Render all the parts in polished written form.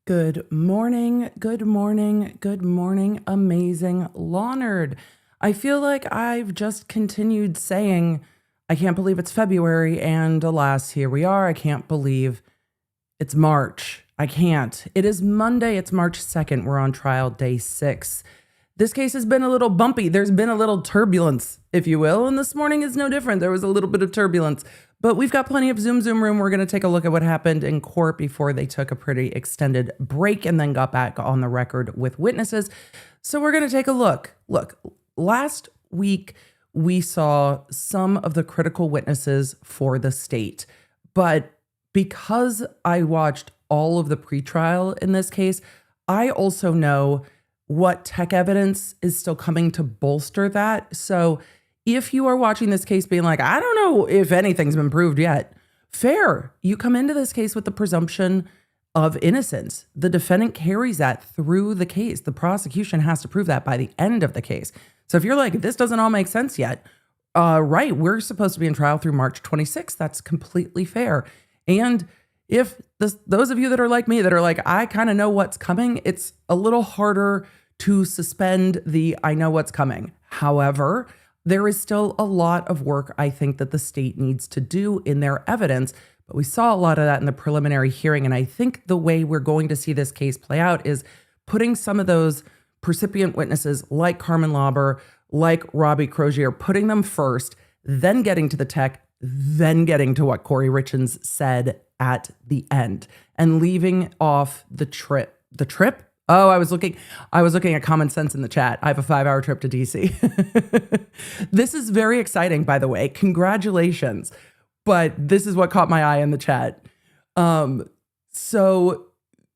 Good morning, good morning, good morning, amazing Lawnerd. I feel like I've just continued saying, I can't believe it's February, and alas, here we are. I can't believe it's March. I can't. It is Monday, it's March 2nd. We're on trial day 6. This case has been a little bumpy. There's been a little turbulence, if you will, and this morning is no different. There was a little bit of turbulence. But we've got plenty of Zoom room. We're going to take a look at what happened in court before they took a pretty extended break and then got back on the record with witnesses. So we're going to take a look. Look, last week we saw some of the critical witnesses for the state. But because I watched all of the pretrial in this case, I also know what tech evidence is still coming to bolster that. So if you are watching this case being like, I don't know if anything's been proved yet, fair. You come into this case with the presumption of innocence. The defendant carries that through the case. The prosecution has to prove that by the end of the case. So if you're like, this doesn't all make sense yet, right, we're supposed to be in trial through March 26th. That's completely fair. And if those of you that are like me, that are like, I kind of know what's coming, it's a little harder to suspend the I know what's coming. However, there is still a lot of work I think that the state needs to do in their evidence, but we saw a lot of that in the preliminary hearing. And I think the way we're going to see this case play out is putting some of those percipient witnesses like Carmen, like Robbie Crozier, putting them first, then getting to the tech, then getting to what Kouri Richins said at the end, and leaving off the trip. The trip? Oh, I was looking at common sense in the chat. I have a 5-hour trip to DC. This is very exciting, by the way. Congratulations. But this is what caught my eye in the chat. So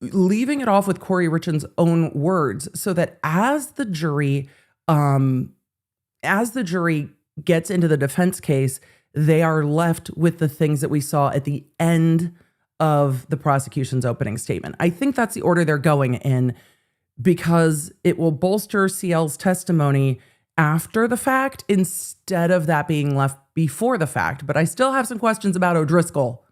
leaving it off with Kouri Richins' own words, so that as the jury gets into the defense case, they are left with the things that we saw at the end of the prosecution's opening statement. I think that's the order they're going in, because it will bolster CL's testimony after the fact instead of that being left before the fact. But I still have some questions about O'Driscoll.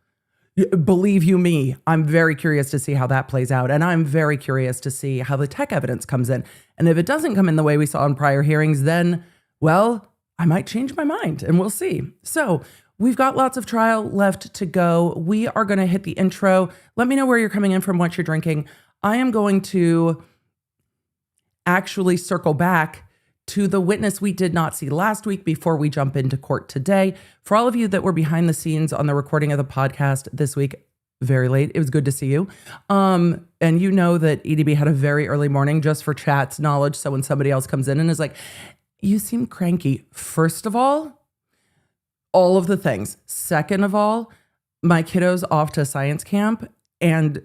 Believe you me, I'm very curious to see how that plays out. And I'm very curious to see how the tech evidence comes in. And if it doesn't come in the way we saw in prior hearings, then, well, I might change my mind, and we'll see. So we've got lots of trial left to go. We are going to hit the intro. Let me know where you're coming in from, what you're drinking. I am going to actually circle back to the witness we did not see last week before we jump into court today. For all of you that were behind the scenes on the recording of the podcast this week, very late, it was good to see you. And you know that EDB had a very early morning just for chat's knowledge. So when somebody else comes in and is like, you seem cranky. First of all of the things. Second of all, my kiddo's off to science camp, and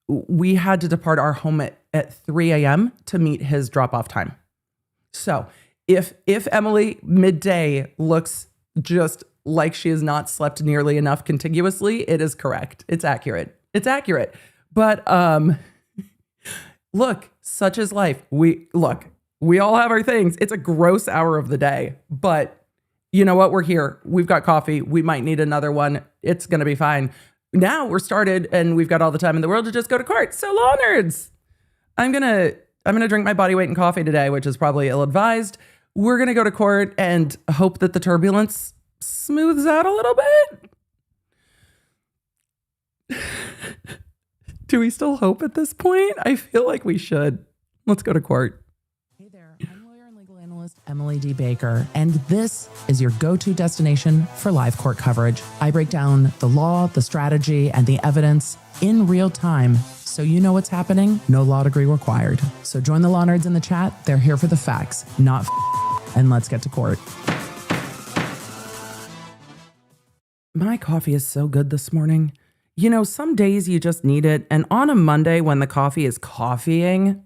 we had to depart our home at 3 a.m. to meet his drop-off time. So if Emily midday looks just like she has not slept nearly enough contiguously, it is correct. It's accurate. But look, such is life. We all have our things. It's a gross hour of the day, but you know what? We're here. We've got coffee. We might need another one. It's going to be fine. Now we're started and we've got all the time in the world to just go to court. So law nerds, I'm going to drink my body weight in coffee today, which is probably ill-advised. We're going to go to court and hope that the turbulence smooths out a little bit. Do we still hope at this point? I feel like we should. Let's go to court. Hey there, I'm lawyer and legal analyst Emily D. Baker, and this is your go-to destination for live court coverage. I break down the law, the strategy, and the evidence in real time, so you know what's happening. No law degree required. So join the law nerds in the chat. They're here for the facts, not and let's get to court. My coffee is so good this morning. You know, some days you just need it, and on a Monday when the coffee is coffeeing,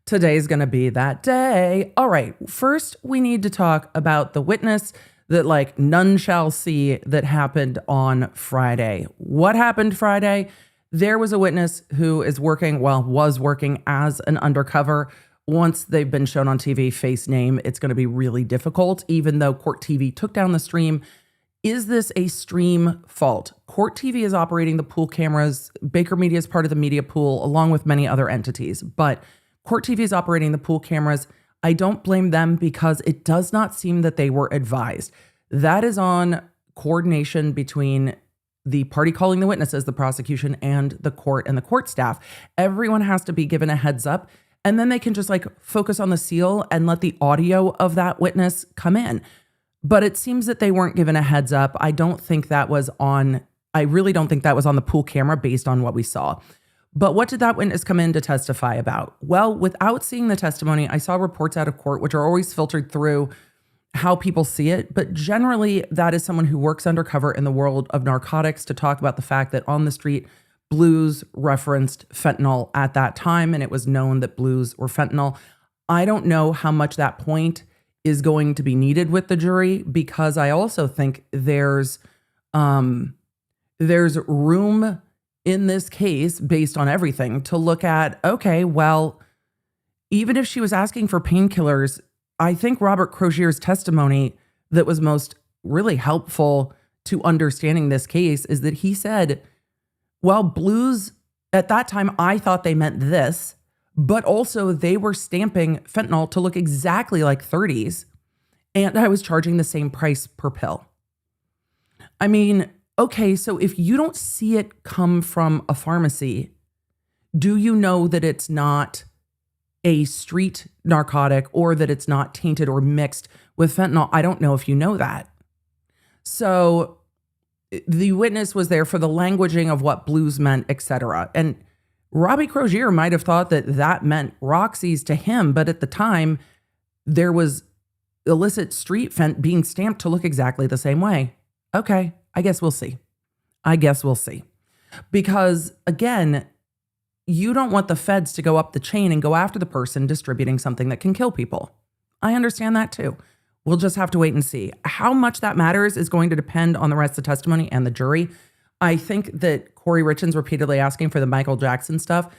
today's going to be that day. All right, first we need to talk about the witness that like none shall see that happened on Friday. What happened Friday? There was a witness who was working as an undercover. Once they've been shown on TV, face name, it's going to be really difficult. Even though Court TV took down the stream, Is this a stream fault? Court TV is operating the pool cameras. Baker Media is part of the media pool, along with many other entities. But Court TV is operating the pool cameras. I don't blame them because it does not seem that they were advised. That is on coordination between the party calling the witnesses, the prosecution, and the court staff. Everyone has to be given a heads up, and then they can just like focus on the seal and let the audio of that witness come in. But it seems that they weren't given a heads up. I really don't think that was on the pool camera based on what we saw. But what did that witness come in to testify about? Well, without seeing the testimony, I saw reports out of court, which are always filtered through how people see it. But generally, that is someone who works undercover in the world of narcotics to talk about the fact that on the street, blues referenced fentanyl at that time, and it was known that blues were fentanyl. I don't know how much that point is going to be needed with the jury, because I also think there's room in this case, based on everything, to look at, okay, well, even if she was asking for painkillers, I think Robert Crozier's testimony that was most really helpful to understanding this case is that he said, well, blues, at that time, I thought they meant this, but also they were stamping fentanyl to look exactly like 30s, and I was charging the same price per pill. I mean, okay, so if you don't see it come from a pharmacy, do you know that it's not a street narcotic or that it's not tainted or mixed with fentanyl? I don't know if you know that. So the witness was there for the languaging of what blues meant, etc. And Robbie Crozier might have thought that that meant Roxy's to him, but at the time, there was illicit street fent being stamped to look exactly the same way. Okay, I guess we'll see. Because again, you don't want the feds to go up the chain and go after the person distributing something that can kill people. I understand that too. We'll just have to wait and see. How much that matters is going to depend on the rest of the testimony and the jury. I think that Kouri Richins repeatedly asking for the Michael Jackson stuff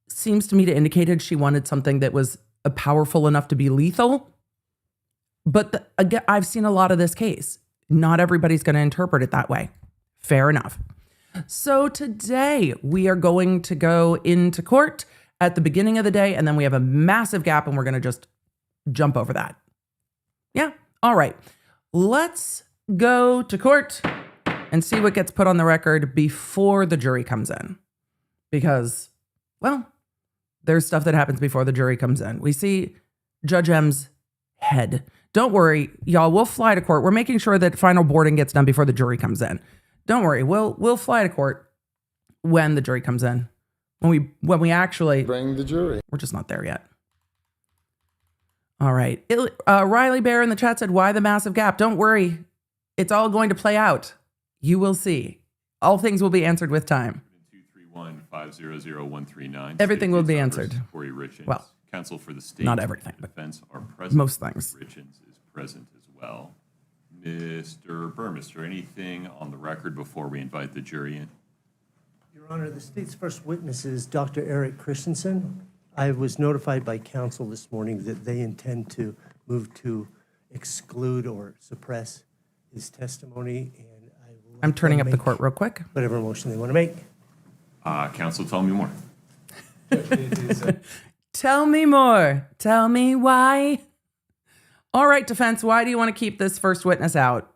seems to me to indicate she wanted something that was powerful enough to be lethal. But again, I've seen a lot of this case. Not everybody's going to interpret it that way. Fair enough. So today we are going to go into court at the beginning of the day, and then we have a massive gap, and we're going to just jump over that. Yeah. All right. Let's go to court and see what gets put on the record before the jury comes in. Because, well, there's stuff that happens before the jury comes in. We see Judge M's head. Don't worry, y'all, we'll fly to court. We're making sure that final boarding gets done before the jury comes in. Don't worry, we'll fly to court when the jury comes in. When we actually bring the jury. We're just not there yet. All right. Riley Bear in the chat said, why the massive gap? Don't worry. It's all going to play out. You will see. All things will be answered with time. 231-500-139. Everything will be answered. Kouri Richins. Well, counsel for the state. not everything, but defense are present. most things. Richins is present as well. Mr. Burmester, anything on the record before we invite the jury in? Your Honor, the state's first witness is Dr. Eric Christensen. I was notified by counsel this morning that they intend to move to exclude or suppress his testimony, and I will. I'm turning up the court real quick. Whatever motion they want to make. Counsel, tell me more. Tell me more. Tell me why. All right, defense, why do you want to keep this first witness out?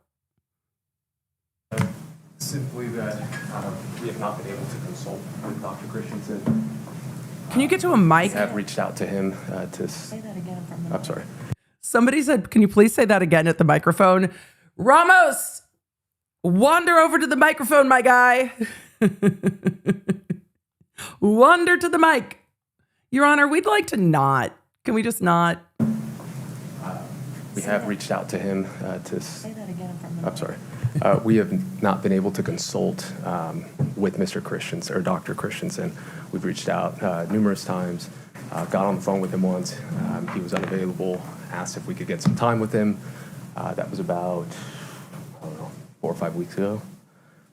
Simply that we have not been able to consult with Dr. Christensen. Can you get to a mic? I have reached out to him to... Say that again from the... I'm sorry. Somebody said, can you please say that again at the microphone? Ramos, wander over to the microphone, my guy. Wander to the mic. Your Honor, we'd like to not. Can we just not? We have reached out to him to... Say that again from the... I'm sorry. We have not been able to consult with Mr. Christensen or Dr. Christensen. We've reached out numerous times, got on the phone with him once. He was unavailable, asked if we could get some time with him. That was about, I don't know, 4 or 5 weeks ago.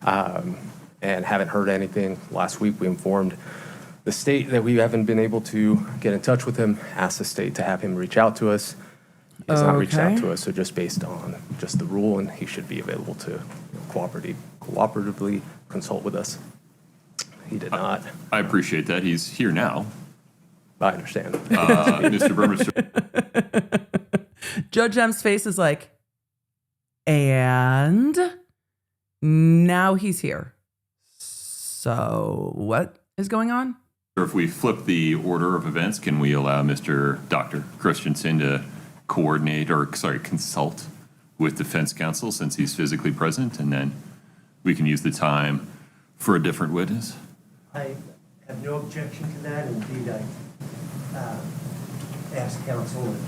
And haven't heard anything. Last week we informed the state that we haven't been able to get in touch with him, asked the state to have him reach out to us. He has not reached out Okay. to us, so just based on just the rule, and he should be available to cooperatively consult with us. He did not. I appreciate that. He's here now. I understand. Mr. Burmester, Judge M's face is like, and now he's here. So what is going on? if we flip the order of events, can we allow Dr. Christensen to consult with defense counsel since he's physically present, and then we can use the time for a different witness? I have no objection to that. Indeed, I asked counsel and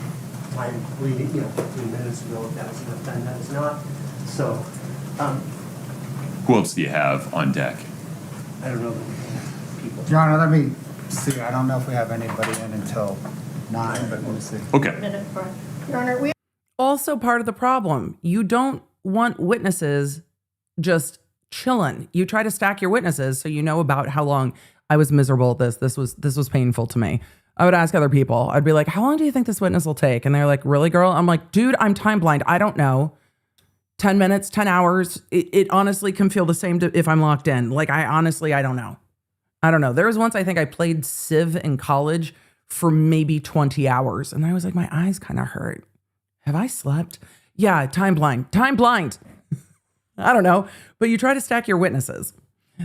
time, 15 minutes ago if that was enough time. That was not. So, Who else do you have on deck? I don't know the people. Your Honor, let me see. I don't know if we have anybody in until 9, but we'll see. Okay. Your Honor, we Also part of the problem, you don't want witnesses just chilling. You try to stack your witnesses so you know about how long. I was miserable at this. This was painful to me. I would ask other people. I'd be like, how long do you think this witness will take? And they're like, really, girl? I'm like, dude, I'm time blind. I don't know. 10 minutes, 10 hours. It honestly can feel the same if I'm locked in. Like, I don't know. I don't know. There was once I think I played Civ in college for maybe 20 hours. And I was like, my eyes kind of hurt. Have I slept? Yeah, time blind. Time blind. I don't know. But you try to stack your witnesses.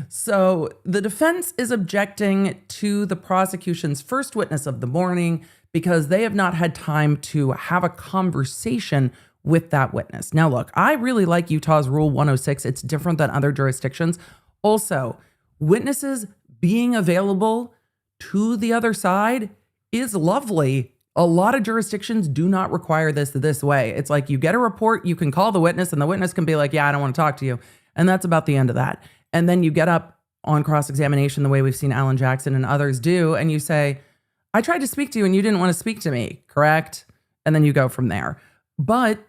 So the defense is objecting to the prosecution's first witness of the morning because they have not had time to have a conversation with that witness. Now, look, I really like Utah's Rule 106. It's different than other jurisdictions. Also, witnesses being available to the other side is lovely. A lot of jurisdictions do not require this way. It's like you get a report, you can call the witness, and the witness can be like, yeah, I don't want to talk to you. And that's about the end of that. And then you get up on cross-examination the way we've seen Alan Jackson and others do, and you say, I tried to speak to you and you didn't want to speak to me, correct? And then you go from there. But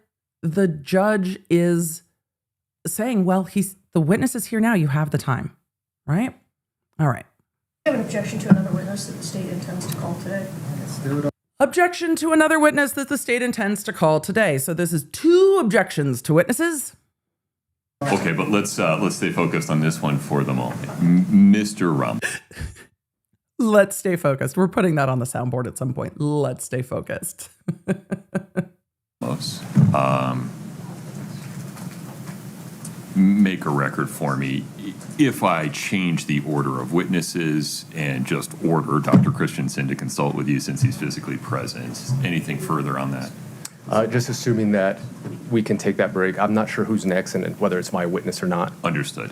the judge is saying, well, the witness is here now. You have the time, right? All right. have an objection to another witness that the state intends to call today. Objection to another witness that the state intends to call today. So this is 2 objections to witnesses. Okay, but let's stay focused on this one for the moment. Mr. Rum. Let's stay focused. We're putting that on the soundboard at some point. Let's stay focused. Make a record for me. If I change the order of witnesses and just order Dr. Christensen to consult with you since he's physically present, anything further on that? Just assuming that we can take that break. I'm not sure who's next and whether it's my witness or not. Understood.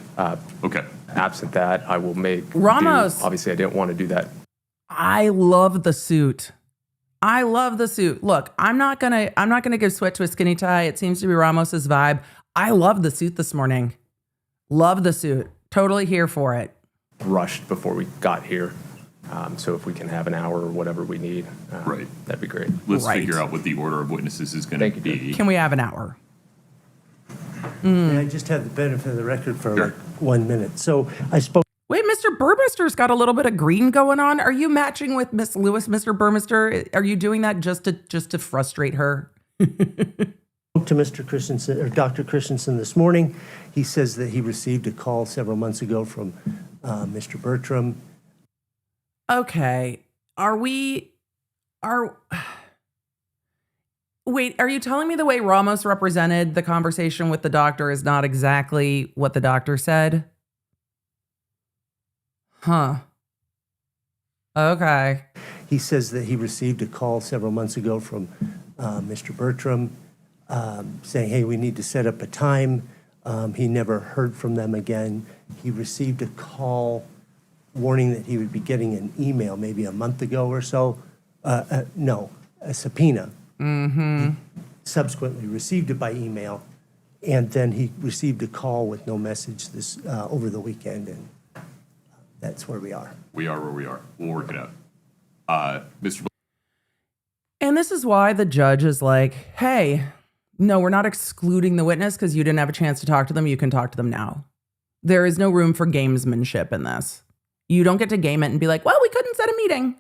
Okay. Absent that, I will make Ramos. do. Obviously, I didn't want to do that. I love the suit. I love the suit. Look, I'm not gonna give sweat to a skinny tie. It seems to be Ramos's vibe. I love the suit this morning. Love the suit. Totally here for it. Rushed before we got here. So if we can have an hour or whatever we need, Right. that'd be great. Let's Right. figure out what the order of witnesses is going Thank to you, be. Can we have an hour? And I just have the benefit of the record for Sure. like 1 minute. So I spoke Wait, Mr. Burmister's got a little bit of green going on. Are you matching with Miss Lewis, Mr. Burmister? Are you doing that just to frustrate her? to Mr. Christensen or Dr. Christensen this morning. He says that he received a call several months ago from Mr. Bertram. Okay. Wait, are you telling me the way Ramos represented the conversation with the doctor is not exactly what the doctor said? Huh. Okay. He says that he received a call several months ago from Mr. Bertram saying, hey, we need to set up a time. He never heard from them again. He received a call warning that he would be getting an email maybe a month ago or so. A subpoena. Mm-hmm. He subsequently received it by email, and then he received a call with no message over the weekend, and that's where we are. We are where we are. We'll work it out. Mr. And this is why the judge is like, hey, no, we're not excluding the witness because you didn't have a chance to talk to them. You can talk to them now. There is no room for gamesmanship in this. You don't get to game it and be like, well, we couldn't set a meeting.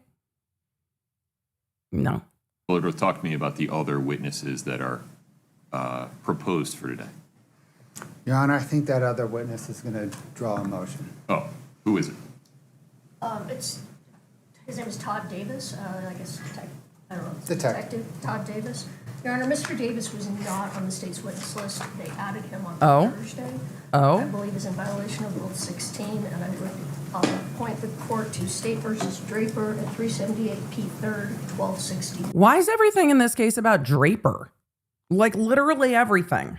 No. Well, talk to me about the other witnesses that are proposed for today. Your Honor, I think that other witness is going to draw a motion. Oh, who is it? His name is Todd Davis, I guess, I don't know. Detective. Todd Davis. Your Honor, Mr. Davis was not on the state's witness list. They added him on Oh. Thursday. Oh. I believe is in violation of Rule 16, and I would point the court to State versus Draper at 378 P. 3rd, 1260. Why is everything in this case about Draper? Like literally everything.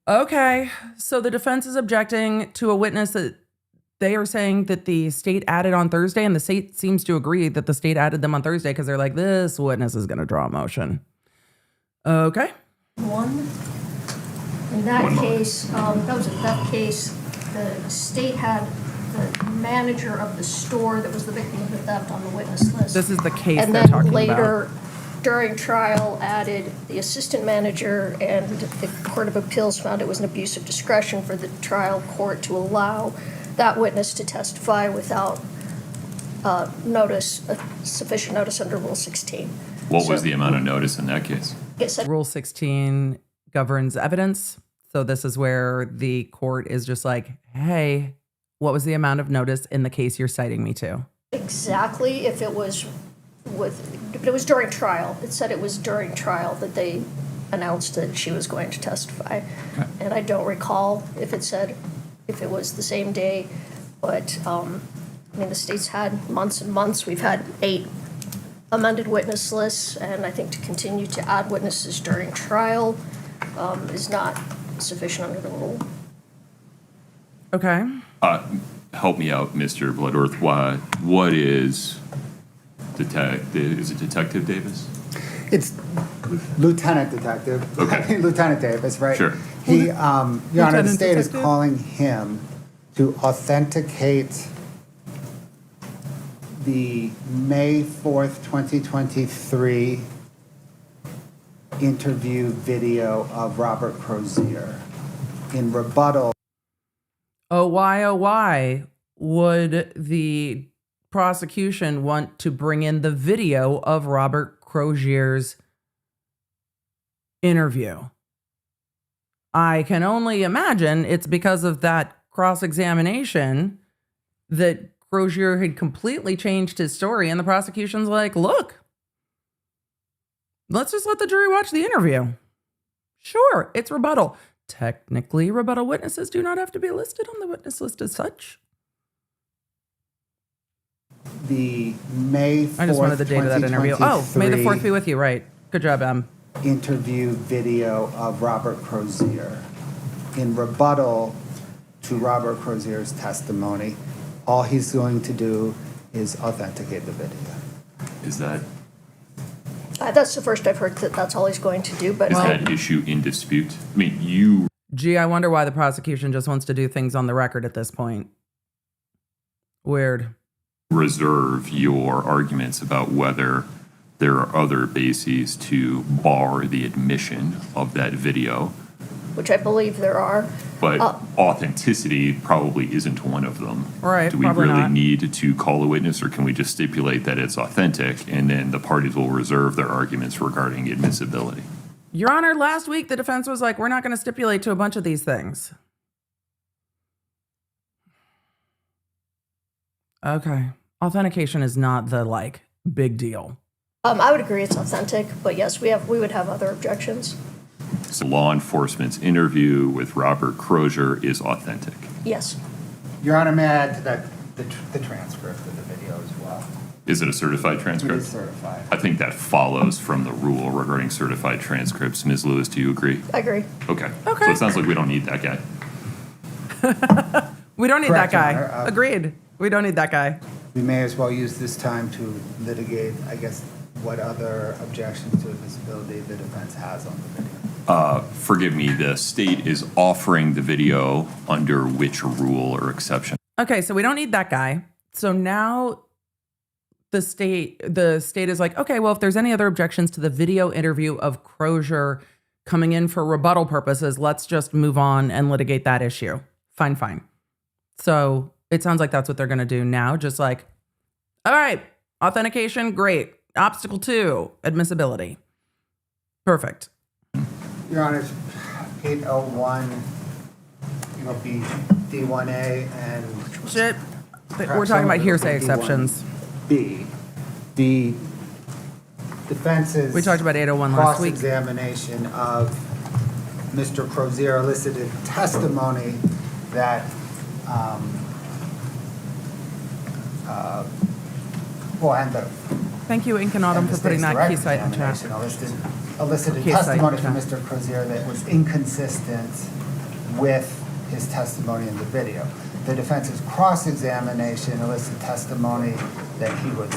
Okay, so the defense is objecting to a witness that they are saying that the state added on Thursday, and the state seems to agree that the state added them on Thursday because they're like, this witness is going to draw a motion. Okay. One. In that case, the state had the manager of the store that was the victim of the theft on the witness list. This is the case And they're then talking later, about. during trial, added the assistant manager, and the Court of Appeals found it was an abuse of discretion for the trial court to allow that witness to testify without sufficient notice under Rule 16. What was So- the amount of notice in that case? It said Rule 16 governs evidence. So this is where the court is just like, hey, what was the amount of notice in the case you're citing me to? exactly if it was but it was during trial. It said it was during trial that they announced that she was going to testify. Okay. And I don't recall if it was the same day, but, the state's had months and months. We've had 8 amended witness lists, and I think to continue to add witnesses during trial is not sufficient under the rule. Okay. Help me out, Mr. Bloodearth. What is is it Detective Davis? It's Lieutenant Detective. Okay. Lieutenant Davis, right? Sure. He, Your Honor, the Lieutenant state is Detective? calling him to authenticate the May 4th, 2023 interview video of Robert Crozier in rebuttal. Oh, why would the prosecution want to bring in the video of Robert Crozier's interview? I can only imagine it's because of that cross-examination that Crozier had completely changed his story, and the prosecution's like, look, let's just let the jury watch the interview. Sure, it's rebuttal. Technically, rebuttal witnesses do not have to be listed on the witness list as such. The May 4th, I just wanted the date of that interview. Oh, May the 4th be with you, right. Good job, Em. interview video of Robert Crozier in rebuttal to Robert Crozier's testimony. All he's going to do is authenticate the video. Is that That's the first I've heard that that's all he's going to do, but is that issue in dispute? I mean, you Gee, I wonder why the prosecution just wants to do things on the record at this point. Weird. reserve your arguments about whether there are other bases to bar the admission of that video, which I believe there are. but authenticity probably isn't one of them. Right, Do we probably really not. need to call a witness, or can we just stipulate that it's authentic and then the parties will reserve their arguments regarding admissibility? Your Honor, last week the defense was like, we're not going to stipulate to a bunch of these things. Okay. Authentication is not the, big deal. I would agree it's authentic, but yes, we would have other objections. So law enforcement's interview with Robert Crozier is authentic. Yes. Your Honor, may I add to that the transcript of the video as well? Is it a certified It transcript? is certified. I think that follows from the rule regarding certified transcripts. Ms. Lewis, do you agree? I agree. Okay. Okay. So it sounds like we don't need that guy. We don't need Correct, that guy. Your Honor. Agreed. We don't need that guy. We may as well use this time to litigate, I guess, what other objections to admissibility the defense has on the video. Forgive me, the state is offering the video under which rule or exception? Okay, so we don't need that guy. So now the state is like, okay, well, if there's any other objections to the video interview of Crozier coming in for rebuttal purposes, let's just move on and litigate that issue. Fine. So it sounds like that's what they're going to do now. Just like, all right, authentication, great. Obstacle 2, admissibility. Perfect. Your Honor, 801, it'll be D1A and Shit. We're talking about hearsay exceptions. B. The defense's We talked about 801 last week. cross-examination of Mr. Crozier elicited testimony that, and the Thank you, Ink and Autumn, for putting that key site in chat. elicited Key site testimony in from chat. Mr. Crozier that was inconsistent with his testimony in the video. The defense's cross-examination elicited testimony that he was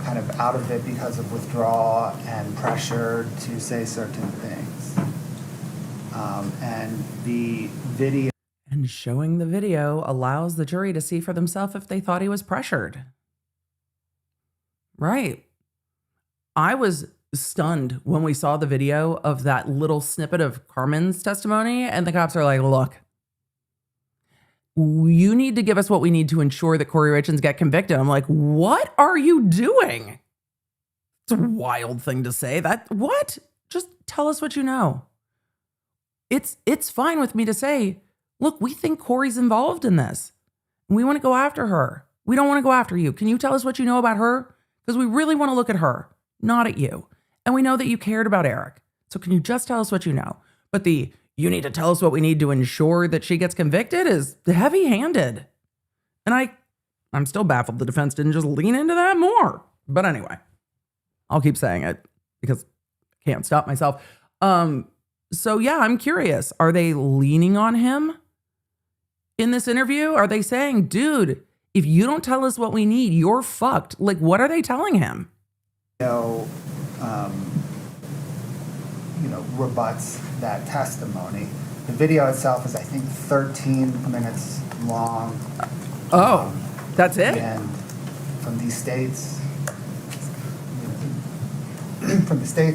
kind of out of it because of withdrawal and pressure to say certain things. And the video. And showing the video allows the jury to see for themselves if they thought he was pressured. Right. I was stunned when we saw the video of that little snippet of Carmen's testimony, and the cops are like, look, you need to give us what we need to ensure that Kouri Richins get convicted. I'm like, what are you doing? It's a wild thing to say. What? Just tell us what you know. It's fine with me to say, look, we think Kouri's involved in this. We want to go after her. We don't want to go after you. Can you tell us what you know about her? Because we really want to look at her, not at you. And we know that you cared about Erik. So can you just tell us what you know? But you need to tell us what we need to ensure that she gets convicted is heavy-handed. And I'm still baffled the defense didn't just lean into that more. But anyway, I'll keep saying it because I can't stop myself. So yeah, I'm curious. Are they leaning on him in this interview? Are they saying, dude, if you don't tell us what we need, you're fucked? Like, what are they telling him? Rebuts that testimony. The video itself is, I think, 13 minutes long. Oh, that's it? And from the state's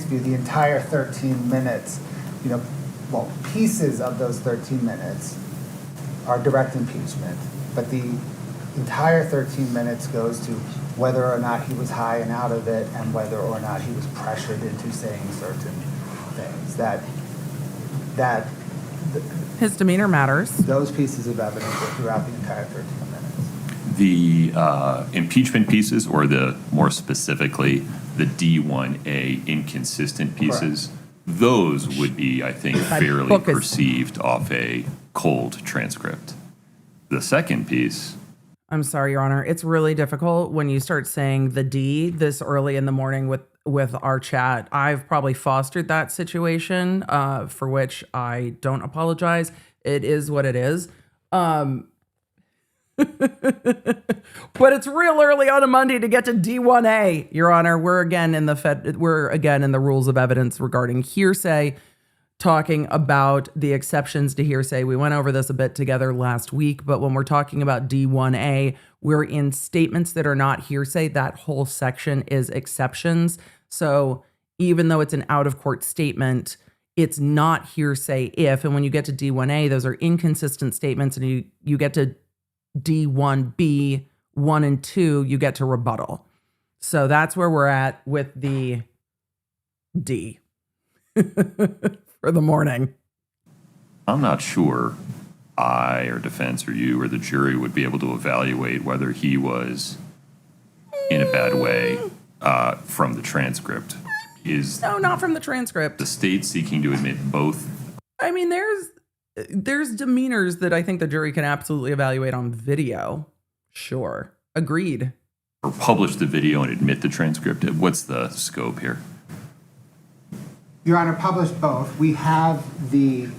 view, the entire 13 minutes, pieces of those 13 minutes are direct impeachment, but the entire 13 minutes goes to whether or not he was high and out of it and whether or not he was pressured into saying certain things. That His demeanor matters. those pieces of evidence are throughout the entire 13 minutes. The impeachment pieces, or more specifically, the D1A inconsistent pieces, those would be, I think, fairly book is- perceived off a cold transcript. The second piece, I'm sorry, Your Honor. It's really difficult when you start saying the D this early in the morning with our chat. I've probably fostered that situation, for which I don't apologize. It is what it is. But it's real early on a Monday to get to D1A, Your Honor. We're again in the rules of evidence regarding hearsay, talking about the exceptions to hearsay. We went over this a bit together last week, but when we're talking about D1A, we're in statements that are not hearsay. That whole section is exceptions. So even though it's an out-of-court statement, it's not hearsay if, and when you get to D1A, those are inconsistent statements, and you get to D1B, 1 and 2, you get to rebuttal. So that's where we're at with the D for the morning. I'm not sure I or defense or you or the jury would be able to evaluate whether he was in a bad way from the transcript. No, not from the transcript. The state seeking to admit both? I mean, there's demeanors that I think the jury can absolutely evaluate on video. Sure. Agreed. Or publish the video and admit the transcript? What's the scope here? Your Honor, publish both. We have the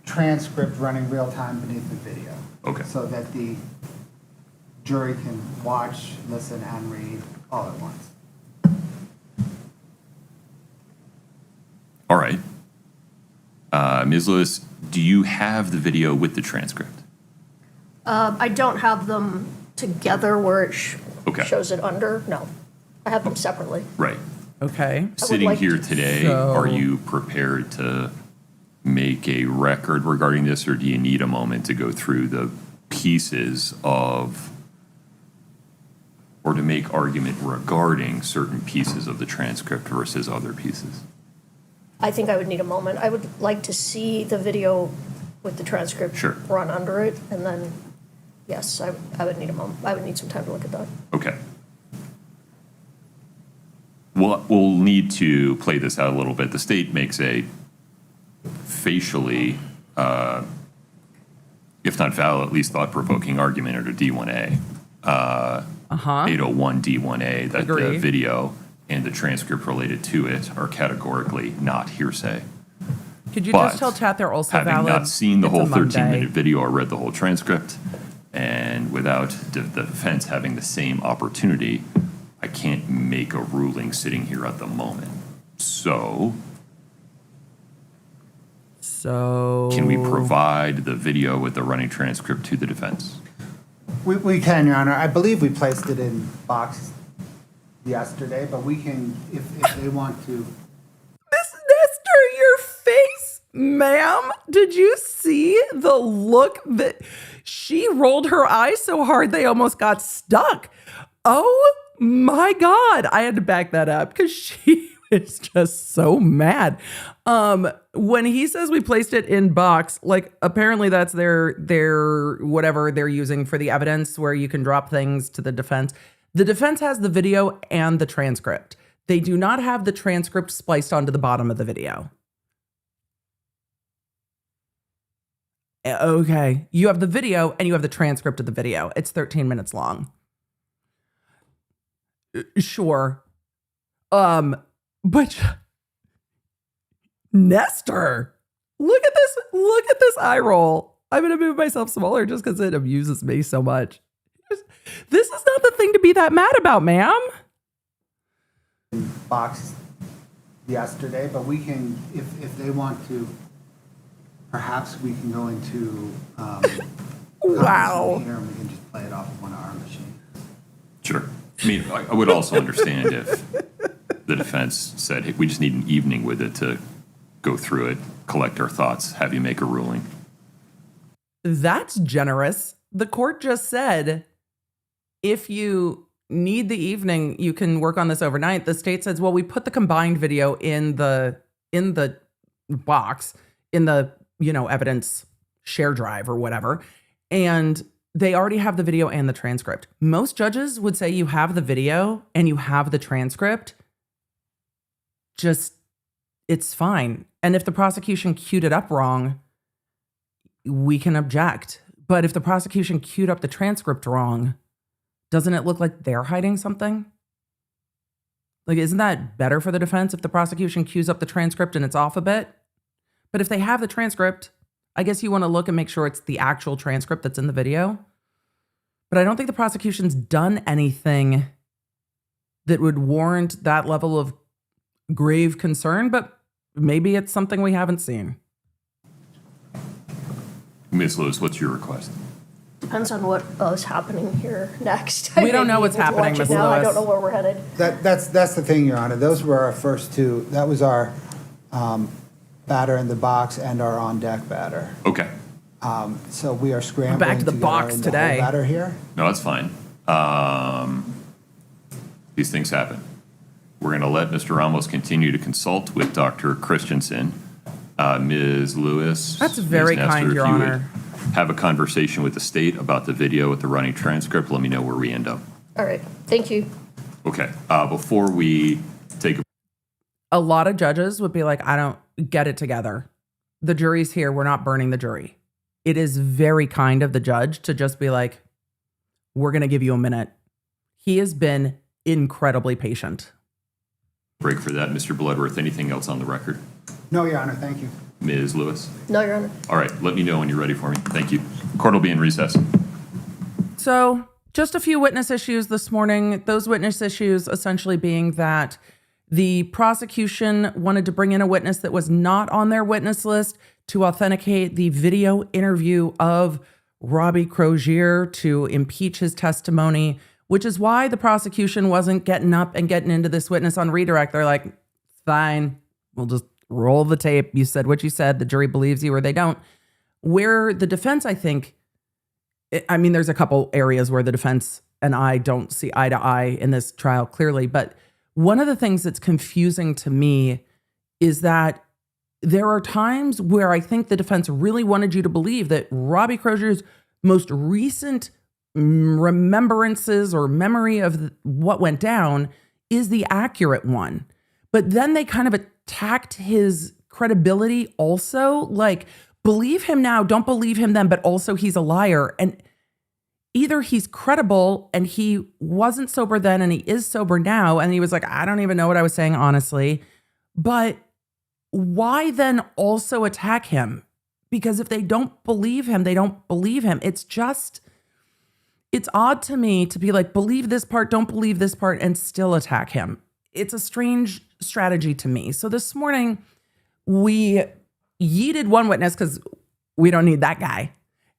transcript running real time beneath the video. Okay. So that the jury can watch, listen, and read all at once. All right. Ms. Lewis, do you have the video with the transcript? I don't have them together where it Okay. shows it under. No, I have them separately. Right. Okay. Sitting like here to- today, So- are you prepared to make a record regarding this, or do you need a moment to go through the pieces of or to make argument regarding certain pieces of the transcript versus other pieces? I think I would need a moment. I would like to see the video with the transcript Sure. run under it, and then, yes, I would need a moment. I would need some time to look at that. Okay. We'll need to play this out a little bit. The state makes a facially, if not valid, at least thought-provoking argument under D1A. 801 D1A, that Agree. the video and the transcript related to it are categorically not hearsay. Could you But just tell Tat they're also having valid? not seen the It's a whole Monday. 13-minute video or read the whole transcript, and without the defense having the same opportunity, I can't make a ruling sitting here at the moment. So can we provide the video with the running transcript to the defense? We can, Your Honor. I believe we placed it in box yesterday, but we can, if they want to. Miss Nestor, your face, ma'am. Did you see the look that she rolled her eyes so hard they almost got stuck? Oh my God. I had to back that up because she is just so mad. When he says we placed it in box, like apparently that's their whatever they're using for the evidence where you can drop things to the defense. The defense has the video and the transcript. They do not have the transcript spliced onto the bottom of the video. Okay. You have the video and you have the transcript of the video. It's 13 minutes long. Sure. But Nestor, look at this eye roll. I'm going to move myself smaller just because it amuses me so much. This is not the thing to be that mad about, ma'am. Box yesterday, but we can, if they want to, perhaps we can go into Wow. here and we can just play it off of one of our machines. Sure. I mean, I would also understand if the defense said, hey, we just need an evening with it to go through it, collect our thoughts, have you make a ruling. That's generous. The court just said, if you need the evening, you can work on this overnight. The state says, well, we put the combined video in the box, in the, evidence share drive or whatever. And they already have the video and the transcript. Most judges would say you have the video and you have the transcript. Just, it's fine. And if the prosecution queued it up wrong, we can object. But if the prosecution queued up the transcript wrong, doesn't it look like they're hiding something? Like, isn't that better for the defense if the prosecution queues up the transcript and it's off a bit? But if they have the transcript, I guess you want to look and make sure it's the actual transcript that's in the video. But I don't think the prosecution's done anything that would warrant that level of grave concern, but maybe it's something we haven't seen. Ms. Lewis, what's your request? Depends on what is happening here next. We don't know what's happening, Ms. I Lewis. don't know where we're headed. That's the thing, Your Honor. Those were our first two. That was our batter in the box and our on-deck batter. Okay. So we are scrambling Back to the get box our today. whole batter here. No, that's fine. These things happen. We're going to let Mr. Ramos continue to consult with Dr. Christensen. Ms. Lewis. That's very Ms. Nestor, kind, Your if you would Honor. have a conversation with the state about the video with the running transcript, let me know where we end up. All right, thank you. Okay. Before we take A lot of judges would be like, I don't get it together. The jury's here. We're not burning the jury. It is very kind of the judge to just be like, we're going to give you a minute. He has been incredibly patient. break for that, Mr. Bloodworth, anything else on the record? No, Your Honor, thank you. Ms. Lewis? No, Your Honor. All right, let me know when you're ready for me. Thank you. Court will be in recess. So just a few witness issues this morning. Those witness issues essentially being that the prosecution wanted to bring in a witness that was not on their witness list to authenticate the video interview of Robbie Crozier to impeach his testimony, which is why the prosecution wasn't getting up and getting into this witness on redirect. They're like, fine, we'll just roll the tape. You said what you said. The jury believes you or they don't. Where the defense, I think, I mean, there's a couple areas where the defense and I don't see eye to eye in this trial clearly, but one of the things that's confusing to me is that there are times where I think the defense really wanted you to believe that Robbie Crozier's most recent remembrances or memory of what went down is the accurate one. But then they kind of attacked his credibility also, like, believe him now, don't believe him then, but also he's a liar. And either he's credible and he wasn't sober then and he is sober now, and he was like, I don't even know what I was saying, honestly. But why then also attack him? Because if they don't believe him, they don't believe him. It's odd to me to be like, believe this part, don't believe this part, and still attack him. It's a strange strategy to me. So this morning, we yeeted one witness because we don't need that guy.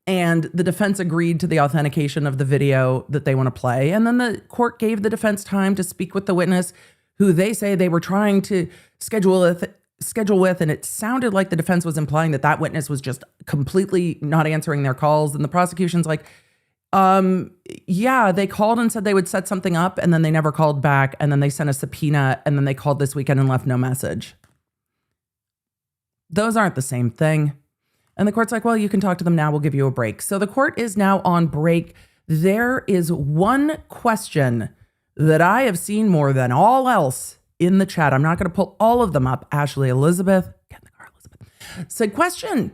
And the defense agreed to the authentication of the video that they want to play. And then the court gave the defense time to speak with the witness who they say they were trying to schedule with. And it sounded like the defense was implying that that witness was just completely not answering their calls. And the prosecution's like, yeah, they called and said they would set something up, and then they never called back. And then they sent a subpoena, and then they called this weekend and left no message. Those aren't the same thing. And the court's like, well, you can talk to them now. We'll give you a break. So the court is now on break. There is one question that I have seen more than all else in the chat. I'm not going to pull all of them up. Ashley Elizabeth, get in the car, Elizabeth, said, question,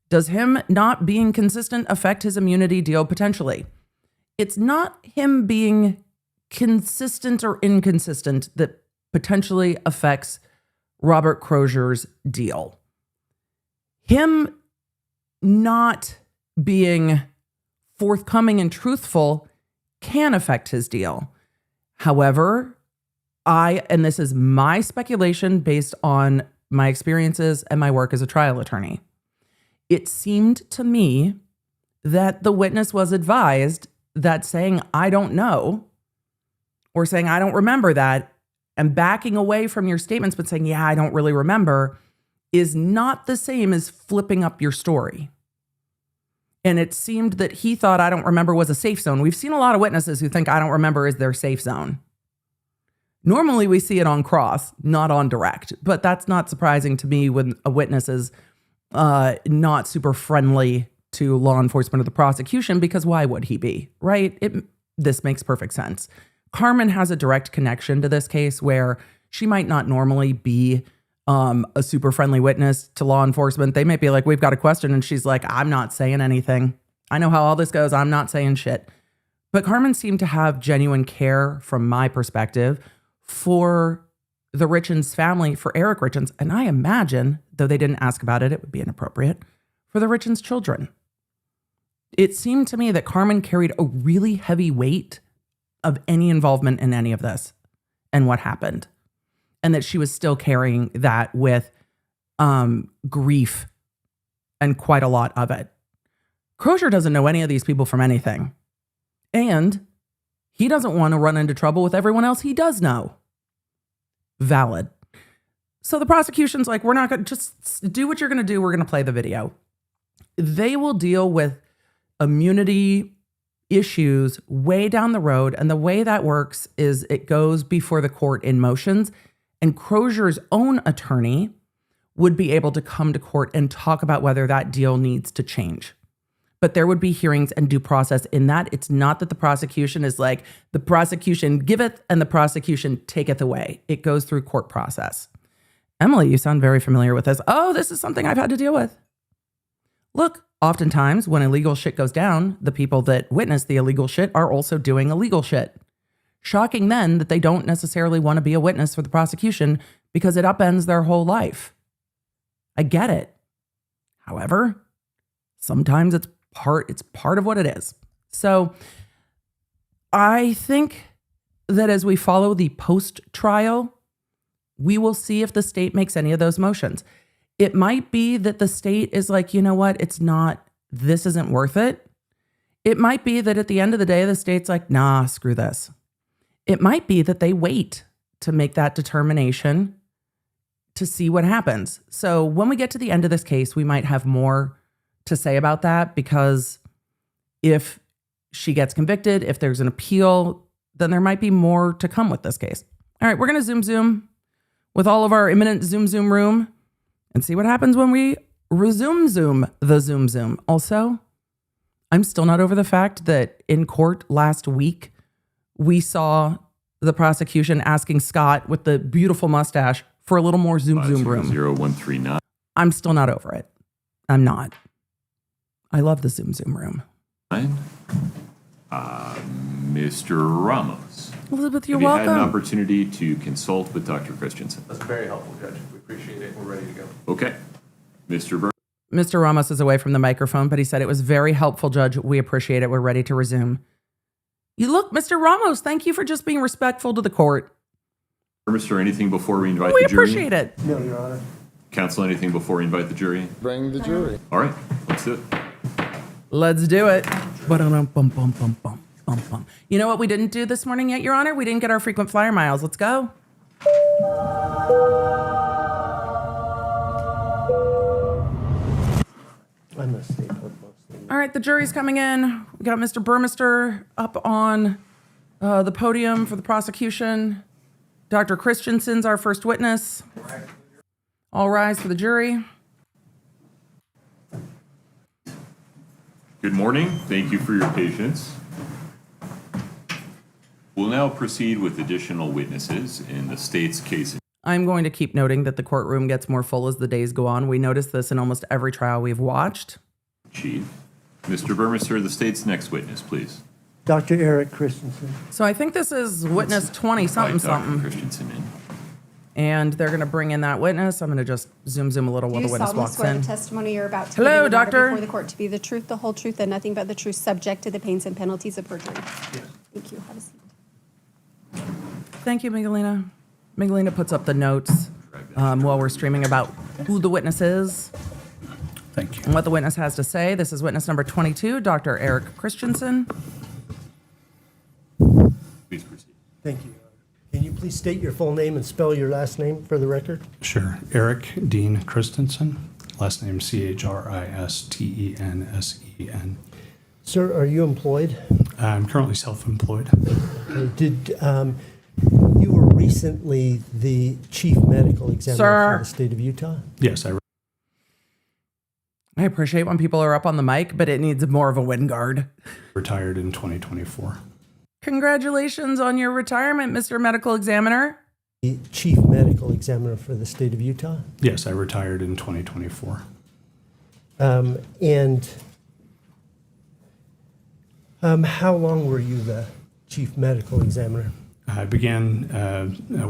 does him not being consistent affect his immunity deal potentially? It's not him being consistent or inconsistent that potentially affects Robert Crozier's deal. Him not being forthcoming and truthful can affect his deal. However, and this is my speculation based on my experiences and my work as a trial attorney, it seemed to me that the witness was advised that saying, I don't know, or saying, I don't remember that, and backing away from your statements, but saying, yeah, I don't really remember, is not the same as flipping up your story. And it seemed that he thought I don't remember was a safe zone. We've seen a lot of witnesses who think I don't remember is their safe zone. Normally we see it on cross, not on direct, but that's not surprising to me when a witness is not super friendly to law enforcement or the prosecution, because why would he be, right? This makes perfect sense. Carmen has a direct connection to this case where she might not normally be a super friendly witness to law enforcement. They might be like, we've got a question. And she's like, I'm not saying anything. I know how all this goes. I'm not saying shit. But Carmen seemed to have genuine care from my perspective for the Richins family, for Eric Richins. And I imagine, though they didn't ask about it, it would be inappropriate, for the Richins children. It seemed to me that Carmen carried a really heavy weight of any involvement in any of this and what happened. And that she was still carrying that with grief and quite a lot of it. Crozier doesn't know any of these people from anything. And he doesn't want to run into trouble with everyone else he does know. Valid. So the prosecution's like, we're not going to just do what you're going to do. We're going to play the video. They will deal with immunity issues way down the road. And the way that works is it goes before the court in motions. And Crozier's own attorney would be able to come to court and talk about whether that deal needs to change. But there would be hearings and due process in that. It's not that the prosecution is like, the prosecution giveth and the prosecution taketh away. It goes through court process. Emily, you sound very familiar with this. Oh, this is something I've had to deal with. Look, oftentimes when illegal shit goes down, the people that witness the illegal shit are also doing illegal shit. Shocking then that they don't necessarily want to be a witness for the prosecution because it upends their whole life. I get it. However, sometimes it's part of what it is. So I think that as we follow the post-trial, we will see if the state makes any of those motions. It might be that the state is like, you know what, this isn't worth it. It might be that at the end of the day, the state's like, nah, screw this. It might be that they wait to make that determination to see what happens. So when we get to the end of this case, we might have more to say about that, because if she gets convicted, if there's an appeal, then there might be more to come with this case. All right, we're going to zoom with all of our imminent zoom room and see what happens when we resume the zoom. Also, I'm still not over the fact that in court last week, we saw the prosecution asking Scott with the beautiful mustache for a little more zoom room. 0139. I'm still not over it. I'm not. I love the zoom room. Mr. Ramos. Elizabeth, you're Have you welcome. had an opportunity to consult with Dr. Christensen? That's very helpful, Judge. We appreciate it. We're ready to go. Okay. Mr. Mr. Ramos is away from the microphone, but he said it was very helpful, Judge. We appreciate it. We're ready to resume. You look, Mr. Ramos, thank you for just being respectful to the court. Mr. Anything before we invite We the jury? appreciate it. No, Your Honor. Counsel, anything before we invite the jury? Bring the jury. All right, let's do it. Let's do it. Bum. You know what we didn't do this morning yet, Your Honor? We didn't get our frequent flyer miles. Let's go. I must stay put mostly. All right, the jury's coming in. We got Mr. Burmester up on the podium for the prosecution. Dr. Christensen's our first witness. All rise for the jury. Good morning. Thank you for your patience. We'll now proceed with additional witnesses in the state's case. I'm going to keep noting that the courtroom gets more full as the days go on. We notice this in almost every trial we've watched. Chief. Mr. Burmester, the state's next witness, please. Dr. Eric Christensen. So I think this is witness 20 something Invite Dr. something. Christensen in. And they're going to bring in that witness. I'm going to just zoom a little while Do the you witness solemnly walks swear in. the testimony you're about to Hello, give in the matter doctor. before the court to be the truth, the whole truth, and nothing but the truth, subject to the pains and penalties of perjury? Yes. Thank you. Have a seat. Thank you, Miguelina. Miguelina puts up the notes while we're streaming about who the witness is Thank you. and what the witness has to say. This is witness number 22, Dr. Eric Christensen. Please proceed. Thank you, Your Honor. Can you please state your full name and spell your last name for the record? Sure. Eric Dean Christensen, last name Christensen. Sir, are you employed? I'm currently self-employed. Did you were recently the chief medical examiner Sir. for the state of Utah? Yes, I appreciate when people are up on the mic, but it needs more of a wind guard. retired in 2024. Congratulations on your retirement, Mr. Medical Examiner. The chief medical examiner for the state of Utah? Yes, I retired in 2024. How long were you the chief medical examiner? I began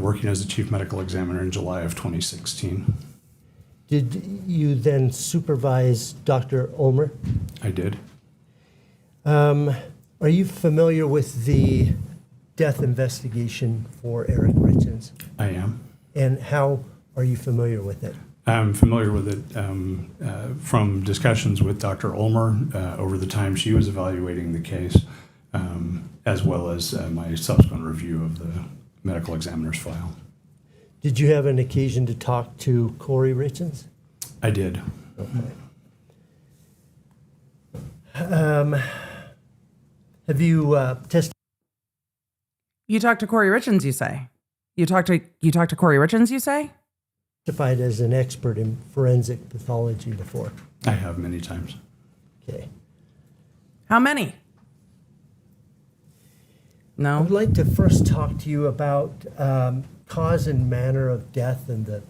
working as a chief medical examiner in July of 2016. Did you then supervise Dr. Ulmer? I did. Are you familiar with the death investigation for Eric Richins? I am. And how are you familiar with it? I'm familiar with it from discussions with Dr. Ulmer over the time she was evaluating the case, as well as my subsequent review of the medical examiner's file. Did you have an occasion to talk to Kouri Richins? I did. Okay. Have you tested? You talked to Kouri Richins, you say? You talked to Kouri Richins, you say? Testified as an expert in forensic pathology before. I have many times. Okay. How many? I No? would like to first talk to you about cause and manner of death and the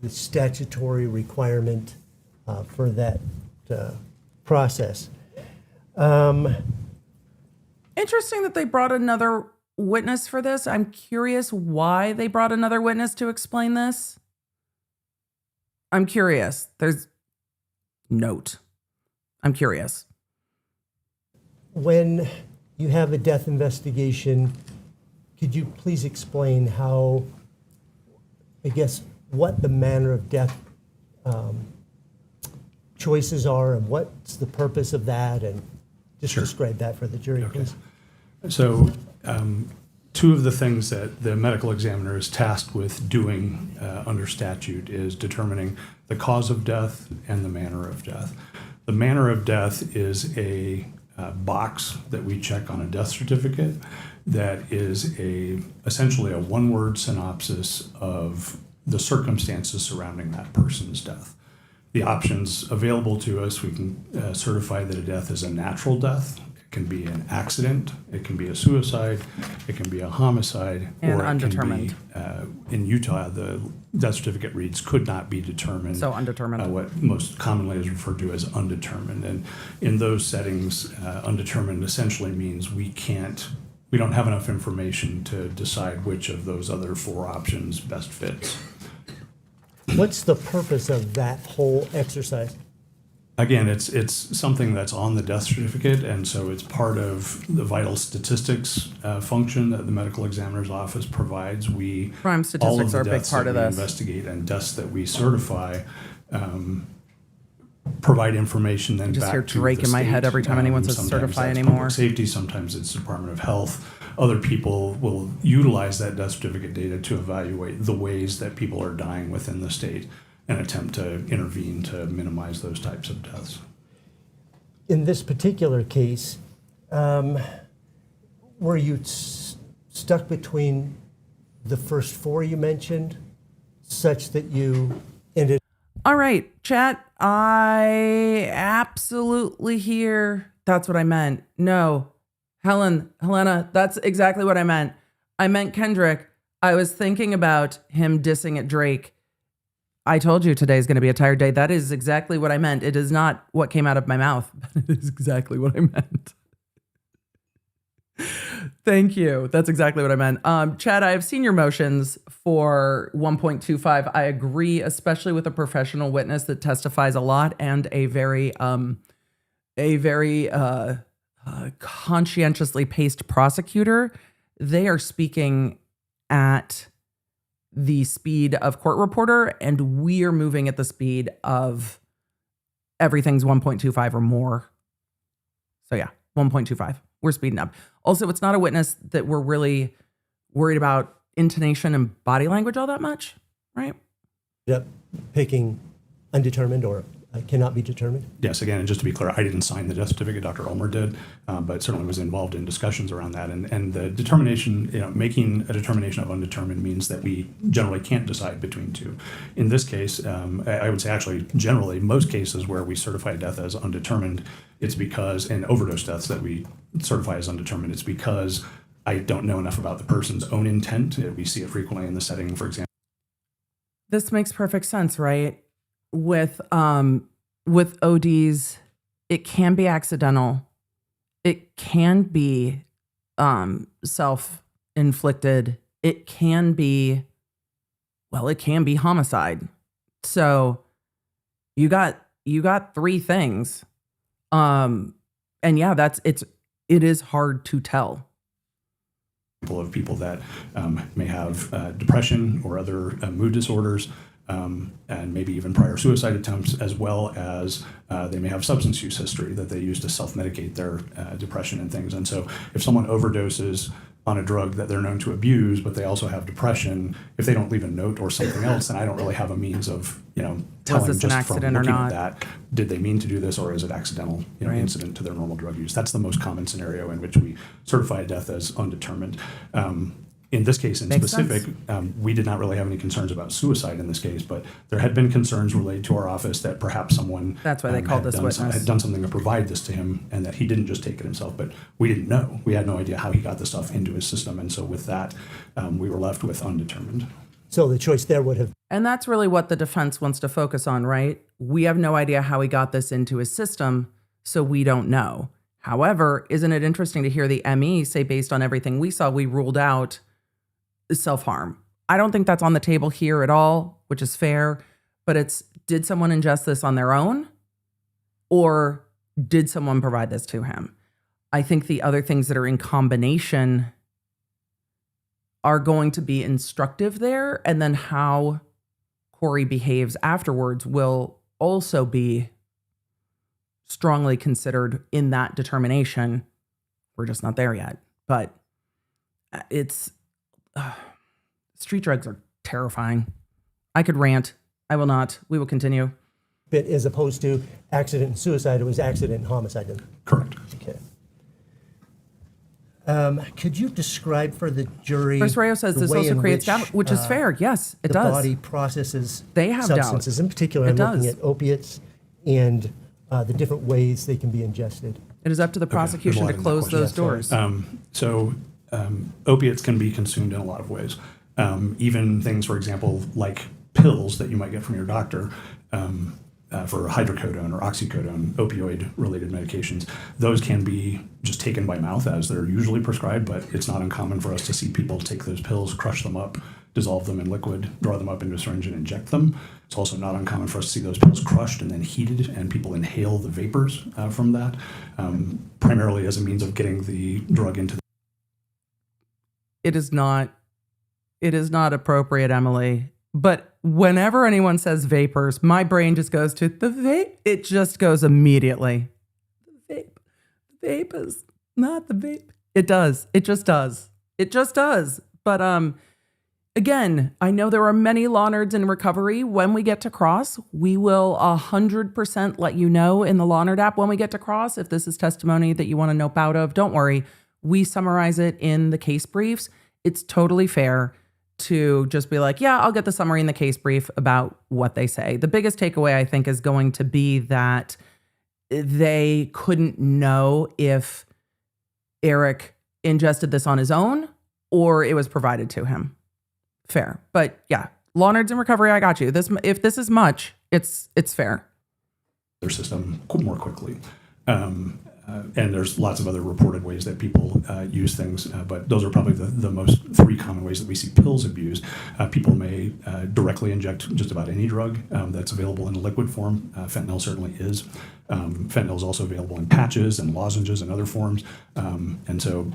statutory requirement for that process. Interesting that they brought another witness for this. I'm curious why they brought another witness to explain this. I'm curious. There's note. I'm curious. When you have a death investigation, could you please explain how, I guess, what the manner of death choices are and what's the purpose of that, and just Sure. describe that for the jury, Okay. please. So, two of the things that the medical examiner is tasked with doing under statute is determining the cause of death and the manner of death. The manner of death is a box that we check on a death certificate that is essentially a one-word synopsis of the circumstances surrounding that person's death. The options available to us, we can certify that a death is a natural death. It can be an accident, it can be a suicide, it can be a homicide, And or it undetermined. can be, in Utah, the death certificate reads could not be determined. So undetermined. What most commonly is referred to as undetermined. And in those settings, undetermined essentially means we don't have enough information to decide which of those other four options best fits. What's the purpose of that whole exercise? Again, it's something that's on the death certificate, and so it's part of the vital statistics function that the medical examiner's office provides. Crime statistics are a big part of this. Investigate and deaths that we certify provide information then just back hear to Drake the in my head state. every time anyone says Sometimes certify that's anymore. Public safety, sometimes it's Department of Health. Other people will utilize that death certificate data to evaluate the ways that people are dying within the state and attempt to intervene to minimize those types of deaths. In this particular case, were you stuck between the first four you mentioned, such that you ended? All right, chat. I absolutely hear. That's what I meant. No, Helena, that's exactly what I meant. I meant Kendrick. I was thinking about him dissing at Drake. I told you today's going to be a tired day. That is exactly what I meant. It is not what came out of my mouth, but it is exactly what I meant. Thank you. That's exactly what I meant. Chad, I have seen your motions for 1.25. I agree, especially with a professional witness that testifies a lot and a very conscientiously paced prosecutor. They are speaking at the speed of court reporter, and we are moving at the speed of everything's 1.25 or more. So yeah, 1.25. We're speeding up. Also, it's not a witness that we're really worried about intonation and body language all that much, right? Up picking undetermined or cannot be determined? Yes, again, and just to be clear, I didn't sign the death certificate, Dr. Ulmer did, but certainly was involved in discussions around that. And the determination, making a determination of undetermined means that we generally can't decide between two. In this case, I would say actually generally, most cases where we certify a death as undetermined, it's because, in overdose deaths that we certify as undetermined, it's because I don't know enough about the person's own intent. We see it frequently in the setting, for example. This makes perfect sense, right? With ODs, it can be accidental. It can be self-inflicted. It can be homicide. So you got three things. And yeah, it is hard to tell. Of people that may have depression or other mood disorders, and maybe even prior suicide attempts, as well as they may have substance use history that they use to self-medicate their depression and things. And so if someone overdoses on a drug that they're known to abuse, but they also have depression, if they don't leave a note or something else, then I don't really have a means of, telling this an just from accident or looking not? at that, did they mean to do this or is it accidental, Right. incident to their normal drug use? That's the most common scenario in which we certify a death as undetermined. In this case in Makes specific, we did not really have any concerns about suicide in this case, but there had been concerns related to our office that perhaps someone That's why they called this witness. had done something to provide this to him, and that he didn't just take it himself, but we didn't know. We had no idea how he got the stuff into his system, and so with that, we were left with undetermined. So the choice there would have. And that's really what the defense wants to focus on, right? We have no idea how he got this into his system, so we don't know. However, isn't it interesting to hear the ME say, based on everything we saw, we ruled out self-harm? I don't think that's on the table here at all, which is fair, but it's, did someone ingest this on their own, or did someone provide this to him? I think the other things that are in combination are going to be instructive there, and then how Kouri behaves afterwards will also be strongly considered in that determination. We're just not there yet, but it's street drugs are terrifying. I could rant. I will not. We will continue. But as opposed to accident and suicide, it was accident and homicide. Correct. Okay. Could you describe for the jury? First Rayo says the this way also in creates doubt, which is fair. Yes, it the does. body processes They have doubt. substances. In particular, It I'm looking does. at opiates and the different ways they can be ingested. It is up to the prosecution to there's a lot in that close question. those doors. Opiates can be consumed in a lot of ways. Even things, for example, like pills that you might get from your doctor for hydrocodone or oxycodone, opioid-related medications, those can be just taken by mouth as they're usually prescribed, but it's not uncommon for us to see people take those pills, crush them up, dissolve them in liquid, draw them up into a syringe and inject them. It's also not uncommon for us to see those pills crushed and then heated, and people inhale the vapors from that, primarily as a means of getting the drug into the It is not appropriate, Emily. But whenever anyone says vapors, my brain just goes to the vape. It just goes immediately. The vape. The vape is not the vape. It does. It just does. It just does. But again, I know there are many law nerds in recovery. When we get to Cross, we will 100% let you know in the Law Nerd app when we get to Cross. If this is testimony that you want to nope out of, don't worry. We summarize it in the case briefs. It's totally fair to just be like, yeah, I'll get the summary in the case brief about what they say. The biggest takeaway, I think, is going to be that they couldn't know if Erik ingested this on his own or it was provided to him. Fair. But yeah, law nerds in recovery, I got you. If this is much, it's fair. their system more quickly. And there's lots of other reported ways that people use things, but those are probably the most three common ways that we see pills abused. People may directly inject just about any drug that's available in a liquid form. Fentanyl certainly is. Fentanyl is also available in patches and lozenges and other forms. And so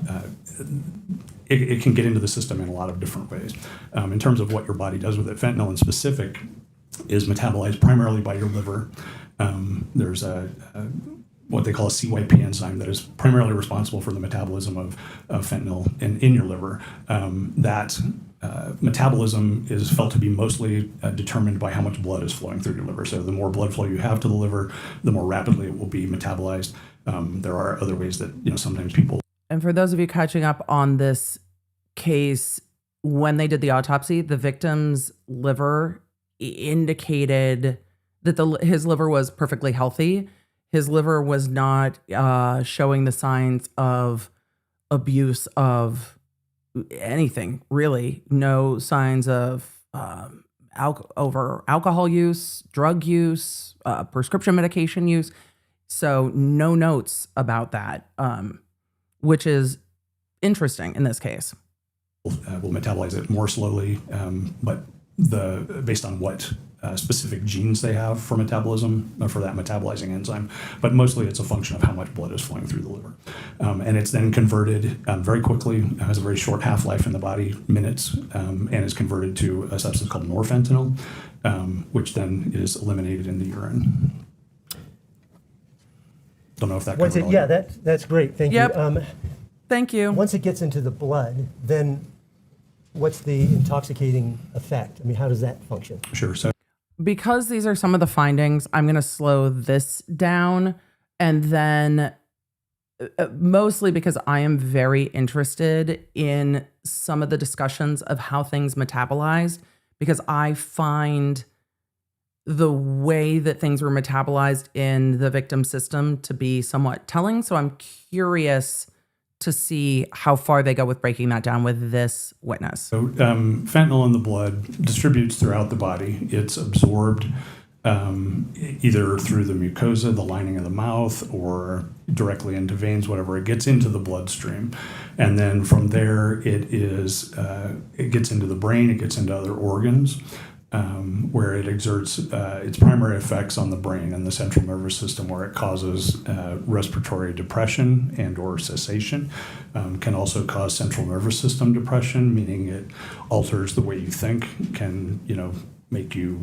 it can get into the system in a lot of different ways. In terms of what your body does with it, fentanyl in specific is metabolized primarily by your liver. There's what they call a CYP enzyme that is primarily responsible for the metabolism of fentanyl in your liver. That metabolism is felt to be mostly determined by how much blood is flowing through your liver. So the more blood flow you have to the liver, the more rapidly it will be metabolized. There are other ways that sometimes people. And for those of you catching up on this case, when they did the autopsy, the victim's liver indicated that his liver was perfectly healthy. His liver was not showing the signs of abuse of anything, really. No signs of over alcohol use, drug use, prescription medication use. So no notes about that, which is interesting in this case. Will metabolize it more slowly, but based on what specific genes they have for metabolism, for that metabolizing enzyme. But mostly it's a function of how much blood is flowing through the liver. And it's then converted very quickly, has a very short half-life in the body, minutes, and is converted to a substance called norfentanyl, which then is eliminated in the urine. Don't know if that covers all. Yeah, that's great. Thank Yep. you. Thank you. Once it gets into the blood, then what's the intoxicating effect? I mean, how does that function? Sure. So Because these are some of the findings, I'm going to slow this down, and then mostly because I am very interested in some of the discussions of how things metabolized, because I find the way that things were metabolized in the victim system to be somewhat telling. So I'm curious to see how far they go with breaking that down with this witness. So fentanyl in the blood distributes throughout the body. It's absorbed either through the mucosa, the lining of the mouth, or directly into veins, whatever. It gets into the bloodstream. And then from there, it gets into the brain, it gets into other organs, where it exerts its primary effects on the brain and the central nervous system, where it causes respiratory depression and or cessation. Can also cause central nervous system depression, meaning it alters the way you think, can make you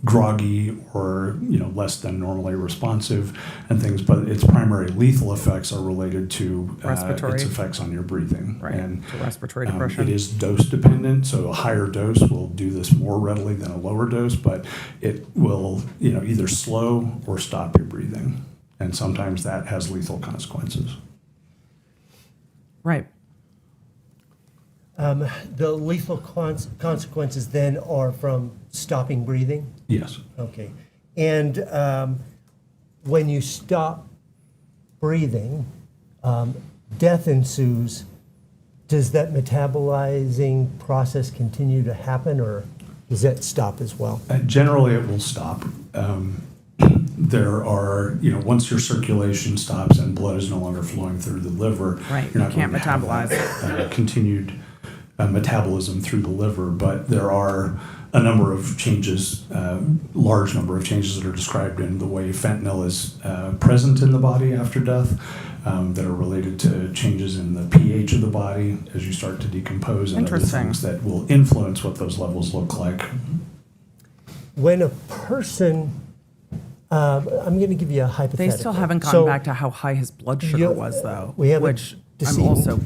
groggy or less than normally responsive and things, but its primary lethal effects are related to Respiratory. its effects on your breathing. Right, And so respiratory depression. it is dose dependent, so a higher dose will do this more readily than a lower dose, but it will either slow or stop your breathing, and sometimes that has lethal consequences. Right. The lethal consequences then are from stopping breathing? Yes. Okay. And when you stop breathing, death ensues. Does that metabolizing process continue to happen, or does that stop as well? Generally, it will stop. There are, once your circulation stops and blood is no longer flowing through the liver, Right, you're not you can't going to have metabolize that, continued metabolism through the liver. But there are a number of changes, large number of changes that are described in the way fentanyl is present in the body after death, that are related to changes in the pH of the body as you start to decompose, and other Interesting. things that will influence what those levels look like. When a person, I'm going to give you a They hypothetical. still haven't gotten So back to how high his blood sugar you- was, though. we have a which I'm decedent, also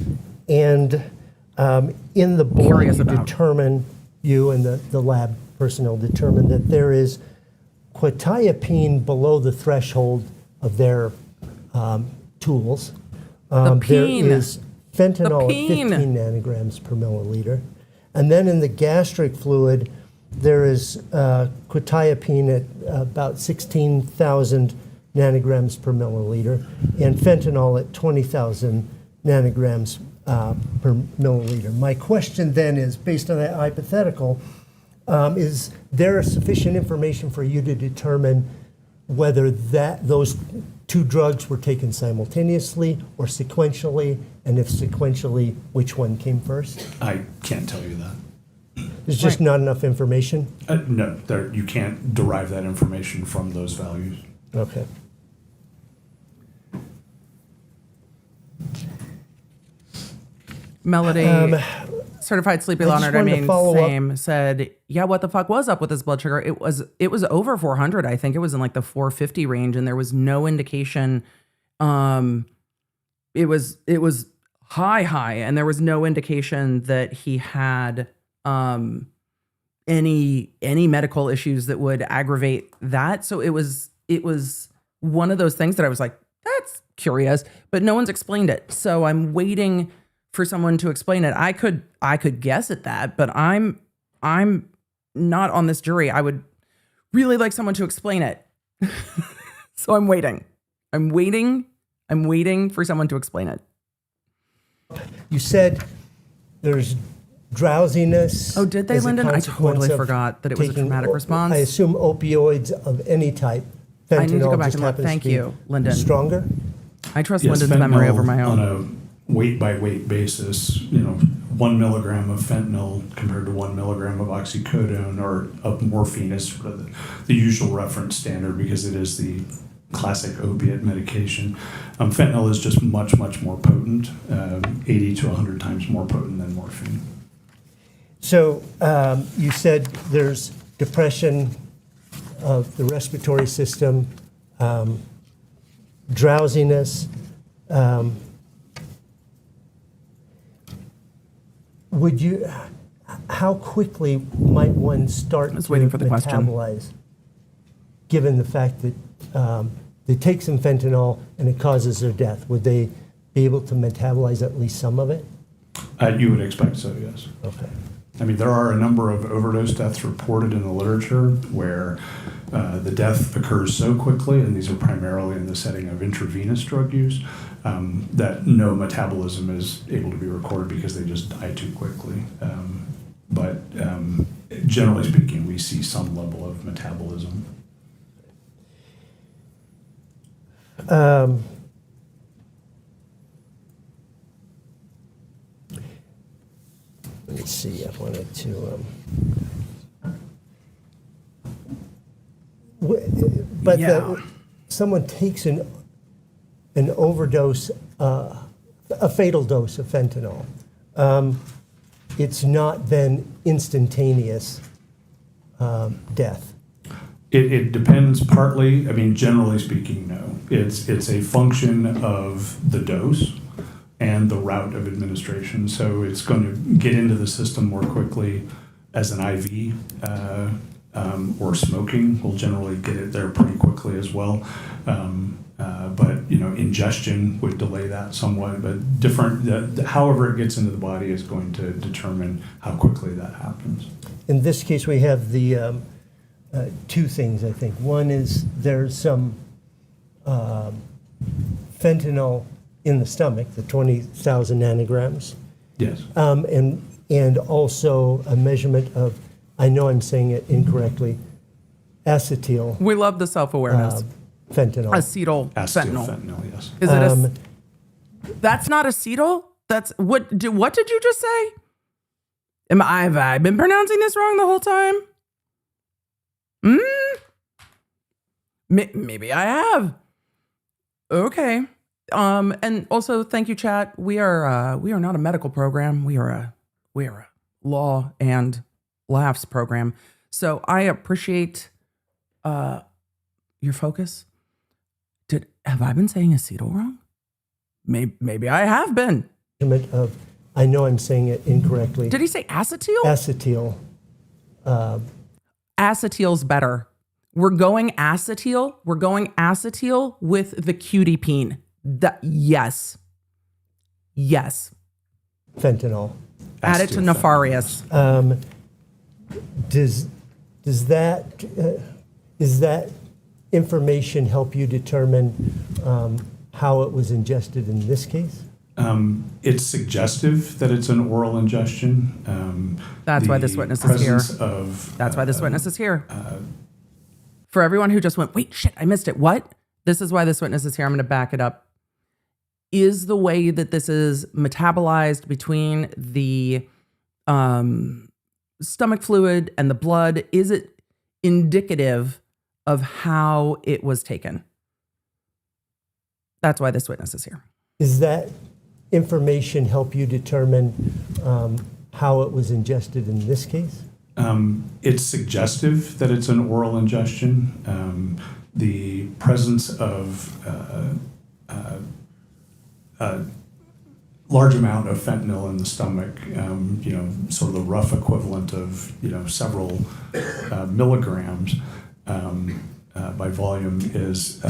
And in the blood, Curious you about. determine, you and the lab personnel determine that there is quetiapine below the threshold of their tools. There peen. is fentanyl The at peen. 15 nanograms per milliliter. And then in the gastric fluid, there is quetiapine at about 16,000 nanograms per milliliter, and fentanyl at 20,000 nanograms per milliliter. My question then is, based on that hypothetical, is there sufficient information for you to determine whether those two drugs were taken simultaneously or sequentially, and if sequentially, which one came first? I can't tell you that. There's just Right. not enough information? No, you can't derive that information from those values. Okay. Melody, certified sleepy I just Leonard, I wanted to mean, follow up. same, said, yeah, what the fuck was up with his blood sugar? It was over 400. I think it was in like the 450 range, and there was no indication. It was high, and there was no indication that he had any medical issues that would aggravate that. So it was one of those things that I was like, that's curious, but no one's explained it. So I'm waiting for someone to explain it. I could guess at that, but I'm not on this jury. I would really like someone to explain it. So I'm waiting for someone to explain it. You said there's drowsiness. Oh, did they, as a Lyndon? I consequence totally of forgot that it was a taking traumatic response. I assume opioids of any type. I need to go Fentanyl back just and look. happens Thank to be you, Lyndon. Stronger? I trust Yes, Lyndon's memory fentanyl over my on own. a weight by weight basis, 1 milligram of fentanyl compared to 1 milligram of oxycodone or of morphine is sort of the usual reference standard because it is the classic opiate medication. Fentanyl is just much, much more potent, 80 to 100 times more potent than morphine. So you said there's depression of the respiratory system, drowsiness. How quickly might one start was to waiting for the question. metabolize, given the fact that they take some fentanyl and it causes their death? Would they be able to metabolize at least some of it? You would expect so, yes. Okay. I mean, there are a number of overdose deaths reported in the literature where the death occurs so quickly, and these are primarily in the setting of intravenous drug use, that no metabolism is able to be recorded because they just die too quickly. But generally speaking, we see some level of metabolism. Let me see, I wanted to, but Yeah. someone takes an overdose, a fatal dose of fentanyl. It's not then instantaneous. death? It depends partly, I mean, generally speaking, no. It's a function of the dose and the route of administration. So it's going to get into the system more quickly as an IV, or smoking will generally get it there pretty quickly as well. But, ingestion would delay that somewhat, but however it gets into the body is going to determine how quickly that happens. In this case, we have the two things, I think. One is there's some fentanyl in the stomach, the 20,000 nanograms, Yes. and also a measurement of, I know I'm saying it incorrectly, acetyl We love the self-awareness. fentanyl. Acetyl Acetyl fentanyl. fentanyl, yes. Is it that's not acetyl? That's what did you just say? Have I been pronouncing this wrong the whole time? Maybe I have. Okay. And also thank you, chat. We are not a medical program. We are a law and laughs program. So I appreciate your focus. Have I been saying acetyl wrong? Maybe I have been. Measurement of, I know I'm saying it incorrectly, Did he say acetyl? acetyl. Acetyl's better. We're going acetyl. We're going acetyl with the Quetiapine. Yes. Fentanyl. Add it to Acetyl nefarious. Does that information help you determine how it was ingested in this case? It's suggestive that it's an oral ingestion. That's why this witness is here. That's why this Of witness is here. For everyone who just went, wait, shit, I missed it. What? This is why this witness is here. I'm going to back it up. Is the way that this is metabolized between the stomach fluid and the blood, is it indicative of how it was taken? That's why this witness is here. Does that information help you determine how it was ingested in this case? It's suggestive that it's an oral ingestion. The presence of a large amount of fentanyl in the stomach, sort of the rough equivalent of, several milligrams by volume is,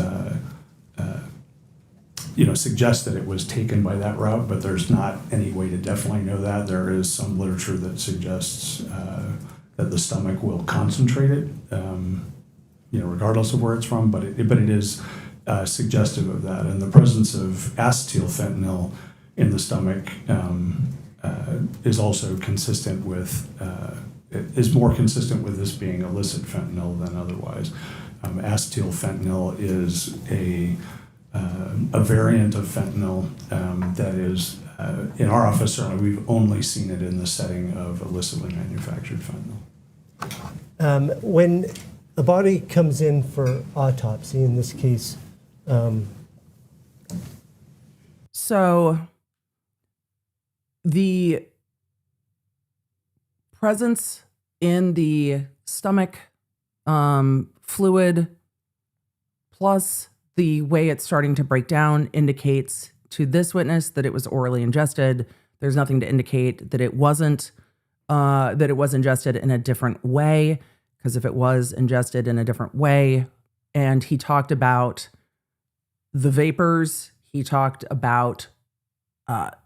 suggests that it was taken by that route, but there's not any way to definitely know that. There is some literature that suggests that the stomach will concentrate it, regardless of where it's from, but it is suggestive of that. And the presence of acetyl fentanyl in the stomach is also consistent with, is more consistent with this being illicit fentanyl than otherwise. Acetyl fentanyl is a variant of fentanyl that is, in our office, certainly we've only seen it in the setting of illicitly manufactured fentanyl. When a body comes in for autopsy, in this case, So the presence in the stomach fluid plus the way it's starting to break down indicates to this witness that it was orally ingested. There's nothing to indicate that it wasn't, that it was ingested in a different way, because if it was ingested in a different way, and he talked about the vapors, he talked about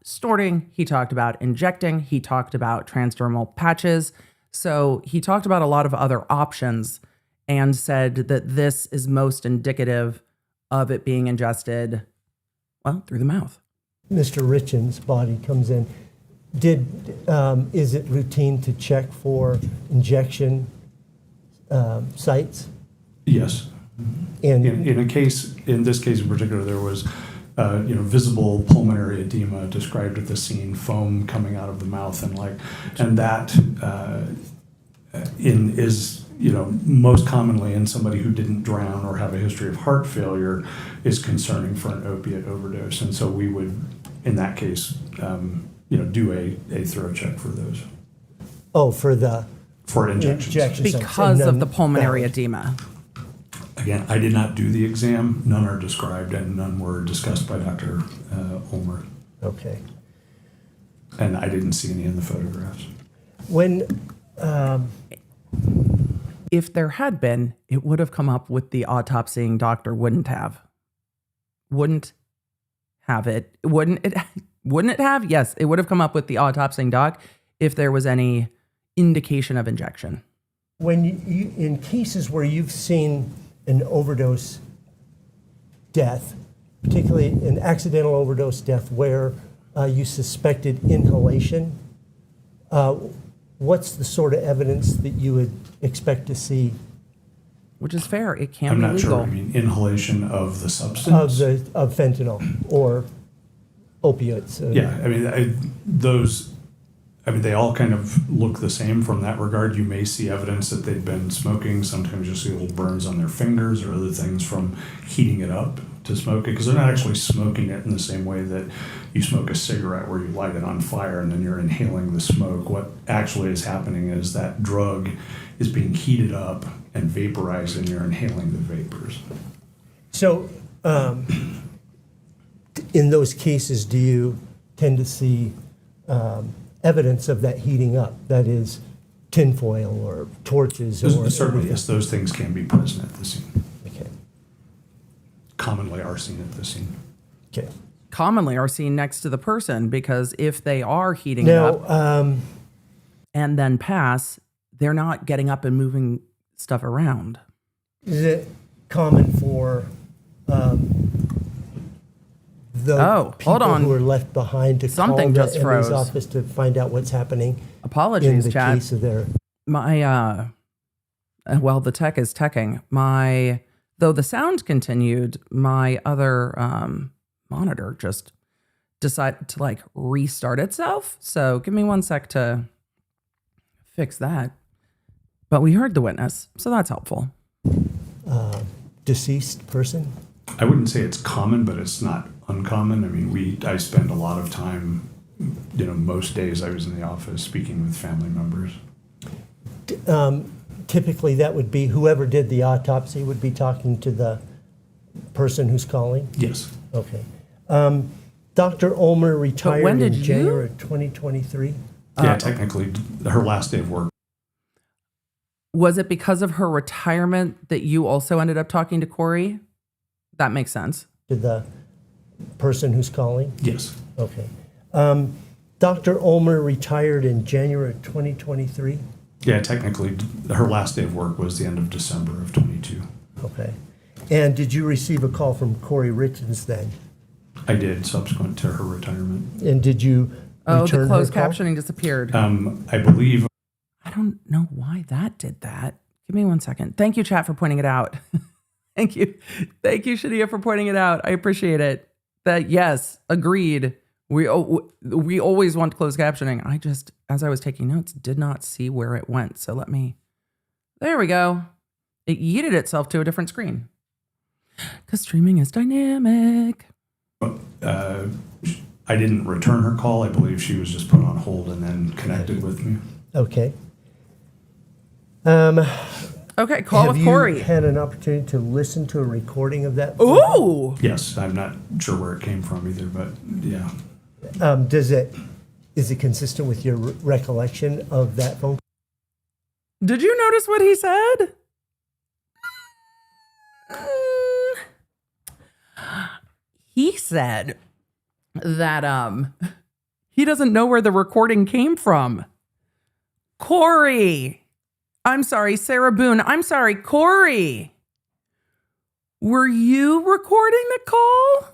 snorting, he talked about injecting, he talked about transdermal patches. So he talked about a lot of other options and said that this is most indicative of it being ingested, well, through the mouth. Mr. Richins' body comes in. Is it routine to check for injection sites? Yes. And In this case in particular, there was, visible pulmonary edema described at the scene, foam coming out of the mouth, and that is most commonly in somebody who didn't drown or have a history of heart failure is concerning for an opiate overdose, and so we would, in that case, do a thorough check for those. oh, for the For injections. Injections. Because And of the none pulmonary found. edema. Again, I did not do the exam. None are described and none were discussed by Dr. Ulmer. Okay. And I didn't see any in the photographs. When, If there had been, it would have come up with the autopsying doctor wouldn't have. Wouldn't have it. Wouldn't it have? Yes, it would have come up with the autopsying doc if there was any indication of injection. when you, in cases where you've seen an overdose death, particularly an accidental overdose death where you suspected inhalation, what's the sort of evidence that you would expect to see Which is fair. It can I'm be not legal. sure. I mean, inhalation of the substance. of fentanyl or opioids? Yeah, I mean, they all kind of look the same from that regard. You may see evidence that they've been smoking. Sometimes you'll see little burns on their fingers or other things from heating it up to smoke it, because they're not actually smoking it in the same way that you smoke a cigarette where you light it on fire and then you're inhaling the smoke. What actually is happening is that drug is being heated up and vaporized and you're inhaling the vapors. So, in those cases, do you tend to see evidence of that heating up? That is, tinfoil or torches or Certainly, yes, those things can be present at the scene. Okay. Commonly are seen at the scene. Okay. Commonly are seen next to the person, because if they are heating it up Now, and then pass, they're not getting up and moving stuff around. is it common for the Oh, people hold on. who are left behind to Something call just the froze. MA's office to find out what's happening in Apologies, the chat. case of their? My well, the tech is teching. Though the sound continued, my other monitor just decided to like restart itself. So give me 1 sec to fix that. But we heard the witness, so that's helpful. Deceased person? I wouldn't say it's common, but it's not uncommon. I mean, I spend a lot of time, most days I was in the office speaking with family members. Typically, that would be whoever did the autopsy would be talking to the person who's calling? Yes. Okay. Dr. Ulmer retired when did in you? January 2023. Yeah, technically, her last day of work. Was it because of her retirement that you also ended up talking to Kouri? That makes sense. To the person who's calling? Yes. Okay. Dr. Ulmer retired in January 2023. Yeah, technically, her last day of work was the end of December of 22. Okay. And did you receive a call from Kouri Richins then? I did, subsequent to her retirement. And did you Oh, return the closed her call? captioning disappeared. I believe. I don't know why that did that. Give me 1 second. Thank you, chat, for pointing it out. Thank you. Thank you, Shadia, for pointing it out. I appreciate it. That, yes, agreed. We always want closed captioning. I just, as I was taking notes, did not see where it went. So there we go. It yeeted itself to a different screen. Because streaming is dynamic. I didn't return her call. I believe she was just put on hold and then connected with me. Okay. Okay, call with Have Kouri. you had an opportunity to listen to a recording of that? Ooh! Yes, I'm not sure where it came from either, but yeah. Is it consistent with your recollection of that phone? Did you notice what he said? He said that he doesn't know where the recording came from. Kouri. I'm sorry, Sarah Boone. I'm sorry, Kouri. Were you recording the call?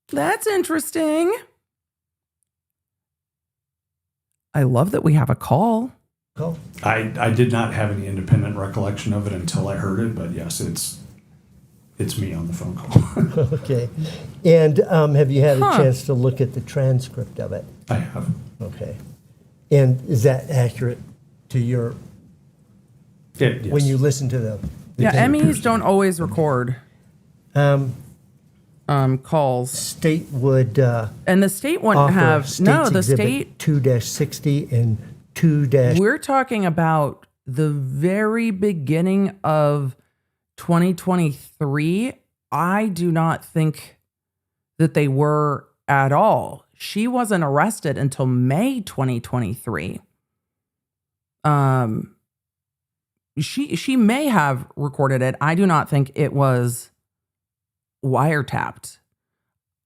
That's interesting. I love that we have a call. Call? I did not have any independent recollection of it until I heard it, but yes, it's me on the phone call. Okay. And have you had a Huh. chance to look at the transcript of it? I have. Okay. And is that accurate to your, Yes. when you listen to them? Yeah, It appears Emmys to don't be. always record. calls. State would And the state wouldn't offer have, no, State's the Exhibit state, 2-60 and 2- we're talking about the very beginning of 2023. I do not think that they were at all. She wasn't arrested until May 2023. She may have recorded it. I do not think it was wiretapped.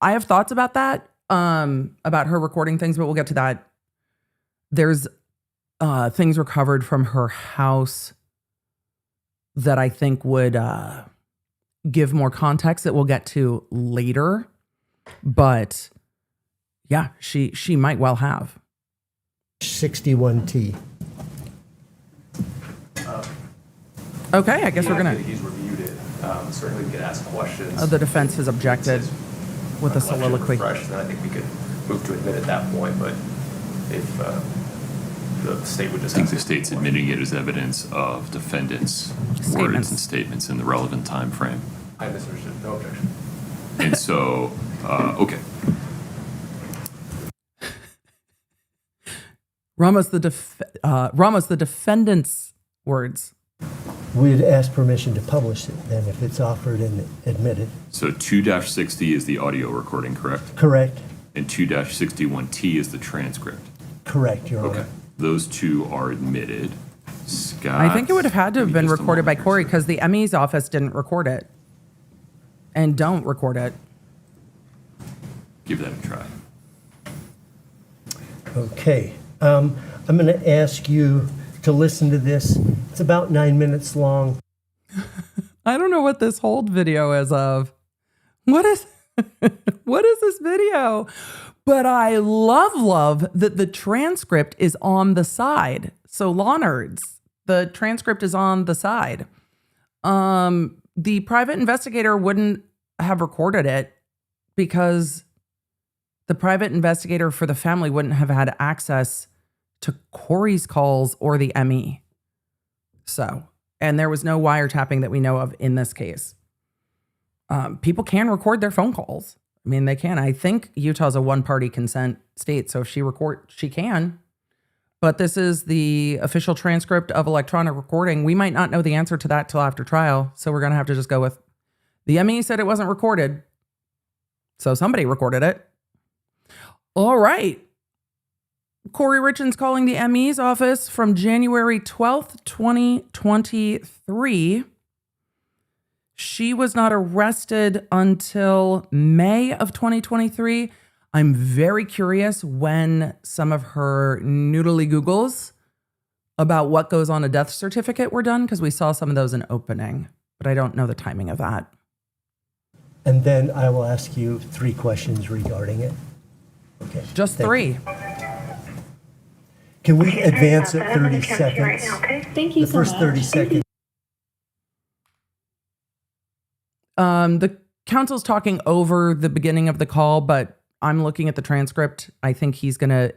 I have thoughts about that, about her recording things, but we'll get to that. There's things recovered from her house that I think would give more context that we'll get to later. But yeah, she might well have. 61T. Okay, I guess we're gonna. He's reviewed it. Certainly we could ask questions. The defense has objected with a soliloquy. Fresh, then I think we could move to admit at that point. But if the state would just I think ask the state's admitting it as evidence of defendants' words Statements. and statements in the relevant time frame. I misunderstood. No objection. And so, okay. Ramos the defendant's words. We'd ask permission to publish it then if it's offered and admitted. So 2-60 is the audio recording, correct? Correct? And 2-61T is the transcript. Correct, Your Okay. Honor. Those two are admitted. Scott. I think it would have had to have give me been just a recorded by moment here, Kouri sir. because the ME's office didn't record it. And don't record it. Give that a try. Okay. I'm going to ask you to listen to this. It's about 9 minutes long. I don't know what this hold video is of. What is what is this video? But I love that the transcript is on the side. So law nerds, the transcript is on the side. The private investigator wouldn't have recorded it because the private investigator for the family wouldn't have had access to Kouri's calls or the ME. So, and there was no wiretapping that we know of in this case. People can record their phone calls. I mean, they can. I think Utah's a one-party consent state, so if she can. But this is the official transcript of electronic recording. We might not know the answer to that till after trial, so we're going to have to just go with the ME said it wasn't recorded. So somebody recorded it. All right. Kouri Richins calling the ME's office from January 12th, 2023. She was not arrested until May of 2023. I'm very curious when some of her noodly Googles about what goes on a death certificate were done, because we saw some of those in opening, but I don't know the timing of that. And then I will ask you 3 questions regarding it. Okay. Just thank 3. you. Can we advance it 30 seconds? Thank you The first 30 seconds. The counsel's talking over the beginning of the call, but I'm looking at the transcript. I think he's going to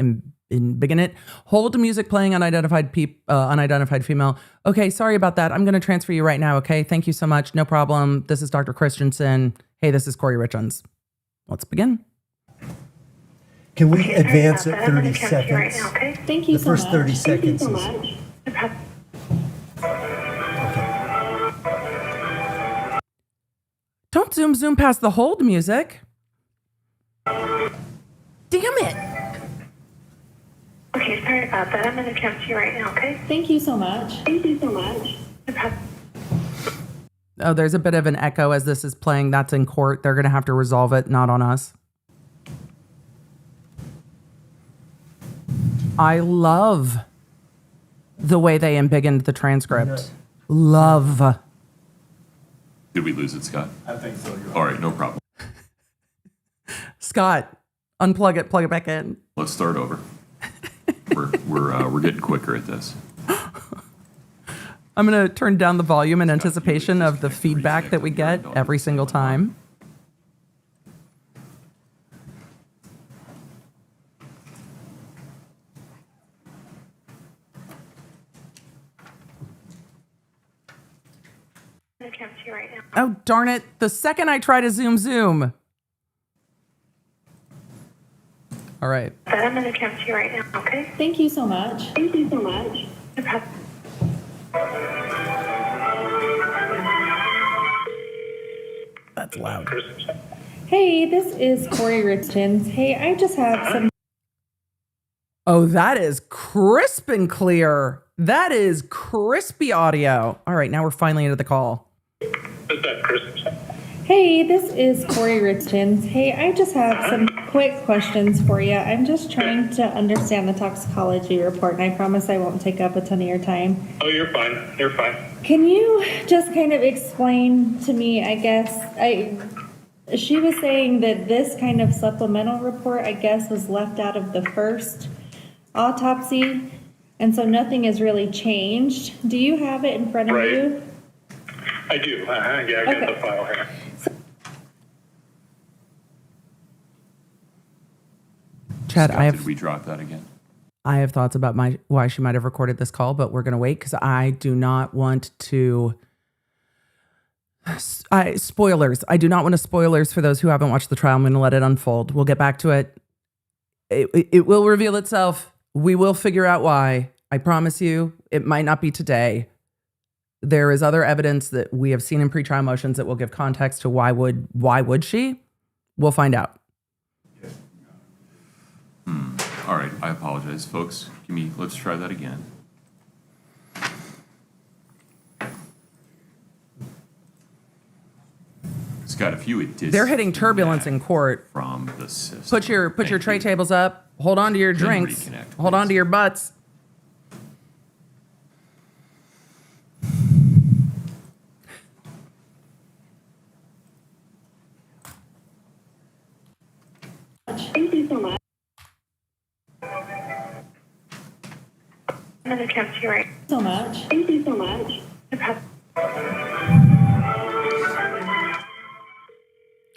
begin it. Hold music playing, unidentified female. Okay, sorry about that. I'm going to transfer you right now, okay? Thank you so much. No problem. This is Dr. Christensen. Hey, this is Kouri Richins. Let's begin. Can we advance it 30 seconds? Thank you The first 30 seconds is... Okay. Don't zoom past the hold music. Damn it. Okay, sorry about that. I'm going to transfer you right now, okay? Thank you so much. Thank you so much. No problem. Oh, there's a bit of an echo as this is playing. That's in court. They're going to have to resolve it, not on us. I love the way they embiggened the transcript. Love. Did we lose it, Scott? I think so. All right, no problem. Scott, unplug it, plug it back in. Let's start over. We're getting quicker at this. I'm going to turn down the volume in anticipation of the feedback that we get every single time. I'm going to transfer you right now. Oh, darn it. The second I try to zoom, All right. I'm going to transfer you right now, okay? Thank you so much. Thank you so much. No problem. That's loud. Hey, this is Kouri Richins. Hey, I just have some. Oh, that is crisp and clear. That is crispy audio. All right, now we're finally into the call. Is that Christensen? Hey, this is Kouri Richins. Hey, I just have some quick questions for you. I'm just trying to understand the toxicology report, and I promise I won't take up a ton of your time. Oh, you're fine. You're fine. Can you just kind of explain to me, I guess, she was saying that this kind of supplemental report, I guess, was left out of the first autopsy, and so nothing has really changed. Do you have it in front of you? I do. Yeah, I got the file here. Chad, Scott, did we drop that again? I have thoughts about why she might have recorded this call, but we're going to wait because I do not want to. Spoilers. I do not want to spoilers for those who haven't watched the trial. I'm going to let it unfold. We'll get back to it. It will reveal itself. We will figure out why. I promise you, it might not be today. There is other evidence that we have seen in pretrial motions that will give context to why would she? We'll find out. All right, I apologize, folks. Let's try that again. Scott, if you would They're hitting turbulence in court. from the system. Put your tray tables up. Hold on to your Then drinks. reconnect, Hold on please. to your butts. Thank you so much. I'm going to transfer you right So much. Thank you so much. No problem.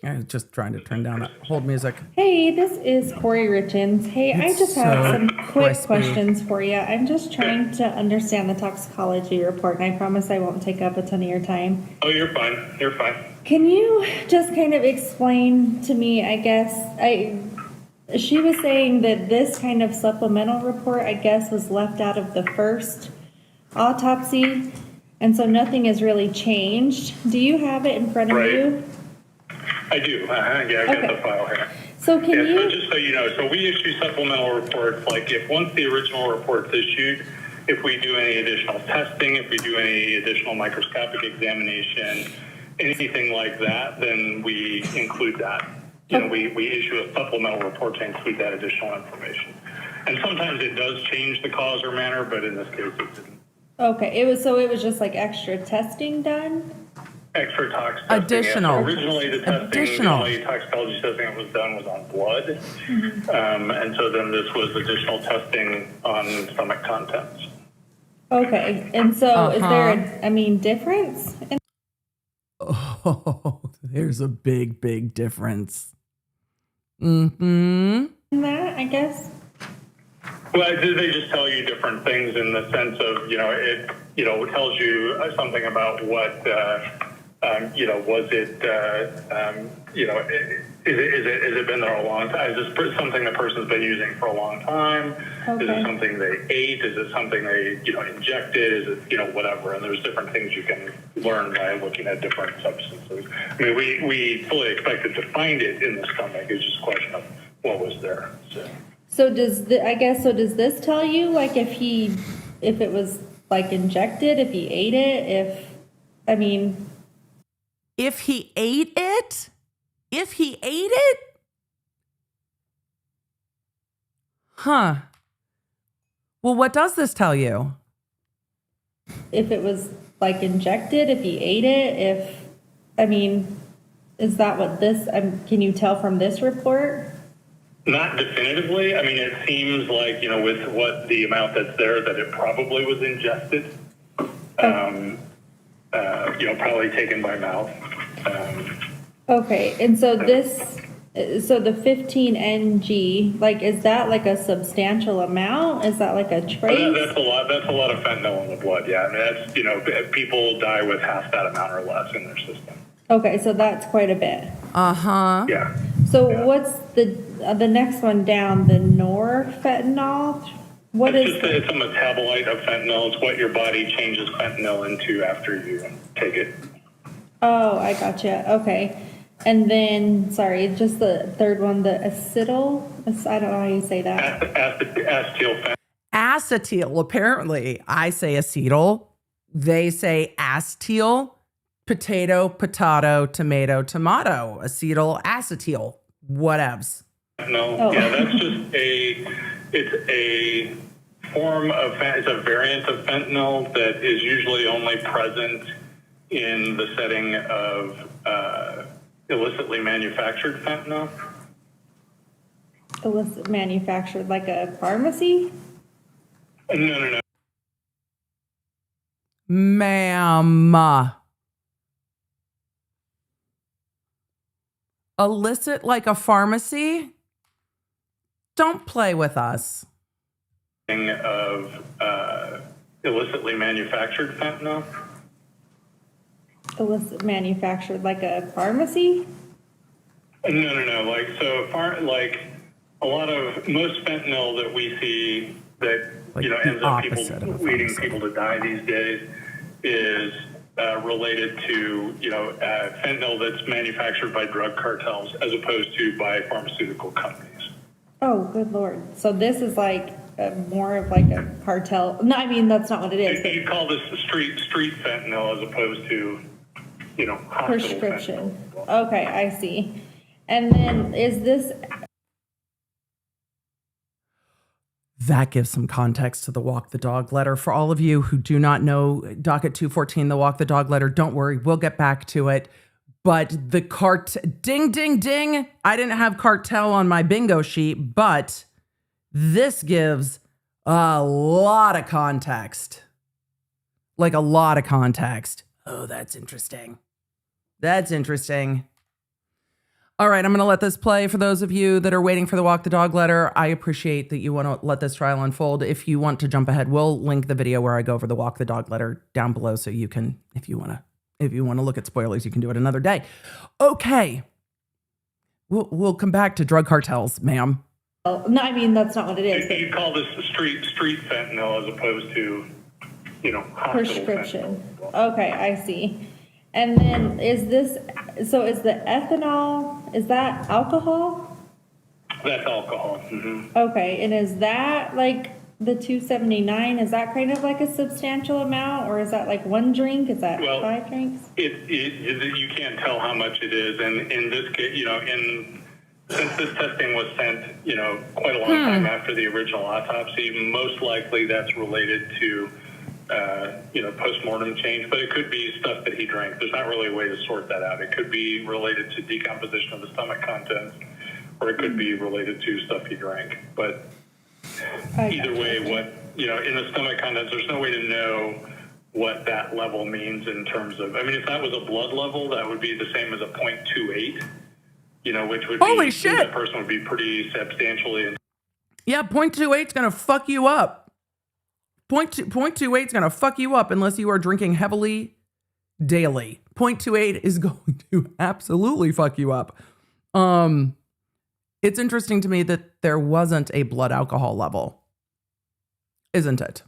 I was just trying to turn down that hold music. Hey, this is Kouri Richins. Hey, I It's just have so some quick crispy. questions for you. I'm just trying to understand the toxicology report, and I promise I won't take up a ton of your time. Oh, you're fine. You're fine. Can you just kind of explain to me, I guess, she was saying that this kind of supplemental report, I guess, was left out of the first autopsy, and so nothing has really changed. Do you have it in front of Right. you? I do. Yeah, I got Okay. the file here. So can So you, just so you know, so we issue supplemental reports, like if once the original report's issued, if we do any additional testing, if we do any additional microscopic examination, anything like that, then we include that. You know, we issue a supplemental report to include that additional information. And sometimes it does change the cause or manner, but in this case it didn't. okay, it was just like extra testing done? Extra tox testing. Additional. Yeah. So originally the testing, Additional. the only toxicology testing that was done was on blood. And so then this was additional testing on stomach contents. Okay, and so is there difference in Oh, there's a big, big difference. Mm-hmm. that, I guess? Well, they just tell you different things in the sense of, it tells you something about what, was it, is it been there a long time? Is this something the person's been using for a long time? Is Okay. it something they ate? Is it something they, injected? Is it, whatever? And there's different things you can learn by looking at different substances. I mean, we fully expected to find it in the stomach. It's just a question of what was there. So does this tell you, like, if it was, like, injected, if he ate it, If he ate it? If he ate it? Huh. Well, what does this tell you? if it was, like, injected, if he ate it, is that what this, can you tell from this report? Not definitively. I mean, it seems like, with what the amount that's there, that it probably was ingested. Probably taken by mouth. Okay, and so so the 15 ng, like, is that like a substantial amount? Is that like a trace? That's a lot. That's a lot of fentanyl in the blood. Yeah, I mean, that's people die with half that amount or less in their system. Okay, so that's quite a bit. Uh-huh. Yeah. So what's the next one down, the norfentanyl? What It's is? just it's a metabolite of fentanyl. It's what your body changes fentanyl into after you take it. Oh, I gotcha. Okay. And then, sorry, just the third one, the acetyl. I don't know how you say that. Acetyl fentanyl. Acetyl, apparently. I say acetyl. They say acetyl. Potato, tomato, acetyl, acetyl, whatevs. No, Oh. yeah, that's just it's a form of, it's a variant of fentanyl that is usually only present in the setting of illicitly manufactured fentanyl. Illicit manufactured, like a pharmacy? No. Ma'am. Illicit like a pharmacy? Don't play with us. Of illicitly manufactured fentanyl. Illicit manufactured, like a pharmacy? No. Like, so far, like a lot of most fentanyl that we see that, Like you know, the ends up opposite of a leading pharmacy. people to die these days is related to, you know, fentanyl that's manufactured by drug cartels as opposed to by pharmaceutical companies. Oh, good Lord. So this is like more of like a cartel. No, I mean, that's not what it is. But You'd call this the street fentanyl as opposed to, you know, hospital prescription. fentanyl. Okay, I see. And then is this, That gives some context to the Walk the Dog letter. For all of you who do not know Docket 214, the Walk the Dog letter, don't worry, we'll get back to it. But the ding, ding, ding. I didn't have cartel on my bingo sheet, but this gives a lot of context. Like a lot of context. Oh, that's interesting. That's interesting. All right, I'm going to let this play for those of you that are waiting for the Walk the Dog letter. I appreciate that you want to let this trial unfold. If you want to jump ahead, we'll link the video where I go over the Walk the Dog letter down below so you can, if you want to look at spoilers, you can do it another day. Okay. We'll come back to drug cartels, ma'am. no, I mean, that's not what it is. But You'd call this the street fentanyl as opposed to, you know, hospital prescription. fentanyl. Okay, I see. And then is this, so is the ethanol, is that alcohol? That's alcohol. Mm-hmm. Okay, and is that like the 279, is that kind of like a substantial amount, or is that like one drink? Is that Well, 5 drinks? You can't tell how much it is, and in this case, you know, since this testing was sent, you know, quite a long time after the original autopsy, most likely that's related to, you know, postmortem change, but it could be stuff that he drank. There's not really a way to sort that out. It could be related to decomposition of the stomach contents, or it could be related to stuff he drank. But either way, what, you know, in the stomach contents, there's no way to know what that level means in terms of, I mean, if that was a blood level, that would be the same as a 0.28, you know, which would Holy be, shit. that person would be pretty substantially. Yeah, 0.28 is going to fuck you up. 0.28 is going to fuck you up unless you are drinking heavily daily. 0.28 is going to absolutely fuck you up. It's interesting to me that there wasn't a blood alcohol level, isn't it?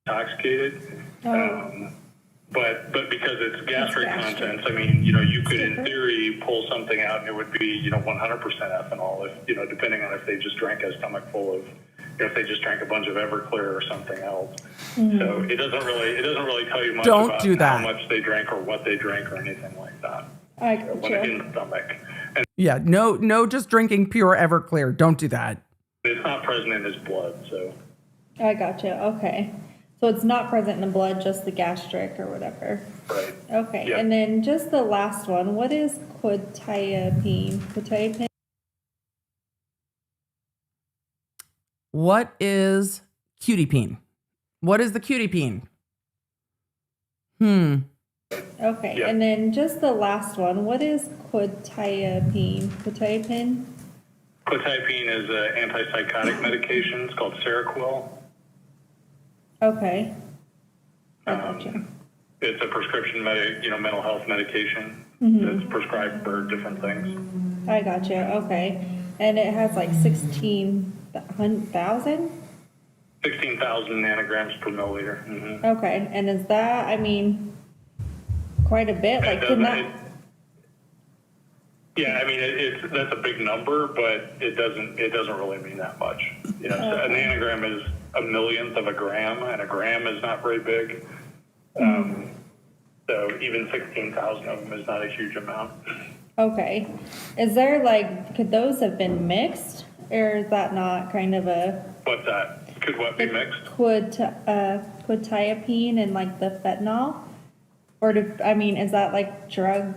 Intoxicated, but because it's gastric contents, I mean, you know, you could in theory pull something out and it would be, you know, 100% ethanol, if, you know, depending on if they just drank a stomach full of, if they just drank a bunch of Everclear or something else. So it doesn't really tell you much Don't about do that. how much they drank or what they drank or anything like that. I When it's gotcha. in the stomach, and Yeah, no, just drinking pure Everclear. Don't do that. it's not present in his blood, so. I gotcha. Okay. So it's not present in the blood, just the gastric or whatever. Right. Okay. Yeah. And then just the last one. What is quetiapine? Quetiapine? What is Quetiapine? What is the Quetiapine? Okay. Yeah. And then just the last one. What is quetiapine? Quetiapine? Quetiapine is an antipsychotic medication. It's called Seroquel. Okay. I gotcha. It's a prescription mental health medication that's prescribed for different things. I got you, okay. And it has like 16,000? 16,000 nanograms per milliliter. Mm-hmm. Okay, and is that, I mean, quite a bit, like, can that, Yeah, I mean, that's a big number, but it doesn't really mean that much. You know, so a nanogram is a millionth of a gram, and a gram is not very big. So even 16,000 of them is not a huge amount. okay. Is there like, could those have been mixed, or is that not kind of a? What's that? Could what be mixed? Quetiapine and like the fentanyl? Or is that like drug?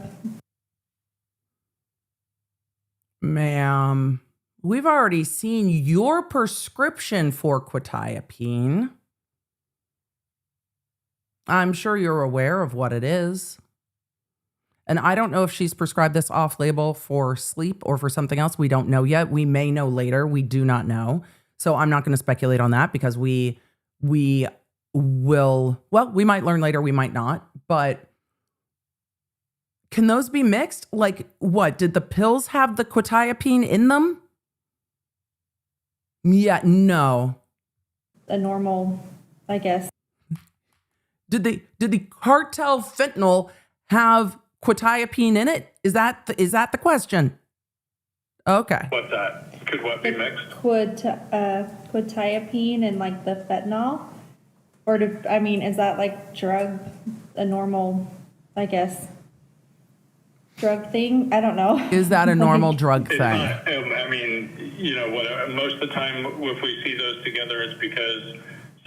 Ma'am, we've already seen your prescription for quetiapine. I'm sure you're aware of what it is. And I don't know if she's prescribed this off-label for sleep or for something else. We don't know yet. We may know later. We do not know. So I'm not going to speculate on that because we will, well, we might learn later, we might not. But can those be mixed? Like what? Did the pills have the quetiapine in them? Yeah, no. A normal, I guess. Did the cartel fentanyl have quetiapine in it? Is that the question? Okay. What's that? Could what be mixed? Quetiapine and like the fentanyl? Or is that like drug, a normal, I guess, drug thing? I don't know. Is that a normal drug It's thing? not, I mean, you know, most of the time if we see those together, it's because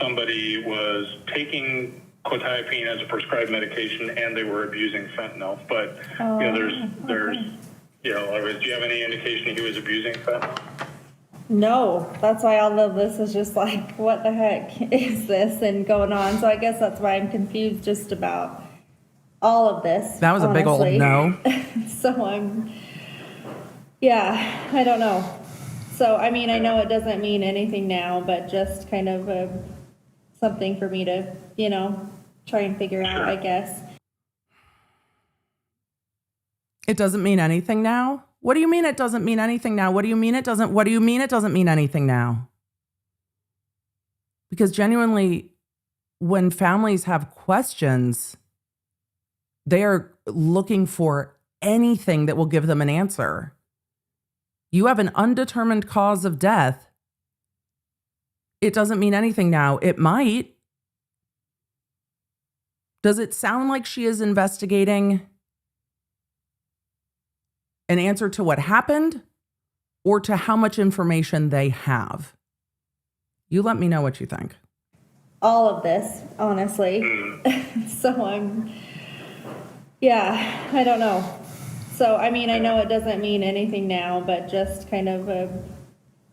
somebody was taking quetiapine as a prescribed medication and they were abusing fentanyl. But, you know, there's, you know, do you have any indication he was abusing fentanyl? No, that's why all of this is just like, what the heck is this and going on? So I guess that's why I'm confused just about all of this. That was a big old honestly. no. So I don't know. So, I mean, I know it doesn't mean anything now, but just kind of something for me to, you know, try and figure out, I guess. It doesn't mean anything now? What do you mean it doesn't mean anything now? What do you mean it doesn't mean anything now? Because genuinely, when families have questions, they are looking for anything that will give them an answer. You have an undetermined cause of death. It doesn't mean anything now. It might. Does it sound like she is investigating an answer to what happened or to how much information they have? You let me know what you think. All of this, honestly. So I don't know. So, I mean, I know it doesn't mean anything now, but just kind of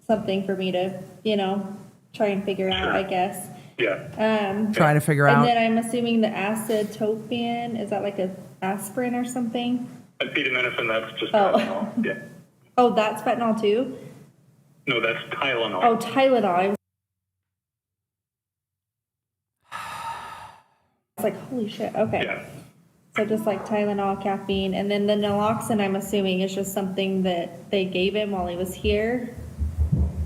something for me to, you know, try and figure out, I guess. Yeah. Trying to figure out. And then I'm assuming the acetopin, is that like a aspirin or something? Acetaminophen, that's just Oh. Tylenol. Yeah. Oh, that's fentanyl too? No, that's Tylenol. Oh, Tylenol. It's like, holy shit, okay. Yeah. So just like Tylenol, caffeine, and then the naloxone, I'm assuming is just something that they gave him while he was here?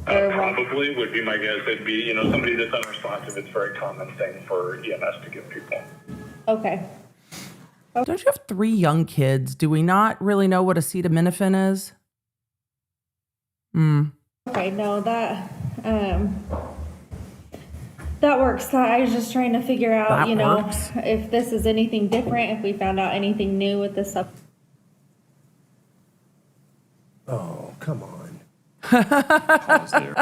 Probably would be my guess. It'd be, you know, somebody that's unresponsive. It's a very common thing for EMS to give people. Okay. Don't you have 3 young kids? Do we not really know what acetaminophen is? Okay, no, that works. I was just trying to figure out, That you know, works. if this is anything different, if we found out anything new with this stuff. Oh, come on. Pause there.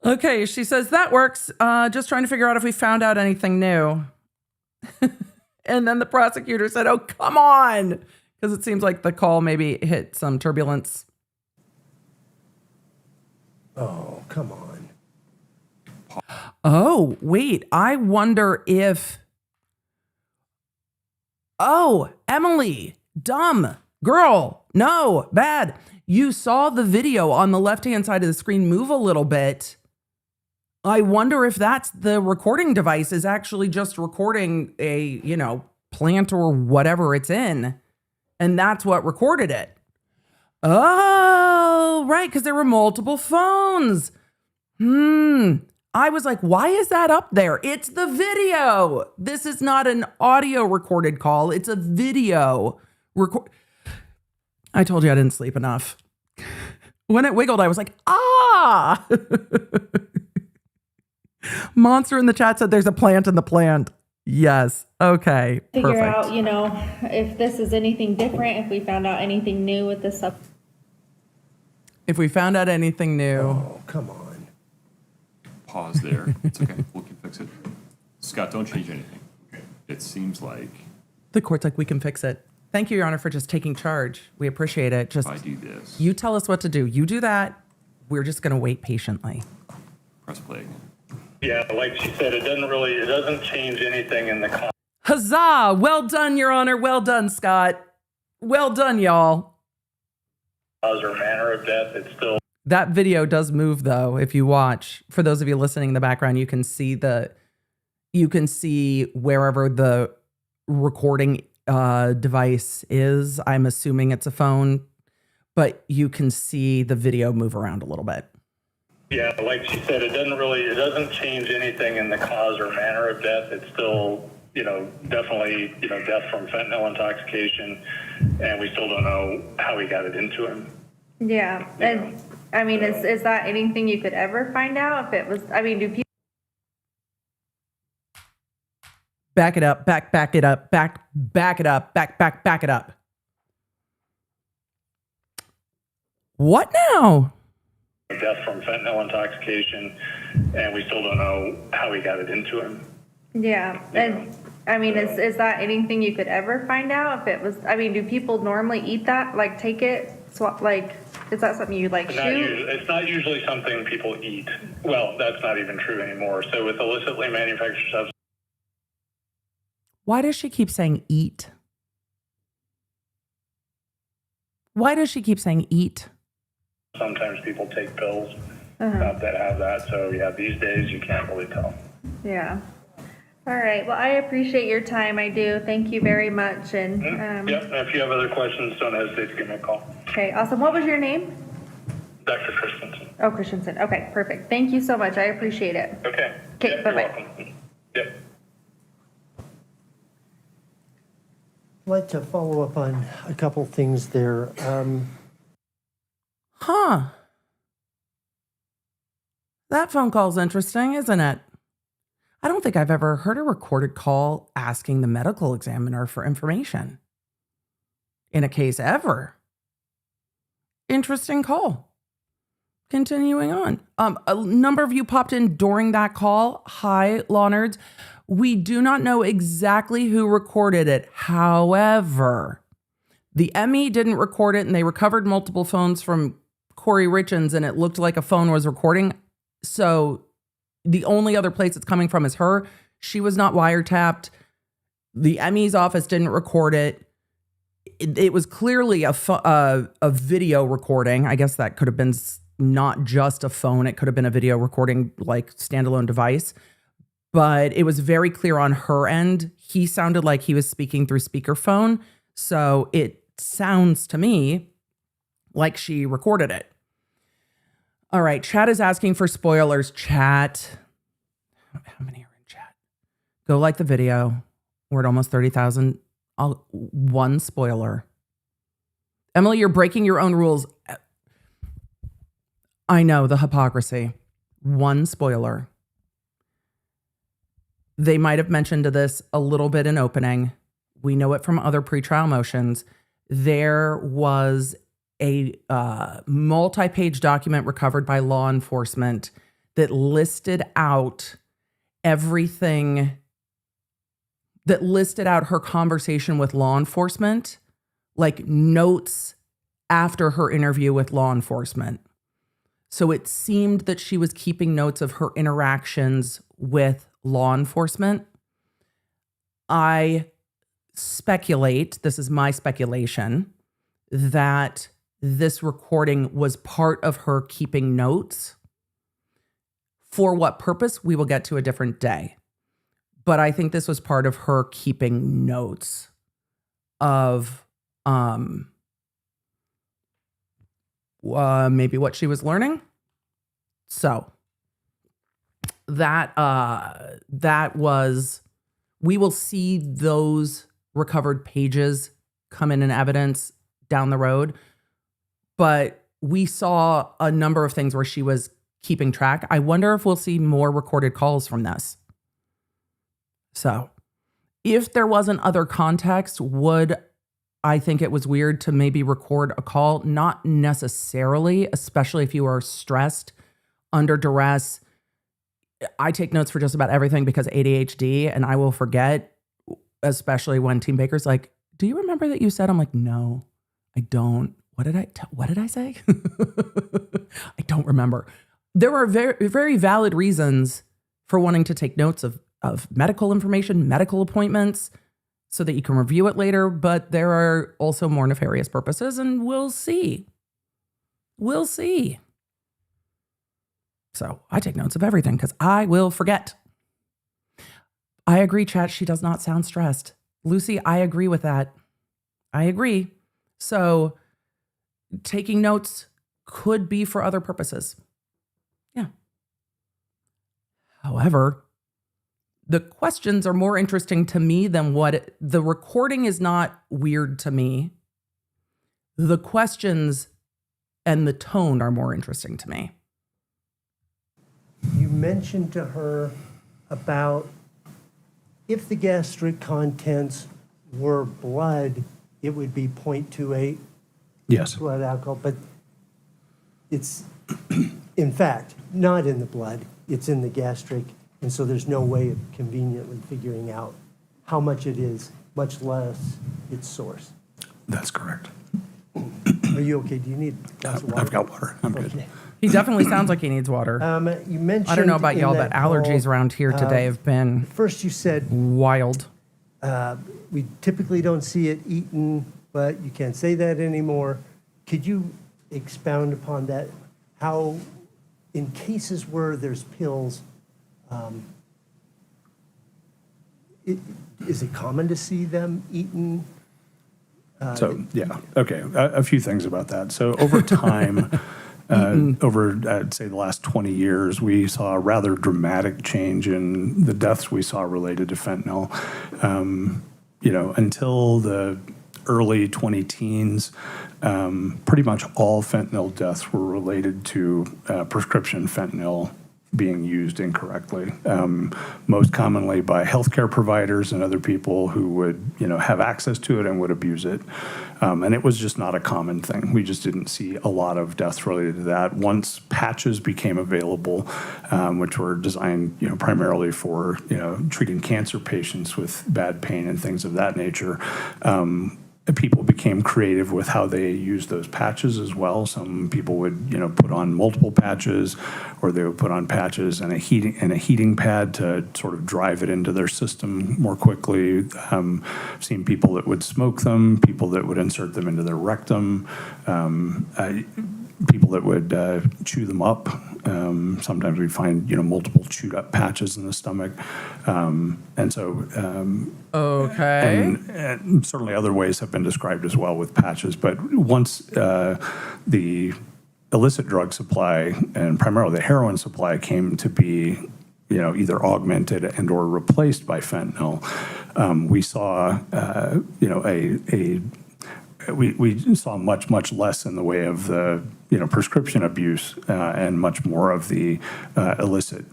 Okay, she says that works. Just trying to figure out if we found out anything new. And then the prosecutor said, oh, come on. Because it seems like the call maybe hit some turbulence. Oh, come on. Oh, wait. I wonder if... Oh, Emily, dumb girl. No, bad. You saw the video on the left-hand side of the screen move a little bit. I wonder if that's the recording device is actually just recording a, you know, plant or whatever it's in. And that's what recorded it. Oh, right, because there were multiple phones. I was like, why is that up there? It's the video. This is not an audio recorded call. It's a video record. I told you I didn't sleep enough. When it wiggled, I was like, ah. Monster in the chat said there's a plant in the plant. Yes. Okay. Figure Perfect. out, if this is anything different, if we found out anything new with this up. If we found out anything new. Oh, come on. Pause there. It's okay. We can fix it. Scott, don't change anything. It seems like The court's like, we can fix it. Thank you, Your Honor, for just taking charge. We appreciate it. Just if I do this, you tell us what to do. You do that. We're just going to wait patiently. press play. Yeah, like she said, it doesn't change anything in the cause Huzzah! Well done, Your Honor. Well done, Scott. Well done, y'all. or manner of death. It's still That video does move, though. If you watch, for those of you listening in the background, you can see wherever the recording device is. I'm assuming it's a phone, but you can see the video move around a little bit. Yeah, like she said, it doesn't change anything in the cause or manner of death. It's still, definitely, death from fentanyl intoxication, and we still don't know how he got it into him. Yeah, and I mean, is that anything you could ever find out if it was? I mean, do people? Back it up, back it up, back it up, back it up. What now? Death from fentanyl intoxication, and we still don't know how he got it into him. Yeah, and I mean, is that anything you could ever find out if it was? I mean, do people normally eat that? Like, take it, swap? Like, is that something you like shoot? It's not usually something people eat. Well, that's not even true anymore. So with illicitly manufactured substances. Why does she keep saying eat? Why does she keep saying eat? Sometimes people take pills that have that. So yeah, these days you can't really tell. Yeah. All right. Well, I appreciate your time. I do. Thank you very much. And Yep. And if you have other questions, don't hesitate to give me a call. okay, awesome. What was your name? Dr. Christensen. Oh, Christensen. Okay, perfect. Thank you so much. I appreciate it. Okay. Okay, Yep, bye-bye. You're welcome. Yep. I'd like to follow up on a couple things there. Huh. That phone call's interesting, isn't it? I don't think I've ever heard a recorded call asking the medical examiner for information in a case ever. Interesting call. Continuing on. A number of you popped in during that call. Hi, Law Nerds. We do not know exactly who recorded it. However, the ME didn't record it, and they recovered multiple phones from Kouri Richins, and it looked like a phone was recording. So the only other place it's coming from is her. She was not wiretapped. The ME's office didn't record it. It was clearly a video recording. I guess that could have been not just a phone. It could have been a video recording, like standalone device. But it was very clear on her end. He sounded like he was speaking through speakerphone. So it sounds to me like she recorded it. All right, chat is asking for spoilers. Chat, how many are in chat? Go like the video. We're at almost 30,000. One spoiler. Emily, you're breaking your own rules. I know, the hypocrisy. One spoiler. They might have mentioned this a little bit in opening. We know it from other pretrial motions. There was a multi-page document recovered by law enforcement that listed out everything, that listed out her conversation with law enforcement, like notes after her interview with law enforcement. So it seemed that she was keeping notes of her interactions with law enforcement. I speculate, this is my speculation, that this recording was part of her keeping notes. For what purpose, we will get to a different day. But I think this was part of her keeping notes of maybe what she was learning. So that was, we will see those recovered pages come in evidence down the road. But we saw a number of things where she was keeping track. I wonder if we'll see more recorded calls from this. So if there wasn't other context, I think it was weird to maybe record a call? Not necessarily, especially if you are stressed, under duress. I take notes for just about everything because ADHD, and I will forget, especially when Team Baker's like, do you remember that you said? I'm like, no, I don't. What did I say? I don't remember. There are very, very valid reasons for wanting to take notes of medical information, medical appointments, so that you can review it later. But there are also more nefarious purposes, and we'll see. We'll see. So I take notes of everything because I will forget. I agree, chat. She does not sound stressed. Lucy, I agree with that. I agree. So taking notes could be for other purposes. Yeah. However, the questions are more interesting to me than the recording is not weird to me. The questions and the tone are more interesting to me. You mentioned to her about if the gastric contents were blood, it would be 0.28 Yes. blood alcohol, but it's, in fact, not in the blood. It's in the gastric, and so there's no way of conveniently figuring out how much it is, much less its source. That's correct. Are you okay? Do you need a glass of water? I've got water. I'm good. Okay. He definitely sounds like he needs water. You mentioned I don't know about in y'all, that but allergies call, around here today have been First you said wild. we typically don't see it eaten, but you can't say that anymore. Could you expound upon that? How, in cases where there's pills, is it common to see them eaten? So, yeah, okay, a few things about that. So over time, over, I'd say the last 20 years, we saw a rather dramatic change in the deaths we saw related to fentanyl. Until the early 20-teens, pretty much all fentanyl deaths were related to prescription fentanyl being used incorrectly, most commonly by healthcare providers and other people who would, have access to it and would abuse it. And it was just not a common thing. We just didn't see a lot of deaths related to that. Once patches became available, which were designed, primarily for, treating cancer patients with bad pain and things of that nature, people became creative with how they used those patches as well. Some people would, put on multiple patches, or they would put on patches and a heating pad to sort of drive it into their system more quickly. I've seen people that would smoke them, people that would insert them into their rectum, people that would chew them up. Sometimes we'd find, multiple chewed up patches in the stomach. Okay. And certainly other ways have been described as well with patches. But once the illicit drug supply and primarily the heroin supply came to be, either augmented and or replaced by fentanyl, we saw, we saw much less in the way of the prescription abuse and much more of the illicit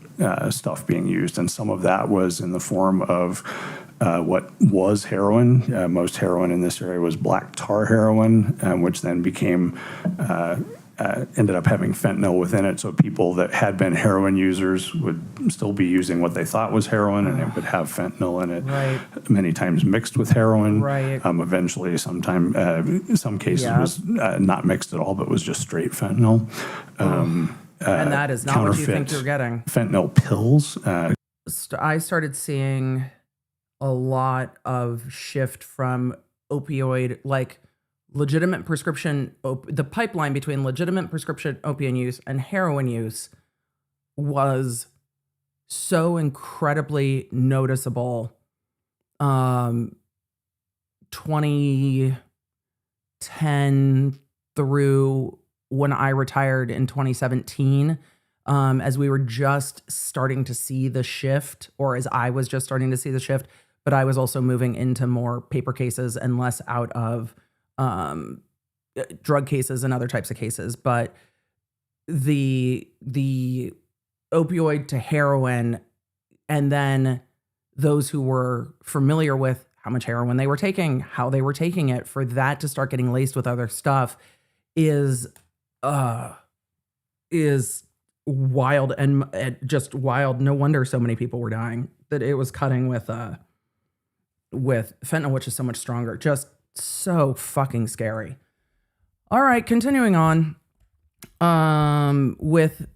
stuff being used, and some of that was in the form of what was heroin. Most heroin in this area was black tar heroin, which then became ended up having fentanyl within it. So people that had been heroin users would still be using what they thought was heroin, and it would have fentanyl in it. Right. Many times mixed with heroin. Right. Eventually, some cases was not mixed at all, but was just straight fentanyl. And that is not what you think you're getting. Fentanyl pills. I started seeing a lot of shift from opioid, like legitimate prescription, the pipeline between legitimate prescription opiate use and heroin use was so incredibly noticeable. 20 2010 through when I retired in 2017, as we were just starting to see the shift, or as I was just starting to see the shift, but I was also moving into more paper cases and less out of drug cases and other types of cases. But the opioid to heroin, and then those who were familiar with how much heroin they were taking, how they were taking it, for that to start getting laced with other stuff is wild, and just wild. No wonder so many people were dying, that it was cutting with fentanyl, which is so much stronger. Just so fucking scary. All right, continuing on with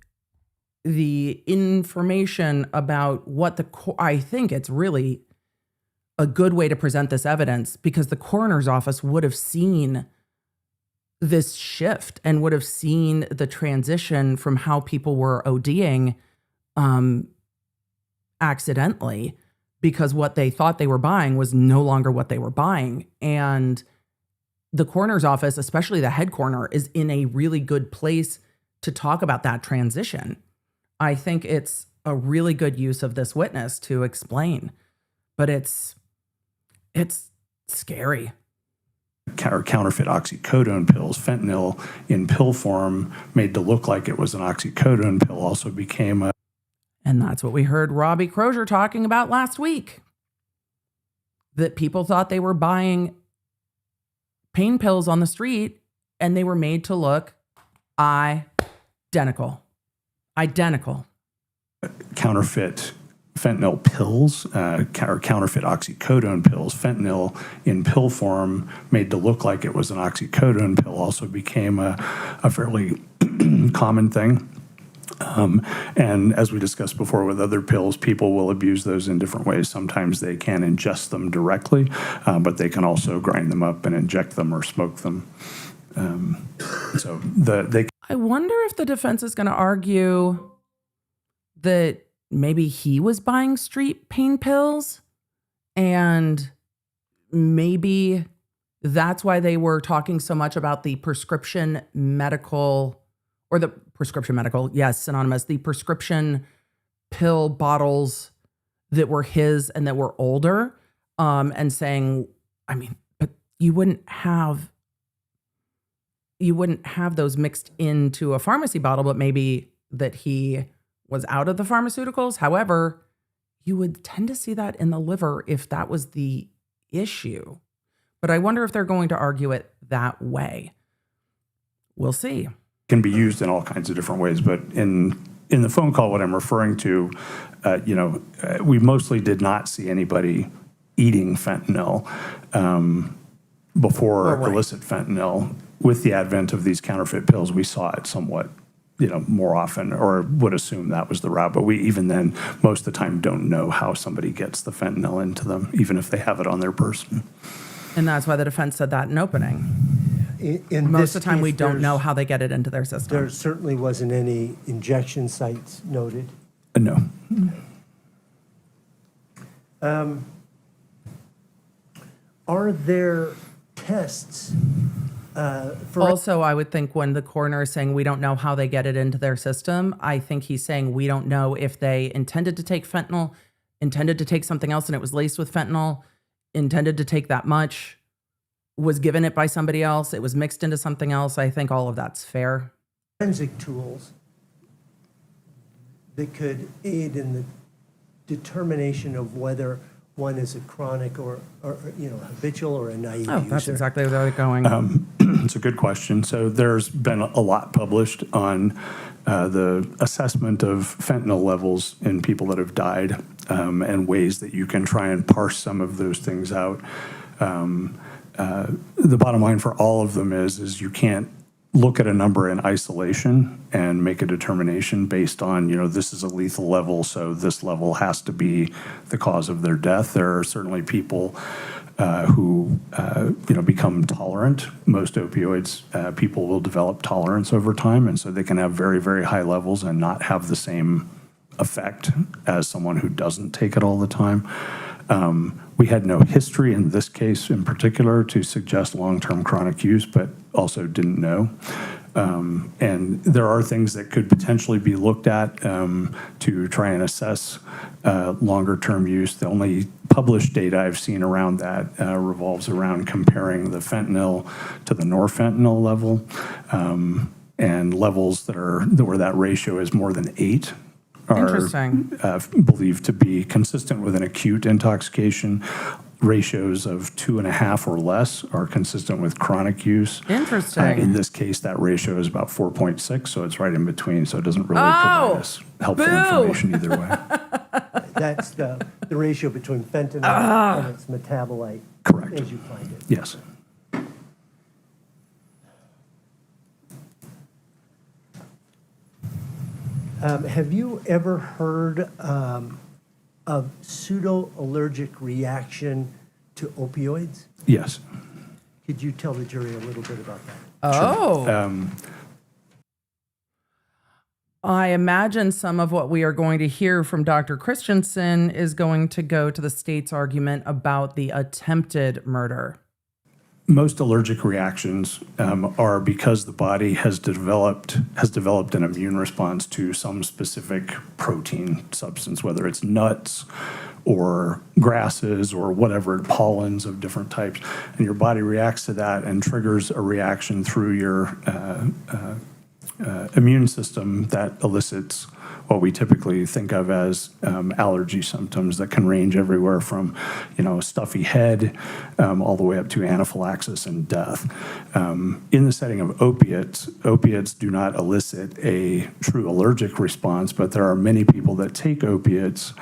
the information about what I think it's really a good way to present this evidence, because the coroner's office would have seen this shift and would have seen the transition from how people were ODing accidentally, because what they thought they were buying was no longer what they were buying. And the coroner's office, especially the head coroner, is in a really good place to talk about that transition. I think it's a really good use of this witness to explain, but it's scary. Counterfeit oxycodone pills, fentanyl in pill form made to look like it was an oxycodone pill, also became a... And that's what we heard Robbie Crozier talking about last week. That people thought they were buying pain pills on the street, and they were made to look identical. Counterfeit fentanyl pills, or counterfeit oxycodone pills, fentanyl in pill form made to look like it was an oxycodone pill, also became a fairly common thing. And as we discussed before with other pills, people will abuse those in different ways. Sometimes they can ingest them directly, but they can also grind them up and inject them or smoke them. I wonder if the defense is going to argue that maybe he was buying street pain pills, and maybe that's why they were talking so much about the prescription medical, or the prescription medical, yes, synonymous, the prescription pill bottles that were his and that were older, and saying, I mean, but you wouldn't have those mixed into a pharmacy bottle, but maybe that he was out of the pharmaceuticals. However, you would tend to see that in the liver if that was the issue. But I wonder if they're going to argue it that way. We'll see. Can be used in all kinds of different ways, but in the phone call, what I'm referring to, we mostly did not see anybody eating fentanyl before illicit fentanyl. With the advent of these counterfeit pills, we saw it somewhat, more often, or would assume that was the route. But we, even then, most of the time don't know how somebody gets the fentanyl into them, even if they have it on their person. And that's why the defense said that in opening. In Most this of the time, case, we don't know how they get it into their system. There certainly wasn't any injection sites noted. No. Are there tests for... Also, I would think when the coroner is saying we don't know how they get it into their system, I think he's saying we don't know if they intended to take fentanyl, intended to take something else and it was laced with fentanyl, intended to take that much, was given it by somebody else, it was mixed into something else. I think all of that's fair. Forensic tools that could aid in the determination of whether one is a chronic or habitual or a naive user. That's exactly where they're going. It's a good question. So there's been a lot published on the assessment of fentanyl levels in people that have died, and ways that you can try and parse some of those things out. The bottom line for all of them is you can't look at a number in isolation and make a determination based on, this is a lethal level, so this level has to be the cause of their death. There are certainly people who become tolerant. Most opioids, people will develop tolerance over time, and so they can have very, very high levels and not have the same effect as someone who doesn't take it all the time. We had no history in this case in particular to suggest long-term chronic use, but also didn't know. And there are things that could potentially be looked at to try and assess longer-term use. The only published data I've seen around that revolves around comparing the fentanyl to the norfentanyl level, and levels where that ratio is more than 8 are Interesting. believed to be consistent with an acute intoxication. Ratios of 2.5 or less are consistent with chronic use. Interesting. In this case, that ratio is about 4.6, so it's right in between, so it doesn't really provide us helpful information either way. That's the ratio between fentanyl and its metabolite. Correct. As you find it. Yes. Have you ever heard of pseudo-allergic reaction to opioids? Yes. Could you tell the jury a little bit about that? Oh. I imagine some of what we are going to hear from Dr. Christensen is going to go to the state's argument about the attempted murder. Most allergic reactions are because the body has developed an immune response to some specific protein substance, whether it's nuts or grasses or whatever, pollens of different types, and your body reacts to that and triggers a reaction through your immune system that elicits what we typically think of as allergy symptoms that can range everywhere from, a stuffy head all the way up to anaphylaxis and death. In the setting of opiates do not elicit a true allergic response, but there are many people that take opiates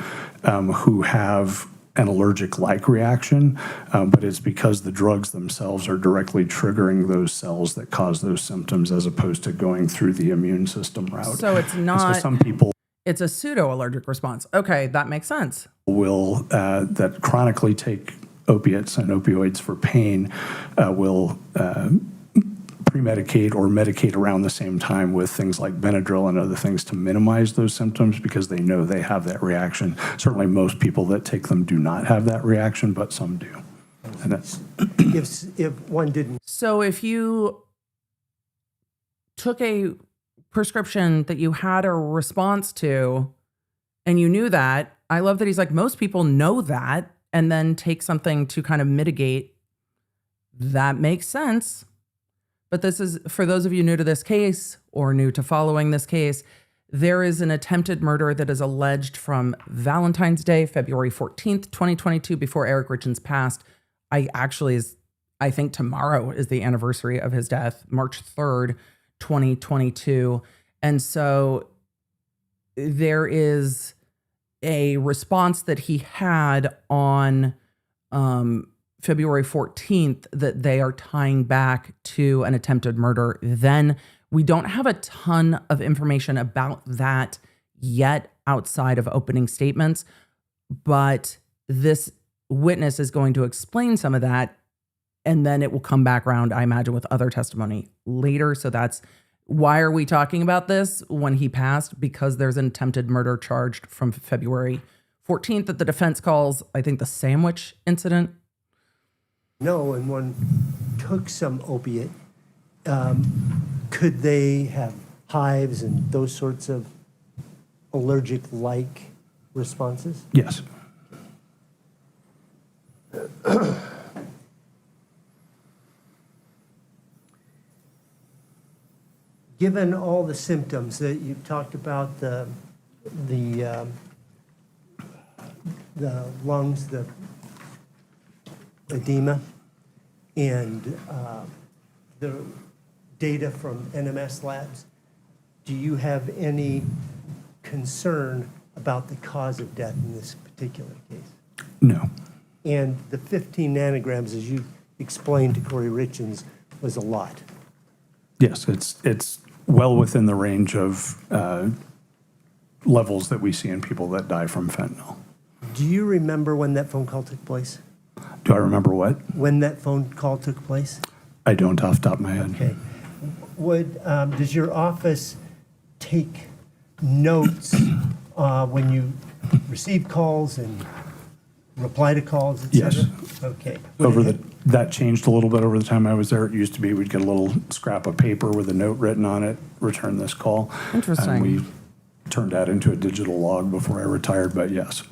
who have an allergic-like reaction, but it's because the drugs themselves are directly triggering those cells that cause those symptoms as opposed to going through the immune system route. So it's And not, so some people it's a pseudo-allergic response. Okay, that makes sense. will, that chronically take opiates and opioids for pain, will pre-medicate or medicate around the same time with things like Benadryl and other things to minimize those symptoms because they know they have that reaction. Certainly most people that take them do not have that reaction, but some do. And that's, If one didn't, So if you took a prescription that you had a response to and you knew that, I love that he's like, most people know that and then take something to kind of mitigate. That makes sense. But this is, for those of you new to this case or new to following this case, there is an attempted murder that is alleged from Valentine's Day, February 14th, 2022, before Eric Richins passed. I think tomorrow is the anniversary of his death, March 3rd, 2022. And so there is a response that he had on February 14th that they are tying back to an attempted murder. Then we don't have a ton of information about that yet outside of opening statements, but this witness is going to explain some of that, and then it will come back around, I imagine, with other testimony later. So that's why are we talking about this when he passed? Because there's an attempted murder charged from February 14th that the defense calls, I think, the sandwich incident. no, and one took some opiate, could they have hives and those sorts of allergic-like responses? yes. Given all the symptoms that you've talked about, the lungs, the edema, and the data from NMS labs, do you have any concern about the cause of death in this particular case? No. And the 15 nanograms, as you explained to Kouri Richins, was a lot. Yes, it's well within the range of levels that we see in people that die from fentanyl. Do you remember when that phone call took place? Do I remember what? When that phone call took place? I don't off the top of my head. Okay. Does your office take notes when you receive calls and reply to calls, et Yes. cetera? Okay. That changed a little bit over the time I was there. It used to be we'd get a little scrap of paper with a note written on it, return this call. Interesting. And we turned that into a digital log before I retired, but yes.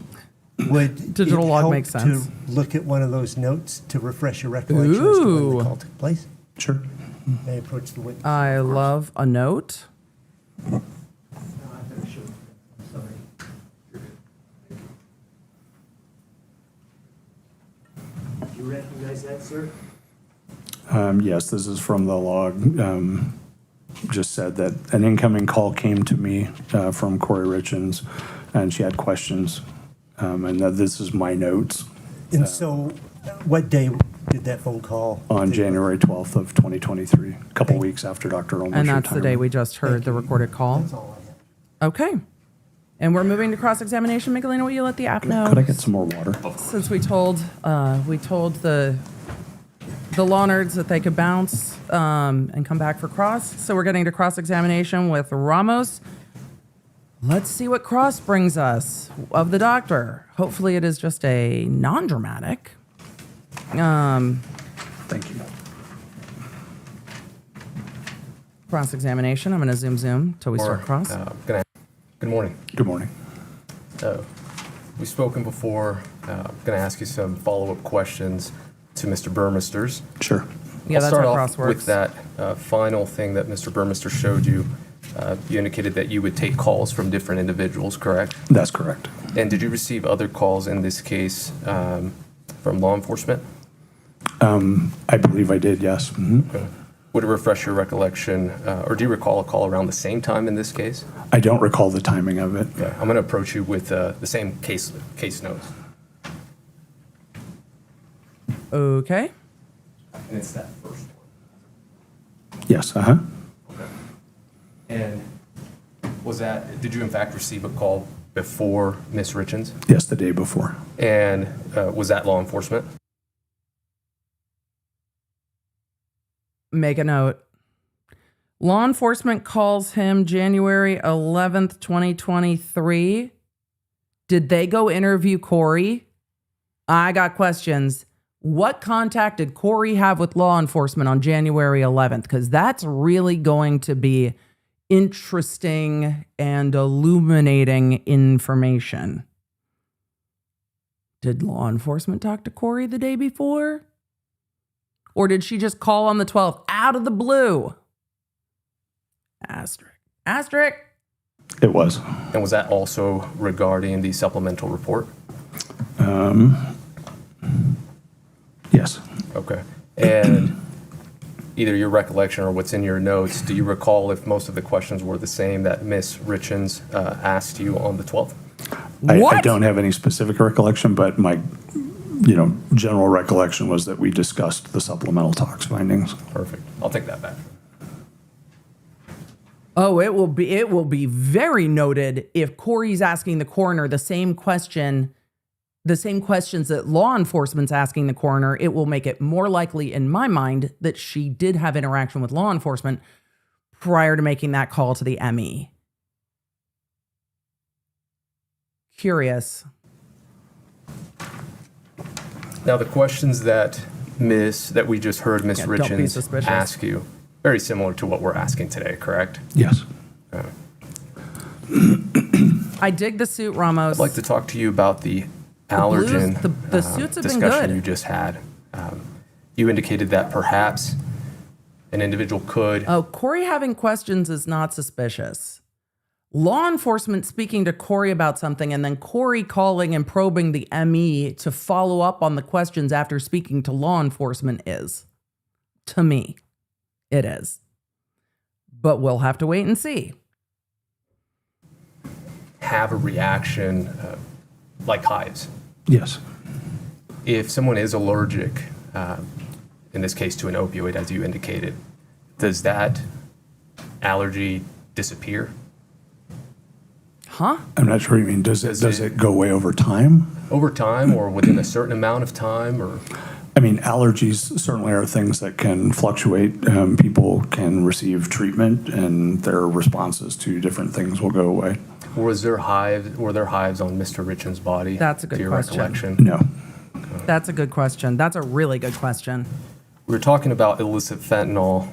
Would Digital it log help makes sense. to look at one of those notes to refresh your recollection as to when Ooh. the call took place? Sure. May I approach the witness? I love a note. Do you recognize that, sir? Yes, this is from the log. Just said that an incoming call came to me from Kouri Richins, and she had questions. And that this is my notes And so, what day did that phone call? on take January 12th of 2023, a couple Thank- weeks after Dr. Ulmer's And that's the day retirement. we just heard the recorded call. That's all I have. Okay. And we're moving to cross-examination. Michelina, will you let the app know? Could I get some more water? Since we told the law nerds that they could bounce and come back for cross. So we're getting to cross-examination with Ramos. Let's see what cross brings us of the doctor. Hopefully it is just a non-dramatic. Thank you. Cross-examination. I'm going to zoom till we start cross. Good morning. Good morning. We've spoken before. I'm going to ask you some follow-up questions to Mr. Burmister's. Sure. Yeah, I'll that's start how off cross works. with that final thing that Mr. Burmister showed you. You indicated that you would take calls from different individuals, correct? That's correct. And did you receive other calls in this case from law enforcement? I believe I did, yes. Mhm. Okay. Would it refresh your recollection, or do you recall a call around the same time in this case? I don't recall the timing of it. Okay. I'm going to approach you with the same case notes. Okay. And it's that first one. Yes, uh-huh. And did you in fact receive a call before Ms. Richins? Yes, the day before. And was that law enforcement? Make a note. Law enforcement calls him January 11th, 2023. Did they go interview Kouri? I got questions. What contact did Kouri have with law enforcement on January 11th? Because that's really going to be interesting and illuminating information. Did law enforcement talk to Kouri the day before? Or did she just call on the 12th out of the blue? Asterisk. Asterisk. It was. And was that also regarding the supplemental report? Yes. Okay. And either your recollection or what's in your notes, do you recall if most of the questions were the same that Ms. Richins asked you on the 12th? I What? don't have any specific recollection, but my, general recollection was that we discussed the supplemental tox findings. Perfect. I'll take that back. Oh, it will be very noted if Kouri's asking the coroner the same questions that law enforcement's asking the coroner. It will make it more likely in my mind that she did have interaction with law enforcement prior to making that call to the ME. Curious. Now, the questions that we just heard Ms. Yeah, don't be Richins suspicious. ask you, very similar to what we're asking today, correct? Yes. I dig the suit, Ramos. I'd like to talk to you about the blues- allergen the suits have been discussion good. you just had. You indicated that perhaps an individual could. Oh, Kouri having questions is not suspicious. Law enforcement speaking to Kouri about something and then Kouri calling and probing the ME to follow up on the questions after speaking to law enforcement is. To me, it is. But we'll have to wait and see. Have a reaction like hives. Yes. If someone is allergic, in this case to an opioid, as you indicated, does that allergy disappear? Huh? I'm not sure what you mean. Does Does it go away over time? Over time or within a certain amount of time? Or I mean, allergies certainly are things that can fluctuate. People can receive treatment and their responses to different things will go away. were there hives on Mr. Richins' body? That's a good to your question. recollection? No. That's a good question. That's a really good question. We were talking about illicit fentanyl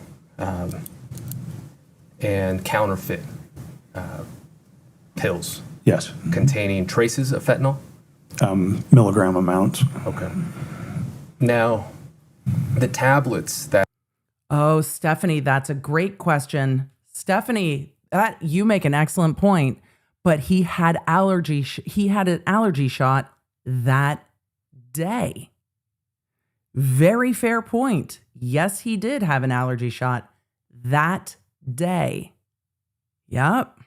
and counterfeit pills Yes. containing traces of fentanyl. Milligram amounts. Okay. Now, the tablets that Oh, Stephanie, that's a great question. Stephanie, that you make an excellent point, but he had he had an allergy shot that day. Very fair point. Yes, he did have an allergy shot that day. Yep.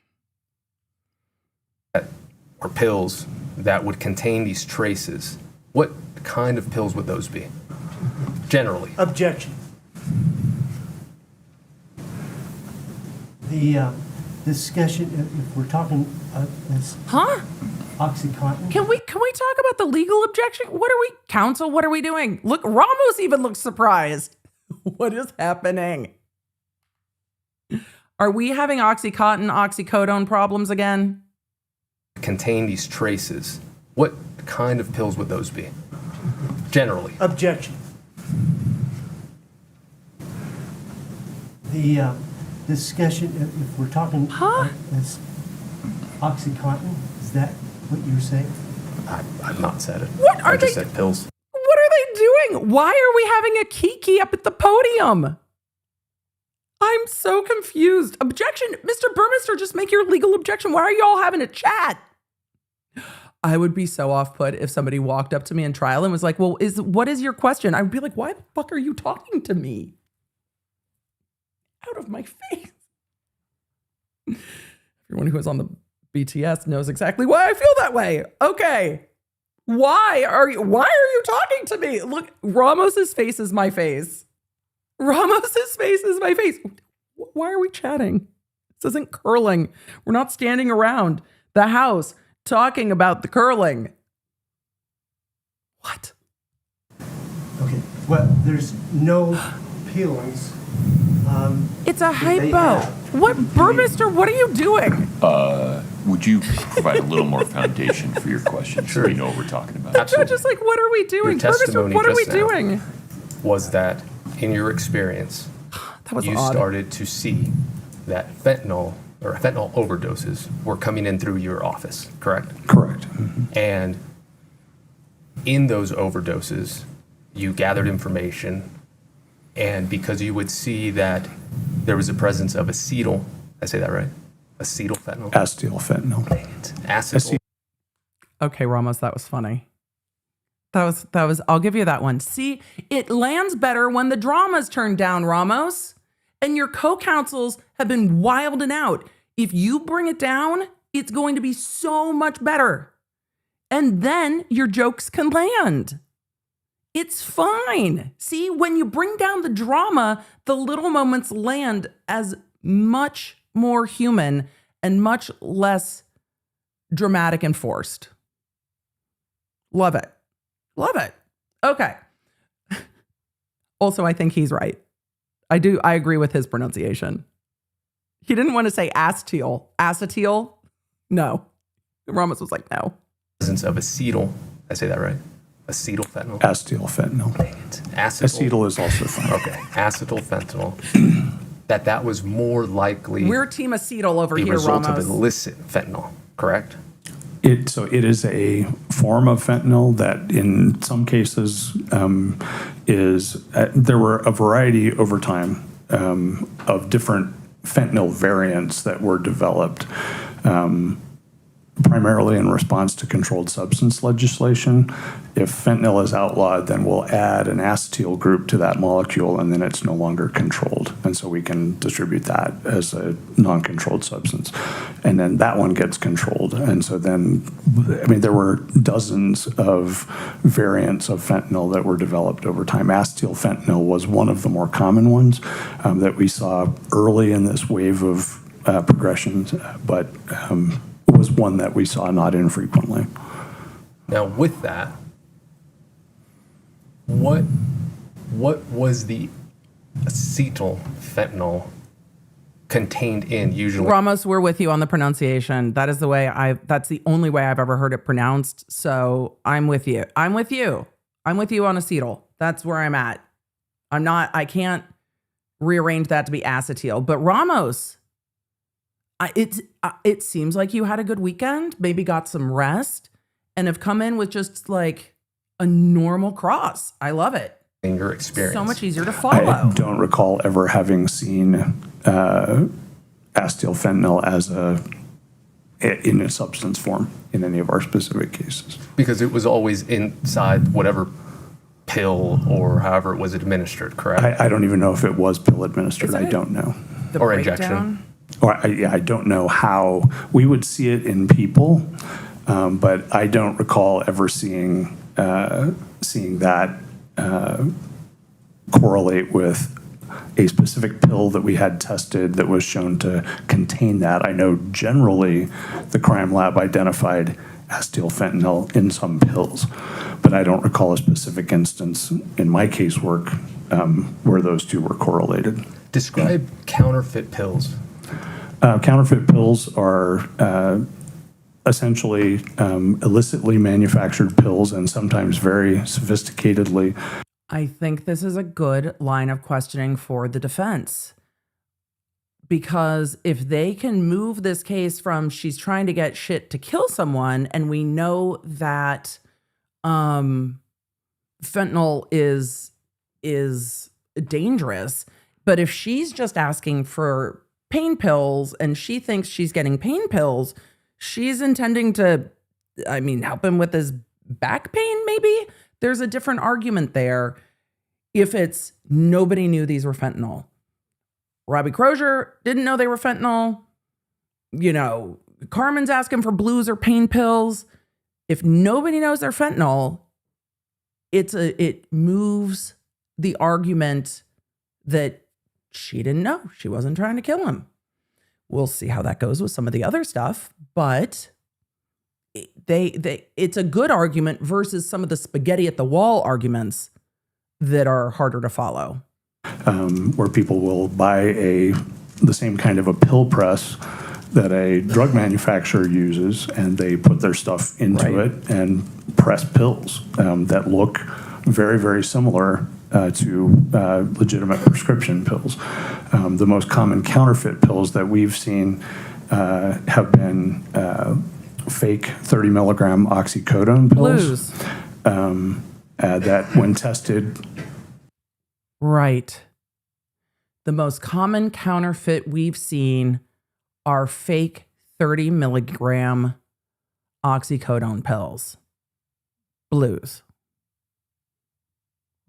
or pills that would contain these traces, what kind of pills would those be? Generally. Objection. The discussion, if we're talking this Huh? OxyContin. Can we talk about the legal objection? What are we, counsel? What are we doing? Look, Ramos even looks surprised. What is happening? Are we having OxyContin, oxycodone problems again? Contain these traces, what kind of pills would those be? Generally. Objection. The discussion, if we're talking this OxyContin, is that what you're saying? I've not said it. What are I just they- said pills. What are they doing? Why are we having a kiki up at the podium? I'm so confused. Objection. Mr. Burmester, just make your legal objection. Why are you all having a chat? I would be so off put if somebody walked up to me in trial and was like, well, what is your question? I would be like, why the fuck are you talking to me? Out of my face. Everyone who is on the BTS knows exactly why I feel that way. Okay. Why are you talking to me? Look, Ramos's face is my face. Ramos's face is my face. Why are we chatting? This isn't curling. We're not standing around the house talking about the curling. What? Okay, well, there's no pills. It's a they hypo. have. What, Burmester, what are you doing? Would you provide a little more foundation for your question so we know what we're talking about? Absolutely. Just like, what are we doing? Your Burmester, testimony what are we just now doing? Was that in your experience, That was you odd. started to see that fentanyl overdoses were coming in through your office, correct? Correct. And in those overdoses, you gathered information, and because you would see that there was a presence of acetyl, I say that right? Acetyl fentanyl? Acetyl fentanyl. Acetyl. Okay, Ramos, that was funny. That was, I'll give you that one. See, it lands better when the drama's turned down, Ramos. And your co-counsels have been wilding out. If you bring it down, it's going to be so much better. And then your jokes can land. It's fine. See, when you bring down the drama, the little moments land as much more human and much less dramatic and forced. Love it. Love it. Okay. Also, I think he's right. I agree with his pronunciation. He didn't want to say acetyl. Acetyl? No. Ramos was like, no. Presence of acetyl, I say that right? Acetyl fentanyl? Acetyl fentanyl. Acetyl is also fine. Okay, acetyl fentanyl. that was more likely We're team acetyl over a here, result Ramos. of illicit fentanyl, correct? So it is a form of fentanyl that in some cases there were a variety over time of different fentanyl variants that were developed primarily in response to controlled substance legislation. If fentanyl is outlawed, then we'll add an acetyl group to that molecule, and then it's no longer controlled. And so we can distribute that as a non-controlled substance. And then that one gets controlled. And so then, there were dozens of variants of fentanyl that were developed over time. Acetyl fentanyl was one of the more common ones that we saw early in this wave of progressions, but was one that we saw not infrequently. Now, with that, what was the acetyl fentanyl contained in usually? Ramos, we're with you on the pronunciation. That is the way that's the only way I've ever heard it pronounced. So I'm with you. I'm with you. I'm with you on acetyl. That's where I'm at. I can't rearrange that to be acetyl. But Ramos, it seems like you had a good weekend, maybe got some rest, and have come in with just like a normal cross. I love it. In your experience. So much easier to follow. I don't recall ever having seen acetyl fentanyl as in a substance form in any of our specific cases. Because it was always inside whatever pill or however it was administered, correct? I don't even know if it was pill administered. Isn't I it don't know. The Or breakdown? injection. Or I don't know how we would see it in people, but I don't recall ever seeing that correlate with a specific pill that we had tested that was shown to contain that. I know generally the crime lab identified acetyl fentanyl in some pills, but I don't recall a specific instance in my casework where those two were correlated. Describe counterfeit pills. Counterfeit pills are essentially illicitly manufactured pills and sometimes very sophisticatedly. I think this is a good line of questioning for the defense. Because if they can move this case from she's trying to get shit to kill someone, and we know that fentanyl is dangerous, but if she's just asking for pain pills and she thinks she's getting pain pills, she's intending to, help him with his back pain, maybe? There's a different argument there if it's nobody knew these were fentanyl. Robbie Crozier didn't know they were fentanyl. Carmen's asking for blues or pain pills. If nobody knows they're fentanyl, it moves the argument that she didn't know. She wasn't trying to kill him. We'll see how that goes with some of the other stuff, but it's a good argument versus some of the spaghetti at the wall arguments that are harder to follow. Where people will buy the same kind of a pill press that a drug manufacturer uses, and they put their stuff into it and press pills that look very, very similar to legitimate prescription pills. The most common counterfeit pills that we've seen have been fake 30 milligram oxycodone pills. Blues. That when tested. Right. The most common counterfeit we've seen are fake 30 milligram oxycodone pills. Blues.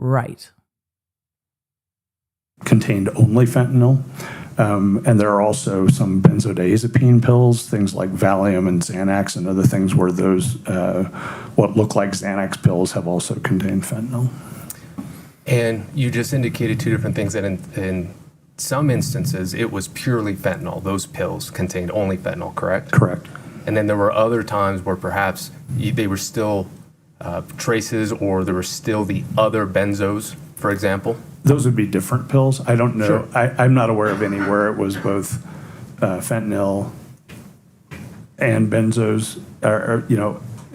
Right. Contained only fentanyl. And there are also some benzodiazepine pills, things like Valium and Xanax and other things where those, what look like Xanax pills have also contained fentanyl. And you just indicated two different things, that in some instances, it was purely fentanyl. Those pills contained only fentanyl, correct? Correct. And then there were other times where perhaps they were still traces, or there were still the other benzos, for example? Those would be different pills. I don't know. Sure. I'm not aware of any where it was both fentanyl and benzos are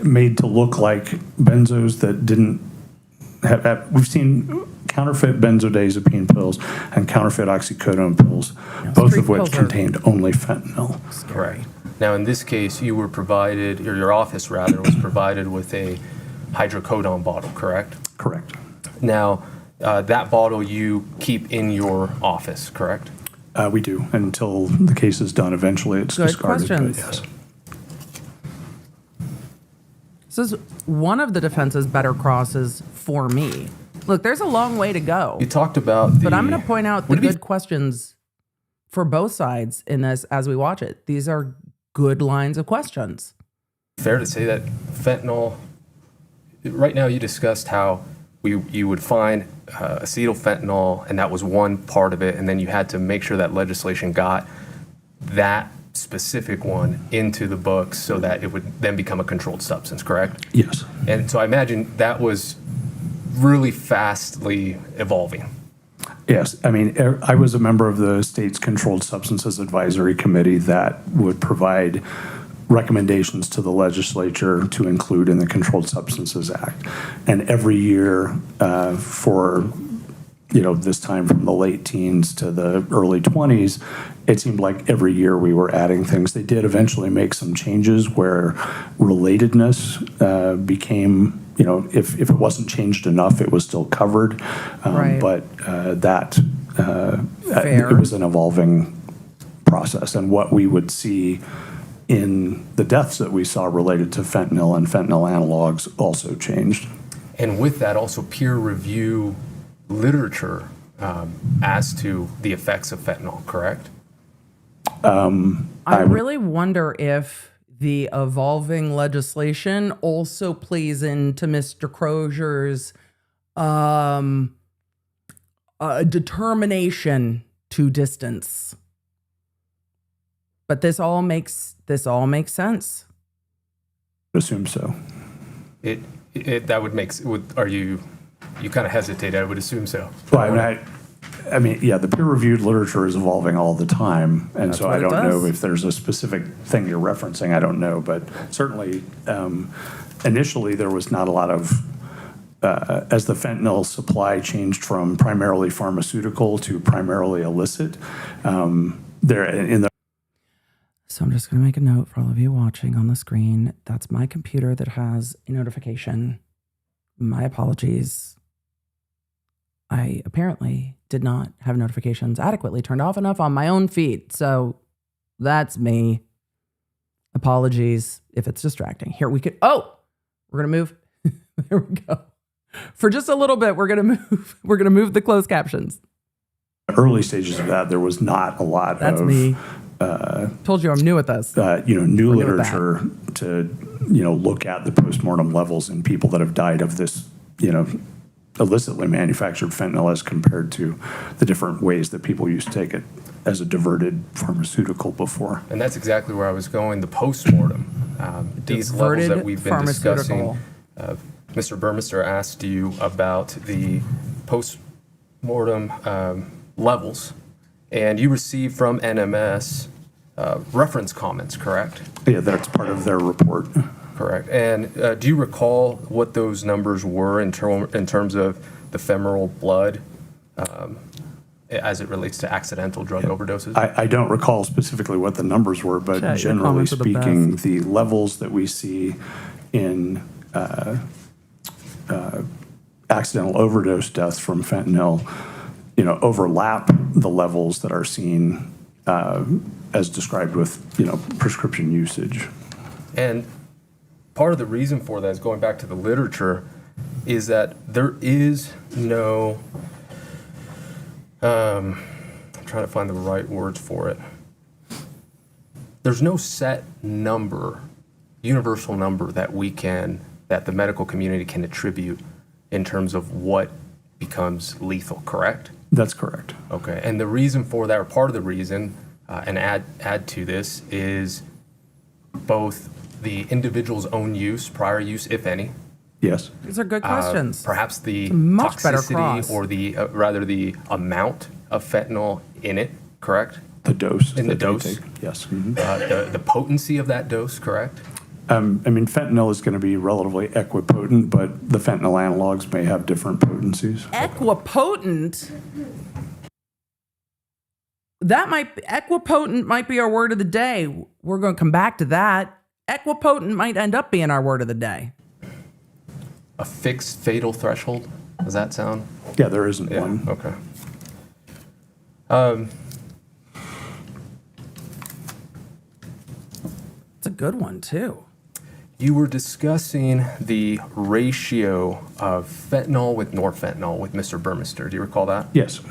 made to look like benzos that didn't have. We've seen counterfeit benzodiazepine pills and counterfeit oxycodone pills, both of which contained only fentanyl. Correct. Now, in this case, you were provided, or your office rather, was provided with a hydrocodone bottle, correct? Correct. Now, that bottle you keep in your office, correct? We do until the case is done. Eventually, it's Good discarded. questions. But yes. This is one of the defense's better crosses for me. Look, there's a long way to go. You talked about But I'm going to point out the good questions for both sides in this as we watch it. These are good lines of questions. Fair to say that fentanyl, right now you discussed how you would find acetyl fentanyl, and that was one part of it, and then you had to make sure that legislation got that specific one into the books so that it would then become a controlled substance, correct? Yes. And so I imagine that was really fastly evolving. Yes. I mean, I was a member of the state's Controlled Substances Advisory Committee that would provide recommendations to the legislature to include in the Controlled Substances Act. And every year for this time from the late teens to the early 20s, it seemed like every year we were adding things. They did eventually make some changes where relatedness became, if it wasn't changed enough, it was still covered. Right. But Fair. it was an evolving process. And what we would see in the deaths that we saw related to fentanyl and fentanyl analogs also changed. And with that, also peer review literature as to the effects of fentanyl, correct? I really wonder if the evolving legislation also plays into Mr. Crozier's determination to distance. But this all makes sense. Assume so. That would make. You kind of hesitate. I would assume so. Well, I mean, the peer-reviewed literature is evolving all the time, and That's so what I it don't does. know if there's a specific thing you're referencing. I don't know, but certainly, initially there was not a lot of. As the fentanyl supply changed from primarily pharmaceutical to primarily illicit, So I'm just going to make a note for all of you watching on the screen. That's my computer that has a notification. My apologies. I apparently did not have notifications adequately turned off enough on my own feed. So that's me. Apologies if it's distracting. Here we're going to move. There we go. For just a little bit, we're going to move the closed captions. early stages of that, there was not a lot That's of. me. Told you I'm new at this. New We're new at literature to, look at the postmortem levels in people that have died of this, illicitly manufactured fentanyl as compared to the different ways that people used to take it as a diverted pharmaceutical before. And that's exactly where I was going, the postmortem. These levels that we've been discussing. Mr. Burmester asked you about the postmortem levels, and you received from NMS reference comments, correct? Yeah, that's part of their report. Correct. And do you recall what those numbers were in terms of the femoral blood as it relates to accidental drug overdoses? I don't recall specifically what the numbers were, but Chat, your generally comments are the speaking, best. the levels that we see in accidental overdose deaths from fentanyl, overlap the levels that are seen as described with, prescription usage. And part of the reason for that is going back to the literature is that there is no, I'm trying to find the right words for it. There's no set number, universal number that the medical community can attribute in terms of what becomes lethal, correct? That's correct. Okay, and the reason for that, or part of the reason, and add to this, is both the individual's own use, prior use, if any. Yes. These are good questions. Perhaps the Much better toxicity cross. or the amount of fentanyl in it, correct? The dose. In the that they dose? take. Yes. Mhm. The potency of that dose, correct? Fentanyl is going to be relatively equipotent, but the fentanyl analogs may have different potencies. Equipotent? Equipotent might be our word of the day. We're going to come back to that. Equipotent might end up being our word of the day. A fixed fatal threshold? Does that sound? Yeah, there isn't Yeah, one. okay. It's a good one, too. You were discussing the ratio of fentanyl with norfentanyl with Mr. Burmester. Do you recall that? Yes.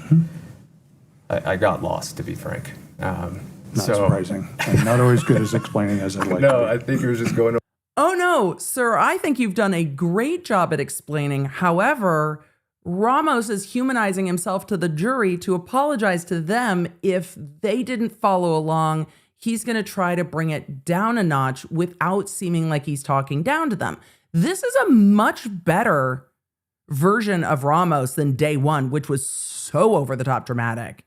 I got lost, to be frank. Not surprising. I'm not always good as explaining as I'd like No, to I think it was just going. Oh, no, sir, I think you've done a great job at explaining. However, Ramos is humanizing himself to the jury to apologize to them if they didn't follow along. He's going to try to bring it down a notch without seeming like he's talking down to them. This is a much better version of Ramos than day one, which was so over the top dramatic.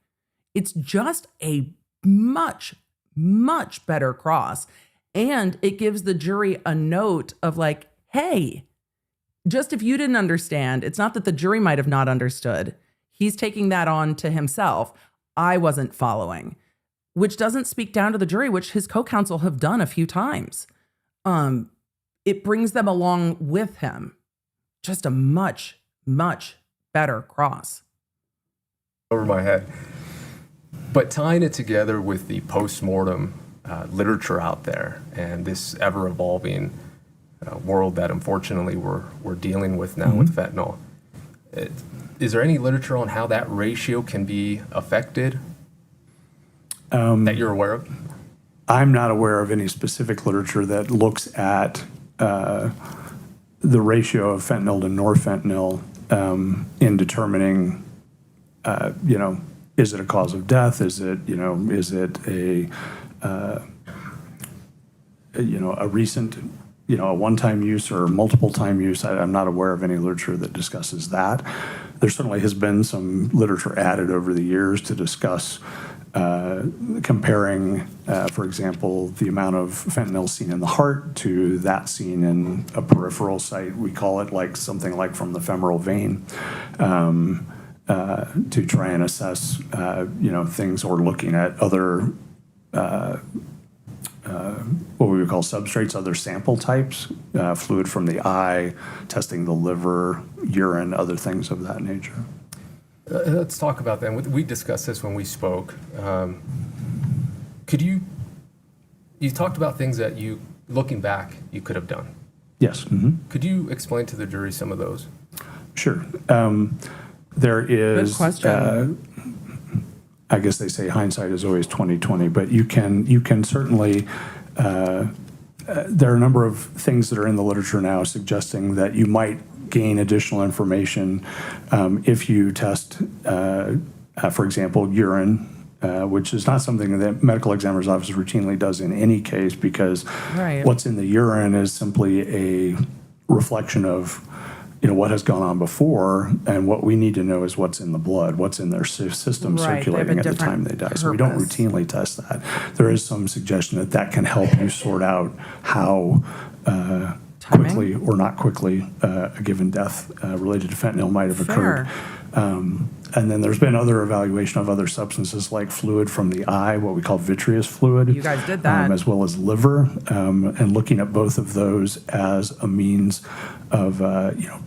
It's just a much, much better cross. And it gives the jury a note of like, hey, just if you didn't understand, it's not that the jury might have not understood. He's taking that on to himself. I wasn't following, which doesn't speak down to the jury, which his co-counsel have done a few times. It brings them along with him. Just a much, much better cross. Over my head. But tying it together with the post-mortem literature out there and this ever-evolving world that unfortunately we're dealing with now with fentanyl, is there any literature on how that ratio can be affected that you're aware of? I'm not aware of any specific literature that looks at the ratio of fentanyl to norfentanyl in determining, is it a cause of death? Is it a recent, a one-time use or multiple time use? I'm not aware of any literature that discusses that. There certainly has been some literature added over the years to discuss comparing, for example, the amount of fentanyl seen in the heart to that seen in a peripheral site. We call it like something like from the femoral vein, to try and assess, things, or looking at other what we would call substrates, other sample types, fluid from the eye, testing the liver, urine, other things of that nature. Let's talk about that. We discussed this when we spoke. You talked about things that you, looking back, you could have done. Yes. Mm-hmm. Could you explain to the jury some of those? Sure. There is, Good question. I guess they say hindsight is always 20/20, but you can certainly, there are a number of things that are in the literature now suggesting that you might gain additional information if you test, for example, urine, which is not something that medical examiner's office routinely does in any case, because what's in the urine is simply a reflection of what has gone on before, and what we need to know is what's in the blood, what's in their system circulating at the time they die. So we don't routinely test that. There is some suggestion that can help you sort out how quickly or not quickly a given death related to fentanyl might have occurred. And then there's been other evaluation of other substances like fluid from the eye, what we call vitreous fluid. You guys did that. As well as liver, and looking at both of those as a means of,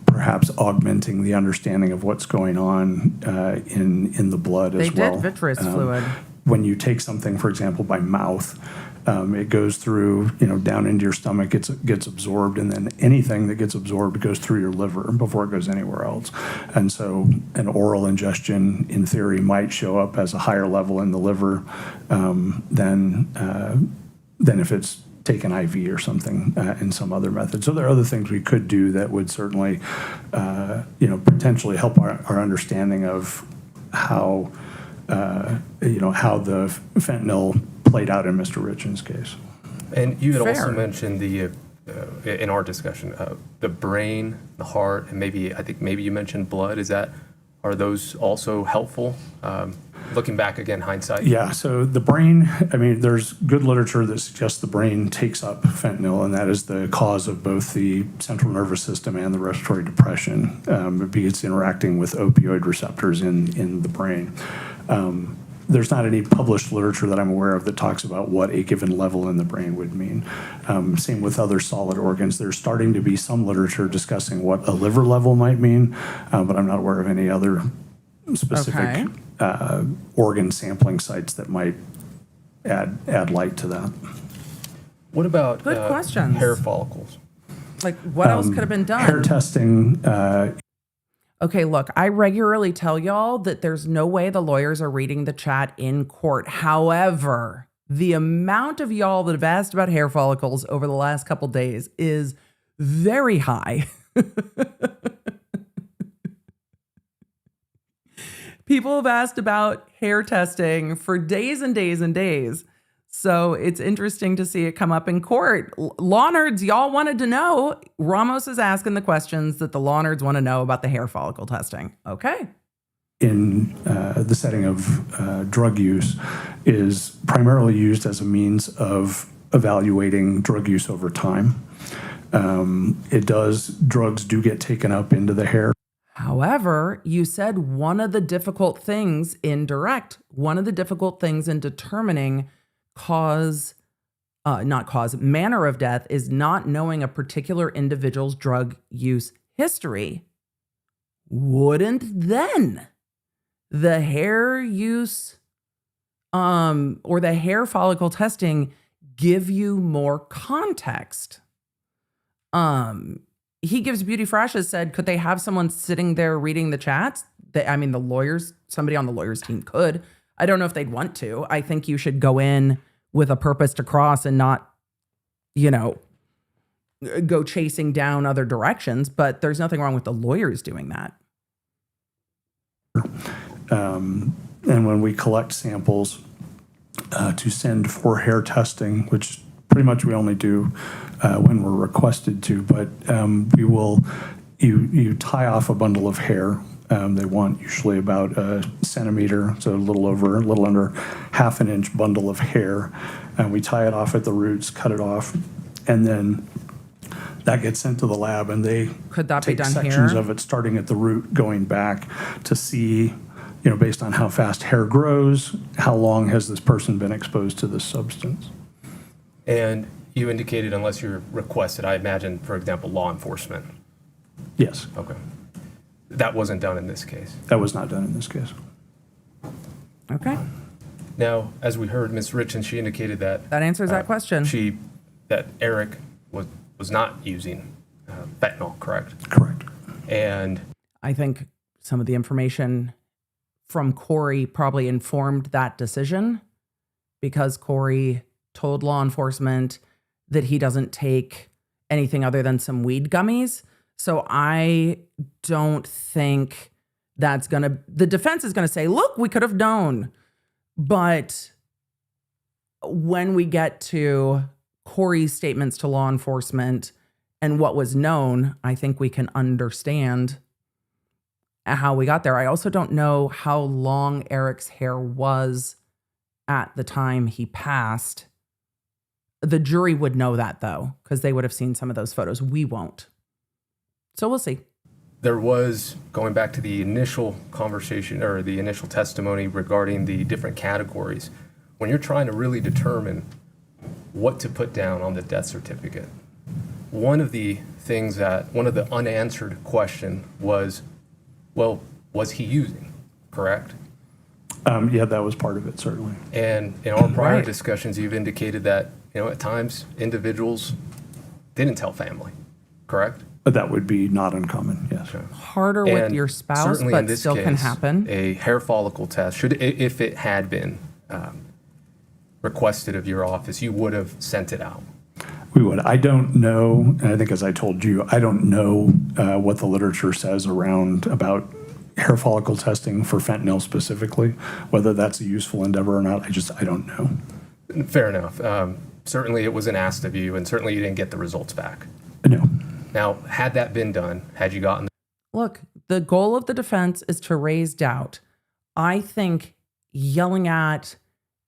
perhaps augmenting the understanding of what's going on in the blood as well. They did vitreous fluid. When you take something, for example, by mouth, it goes through, down into your stomach, gets absorbed, and then anything that gets absorbed goes through your liver before it goes anywhere else. And so an oral ingestion, in theory, might show up as a higher level in the liver than if it's taken IV or something in some other method. So there are other things we could do that would certainly, potentially help our understanding of how the fentanyl played out in Mr. Richins' case. And you had also mentioned in our discussion, the brain, the heart, and maybe you mentioned blood. Are those also helpful? Looking back again, hindsight. Yeah, so the brain, there's good literature that suggests the brain takes up fentanyl, and that is the cause of both the central nervous system and the respiratory depression. It's interacting with opioid receptors in the brain. There's not any published literature that I'm aware of that talks about what a given level in the brain would mean. Same with other solid organs. There's starting to be some literature discussing what a liver level might mean, but I'm not aware of any other specific organ sampling sites that might add light to that. What about Good questions. Hair follicles? Like, what else could have been done? Hair testing. Okay, look, I regularly tell y'all that there's no way the lawyers are reading the chat in court. However, the amount of y'all that have asked about hair follicles over the last couple days is very high. People have asked about hair testing for days and days and days. So it's interesting to see it come up in court. Law nerds, y'all wanted to know. Ramos is asking the questions that the law nerds want to know about the hair follicle testing. Okay. In the setting of drug use is primarily used as a means of evaluating drug use over time. Drugs do get taken up into the hair. However, you said one of the difficult things in determining manner of death is not knowing a particular individual's drug use history. Wouldn't then the hair use or the hair follicle testing give you more context? He Gives Beauty for Ashes said, could they have someone sitting there reading the chats? Somebody on the lawyers team could. I don't know if they'd want to. I think you should go in with a purpose to cross and not, go chasing down other directions. But there's nothing wrong with the lawyers doing that. And when we collect samples to send for hair testing, which pretty much we only do when we're requested to, but you tie off a bundle of hair. They want usually about a centimeter, so a little under half an inch bundle of hair. And we tie it off at the roots, cut it off, and then that gets sent to the lab, and they Could that be take done sections here? of it, starting at the root, going back to see, based on how fast hair grows, how long has this person been exposed to this substance. And you indicated unless you're requested, I imagine, for example, law enforcement. Yes, Okay. That wasn't done in this case. that was not done in this case. Okay. Now, as we heard, Ms. Richins, she indicated that That answers that question. that Erik was not using fentanyl, correct? Correct. And I think some of the information from Kouri probably informed that decision, because Kouri told law enforcement that he doesn't take anything other than some weed gummies. So I don't think the defense is going to say, look, we could have known. But when we get to Kouri's statements to law enforcement and what was known, I think we can understand how we got there. I also don't know how long Erik's hair was at the time he passed. The jury would know that, though, because they would have seen some of those photos. We won't. So we'll see. there was, going back to the initial conversation or the initial testimony regarding the different categories, when you're trying to really determine what to put down on the death certificate, one of the unanswered question was, well, was he using, correct? Yeah, that was part of it, certainly. And in our prior Right. discussions, you've indicated that, at times individuals didn't tell family, correct? But that would be not uncommon, yes. Harder with And your spouse, certainly in but this still can case, happen. A hair follicle test, if it had been requested of your office, you would have sent it out. We would. I don't know, and I think as I told you, I don't know what the literature says about hair follicle testing for fentanyl specifically, whether that's a useful endeavor or not. I don't know. Fair enough. Certainly it wasn't asked of you, and certainly you didn't get the results back. No. Now, had that been done, had you gotten Look, the goal of the defense is to raise doubt. I think yelling at,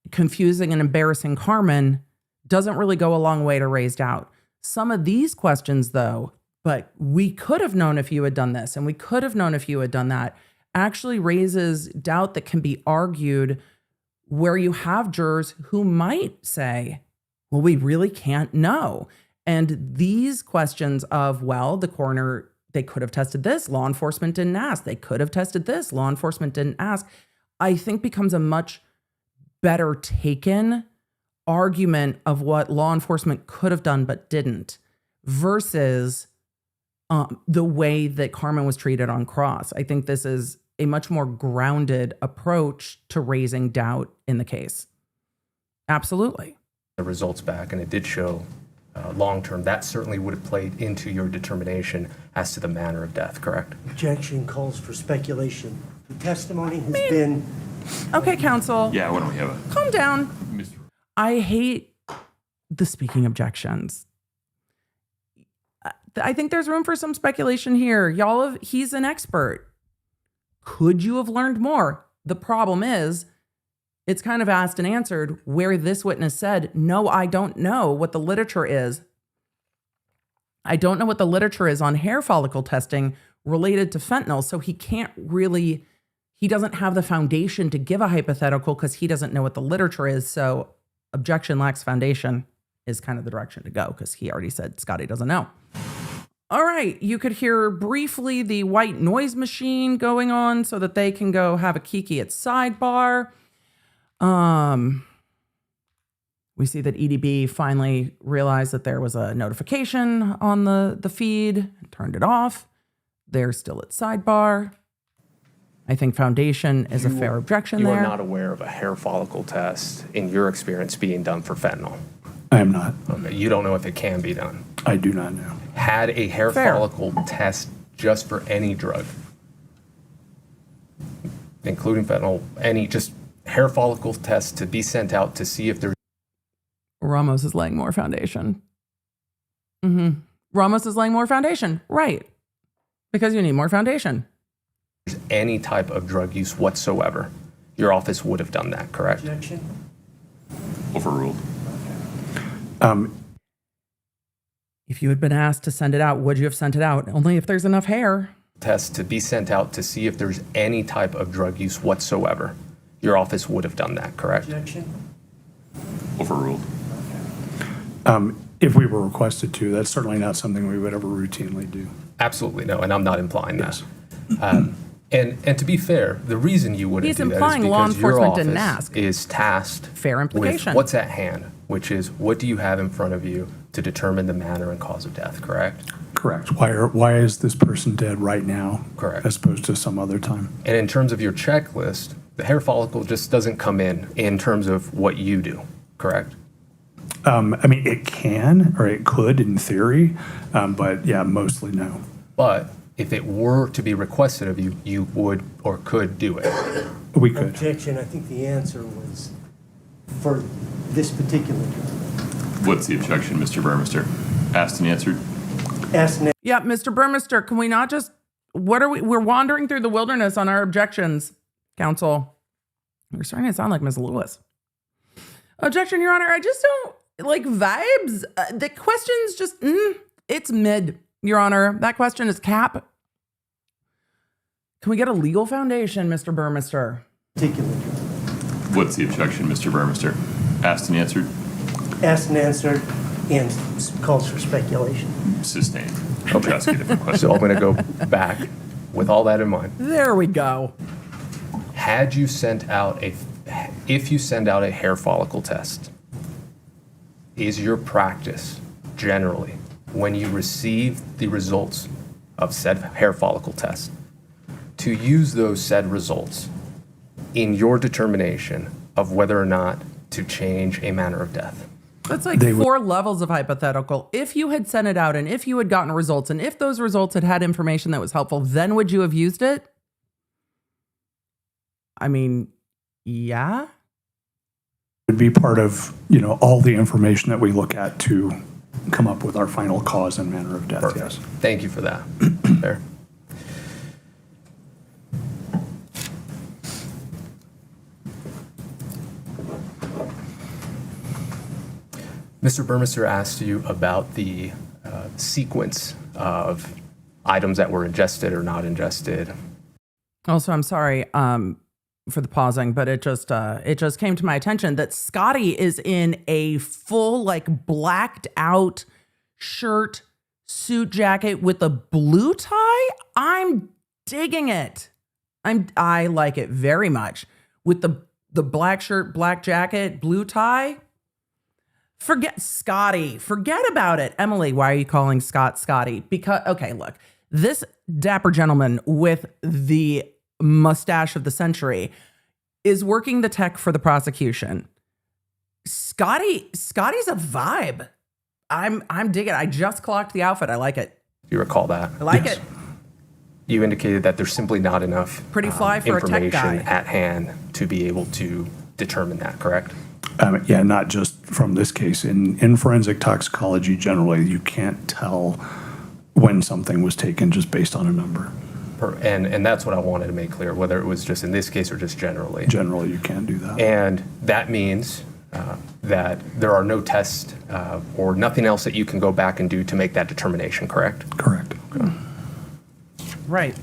confusing, and embarrassing Carmen doesn't really go a long way to raise doubt. Some of these questions, though, but we could have known if you had done this, and we could have known if you had done that, actually raises doubt that can be argued where you have jurors who might say, well, we really can't know. And these questions of, well, the coroner, they could have tested this, law enforcement didn't ask. They could have tested this, law enforcement didn't ask, I think becomes a much better taken argument of what law enforcement could have done but didn't, versus the way that Carmen was treated on cross. I think this is a much more grounded approach to raising doubt in the case. Absolutely. the results back and it did show long-term, that certainly would have played into your determination as to the manner of death, correct? Objection calls for speculation. The testimony has been... Okay, counsel. Yeah, why don't we have a Calm down. Mr. I hate the speaking objections. I think there's room for some speculation here. He's an expert. Could you have learned more? The problem is It's kind of asked and answered where this witness said, no, I don't know what the literature is. I don't know what the literature is on hair follicle testing related to fentanyl. So he doesn't have the foundation to give a hypothetical because he doesn't know what the literature is. So objection lacks foundation is kind of the direction to go because he already said Scotty doesn't know. All right, you could hear briefly the white noise machine going on so that they can go have a kiki at sidebar. We see that EDB finally realized that there was a notification on the feed and turned it off. They're still at sidebar. I think foundation is a fair objection You there. are not aware of a hair follicle test in your experience being done for fentanyl. I am not. Okay, you don't know if it can be done. I do not know. Had a hair Fair. follicle test just for any drug, including fentanyl, any just hair follicle test to be sent out to see if there's Ramos is laying more foundation. Ramos is laying more foundation. Right. Because you need more foundation. any type of drug use whatsoever, your office would have done that, correct? Objection? Overruled. If you had been asked to send it out, would you have sent it out? Only if there's enough hair. Test to be sent out to see if there's any type of drug use whatsoever, your office would have done that, correct? Objection? Overruled. If we were requested to, that's certainly not something we would ever routinely do. Absolutely no, and I'm not implying that. Yes. And to be fair, the reason you wouldn't He's do that is implying law because your enforcement didn't office ask. is tasked Fair with implication. what's at hand, which is what do you have in front of you to determine the manner and cause of death, correct? Correct. Why is this person dead right now? Correct. As opposed to some other time? And in terms of your checklist, the hair follicle just doesn't come in terms of what you do, correct? I mean, it can, or it could in theory, but yeah, mostly no. But if it were to be requested of you, you would or could do it. We could. Objection, I think the answer was for this particular drug. What's the objection, Mr. Burmester? Asked and answered. Ask now. Yeah, Mr. Burmester, can we not just, we're wandering through the wilderness on our objections, counsel. We're starting to sound like Ms. Lewis. Objection, Your Honor, I just don't like vibes. The question's just, it's mid, Your Honor. That question is cap. Can we get a legal foundation, Mr. Burmester? Particular drug. What's the objection, Mr. Burmester? Asked and answered. Asked and answered, and calls for speculation. Sustained. I'll ask you a different question. So I'm going to go back with all that in mind. There we go. Had you sent out if you send out a hair follicle test, is your practice generally when you receive the results of said hair follicle test to use those said results in your determination of whether or not to change a manner of death? That's like four levels of hypothetical. If you had sent it out and if you had gotten results and if those results had had information that was helpful, then would you have used it? I mean, yeah. Would be part of, all the information that we look at to come up with our final cause and manner of death. Perfect. Yes. Thank you for that. There. Mr. Burmester asked you about the sequence of items that were ingested or not ingested. Also, I'm sorry for the pausing, but it just came to my attention that Scotty is in a full, blacked out shirt, suit jacket with a blue tie. I'm digging it. I like it very much. With the black shirt, black jacket, blue tie. Forget Scotty. Forget about it. Emily, why are you calling Scott Scotty? Because, okay, look, this dapper gentleman with the mustache of the century is working the tech for the prosecution. Scotty's a vibe. I'm digging it. I just clocked the outfit. I like it. Do you recall that? I like Yes. it. You indicated that there's simply not enough Pretty fly for a tech guy. information at hand to be able to determine that, correct? Yeah, not just from this case. In forensic toxicology, generally, you can't tell when something was taken just based on a number. And that's what I wanted to make clear, whether it was just in this case or just generally. Generally, you can do that. And that means that there are no tests or nothing else that you can go back and do to make that determination, correct? Correct. Right.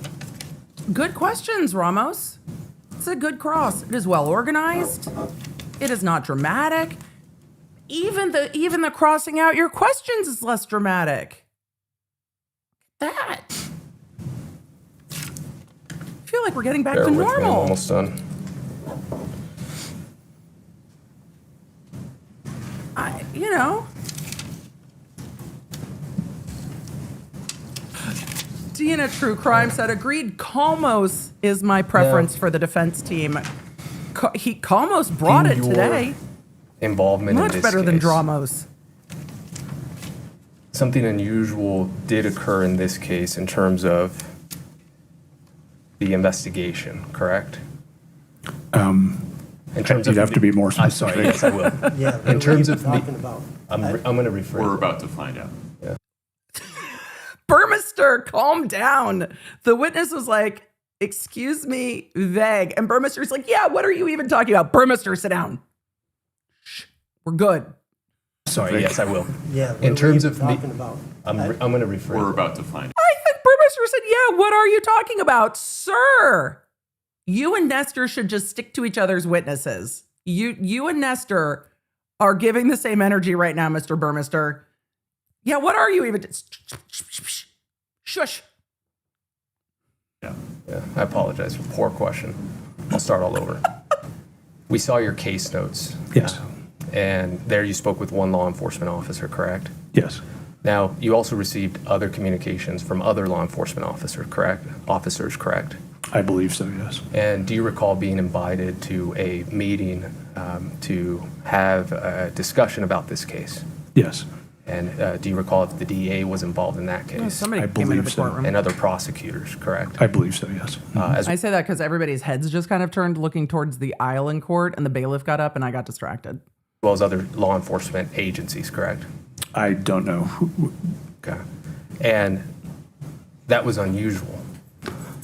Good questions, Ramos. It's a good cross. It is well organized. It is not dramatic. Even the crossing out your questions is less dramatic. That. I feel like we're getting back Bear to with me, I'm normal. almost done. You know. Dina True Crime said, agreed, Kalmos is my preference for the defense team. Kalmos brought it In your today. Involvement in Much this better than case, Dramos. something unusual did occur in this case in terms of the investigation, correct? In terms You'd of have to be more I'm sorry, yes, I will. Yeah. what In are terms you of talking about? I'm going to rephrase. We're it. about to find out. Burmester, calm down. The witness was like, excuse me, vague. And Burmester's like, yeah, what are you even talking about? Burmester, sit down. Shh, we're good. Sorry, yes, I will. Yeah. what In were terto you me- talking about? I'm going to rephrase. We're it. about to find out. I think Burmester said, yeah, what are you talking about? Sir, you and Nestor should just stick to each other's witnesses. You and Nestor are giving the same energy right now, Mr. Burmester. Yeah, what are you even? Shush. Yeah, I apologize for poor question. I'll start all over. We saw your case notes. Yes. And there you spoke with one law enforcement officer, correct? Yes. Now, you also received other communications from other law enforcement officers, correct? I believe so, yes. And do you recall being invited to a meeting to have a discussion about this case? Yes. And do you recall if the DA was involved in that case? Somebody I came into believe the so. courtroom. And other prosecutors, correct? I believe so, yes. As I say that because everybody's heads just kind of turned looking towards the aisle in court, and the bailiff got up, and I got distracted. well as other law enforcement agencies, correct? I don't know. Okay. And that was unusual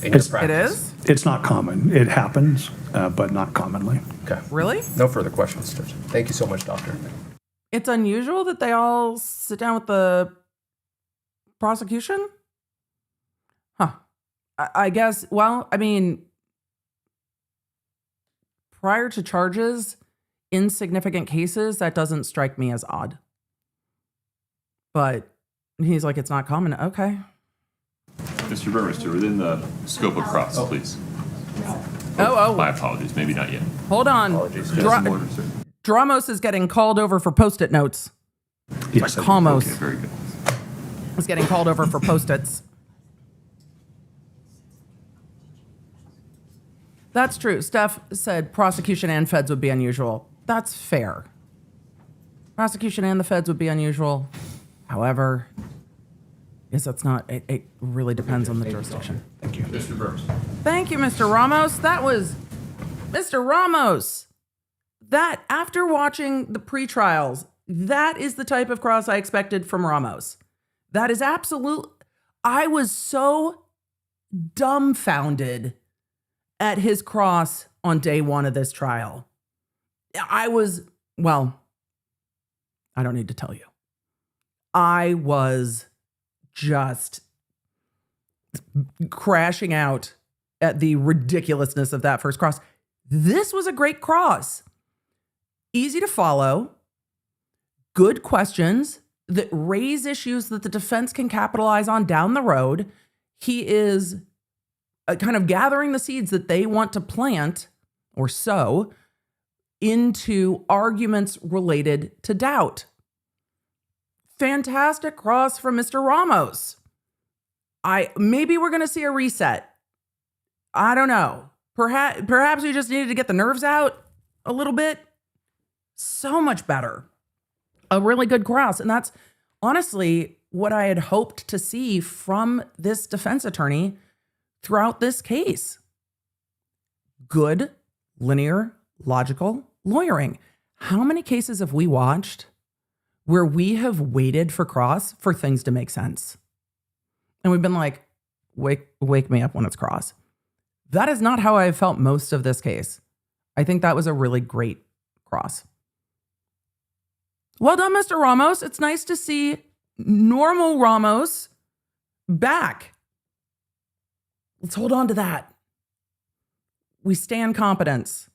in your It practice? is? It's not common. It happens, but not commonly. Okay. Really? No further questions, Judge. Thank you so much, Doctor. It's unusual that they all sit down with the prosecution? Huh. I guess, well, I mean, prior to charges, in significant cases, that doesn't strike me as odd. But he's like, it's not common. Okay. Mr. Burmester, within the scope of cross, please. Oh, My apologies, maybe not yet. hold on. Apologies. Some order, sir. Dramos is getting called over for Post-it notes. Yes. I do. Kalmos Okay, very good. is getting called over for Post-its. That's true. Steph said prosecution and feds would be unusual. That's fair. Prosecution and the feds would be unusual. However, yes, that's not, it really depends on the jurisdiction. Thank you. Mr. Burmester. Thank you, Mr. Ramos. That was Mr. Ramos. That, after watching the pre-trials, that is the type of cross I expected from Ramos. That is absolute. I was so dumbfounded at his cross on day one of this trial. I was, well, I don't need to tell you. I was just crashing out at the ridiculousness of that first cross. This was a great cross. Easy to follow, good questions that raise issues that the defense can capitalize on down the road. He is kind of gathering the seeds that they want to plant or sow into arguments related to doubt. Fantastic cross from Mr. Ramos. Maybe we're going to see a reset. I don't know. Perhaps we just needed to get the nerves out a little bit. So much better. A really good cross. And that's honestly what I had hoped to see from this defense attorney throughout this case. Good, linear, logical lawyering. How many cases have we watched where we have waited for cross for things to make sense? And we've been like, wake me up when it's cross. That is not how I felt most of this case. I think that was a really great cross. Well done, Mr. Ramos. It's nice to see normal Ramos back. Let's hold on to that. We stand competence.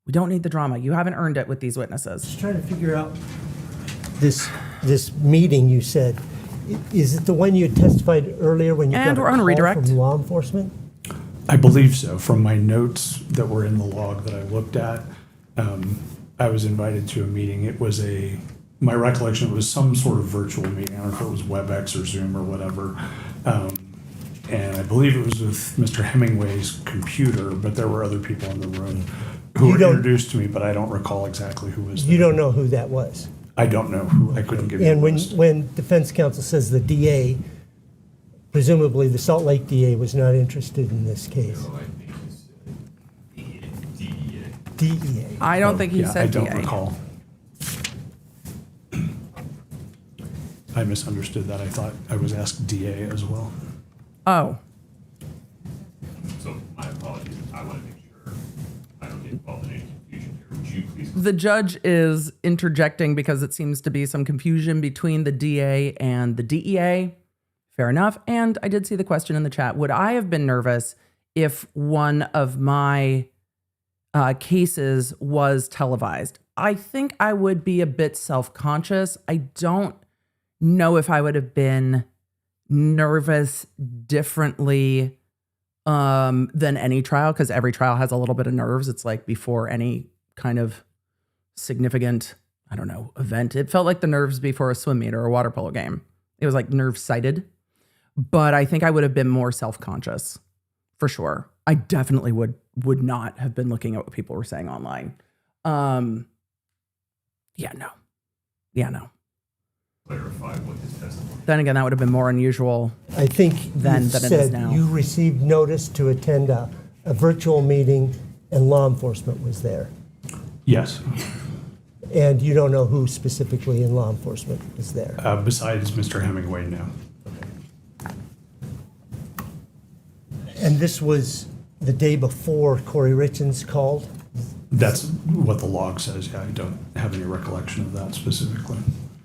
We don't need the drama. You haven't earned it with these witnesses. Just trying to figure out this meeting you said. Is it the one you had testified earlier when you And got we're a on call redirect. from law enforcement? I believe so. From my notes that were in the log that I looked at, I was invited to a meeting. It was my recollection, it was some sort of virtual meeting. I don't know if it was WebEx or Zoom or whatever. And I believe it was with Mr. Hemingway's computer, but there were other people in the room who were introduced to me, but I don't recall exactly who was there. You don't know who that was? I don't know who. I couldn't give you And a list. when defense counsel says the DA, presumably the Salt Lake DA was not interested in this case. DEA. I don't think he Yeah, I said don't DA. recall. I misunderstood that. I thought I was asked DA as well. Oh, So my apologies. I want to make sure I don't get involved in any confusion here. Would you please? the judge is interjecting because it seems to be some confusion between the DA and the DEA. Fair enough. And I did see the question in the chat. Would I have been nervous if one of my cases was televised? I think I would be a bit self-conscious. I don't know if I would have been nervous differently than any trial, because every trial has a little bit of nerves. It's like before any kind of significant, I don't know, event. It felt like the nerves before a swim meet or a water polo game. It was like nerve-sighted. But I think I would have been more self-conscious, for sure. I definitely would not have been looking at what people were saying online. Yeah, no. Clarify what his testimony. Then again, that would have been more unusual. I think Then you than it is said now. you received notice to attend a virtual meeting and law enforcement was there. Yes. And you don't know who specifically in law enforcement was there. Besides Mr. Hemingway, no. And this was the day before Kouri Richins called? That's what the log says. Yeah, I don't have any recollection of that specifically.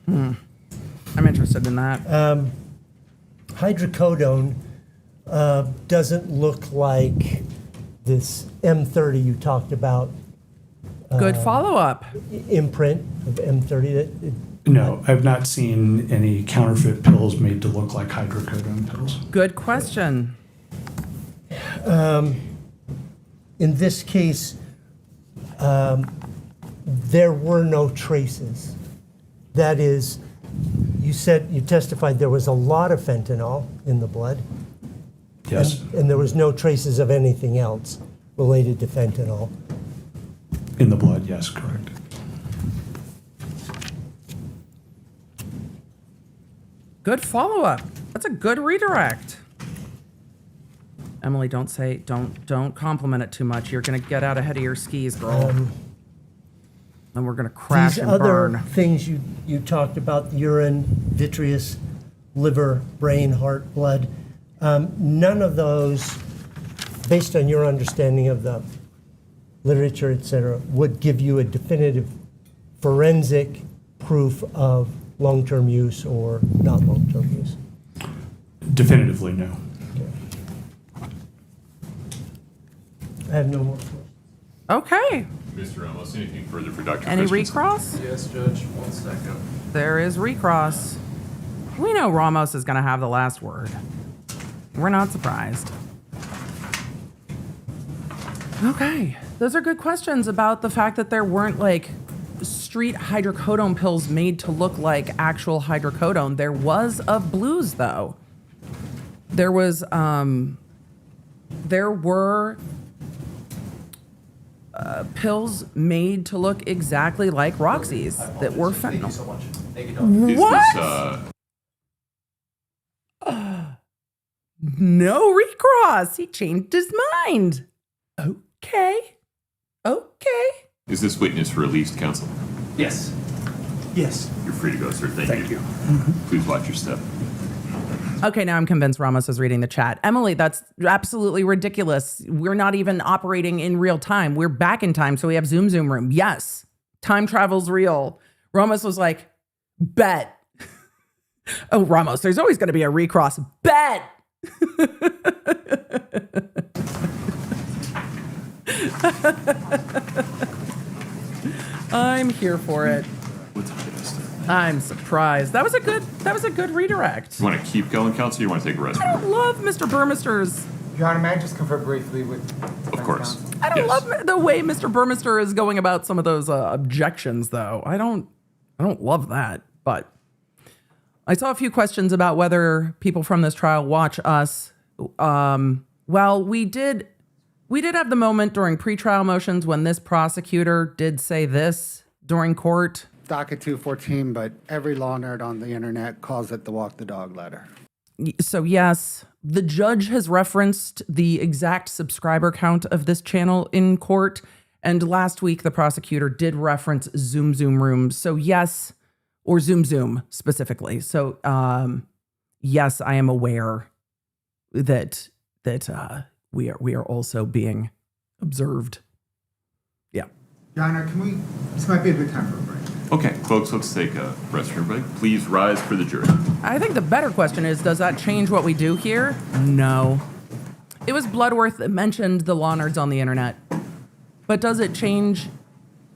I'm interested in that. Hydrocodone doesn't look like this M30 you talked about, Good follow-up. imprint of M30. No, I've not seen any counterfeit pills made to look like hydrocodone pills. Good question. In this case, there were no traces. That is, you testified there was a lot of fentanyl in the blood. Yes. And there was no traces of anything else related to fentanyl. In the blood, yes, correct. Good follow-up. That's a good redirect. Emily, don't compliment it too much. You're gonna get out ahead of your skis, girl. And we're gonna crash These and other burn. things you talked about, urine, vitreous, liver, brain, heart, blood, none of those, based on your understanding of the literature, et cetera, would give you a definitive forensic proof of long-term use or not long-term use. Definitively, no. I have no more questions. Okay. Mr. Ramos, anything further for Dr. Any Christensen? recross? Yes, Judge, 1 second. There is recross. We know Ramos is gonna have the last word. We're not surprised. Okay. Those are good questions about the fact that there weren't like street hydrocodone pills made to look like actual hydrocodone. There was of blues though. There were pills made to look exactly like Roxy's that were Thank you fentanyl. so much. Thank you, Doctor. Is What? this, No recross. He changed his mind. Okay. is this witness released, counsel? Yes. Yes. You're free to go, sir. Thank you. Please watch your step. Okay, now I'm convinced Ramos is reading the chat. Emily, that's absolutely ridiculous. We're not even operating in real time. We're back in time, so we have Zoom room. Yes, time travel's real. Ramos was like, bet. Oh, Ramos, there's always going to be a recross. Bet. I'm here for it. I'm surprised. That was a good redirect. You want to keep going, Counsel, or you want to take a rest? I don't love Mr. Burmister's. Your Honor, may I just confer briefly with Of course. counsel? I don't Yes. love the way Mr. Burmister is going about some of those objections, though. I don't love that. But I saw a few questions about whether people from this trial watch us. Well, we did have the moment during pretrial motions when this prosecutor did say this during court. Docket 214, but every law nerd on the internet calls it the walk the dog letter. So yes, the judge has referenced the exact subscriber count of this channel in court. And last week, the prosecutor did reference Zoom room. So yes, or Zoom specifically. So yes, I am aware that we are also being observed. Yeah. Your Honor, this might be a good time for a break. Okay, folks, let's take a restroom break. Please rise for the jury. I think the better question is, does that change what we do here? No. It was Bloodworth that mentioned the law nerds on the internet. But does it change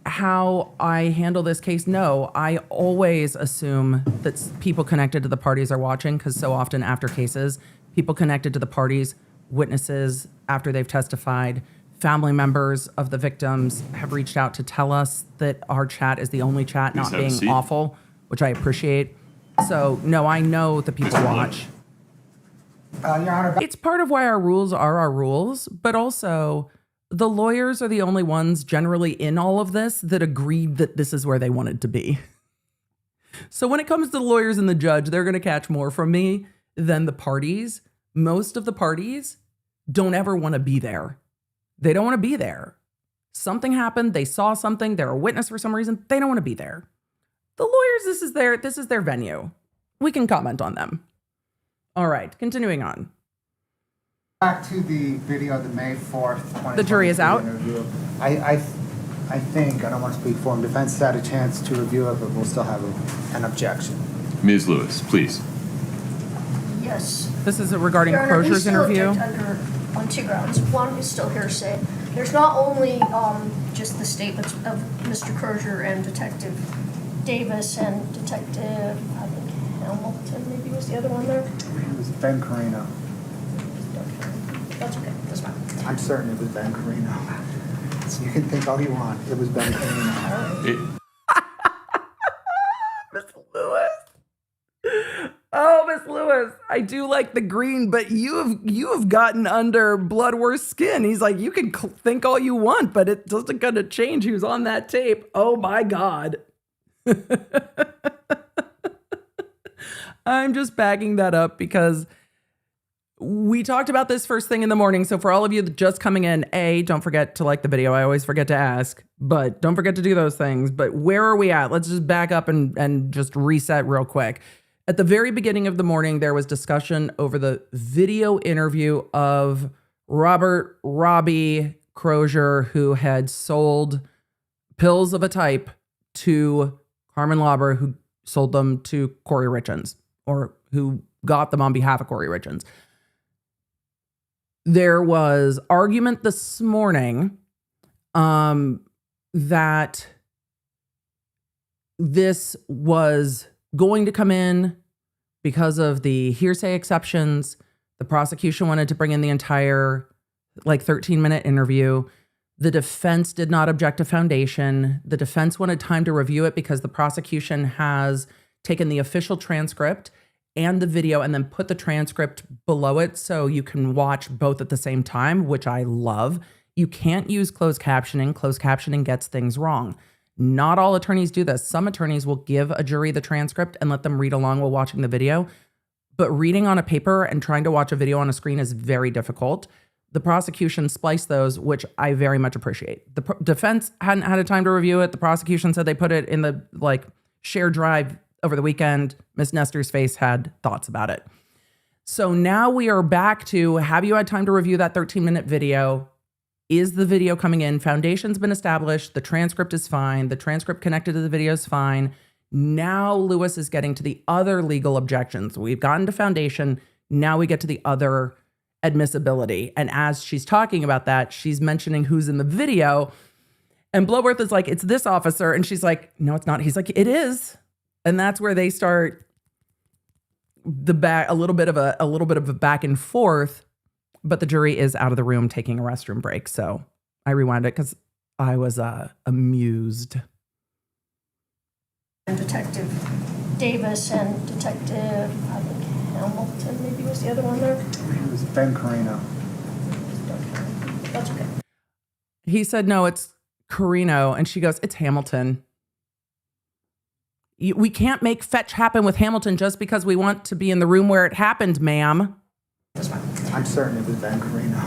how I handle this case? No. I always assume that people connected to the parties are watching, because so often after cases, people connected to the parties, witnesses after they've testified, family members of the victims have reached out to tell us that our chat is the only chat not Please have a being seat. awful, which I appreciate. So, no, I know the people Mr. watch. Your Honor, It's part of why our rules are our rules, but also the lawyers are the only ones generally in all of this that agreed that this is where they wanted to be. So when it comes to the lawyers and the judge, they're going to catch more from me than the parties. Most of the parties don't ever want to be there. They don't want to be there. Something happened. They saw something. They're a witness for some reason. They don't want to be there. The lawyers, this is their venue. We can comment on them. All right, continuing on. back to the video of the May 4th, 2023 The jury is out? interview. I think, I don't want to speak for him, defense has had a chance to review it, but we'll still have an objection. Ms. Lewis, please. Yes. This is regarding Your Honor, we Crozier's still interview. object on two grounds. One is still hearsay. There's not only just the statements of Mr. Crozier and Detective Davis and Detective, I think Hamilton maybe was the other one there. It was Ben Carino. That's okay, that's fine. I'm certain it was Ben Carino. So you can think all you want. It was Ben Carino. Miss Lewis. Oh, Miss Lewis, I do like the green, but you have gotten under Bloodworth's skin. He's like, you can think all you want, but it doesn't gonna change who's on that tape. Oh my God. I'm just backing that up because we talked about this first thing in the morning. So for all of you that just coming in, don't forget to like the video. I always forget to ask, but don't forget to do those things. But where are we at? Let's just back up and just reset real quick. At the very beginning of the morning, there was discussion over the video interview of Robbie Crozier, who had sold pills of a type to Carmen Lauber, who sold them to Kouri Richins, or who got them on behalf of Kouri Richins. There was argument this morning that this was going to come in because of the hearsay exceptions. The prosecution wanted to bring in the entire 13-minute interview. The defense did not object to foundation. The defense wanted time to review it because the prosecution has taken the official transcript and the video and then put the transcript below it so you can watch both at the same time, which I love. You can't use closed captioning. Closed captioning gets things wrong. Not all attorneys do this. Some attorneys will give a jury the transcript and let them read along while watching the video. But reading on a paper and trying to watch a video on a screen is very difficult. The prosecution spliced those, which I very much appreciate. The defense hadn't had a time to review it. The prosecution said they put it in the shared drive over the weekend. Miss Nestor's face had thoughts about it. So now we are back to, have you had time to review that 13-minute video? Is the video coming in? Foundation's been established. The transcript is fine. The transcript connected to the video is fine. Now Lewis is getting to the other legal objections. We've gotten to foundation. Now we get to the other admissibility. And as she's talking about that, she's mentioning who's in the video. And Bloworth is like, it's this officer. And she's like, no, it's not. He's like, it is. And that's where they start a little bit of a back and forth. But the jury is out of the room taking a restroom break. So I rewound it because I was amused. And Detective Davis and Detective, I think Hamilton maybe was the other one there. It was Ben Carino. That's okay. He said, no, it's Carino. And she goes, it's Hamilton. We can't make fetch happen with Hamilton just because we want to be in the room where it happened, ma'am. That's fine. I'm certain it was Ben Carino.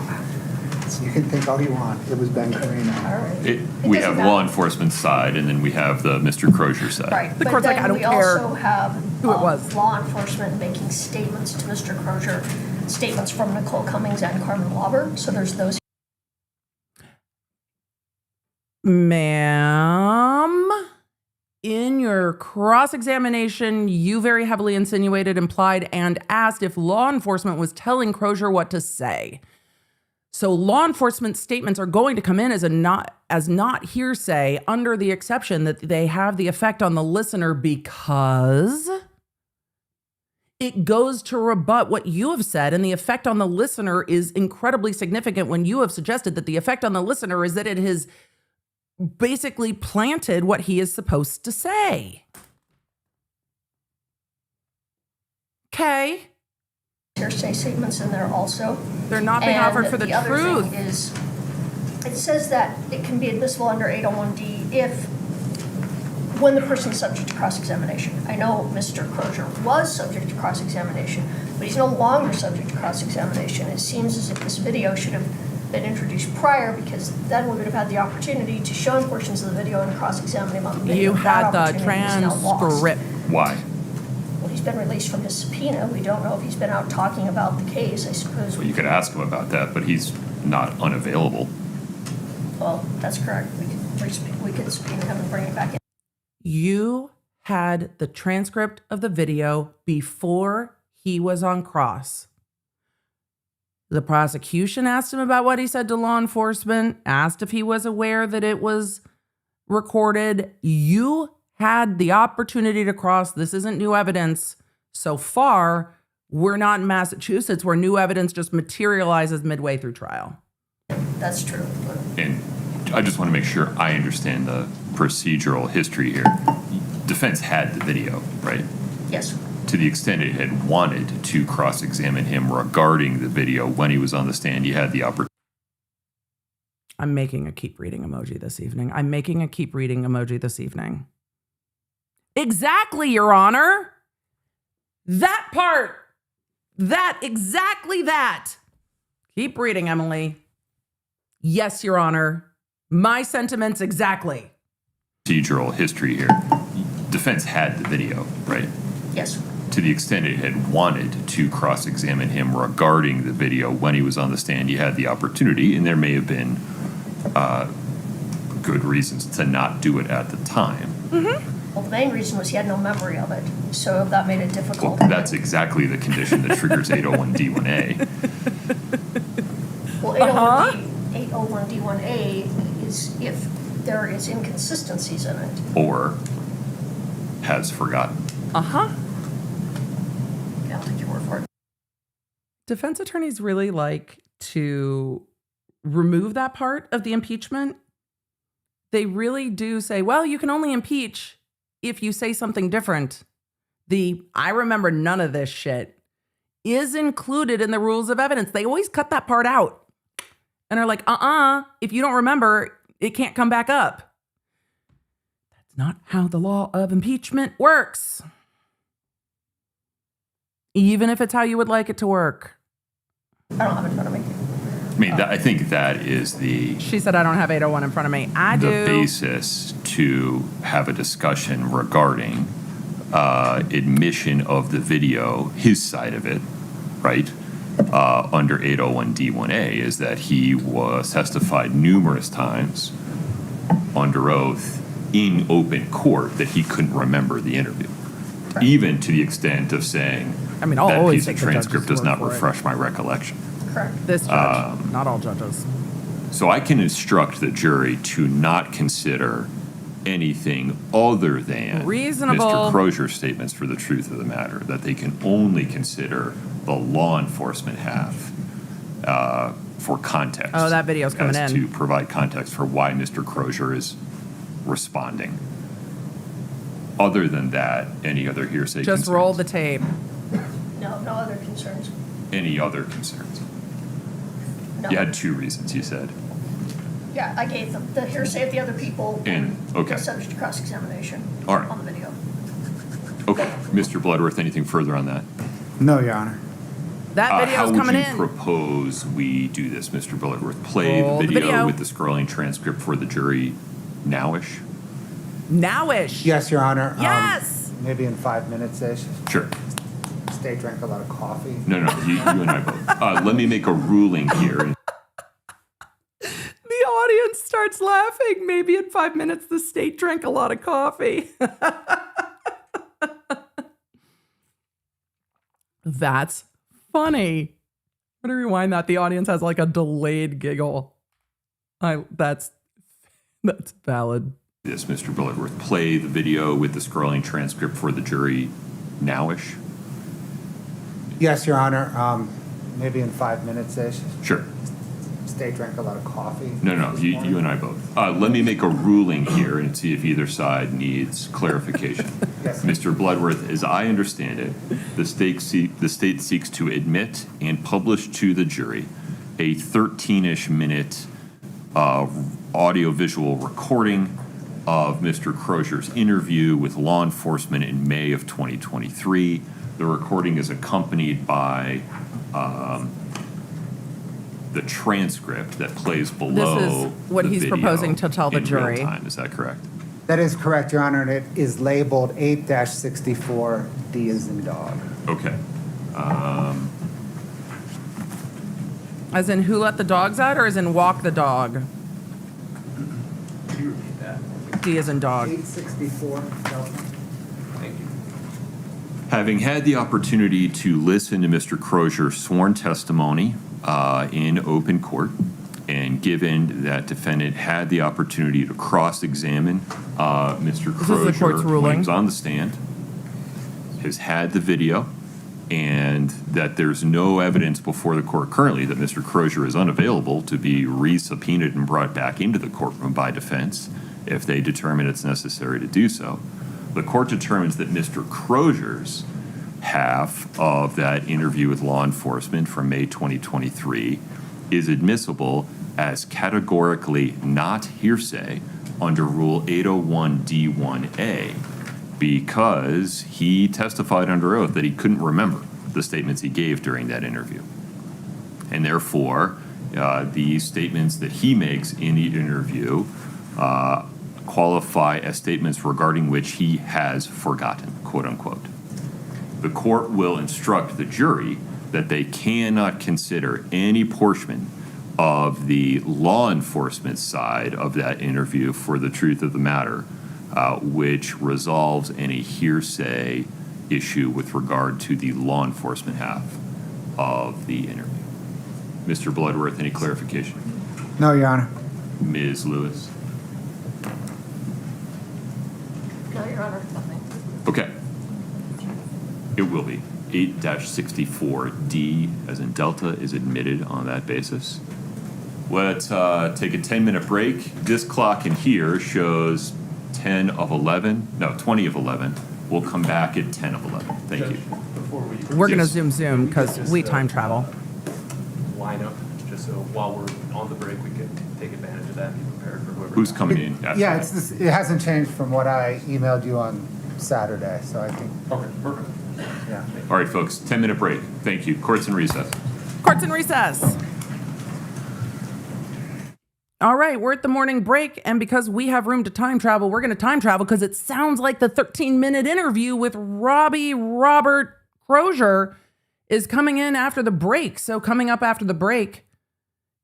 You can think all you want. It was Ben Carino. All right. We have law enforcement side, and then we have the Mr. Crozier side. Right. The court's like, I don't care We also have who it was. Law enforcement making statements to Mr. Crozier, statements from Nicole Cummings and Carmen Lauber. So there's those. Ma'am, in your cross-examination, you very heavily insinuated, implied, and asked if law enforcement was telling Crozier what to say. So law enforcement statements are going to come in as not hearsay under the exception that they have the effect on the listener because it goes to rebut what you have said, and the effect on the listener is incredibly significant when you have suggested that the effect on the listener is that it has basically planted what he is supposed to say. Okay. Hearsay statements in there also. They're not being offered for the other truth. thing is, it says that it can be admissible under 801D if, when the person is subject to cross-examination. I know Mr. Crozier was subject to cross-examination, but he's no longer subject to cross-examination. It seems as if this video should have been introduced prior, because then we would have had the opportunity to show him portions of the video and cross-examine him on the video. You had That the opportunity is now lost. transcript. Why? Well, he's been released from his subpoena. We don't know if he's been out talking about the case. I suppose Well, you could ask him about that, but he's not unavailable. Well, that's correct. We could subpoena him and bring him back in. You had the transcript of the video before he was on cross. The prosecution asked him about what he said to law enforcement, asked if he was aware that it was recorded. You had the opportunity to cross. This isn't new evidence. So far, we're not in Massachusetts where new evidence just materializes midway through trial. That's true. And I just want to make sure I understand the procedural history here. Defense had the video, right? Yes. To the extent it had wanted to cross-examine him regarding the video when he was on the stand, you had the opportunity. I'm making a keep reading emoji this evening. I'm making a keep reading emoji this evening. Exactly, Your Honor. That part. Exactly that. Keep reading, Emily. Yes, Your Honor. My sentiments exactly. Procedural history here. Defense had the video, right? Yes. To the extent it had wanted to cross-examine him regarding the video when he was on the stand, you had the opportunity, and there may have been good reasons to not do it at the time. Mm-hmm. Well, the main reason was he had no memory of it, so that made it difficult. Well, that's exactly the condition that triggers 801D1A. Well, 801D1A is if there is inconsistencies in it. Or has forgotten. Uh-huh. I'll take your word for it. Defense attorneys really like to remove that part of the impeachment. They really do say, well, you can only impeach if you say something different. The I remember none of this shit is included in the rules of evidence. They always cut that part out and are like, if you don't remember, it can't come back up. That's not how the law of impeachment works. Even if it's how you would like it to work. I don't have it in front of me. I mean, I think that is the... She said, I don't have 801 in front of me. I do. The basis to have a discussion regarding admission of the video, his side of it, right, under 801D1A, is that he was testified numerous times under oath in open court that he couldn't remember the interview, even to the extent of saying, I mean, I'll that always piece of take the judge's transcript does word not for it. refresh my recollection. Correct. This judge, not all judges. So I can instruct the jury to not consider anything other than Reasonable. Mr. Crozier's statements for the truth of the matter, that they can only consider the law enforcement half for context. Oh, that video's coming as in. to provide context for why Mr. Crozier is responding. Other than that, any other hearsay Just concerns? roll the tape. No, no other concerns. Any other concerns? No. You had two reasons, you said. Yeah, I gave them the hearsay of the other people. And, okay. The subject to cross-examination. All right. On the video. Okay, Mr. Bloodworth, anything further on that? No, Your Honor. That video's coming How would you in. propose we do this, Mr. Bloodworth? Play Roll the the video video. with the scrolling transcript for the jury nowish? Nowish. Yes, Your Honor. Yes. Maybe in 5 minutes-ish. Sure. State drank a lot of coffee. No, you and I both. Let me make a ruling here. The audience starts laughing. Maybe in 5 minutes, the state drank a lot of coffee. That's funny. I'm going to rewind that. The audience has like a delayed giggle. That's valid. This, Mr. Bloodworth, play the video with the scrolling transcript for the jury nowish? Yes, Your Honor. Maybe in 5 minutes-ish. Sure. State drank a lot of coffee. No, you and I both. Let me make a ruling here and see if either side needs clarification. Yes. Mr. Bloodworth, as I understand it, the state seeks to admit and publish to the jury a 13-ish minute audio-visual recording of Mr. Crozier's interview with law enforcement in May of 2023. The recording is accompanied by the transcript that plays below. This is what the he's video proposing to tell the in jury. real time. Is that correct? That is correct, Your Honor, and it is labeled 8-64, D as in dog. Okay. As in who let the dogs out or as in walk the dog? Could you repeat that? D as in dog. 864, Delta. Thank you. Having had the opportunity to listen to Mr. Crozier's sworn testimony in open court, and given that defendant had the opportunity to cross-examine Mr. This is the court's Crozier when he ruling. was on the stand, has had the video, and that there's no evidence before the court currently that Mr. Crozier is unavailable to be re-subpoenaed and brought back into the courtroom by defense if they determine it's necessary to do so. The court determines that Mr. Crozier's half of that interview with law enforcement from May 2023 is admissible as categorically not hearsay under Rule 801D1A because he testified under oath that he couldn't remember the statements he gave during that interview. And therefore, the statements that he makes in the interview qualify as statements regarding which he has forgotten, quote unquote. The court will instruct the jury that they cannot consider any portion of the law enforcement side of that interview for the truth of the matter, which resolves any hearsay issue with regard to the law enforcement half of the interview. Mr. Bloodworth, any clarification? No, Your Honor. Ms. Lewis? No, Your Honor, nothing. Okay. It will be. 8-64D, as in Delta, is admitted on that basis. Let's take a 10-minute break. This clock in here shows 20 of 11. We'll come back at 10 of 11. Thank you. Before we We're going to Yes. zoom because we time travel. Lineup, just so while we're on the break, we can take advantage of that and be prepared for whoever. Who's coming in after Yeah, that? it hasn't changed from what I emailed you on Saturday, so I think, Okay, perfect. yeah. All right, folks, 10-minute break. Thank you. Court's in recess. Court's in recess. All right, we're at the morning break, and because we have room to time travel, we're going to time travel because it sounds like the 13-minute interview with Robert Crozier is coming in after the break. So coming up after the break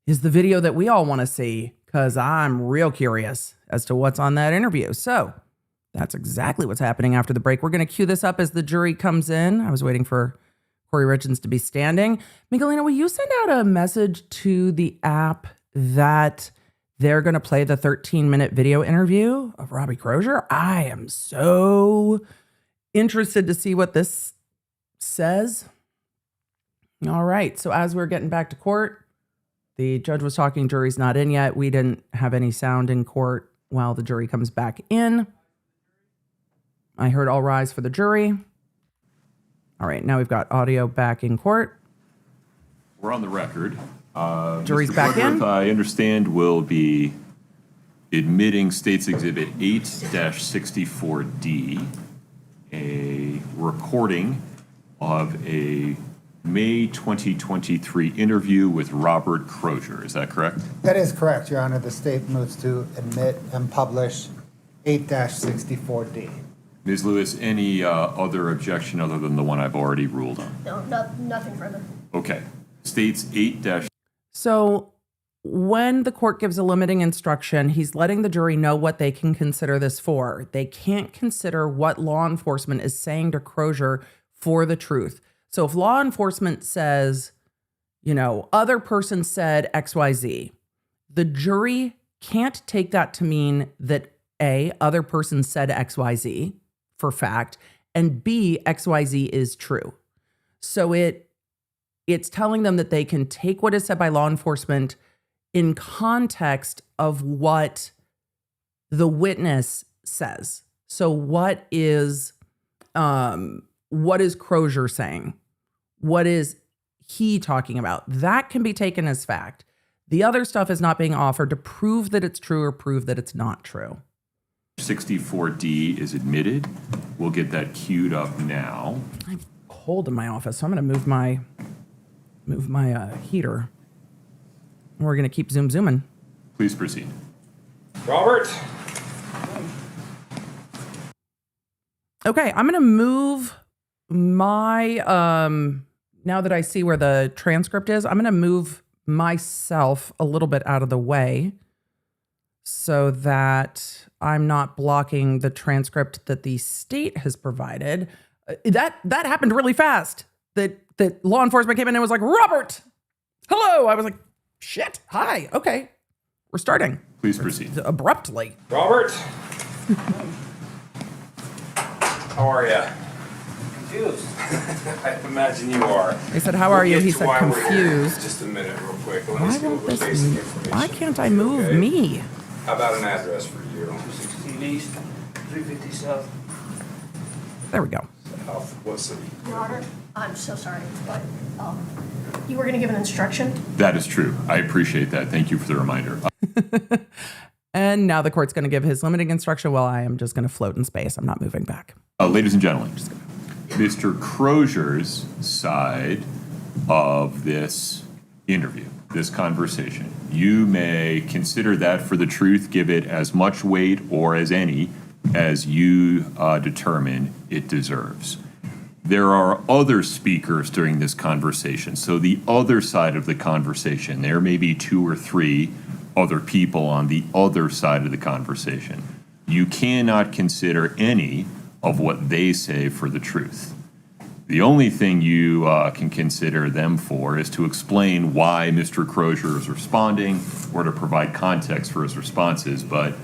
is the video that we all want to see, because I'm real curious as to what's on that interview. So that's exactly what's happening after the break. We're going to cue this up as the jury comes in. I was waiting for Kouri Richins to be standing. Miguelina, will you send out a message to the app that they're going to play the 13-minute video interview of Robbie Crozier? I am so interested to see what this says. All right. So as we're getting back to court, the judge was talking, jury's not in yet. We didn't have any sound in court while the jury comes back in. I heard all rise for the jury. All right, now we've got audio back in court. We're on the record. Jury's Mr. back in. Woodruff, I understand, will be admitting State's Exhibit 8-64D, a recording of a May 2023 interview with Robert Crozier. Is that correct? That is correct, Your Honor. The state moves to admit and publish 8-64D. Ms. Lewis, any other objection other than the one I've already ruled on? No, nothing further. Okay. State's 8- So when the court gives a limiting instruction, he's letting the jury know what they can consider this for. They can't consider what law enforcement is saying to Crozier for the truth. So if law enforcement says, other person said XYZ, the jury can't take that to mean that A, other person said XYZ for fact, and B, XYZ is true. So it's telling them that they can take what is said by law enforcement in context of what the witness says. So what is Crozier saying? What is he talking about? That can be taken as fact. The other stuff is not being offered to prove that it's true or prove that it's not true. 64D is admitted. We'll get that queued up now. I'm cold in my office, so I'm going to move my heater. And we're going to keep zooming. Please proceed. Robert? Okay, I'm going to move my, now that I see where the transcript is, I'm going to move myself a little bit out of the way so that I'm not blocking the transcript that the state has provided. That happened really fast. That law enforcement came in and was like, Robert, hello. I was like, shit, hi, okay, we're starting. Please proceed. Abruptly. Robert? How are you? Confused. I imagine you are. They said, how are you? We'll He get to said, why we're here. confused. Just a minute real quick. Let me Why see won't what basic this, information. why can't I move Okay. me? How about an address for you? 216 East, 350 South. There we go. South. What city? Your Honor, I'm so sorry, but you were going to give an instruction? That is true. I appreciate that. Thank you for the reminder. And now the court's going to give his limiting instruction while I am just going to float in space. I'm not moving back. Ladies and gentlemen, Mr. Crozier's side of this interview, this conversation, you may consider that for the truth, give it as much weight or as any as you determine it deserves. There are other speakers during this conversation. So the other side of the conversation, there may be 2 or 3 other people on the other side of the conversation. You cannot consider any of what they say for the truth. The only thing you can consider them for is to explain why Mr. Crozier is responding or to provide context for his responses. But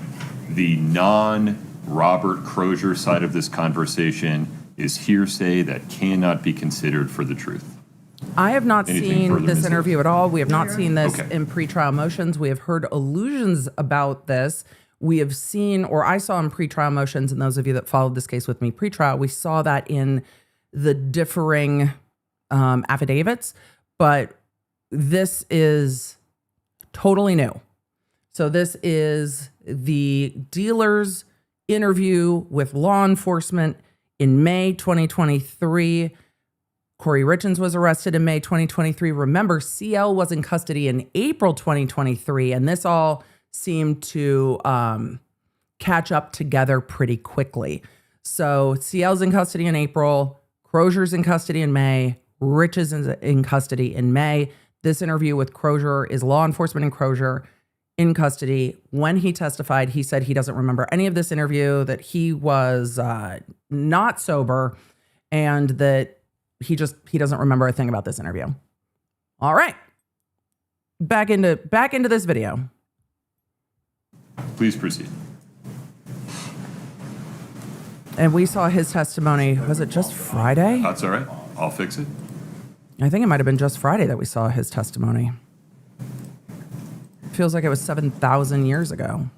the non-Robert Crozier side of this conversation is hearsay that cannot be considered for the truth. I have not Anything seen further, this Ms. interview at all. We have not seen this Okay. in pretrial motions. We have heard allusions about this. We have seen, or I saw in pretrial motions, and those of you that followed this case with me pretrial, we saw that in the differing affidavits, but this is totally new. So this is the dealer's interview with law enforcement in May 2023. Kouri Richins was arrested in May 2023. Remember, CL was in custody in April 2023, and this all seemed to catch up together pretty quickly. So CL's in custody in April, Crozier's in custody in May. Richins is in custody in May. This interview with Crozier is law enforcement and Crozier in custody. When he testified, he said he doesn't remember any of this interview, that he was not sober, and that he doesn't remember a thing about this interview. All right. Back into this video. Please proceed. And we saw his testimony. Was it just Friday? That's all right. I'll fix it. I think it might have been just Friday that we saw his testimony. Feels like it was 7,000 years ago.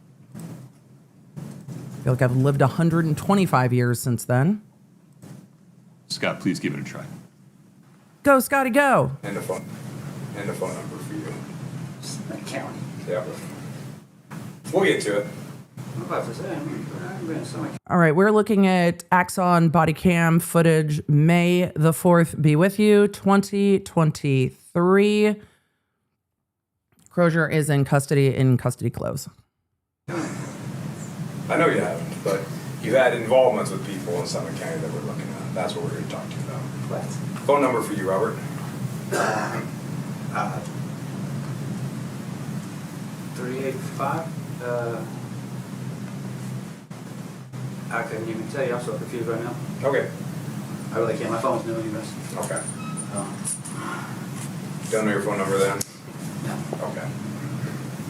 I feel like I've lived 125 years since then. Scott, please give it a try. Go, Scotty, go. And a phone number for you. Summit County. Yeah. We'll get to it. I'm about to say, I've been in Summit. All right, we're looking at Axon body cam footage, May the 4th be with you, 2023. Crozier is in custody clothes. I know you haven't, but you've had involvements with people in Summit County that we're looking at. That's what we're going to talk to you about. What? Phone number for you, Robert. 385. I couldn't even tell you. I'm so confused right now. Okay. I really can't. My phone's new anyways. Okay. Don't know your phone number then? No. Okay.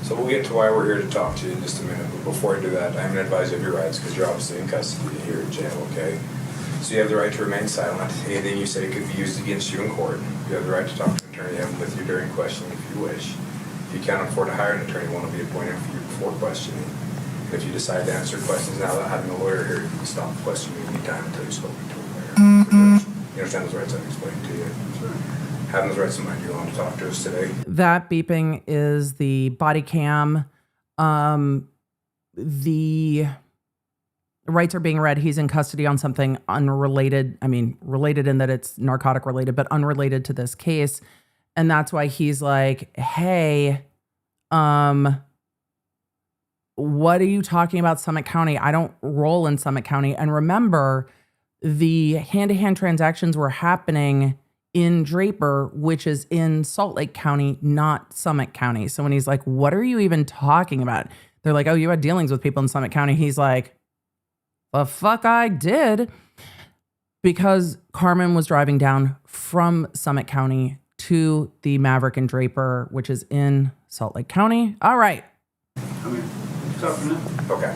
So we'll get to why we're here to talk to you in just a minute. But before I do that, I'm going to advise you of your rights because you're obviously in custody here in jail, okay? So you have the right to remain silent. Anything you say could be used against you in court. You have the right to talk to an attorney, have him with you during questioning if you wish. If you can't afford to hire an attorney, one will be appointed for you before questioning. And if you decide to answer questions now without having a lawyer here, you can stop questioning anytime until you've spoken to a lawyer. You understand those rights I've explained to you? Sure. Having those rights in mind, you want to talk to us today? That beeping is the body cam. The rights are being read. He's in custody on something unrelated. I mean, related in that it's narcotic related, but unrelated to this case. And that's why he's like, hey, what are you talking about Summit County? I don't roll in Summit County. And remember, the hand-to-hand transactions were happening in Draper, which is in Salt Lake County, not Summit County. So when he's like, what are you even talking about? They're like, oh, you had dealings with people in Summit County. He's like, the fuck I did. Because Carmen was driving down from Summit County to the Maverick and Draper, which is in Salt Lake County. All right. Okay.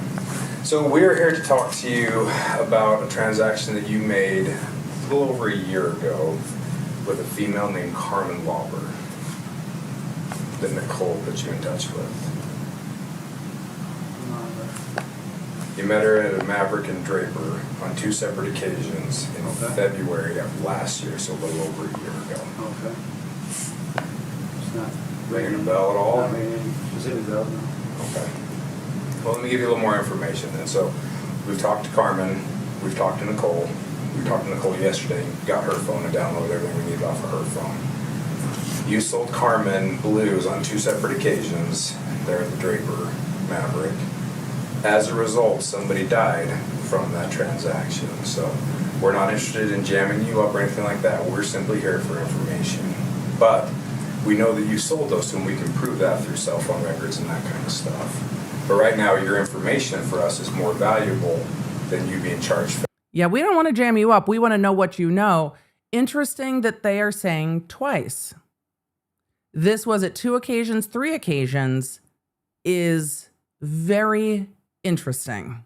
So we're here to talk to you about a transaction that you made a little over a year ago with a female named Carmen Lauber that Nicole put you in touch with. You met her at a Maverick and Draper on 2 separate occasions in February of last year, so a little over a year ago. Okay. It's not Ringing a bell at all? Not ringing any specific bell, no. Okay. Well, let me give you a little more information then. So we've talked to Carmen, we've talked to Nicole. We talked to Nicole yesterday, got her phone and downloaded everything we needed off of her phone. You sold Carmen blues on 2 separate occasions there at the Draper Maverick. As a result, somebody died from that transaction. So we're not interested in jamming you up or anything like that. We're simply here for information. But we know that you sold those, and we can prove that through cell phone records and that kind of stuff. But right now, your information for us is more valuable than you being charged. Yeah, we don't want to jam you up. We want to know what you know. Interesting that they are saying twice. This was at 2 occasions, 3 occasions is very interesting.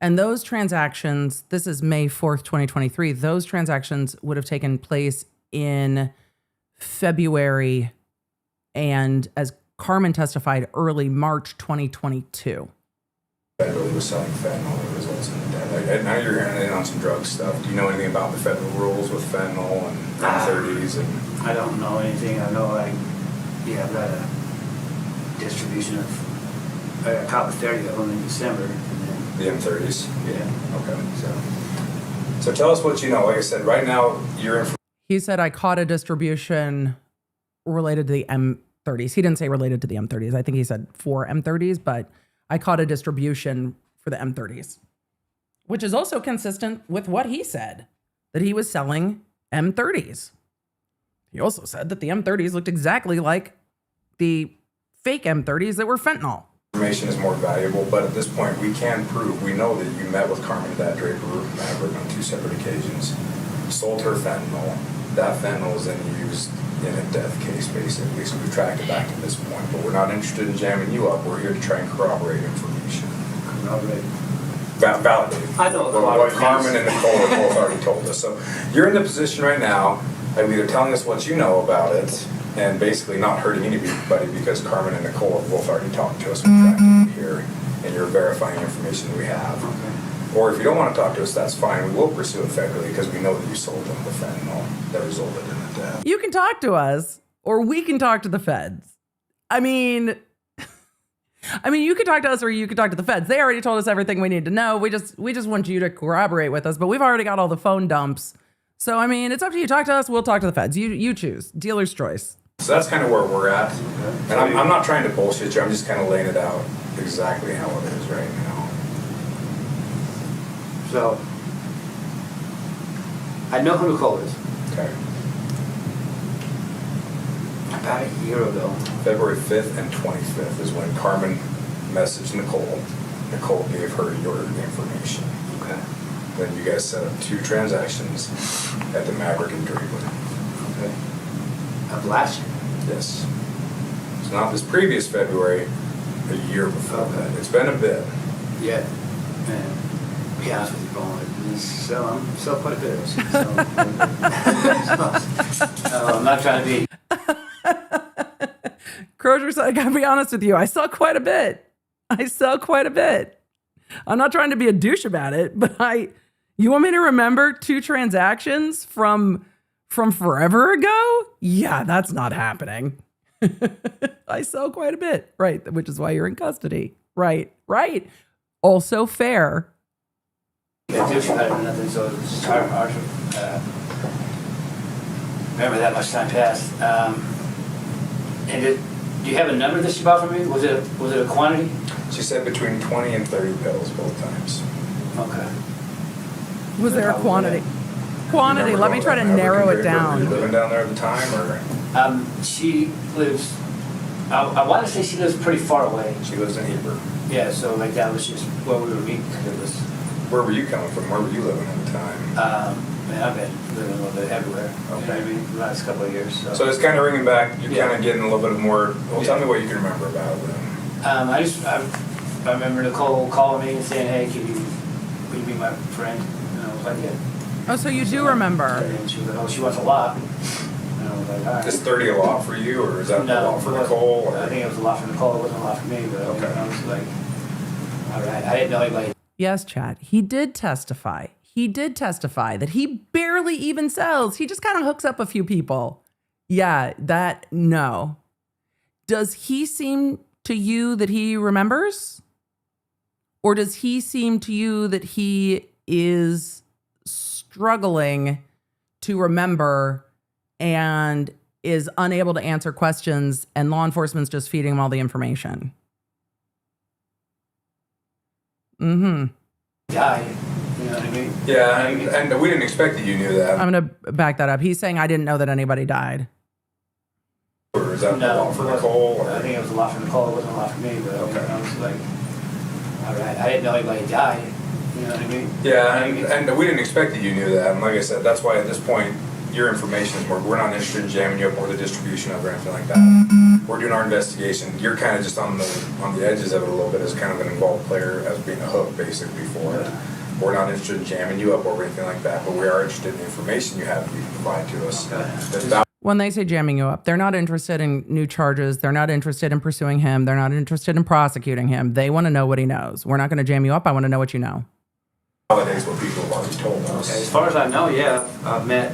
And those transactions, this is May 4th, 2023, those transactions would have taken place in February and, as Carmen testified, early March 2022. Federally was selling fentanyl that results in the death. Now you're hearing in on some drug stuff. Do you know anything about the federal rules with fentanyl and M30s? And I don't know anything. I know I've got a distribution of, I got a cop of 30 of them in December. And the M30s? Yeah. Okay. So tell us what you know. Like I said, right now, you're in. He said, I caught a distribution related to the M30s. He didn't say related to the M30s. I think he said 4 M30s, but I caught a distribution for the M30s, which is also consistent with what he said, that he was selling M30s. He also said that the M30s looked exactly like the fake M30s that were fentanyl. Information is more valuable, but at this point, we can prove, we know that you met with Carmen at that Draper Maverick on 2 separate occasions, sold her fentanyl. That fentanyl was then used in a death case, basically, so we've tracked it back to this point. But we're not interested in jamming you up. We're here to try and corroborate information. Corroborate. Validate. I know what Carmen and Nicole have both already told us. So you're in the position right now of either telling us what you know about it and basically not hurting anybody because Carmen and Nicole have both already talked to us and tracked it here, and you're verifying information that we have. Okay. Or if you don't want to talk to us, that's fine. We will pursue it federally because we know that you sold them the fentanyl that resulted in the death. You can talk to us, or we can talk to the feds. I mean, you could talk to us, or you could talk to the feds. They already told us everything we need to know. We just want you to corroborate with us, but we've already got all the phone dumps. So, I mean, it's up to you. Talk to us. We'll talk to the feds. You choose. Dealer's choice. So that's kind of where we're at. And I'm not trying to bullshit you. I'm just kind of laying it out exactly how it is right now. So, I know who Nicole is. Okay. About a year ago. February 5th and 25th is when Carmen messaged Nicole. Nicole gave her your information. Okay. Then you guys set up 2 transactions at the Maverick and Draper. Okay. Of last year? Yes. It's not this previous February, a year before that. It's been a bit. Yeah. And to be honest with you, I'm still quite a bit. So, I'm not trying to be. Crozier said, I gotta be honest with you. I sell quite a bit. I'm not trying to be a douche about it, but you want me to remember 2 transactions from forever ago? Yeah, that's not happening. I sell quite a bit. Right. Which is why you're in custody. Right. Also fair. Yeah, douche about it or nothing, so it's just hard to remember that much time passed. And do you have a number that she bought from me? Was it a quantity? She said between 20 and 30 pills both times. Okay. Was there a quantity? Quantity. Let me try to narrow it down. Were you living down there at the time, or? She lives. I want to say she lives pretty far away. She lives in Heber. Yeah, so like that was just where we were meeting. It was. Where were you coming from? Where were you living at the time? Man, I've been living a little bit everywhere. Okay. You know what I mean? The last couple of years. So it's kind of ringing back. You're kind of getting a little bit more. Well, tell me what you can remember about it. I remember Nicole calling me and saying, "Hey, will you be my friend?" And I was like, "Yeah." Oh, so you do remember? And she was like, "Oh, she wants a lot." And I was like, "All right." Is 30 a lot for you, or is that a lot for Nicole? Or? I think it was a lot for Nicole. It wasn't a lot for me, but okay. I was like, "All right." I didn't know anybody. Yes, Chad. He did testify. That he barely even sells. He just kind of hooks up a few people. Yeah, no. Does he seem to you that he remembers? Or does he seem to you that he is struggling to remember and is unable to answer questions and law enforcement's just feeding him all the information? Mm-hmm. Die. You know what I mean? Yeah, and we didn't expect that you knew that. I'm going to back that up. He's saying, I didn't know that anybody died. Or is that a lot for Nicole? Or? I think it was a lot for Nicole. It wasn't a lot for me, but okay. I was like, all right. I didn't know anybody died. You know what I mean? Yeah, and we didn't expect that you knew that. And like I said, that's why at this point, your information is more. We're not interested in jamming you up or the distribution of it or anything like that. We're doing our investigation. You're kind of just on the edges of it a little bit as kind of an involved player, as being a hook basically for it. We're not interested in jamming you up or anything like that, but we are interested in the information you have to provide to us. Okay. When they say jamming you up, they're not interested in new charges. They're not interested in pursuing him. They're not interested in prosecuting him. They want to know what he knows. We're not going to jam you up. I want to know what you know. Validates what people have already told us. Okay, as far as I know, I met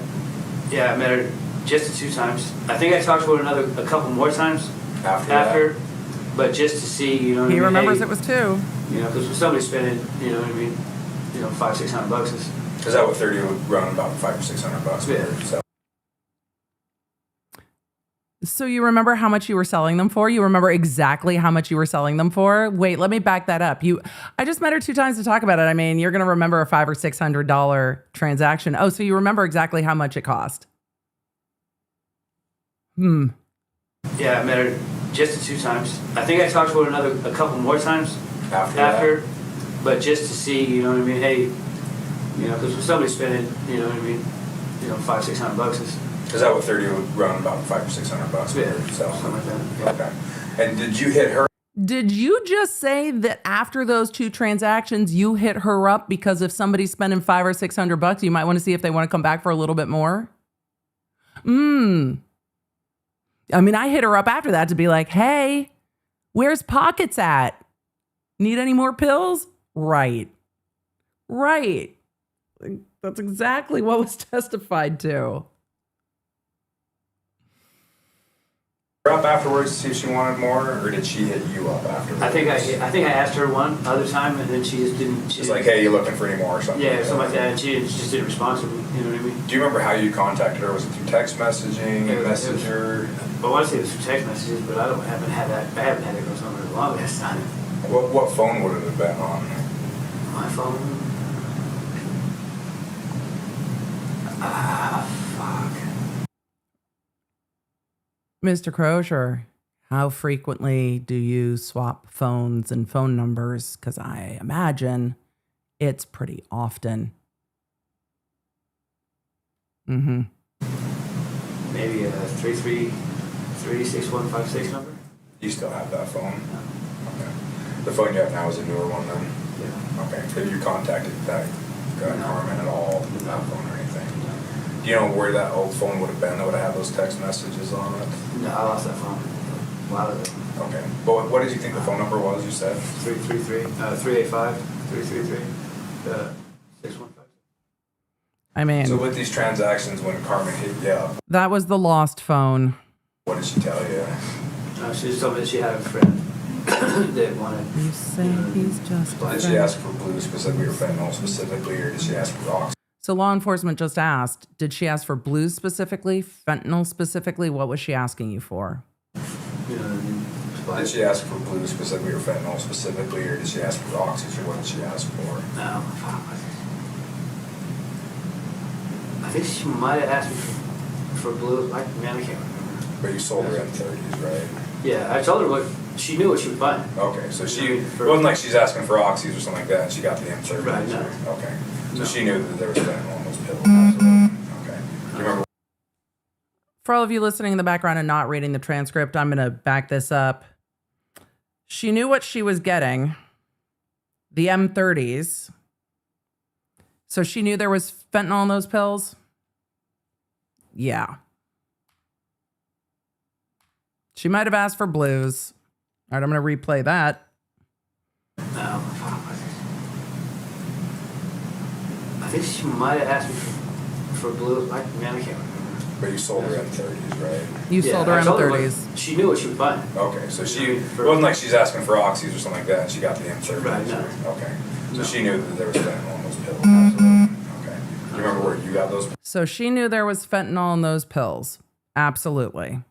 her just 2 times. I think I talked to her a couple more times after, but just to see, you know what I mean? He remembers it was 2. You know, because when somebody's spending, you know what I mean, $500-600 is that what 30 would run about $500 or $600? Yeah. So you remember how much you were selling them for? You remember exactly how much you were selling them for? Wait, let me back that up. I just met her 2 times to talk about it. I mean, you're going to remember a $500 or $600 transaction. Oh, so you remember exactly how much it cost? Yeah, I met her just 2 times. I think I talked to her a couple more times after, but just to see, you know what I mean? Hey, you know, because when somebody's spending, you know what I mean? You know, $500-600 Is that what 30 would run about $500 or $600? Yeah, something like that. Yeah. Okay. And did you hit her? Did you just say that after those 2 transactions, you hit her up because if somebody's spending $500 or $600, you might want to see if they want to come back for a little bit more? I mean, I hit her up after that to be like, hey, where's Pockets at? Need any more pills? Right. That's exactly what was testified to. Up afterwards to see if she wanted more, or did she hit you up afterwards? I think I asked her one other time, and then she just didn't. She's like, "Hey, you looking for any more?" or something. Yeah, something like that. And she just didn't respond to me. You know what I mean? Do you remember how you contacted her? Was it through text messaging, messenger? I want to say it was through text messages, but haven't had that. I haven't had that girl's number in the longest time. What phone would it have been on? My phone. Fuck. Mr. Crozier, how frequently do you swap phones and phone numbers? Because I imagine it's pretty often. Maybe a 333-6156 number. You still have that phone? Okay. The phone you have now is a newer one then? Yeah. Okay. Have you contacted that Carmen at all with that phone or anything? Do you know where that old phone would have been that would have had those text messages on it? No, I lost that phone a while ago. Okay. But what did you think the phone number was, you said? 385-333-615. I mean, So with these transactions, when Carmen hit you up, that was the lost phone. what did she tell you? She just told me that she had a friend that wanted. You say he's just a Did she friend. ask for blue specifically or fentanyl specifically, or did she ask for rocks? So law enforcement just asked, did she ask for blues specifically, fentanyl specifically? What was she asking you for? You know what I mean? Did she ask for blue specifically or fentanyl specifically, or did she ask for rocks, or what did she ask for? No. I think she might have asked me for blue. Man, I can't remember. But you sold her M30s, right? Yeah, I told her she knew what she was buying. Okay, so she, Yeah, it wasn't like she's asking for oxys or something like that, and she got the M30s. Right, no. Okay, so No. she knew that there was fentanyl in those pills. Absolutely. Okay. Do you remember? For all of you listening in the background and not reading the transcript, I'm going to back this up. She knew what she was getting, the M30s. So she knew there was fentanyl in those pills? Yeah. She might have asked for blues. All right, I'm going to replay that. No. I think she might have asked me for blue. Man, I can't remember. But you sold her M30s, right? You sold her I told M30s. She knew what she was buying. Okay, so she, Yeah, it wasn't like she's asking for oxys or something like that, and she got the M30s. Right, no. Okay, so No. she knew that there was fentanyl in those pills. Absolutely. Okay. Do you remember where you got those? So she knew there was fentanyl in those pills. Absolutely.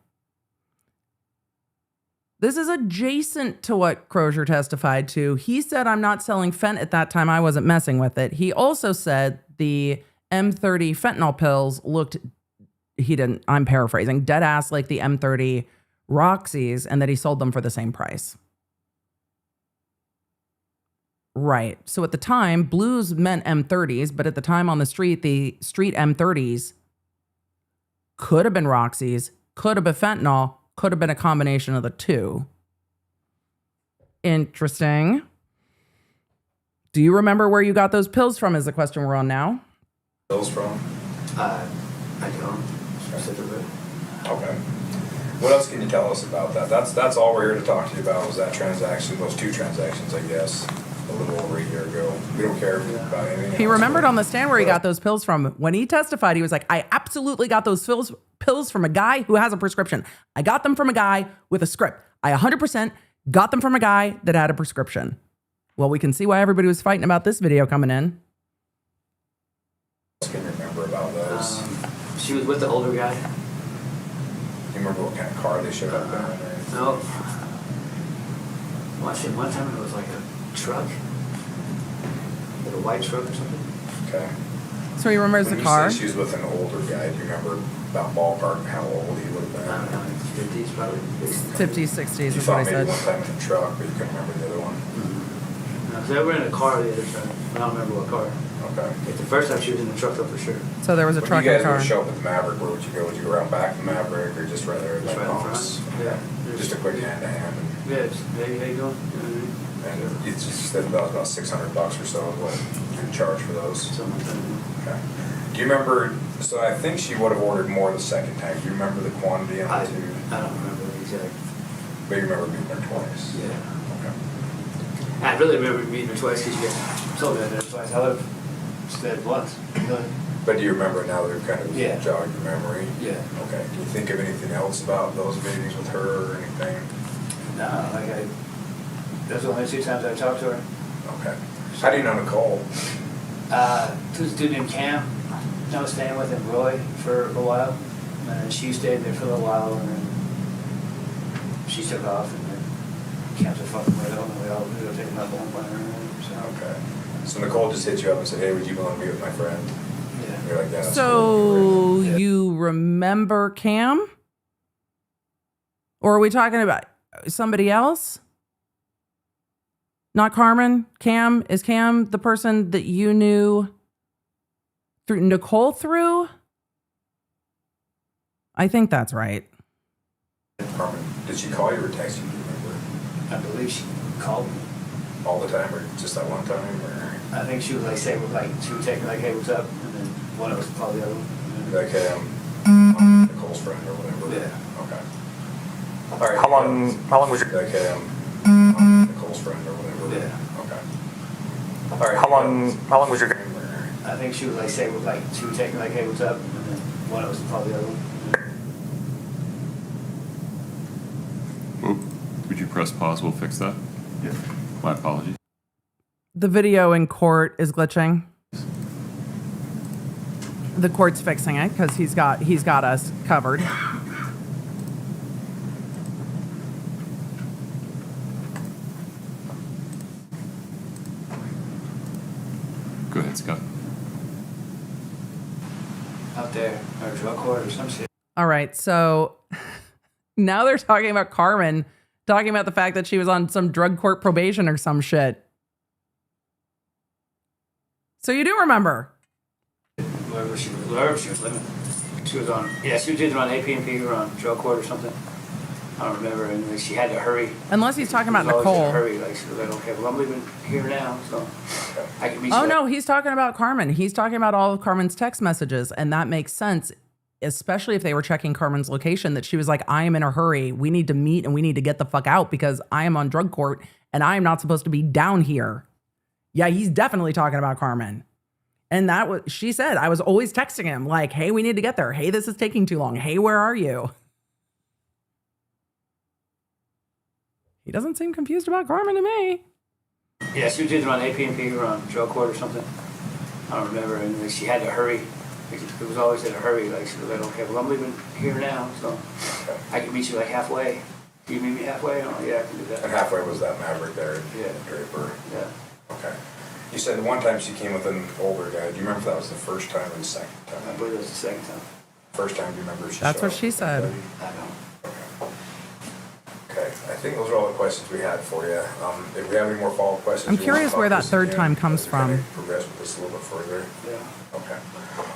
This is adjacent to what Crozier testified to. He said, I'm not selling Fent at that time. I wasn't messing with it. He also said the M30 fentanyl pills looked, I'm paraphrasing, dead ass like the M30 Roxy's, and that he sold them for the same price. Right. So at the time, blues meant M30s, but at the time on the street M30s could have been Roxy's, could have been fentanyl, could have been a combination of the two. Interesting. Do you remember where you got those pills from is the question we're on now. Pills from? I don't specifically. Okay. What else can you tell us about that? That's all we're here to talk to you about was that transaction, those 2 transactions, I guess, a little over a year ago. We don't care about anything He else. remembered on the stand where he got those pills from. When he testified, he was like, I absolutely got those pills from a guy who has a prescription. I got them from a guy with a script. I 100% got them from a guy that had a prescription. Well, we can see why everybody was fighting about this video coming in. What else can you remember about those? She was with the older guy. Do you remember what kind of car they showed up in? No. Well, I said one time it was like a truck. Like a white truck or something. Okay. So he remembers When the you car. say she was with an older guy, do you remember about ballpark how old he would have been? I don't know, 50s probably. 50s, 60s You is what thought I maybe said. one time in the truck, but you couldn't remember the other one? No, 'cause they were in a car the other time. I don't remember what car. Okay. Like the first time she was in the truck though, for sure. So there was a When truck you and guys a car. would show up at the Maverick, where would you go? Would you go around back the Maverick or just right there at Just like right in pumps? front. Yeah. Just a quick hand to hand. Yeah, it's, hey, how you doing? You know what I mean? And you just said about $600 or so is what you charge for those. Something like that. Okay. Do you remember, so I think she would have ordered more the second time. Do you remember the quantity on I the two? don't remember the exact. But you remember meeting her twice? Yeah. Okay. I really remember meeting her twice because you guys told me that twice. I would have said once. Really. But do you remember now that it kind of Yeah. jogged your memory? Yeah. Okay. Can you think of anything else about those meetings with her or anything? No, like those are the only 2 times I talked to her. Okay. How do you know Nicole? There's a dude named Cam. I was staying with him, Roy, for a while. And she stayed there for a little while, and then she took off, and then Cam took fucking right over, and we all ended up taking up one by her. So, Okay. So Nicole just hit you up and said, hey, would you be willing to meet with my friend? yeah. You're like, yeah, that's So cool. you remember Cam? Or are we talking about somebody else? Not Carmen? Cam? Is Cam the person that you knew through Nicole through? I think that's right. Carmen, did she call you or text you? Do you remember? I believe she called me. All the time or just that one time? Or I think she would she would take me like, hey, what's up? And then one of us would call the other one. like, hey, I'm Nicole's friend or whatever? Yeah. Okay. All right. How long was your Like, hey, I'm Nicole's friend or whatever? Yeah. Okay. All right. how long was your I think she would she would take me like, hey, what's up? And then one of us would call the other one. Would you press pause? We'll fix that. Yeah. My apologies. The video in court is glitching. The court's fixing it because he's got us covered. Go ahead, Scott. Out there, or drug court or some shit. All right, so now they're talking about Carmen, talking about the fact that she was on some drug court probation or some shit. So you do remember. Whoever she was living. She was on, yeah, she was either on AP&P or on drug court or something. I don't remember, and she had to hurry. Unless he's talking about She was always in a Nicole. hurry, she was like, okay, well, I'm leaving here now, so I can meet you. Oh no, he's talking about Carmen. He's talking about all of Carmen's text messages, and that makes sense, especially if they were checking Carmen's location, that she was like, I am in a hurry. We need to meet and we need to get the fuck out because I am on drug court and I am not supposed to be down here. Yeah, he's definitely talking about Carmen. And that was, she said, I was always texting him like, hey, we need to get there. Hey, this is taking too long. Hey, where are you? He doesn't seem confused about Carmen to me. Yeah, she was either on AP&P or on drug court or something. I don't remember, and she had to hurry. It was always in a hurry, she was like, okay, well, I'm leaving here now, so I can meet you halfway. Can you meet me halfway? Oh, yeah, I can do that. And halfway was that Maverick there? Yeah. Draper? Yeah. Okay. You said the one time she came with an older guy. Do you remember if that was the first time or the second time? I believe it was the second time. First time, do you remember? That's what she said. I don't. Okay, I think those are all the questions we had for you. If we have any more follow-up questions. I'm we curious wanna where talk that this third again, time comes we kinda from. Progress with this a little bit further. Yeah. Okay.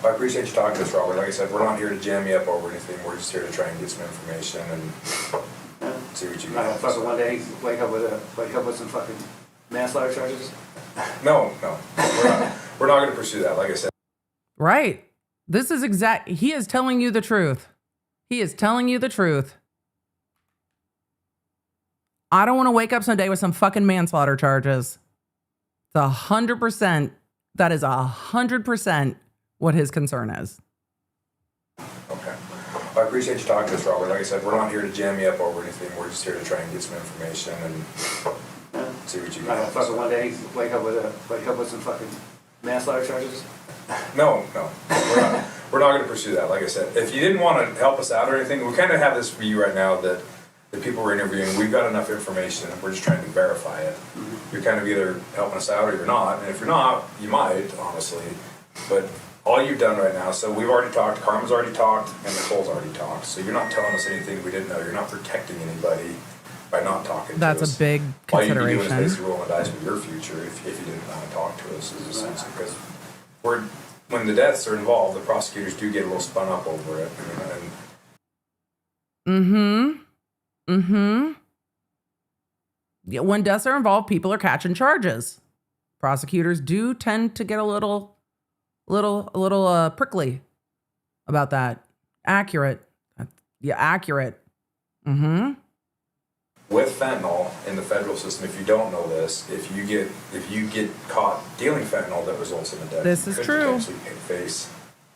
Well, I appreciate you talking to us, Robert. Like I said, we're not here to jam you up over anything. We're just here to try and get some information and see what you I got. fucking one day wake up with some fucking manslaughter charges. No. We're not going to pursue that. Like I said. Right. This is he is telling you the truth. He is telling you the truth. I don't want to wake up someday with some fucking manslaughter charges. It's 100%. That is 100% what his concern is. Okay. Well, I appreciate you talking to us, Robert. Like I said, we're not here to jam you up over anything. We're just here to try and get some information and see what you I got. fucking one day wake up with some fucking manslaughter charges. No. We're not going to pursue that. Like I said, if you didn't want to help us out or anything, we kind of have this view right now that the people we're interviewing, we've got enough information. We're just trying to verify it. You're kind of either helping us out or you're not. And if you're not, you might, honestly. But All you've done right now, so we've already talked, Carmen's already talked, and Nicole's already talked. So you're not telling us anything we didn't know. You're not protecting anybody by not talking to us. That's a big All you'd be doing consideration. is basically rolling the dice with your future if you didn't want to talk to us, is essentially, because when the deaths are involved, the prosecutors do get a little spun up over it. Yeah, when deaths are involved, people are catching charges. Prosecutors do tend to get a little prickly about that. Accurate. Yeah, accurate. With fentanyl in the federal system, if you don't know this, if you get caught dealing fentanyl that results in a death, This you is could true. potentially face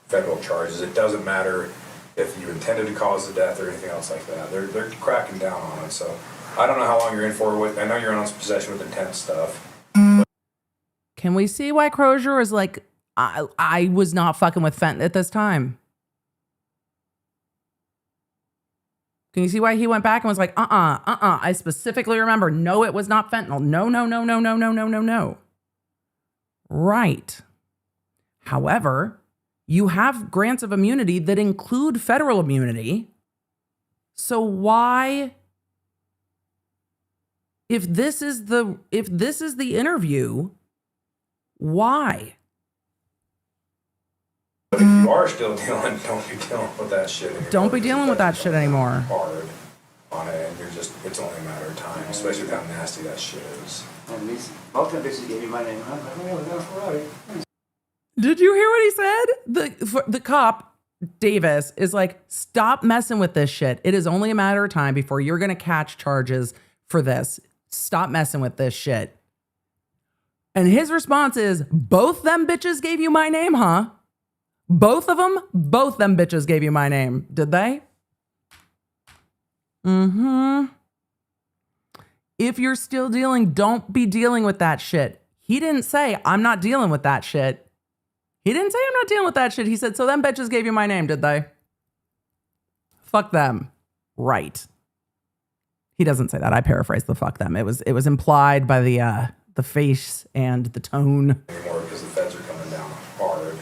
federal charges. It doesn't matter if you intended to cause the death or anything else like that. They're cracking down on it. So I don't know how long you're in for with. I know you're on possession with intent stuff. Can we see why Crozier is like, I was not fucking with Fent at this time? Can you see why he went back and was like, I specifically remember, no, it was not fentanyl. No. Right. However, you have grants of immunity that include federal immunity. So why, if this is the interview, why? But if you are still dealing, don't be dealing with that shit anymore. Don't be dealing with that shit anymore. Hard on it, and it's only a matter of time, especially with how nasty that shit is. And these, both of these gave you my name, huh? Right. Did you hear what he said? The cop, Davis, is like, stop messing with this shit. It is only a matter of time before you're going to catch charges for this. Stop messing with this shit. And his response is, both them bitches gave you my name, huh? Both of them? Both them bitches gave you my name. Did they? If you're still dealing, don't be dealing with that shit. He didn't say, I'm not dealing with that shit. He didn't say, I'm not dealing with that shit. He said, so them bitches gave you my name, did they? Fuck them. Right. He doesn't say that. I paraphrased the fuck them. It was implied by the face and the tone. Anymore, because the feds are coming down hard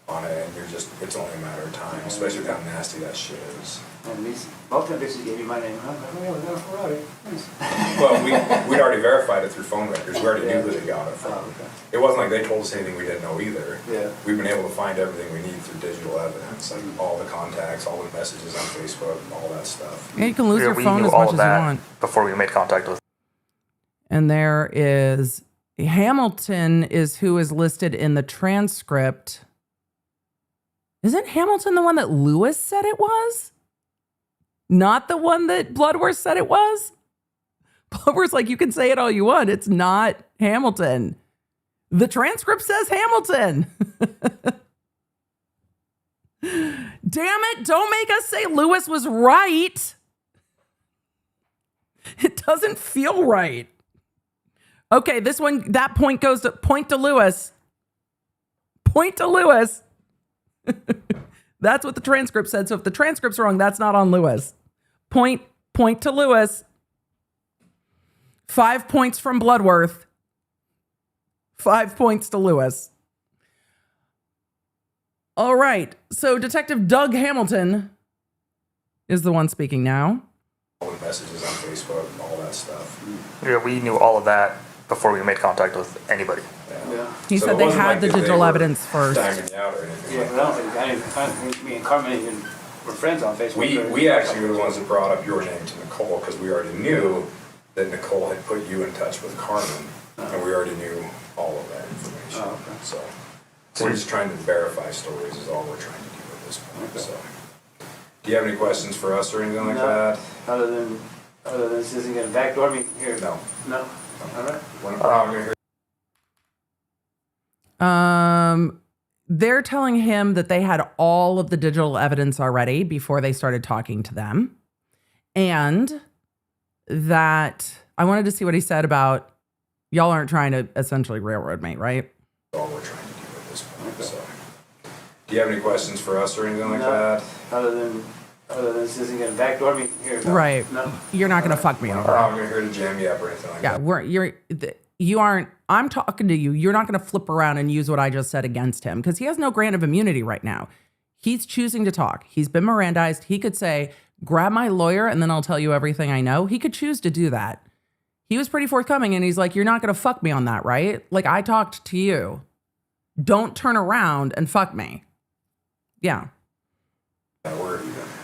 on it, and it's only a matter of time, especially with how nasty that shit is. And these, both of these gave you my name, huh? Right. Well, we'd already verified it through phone records. We already knew who they got it from. Okay. It wasn't like they told us anything we didn't know either. Yeah. We've been able to find everything we need through digital evidence, like all the contacts, all the messages on Facebook, all that stuff. Yeah, you can lose your phone as much as you want. Before we made contact with. And there is Hamilton is who is listed in the transcript. Isn't Hamilton the one that Lewis said it was? Not the one that Bloodworth said it was? Bloodworth's like, you can say it all you want. It's not Hamilton. The transcript says Hamilton. Damn it, don't make us say Lewis was right. It doesn't feel right. Okay, this one, that point goes to point to Lewis. Point to Lewis. That's what the transcript said. So if the transcript's wrong, that's not on Lewis. Point to Lewis. 5 points from Bloodworth. 5 points to Lewis. All right. So Detective Doug Hamilton is the one speaking now. All the messages on Facebook, all that stuff. Yeah, we knew all of that before we made contact with anybody. Yeah. He said they had the digital evidence first. Yeah, but I don't think me and Carmen even were friends on Facebook. We actually were the ones that brought up your name to Nicole because we already knew that Nicole had put you in touch with Carmen, and we already knew all of that information. Oh, okay. So we're just trying to verify stories is all we're trying to do at this point. Okay. So, do you have any questions for us or anything like that? Other than this isn't going to backdoor me here? No. All right. They're telling him that they had all of the digital evidence already before they started talking to them. And that I wanted to see what he said about y'all aren't trying to essentially railroad me, right? All we're trying to do at this point. So, do you have any questions for us or anything like that? Other than this isn't going to backdoor me here? Right. No. You're not going to fuck me over. I'm not here to jam you up or anything like that. I'm talking to you. You're not going to flip around and use what I just said against him because he has no grant of immunity right now. He's choosing to talk. He's been Mirandized. He could say, grab my lawyer and then I'll tell you everything I know. He could choose to do that. He was pretty forthcoming and he's like, you're not going to fuck me on that, right? Like I talked to you. Don't turn around and fuck me. Yeah.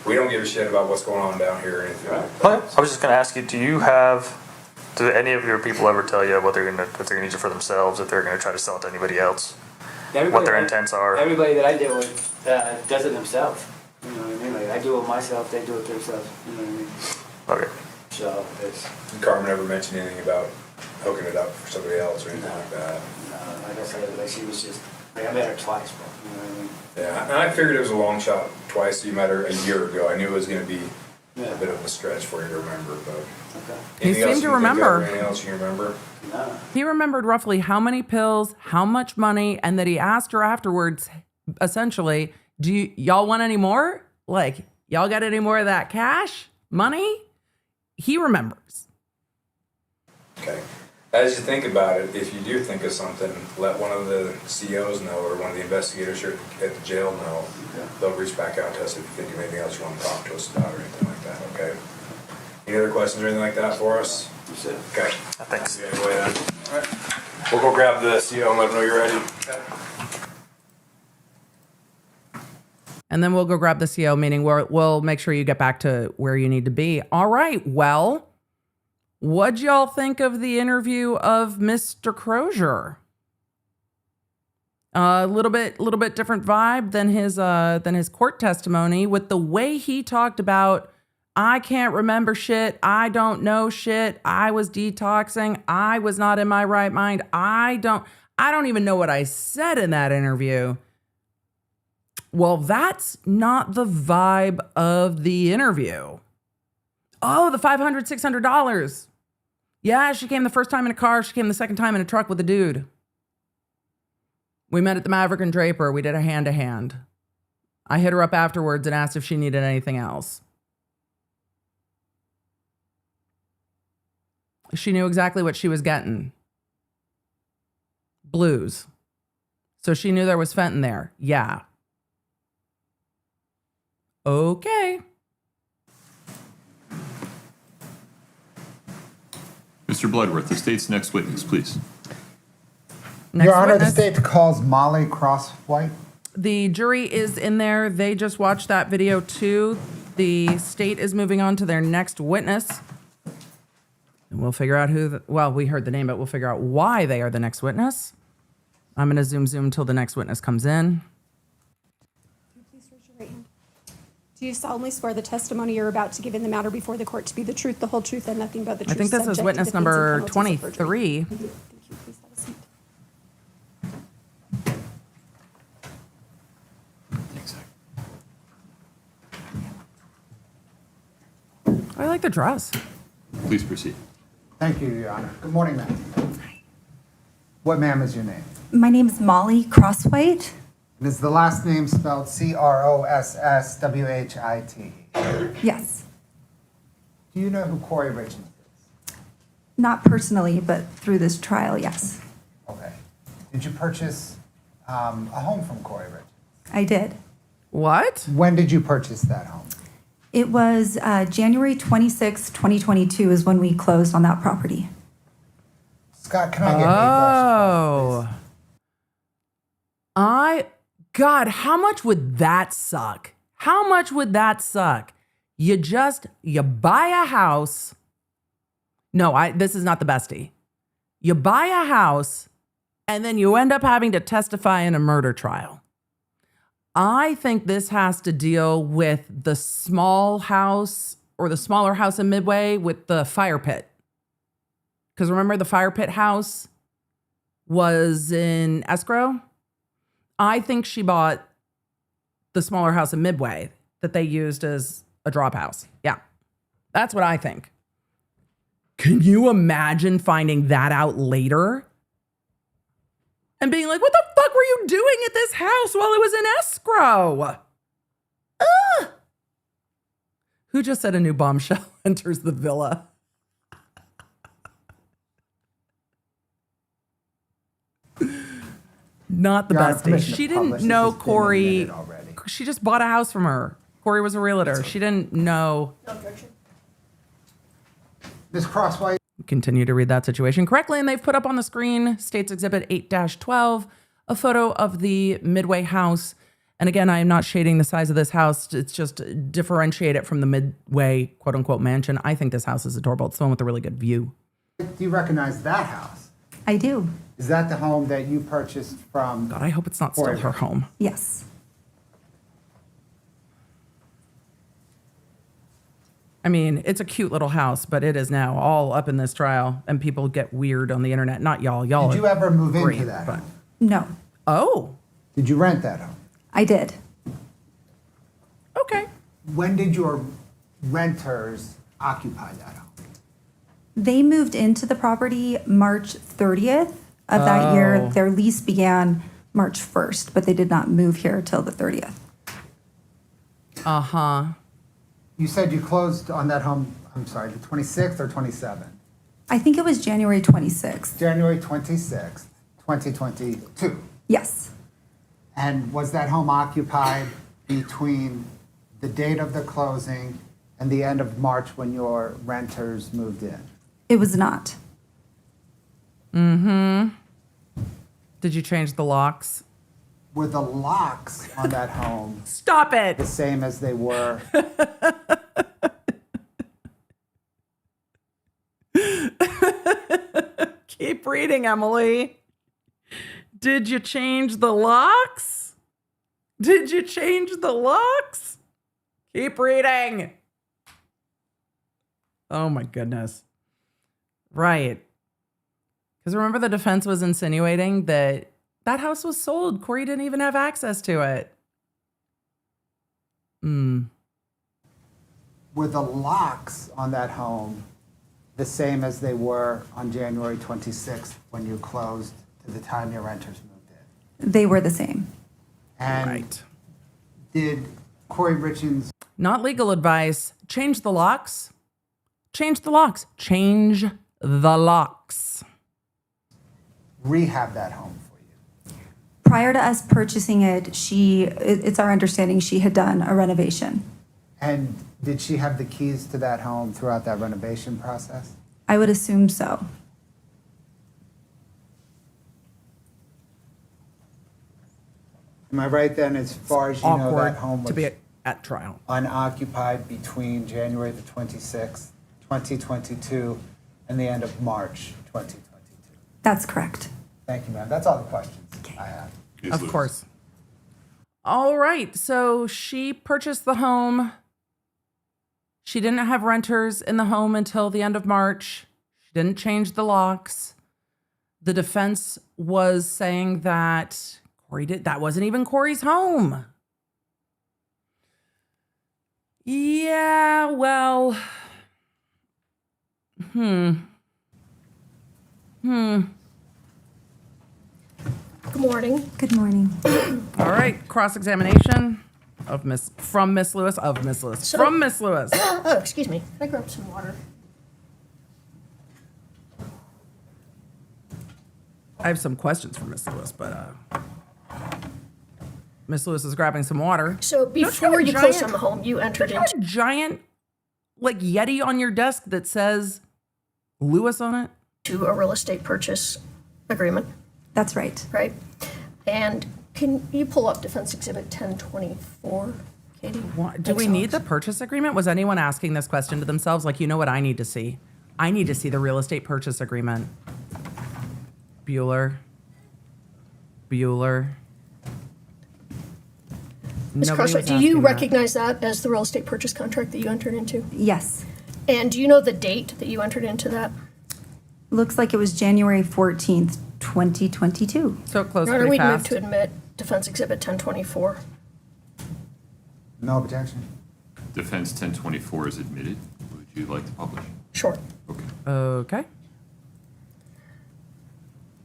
We don't give a shit about what's going on down here or anything like that. Okay. I was just going to ask you, do any of your people ever tell you what they're going to use it for themselves, if they're going to try to sell it to anybody else? What their intents are? Everybody that I deal with does it themselves. You know what I mean? Like I do it myself, they do it themselves. You know what I mean? Okay. So it's. Did Carmen ever mention anything about hooking it up for somebody else or anything like that? No, like I said, like she was just. Like I met her twice, bro. You know what I mean? Yeah, and I figured it was a long shot twice. You met her a year ago. I knew it was going to be a bit of a stretch for you to remember, but. Okay. He seemed to remember. Anything else you remember? No. He remembered roughly how many pills, how much money, and that he asked her afterwards, essentially, y'all want any more? Like, y'all got any more of that cash? Money? He remembers. Okay. As you think about it, if you do think of something, let one of the COs know or one of the investigators here at the jail know. Okay. They'll reach back out to us if you think of anything else you want to talk to us about or anything like that, okay? Any other questions or anything like that for us? That's it. Okay. Thanks. Anyway, then. All right. We'll go grab the CO and let them know you're ready. And then we'll go grab the CO, meaning we'll make sure you get back to where you need to be. All right, well, what'd y'all think of the interview of Mr. Crozier? A little bit different vibe than his court testimony, with the way he talked about, I can't remember shit, I don't know shit, I was detoxing, I was not in my right mind, I don't even know what I said in that interview. Well, that's not the vibe of the interview. Oh, the $500, $600. Yeah, she came the first time in a car. She came the second time in a truck with a dude. We met at the Maverick and Draper. We did a hand-to-hand. I hit her up afterwards and asked if she needed anything else. She knew exactly what she was getting. Blues. So she knew there was Fent in there. Yeah. Okay. Mr. Bloodworth, the state's next witness, please. Your Honor, the state calls Molly Crosswhit. The jury is in there. They just watched that video too. The state is moving on to their next witness. And we'll figure out we heard the name, but we'll figure out why they are the next witness. I'm going to zoom till the next witness comes in. Please raise your right hand. Do you solemnly swear the testimony you're about to give in the matter before the court to be the truth, the whole truth, and nothing but the truth? I think this is witness number 23. Thank you. Please have a seat. I like the dress. Please proceed. Thank you, Your Honor. Good morning, ma'am. What, ma'am, is your name? My name is Molly Crosswhit. And is the last name spelled Crosswhit? Yes. Do you know who Kouri Richins is? Not personally, but through this trial, yes. Okay. Did you purchase a home from Kouri Richins? I did. What? When did you purchase that home? It was January 26, 2022 is when we closed on that property. Scott, can I get $8? God, how much would that suck? How much would that suck? You buy a house. No, this is not the bestie. You buy a house and then you end up having to testify in a murder trial. I think this has to deal with the small house or the smaller house in Midway with the fire pit. Because remember, the fire pit house was in escrow. I think she bought the smaller house in Midway that they used as a drop house. Yeah, that's what I think. Can you imagine finding that out later? And being like, what the fuck were you doing at this house while it was in escrow? Ugh. Who just said a new bombshell enters the villa? not the Your Honor, best day. permission to She publish. didn't This know has been Kouri. admitted already. She just bought a house from her. Kouri was a realtor. She didn't know. No objection. Ms. Crosswhit, Continue to read that situation correctly, and they've put up on the screen States Exhibit 8-12, a photo of the Midway house. And again, I am not shading the size of this house. It's just differentiate it from the Midway quote unquote mansion. I think this house is adorable. It's the one with a really good view. do you recognize that house? I do. Is that the home that you purchased from? God, I hope it's not still Kouri her Richins? home. Yes. I mean, it's a cute little house, but it is now all up in this trial, and people get weird on the internet. Not y'all. Y'all Did are you ever move great, into that but- home? No, Oh, Did you rent that home? I did. okay. When did your renters occupy that home? They moved into the property March 30th of that year. Oh. Their lease began March 1st, but they did not move here till the 30th. Uh-huh. You said you closed on that home, I'm sorry, the 26th or 27th? I think it was January 26th. January 26th, 2022. Yes. And was that home occupied between the date of the closing and the end of March when your renters moved in? It was not. Mm-hmm. Did you change the locks? Were the locks on that home Stop it. the same as they were? Keep reading, Emily. Did you change the locks? Did you change the locks? Keep reading. Oh my goodness. Right. Because remember, the defense was insinuating that that house was sold. Kouri didn't even have access to it. Were the locks on that home the same as they were on January 26th when you closed to the time your renters moved in? They were the same. And Right. did Kouri Richins Not legal advice. Change the locks. Change the locks. Change the locks. rehab that home for you? Prior to us purchasing it, it's our understanding she had done a renovation. And did she have the keys to that home throughout that renovation process? I would assume so. Am I right then, as far as you know, Awkward that home to was be at trial. unoccupied between January the 26th, 2022, and the end of March 2022? That's correct. Thank you, ma'am. That's all the questions I have. Of course. All right. So she purchased the home. She didn't have renters in the home until the end of March. She didn't change the locks. The defense was saying that that wasn't even Kouri's home. Yeah, well. Good morning. Good morning. All right, cross-examination of Miss Lewis. So- From Miss Lewis. Oh, excuse me. Can I grab some water? I have some questions for Miss Lewis, but Miss Lewis is grabbing some water. So before you closed on the home, you entered You have into a giant, like, Yeti on your desk that says Lewis on it? a real estate purchase agreement, That's right. right? And can you pull up Defense Exhibit 1024, Katie? What, do we need the purchase agreement? Was anyone asking this question to themselves? Like, you know what I need to see? I need to see the real estate purchase agreement. Bueller. Ms. Nobody Crosswhit, was do you asking that. recognize that as the real estate purchase contract that you entered into? Yes. And do you know the date that you entered into that? Looks like it was January 14th, 2022. So it closed Your Honor, pretty we'd move fast. to admit Defense Exhibit 1024. No objection. Defense 1024 is admitted. Would you like to publish? Sure. Okay. Okay.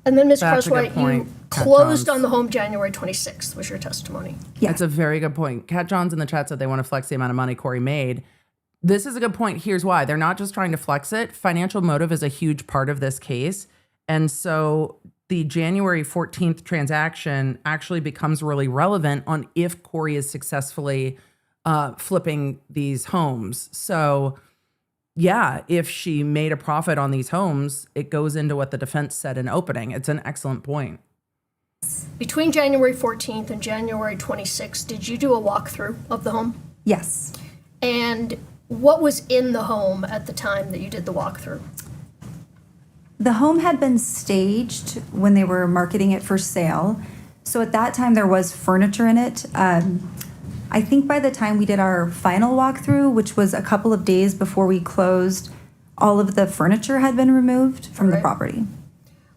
And then, Ms. That's a good Crosswhit, point. you Cat closed Johns. on the home January 26th, was your testimony. Yeah. That's a very good point. Cat Johns in the chat said they want to flex the amount of money Kouri made. This is a good point. Here's why. They're not just trying to flex it. Financial motive is a huge part of this case. And so the January 14th transaction actually becomes really relevant on if Kouri is successfully flipping these homes. So yeah, if she made a profit on these homes, it goes into what the defense said in opening. It's an excellent point. Between January 14th and January 26th, did you do a walkthrough of the home? Yes. And what was in the home at the time that you did the walkthrough? The home had been staged when they were marketing it for sale. So at that time, there was furniture in it. I think by the time we did our final walkthrough, which was a couple of days before we closed, all of the furniture had been removed from the property.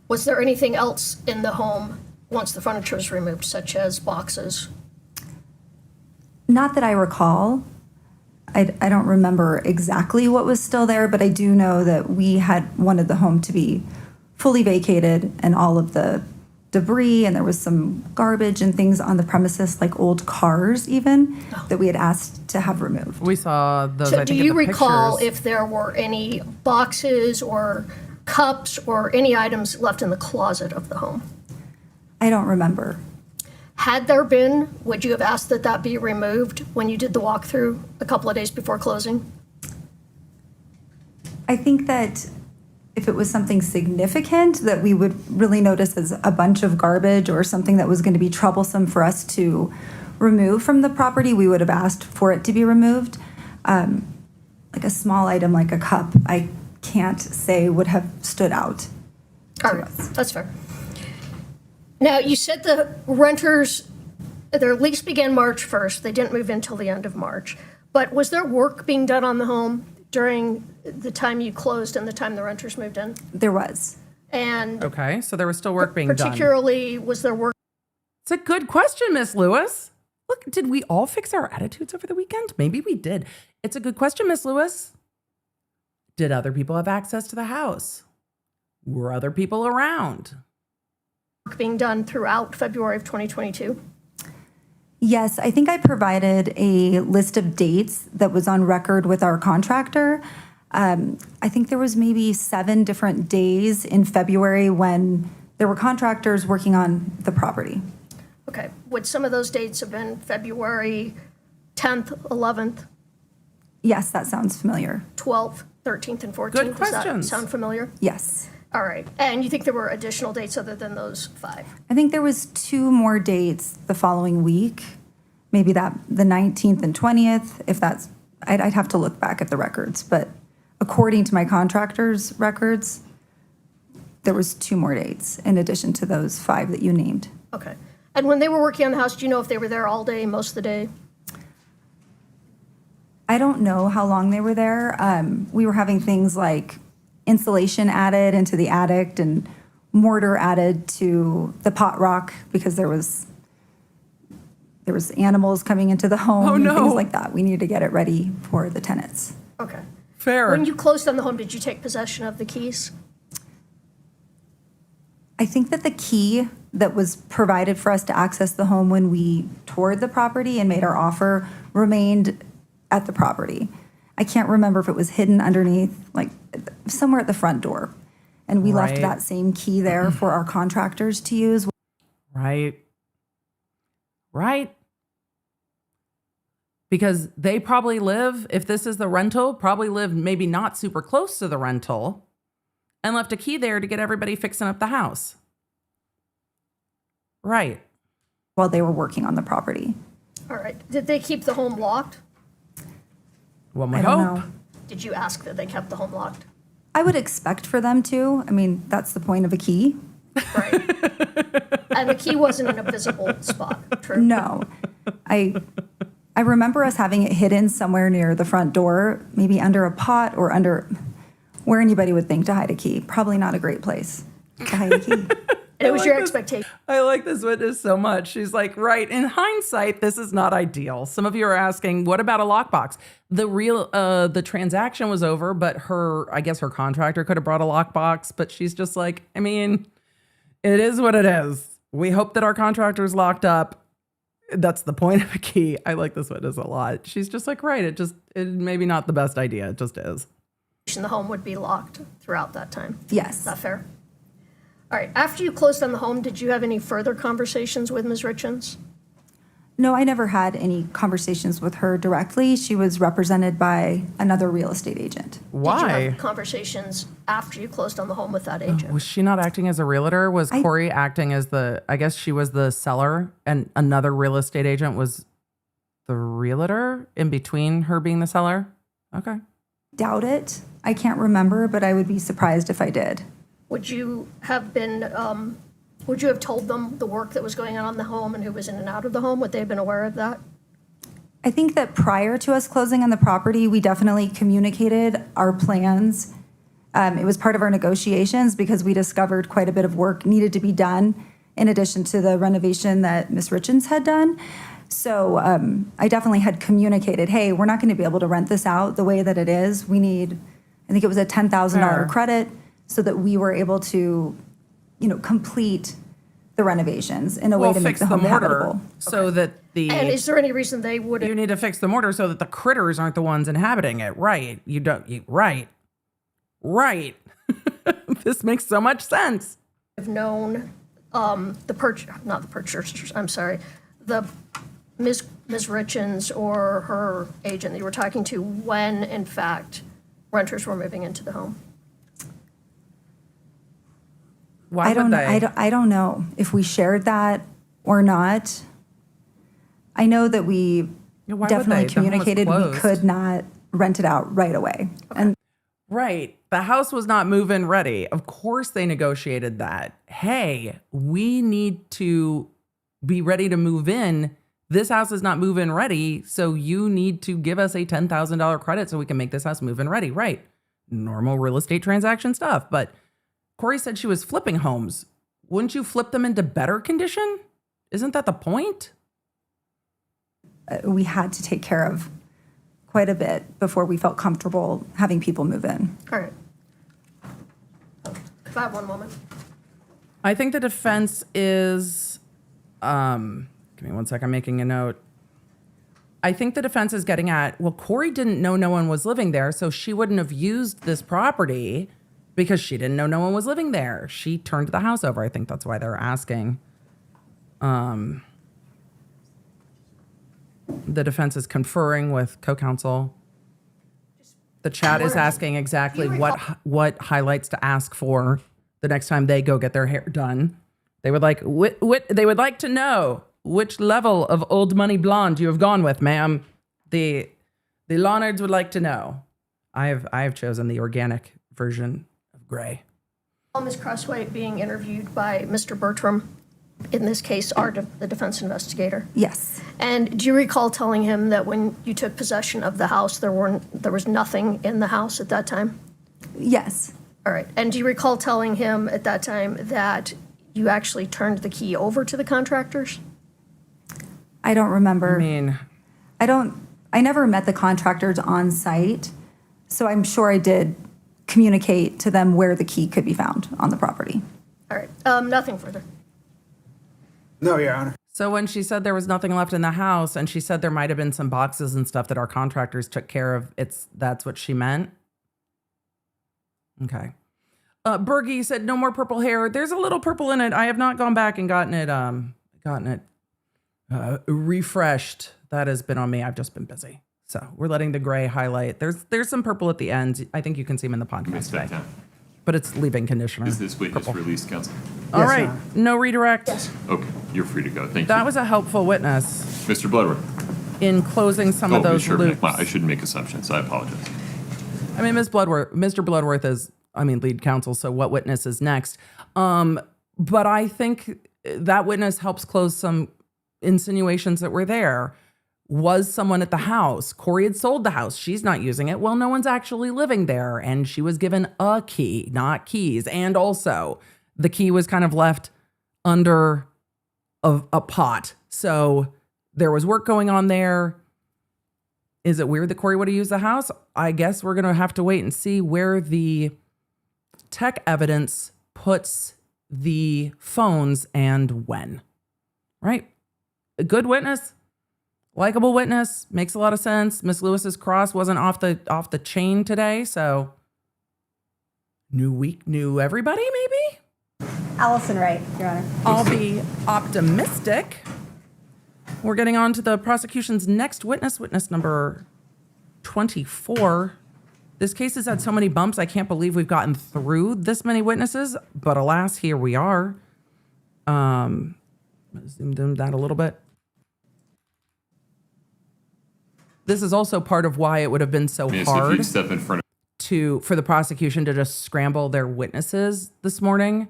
Was there anything else in the home once the furniture was removed, such as boxes? Not that I recall. I don't remember exactly what was still there, but I do know that we had wanted the home to be fully vacated and all of the debris, and there was some garbage and things on the premises, like old cars even, that we had asked to have removed. We saw those, So I do think, you in the recall pictures. if there were any boxes or cups or any items left in the closet of the home? I don't remember. Had there been, would you have asked that that be removed when you did the walkthrough a couple of days before closing? I think that if it was something significant that we would really notice as a bunch of garbage or something that was going to be troublesome for us to remove from the property, we would have asked for it to be removed. Like a small item like a cup, I can't say would have stood out. All right, that's fair. Now, you said the renters, their lease began March 1st. They didn't move in until the end of March. But was there work being done on the home during the time you closed and the time the renters moved in? There was. And Okay, so there was still work being done. particularly, was there work? It's a good question, Miss Lewis. Look, did we all fix our attitudes over the weekend? Maybe we did. It's a good question, Miss Lewis. Did other people have access to the house? Were other people around? Being done throughout February of 2022? Yes, I think I provided a list of dates that was on record with our contractor. I think there was maybe 7 different days in February when there were contractors working on the property. Okay, would some of those dates have been February 10th, 11th, Yes, that sounds familiar. 12th, 13th, and 14th? Good Does that questions. sound familiar? Yes. All right, and you think there were additional dates other than those 5? I think there was 2 more dates the following week, maybe the 19th and 20th, if that's, I'd have to look back at the records, but according to my contractor's records, there was 2 more dates in addition to those 5 that you named. Okay. And when they were working on the house, do you know if they were there all day, most of the day? I don't know how long they were there. We were having things like insulation added into the attic and mortar added to the pot rock because there was animals coming into the home Oh, and no. things like that. We needed to get it ready for the tenants. Okay. Fair. When you closed on the home, did you take possession of the keys? I think that the key that was provided for us to access the home when we toured the property and made our offer remained at the property. I can't remember if it was hidden underneath, like somewhere at the front door. And we left Right. that same key there for our contractors to use. Right. Right. Because they probably live, if this is the rental, probably live maybe not super close to the rental and left a key there to get everybody fixing up the house. Right. While they were working on the property. All right. Did they keep the home locked? One I would don't hope. know. Did you ask that they kept the home locked? I would expect for them to. I mean, that's the point of a key. Right. And the key wasn't in a visible spot, true? No. I remember us having it hidden somewhere near the front door, maybe under a pot or under where anybody would think to hide a key. Probably not a great place to hide a key. And it was your expectation. I like this witness so much. She's like, right, in hindsight, this is not ideal. Some of you are asking, what about a lockbox? The transaction was over, but I guess her contractor could have brought a lockbox, but she's just like, I mean, it is what it is. We hope that our contractor's locked up. That's the point of a key. I like this witness a lot. She's just like, right, it maybe not the best idea. It just is. The home would be locked throughout that time. Yes. Is that fair? All right, after you closed on the home, did you have any further conversations with Ms. Richins? No, I never had any conversations with her directly. She was represented by another real estate agent. Did you Why? have conversations after you closed on the home with that agent? Was she not acting as a realtor? Was Kouri acting as I guess she was the seller and another real estate agent was the realtor in between her being the seller? Okay. Doubt it. I can't remember, but I would be surprised if I did. Would you have told them the work that was going on in the home and who was in and out of the home? Would they have been aware of that? I think that prior to us closing on the property, we definitely communicated our plans. It was part of our negotiations because we discovered quite a bit of work needed to be done in addition to the renovation that Ms. Richins had done. So I definitely had communicated, hey, we're not going to be able to rent this out the way that it is. We need, I think it was a $10,000 credit so that we were able to, complete the renovations in a way to make the home habitable. So that And is there any reason they would you need to fix the mortar so that the critters aren't the ones inhabiting it, right? Right. This makes so much sense. have known not the purchasers, I'm sorry, the Ms. Richins or her agent that you were talking to when, in fact, renters were moving into the home? Why would they? I don't know if we shared that or not. I know that we why would definitely they? The home was communicated we closed. could not rent it out right away. And Right. The house was not move-in ready. Of course they negotiated that. Hey, we need to be ready to move in. This house is not move-in ready, so you need to give us a $10,000 credit so we can make this house move-in ready. Right. Normal real estate transaction stuff. But Kouri said she was flipping homes. Wouldn't you flip them into better condition? Isn't that the point? we had to take care of quite a bit before we felt comfortable having people move in. All right. If I have one moment. I think the defense is, give me one sec, I'm making a note. I think the defense is getting at, well, Kouri didn't know no one was living there, so she wouldn't have used this property because she didn't know no one was living there. She turned the house over. I think that's why they're asking. The defense is conferring with co-counsel. The chat is asking exactly what highlights to ask for the next time they go get their hair done. They would like they would like to know which level of old money blonde you have gone with, ma'am. The Lawnards would like to know. I have chosen the organic version of gray. Ms. Crosswhit being interviewed by Mr. Bertram, in this case, the defense investigator. Yes. And do you recall telling him that when you took possession of the house, there was nothing in the house at that time? Yes. All right. And do you recall telling him at that time that you actually turned the key over to the contractors? I don't remember. I mean, I never met the contractors on site, so I'm sure I did communicate to them where the key could be found on the property. All right. Nothing further. No, Your Honor. so when she said there was nothing left in the house and she said there might have been some boxes and stuff that our contractors took care of, that's what she meant? Okay. Bergie said no more purple hair. There's a little purple in it. I have not gone back and gotten it refreshed. That has been on me. I've just been busy. So we're letting the gray highlight. There's some purple at the end. I think you can see them in the podcast today. But it's leave-in conditioner. Is this witness released, counsel? All right. No redirect. Yes. Okay, you're free to go. Thank you. That was a helpful witness Mr. Bloodworth. in closing some of those loops. I shouldn't make assumptions. I apologize. I mean, Mr. Bloodworth is, lead counsel, so what witness is next? But I think that witness helps close some insinuations that were there. Was someone at the house? Kouri had sold the house. She's not using it. Well, no one's actually living there. And she was given a key, not keys. And also, the key was kind of left under a pot. So there was work going on there. Is it weird that Kouri would have used the house? I guess we're going to have to wait and see where the tech evidence puts the phones and when. Right? A good witness. Likeable witness, makes a lot of sense. Miss Lewis's cross wasn't off the chain today, so new week, new everybody, maybe? Allison Wright, Your Honor. I'll be optimistic. We're getting on to the prosecution's next witness, witness number 24. This case has had so many bumps, I can't believe we've gotten through this many witnesses, but alas, here we are. Zoom that a little bit. This is also part of why it would have been so Miss, hard if you step in front for the prosecution to just scramble their witnesses this morning,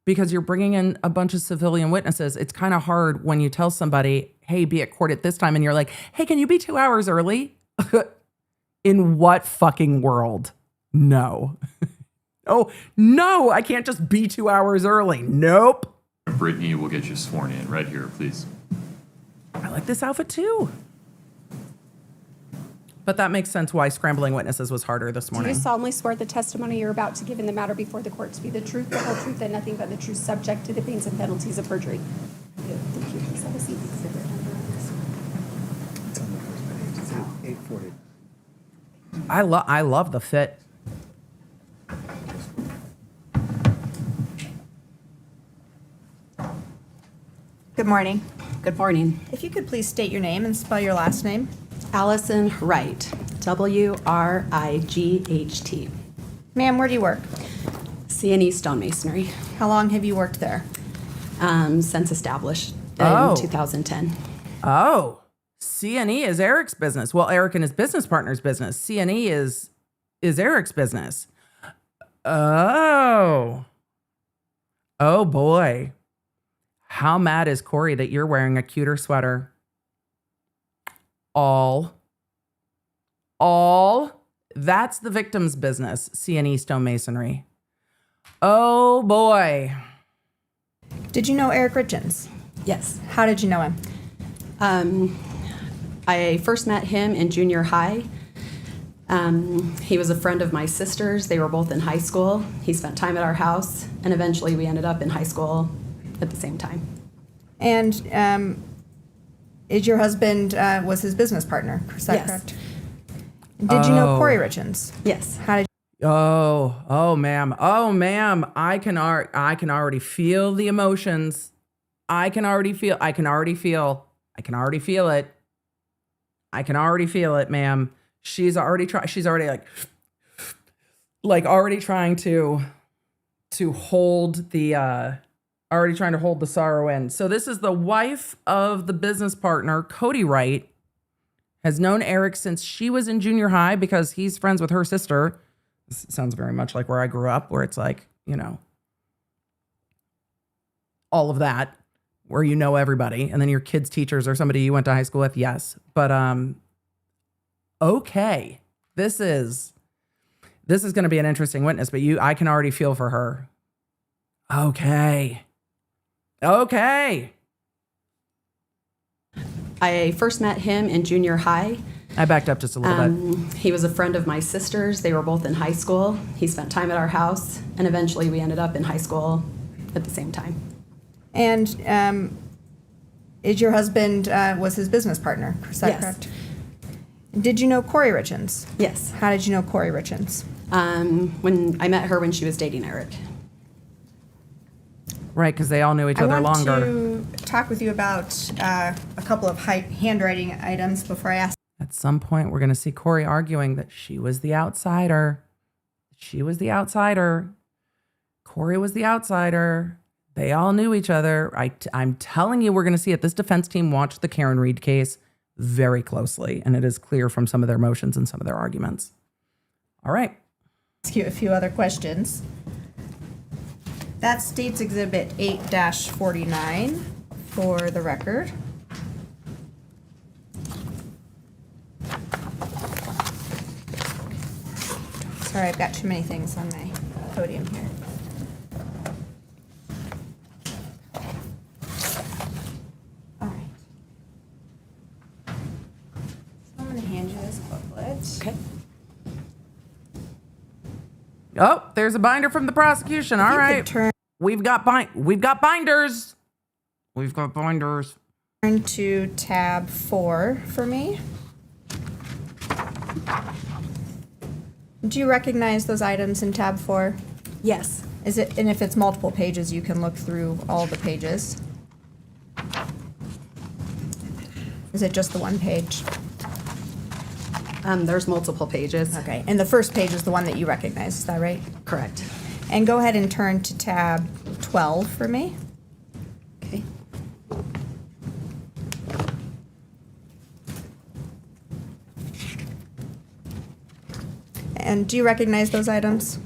because you're bringing in a bunch of civilian witnesses. It's kind of hard when you tell somebody, hey, be at court at this time, and you're like, hey, can you be 2 hours early? In what fucking world? No. Oh, no, I can't just be 2 hours early. Nope. Brittany will get you sworn in right here, please. I like this outfit too. But that makes sense why scrambling witnesses was harder this Do morning. you solemnly swear the testimony you're about to give in the matter before the court to be the truth, the whole truth, and nothing but the truth, subject to the pains and penalties of perjury? Good. Thank you. Please have a seat. It's on the first page. It's 840. I love the fit. Good morning. Good morning. If you could please state your name and spell your last name. Allison Wright, W-R-I-G-H-T. Ma'am, where do you work? C&E Stonemasonry. How long have you worked there? Since established in 2010. Oh, C&E is Eric's business. Well, Eric and his business partner's business. C&E is Eric's business. Oh. Oh, boy. How mad is Kouri that you're wearing a cuter sweater? All. That's the victim's business, C&E Stonemasonry. Oh, boy. Did you know Eric Richins? Yes. How did you know him? I first met him in junior high. He was a friend of my sister's. They were both in high school. He spent time at our house, and eventually we ended up in high school at the same time. And is your husband was his business partner? Is that correct? Did you know Kouri Richins? Yes. How did? Oh, ma'am. I can already feel the emotions. I can already feel it, ma'am. She's already trying to hold the sorrow in. So this is the wife of the business partner, Cody Wright, has known Eric since she was in junior high because he's friends with her sister. This sounds very much like where I grew up, where it's like, you know, all of that, where you know everybody, and then your kids' teachers or somebody you went to high school with, yes. But okay, this is going to be an interesting witness. But I can already feel for her. Okay. I first met him in junior high. I backed up just a little bit. He was a friend of my sister's. They were both in high school. He spent time at our house, and eventually we ended up in high school at the same time. And is your husband was his business partner? Is that correct? Did you know Kouri Richins? Yes. How did you know Kouri Richins? When I met her when she was dating Erik. Right, because they all knew each other longer. I want to talk with you about a couple of handwriting items before I ask. At some point, we're going to see Kouri arguing that she was the outsider. Kouri was the outsider. They all knew each other. I'm telling you, we're going to see it. This defense team watched the Karen Reed case very closely, and it is clear from some of their motions and some of their arguments. All right. Ask you a few other questions. That's State's Exhibit 8-49 for the record. Sorry, I've got too many things on my podium here. All right. So I'm going to hand you this booklet. Okay. Oh, there's a binder from the prosecution. All right. We've got binders. Turn to tab 4 for me. Do you recognize those items in tab 4? Yes. Is it, and if it's multiple pages, you can look through all the pages? Is it just the one page? There's multiple pages. Okay, and the first page is the one that you recognize, is that right? Correct. And go ahead and turn to tab 12 for me. Okay. And do you recognize those items?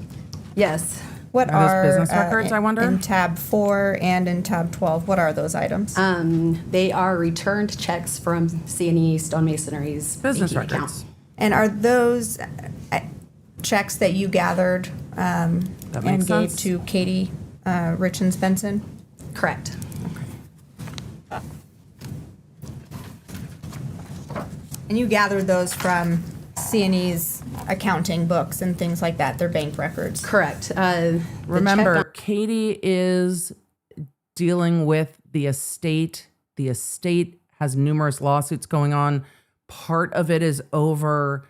Yes. What Are those are business records, I wonder? in tab 4 and in tab 12? What are those items? They are returned checks from C&E Stonemasonry's Business banking account. records. And are those checks that you gathered and makes gave sense. to Katie Richins Benson? Correct. And you gathered those from C&E's accounting books and things like that, their bank records? Correct. Remember, Katie is dealing with the estate. The estate has numerous lawsuits going on. Part of it is over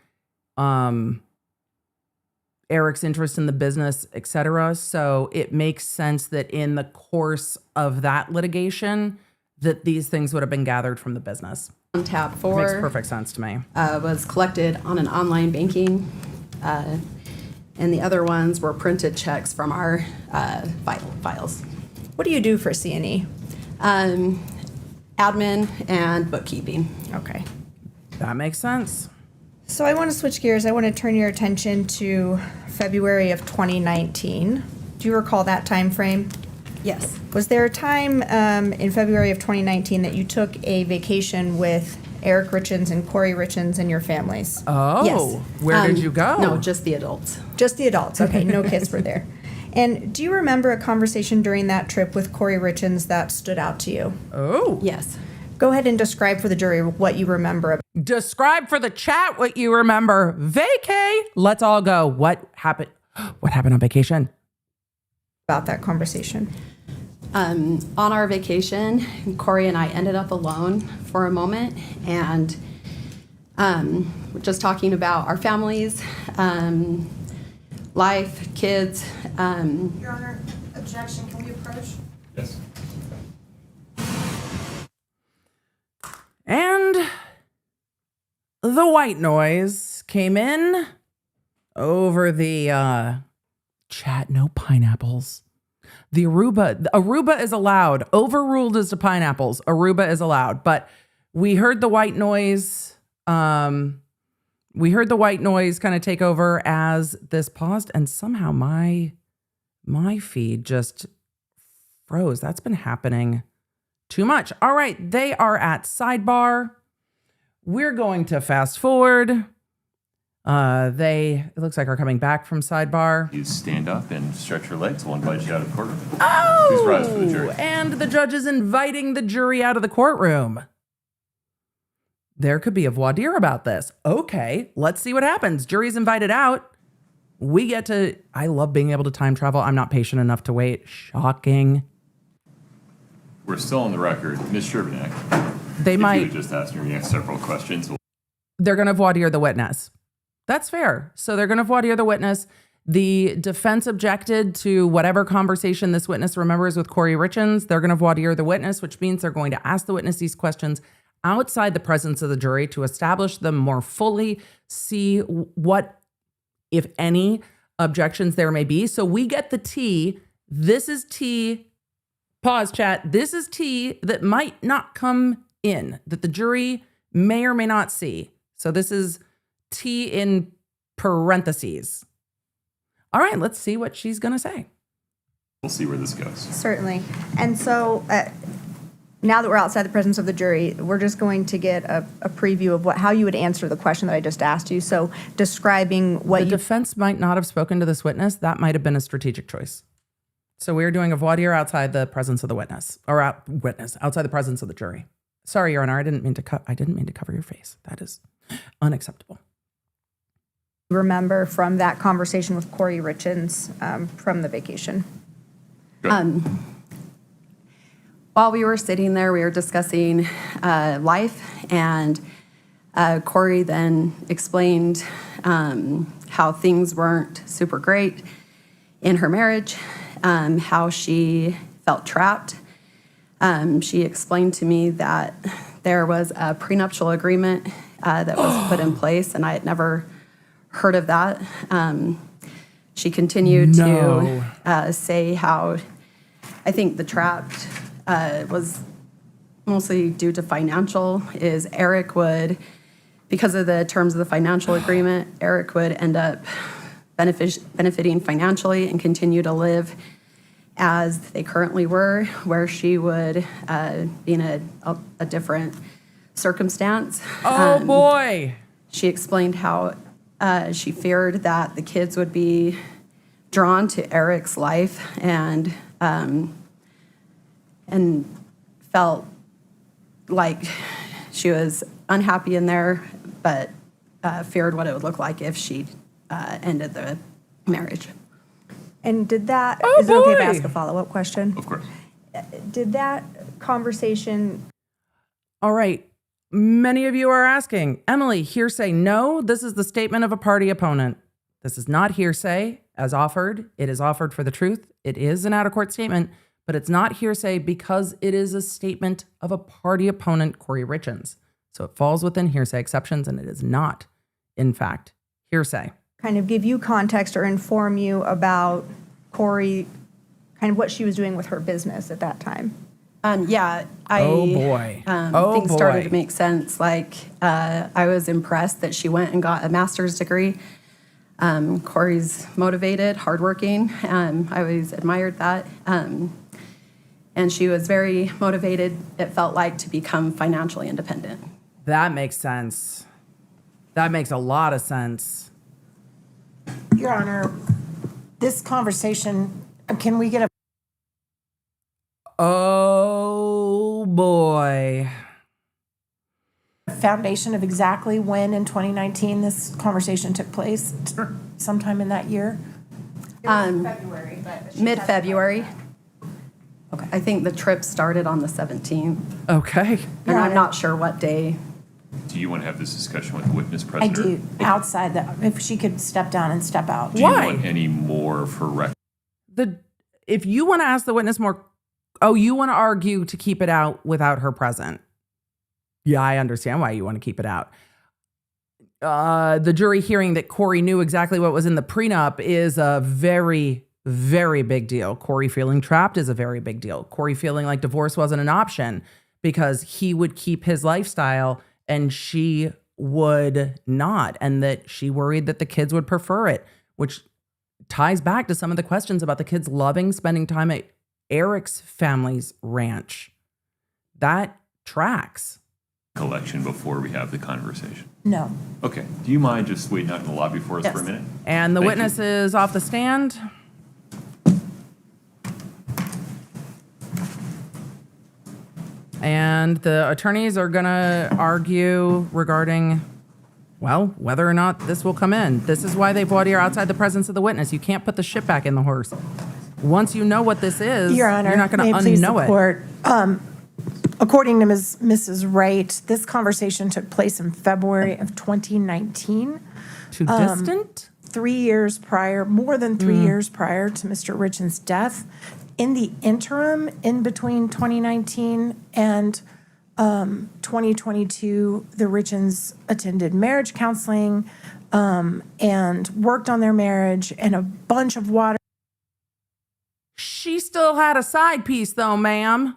Eric's interest in the business, etc. So it makes sense that in the course of that litigation, that these things would have been gathered from the business. On tab 4 Makes perfect sense to me. was collected on an online banking, and the other ones were printed checks from our files. What do you do for C&E? Admin and bookkeeping. Okay. That makes sense. So I want to switch gears. I want to turn your attention to February of 2019. Do you recall that time frame? Yes. Was there a time in February of 2019 that you took a vacation with Eric Richins and Kouri Richins and your families? Oh, Yes. Where did you go? No, just the adults. Just the adults. Okay, no kids were there. And do you remember a conversation during that trip with Kouri Richins that stood out to you? Oh. Yes. Go ahead and describe for the jury what you remember. Describe for the chat what you remember. Vacay. Let's all go. What happened? What happened on vacation? About that conversation. On our vacation, Kouri and I ended up alone for a moment and we're just talking about our families, life, kids. Your Honor, objection, can we approach? Yes. And the white noise came in over the chat. No pineapples. The Aruba is allowed. Overruled as to pineapples. Aruba is allowed. But we heard the white noise. We heard the white noise kind of take over as this paused, and somehow my feed just froze. That's been happening too much. All right, they are at sidebar. We're going to fast forward. It looks like are coming back from sidebar. You stand up and stretch your legs. We'll invite you out of the courtroom. Oh! Please rise for the jury. And the judge is inviting the jury out of the courtroom. There could be a voir dire about this. Okay, let's see what happens. Jury's invited out. We get to, I love being able to time travel. I'm not patient enough to wait. Shocking. We're still on the record. Ms. Sherbanek, They if might, you would just ask me next several questions. they're going to voir dire the witness. That's fair. So they're going to voir dire the witness. The defense objected to whatever conversation this witness remembers with Kouri Richins. They're going to voir dire the witness, which means they're going to ask the witness these questions outside the presence of the jury to establish them more fully, see what, if any, objections there may be. So we get the tea. This is tea. Pause, chat. This is tea that might not come in, that the jury may or may not see. So this is tea in parentheses. All right, let's see what she's going to say. We'll see where this goes. Certainly. And so now that we're outside the presence of the jury, we're just going to get a preview of how you would answer the question that I just asked you. So describing what The defense might not have spoken to this witness. That might have been a strategic choice. So we're doing a voir dire outside the presence of the witness, or outside the presence of the jury. Sorry, Your Honor, I didn't mean to cover your face. That is unacceptable. remember from that conversation with Kouri Richins from the vacation. While we were sitting there, we were discussing life, and Kouri then explained how things weren't super great in her marriage, how she felt trapped. She explained to me that there was a prenuptial agreement that was put in place, and I had never heard of that. She continued to say how I think the trapped was mostly due to financial, is Erik would, because of the terms of the financial agreement, Erik would end up benefiting financially and continue to live as they currently were, where she would be in a different circumstance. Oh, boy. She explained how she feared that the kids would be drawn to Erik's life and felt like she was unhappy in there, but feared what it would look like if she ended the marriage. And did that, Oh, is it okay if I boy. ask a follow-up question? Of course. Did that conversation, All right. Many of you are asking, Emily, hearsay? No, this is the statement of a party opponent. This is not hearsay as offered. It is offered for the truth. It is an out-of-court statement, but it's not hearsay because it is a statement of a party opponent, Kouri Richins. So it falls within hearsay exceptions, and it is not, in fact, hearsay. kind of give you context or inform you about Kouri, kind of what she was doing with her business at that time? Things started to make sense. Like, I was impressed that she went and got a master's degree. Kouri's motivated, hardworking. I always admired that. And she was very motivated, it felt like, to become financially independent. That makes sense. That makes a lot of sense. Your Honor, this conversation, can we get a... Oh, boy. foundation of exactly when in 2019 this conversation took place? Sometime in that year? February, but Mid-February. Okay. I think the trip started on the 17th. Okay. And I'm not sure what day. Do you want to have this discussion with the witness I present? do, outside that, if she could step down and step out. Do you want any more for record? If you want to ask the witness more, you want to argue to keep it out without her present. Yeah, I understand why you want to keep it out. The jury hearing that Kouri knew exactly what was in the prenup is a very, very big deal. Kouri feeling trapped is a very big deal. Kouri feeling like divorce wasn't an option because he would keep his lifestyle and she would not, and that she worried that the kids would prefer it, which ties back to some of the questions about the kids loving spending time at Erik's family's ranch. That tracks. Collection before we have the conversation. No. Okay. Do you mind just waiting out in the lobby for us for a minute? And the Thank witness is off the stand. And the attorneys are going to argue regarding, well, whether or not this will come in. This is why they voir dire outside the presence of the witness. You can't put the shit back in the horse. Once you know what this is, Your Honor, you're not going may to it please unknow the it. court. According to Mrs. Wright, this conversation took place in February of 2019. Too distant? 3 years prior, more than 3 years prior to Mr. Richins' death. In the interim, in between 2019 and 2022, the Richins attended marriage counseling and worked on their marriage and a bunch of water. She still had a side piece, though, ma'am.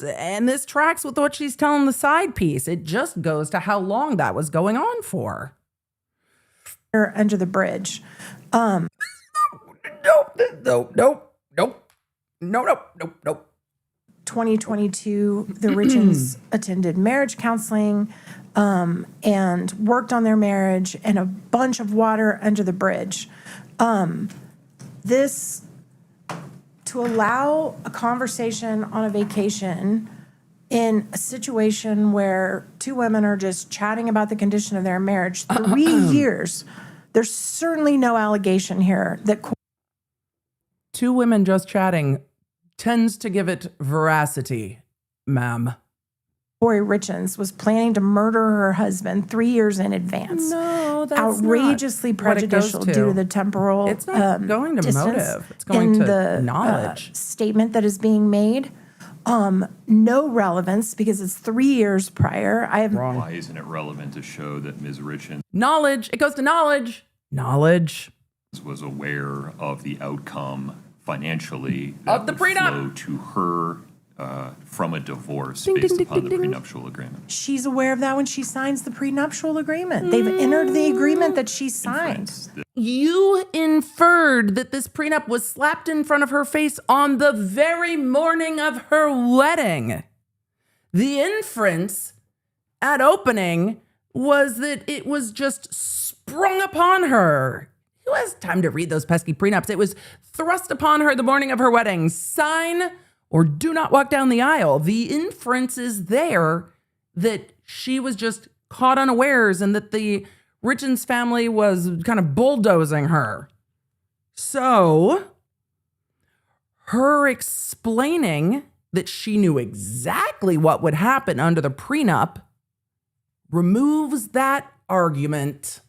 And this tracks with what she's telling the side piece. It just goes to how long that was going on for. Under the bridge. Nope. 2022, the Richins attended marriage counseling and worked on their marriage and a bunch of water under the bridge. This, to allow a conversation on a vacation in a situation where two women are just chatting about the condition of their marriage, 3 years, there's certainly no allegation here that two women just chatting tends to give it veracity, ma'am. Kouri Richins was planning to murder her husband 3 years in advance. No. No, that's outrageously not what it goes prejudicial due to the temporal It's not going to distance motive. It's going in to the, knowledge. statement that is being made. No relevance because it's 3 years prior. I have Why isn't it relevant to show that Ms. Richins Knowledge. It goes to knowledge. Knowledge. was aware of the outcome financially that Of the would prenup. flow to her from a divorce Ding, based ding, upon ding, the ding, ding. prenuptial agreement? She's aware of that when she signs the prenuptial agreement. They've entered the agreement that she signed. You inferred that this prenup was slapped in front of her face on the very morning of her wedding. The inference at opening was that it was just sprung upon her. Who has time to read those pesky prenups? It was thrust upon her the morning of her wedding. Sign or do not walk down the aisle. The inference is there that she was just caught unawares and that the Richins family was kind of bulldozing her. So, her explaining that she knew exactly what would happen under the prenup removes that argument.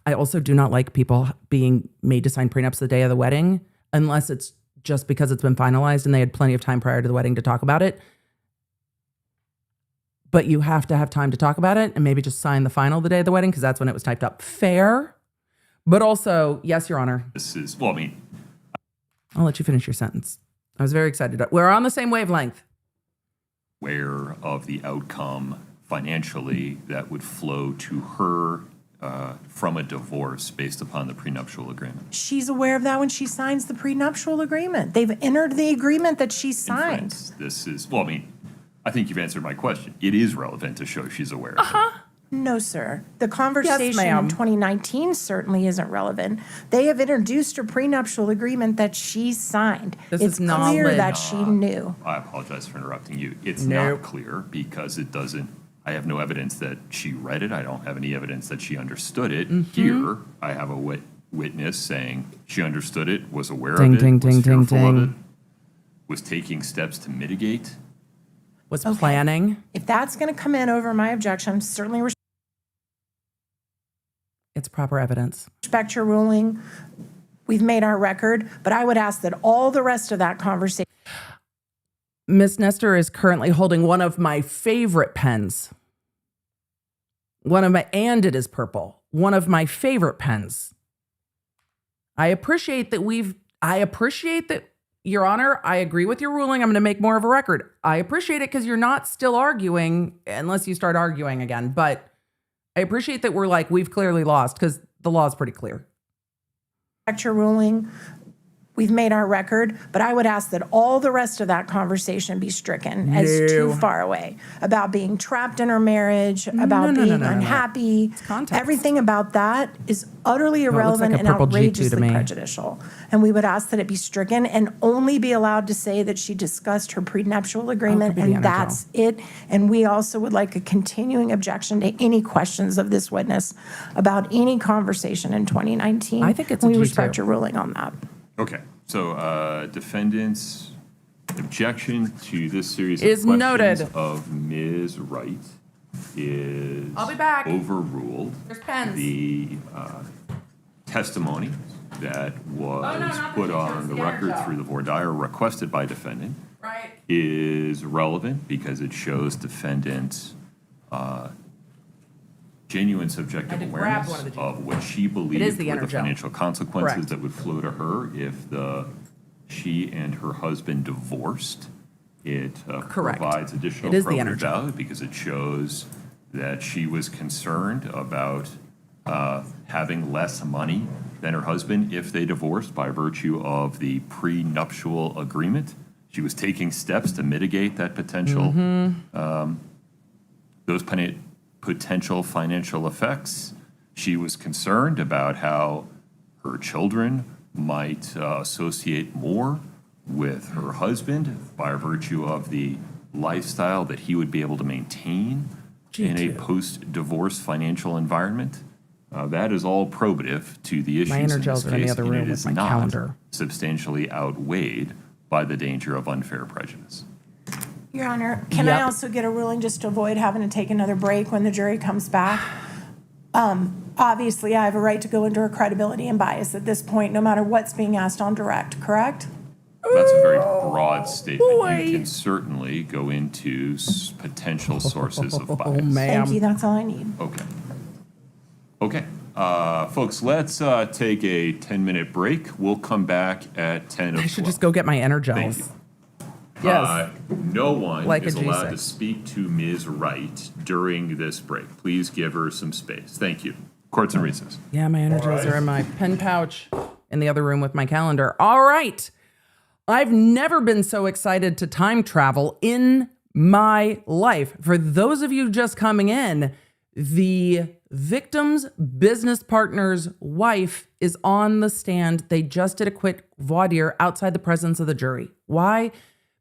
I also do not like people being made to sign prenups the day of the wedding, unless it's just because it's been finalized and they had plenty of time prior to the wedding to talk about it. But you have to have time to talk about it and maybe just sign the final the day of the wedding because that's when it was typed up. Fair. But also, yes, Your Honor. This is, well, I mean, I'll let you finish your sentence. I was very excited. We're on the same wavelength. aware of the outcome financially that would flow to her from a divorce based upon the prenuptial agreement. She's aware of that when she signs the prenuptial agreement. They've entered the agreement that she signed. This is, well, I mean, I think you've answered my question. It is relevant to show she's aware of it. No, sir. The conversation ma'am. in 2019 certainly isn't relevant. They have introduced a prenuptial agreement that she signed. This It's is not clear lit. that she knew. I apologize for interrupting you. It's Nope. not clear because it doesn't, I have no evidence that she read it. I don't have any evidence that she understood it. Here, I have a witness saying she understood it, was aware Ding, of it, ding, was ding, ding, fearful of it, ding. was taking steps to mitigate. Was planning. If that's going to come in over my objection, certainly It's proper evidence. respect your ruling. We've made our record, but I would ask that all the rest of that conversation. Miss Nestor is currently holding one of my favorite pens. And it is purple. One of my favorite pens. I appreciate that, Your Honor, I agree with your ruling. I'm going to make more of a record. I appreciate it because you're not still arguing unless you start arguing again. But I appreciate that we've clearly lost because the law is pretty clear. Respect your ruling. We've made our record, but I would ask that all the rest of that conversation be stricken as too far away about being trapped in her marriage, about being unhappy. Everything about that is utterly irrelevant and outrageously prejudicial. And we would ask that it be stricken and only be allowed to say that she discussed her prenuptial agreement and that's it. And we also would like a continuing objection to any questions of this witness about any conversation in 2019. I think it's a We G2. respect your ruling on that. Okay, so defendant's objection to this series of Is questions noted. of Ms. Wright is I'll be back. overruled. There's pens. The testimony that was put on the record through the voir dire requested by defendant is relevant because it shows defendant's genuine subjective awareness of what she believed were the financial consequences that would flow to her if she and her husband divorced. It provides additional probative value because it shows that she was concerned about having less money than her husband if they divorced by virtue of the prenuptial agreement. She was taking steps to mitigate that potential, those potential financial effects. She was concerned about how her children might associate more with her husband by virtue of the lifestyle that he would be able to maintain in a post-divorce financial environment. That is all probative to the issues in this case, and it is not substantially outweighed by the danger of unfair prejudice. Your Honor, can I also get a ruling just to avoid having to take another break when the jury comes back? obviously I have a right to go into her credibility and bias at this point, no matter what's being asked on direct, correct? That's a very broad statement. You can certainly go into potential sources of bias. Thank you, that's all I need. Okay. Okay. Folks, let's take a 10-minute break. We'll come back at 10 I should just go get my Energized. Thank you. Yes. No one Like a is allowed G6. to speak to Ms. Wright during this break. Please give her some space. Thank you. Court's in recess. Yeah, my Energizer are in my pen pouch in the other room with my calendar. All right. I've never been so excited to time travel in my life. For those of you just coming in, the victim's business partner's wife is on the stand. They just did a quick voir dire outside the presence of the jury. Why?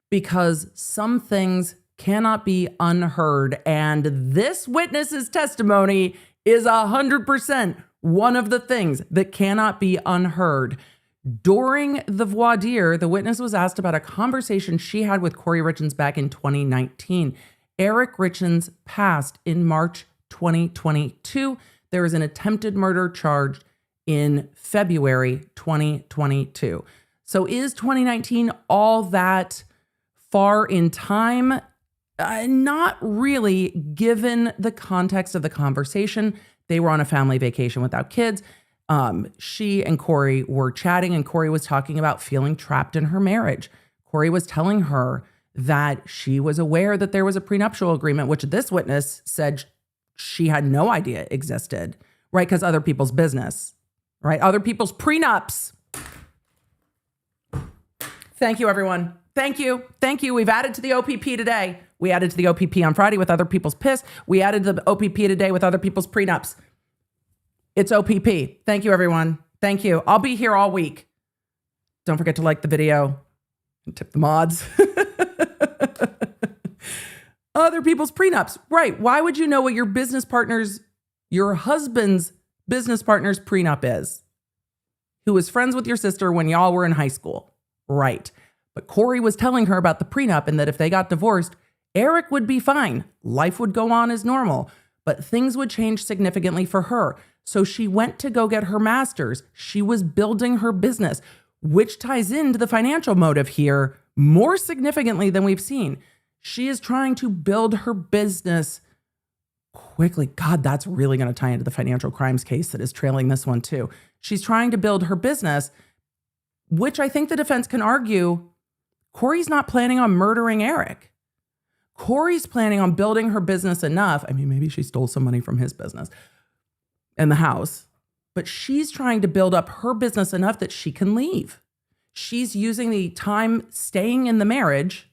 Because some things cannot be unheard. And this witness's testimony is 100% one of the things that cannot be unheard. During the voir dire, the witness was asked about a conversation she had with Kouri Richins back in 2019. Eric Richins passed in March 2022. There is an attempted murder charged in February 2022. So is 2019 all that far in time? Not really, given the context of the conversation. They were on a family vacation without kids. She and Kouri were chatting, and Kouri was talking about feeling trapped in her marriage. Kouri was telling her that she was aware that there was a prenuptial agreement, which this witness said she had no idea existed, right? Because other people's business, right? Other people's prenups. Thank you, everyone. Thank you. Thank you. We've added to the OPP today. We added to the OPP on Friday with other people's piss. We added the OPP today with other people's prenups. It's OPP. Thank you, everyone. Thank you. I'll be here all week. Don't forget to like the video and tip the mods. Other people's prenups. Right. Why would you know what your husband's business partner's prenup is? Who was friends with your sister when y'all were in high school. Right. But Kouri was telling her about the prenup and that if they got divorced, Erik would be fine. Life would go on as normal, but things would change significantly for her. So she went to go get her master's. She was building her business, which ties into the financial motive here more significantly than we've seen. She is trying to build her business quickly. God, that's really going to tie into the financial crimes case that is trailing this one too. She's trying to build her business, which I think the defense can argue Kouri's not planning on murdering Erik. Kouri's planning on building her business enough. I mean, maybe she stole some money from his business and the house, but she's trying to build up her business enough that she can leave. She's using the time staying in the marriage,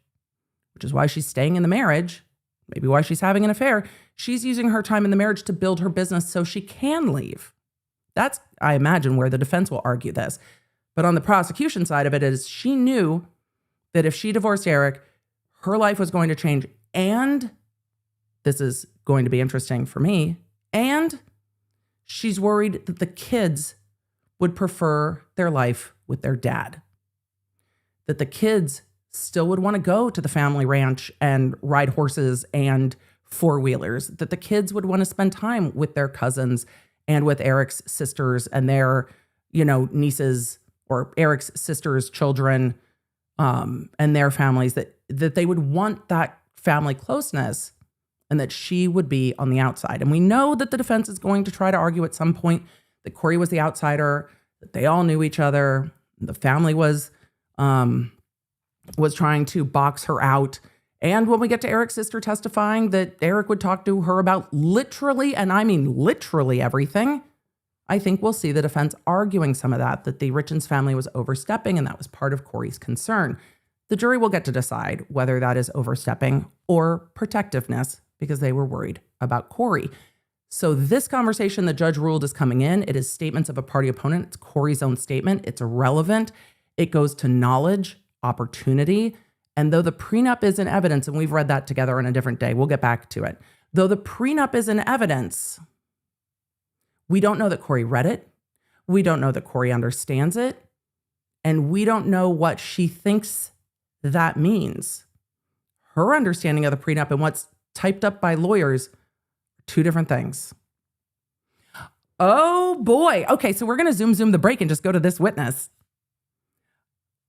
which is why she's staying in the marriage, maybe why she's having an affair. She's using her time in the marriage to build her business so she can leave. That's, I imagine, where the defense will argue this. But on the prosecution side of it is she knew that if she divorced Erik, her life was going to change. And this is going to be interesting for me. And she's worried that the kids would prefer their life with their dad. That the kids still would want to go to the family ranch and ride horses and four-wheelers. That the kids would want to spend time with their cousins and with Erik's sisters and their, nieces or Erik's sisters' children and their families. That they would want that family closeness and that she would be on the outside. And we know that the defense is going to try to argue at some point that Kouri was the outsider, that they all knew each other. The family was trying to box her out. And when we get to Erik's sister testifying that Erik would talk to her about literally, and I mean literally everything, I think we'll see the defense arguing some of that the Richins family was overstepping and that was part of Kouri's concern. The jury will get to decide whether that is overstepping or protectiveness because they were worried about Kouri. So this conversation the judge ruled is coming in. It is statements of a party opponent. It's Kouri's own statement. It's irrelevant. It goes to knowledge, opportunity. And though the prenup is in evidence, and we've read that together on a different day, we'll get back to it. Though the prenup is in evidence, we don't know that Kouri read it. We don't know that Kouri understands it. And we don't know what she thinks that means. Her understanding of the prenup and what's typed up by lawyers, two different things. Oh boy. Okay, so we're going to zoom the break and just go to this witness.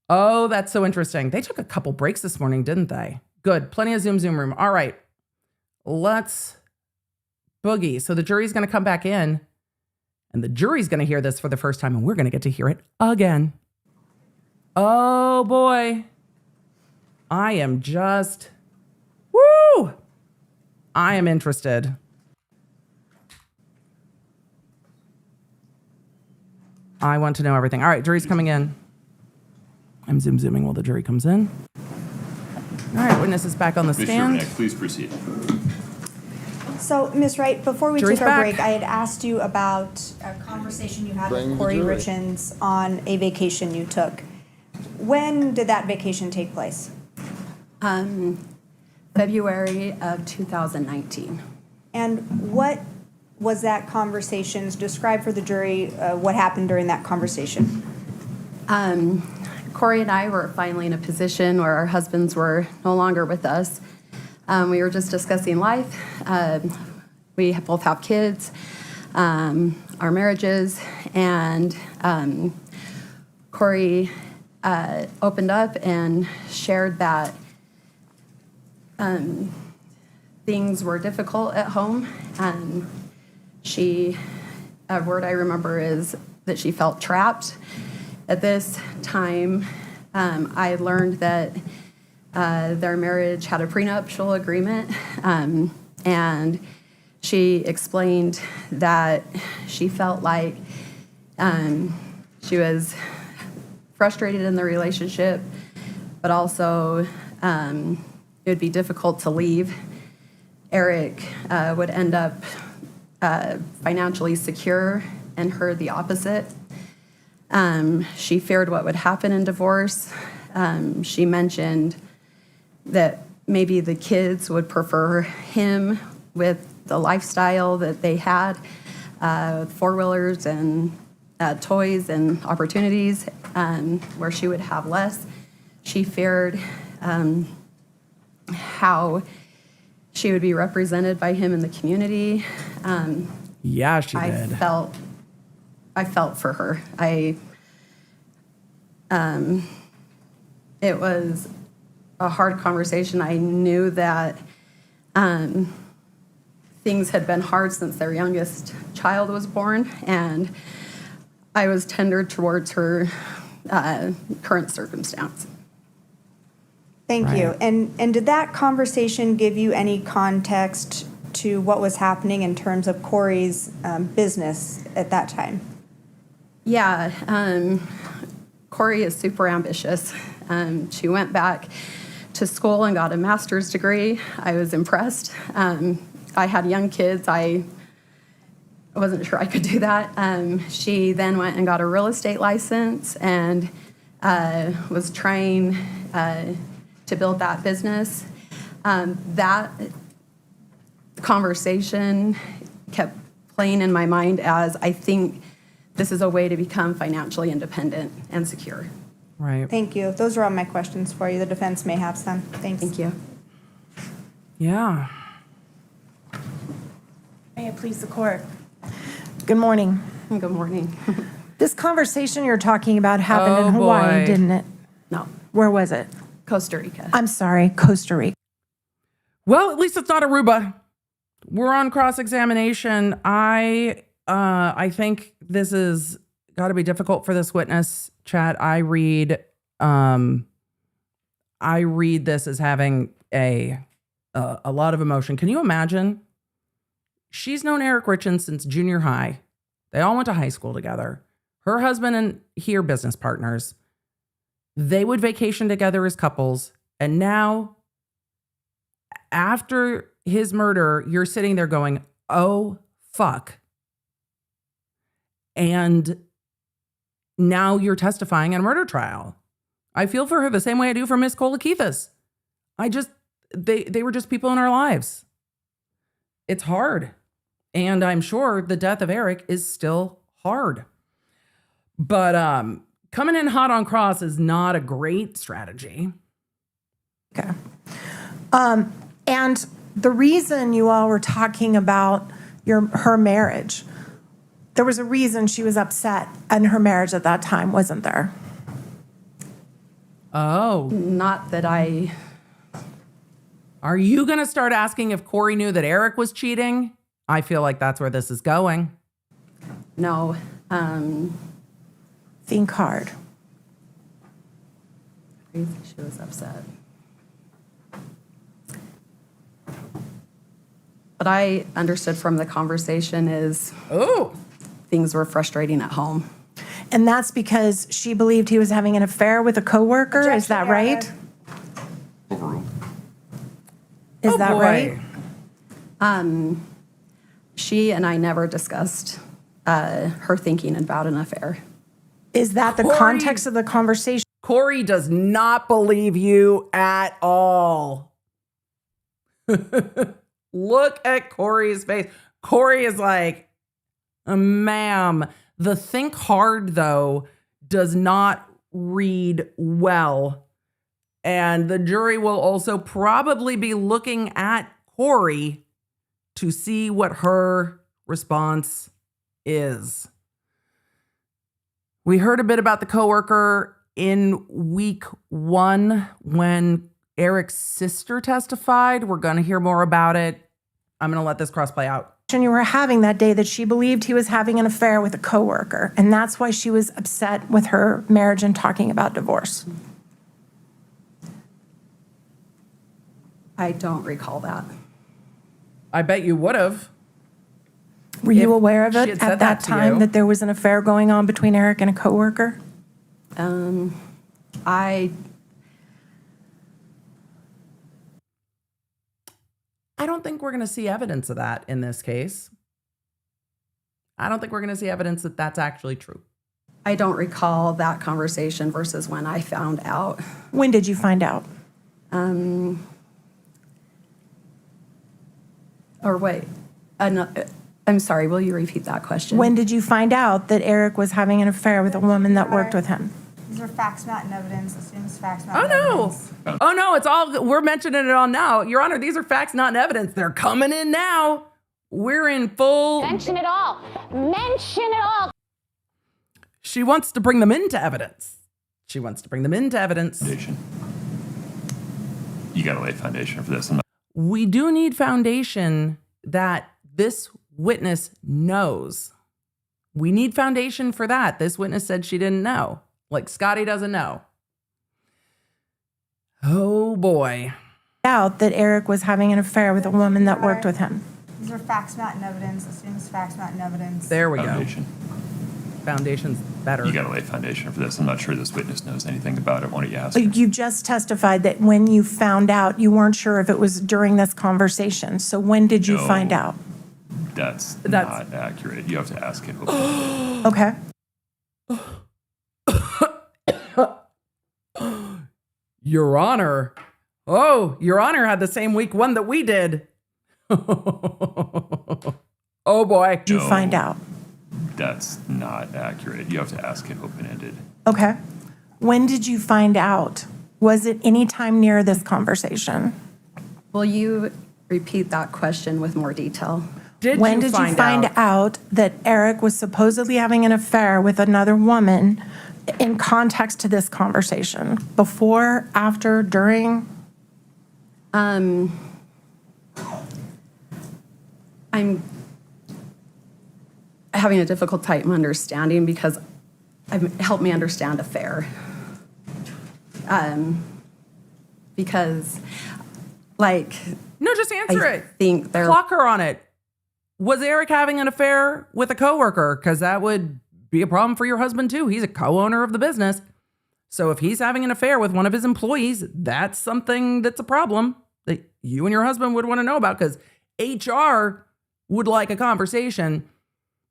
Oh, that's so interesting. They took a couple breaks this morning, didn't they? Good. Plenty of zoom room. All right. Let's boogie. So the jury's going to come back in, and the jury's going to hear this for the first time, and we're going to get to hear it again. Oh boy. I am just, woo! I am interested. I want to know everything. All right, jury's coming in. I'm zooming while the jury comes in. All right, witness is back on the Ms. stand. Sherman, please proceed. So, Ms. Wright, before we Jury's took our back. break, I had asked you about a conversation you had Bring with the Kouri jury. Richins on a vacation you took. When did that vacation take place? February of 2019. And what was that conversation? Describe for the jury what happened during that conversation. Kouri and I were finally in a position where our husbands were no longer with us. We were just discussing life. We both have kids, our marriages, and Kouri opened up and shared that things were difficult at home. A word I remember is that she felt trapped. At this time, I learned that their marriage had a prenuptial agreement, and she explained that she felt like she was frustrated in the relationship, but also it would be difficult to leave. Eric would end up financially secure, and her the opposite. She feared what would happen in divorce. She mentioned that maybe the kids would prefer him with the lifestyle that they had, four-wheelers and toys and opportunities, where she would have less. She feared how she would be represented by him in the community. Yeah, she did. I felt for her. It was a hard conversation. I knew that things had been hard since their youngest child was born, and I was tender towards her current circumstance. Thank you. Right. And did that conversation give you any context to what was happening in terms of Kouri's business at that time? Yeah, Kouri is super ambitious. She went back to school and got a master's degree. I was impressed. I had young kids. I wasn't sure I could do that. She then went and got a real estate license and was trying to build that business. That conversation kept playing in my mind as I think this is a way to become financially independent and secure. Right. Thank you. Those are all my questions for you. The defense may have some. Thanks. Thank you. Yeah. May it please the court. Good morning. Good morning. This conversation you're talking about happened Oh, in Hawaii, boy. didn't it? No, Where was it? Costa Rica. I'm sorry, Costa Rica. Well, at least it's not Aruba. We're on cross-examination. I think this is got to be difficult for this witness. Chat. I read this as having a lot of emotion. Can you imagine? She's known Eric Richins since junior high. They all went to high school together. Her husband and he are business partners. They would vacation together as couples. And now, after his murder, you're sitting there going, oh, fuck. And now you're testifying in a murder trial. I feel for her the same way I do for Miss Kolakithis. They were just people in our lives. It's hard. And I'm sure the death of Erik is still hard. But coming in hot on cross is not a great strategy. Okay. And the reason you all were talking about her marriage, There was a reason she was upset in her marriage at that time, wasn't there? Oh. Not that I... Are you going to start asking if Kouri knew that Eric was cheating? I feel like that's where this is going. No. Think hard. Crazy she was upset. What I understood from the conversation is things were frustrating at home. And that's because she believed he was having an affair with a coworker, is that right? Overruled. Is that right? She and I never discussed her thinking about an affair. Is that the context of the conversation? Kouri does not believe you at all. Look at Kouri's face. Kouri is like, ma'am. The think hard, though, does not read well. And the jury will also probably be looking at Kouri to see what her response is. We heard a bit about the coworker in week 1 when Eric's sister testified. We're going to hear more about it. I'm going to let this cross play out. You were having that day that she believed he was having an affair with a coworker, and that's why she was upset with her marriage and talking about divorce. I don't recall that. I bet you would have. Were you aware of she it had said at that that to time you. that there was an affair going on between Eric and a coworker? I don't think we're going to see evidence of that in this case. I don't think we're going to see evidence that that's actually true. I don't recall that conversation versus when I found out. When did you find out? Or wait, I'm sorry, will you repeat that question? When did you find out that Eric was having an affair with a woman that worked with him? These are facts, not in evidence. As soon as facts, not Oh, in no. evidence. Oh, no, it's all, we're mentioning it on now. Your Honor, these are facts, not in evidence. They're coming in now. We're in full. Mention it all. Mention it all. She wants to bring them into evidence. She wants to bring them into evidence. Foundation. You got to lay foundation for this. We do need foundation that this witness knows. We need foundation for that. This witness said she didn't know. Like Scotty doesn't know. Oh boy. Out that Eric was having an affair with a woman that worked with him. These are facts, not in evidence. As soon as facts, not in evidence. There we Foundation. go. Foundation's better. You got to lay foundation for this. I'm not sure this witness knows anything about it. Why don't you ask? You just testified that when you found out, you weren't sure if it was during this conversation. So when did you No. find out? That's not accurate. You have to ask it. Okay. Your Honor. Oh, Your Honor had the same week 1 that we did. Oh boy. Did you find out? That's not accurate. You have to ask it open-ended. Okay. When did you find out? Was it any time near this conversation? Will you repeat that question with more detail? When did you find out that Eric was supposedly having an affair with another woman in context to this conversation? Before, after, during? I'm having a difficult time understanding because help me understand affair. Because, like... No, just answer it. Think they're... Clock her on it. Was Eric having an affair with a coworker? Because that would be a problem for your husband too. He's a co-owner of the business. So if he's having an affair with one of his employees, that's something that's a problem that you and your husband would want to know about because HR would like a conversation.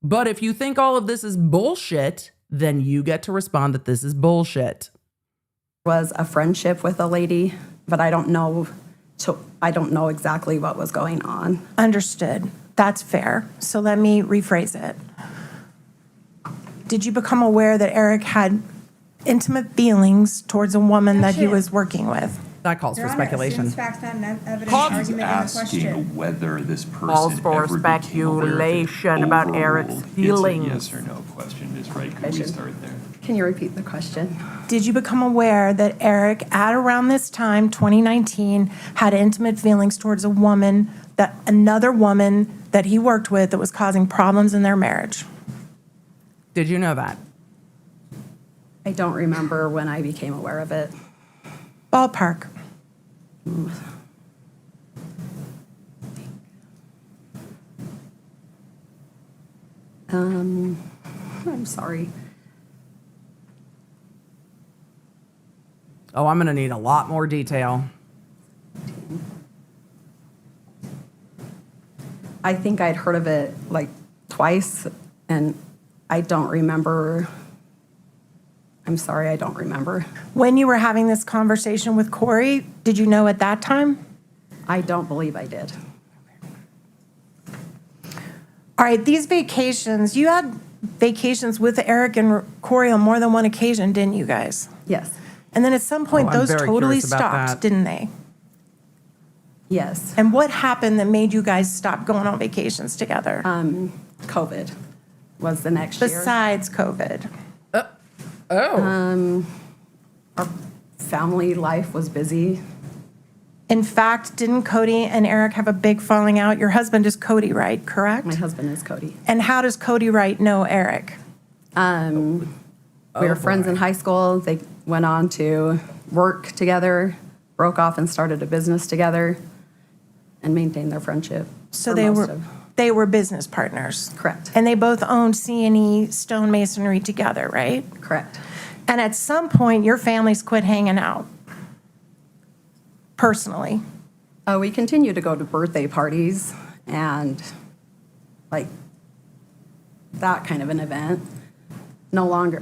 But if you think all of this is bullshit, then you get to respond that this is bullshit. Was a friendship with a lady, but I don't know exactly what was going on. Understood. That's fair. So let me rephrase it. Did you become aware that Eric had intimate feelings towards a woman that he was working with? that calls Your for Honor, speculation. assumes facts, not evidence, Calls- argument in the Asking question. whether this person Calls for ever became aware of it, speculation about Eric's overruled. feelings. It's a yes or no question, Ms. Wright. Could we start there? Can you repeat the question? Did you become aware that Eric, at around this time, 2019, had intimate feelings towards another woman that he worked with that was causing problems in their marriage? Did you know that? I don't remember when I became aware of it. Ballpark. I'm sorry. Oh, I'm going to need a lot more detail. I think I'd heard of it like twice, and I don't remember. I'm sorry, I don't remember. When you were having this conversation with Kouri, did you know at that time? I don't believe I did. All right, these vacations, you had vacations with Eric and Kouri on more than one occasion, didn't you guys? Yes. And then at some point, Oh, I'm those very totally curious about stopped, that. didn't they? Yes. And what happened that made you guys stop going on vacations together? COVID was the next year. Besides COVID. Oh. Our family life was busy. In fact, didn't Cody and Eric have a big falling out? Your husband is Cody, right? Correct? My husband is Cody. And how does Cody Wright know Eric? We were friends in high school. They went on to work together, broke off and started a business together, and maintained their friendship. So for they were business partners. Correct. And they both owned C&E stonemasonry together, right? Correct. And at some point, your families quit hanging out. Personally. We continued to go to birthday parties and like that kind of an event. No longer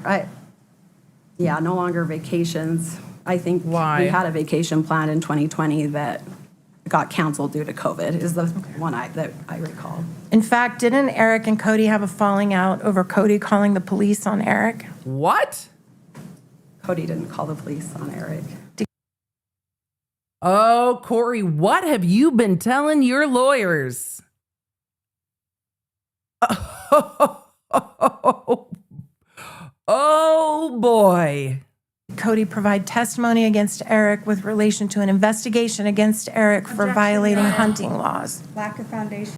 vacations. I think Why? we had a vacation planned in 2020 that got canceled due to COVID is the one that I recall. In fact, didn't Eric and Cody have a falling out over Cody calling the police on Eric? What? Cody didn't call the police on Eric. Oh, Kouri, what have you been telling your lawyers? Oh boy. Cody provide testimony against Eric with relation to an investigation against Eric for violating hunting laws. Lack of foundation.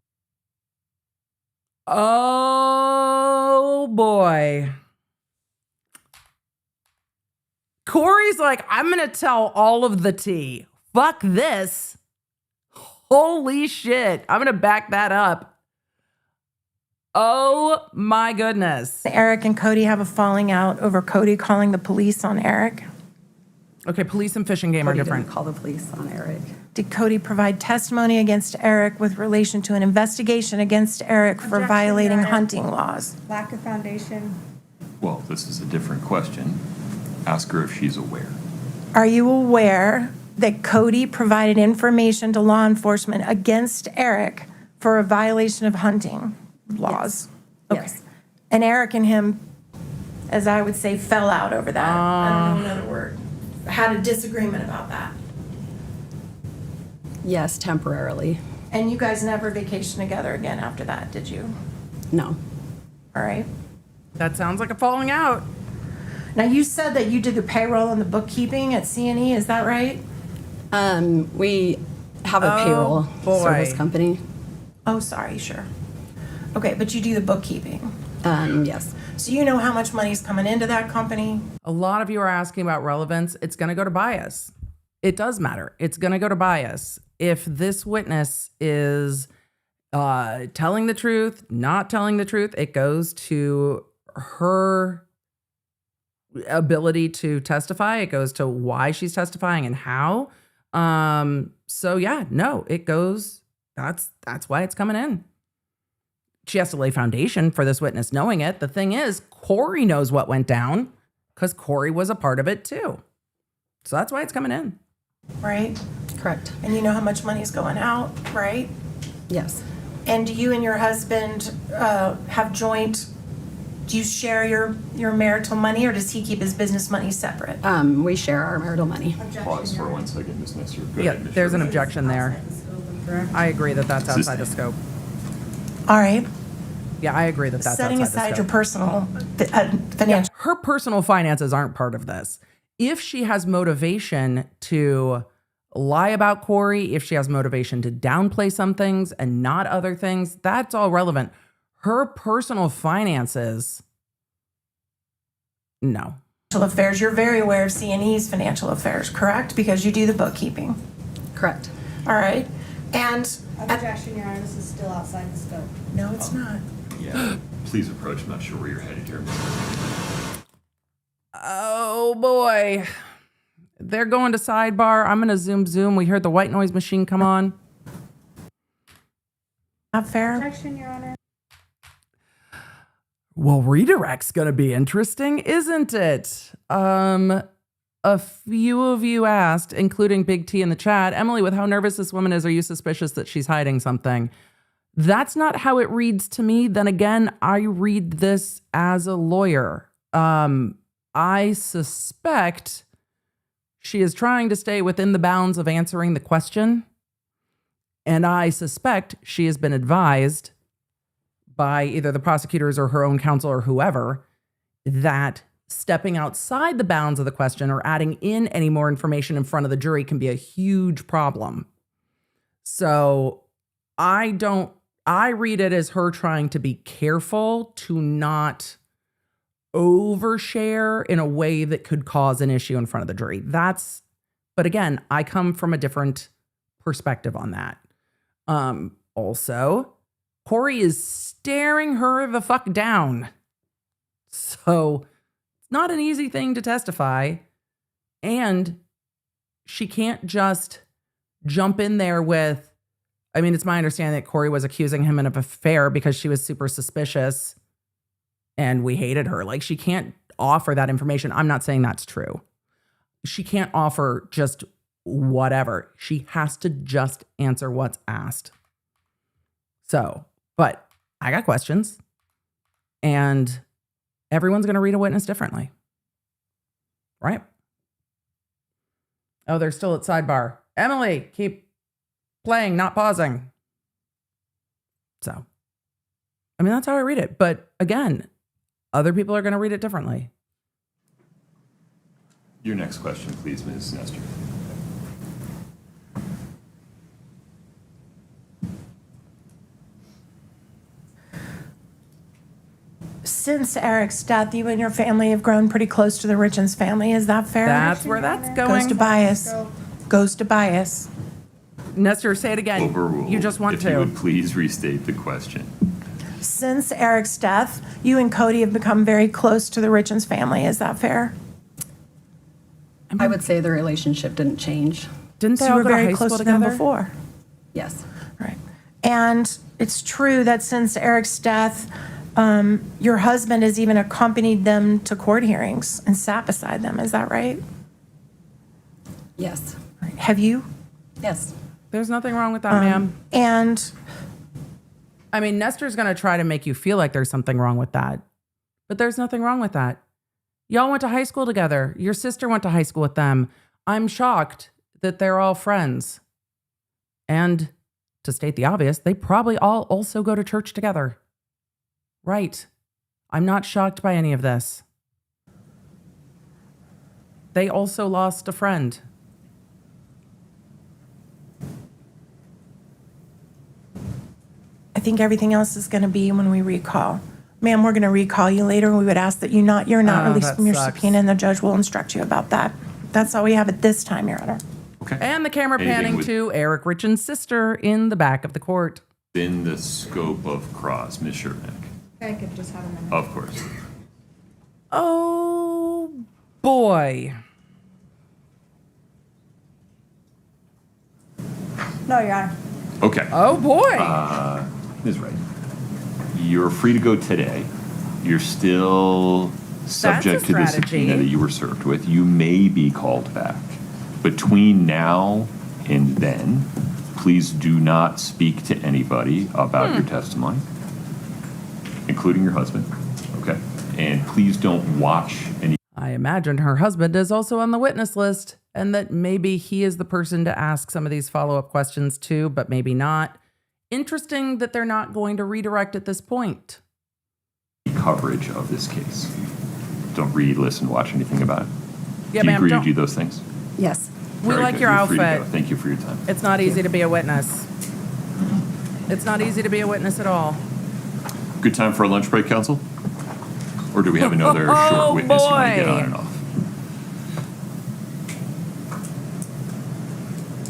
Oh boy. Corey's like, I'm going to tell all of the tea. Fuck this. Holy shit. I'm going to back that up. Oh my goodness. Eric and Cody have a falling out over Cody calling the police on Eric. Okay, police and fishing game Cody are different. didn't call the police on Eric. Did Cody provide testimony against Eric with relation to an investigation against Eric for Objection, violating Your Honor. hunting laws? Lack of foundation. Well, this is a different question. Ask her if she's aware. Are you aware that Cody provided information to law enforcement against Eric for a violation of hunting laws? Yes. And Eric and him, as I would say, fell out over that. I don't know another word. Had a disagreement about that. Yes, temporarily. And you guys never vacationed together again after that, did you? No. All right. That sounds like a falling out. Now, you said that you did the payroll and the bookkeeping at C&E, is that right? We have a payroll service company. Oh, sorry, sure. Okay, but you do the bookkeeping. Yes. So you know how much money's coming into that company? A lot of you are asking about relevance. It's going to go to bias. It does matter. It's going to go to bias. If this witness is telling the truth, not telling the truth, it goes to her ability to testify. It goes to why she's testifying and how. So yeah, no, it goes, that's why it's coming in. She has to lay foundation for this witness knowing it. The thing is, Kouri knows what went down because Kouri was a part of it too. So that's why it's coming in. Right? Correct. And you know how much money's going out, right? Yes. And do you and your husband have joint Do you share your marital money, or does he keep his business money separate? We share our marital money. Pause for 1 second, Ms. Nestor. Go Yeah, ahead, Ms. there's an Sherman. objection there. I agree that that's outside the scope. All right. Yeah, I agree that that's Setting outside aside the your scope. personal Yeah, financial. her personal finances aren't part of this. If she has motivation to lie about Kouri, if she has motivation to downplay some things and not other things, that's all relevant. Her personal finances, no. Financial affairs, you're very aware of C&E's financial affairs, correct? Because you do the bookkeeping. Correct. All right. And Objection, Your Honor, this is still outside the scope. no, it's not. Yeah, please approach. I'm not sure where you're headed here. Oh boy. They're going to sidebar. I'm going to zoom. We heard the white noise machine come on. Not fair. Objection, Your Honor. Well, redirect's going to be interesting, isn't it? A few of you asked, including Big T in the chat, Emily, with how nervous this woman is, are you suspicious that she's hiding something? That's not how it reads to me. Then again, I read this as a lawyer. I suspect she is trying to stay within the bounds of answering the question. And I suspect she has been advised by either the prosecutors or her own counsel or whoever that stepping outside the bounds of the question or adding in any more information in front of the jury can be a huge problem. So I read it as her trying to be careful to not overshare in a way that could cause an issue in front of the jury. But again, I come from a different perspective on that. Also, Kouri is staring her the fuck down. So it's not an easy thing to testify. And she can't just jump in there with, I mean, it's my understanding that Kouri was accusing him of an affair because she was super suspicious and we hated her. Like, she can't offer that information. I'm not saying that's true. She can't offer just whatever. She has to just answer what's asked. So, but I got questions, and everyone's going to read a witness differently. Right? Oh, they're still at sidebar. Emily, keep playing, not pausing. So, I mean, that's how I read it. But again, other people are going to read it differently. Your next question, please, Ms. Nestor. Since Eric's death, you and your family have grown pretty close to the Richins family. Is that fair? That's where that's going. Goes to bias. Goes to bias. Nestor, say it again. Overruled. You just want if to. you would please restate the question. Since Eric's death, you and Cody have become very close to the Richins family. Is that fair? I would say the relationship didn't change. Didn't they So you all were go to very high close school to them together? before. Yes. Right. And it's true that since Eric's death, your husband has even accompanied them to court hearings and sat beside them. Is that right? Yes. Right. Have you? Yes. There's nothing wrong with that, ma'am. And I mean, Nestor's going to try to make you feel like there's something wrong with that. But there's nothing wrong with that. Y'all went to high school together. Your sister went to high school with them. I'm shocked that they're all friends. And to state the obvious, they probably all also go to church together. Right. I'm not shocked by any of this. They also lost a friend. I think everything else is going to be when we recall. Ma'am, we're going to recall you later. We would ask that you're not released that from your sucks. subpoena, and the judge will instruct you about that. That's all we have at this time, Your Honor. Okay. And the camera Anything panning with- to Eric Richins' sister in the back of the court. In the scope of Cross, Ms. Sherman. I could just have a minute. Of course. Oh, boy. No, Your Honor. Okay. Oh, boy. Ms. Wright, you're free to go today. You're still subject to the strategy. subpoena that you were served with. You may be called back. Between now and then, please do not speak to anybody about your testimony, including your husband. Okay? And please don't watch any. I imagine her husband is also on the witness list and that maybe he is the person to ask some of these follow-up questions to, but maybe not. Interesting that they're not going to redirect at this point. Coverage of this case. Don't read, listen, watch anything about it. Yeah, do you ma'am, agree to don't- do those things? Yes. We Very like good. your You're free to outfit. go. Thank you for your time. It's not easy to be a witness. It's not easy to be a witness at all. Good time for a lunch break, counsel? Or do we have another Oh, short witness you want to get boy. on and off?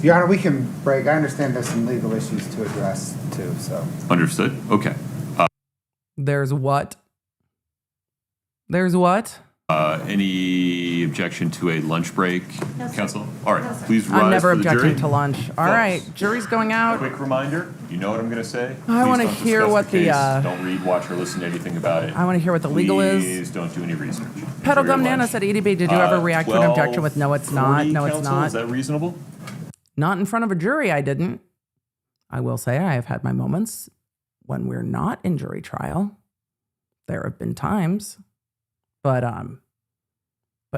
Your Honor, we can break. I understand there's some legal issues to address too, so. Understood. Okay. There's what? There's what? Any objection to a lunch break, No, sir. counsel? All right, No, sir. please rise I'm never for the objecting jury. to lunch. All Folks, right, jury's going out. Quick reminder, you know what I'm going to say. I Please wanna don't hear discuss what the, case. Don't read, watch, or listen to anything about it. I want to hear what the legal is. Please don't do any research. Pedal Enjoy your Gum Nana lunch. said, EDB, did you ever react to an objection with no, it's not, 12:40, no, it's counsel? not? Is that reasonable? Not in front of a jury, I didn't. I will say I have had my moments when we're not in jury trial. There have been times, but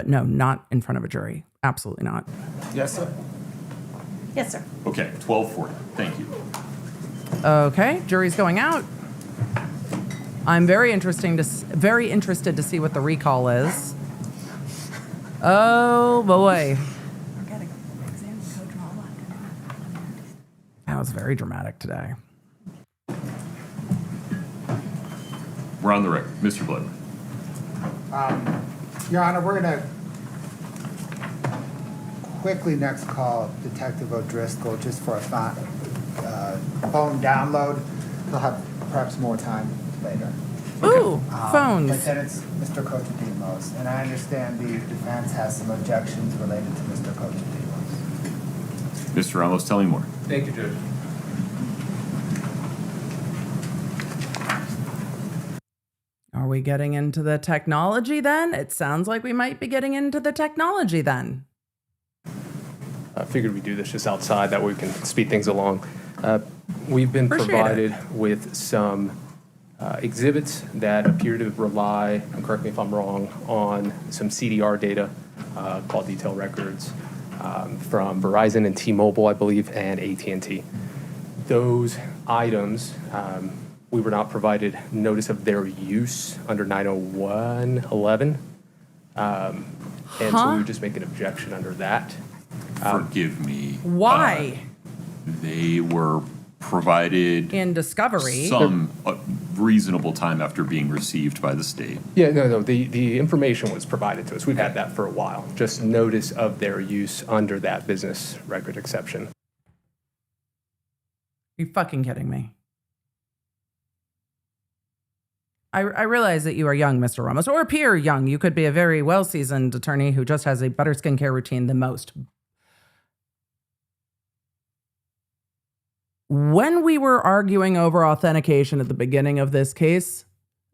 no, not in front of a jury. Absolutely not. Yes, sir. Yes, sir. Okay, 12:40. Thank you. Okay, jury's going out. I'm very interested to see what the recall is. Oh boy. That was very dramatic today. We're on the record. Mr. Blake. Your Honor, we're going to quickly next call Detective O'Driscoll just for a phone download. He'll have perhaps more time later. Ooh, phones. But then it's Mr. Kotrodimos, and I understand the defense has some objections related to Mr. Kotrodimos. Mr. Ramos, tell me more. Thank you, Judge. Are we getting into the technology then? It sounds like we might be getting into the technology then. I figured we'd do this just outside, that way we can speed things along. We've been Appreciate provided with some exhibits that appear to rely, and correct me if I'm wrong, on some CDR data, call detail records, from Verizon and T-Mobile, I believe, and AT&T. Those items, we were not provided notice of their use under 901.11. And so we would just make an objection under that. Forgive me. Why? They were provided In discovery. some reasonable time after being received by the state. Yeah, no, the information was provided to us. We've had that for a while. Just notice of their use under that business record exception. Are you fucking kidding me? I realize that you are young, Mr. Ramos, or appear young. You could be a very well-seasoned attorney who just has a better skincare routine than most. When we were arguing over authentication at the beginning of this case,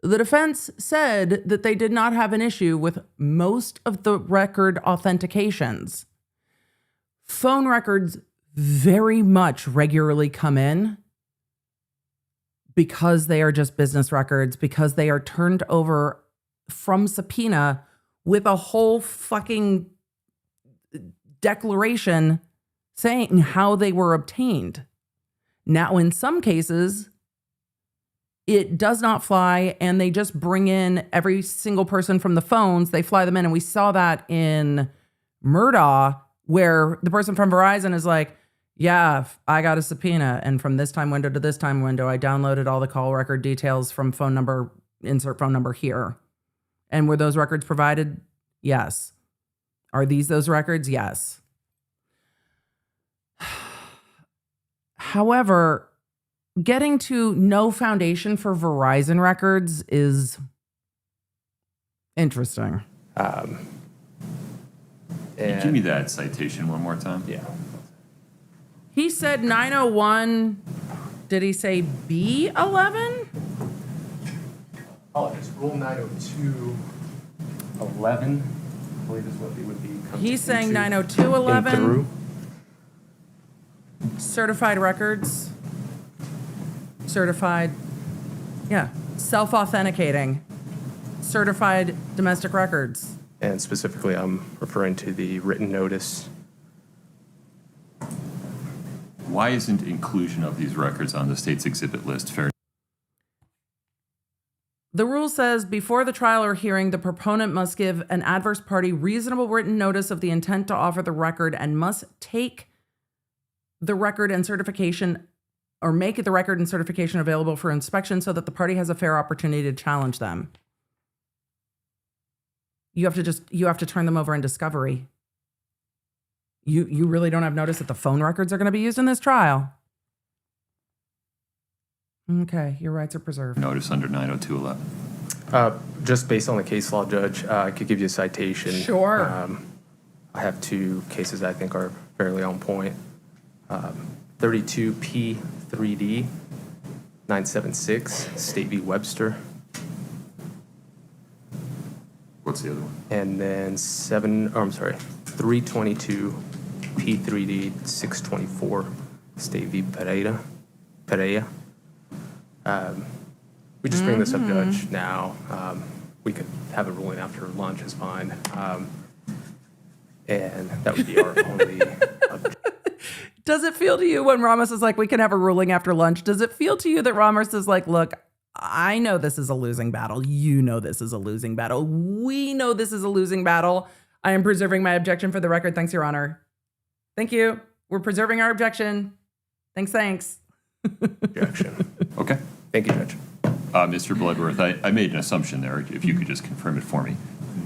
the defense said that they did not have an issue with most of the record authentications. Phone records very much regularly come in because they are just business records, because they are turned over from subpoena with a whole fucking declaration saying how they were obtained. Now, in some cases, it does not fly, and they just bring in every single person from the phones. They fly them in, and we saw that in Murdaugh, where the person from Verizon is like, yeah, I got a subpoena, and from this time window to this time window, I downloaded all the call record details from phone number, insert phone number here. And were those records provided? Yes. Are these those records? Yes. However, getting to no foundation for Verizon records is interesting. Can you give me that citation one more time? Yeah. He said 901, did he say B11? Oh, it's Rule 902.11, I believe is what it would be. He's saying In 902.11. through. Certified records. Certified, yeah, self-authenticating. certified domestic records. And specifically, I'm referring to the written notice. Why isn't inclusion of these records on the state's exhibit list fair? The rule says before the trial or hearing, the proponent must give an adverse party reasonable written notice of the intent to offer the record and must take the record and certification or make the record and certification available for inspection so that the party has a fair opportunity to challenge them. You have to turn them over in discovery. You really don't have notice that the phone records are going to be used in this trial. Okay, your rights are preserved. Notice under 90211. Just based on the case law, Judge, I could give you a citation. Sure. I have two cases I think are fairly on point. 32P3D 976, State v. Webster. What's the other one? And then 322 P3D 624, State v. Pereira. We just bring this up, Judge, now. We could have a ruling after lunch is fine. And that would be our only Does it feel to you when Ramos is like, we can have a ruling after lunch? Does it feel to you that Ramos is like, look, I know this is a losing battle. You know this is a losing battle. We know this is a losing battle. I am preserving my objection for the record. Thanks, Your Honor. Thank you. We're preserving our objection. Thanks. objection. Okay. Thank you, Judge. Mr. Bloodworth, I made an assumption there, if you could just confirm it for me.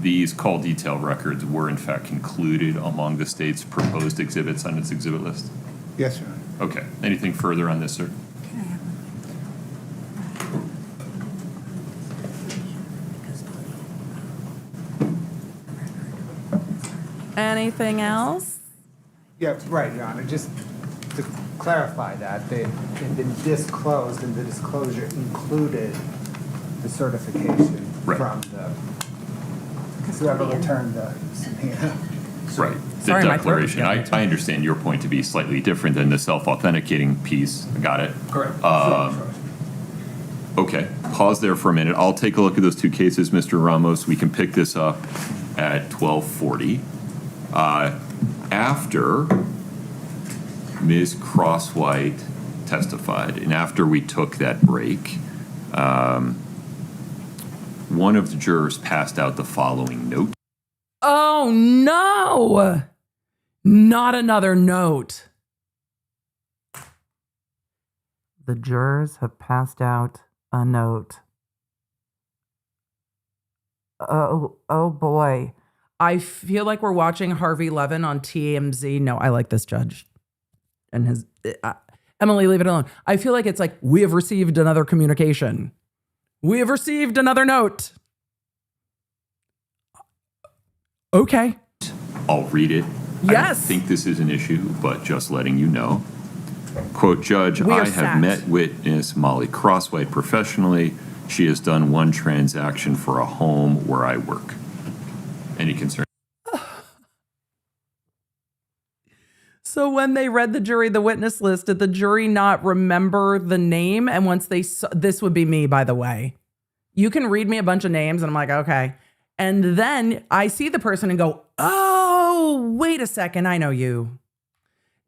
These call detail records were in fact included among the state's proposed exhibits on its exhibit list? Yes, Your Honor. Okay. Anything further on this, sir? Anything else? Yeah, right, Your Honor. Just to clarify that, they had been disclosed, and the disclosure included the certification from the whoever returned the subpoena. Right. The declaration. I understand your point to be slightly different than the self-authenticating piece. Got it? Correct. Okay. Pause there for a minute. I'll take a look at those two cases, Mr. Ramos. We can pick this up at 12:40. After Ms. Crosswhit testified, and after we took that break, one of the jurors passed out the following note. Oh, no. Not another note. The jurors have passed out a note. Oh boy. I feel like we're watching Harvey Levin on TMZ. No, I like this judge. And his Emily, leave it alone. I feel like it's like, we have received another communication. We have received another note. Okay. I'll read it. Yes. I don't think this is an issue, but just letting you know. Quote, Judge, I have met witness Molly Crosswhit professionally. She has done one transaction for a home where I work. Any concern? So when they read the jury, the witness list, did the jury not remember the name? And once they saw, this would be me, by the way. You can read me a bunch of names and I'm like, okay. And then I see the person and go, oh, wait a second. I know you.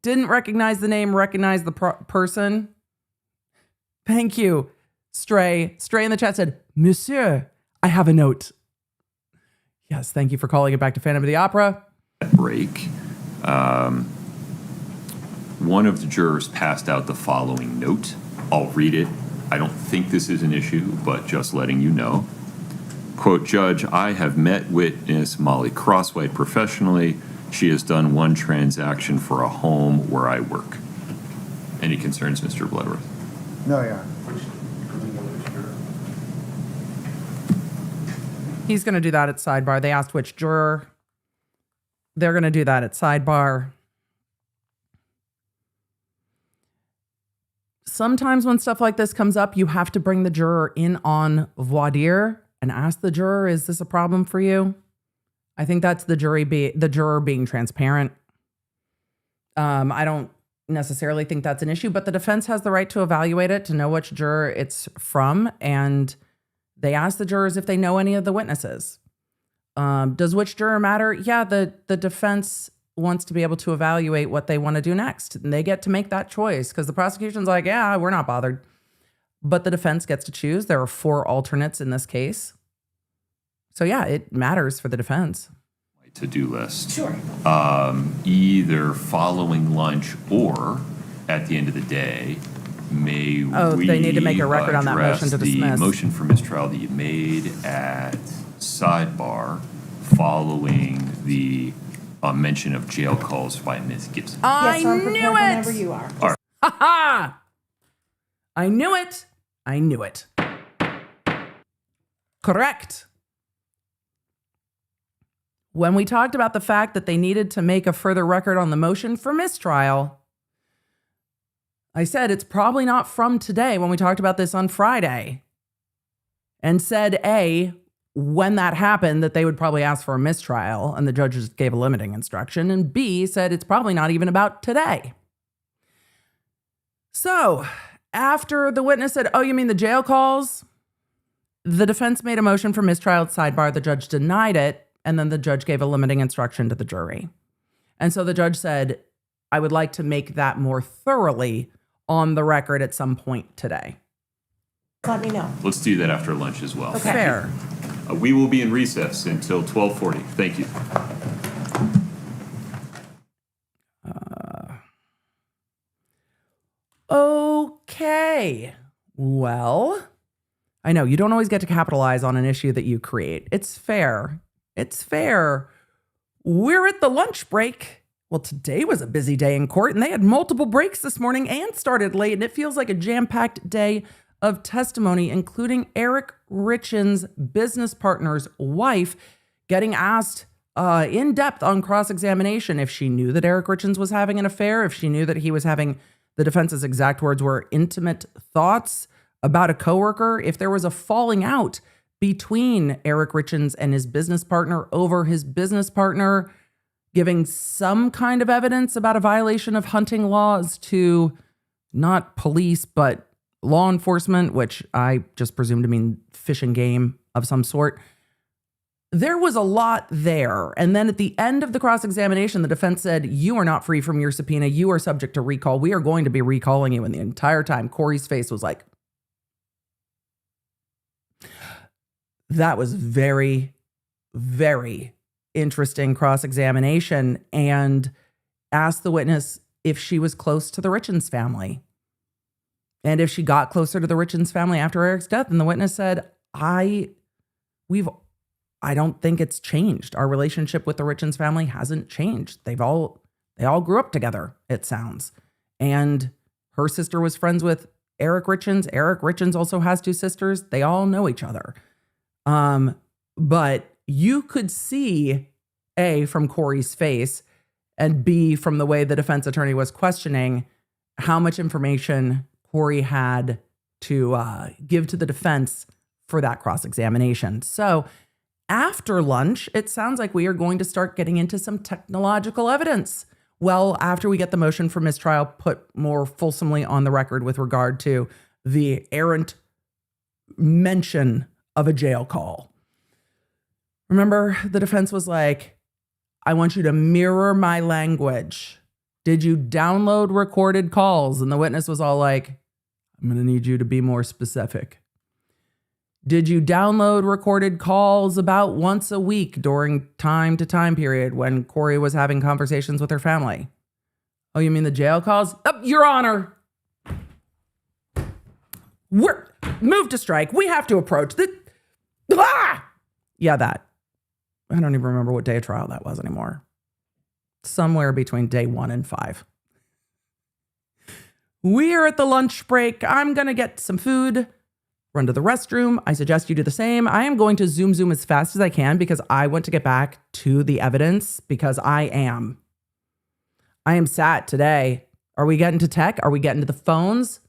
Didn't recognize the name, recognize the person. Thank you. Stray in the chat said, Monsieur, I have a note. Yes, thank you for calling it back to Phantom of the Opera. Break. One of the jurors passed out the following note. I'll read it. I don't think this is an issue, but just letting you know. Quote, Judge, I have met witness Molly Crosswhit professionally. She has done one transaction for a home where I work. Any concerns, Mr. Bloodworth? No, Your Honor. He's going to do that at sidebar. They asked which juror. They're going to do that at sidebar. Sometimes when stuff like this comes up, you have to bring the juror in on voir dire and ask the juror, is this a problem for you? I think that's the juror being transparent. I don't necessarily think that's an issue, but the defense has the right to evaluate it, to know which juror it's from, and They asked the jurors if they know any of the witnesses. Does which juror matter? Yeah, the defense wants to be able to evaluate what they want to do next. And they get to make that choice because the prosecution's like, yeah, we're not bothered. But the defense gets to choose. There are 4 alternates in this case. So yeah, it matters for the defense. To-do list. Sure. Either following lunch or at the end of the day, may we they need to make a record on that address motion to dismiss. the motion for mistrial that you made at sidebar following the mention of jail calls by Ms. Gibson. I Yes, I'm prepared knew whenever it. you are. All right. Ha ha! I knew it. I knew it. Correct. When we talked about the fact that they needed to make a further record on the motion for mistrial, I said it's probably not from today when we talked about this on Friday. And said, A, when that happened, that they would probably ask for a mistrial, and the judge just gave a limiting instruction. And B, said it's probably not even about today. So, after the witness said, oh, you mean the jail calls? The defense made a motion for mistrial at sidebar. The judge denied it. And then the judge gave a limiting instruction to the jury. And so the judge said, I would like to make that more thoroughly on the record at some point today. Let me know. Let's do that after lunch as well. Okay. Fair. We will be in recess until 12:40. Thank you. Okay. Well, I know you don't always get to capitalize on an issue that you create. It's fair. It's fair. We're at the lunch break. Well, today was a busy day in court, and they had multiple breaks this morning and started late, and it feels like a jam-packed day of testimony, including Eric Richins' business partner's wife getting asked in depth on cross-examination if she knew that Eric Richins was having an affair, if she knew that he was having, the defense's exact words were, intimate thoughts about a coworker, if there was a falling out between Eric Richins and his business partner over his business partner giving some kind of evidence about a violation of hunting laws to not police, but law enforcement, which I just presume to mean fish and game of some sort. There was a lot there. And then at the end of the cross-examination, the defense said, you are not free from your subpoena. You are subject to recall. We are going to be recalling you. And the entire time, Kouri's face was like, that was very, very interesting cross-examination, and asked the witness if she was close to the Richins family and if she got closer to the Richins family after Eric's death. And the witness said, I don't think it's changed. Our relationship with the Richins family hasn't changed. They all grew up together, it sounds. And her sister was friends with Eric Richins. Eric Richins also has 2 sisters. They all know each other. But you could see, A, from Kouri's face, and B, from the way the defense attorney was questioning, how much information Kouri had to give to the defense for that cross-examination. So after lunch, it sounds like we are going to start getting into some technological evidence. Well, after we get the motion for mistrial put more fulsomely on the record with regard to the errant mention of a jail call. Remember, the defense was like, I want you to mirror my language. Did you download recorded calls? And the witness was all like, I'm going to need you to be more specific. Did you download recorded calls about once a week during time to time period when Kouri was having conversations with her family? Oh, you mean the jail calls? Your Honor. We're moved to strike. We have to approach the... Yeah, that. I don't even remember what day of trial that was anymore. Somewhere between day 1 and 5. We are at the lunch break. I'm going to get some food, run to the restroom. I suggest you do the same. I am going to zoom as fast as I can because I want to get back to the evidence because I am sat today. Are we getting to tech? Are we getting to the phones?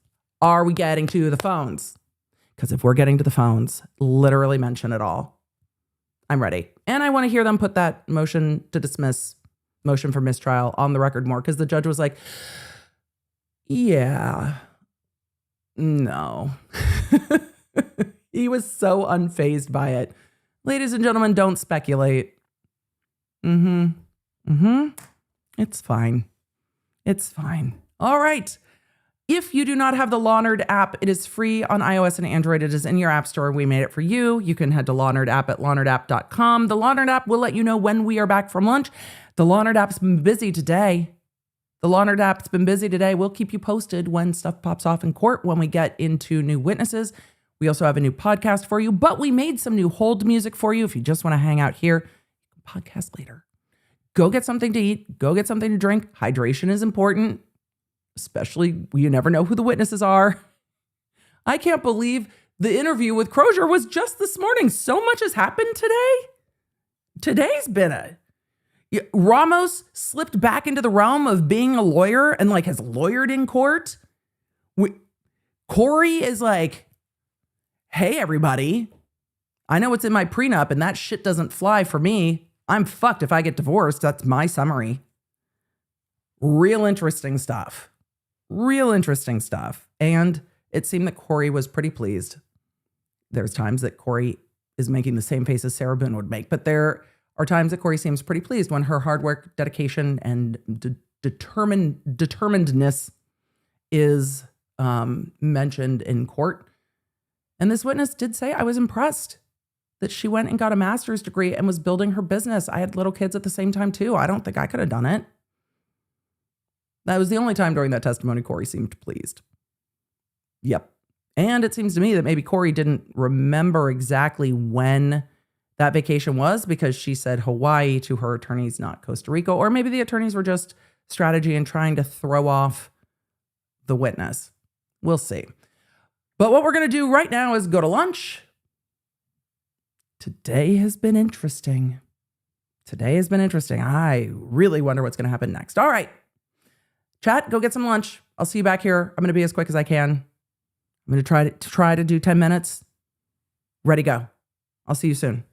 Are we getting to the phones? Because if we're getting to the phones, literally mention it all. I'm ready. And I want to hear them put that motion to dismiss, motion for mistrial on the record more, because the judge was like, yeah, no. He was so unfazed by it. Ladies and gentlemen, don't speculate. It's fine. It's fine. All right. If you do not have the Lawnerd app, it is free on iOS and Android. It is in your app store. We made it for you. You can head to Lawnerd app at lawnerd.com. The Lawnerd app will let you know when we are back from lunch. The Lawnerd app's been busy today. We'll keep you posted when stuff pops off in court, when we get into new witnesses. We also have a new podcast for you, but we made some new hold music for you. If you just want to hang out here, you can podcast later. Go get something to eat. Go get something to drink. Hydration is important, especially you never know who the witnesses are. I can't believe the interview with Crozier was just this morning. So much has happened today. Today's been Ramos slipped back into the realm of being a lawyer and like has lawyered in court. Kouri is like, hey, everybody, I know what's in my prenup and that shit doesn't fly for me. I'm fucked if I get divorced. That's my summary. Real interesting stuff. And it seemed that Kouri was pretty pleased. There's times that Kouri is making the same face as Sarah Boone would make, but there are times that Kouri seems pretty pleased when her hard work, dedication, and determinedness is mentioned in court. And this witness did say, I was impressed that she went and got a master's degree and was building her business. I had little kids at the same time too. I don't think I could have done it. That was the only time during that testimony Kouri seemed pleased. Yep. And it seems to me that maybe Kouri didn't remember exactly when that vacation was because she said Hawaii to her attorneys, not Costa Rica. Or maybe the attorneys were just strategy and trying to throw off the witness. We'll see. But what we're going to do right now is go to lunch. Today has been interesting. I really wonder what's going to happen next. All right. Chat, go get some lunch. I'll see you back here. I'm going to be as quick as I can. I'm going to try to do 10 minutes. Ready, go. I'll see you soon.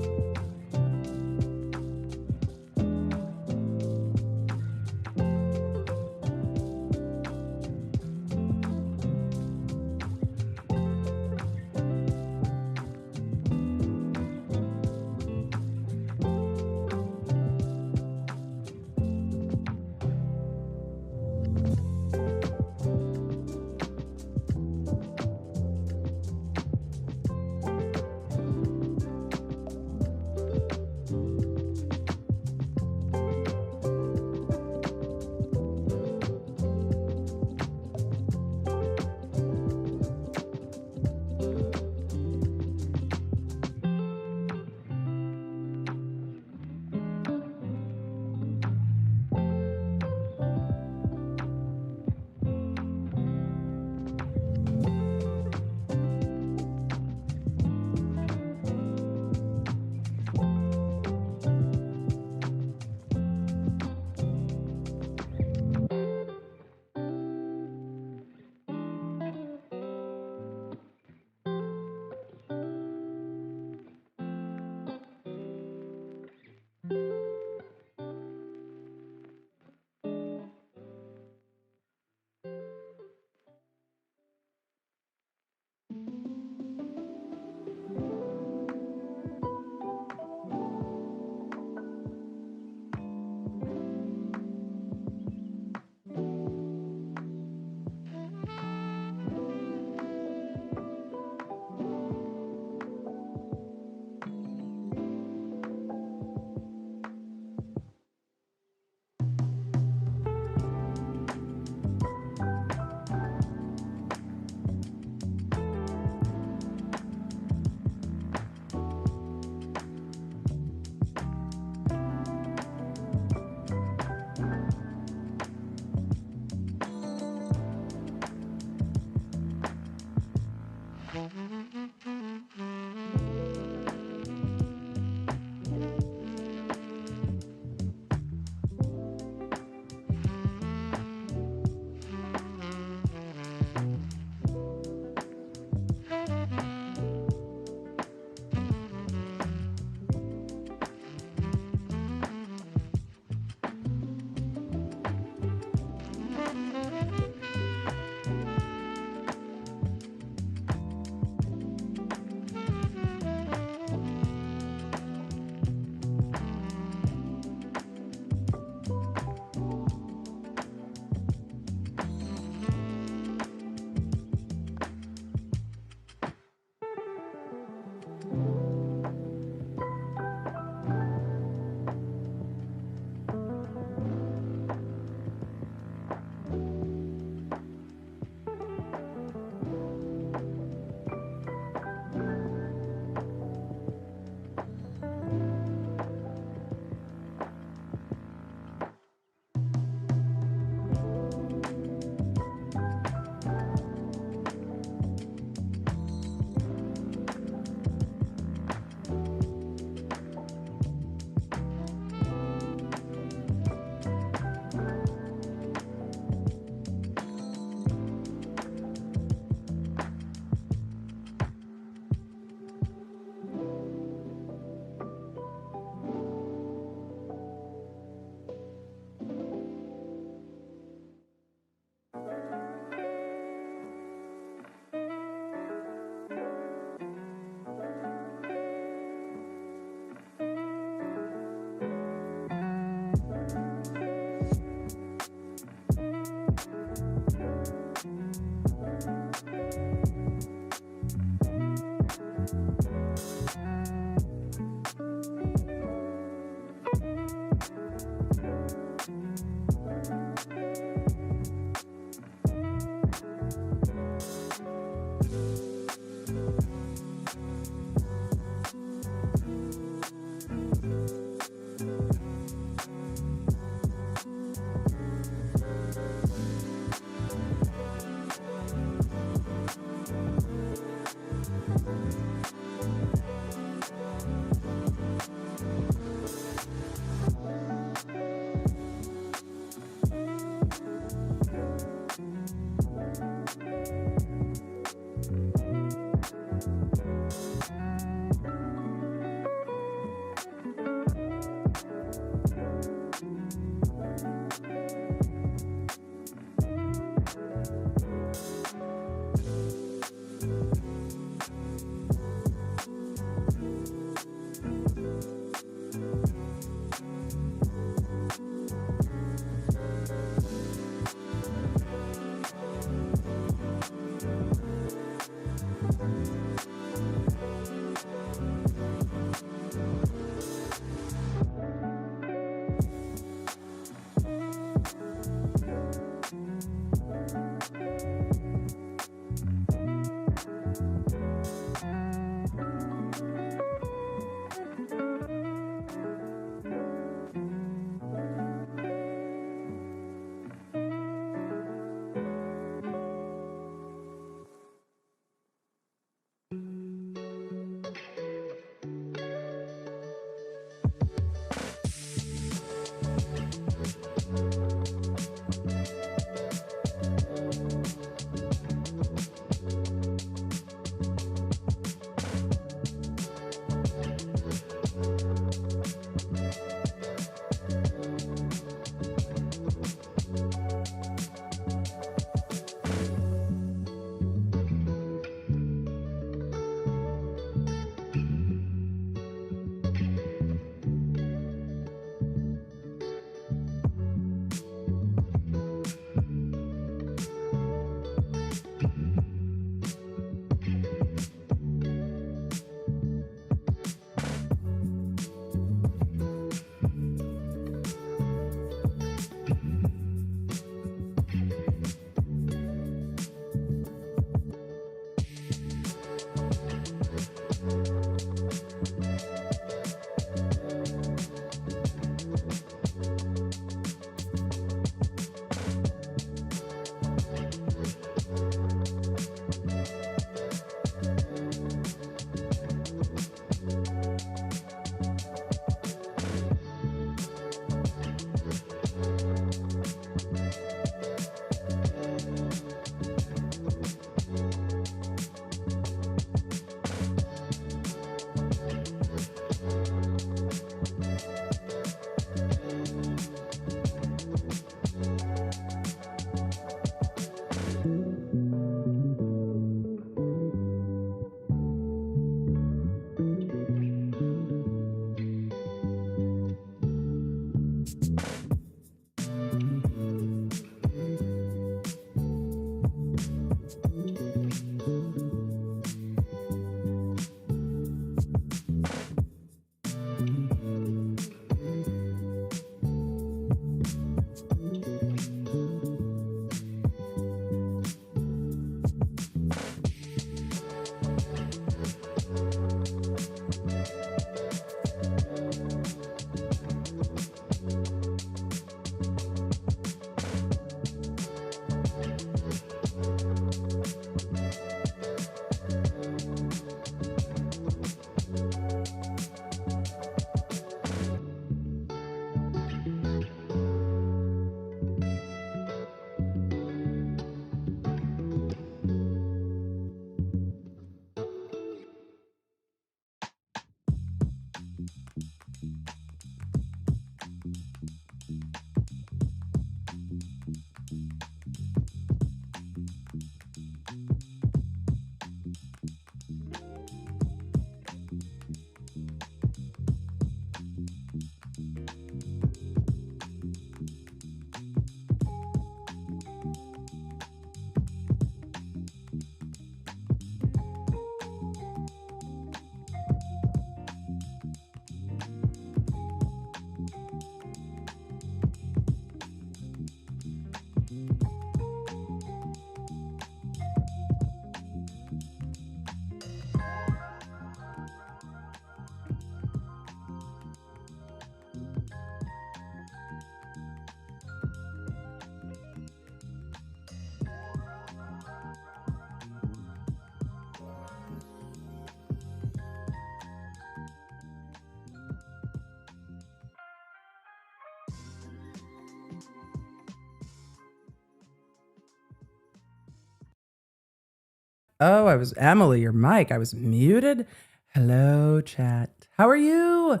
Oh, I was Emily, your mic. I was muted. Hello, chat. How are you?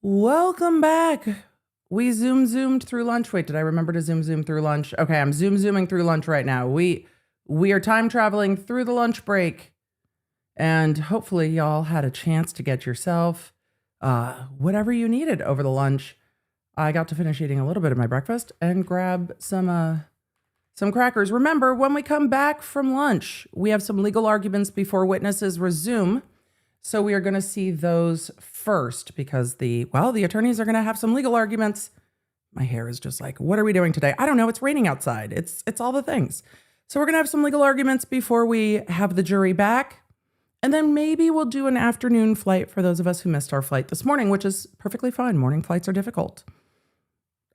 Welcome back. We zoomed through lunch. Wait, did I remember to zoom through lunch? Okay, I'm zooming through lunch right now. We are time traveling through the lunch break, and hopefully y'all had a chance to get yourself whatever you needed over the lunch. I got to finish eating a little bit of my breakfast and grab some crackers. Remember, when we come back from lunch, we have some legal arguments before witnesses resume. So we are going to see those first because the attorneys are going to have some legal arguments. My hair is just like, what are we doing today? I don't know. It's raining outside. It's all the things. So we're going to have some legal arguments before we have the jury back. And then maybe we'll do an afternoon flight for those of us who missed our flight this morning, which is perfectly fine. Morning flights are difficult.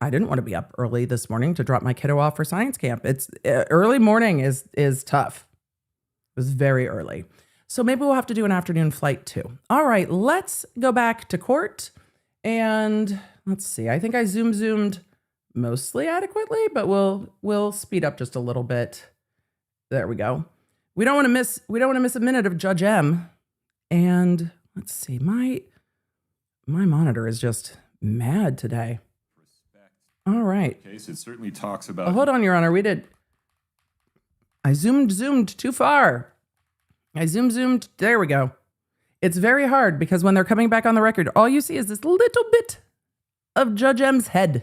I didn't want to be up early this morning to drop my kiddo off for science camp. It's early morning is tough. It was very early. So maybe we'll have to do an afternoon flight too. All right, let's go back to court. And let's see. I think I zoomed mostly adequately, but we'll speed up just a little bit. There we go. We don't want to miss a minute of Judge M. And let's see. My monitor is just mad today. All right. Case, it certainly talks about. Hold on, Your Honor. I zoomed too far. I zoomed. There we go. It's very hard because when they're coming back on the record, all you see is this little bit of Judge M's head.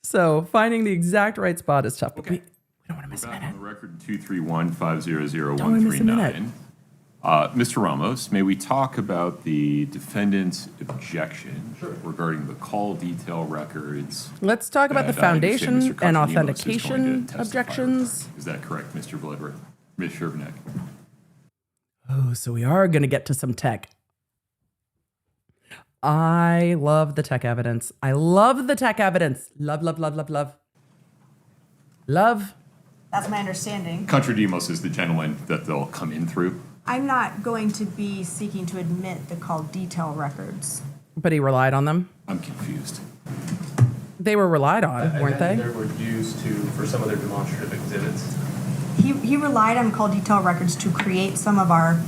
So finding the exact right spot is tough. Okay. We don't want to miss a minute. On the record, 231-500-139. Mr. Ramos, may we talk about the defendant's objection regarding the call detail records? Let's talk about the that I understand foundation Mr. and Kotrodimos is going authentication to testify objections. regarding. Is that correct, Mr. Bledrick? Ms. Shervnek? Oh, so we are going to get to some tech. I love the tech evidence. I love the tech evidence. Love. That's my understanding. Kotrodimos is the gentleman that they'll come in through. I'm not going to be seeking to admit the call detail records. But he relied on them. I'm confused. They were relied on, weren't they? They were used for some of their demonstrative exhibits. He relied on call detail records to create some of our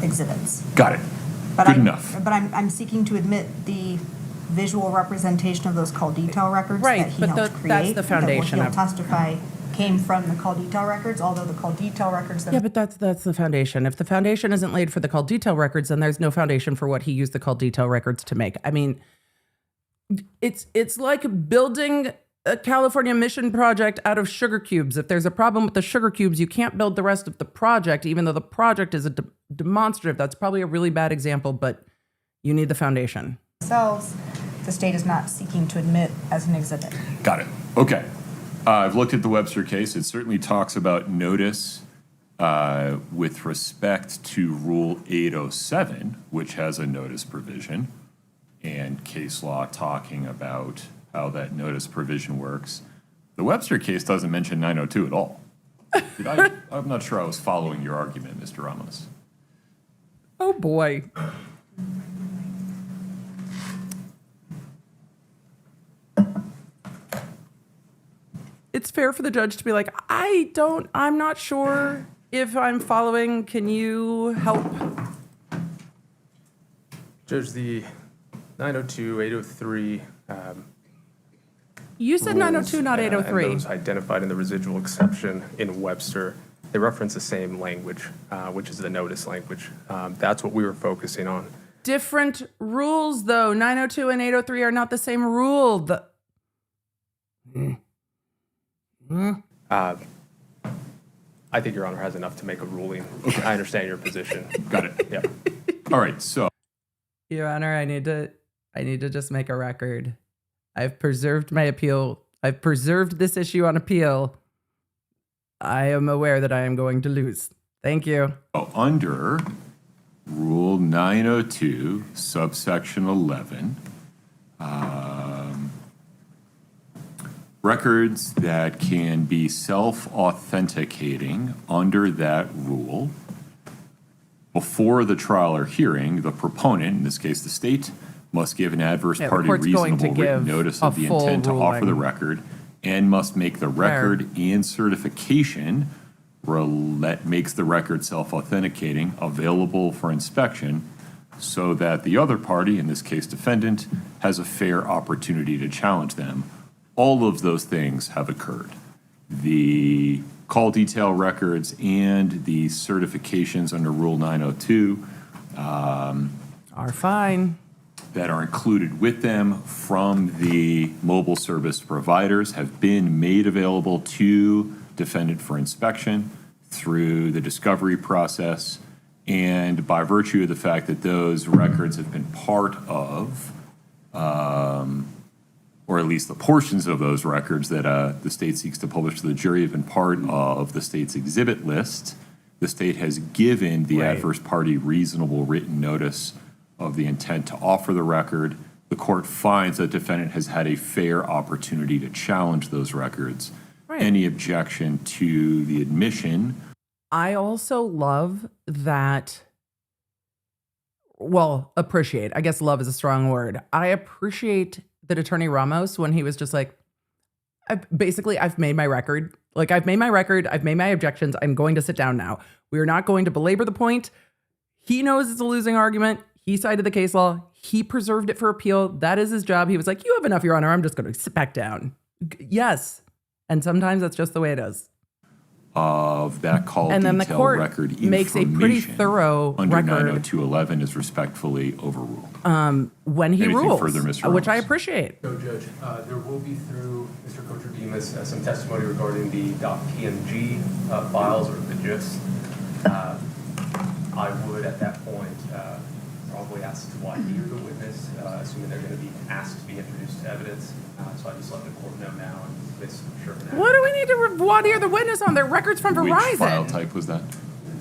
exhibits. Got it. Good enough. But I'm seeking to admit the visual representation of those call detail records Right, that he but helped create. that's the foundation That of- he'll testify came from the call detail records, although the call detail records that Yeah, but that's the foundation. If the foundation isn't laid for the call detail records, then there's no foundation for what he used the call detail records to make. I mean, it's like building a California mission project out of sugar cubes. If there's a problem with the sugar cubes, you can't build the rest of the project, even though the project is a demonstrative. That's probably a really bad example, but you need the foundation. themselves, the state is not seeking to admit as an exhibit. Got it. Okay. I've looked at the Webster case. It certainly talks about notice with respect to Rule 807, which has a notice provision, and case law talking about how that notice provision works. The Webster case doesn't mention 902 at all. I'm not sure I was following your argument, Mr. Ramos. Oh, boy. It's fair for the judge to be like, I'm not sure if I'm following. Can you help? Judge, the 902, 803. You said 902, not 803. And those identified in the residual exception in Webster, they reference the same language, which is the notice language. That's what we were focusing on. Different rules, though. 902 and 803 are not the same rule. I think Your Honor has enough to make a ruling. Okay. I understand your position. Got it. Yeah. All right. So, Your Honor, I need to just make a record. I've preserved my appeal. I've preserved this issue on appeal. I am aware that I am going to lose. Thank you. Under Rule 902, subsection 11, records that can be self-authenticating under that rule before the trial or hearing, the proponent, in this case the state, must give an adverse party reasonable written notice of the intent to offer the record and must make the record and certification makes the record self-authenticating available for inspection so that the other party, in this case defendant, has a fair opportunity to challenge them. All of those things have occurred. The call detail records and the certifications under Rule 902 are fine. That are included with them from the mobile service providers have been made available to defendant for inspection through the discovery process. And by virtue of the fact that those records have been part of, or at least the portions of those records that the state seeks to publish to the jury have been part of the state's exhibit list, the state has given the adverse party reasonable written notice of the intent to offer the record. The court finds that defendant has had a fair opportunity to challenge those records. Right. Any objection to the admission. I also love that, well, appreciate. I guess love is a strong word. I appreciate that Attorney Ramos when he was just like, I've made my record. Like, I've made my record. I've made my objections. I'm going to sit down now. We are not going to belabor the point. He knows it's a losing argument. He cited the case law. He preserved it for appeal. That is his job. He was like, you have enough, Your Honor. I'm just going to sit back down. Yes. And sometimes that's just the way it is. Of that call and then the detail court record makes a pretty thorough under record 902.11 is respectfully overruled. When he Anything rules, further, Mr. which I Ramos? appreciate. No, Judge, there will be through Mr. Kotrodimos some testimony regarding the .png files or the GIFs. I would, at that point, probably ask to voir dire the witness, assuming they're going to be asked to be introduced to evidence. So I just let the court know now, and it's sure for now. What do we need to voir dire the witness on? Their records from Verizon. Which file type was that?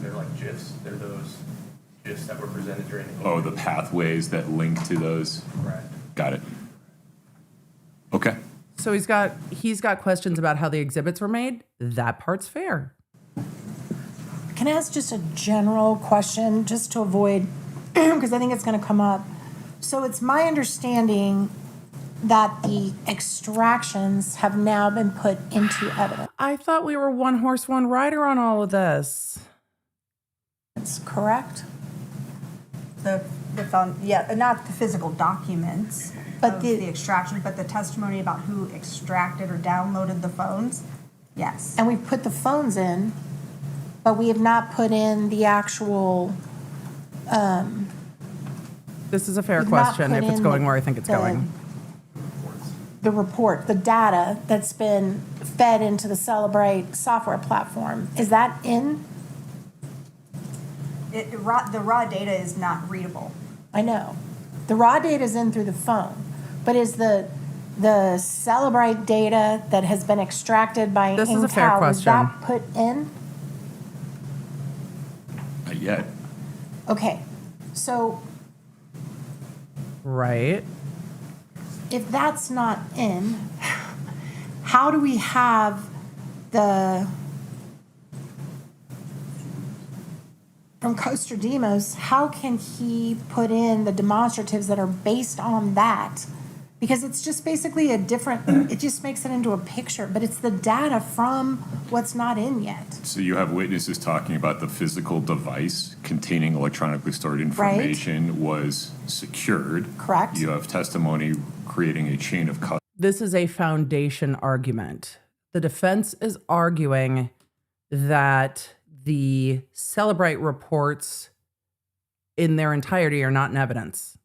They're like GIFs. They're those GIFs that were presented during the Oh, the pathways that link to those. Correct. Got it. Okay. So he's got questions about how the exhibits were made. That part's fair. Can I ask just a general question, just to avoid, because I think it's going to come up. So it's my understanding that the extractions have now been put into evidence. I thought we were one horse, one rider on all of this. That's correct? Not the physical documents, But of the- the extraction, but the testimony about who extracted or downloaded the phones, yes. And we've put the phones in, but we have not put in the actual, This is a fair We've not question put if it's in going the- where I think it's going. the report, the data that's been fed into the Celebrate software platform. Is that in? The raw data is not readable. I know. The raw data is in through the phone, but is the Celebrate data that has been extracted by This is a fair Incal, is question. that put in? Not yet. Okay, so Right. if that's not in, how do we have from Kotrodimos, how can he put in the demonstratives that are based on that? Because it's just basically it just makes it into a picture, but it's the data from what's not in yet. So you have witnesses talking about the physical device containing electronically stored information was secured. Correct. You have testimony creating a chain of custody. This is a foundation argument. The defense is arguing that the Celebrate reports in their entirety are not in evidence.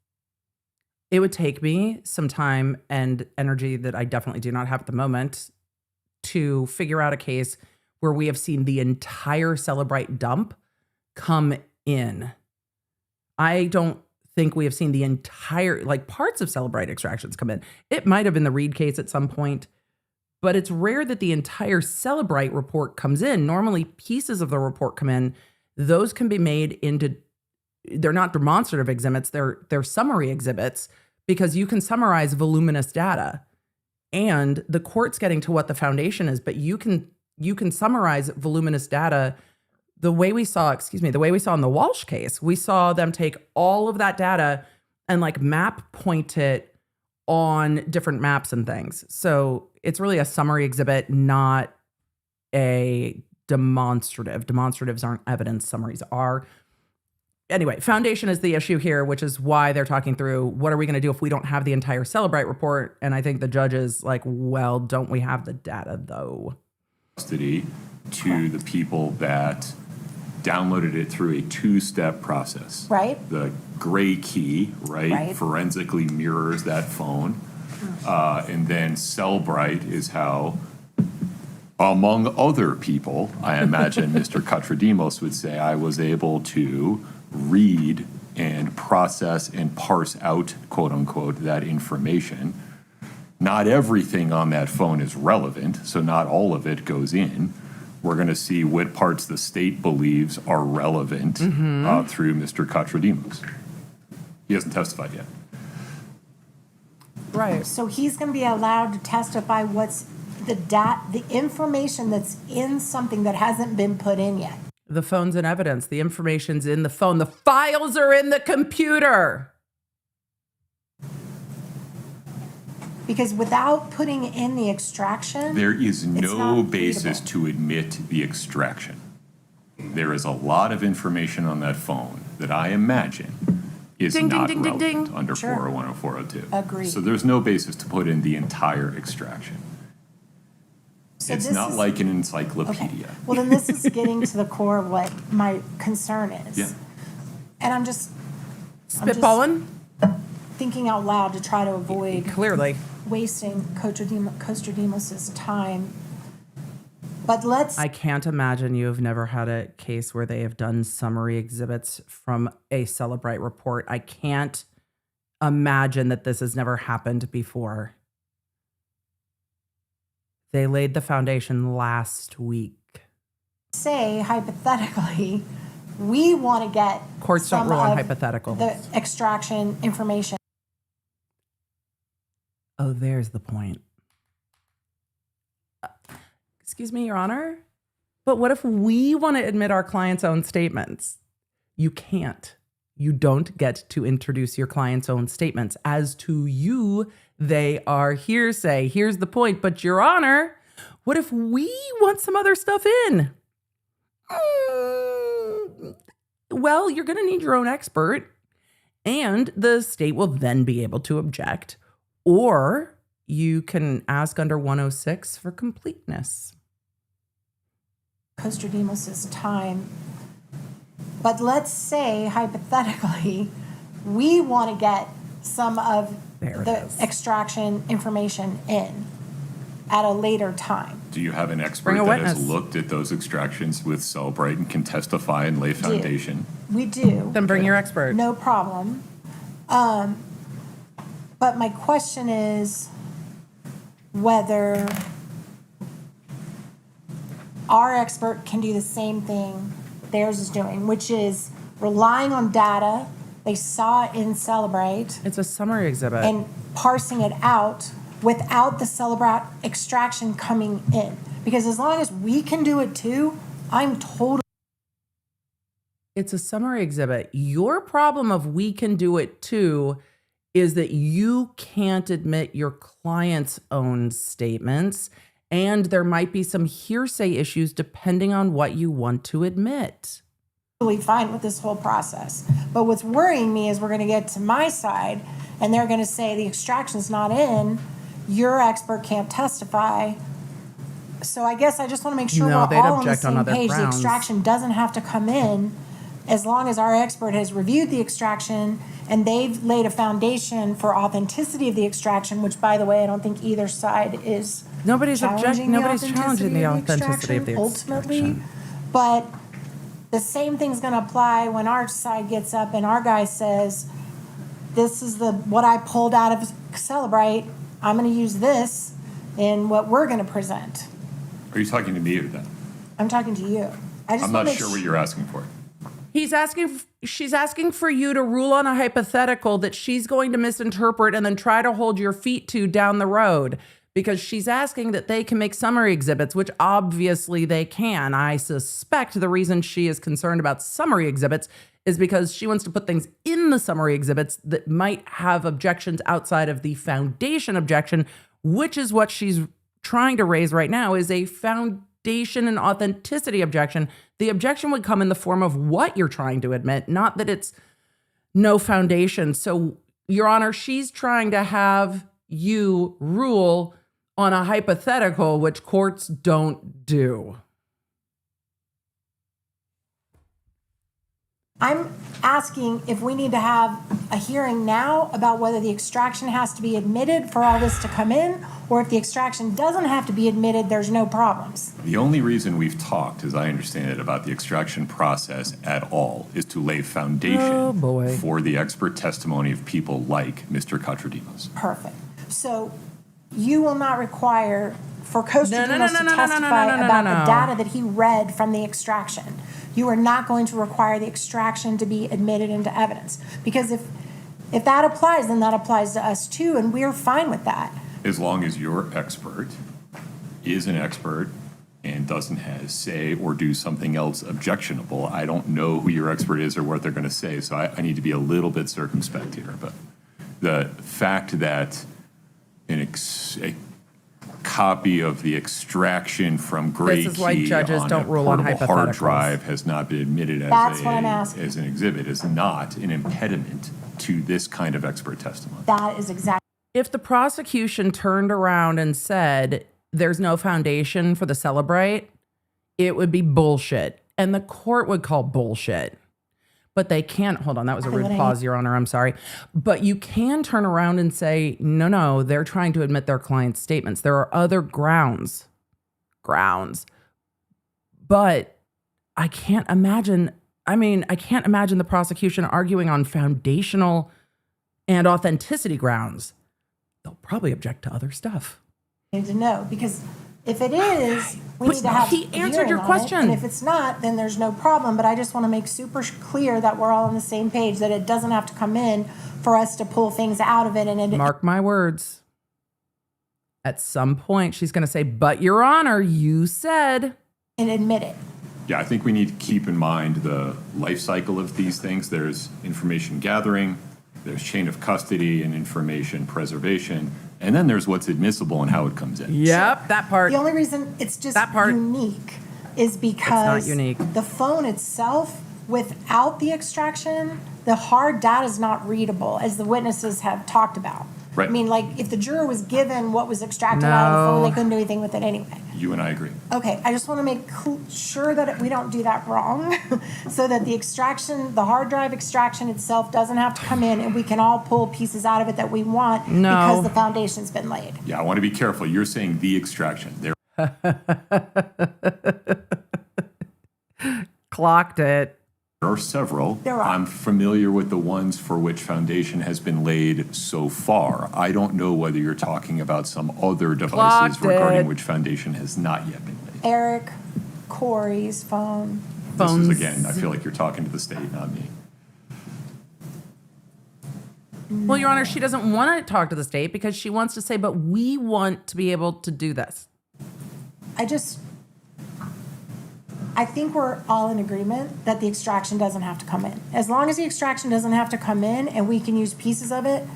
It would take me some time and energy that I definitely do not have at the moment to figure out a case where we have seen the entire Celebrate dump come in. I don't think we have seen the entire, like parts of Celebrate extractions come in. It might have been the Reed case at some point, but it's rare that the entire Celebrate report comes in. Normally pieces of the report come in. Those can be made into, they're not demonstrative exhibits, they're summary exhibits, because you can summarize voluminous data. And the court's getting to what the foundation is, but you can summarize voluminous data the way we saw in the Walsh case. We saw them take all of that data and like map point it on different maps and things. So it's really a summary exhibit, not a demonstrative. Demonstratives aren't evidence, summaries are. Anyway, foundation is the issue here, which is why they're talking through what are we going to do if we don't have the entire Celebrite report? And I think the judge is like, well, don't we have the data though? Custody to the people that downloaded it through a two-step process. Right. The gray key, right, forensically mirrors that phone. And then Cellbrite is how, among other people, I imagine Mr. Kotrodimos would say, I was able to read and process and parse out, quote unquote, that information. Not everything on that phone is relevant, so not all of it goes in. We're going to see what parts the state believes are relevant through Mr. Kotrodimos. He hasn't testified yet. Right. So he's going to be allowed to testify what's the information that's in something that hasn't been put in yet. The phone's in evidence. The information's in the phone. The files are in the computer. Because without putting in the extraction, There is it's no not basis readable. to admit the extraction. There is a lot of information on that phone that I imagine is Ding, ding, not ding, ding, relevant ding. under Sure. 401 or 402. Agreed. So there's no basis to put in the entire extraction. So It's this not is- like an encyclopedia. Well, then this is getting to the core of what my concern is. Yeah. And I'm just Spitballing? thinking out loud to try to avoid Clearly. wasting Kotrodimos' time. But let's I can't imagine you have never had a case where they have done summary exhibits from a Celebrite report. I can't imagine that this has never happened before. They laid the foundation last week. say hypothetically, we want to get Courts don't some rule on of hypotheticals. the extraction information. Oh, there's the point. Excuse me, Your Honor, but what if we want to admit our client's own statements? You can't. You don't get to introduce your client's own statements. As to you, they are hearsay. Here's the point. But Your Honor, what if we want some other stuff in? Well, you're going to need your own expert, and the state will then be able to object. Or you can ask under 106 for completeness. Kotrodimos' time. But let's say hypothetically, we want to get some of the extraction information in at a later time. Do you have an expert Bring a that has witness. looked at those extractions with Cellbrite and can testify and lay foundation? We do. Then bring your expert. No problem. But my question is whether our expert can do the same thing theirs is doing, which is relying on data they saw in Celebrate It's a summary exhibit. and parsing it out without the Celebrate extraction coming in. Because as long as we can do it too, I'm totally. It's a summary exhibit. Your problem of we can do it too is that you can't admit your client's own statements, and there might be some hearsay issues depending on what you want to admit. Fine with this whole process. But what's worrying me is we're going to get to my side and they're going to say the extraction's not in, your expert can't testify. So I guess I just want to make sure No, we're they'd all on the object on same other page. The grounds. extraction doesn't have to come in as long as our expert has reviewed the extraction and they've laid a foundation for authenticity of the extraction, which, by the way, I don't think either side is Nobody's challenging challenging the authenticity of the ultimately. extraction. But the same thing's going to apply when our side gets up and our guy says, this is what I pulled out of Celebrate. I'm going to use this in what we're going to present. Are you talking to me or them? I'm talking to you. I just I'm wanna not make sure what you're asking for. She's asking for you to rule on a hypothetical that she's going to misinterpret and then try to hold your feet to down the road, because she's asking that they can make summary exhibits, which obviously they can. I suspect the reason she is concerned about summary exhibits is because she wants to put things in the summary exhibits that might have objections outside of the foundation objection, which is what she's trying to raise right now, is a foundation and authenticity objection, the objection would come in the form of what you're trying to admit, not that it's no foundation. So, Your Honor, she's trying to have you rule on a hypothetical, which courts don't do. I'm asking if we need to have a hearing now about whether the extraction has to be admitted for all this to come in, or if the extraction doesn't have to be admitted, there's no problems. The only reason we've talked, as I understand it, about the extraction process at all is to lay foundation for the expert testimony of people like Mr. Kotrodimos. Perfect. So you will not require for Kotrodimos to testify about the data that he read from the extraction. You are not going to require the extraction to be admitted into evidence. Because if that applies, then that applies to us too, and we're fine with that. As long as your expert is an expert and doesn't say or do something else objectionable, I don't know who your expert is or what they're going to say, so I need to be a little bit circumspect here. But the fact that a copy of the extraction from Gray This is why Key judges on don't a rule on portable hard hypotheticals. drive has not been admitted That's what I'm asking. as an exhibit is not an impediment to this kind of expert testimony. That is exactly. If the prosecution turned around and said there's no foundation for the Celebrate, it would be bullshit. And the court would call bullshit. But they can't, hold on, that was a rude pause, Your Honor, I'm sorry. But you can turn around and say, no, they're trying to admit their client's statements. There are other grounds. But I can't imagine the prosecution arguing on foundational and authenticity grounds. They'll probably object to other stuff. Need to know, because if it is, we need to have he a answered hearing your on it, question. and if it's not, then there's no problem. But I just want to make super clear that we're all on the same page, that it doesn't have to come in for us to pull things out of it. And Mark my words. At some point, she's going to say, but Your Honor, you said. And admit it. Yeah, I think we need to keep in mind the life cycle of these things. There's information gathering, there's chain of custody and information preservation, and then there's what's admissible and how it comes in. Yep, that part. The only reason it's just unique is because It's not unique. the phone itself, without the extraction, the hard data is not readable, as the witnesses have talked about. Right. I mean, like, if the juror was given what was extracted out of the phone, they couldn't do anything with it anyway. You and I agree. Okay, I just want to make sure that we don't do that wrong, so that the extraction, the hard drive extraction itself doesn't have to come in, and we can all pull pieces out of it that we want because the foundation's been laid. Yeah, I want to be careful. You're saying the extraction. There Clocked it. are several. There are. I'm familiar with the ones for which foundation has been laid so far. I don't know whether you're talking about some other devices Clocked regarding it. which foundation has not yet been laid. Eric, Kouri's phone. This is, again, I feel like you're talking to the state, not me. Well, Your Honor, she doesn't want to talk to the state because she wants to say, but we want to be able to do this. I think we're all in agreement that the extraction doesn't have to come in. As long as the extraction doesn't have to come in and we can use pieces of it,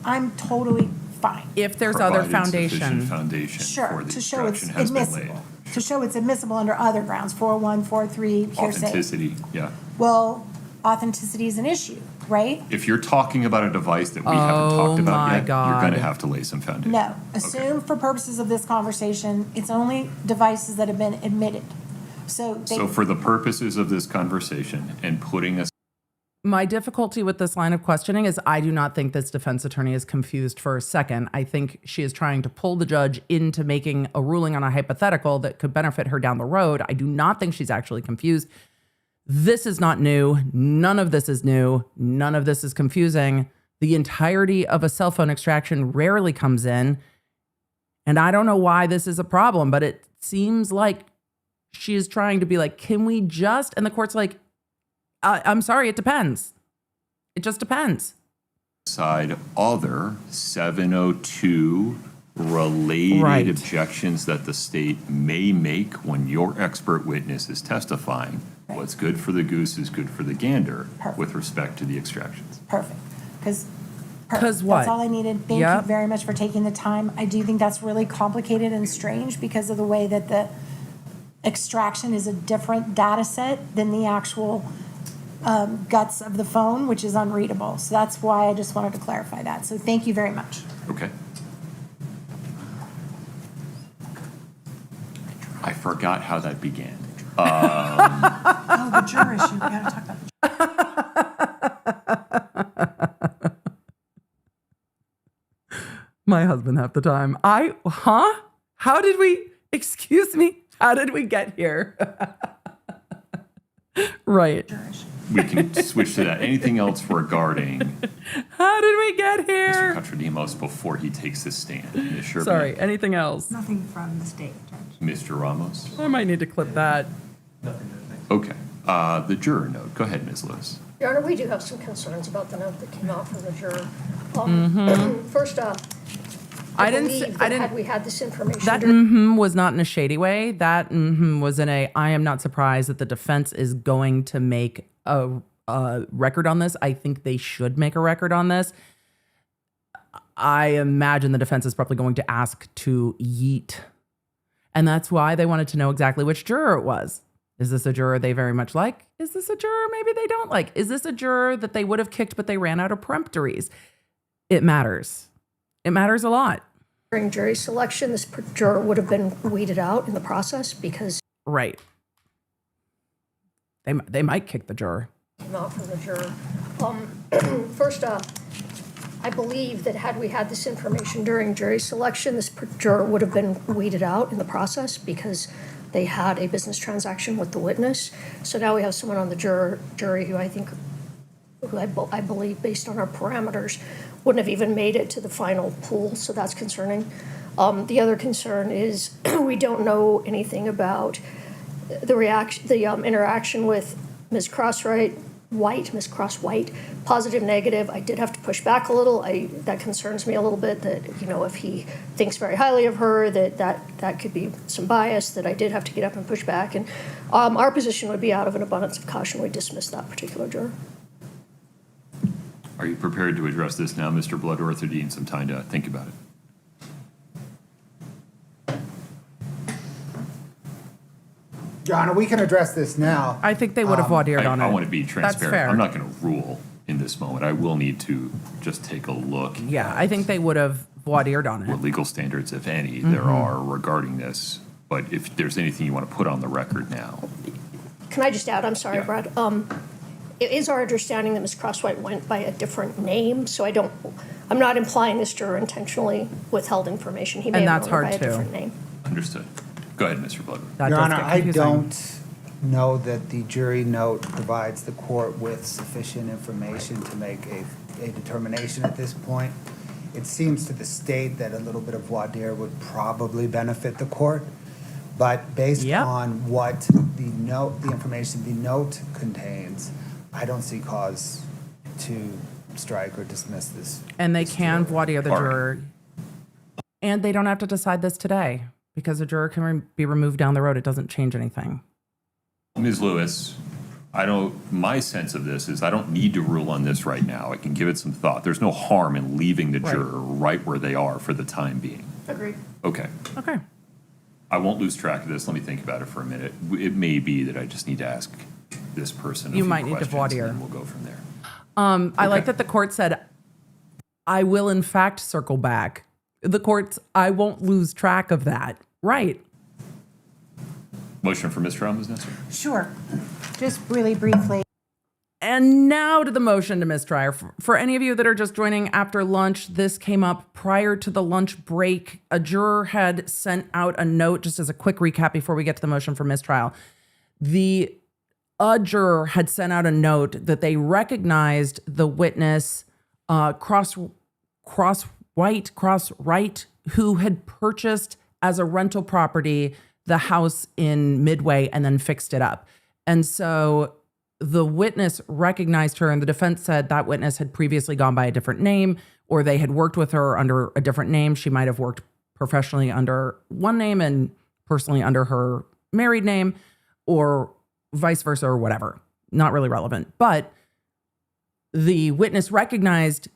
I'm totally fine. If there's other Provided foundation. sufficient foundation Sure, for the to show it's extraction has been laid. admissible. To show it's admissible under other grounds, 401, 403, hearsay. Authenticity, yeah. Well, authenticity is an issue, right? If you're talking about a device that we haven't talked about my yet, God. you're going to have to lay some foundation. No, assume for purposes of this conversation, it's only devices that have been admitted. So For the purposes of this conversation and putting us. My difficulty with this line of questioning is I do not think this defense attorney is confused for a second. I think she is trying to pull the judge into making a ruling on a hypothetical that could benefit her down the road. I do not think she's actually confused. This is not new. None of this is new. None of this is confusing. The entirety of a cell phone extraction rarely comes in. And I don't know why this is a problem, but it seems like she is trying to be like, can we just, and the court's like, I'm sorry, it depends. It just depends. Side other 702 related objections that the state may make when your expert witness is testifying. What's good for the goose is good for the gander with respect to the extractions. Perfect. Because what? That's all I needed. Thank you very much for taking the time. I do think that's really complicated and strange because of the way that extraction is a different data set than the actual guts of the phone, which is unreadable. So that's why I just wanted to clarify that. So thank you very much. Okay. I forgot how that began. Oh, the juror issue. We gotta talk about My husband half the time. How did we, excuse me, how did we get here? Right. We can switch to that. Anything else regarding How did we get here? Mr. Kotrodimos before he takes his stand? Ms. Sherman? Sorry, anything else? Nothing from the state, Judge. Mr. Ramos? I might need to clip that. Okay. The juror note. Go ahead, Ms. Lewis. Your Honor, we do have some concerns about the note that came out from the juror. First off, I believe that had we had this information. That was not in a shady way. That was in a, I am not surprised that the defense is going to make a record on this. I think they should make a record on this. I imagine the defense is probably going to ask to yeet. And that's why they wanted to know exactly which juror it was. Is this a juror they very much like? Is this a juror maybe they don't like? Is this a juror that they would have kicked but they ran out of peremptories? It matters. It matters a lot. During jury selection, this juror would have been weeded out in the process because Right. They might kick the juror. Came out from the juror. First off, I believe that had we had this information during jury selection, this juror would have been weeded out in the process because they had a business transaction with the witness. So now we have someone on the jury who I believe, based on our parameters, wouldn't have even made it to the final pool. So that's concerning. The other concern is we don't know anything about the interaction with Ms. Crosswhit, positive, negative. I did have to push back a little. That concerns me a little bit that, if he thinks very highly of her, that could be some bias, that I did have to get up and push back. And our position would be out of an abundance of caution, we dismiss that particular juror. Are you prepared to address this now, Mr. Bloodworth, or do you need some time to think about it? Your Honor, we can address this now. I think they would have voir dired on it. I want to be transparent. That's fair. I'm not going to rule in this moment. I will need to just take a look. Yeah, I think they would have voir dired on it. What legal standards, if any, there are regarding this. But if there's anything you want to put on the record now. Can I just add, I'm sorry, Brad. It is our understanding that Ms. Crosswhit went by a different name, so I'm not implying this juror intentionally withheld information. He may have known her by a different name. Understood. Go ahead, Mr. Bloodworth. Your Honor, I don't know that the jury note provides the court with sufficient information to make a determination at this point. It seems to the state that a little bit of voir dire would probably benefit the court, but based on what the information the note contains, I don't see cause to strike or dismiss this. And they can voir dire the juror. And they don't have to decide this today because a juror can be removed down the road. It doesn't change anything. Ms. Lewis, my sense of this is I don't need to rule on this right now. I can give it some thought. There's no harm in leaving the juror right where they are for the time being. Agreed. Okay. Okay. I won't lose track of this. Let me think about it for a minute. It may be that I just need to ask this person a few might need to voir dire. and then we'll go from there. I like that the court said, I will in fact circle back. The court's, I won't lose track of that. Right. Motion for mistrial, Ms. Nestor? Sure. Just really briefly. And now to the motion to mistrial. For any of you that are just joining after lunch, this came up prior to the lunch break. A juror had sent out a note, just as a quick recap before we get to the motion for mistrial. A juror had sent out a note that they recognized the witness, Crosswhit, who had purchased as a rental property the house in Midway and then fixed it up. And so the witness recognized her, and the defense said that witness had previously gone by a different name, or they had worked with her under a different name. She might have worked professionally under one name and personally under her married name, or vice versa, or whatever. Not really relevant. But the witness was recognized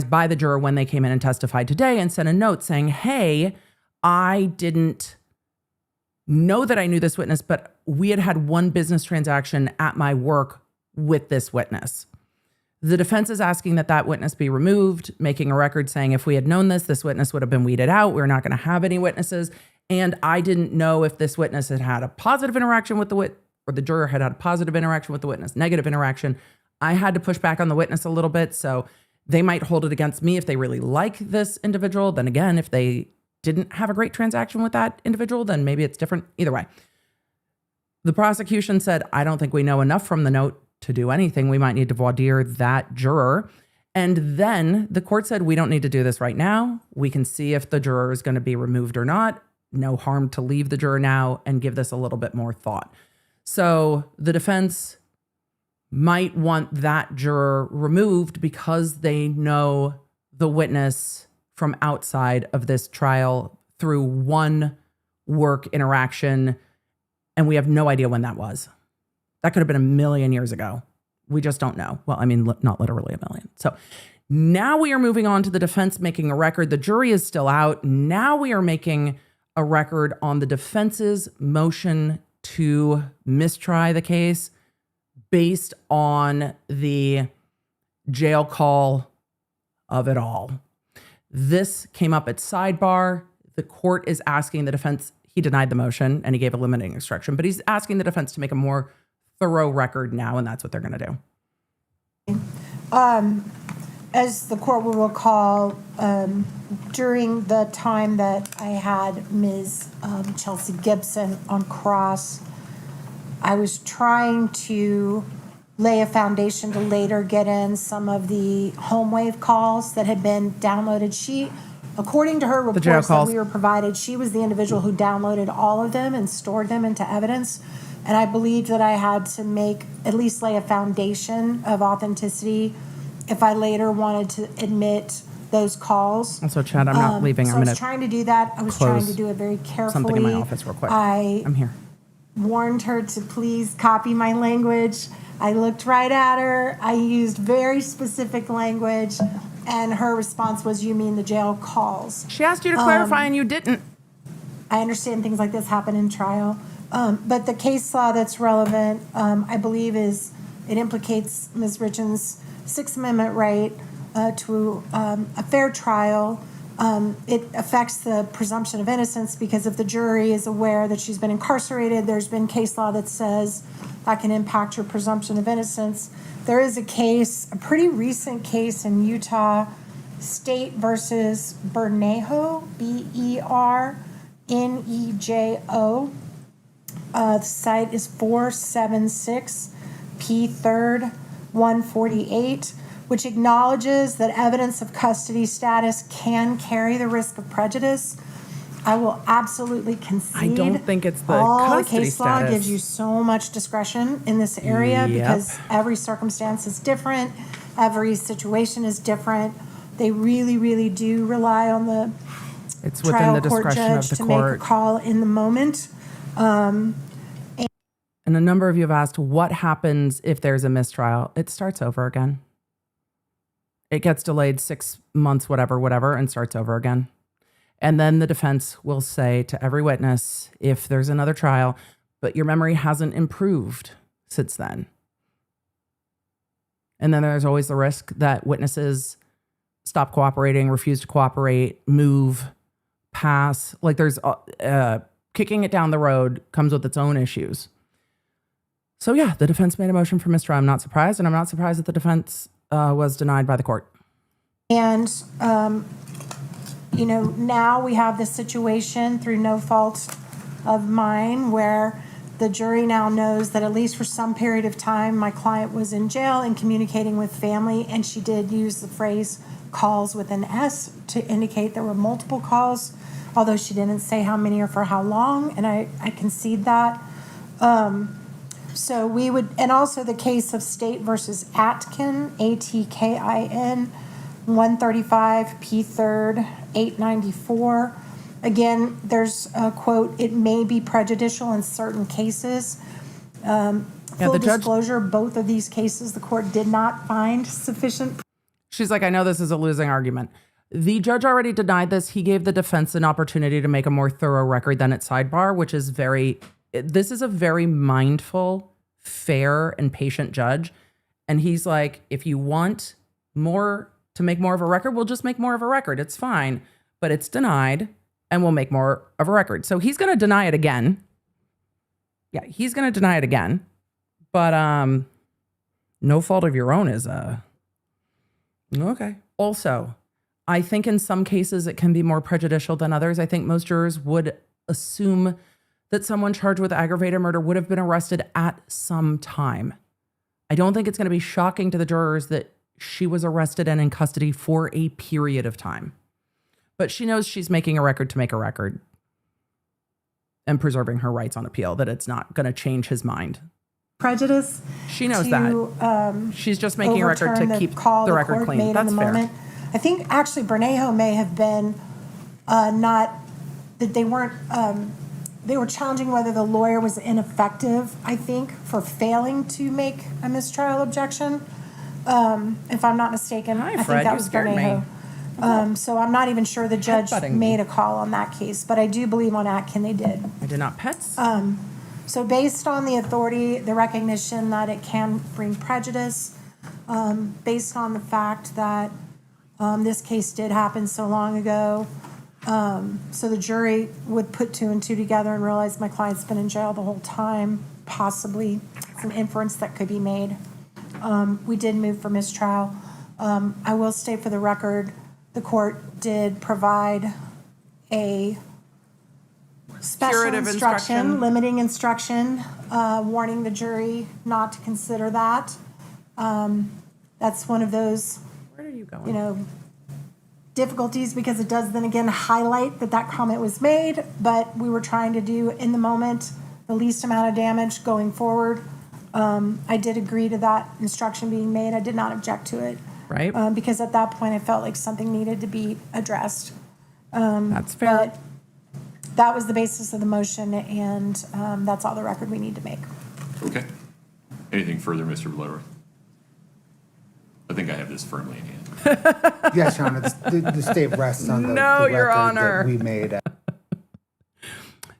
by the juror when they came in and testified today and sent a note saying, hey, I didn't know that I knew this witness, but we had had one business transaction at my work with this witness. The defense is asking that that witness be removed, making a record saying if we had known this witness would have been weeded out. We're not going to have any witnesses. And I didn't know if this witness had had a positive interaction with the witness, or the juror had had a positive interaction with the witness, negative interaction. I had to push back on the witness a little bit. So they might hold it against me if they really like this individual. Then again, if they didn't have a great transaction with that individual, then maybe it's different. Either way. The prosecution said, I don't think we know enough from the note to do anything. We might need to voir dire that juror. And then the court said, we don't need to do this right now. We can see if the juror is going to be removed or not. No harm to leave the juror now and give this a little bit more thought. So the defense might want that juror removed because they know the witness from outside of this trial through one work interaction, and we have no idea when that was. That could have been a million years ago. We just don't know. Well, I mean, not literally a million. So now we are moving on to the defense making a record. The jury is still out. Now we are making a record on the defense's motion to mistry the case based on the jail call of it all. This came up at sidebar. The court is asking the defense, he denied the motion and he gave a limiting instruction, but he's asking the defense to make a more thorough record now, and that's what they're going to do. As the court will recall, during the time that I had Ms. Chelsea Gibson on cross, I was trying to lay a foundation to later get in some of the home wave calls that had been downloaded. According to her reports that we were provided, she was the individual who downloaded all of them and stored them into evidence. And I believed that I had to at least lay a foundation of authenticity if I later wanted to admit those calls. Also, Chad, I'm not leaving. So I was trying to do that. I was trying to do it very carefully. Something in my office real quick. I'm here. Warned her to please copy my language. I looked right at her. I used very specific language. And her response was, you mean the jail calls? She asked you to clarify and you didn't. I understand things like this happen in trial. But the case law that's relevant, I believe, it implicates Ms. Richins' Sixth Amendment right to a fair trial. It affects the presumption of innocence because if the jury is aware that she's been incarcerated, there's been case law that says that can impact your presumption of innocence. There is a pretty recent case in Utah, State versus Bernejo, Bernejo. The site is 476 P 3rd 148, which acknowledges that evidence of custody status can carry the risk of prejudice. I will absolutely concede. I don't think it's the all custody the case law status. gives you so much discretion in this area because every circumstance is different, every situation is different. They really, really do rely on the It's within trial the court discretion judge of the to court. make a call in the moment. And a number of you have asked, what happens if there's a mistrial? It starts over again. It gets delayed 6 months, whatever, and starts over again. And then the defense will say to every witness, if there's another trial, but your memory hasn't improved since then. And then there's always the risk that witnesses stop cooperating, refuse to cooperate, move, pass. Like there's kicking it down the road comes with its own issues. So yeah, the defense made a motion for mistrial. I'm not surprised, and I'm not surprised that the defense was denied by the court. And, now we have this situation through no fault of mine where the jury now knows that at least for some period of time, my client was in jail and communicating with family, and she did use the phrase calls with an S to indicate there were multiple calls, although she didn't say how many or for how long, and I concede that. So we would, and also the case of State versus Atkin, Atkin, 135 P 3rd 894. Again, there's a quote, it may be prejudicial in certain cases. Full disclosure, both of these cases, the court did not find sufficient. She's like, I know this is a losing argument. The judge already denied this. He gave the defense an opportunity to make a more thorough record than at sidebar, which is this is a very mindful, fair, and patient judge. And he's like, if you want to make more of a record, we'll just make more of a record. It's fine, but it's denied and we'll make more of a record. So he's going to deny it again. Yeah, he's going to deny it again. But no fault of your own is okay. Also, I think in some cases it can be more prejudicial than others. I think most jurors would assume that someone charged with aggravated murder would have been arrested at some time. I don't think it's going to be shocking to the jurors that she was arrested and in custody for a period of time. But she knows she's making a record to make a record and preserving her rights on appeal, that it's not going to change his mind. Prejudice. She knows that. She's just making a record to keep the record clean. That's fair. Moment. I think actually Bernejo may have been not that they weren't. They were challenging whether the lawyer was ineffective, I think, for failing to make a mistrial objection. If I'm not mistaken, Hi, I Fred, think that you was scared Bernejo. So I'm not even sure the judge made a call on that case, but I do believe on Atkin they did. I did not pets. So based on the authority, the recognition that it can bring prejudice, based on the fact that this case did happen so long ago, so the jury would put 2 and 2 together and realize my client's been in jail the whole time, possibly some inference that could be made. We did move for mistrial. I will state for the record, the court did provide a special Curative instruction, limiting instruction, warning the jury not to consider that. That's one of those, where are you going? Difficulties, because it does then again highlight that comment was made, but we were trying to do in the moment the least amount of damage going forward. I did agree to that instruction being made. I did not object to it. Right. Because at that point I felt like something needed to be addressed. That's fair. But that was the basis of the motion, and that's all the record we need to make. Okay. Anything further, Mr. Bloodworth? I think I have this firmly in hand. Yes, Your Honor, the state rests on the Your record Honor. that we made.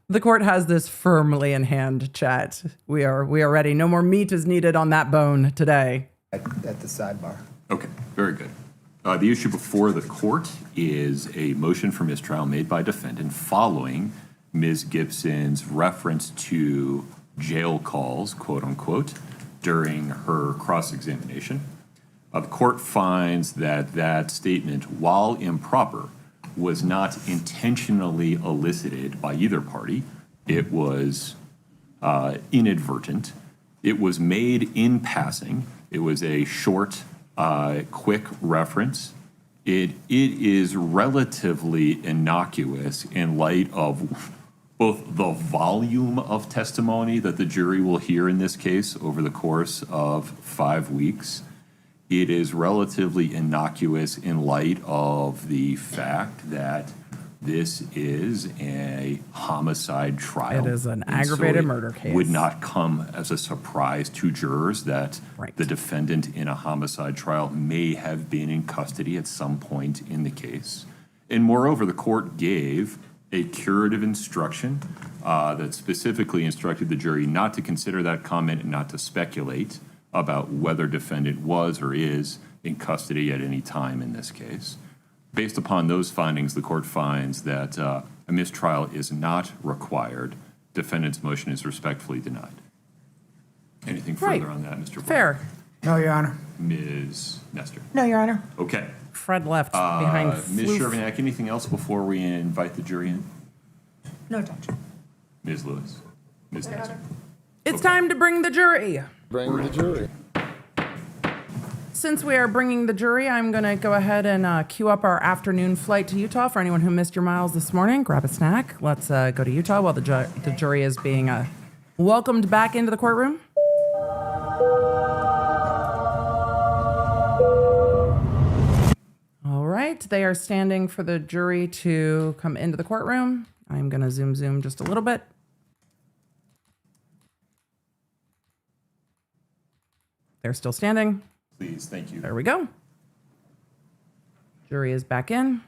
The court has this firmly in hand, chat. We are ready. No more meat is needed on that bone today. At the sidebar. Okay, very good. The issue before the court is a motion for mistrial made by defendant following Ms. Gibson's reference to jail calls, quote unquote, during her cross-examination. The court finds that statement, while improper, was not intentionally elicited by either party. It was inadvertent. It was made in passing. It was a short, quick reference. It is relatively innocuous in light of both the volume of testimony that the jury will hear in this case over the course of 5 weeks. It is relatively innocuous in light of the fact that this is a homicide trial. It is an And aggravated it murder case. Would not come as a surprise to jurors that the defendant in a homicide trial may have been in custody at some point in the case. And moreover, the court gave a curative instruction that specifically instructed the jury not to consider that comment and not to speculate about whether defendant was or is in custody at any time in this case. Based upon those findings, the court finds that a mistrial is not required. Defendant's motion is respectfully denied. Anything further on that, Mr. Fair. No, Your Honor. Ms. Nestor? No, Your Honor. Okay. Fred left behind. Ms. floof. Shervinack, anything else before we invite the jury in? No, Judge. Ms. Lewis? Ms. Nestor? It's time to bring the jury. Bring the jury. Since we are bringing the jury, I'm going to go ahead and queue up our afternoon flight to Utah. For anyone who missed your miles this morning, grab a snack. Let's go to Utah while the jury is being welcomed back into the courtroom. All right, they are standing for the jury to come into the courtroom. I'm going to zoom just a little bit. They're still standing. Please, thank you. There we go. Jury is back in.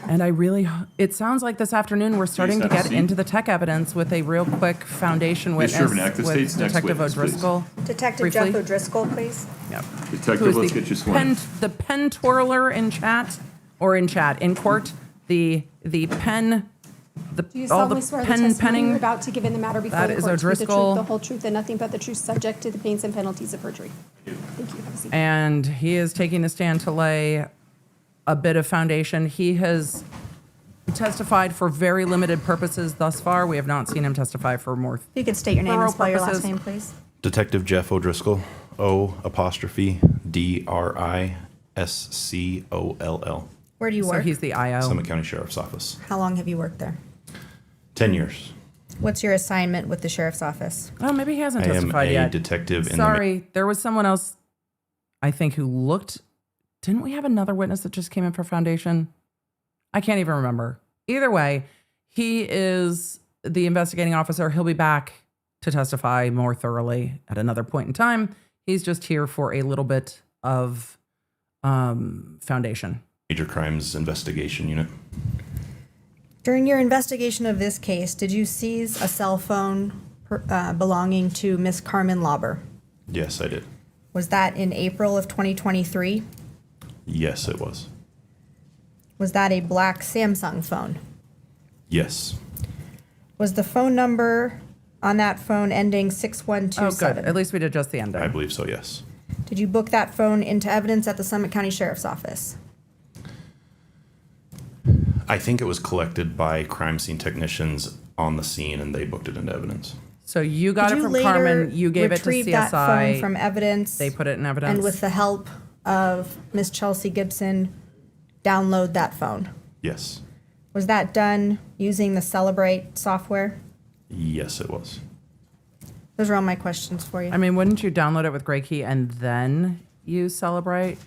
And it sounds like this afternoon we're starting to have a get seat. into the tech evidence with a real quick foundation Ms. witness Shervanack, the with state's next Detective witness, please. O'Driscoll. Detective Briefly. Jeff O'Driscoll, please. Yep. Detective, Who is let's the get you sworn. the pen twirler in court, the pen, Do you all solemnly the swear the pen testimony penning. you're about to give in the matter before That the is court to be the O'Driscoll. truth, the whole truth, and nothing but the truth, subject to the pains and penalties of perjury? Thank you. Have a seat. And he is taking the stand to lay a bit of foundation. He has testified for very limited purposes thus far. We have not seen him testify for more. If you could state your name and thorough spell your last purposes. name, please. Detective Jeff O'Driscoll, O''Driscoll. Where do you So work? he's the IO. Summit County Sheriff's Office. How long have you worked there? 10 years. What's your assignment with the sheriff's office? Oh, maybe he hasn't I am testified a yet. detective in the Sorry, there was someone else, I think, who looked. Didn't we have another witness that just came in for foundation? I can't even remember. Either way, he is the investigating officer. He'll be back to testify more thoroughly at another point in time. He's just here for a little bit of foundation. Major Crimes Investigation Unit. During your investigation of this case, did you seize a cell phone belonging to Miss Carmen Lauber? Yes, I did. Was that in April of 2023? Yes, it was. Was that a black Samsung phone? Yes. Was the phone number on that phone ending Oh, 6127? good. At least we did just the ending. I believe so, yes. Did you book that phone into evidence at the Summit County Sheriff's Office? I think it was collected by crime scene technicians on the scene, and they booked it into evidence. So you got Did it you from later Carmen. You gave it to retrieve CSI. that phone from evidence? They put it in evidence. And with the help of Miss Chelsea Gibson, download that phone? Yes. Was that done using the Celebrate software? Yes, it was. Those are all my questions for you. I mean, wouldn't you download it with Gray Key and then use Celebrate?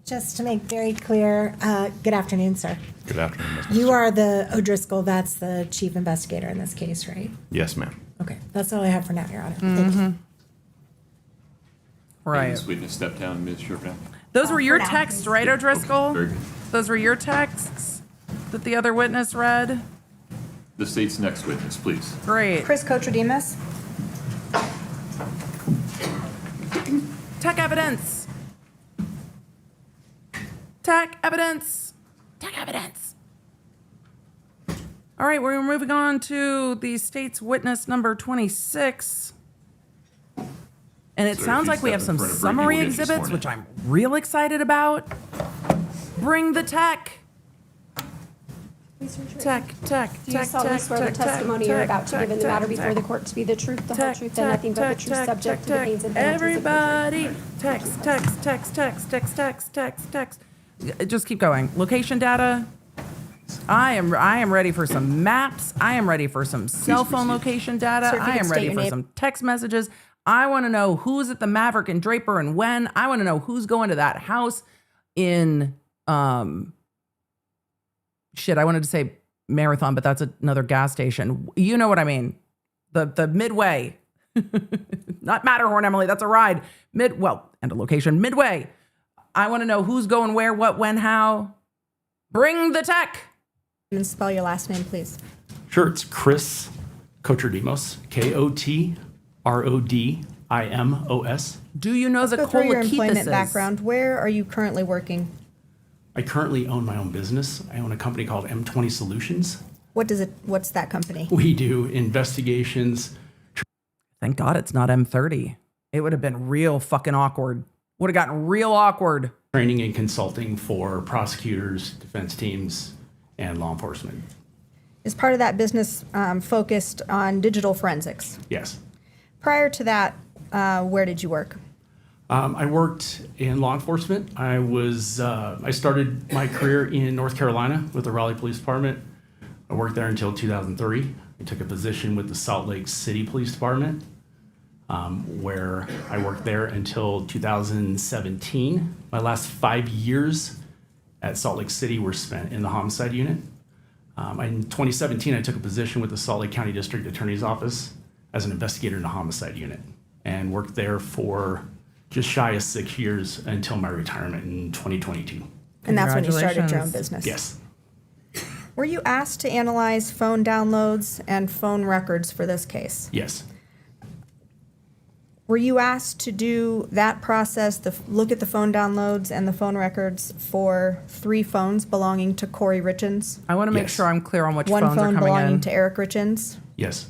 Just to make very clear, good afternoon, sir. Good afternoon, Ms. You are the O'Driscoll, that's the chief investigator in this case, right? Yes, ma'am. Okay, that's all I have for now, Your Honor. Thank you. Right. Ms. Witness, step down, Ms. Shervanack. Those were your for now, texts, right, O'Driscoll? Very good. Those were your texts that the other witness read? The state's next witness, please. Great. Chris Kotrodimos? Tech evidence. Tech evidence. Tech evidence. All right, we're moving on to the state's witness number 26. And it Sir, if sounds you like we step have in some front of Brittany, summary we'll get you exhibits, sworn which in. I'm real excited about. Bring the tech. Tech. Do you solemnly swear the testimony you're about to give in the matter before the court to be the truth, the whole truth, and nothing but the truth, subject to the pains and penalties of perjury? Everybody, text. Just keep going. Location data. I am ready for some maps. I am ready for some cell phone location data. Sir, if you I could am state ready your for name. some text messages. I want to know who's at the Maverick and Draper and when. I want to know who's going to that house in I wanted to say Marathon, but that's another gas station. You know what I mean? The Midway. Not Matterhorn, Emily. That's a ride. And a location. Midway. I want to know who's going where, what, when, how. Bring the tech. And spell your last name, please. Sure, it's Chris Kotrodimos, Kotrodimos. Do you know Let's the go through your Colakethesis? employment background. Where are you currently working? I currently own my own business. I own a company called M20 Solutions. What's that company? We do investigations. Thank God it's not M30. It would have been real fucking awkward. Would have gotten real awkward. Training and consulting for prosecutors, defense teams, and law enforcement. Is part of that business focused on digital forensics? Yes. Prior to that, where did you work? I worked in law enforcement. I started my career in North Carolina with the Raleigh Police Department. I worked there until 2003. I took a position with the Salt Lake City Police Department, where I worked there until 2017. My last 5 years at Salt Lake City were spent in the homicide unit. In 2017, I took a position with the Salt Lake County District Attorney's Office as an investigator in the homicide unit and worked there for just shy of 6 years until my retirement in 2022. And that's when you started your own business? Yes. Were you asked to analyze phone downloads and phone records for this case? Yes. Were you asked to do that process, look at the phone downloads and the phone records for 3 phones belonging to Kouri Richins? I want to make sure I'm clear on which One phones are phone coming belonging in. to Eric Richins? Yes.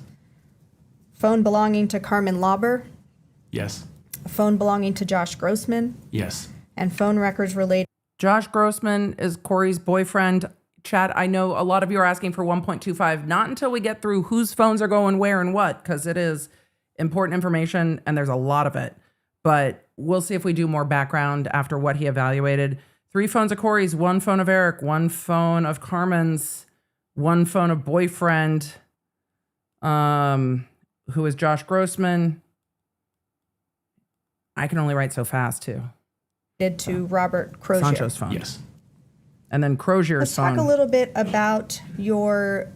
Phone belonging to Carmen Lauber? Yes. A phone belonging to Josh Grossmann? Yes. And phone records related. Josh Grossmann is Kouri's boyfriend. Chad, I know a lot of you are asking for 1.25. Not until we get through whose phones are going where and what, because it is important information and there's a lot of it. But we'll see if we do more background after what he evaluated. 3 phones of Kouri's, 1 phone of Erik, 1 phone of Carmen's, 1 phone of boyfriend, who is Josh Grossmann. I can only write so fast too. Did to Robert Crozier. Sancho's phone. Yes. And then Crozier's Let's phone. talk a little bit about your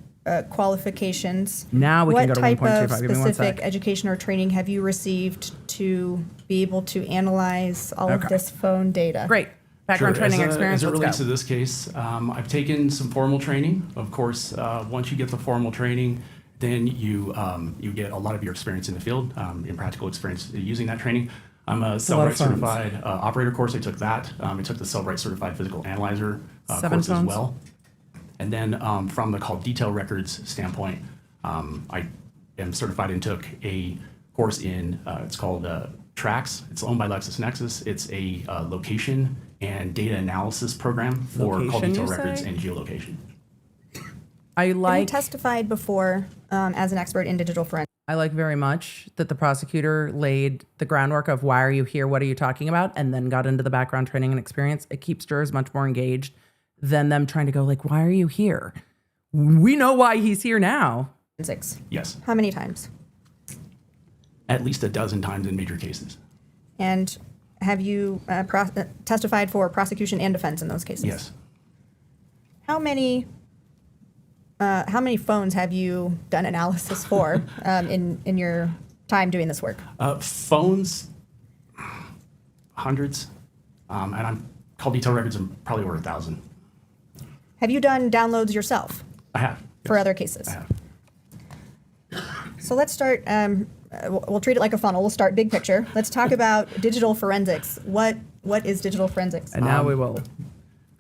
qualifications. Now we can go to 1.25. What type of Give me 1 specific sec. education or training have you received to be able to analyze all of Okay. this phone data? Great. Background training experience. As it Let's relates go. to this case, I've taken some formal training. Of course, once you get the formal training, then you get a lot of your experience in the field, in practical experience using that training. I'm a Cellbrite certified operator course. I took that. I took the Cellbrite certified physical analyzer 7 course as phones? well. And then from the call detail records standpoint, I am certified and took a course in, it's called TRACS. It's owned by LexisNexis. It's a location and data analysis program for call Location, detail you records say? and geolocation. I like. Have you testified before as an expert in digital forensics? I like very much that the prosecutor laid the groundwork of why are you here, what are you talking about, and then got into the background training and experience. It keeps jurors much more engaged than them trying to go like, why are you here? We know why he's here now. Forensics. Yes. How many times? At least a dozen times in major cases. And have you testified for prosecution and defense in those cases? Yes. How many phones have you done analysis for in your time doing this work? Phones, hundreds, and I'm call detail records. I'm probably over 1,000. Have you done downloads yourself? I have. For other cases? I have. So let's start, we'll treat it like a funnel. We'll start big picture. Let's talk about digital forensics. What is digital forensics? And now we will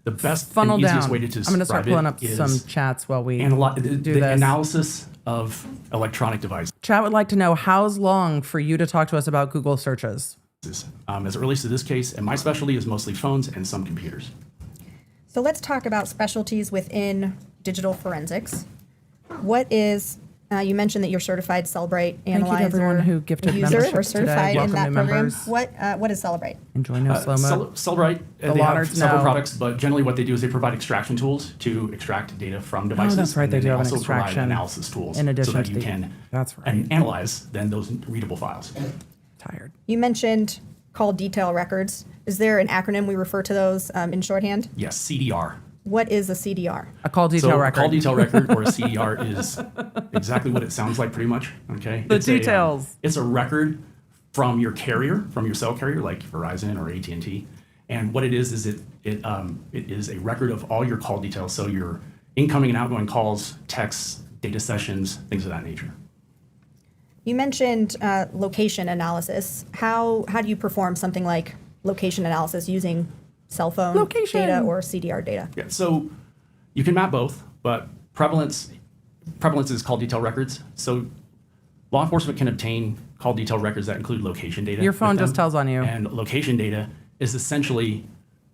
The best funnel and easiest down. way to I'm describe going to start pulling up is some chats while we the do this. analysis of electronic devices. Chat would like to know how's long for you to talk to us about Google searches. As it relates to this case, and my specialty is mostly phones and some computers. So let's talk about specialties within digital forensics. What is, you mentioned that you're certified Cellbrite Thank you analyzer to everyone who gifted user membership or today. certified in Welcome that new program. members. What is Cellbrite? Enjoy no slow-mo. Cellbrite, The they have Lawnards several know. products, but generally what they do is they provide extraction tools to extract data from devices. that's right, and they then do have an also provide extraction analysis tools in addition so that to you the- can that's right. analyze then those readable files. Tired. You mentioned call detail records. Is there an acronym we refer to those in shorthand? Yes, CDR. What is a CDR? A call detail So record. a call detail record or a CDR is exactly what it sounds like pretty much, okay? The It's details. It's a record from your carrier, from your cell carrier like Verizon or AT&T. And what it is it is a record of all your call details. So your incoming and outgoing calls, texts, data sessions, things of that nature. You mentioned location analysis. How do you perform something like location analysis using cell phone data or CDR data? Yeah, so you can map both, but prevalence is call detail records. So law enforcement can obtain call detail records that include location data. Your phone with them. just tells on you. And location data is essentially,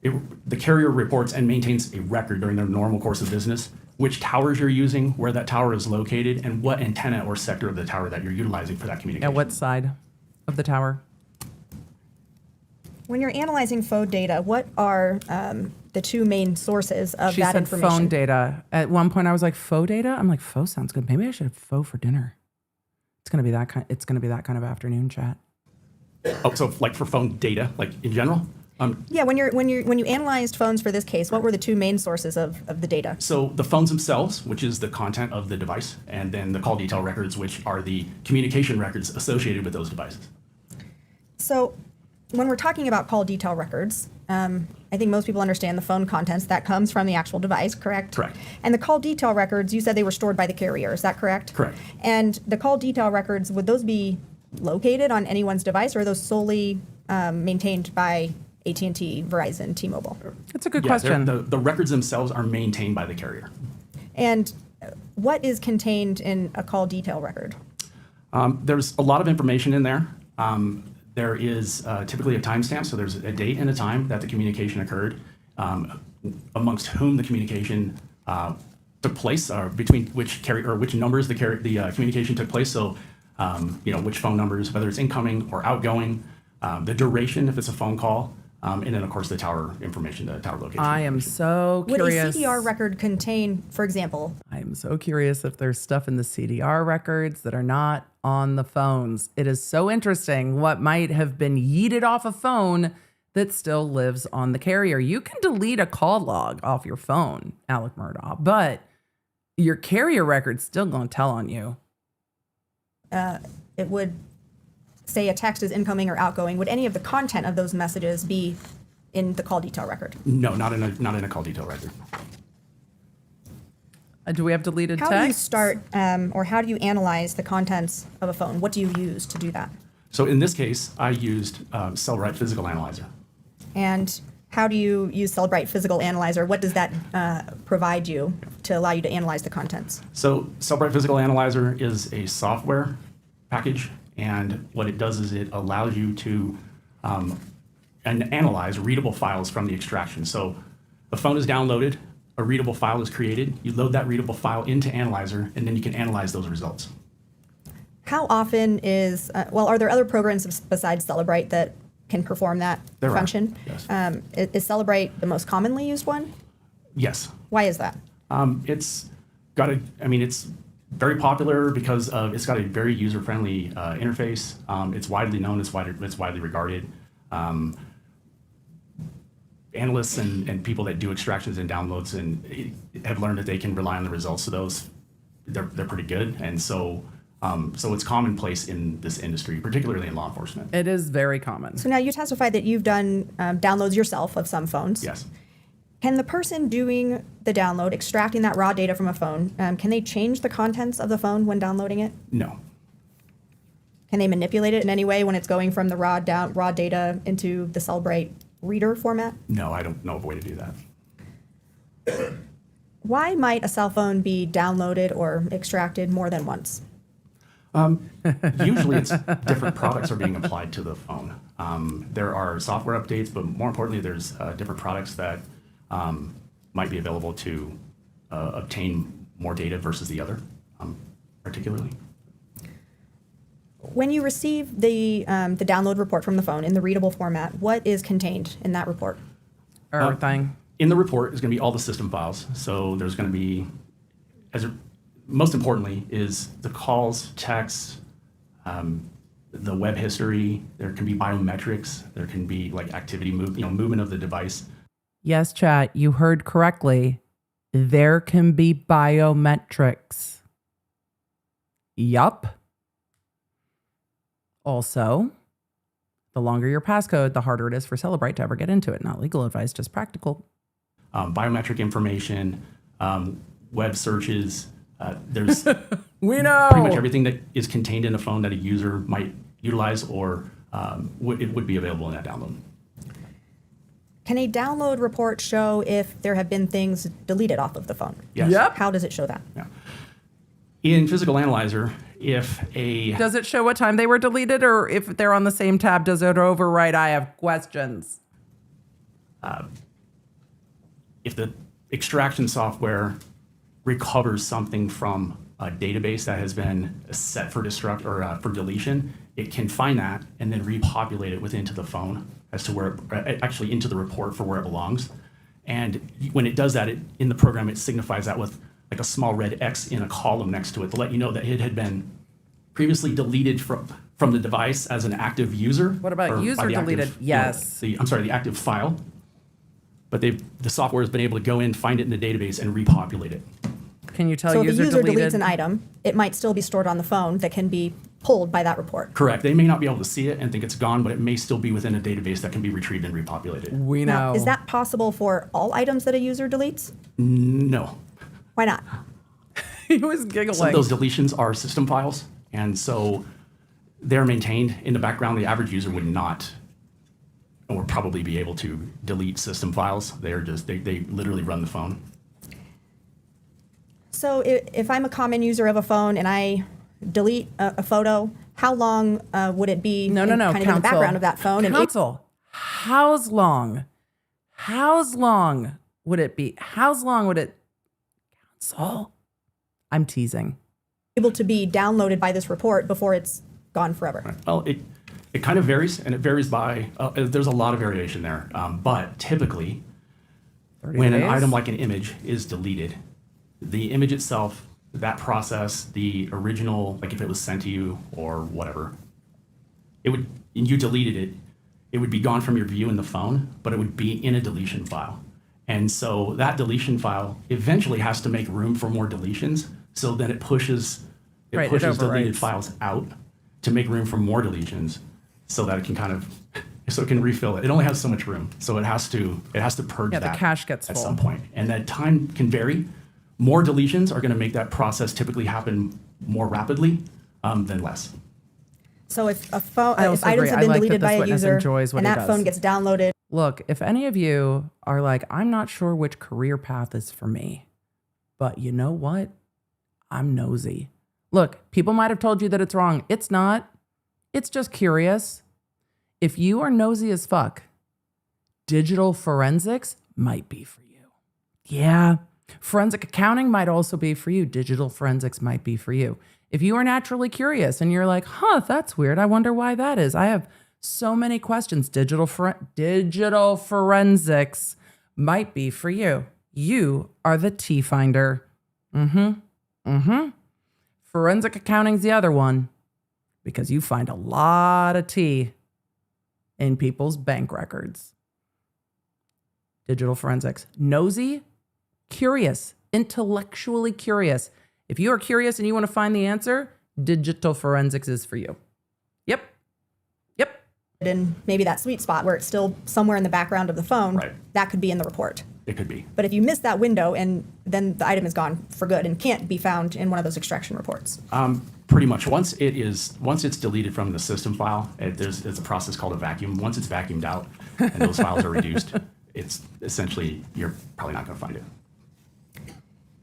the carrier reports and maintains a record during their normal course of business, which towers you're using, where that tower is located, and what antenna or sector of the tower that you're utilizing for that communication. At what side of the tower? When you're analyzing phone data, what are the two main sources of She that said information? phone data. At one point, I was like, faux data? I'm like, faux sounds good. Maybe I should have faux for dinner. It's gonna be that kind of afternoon chat. Oh, so like for phone data, like in general? Yeah, when you analyzed phones for this case, what were the two main sources of the data? So the phones themselves, which is the content of the device, and then the call detail records, which are the communication records associated with those devices. So when we're talking about call detail records, I think most people understand the phone contents that comes from the actual device, correct? Correct. And the call detail records, you said they were stored by the carrier, is that correct? Correct. And the call detail records, would those be located on anyone's device, or are those solely maintained by AT&T, Verizon, T-Mobile? That's a good Yeah, question. the records themselves are maintained by the carrier. And what is contained in a call detail record? There's a lot of information in there. There is typically a timestamp, so there's a date and a time that the communication occurred, amongst whom the communication took place, or between which carrier or which numbers the communication took place. So, which phone numbers, whether it's incoming or outgoing, the duration if it's a phone call, and then of course the tower information, the tower location. I am so curious. Would a CDR record contain, for example? I am so curious if there's stuff in the CDR records that are not on the phones. It is so interesting what might have been yeeted off a phone that still lives on the carrier. You can delete a call log off your phone, Alec Murdaugh, but your carrier record's still going to tell on you. It would say a text is incoming or outgoing. Would any of the content of those messages be in the call detail record? No, not in a call detail record. Do we have deleted How text? do you start, or how do you analyze the contents of a phone? What do you use to do that? So in this case, I used Wright Physical Analyzer. And how do you use Wright Physical Analyzer? What does that provide you to allow you to analyze the contents? So Wright Physical Analyzer is a software package, and what it does is it allows you to analyze readable files from the extraction. So the phone is downloaded, a readable file is created, you load that readable file into Analyzer, and then you can analyze those results. How often is, are there other programs besides Celebrite that can perform that There are, function? yes. Is Celebrite the most commonly used one? Yes. Why is that? It's very popular because it's got a very user-friendly interface. It's widely known, it's widely regarded. Analysts and people that do extractions and downloads and have learned that they can rely on the results of those. They're pretty good, and so it's commonplace in this industry, particularly in law enforcement. It is very common. So now you testified that you've done downloads yourself of some phones. Yes. Can the person doing the download, extracting that raw data from a phone, can they change the contents of the phone when downloading it? No. Can they manipulate it in any way when it's going from the raw data into the Celebrite reader format? No, I don't know of a way to do that. Why might a cell phone be downloaded or extracted more than once? Usually it's different products are being applied to the phone. There are software updates, but more importantly, there's different products that might be available to obtain more data versus the other, particularly. When you receive the download report from the phone in the readable format, what is contained in that report? Everything. In the report is going to be all the system files. So there's going to be, most importantly, is the calls, texts, the web history. There can be biometrics. There can be like activity movement of the device. Yes, chat, you heard correctly. There can be biometrics. Yup. Also, the longer your passcode, the harder it is for Celebrite to ever get into it. Not legal advice, just practical. Biometric information, web searches. There's we know pretty much everything that is contained in a phone that a user might utilize or it would be available in that download. Can a download report show if there have been things deleted off of the phone? Yes. Yep. How does it show that? Yeah. In Physical Analyzer, if a... Does it show what time they were deleted, or if they're on the same tab, does it overwrite I have questions? If the extraction software recovers something from a database that has been set for destruct or for deletion, it can find that and then repopulate it into the phone as to where, actually into the report for where it belongs. And when it does that, in the program, it signifies that with like a small red X in a column next to it to let you know that it had been previously deleted from from the device as an active user. What about or user by the deleted? active- Yes. I'm sorry, the active file. But the software has been able to go in, find it in the database, and repopulate it. Can you tell So if a user user deleted? deletes an item, it might still be stored on the phone that can be pulled by that report. Correct. They may not be able to see it and think it's gone, but it may still be within a database that can be retrieved and repopulated. We Now, is that possible for all items that a user deletes? No. Why not? He was giggling. Some of those deletions are system files, and so they're maintained in the background. The average user would not, or probably be able to delete system files. They're just, they literally run the phone. So if I'm a common user of a phone and I delete a photo, how long would it be No, kind of counsel. in the background of that phone? Counsel, how long would it be? How long would it, counsel? I'm teasing. Able to be downloaded by this report before it's gone forever. Well, it kind of varies, and it varies by, there's a lot of variation there. But typically, 30 when an days? item like an image is deleted, the image itself, that process, the original, like if it was sent to you or whatever, and you deleted it, it would be gone from your view in the phone, but it would be in a deletion file. And so that deletion file eventually has to make room for more deletions, so then it pushes Right, it deleted overwrites. files out to make room for more deletions, so that it can kind of, so it can refill it. It only has so much room, so it has to purge Yeah, the that cache gets at full. some point. And that time can vary. More deletions are going to make that process typically happen more rapidly than less. So if a phone, I if also items agree. have I been like that deleted this by a witness user enjoys what and he that does. phone gets downloaded, Look, if any of you are like, I'm not sure which career path is for me, but you know what? I'm nosy. Look, people might have told you that it's wrong. It's not. It's just curious. If you are nosy as fuck, digital forensics might be for you. Yeah. Forensic accounting might also be for you. Digital forensics might be for you. If you are naturally curious and you're like, that's weird. I wonder why that is. I have so many questions. Digital forensics might be for you. You are the T finder. Forensic accounting's the other one, because you find a lot of tea in people's bank records. Digital forensics. Nosy, curious, intellectually curious. If you are curious and you want to find the answer, digital forensics is for you. Yep. in maybe that sweet spot where it's still somewhere in the background of the phone, that could be in the report. It could be. But if you miss that window and then the item is gone for good and can't be found in one of those extraction reports. Pretty much. Once it's deleted from the system file, there's a process called a vacuum. Once it's vacuumed out and those files are reduced, it's essentially, you're probably not going to find it.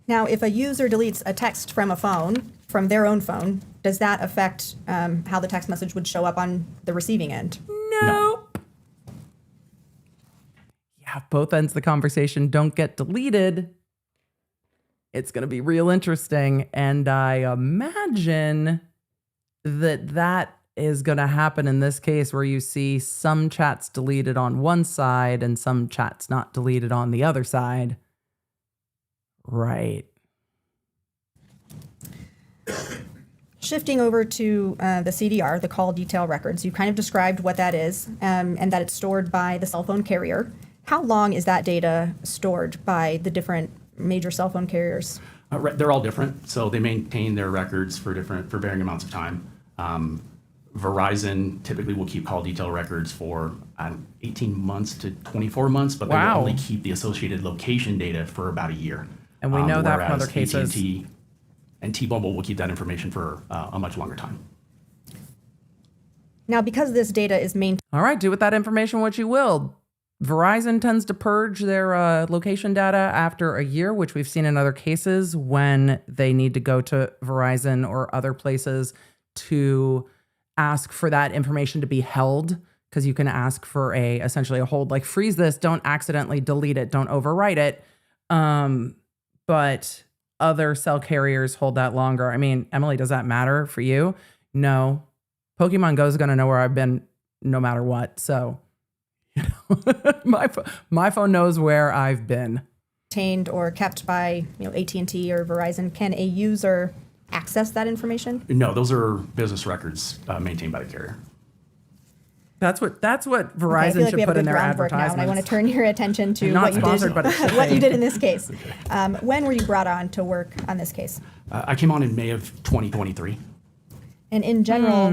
Now, if a user deletes a text from a phone, from their own phone, does that affect how the text message would show up on the receiving end? Nope. Yeah, if both ends of the conversation don't get deleted, it's going to be real interesting. And I imagine that is going to happen in this case, where you see some chats deleted on one side and some chats not deleted on the other side. Right. Shifting over to the CDR, the call detail records, you kind of described what that is and that it's stored by the cell phone carrier. How long is that data stored by the different major cell phone carriers? They're all different, so they maintain their records for varying amounts of time. Verizon typically will keep call detail records for 18 months to 24 months, but they will only keep the associated location data for about a year. And we know that from whereas other cases. AT&T and T-Mobile will keep that information for a much longer time. Now, because this data is maintained. All right, do with that information what you will. Verizon tends to purge their location data after a year, which we've seen in other cases when they need to go to Verizon or other places to ask for that information to be held, because you can ask for essentially a hold, like freeze this, don't accidentally delete it, don't overwrite it. But other cell carriers hold that longer. I mean, Emily, does that matter for you? No. Pokemon Go is going to know where I've been no matter what. So, you know, my phone knows where I've been. Maintained or kept by AT&T or Verizon, can a user access that information? No, those are business records maintained by the carrier. That's what Okay, I Verizon feel like should we have put a in good their groundwork now, and I want to advertisements. turn your attention to Not what you sponsored, did, but it should what you be. did in this case. When were you brought on to work on this case? I came on in May of 2023. And in general,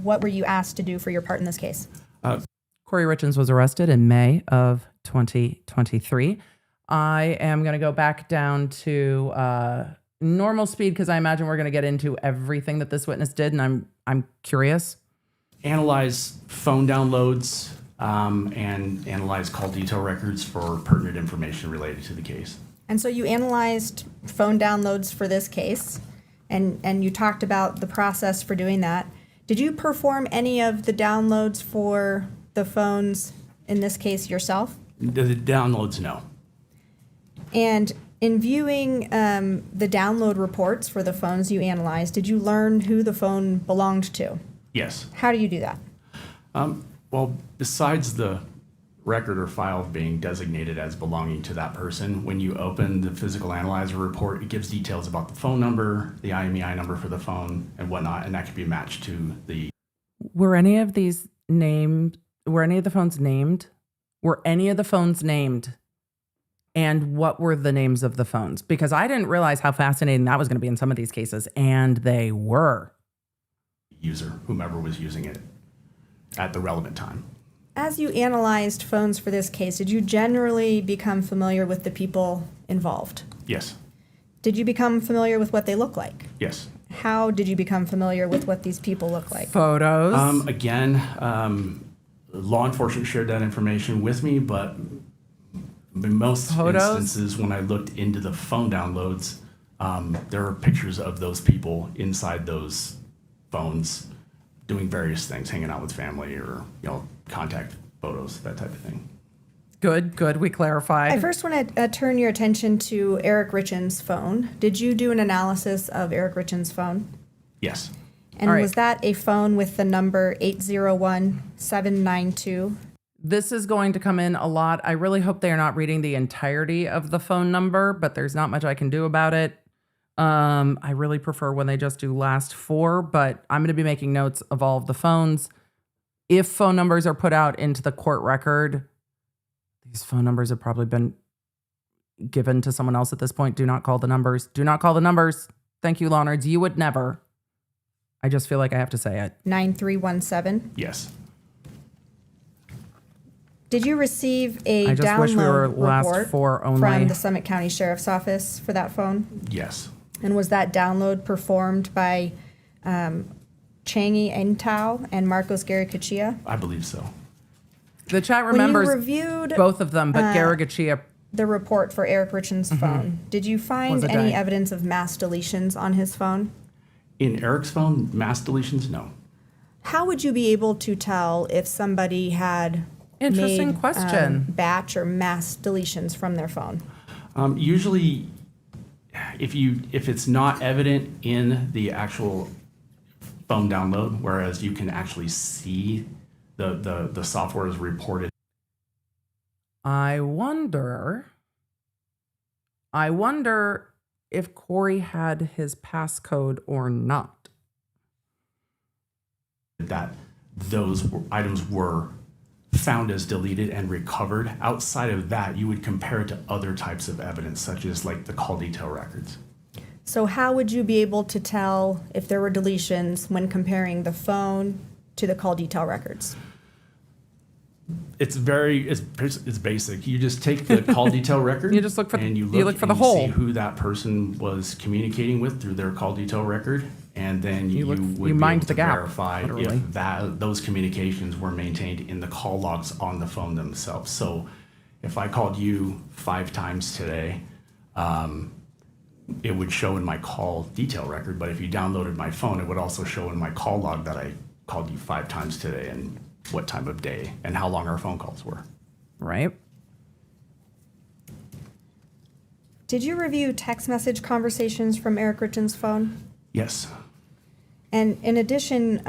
what were you asked to do for your part in this case? Kouri Richins was arrested in May of 2023. I am going to go back down to normal speed because I imagine we're going to get into everything that this witness did, and I'm curious. Analyze phone downloads and analyze call detail records for pertinent information related to the case. And so you analyzed phone downloads for this case, and you talked about the process for doing that. Did you perform any of the downloads for the phones in this case yourself? The downloads, no. And in viewing the download reports for the phones you analyzed, did you learn who the phone belonged to? Yes. How do you do that? Well, besides the record or file being designated as belonging to that person, when you open the physical analyzer report, it gives details about the phone number, the IMEI number for the phone, and whatnot, and that can be matched to the... Were any of these named? Were any of the phones named? Were any of the phones named? And what were the names of the phones? Because I didn't realize how fascinating that was going to be in some of these cases, and they were. user, whomever was using it at the relevant time. As you analyzed phones for this case, did you generally become familiar with the people involved? Yes. Did you become familiar with what they look like? Yes. How did you become familiar with what these people look like? Photos. Law enforcement shared that information with me, but in most instances, when I looked into the phone downloads, there are pictures of those people inside those phones doing various things, hanging out with family or, contact photos, that type of thing. Good. We clarified. I first want to turn your attention to Eric Richins' phone. Did you do an analysis of Eric Richins' phone? Yes. And was that a phone with the number 801-792? This is going to come in a lot. I really hope they are not reading the entirety of the phone number, but there's not much I can do about it. I really prefer when they just do last four, but I'm going to be making notes of all of the phones. If phone numbers are put out into the court record, these phone numbers have probably been given to someone else at this point. Do not call the numbers. Do not call the numbers. Thank you, law nerds. You would never. I just feel like I have to say it. 9317? Yes. Did you receive a I just wish we were download last report four only. from the Summit County Sheriff's Office for that phone? Yes. And was that download performed by Changi Entau and Marcos Garicachia? I believe so. The chat When you remembers reviewed, both of them, but Garagachia. the report for Eric Richins' phone, did you find Was a any day. evidence of mass deletions on his phone? In Eric's phone, mass deletions, no. How would you be able to tell if somebody had Interesting made, question. batch or mass deletions from their phone? Usually, if it's not evident in the actual phone download, whereas you can actually see the software is reported. I wonder if Kouri had his passcode or not. That those items were found as deleted and recovered. Outside of that, you would compare it to other types of evidence, such as like the call detail records. So how would you be able to tell if there were deletions when comparing the phone to the call detail records? It's basic. You just take the call detail record. You just look for and you look for the and hole. see who that person was communicating with through their call detail record, and then you would you be mind able the to gap, verify literally. if those communications were maintained in the call logs on the phone themselves. So, if I called you 5 times today, it would show in my call detail record. But if you downloaded my phone, it would also show in my call log that I called you 5 times today and what time of day and how long our phone calls were. Right. Did you review text message conversations from Eric Richins' phone? Yes. And in addition,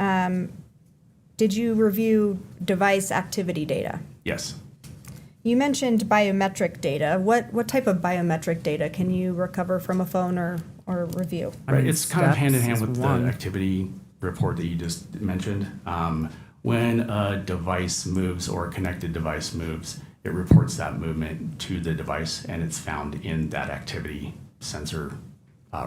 did you review device activity data? Yes. You mentioned biometric data. What type of biometric data can you recover from a phone or or review? I mean, it's kind of hand in hand Steps with is the one. activity report that you just mentioned. When a device moves or a connected device moves, it reports that movement to the device, and it's found in that activity sensor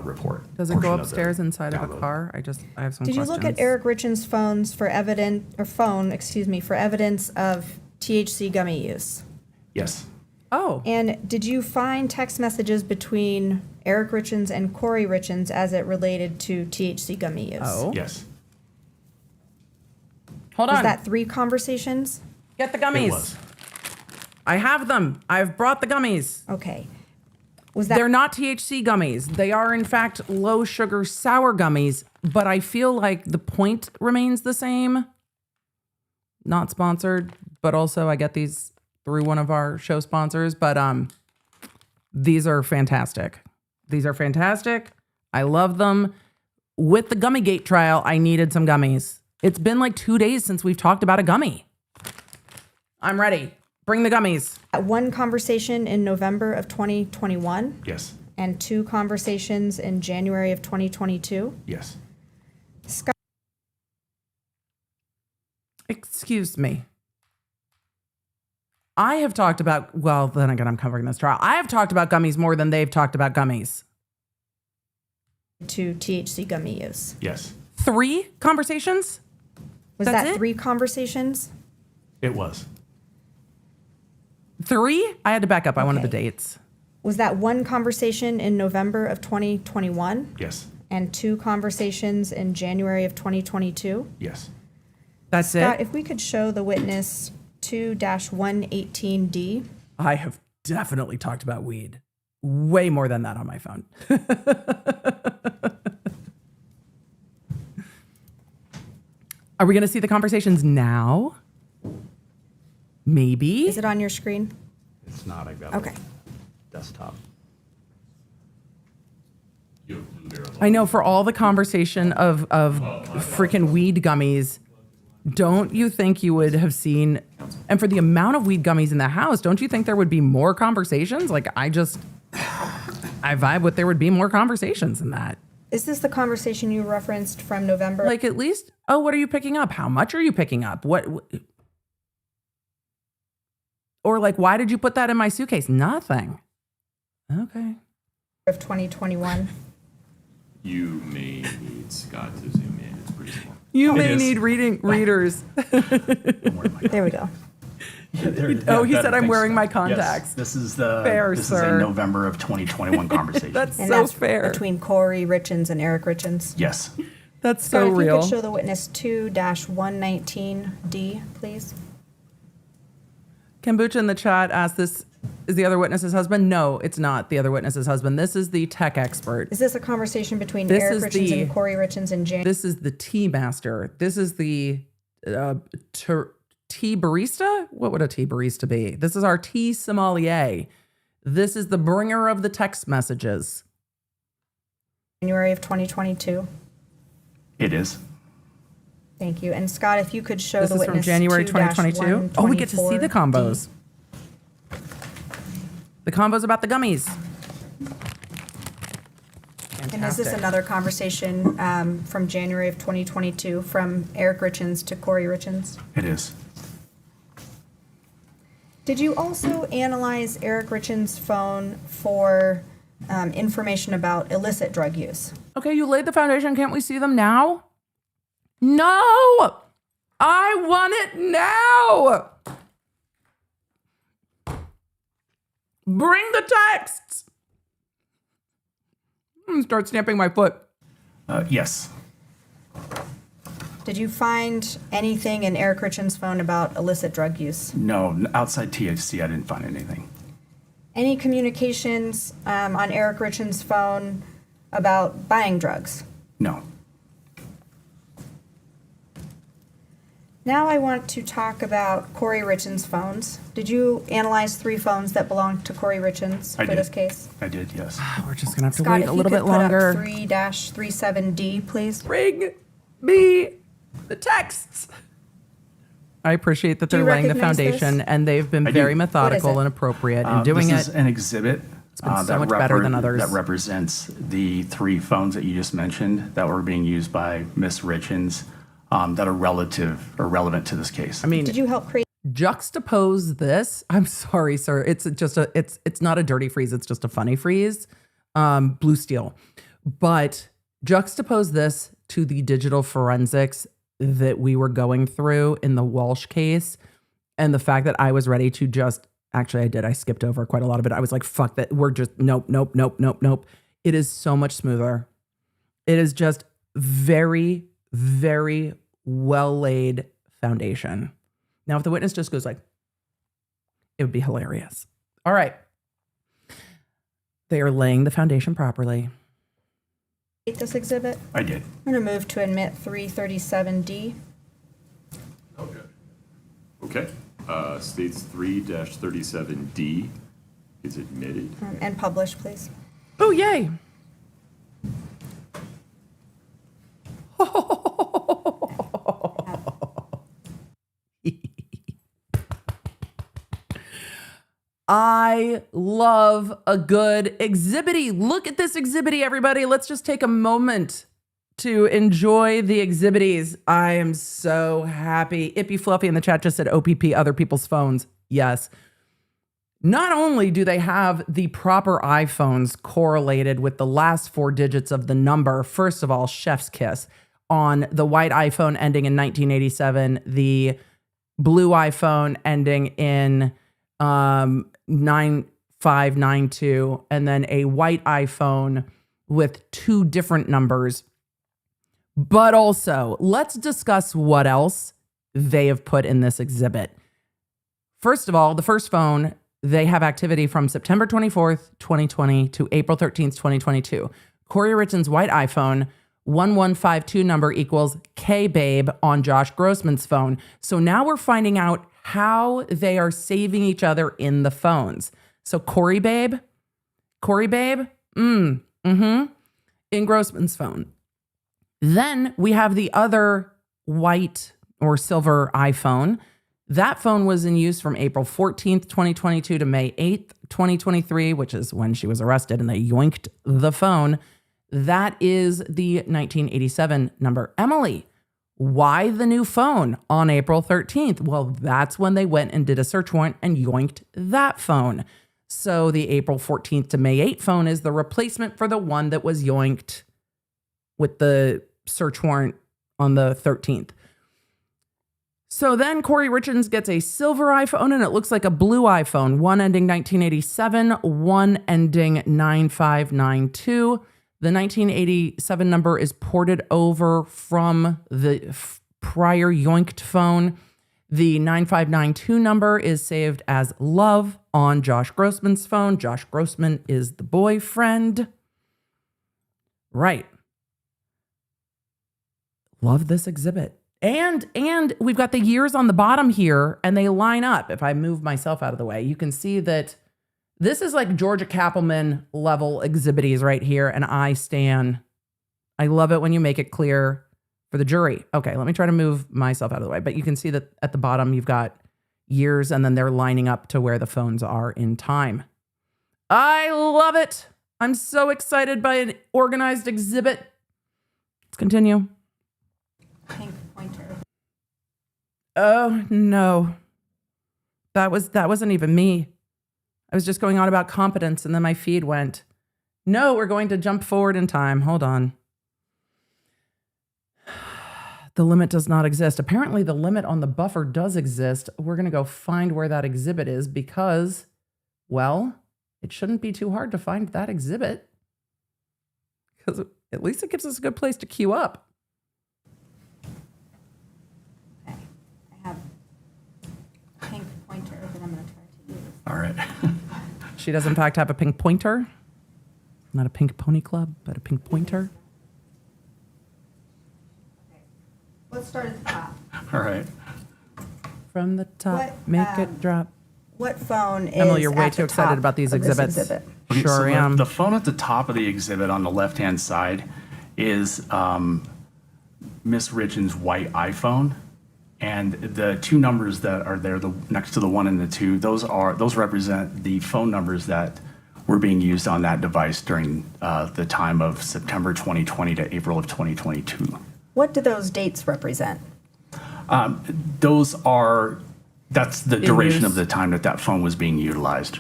report. Does it go portion of the upstairs inside of a download. car? I have some Did you questions. look at Eric Richins' phones for evidence, or phone, excuse me, for evidence of THC gummy use? Yes. Oh. And did you find text messages between Eric Richins and Kouri Richins as it related to THC gummy use? Oh. Yes. Hold Was on. that 3 conversations? Get the gummies. It was. I have them. I've brought the gummies. Okay. Was that? They're not THC gummies. They are, in fact, low sugar sour gummies, but I feel like the point remains the same. Not sponsored, but also I get these through one of our show sponsors, but these are fantastic. These are fantastic. I love them. With the Gummygate trial, I needed some gummies. It's been like 2 days since we've talked about a gummy. I'm ready. Bring the gummies. One conversation in November of 2021 Yes. and 2 conversations in January of 2022. Yes. Scott, Excuse me. I have talked about, well, then again, I'm covering this trial. I have talked about gummies more than they've talked about gummies. to THC gummy use. Yes. 3 conversations? Was That's that it? 3 conversations? It was. 3? I had to back up. I wanted the Okay. dates. Was that 1 conversation in November of 2021 Yes. and 2 conversations in January of 2022? Yes. That's Scott, it? if we could show the witness 2-118D. I have definitely talked about weed. Way more than that on my phone. Are we going to see the conversations now? Maybe. Is it on your screen? It's not. I've got Okay. desktop. I know for all the conversation of freaking weed gummies, don't you think you would have seen, and for the amount of weed gummies in the house, don't you think there would be more conversations? Like I vibe with there would be more conversations than that. Is this the conversation you referenced from November? Like at least, oh, what are you picking up? How much are you picking up? What or like, why did you put that in my suitcase? Nothing. Okay. Of 2021. You may need Scott to zoom in. It's pretty small. You It may is. need readers. There we go. Oh, he said I'm wearing my contacts. Yes, this is the Fair, this sir. is a November of 2021 conversation. That's And so that's fair. between Kouri Richins and Eric Richins. Yes. That's Scott, so if real. you could show the witness 2-119D, please. Kombucha in the chat asked, this is the other witness's husband? No, it's not the other witness's husband. This is the tech expert. Is this a conversation between This Eric is Richins the- and Kouri Richins in January? This is the tea master. This is the tea barista? What would a tea barista be? This is our tea sommelier. This is the bringer of the text messages. January of 2022. It is. Thank you. And Scott, if you could show This the is from witness January 2022. Oh, we get to see the 2-124D. combos. The combos about the gummies. And is this Fantastic. another conversation from January of 2022 from Eric Richins to Kouri Richins? It is. Did you also analyze Eric Richins' phone for information about illicit drug use? Okay, you laid the foundation. Can't we see them now? No! I want it now! Bring the texts! I'm gonna start stamping my foot. Yes. Did you find anything in Eric Richins' phone about illicit drug use? No, outside THC, I didn't find anything. Any communications on Eric Richins' phone about buying drugs? No. Now I want to talk about Kouri Richins' phones. Did you analyze 3 phones that belonged to Kouri Richins I for did. this case? I did, yes. We're just gonna have to Scott, wait if a you little could bit put up longer. 3-37D, please. Bring me the texts. I appreciate that Do they're you laying the recognize foundation, this? and they've been I do. very What is methodical it? and appropriate in doing This it. is an exhibit It's been so much better than others. That represents the 3 phones that you just mentioned that were being used by Miss Richins that are relevant to this case. I mean, Did you help create? Juxtapose this. I'm sorry, sir. It's just it's not a dirty freeze. It's just a funny freeze. Blue steel. But juxtapose this to the digital forensics that we were going through in the Walsh case, and the fact that I was ready to just, actually I did. I skipped over quite a lot of it. I was like, fuck that. We're just, nope. It is so much smoother. It is just very, very well laid foundation. Now, if the witness just goes like, it would be hilarious. All right. They are laying the foundation properly. This exhibit? I did. I'm going to move to admit 337D. Okay. States 3-37D is admitted. And publish, please. Oh, yay. I love a good exhibity. Look at this exhibity, everybody. Let's just take a moment to enjoy the exhibities. I am so happy. Ippy Fluffy in the chat just said OPP, other people's phones. Yes. Not only do they have the proper iPhones correlated with the last 4 digits of the number, first of all, chef's kiss, on the white iPhone ending in 1987, the blue iPhone ending in 9592, and then a white iPhone with 2 different numbers. But also, let's discuss what else they have put in this exhibit. First of all, the first phone, they have activity from September 24th, 2020 to April 13th, 2022. Kouri Richins' white iPhone 1152 number equals K-Babe on Josh Grossmann's phone. So now we're finding out how they are saving each other in the phones. So Kouri Babe, in Grossmann's phone. Then we have the other white or silver iPhone. That phone was in use from April 14th, 2022 to May 8th, 2023, which is when she was arrested and they yoinked the phone. That is the 1987 number. Emily, why the new phone on April 13th? Well, that's when they went and did a search warrant and yoinked that phone. So the April 14th to May 8th phone is the replacement for the one that was yoinked with the search warrant on the 13th. So then Kouri Richins gets a silver iPhone, and it looks like a blue iPhone, one ending 1987, one ending 9592. The 1987 number is ported over from the prior yoinked phone. The 9592 number is saved as love on Josh Grossmann's phone. Josh Grossmann is the boyfriend. Right. Love this exhibit. And we've got the years on the bottom here, and they line up. If I move myself out of the way, you can see that this is like Georgia Kappelman level exhibities right here, and I love it when you make it clear for the jury. Okay, let me try to move myself out of the way. But you can see that at the bottom, you've got years, and then they're lining up to where the phones are in time. I love it. I'm so excited by an organized exhibit. Let's continue. Pink pointer. Oh, no. That wasn't even me. I was just going on about competence, and then my feed went, no, we're going to jump forward in time. Hold on. The limit does not exist. Apparently, the limit on the buffer does exist. We're going to go find where that exhibit is because, well, it shouldn't be too hard to find that exhibit because at least it gives us a good place to queue up. Okay. I have pink pointer that I'm going to try to use. All right. She does, in fact, have a pink pointer. Not a pink pony club, but a pink pointer. Let's start at the top. All right. From the top, make it drop. What phone is Emily, you're way at too the excited top about these of this exhibits. exhibit? Okay, Sure so am. The phone at the top of the exhibit on the left-hand side is Miss Richins' white iPhone. And the 2 numbers that are there, next to the 1 and the 2, those represent the phone numbers that were being used on that device during the time of September 2020 to April of 2022. What do those dates represent? That's the duration of the time that phone was being utilized.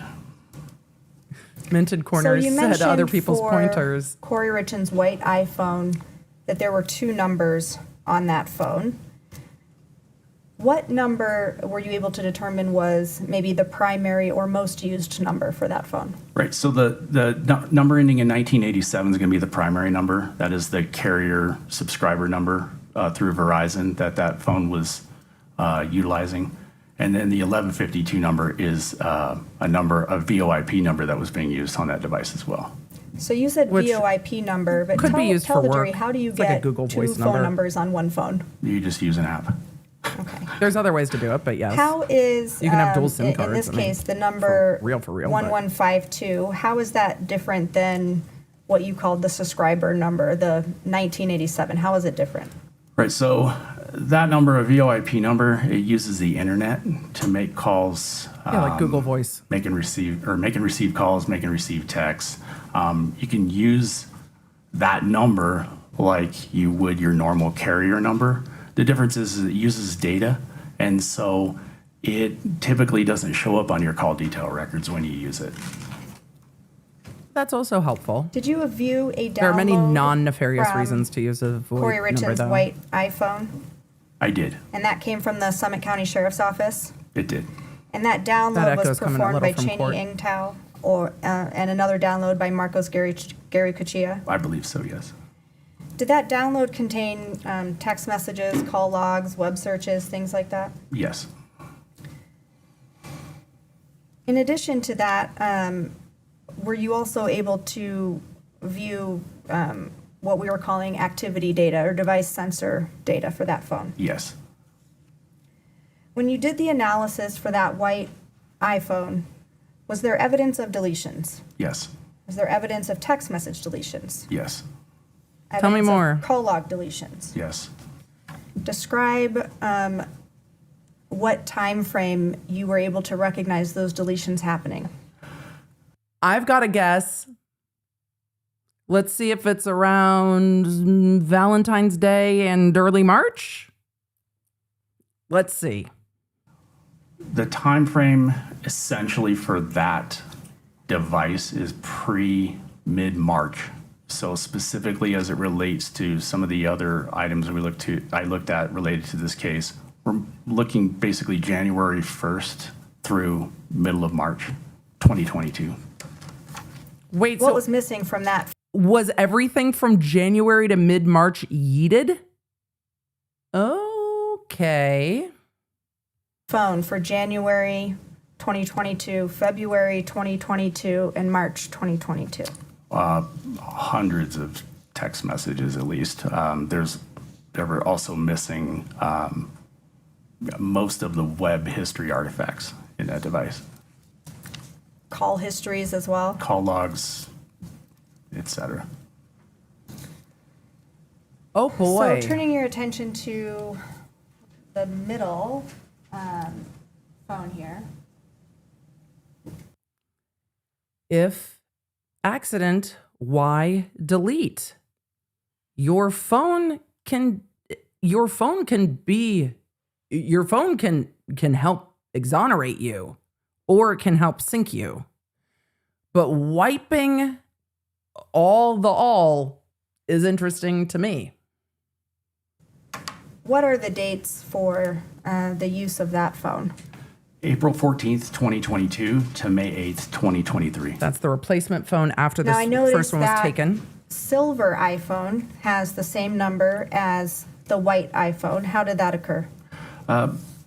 Minted Corners so you said other mentioned people's for pointers. Kouri Richins' white iPhone that there were 2 numbers on that phone. What number were you able to determine was maybe the primary or most used number for that phone? Right, so the number ending in 1987 is going to be the primary number. That is the carrier subscriber number through Verizon that phone was utilizing. And then the 1152 number is a VoIP number that was being used on that device as well. So you said Which VoIP number, but could be used tell for the jury, work. how do you It's like a get Google 2 Voice phone number. numbers on one phone? You just use an app. There's other ways to do it, but yes. How is, you can have dual SIM in cards. this I mean, case, the number for real, but- 1152, how is that different than what you called the subscriber number, the 1987? How is it different? Right, so that number, a VoIP number, it uses the internet to make calls. Like Google Voice. Make and receive calls, make and receive texts. You can use that number like you would your normal carrier number. The difference is it uses data, and so it typically doesn't show up on your call detail records when you use it. That's also helpful. Did you view a download? There are many non-nefarious from reasons to use a VoIP Kouri number, Richins' though. white iPhone? I did. And that came from the Summit County Sheriff's Office? It did. And that download That was echo's coming a performed by little from Cheney court. Ingtao, and another download by Marcos Gary Cuchilla? I believe so, yes. Did that download contain text messages, call logs, web searches, things like that? Yes. In addition to that, were you also able to view what we were calling activity data or device sensor data for that phone? Yes. When you did the analysis for that white iPhone, was there evidence of deletions? Yes. Was there evidence of text message deletions? Yes. Tell me Evidence of more. Call log deletions. Yes. Describe what time frame you were able to recognize those deletions happening. I've got a guess. Let's see if it's around Valentine's Day and early March. Let's see. The time frame essentially for that device is mid-March. So specifically as it relates to some of the other items I looked at related to this case, we're looking basically January 1st through middle of March 2022. Wait, What so was missing from that? was everything from January to mid-March yeeted? Okay. Phone for January 2022, February 2022, and March 2022. Hundreds of text messages at least. They were also missing most of the web history artifacts in that device. Call histories as well. Call logs, etc. Oh boy. So turning your attention to the middle phone here. If accident, why delete? Your phone can help exonerate you or it can help sink you. But wiping all is interesting to me. What are the dates for the use of that phone? April 14th, 2022 to May 8th, 2023. That's the replacement phone after Now, I this noticed first one was that taken. silver iPhone has the same number as the white iPhone. How did that occur?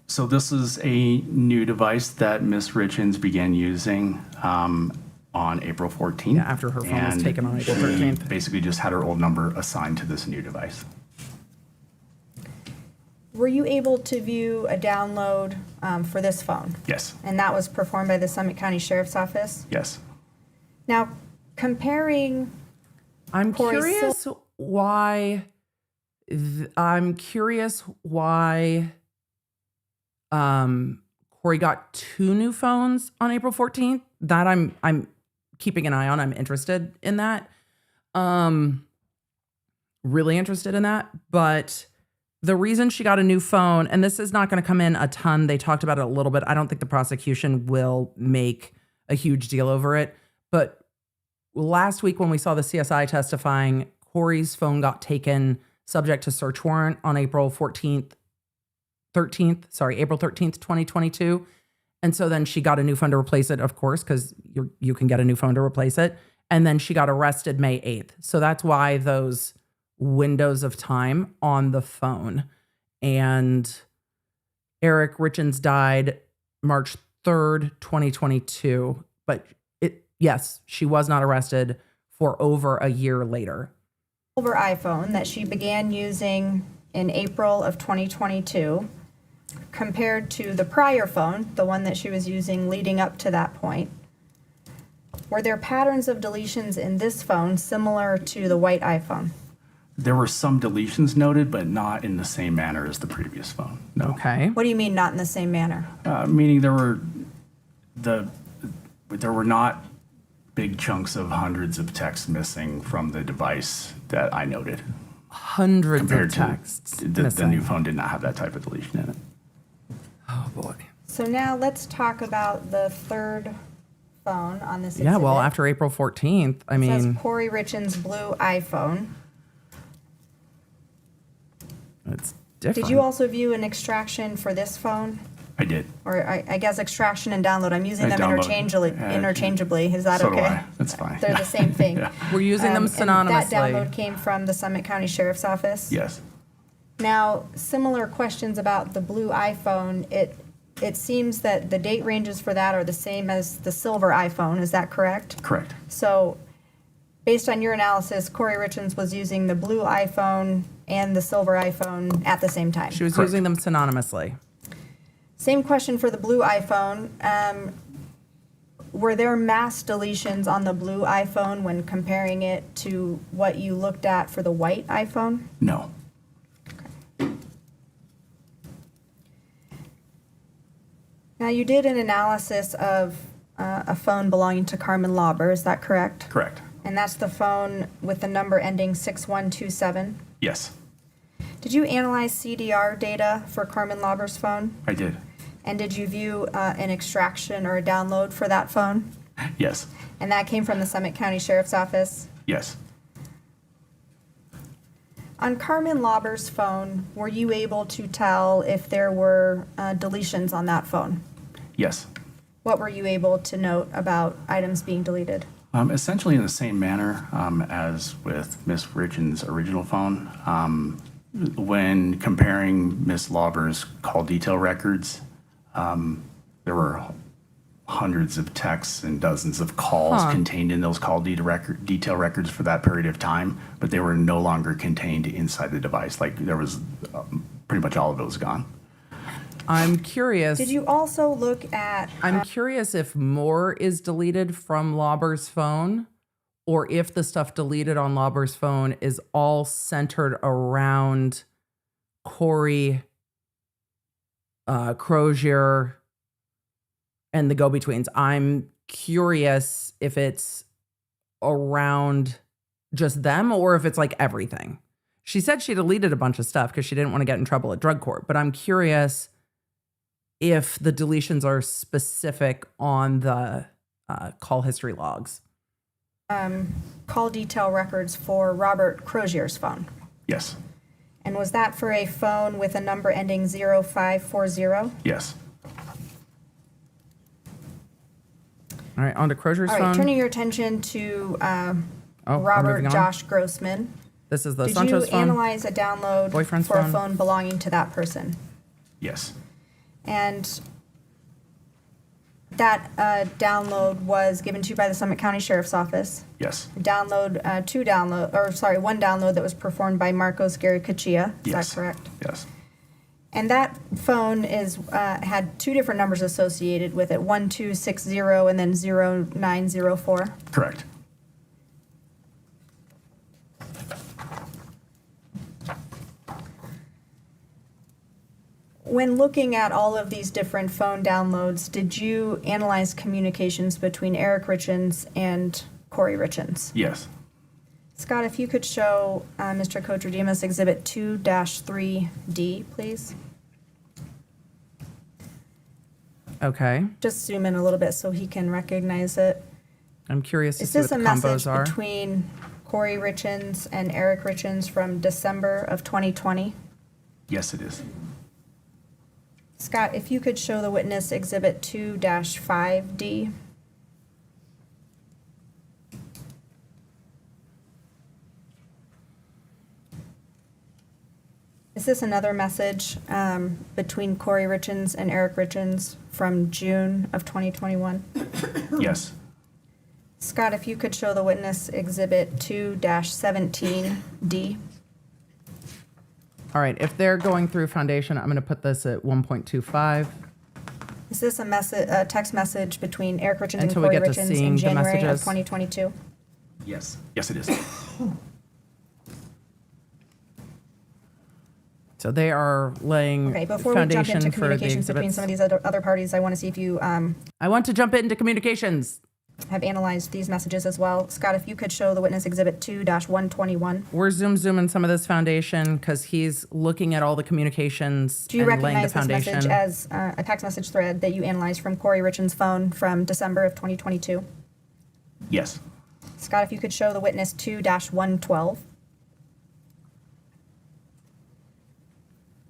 So this is a new device that Ms. Richins began using on April 14th. Yeah, after her phone was and taken on April she 13th. basically just had her old number assigned to this new device. Were you able to view a download for this phone? Yes. And that was performed by the Summit County Sheriff's Office? Yes. Now, comparing... I'm Kouri, curious why Kouri got 2 new phones on April 14th. That I'm keeping an eye on. I'm interested in that. Really interested in that. But the reason she got a new phone, and this is not going to come in a ton, they talked about it a little bit. I don't think the prosecution will make a huge deal over it. But last week when we saw the CSI testifying, Kouri's phone got taken subject to search warrant on April 13th, 2022. And so then she got a new phone to replace it, of course, because you can get a new phone to replace it. And then she got arrested May 8th. So that's why those windows of time on the phone. And Eric Richins died March 3rd, 2022. But yes, she was not arrested for over a year later. Silver iPhone that she began using in April of 2022 compared to the prior phone, the one that she was using leading up to that point. Were there patterns of deletions in this phone similar to the white iPhone? There were some deletions noted, but not in the same manner as the previous phone. No. Okay. What do you mean not in the same manner? Meaning there were not big chunks of hundreds of texts missing from the device that I noted. Hundreds Compared of texts to the missing. new phone did not have that type of deletion in it. Oh boy. So now let's talk about the third phone on this Yeah, well, exhibit. after April 14th, I It says mean, Kouri Richins' blue iPhone. it's different. Did you also view an extraction for this phone? I did. Or I guess extraction and download. I'm using them Download. interchangeably. Is that So okay? do I. That's fine. They're the same thing. Yeah. We're using them And synonymously. that download came from the Summit County Sheriff's Office? Yes. Now, similar questions about the blue iPhone. It seems that the date ranges for that are the same as the silver iPhone. Is that correct? Correct. So, based on your analysis, Kouri Richins was using the blue iPhone and the silver iPhone at the same time. She was using them synonymously. Same question for the blue iPhone. Were there mass deletions on the blue iPhone when comparing it to what you looked at for the white iPhone? No. Now, you did an analysis of a phone belonging to Carmen Lauber, is that correct? Correct. And that's the phone with the number ending 6127? Yes, Did you analyze CDR data for Carmen Lauber's phone? I did. And did you view an extraction or a download for that phone? Yes. And that came from the Summit County Sheriff's Office? Yes. On Carmen Lauber's phone, were you able to tell if there were deletions on that phone? Yes. What were you able to note about items being deleted? Essentially in the same manner as with Miss Richins' original phone. When comparing Miss Lauber's call detail records, there were hundreds of texts and dozens of calls contained in those call detail records for that period of time, but they were no longer contained inside the device. Like there was pretty much all of it was gone. I'm curious. Did you also look at... I'm curious if more is deleted from Lauber's phone or if the stuff deleted on Lauber's phone is all centered around Kouri, Crozier, and the go-betweens. I'm curious if it's around just them or if it's like everything. She said she deleted a bunch of stuff because she didn't want to get in trouble at drug court, but I'm curious if the deletions are specific on the call history logs. Call detail records for Robert Crozier's phone. Yes. And was that for a phone with a number ending 0540? Yes. All right, on to Crozier's All right, phone. turning your attention to we're Robert moving on? Josh Grossman. This is the Did Sancho's you phone. analyze a download Boyfriend's for phone. a phone belonging to that person? Yes. And that download was given to you by the Summit County Sheriff's Office. Yes. One download that was performed by Marcos Garicachia. Is Yes. that correct? Yes. And that phone had two different numbers associated with it, 1260 and then 0904. Correct. When looking at all of these different phone downloads, did you analyze communications between Eric Richins and Kouri Richins? Yes. Scott, if you could show Mr. Kotrodimos Exhibit 2-3D, please. Okay. Just zoom in a little bit so he can recognize it. I'm curious to Is see what this the a message combos are. between Kouri Richins and Eric Richins from December of 2020? Yes, it is. Scott, if you could show the witness Exhibit 2-5D. Is this another message between Kouri Richins and Eric Richins from June of 2021? Yes. Scott, if you could show the witness Exhibit 2-17D. All right, if they're going through foundation, I'm going to put this at 1.25. Is this a text message between Eric Richins Until and we Kouri get to Richins seeing in the January of messages. 2022? Yes. Yes, it is. So they are laying Okay, before we jump foundation into for the communications between exhibits. some of these other parties, I want to see if you I want to jump into communications. have analyzed these messages as well. Scott, if you could show the witness Exhibit 2-121. We're zooming some of this foundation because he's looking at all the communications Do you and laying the recognize this foundation. message as a text message thread that you analyzed from Kouri Richins' phone from December of 2022? Yes. Scott, if you could show the witness 2-112.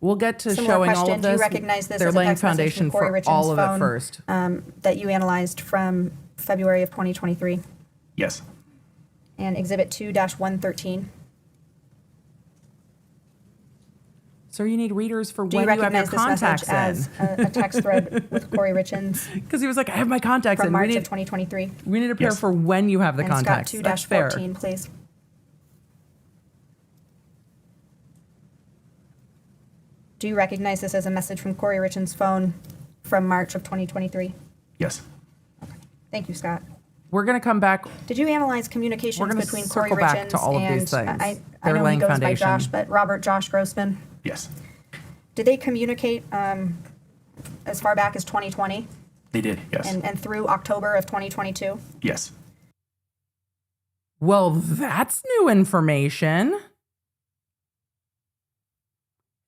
We'll get to Similar showing all question. of Do you this. recognize this They're as a laying text message foundation from Kouri for Richins' all of phone, it first. that you analyzed from February of 2023? Yes. And Exhibit 2-113. So you need readers for Do you when you have your recognize this message contacts as a text thread with Kouri Richins Because he was like, I have my contacts from in. March We of need, 2023? we need a pair Yes. for when you have the And contacts. Scott, That's fair. 2-14, please. Do you recognize this as a message from Kouri Richins' phone from March of 2023? Yes. Thank you, Scott. We're going to come back. Did you analyze We're communications gonna between circle Kouri back Richins to all of and these things. I They're know he laying goes foundation. by Josh, but Josh Grossmann? Yes. Did they communicate as far back as 2020 They did. Yes. and through October of 2022? Yes. Well, that's new information.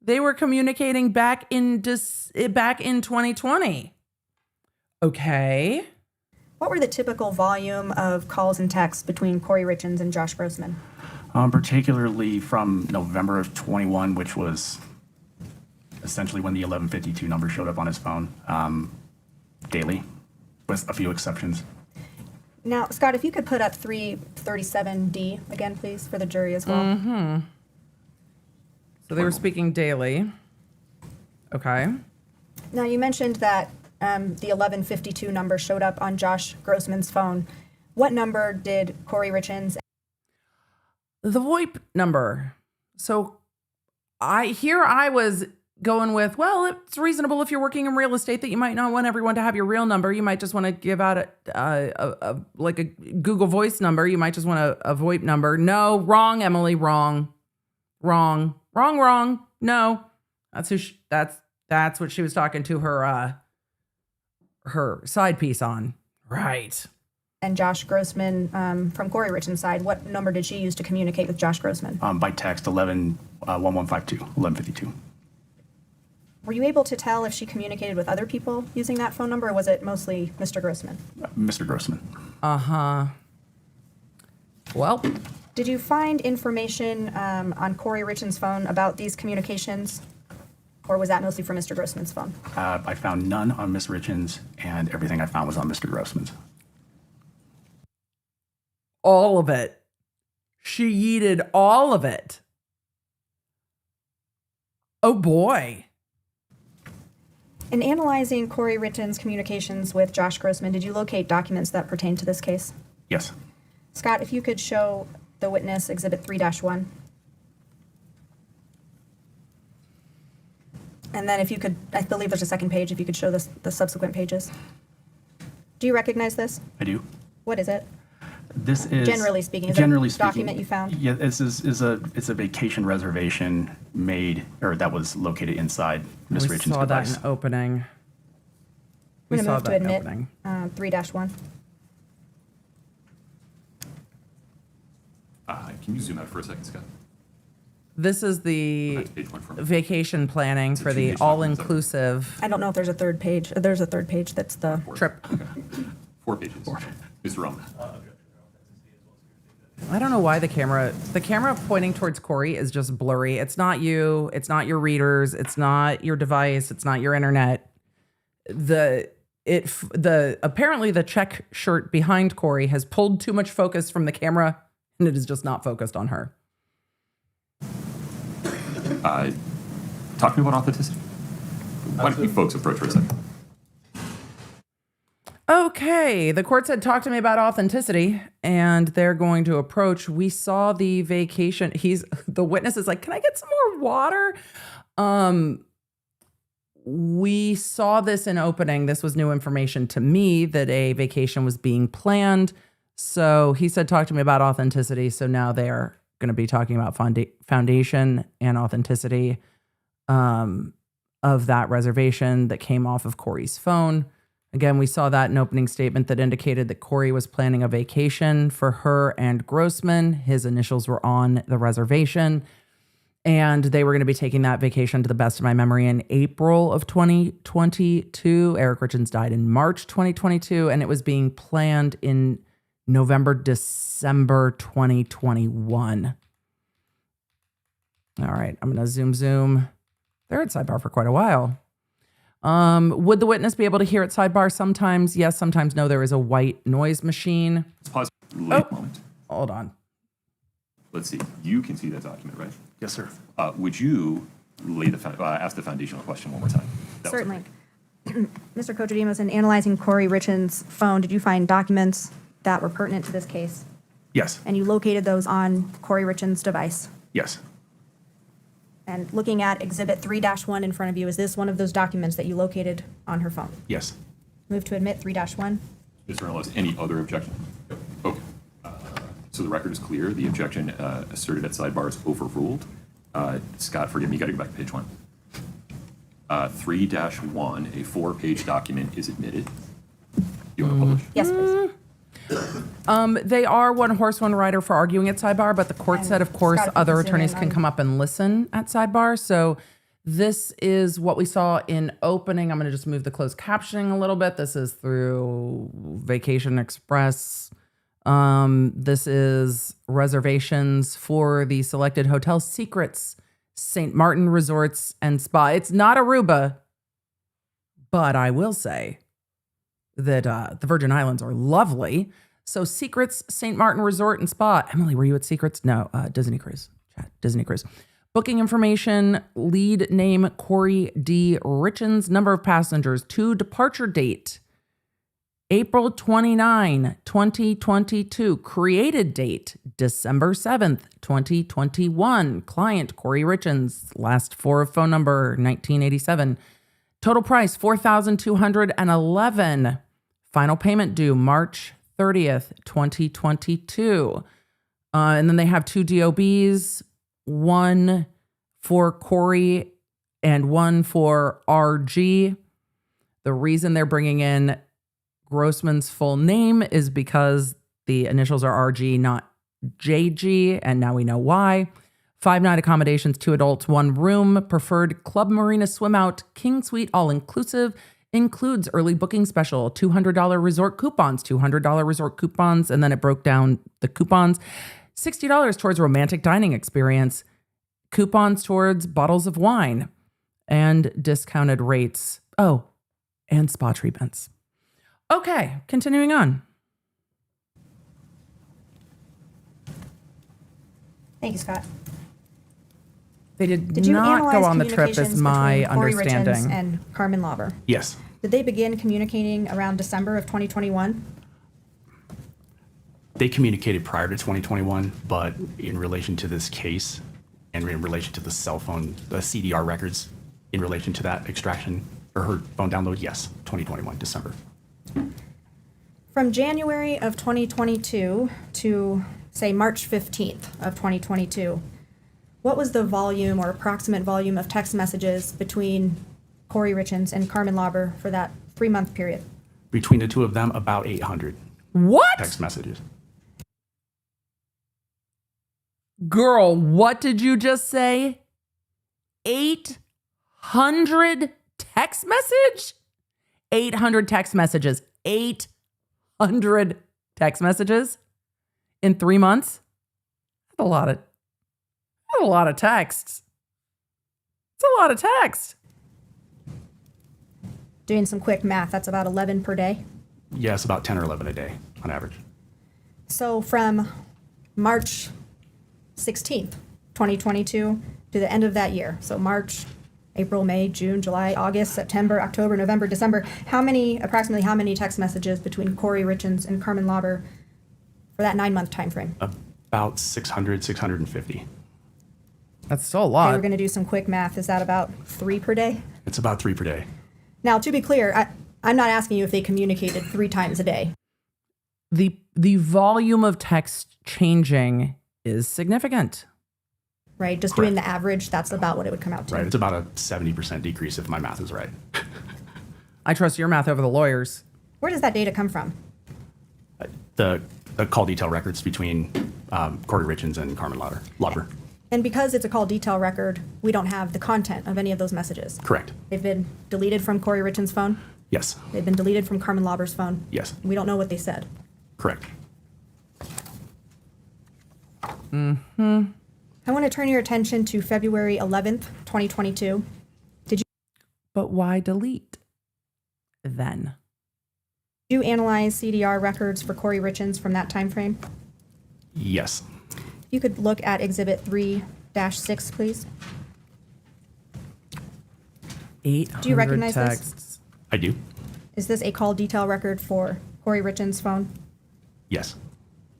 They were communicating back in 2020. Okay. What were the typical volume of calls and texts between Kouri Richins and Josh Grossmann? Particularly from November of 21, which was essentially when the 1152 number showed up on his phone, daily, with a few exceptions. Now, Scott, if you could put up 337D again, please, for the jury as well. Mm-hmm. So they were speaking daily. Okay. Now, you mentioned that the 1152 number showed up on Josh Grossmann's phone. What number did Kouri Richins? The VoIP number. So I was going with, well, it's reasonable if you're working in real estate that you might not want everyone to have your real number. You might just want to give out a Google Voice number. You might just want a VoIP number. No, wrong, Emily, wrong. No, that's who. That's what she was talking to her side piece on. Right. And Josh Grossmann from Kouri Richins' side, what number did she use to communicate with Josh Grossmann? By text, 1152. Were you able to tell if she communicated with other people using that phone number, or was it mostly Mr. Grossmann? Mr. Grossmann. Uh-huh. Well. Did you find information on Kouri Richins' phone about these communications, or was that mostly from Mr. Grossmann's phone? I found none on Miss Richins, and everything I found was on Mr. Grossmann's. All of it. She yeeted all of it. Oh boy. In analyzing Kouri Richins' communications with Josh Grossmann, did you locate documents that pertain to this case? Yes. Scott, if you could show the witness Exhibit 3-1. And then if you could, I believe there's a second page, if you could show the subsequent pages. Do you recognize this? I do. What is it? This is Generally speaking, is it a generally speaking, document you found? Yeah, it's a vacation reservation made or that was located inside Ms. We Richins' saw that device. in opening. We're We going to saw move to that in admit opening. 3-1. Can you zoom out for a second, Scott? This is the Next page one for me. vacation planning for the two-page document, all-inclusive I don't know if there's a third page. There's a third page that's the trip. 4 pages. Mr. Roman. I don't know why the camera pointing towards Kouri is just blurry. It's not you. It's not your readers. It's not your device. It's not your internet. Apparently the check shirt behind Kouri has pulled too much focus from the camera, and it is just not focused on her. Talk to me about authenticity. Why don't you folks approach for a second? Okay, the court said talk to me about authenticity, and they're going to approach. We saw the vacation. The witness is like, can I get some more water? We saw this in opening. This was new information to me that a vacation was being planned. So he said, talk to me about authenticity. So now they're going to be talking about foundation and authenticity of that reservation that came off of Kouri's phone. Again, we saw that in opening statement that indicated that Kouri was planning a vacation for her and Grossmann. His initials were on the reservation, and they were going to be taking that vacation, to the best of my memory, in April of 2022. Eric Richins died in March 2022, and it was being planned in November, December 2021. All right, I'm going to zoom. They're at sidebar for quite a while. Would the witness be able to hear at sidebar? Sometimes yes, sometimes no. There is a white noise machine. Let's pause for a moment. Hold on. Let's see. You can see that document, right? Yes, sir. Would you ask the foundational question one more time? That was certainly. Mr. Kotrodimos, in analyzing Kouri Richins' phone, did you find documents that were pertinent to this case? Yes. And you located those on Kouri Richins' device? Yes. And looking at Exhibit 3-1 in front of you, is this one of those documents that you located on her phone? Yes. Move to admit 3-1. Mr. Ellis, any other objection? Okay. So the record is clear. The objection asserted at sidebar is overruled. Scott, forgive me, you got to go back to page 1. 3-1, a 4-page document is admitted. You want to publish? Yes, please. They are one horse, one rider for arguing at sidebar, but the court said, of course, Scott, other zoom in attorneys can on- come up and listen at sidebar. So this is what we saw in opening. I'm going to just move the closed captioning a little bit. This is through Vacation Express. This is reservations for the selected hotel secrets, St. Martin Resorts and Spa. It's not Aruba, but I will say that the Virgin Islands are lovely. So Secrets, St. Martin Resort and Spa. Emily, were you at Secrets? No, Disney Cruise. Chat, Disney Cruise. Booking information, lead name, Kouri D. Richins, number of passengers, to departure date, April 29, 2022. Created date, December 7th, 2021. Client, Kouri Richins. Last 4 of phone number, 1987. Total price, $4,211. Final payment due March 30th, 2022. And then they have 2 DOBs, one for Kouri and one for RG. The reason they're bringing in Grossmann's full name is because the initials are RG, not JG, and now we know why. 5-night accommodations, 2 adults, 1 room, preferred club marina swim out, king suite, all inclusive, includes early booking special, $200 resort coupons, $200 resort coupons, and then it broke down the coupons, $60 towards romantic dining experience, coupons towards bottles of wine, and discounted rates. Oh, and spa treatments. Okay, continuing on. Thank you, Scott. They did Did you not analyze go on the trip, is communications my between Kouri Richins understanding. and Carmen Lauber? Yes. Did they begin communicating around December of 2021? They communicated prior to 2021, but in relation to this case and in relation to the cell phone, the CDR records, in relation to that extraction or her phone download, yes, 2021, December. From January of 2022 to, say, March 15th of 2022, what was the volume or approximate volume of text messages between Kouri Richins and Carmen Lauber for that 3-month period? Between the two of them, about 800 What? text messages. Girl, what did you just say? 800 text message? 800 text messages. 800 text messages in 3 months? That's a lot of texts. It's a lot of text. Doing some quick math, that's about 11 per day. Yes, about 10 or 11 a day on average. So from March 16th, 2022 to the end of that year, so March, April, May, June, July, August, September, October, November, December, approximately how many text messages between Kouri Richins and Carmen Lauber for that 9-month time frame? About 600, 650. That's still a Okay, lot. we're going to do some quick math. Is that about 3 per day? It's about 3 per day. Now, to be clear, I'm not asking you if they communicated 3 times a day. The volume of text changing is significant. Right? Just doing the average, that's about what it would come out to. Right, it's about a 70% decrease if my math is right. I trust your math over the lawyers. Where does that data come from? The call detail records between Kouri Richins and Carmen Lauber. And because it's a call detail record, we don't have the content of any of those messages. Correct. They've been deleted from Kouri Richins' phone. Yes. They've been deleted from Carmen Lauber's phone. Yes. We don't know what they said. Correct. Mm-hmm. I want to turn your attention to February 11th, 2022. But why delete then? Did you analyze CDR records for Kouri Richins from that time frame? Yes. If you could look at Exhibit 3-6, please. 800 Do you recognize texts. this? I do. Is this a call detail record for Kouri Richins' phone? Yes.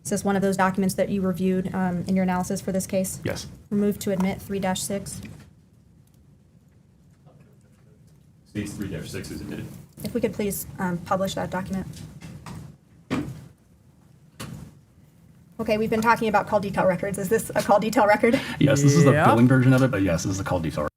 Is this one of those documents that you reviewed in your analysis for this case? Yes. Remove to admit 3-6. States 3-6 is admitted. If we could please publish that document. Okay, we've been talking about call detail records. Is this a call detail record? Yes, this is the billing version of it, but yes, this is the call detail.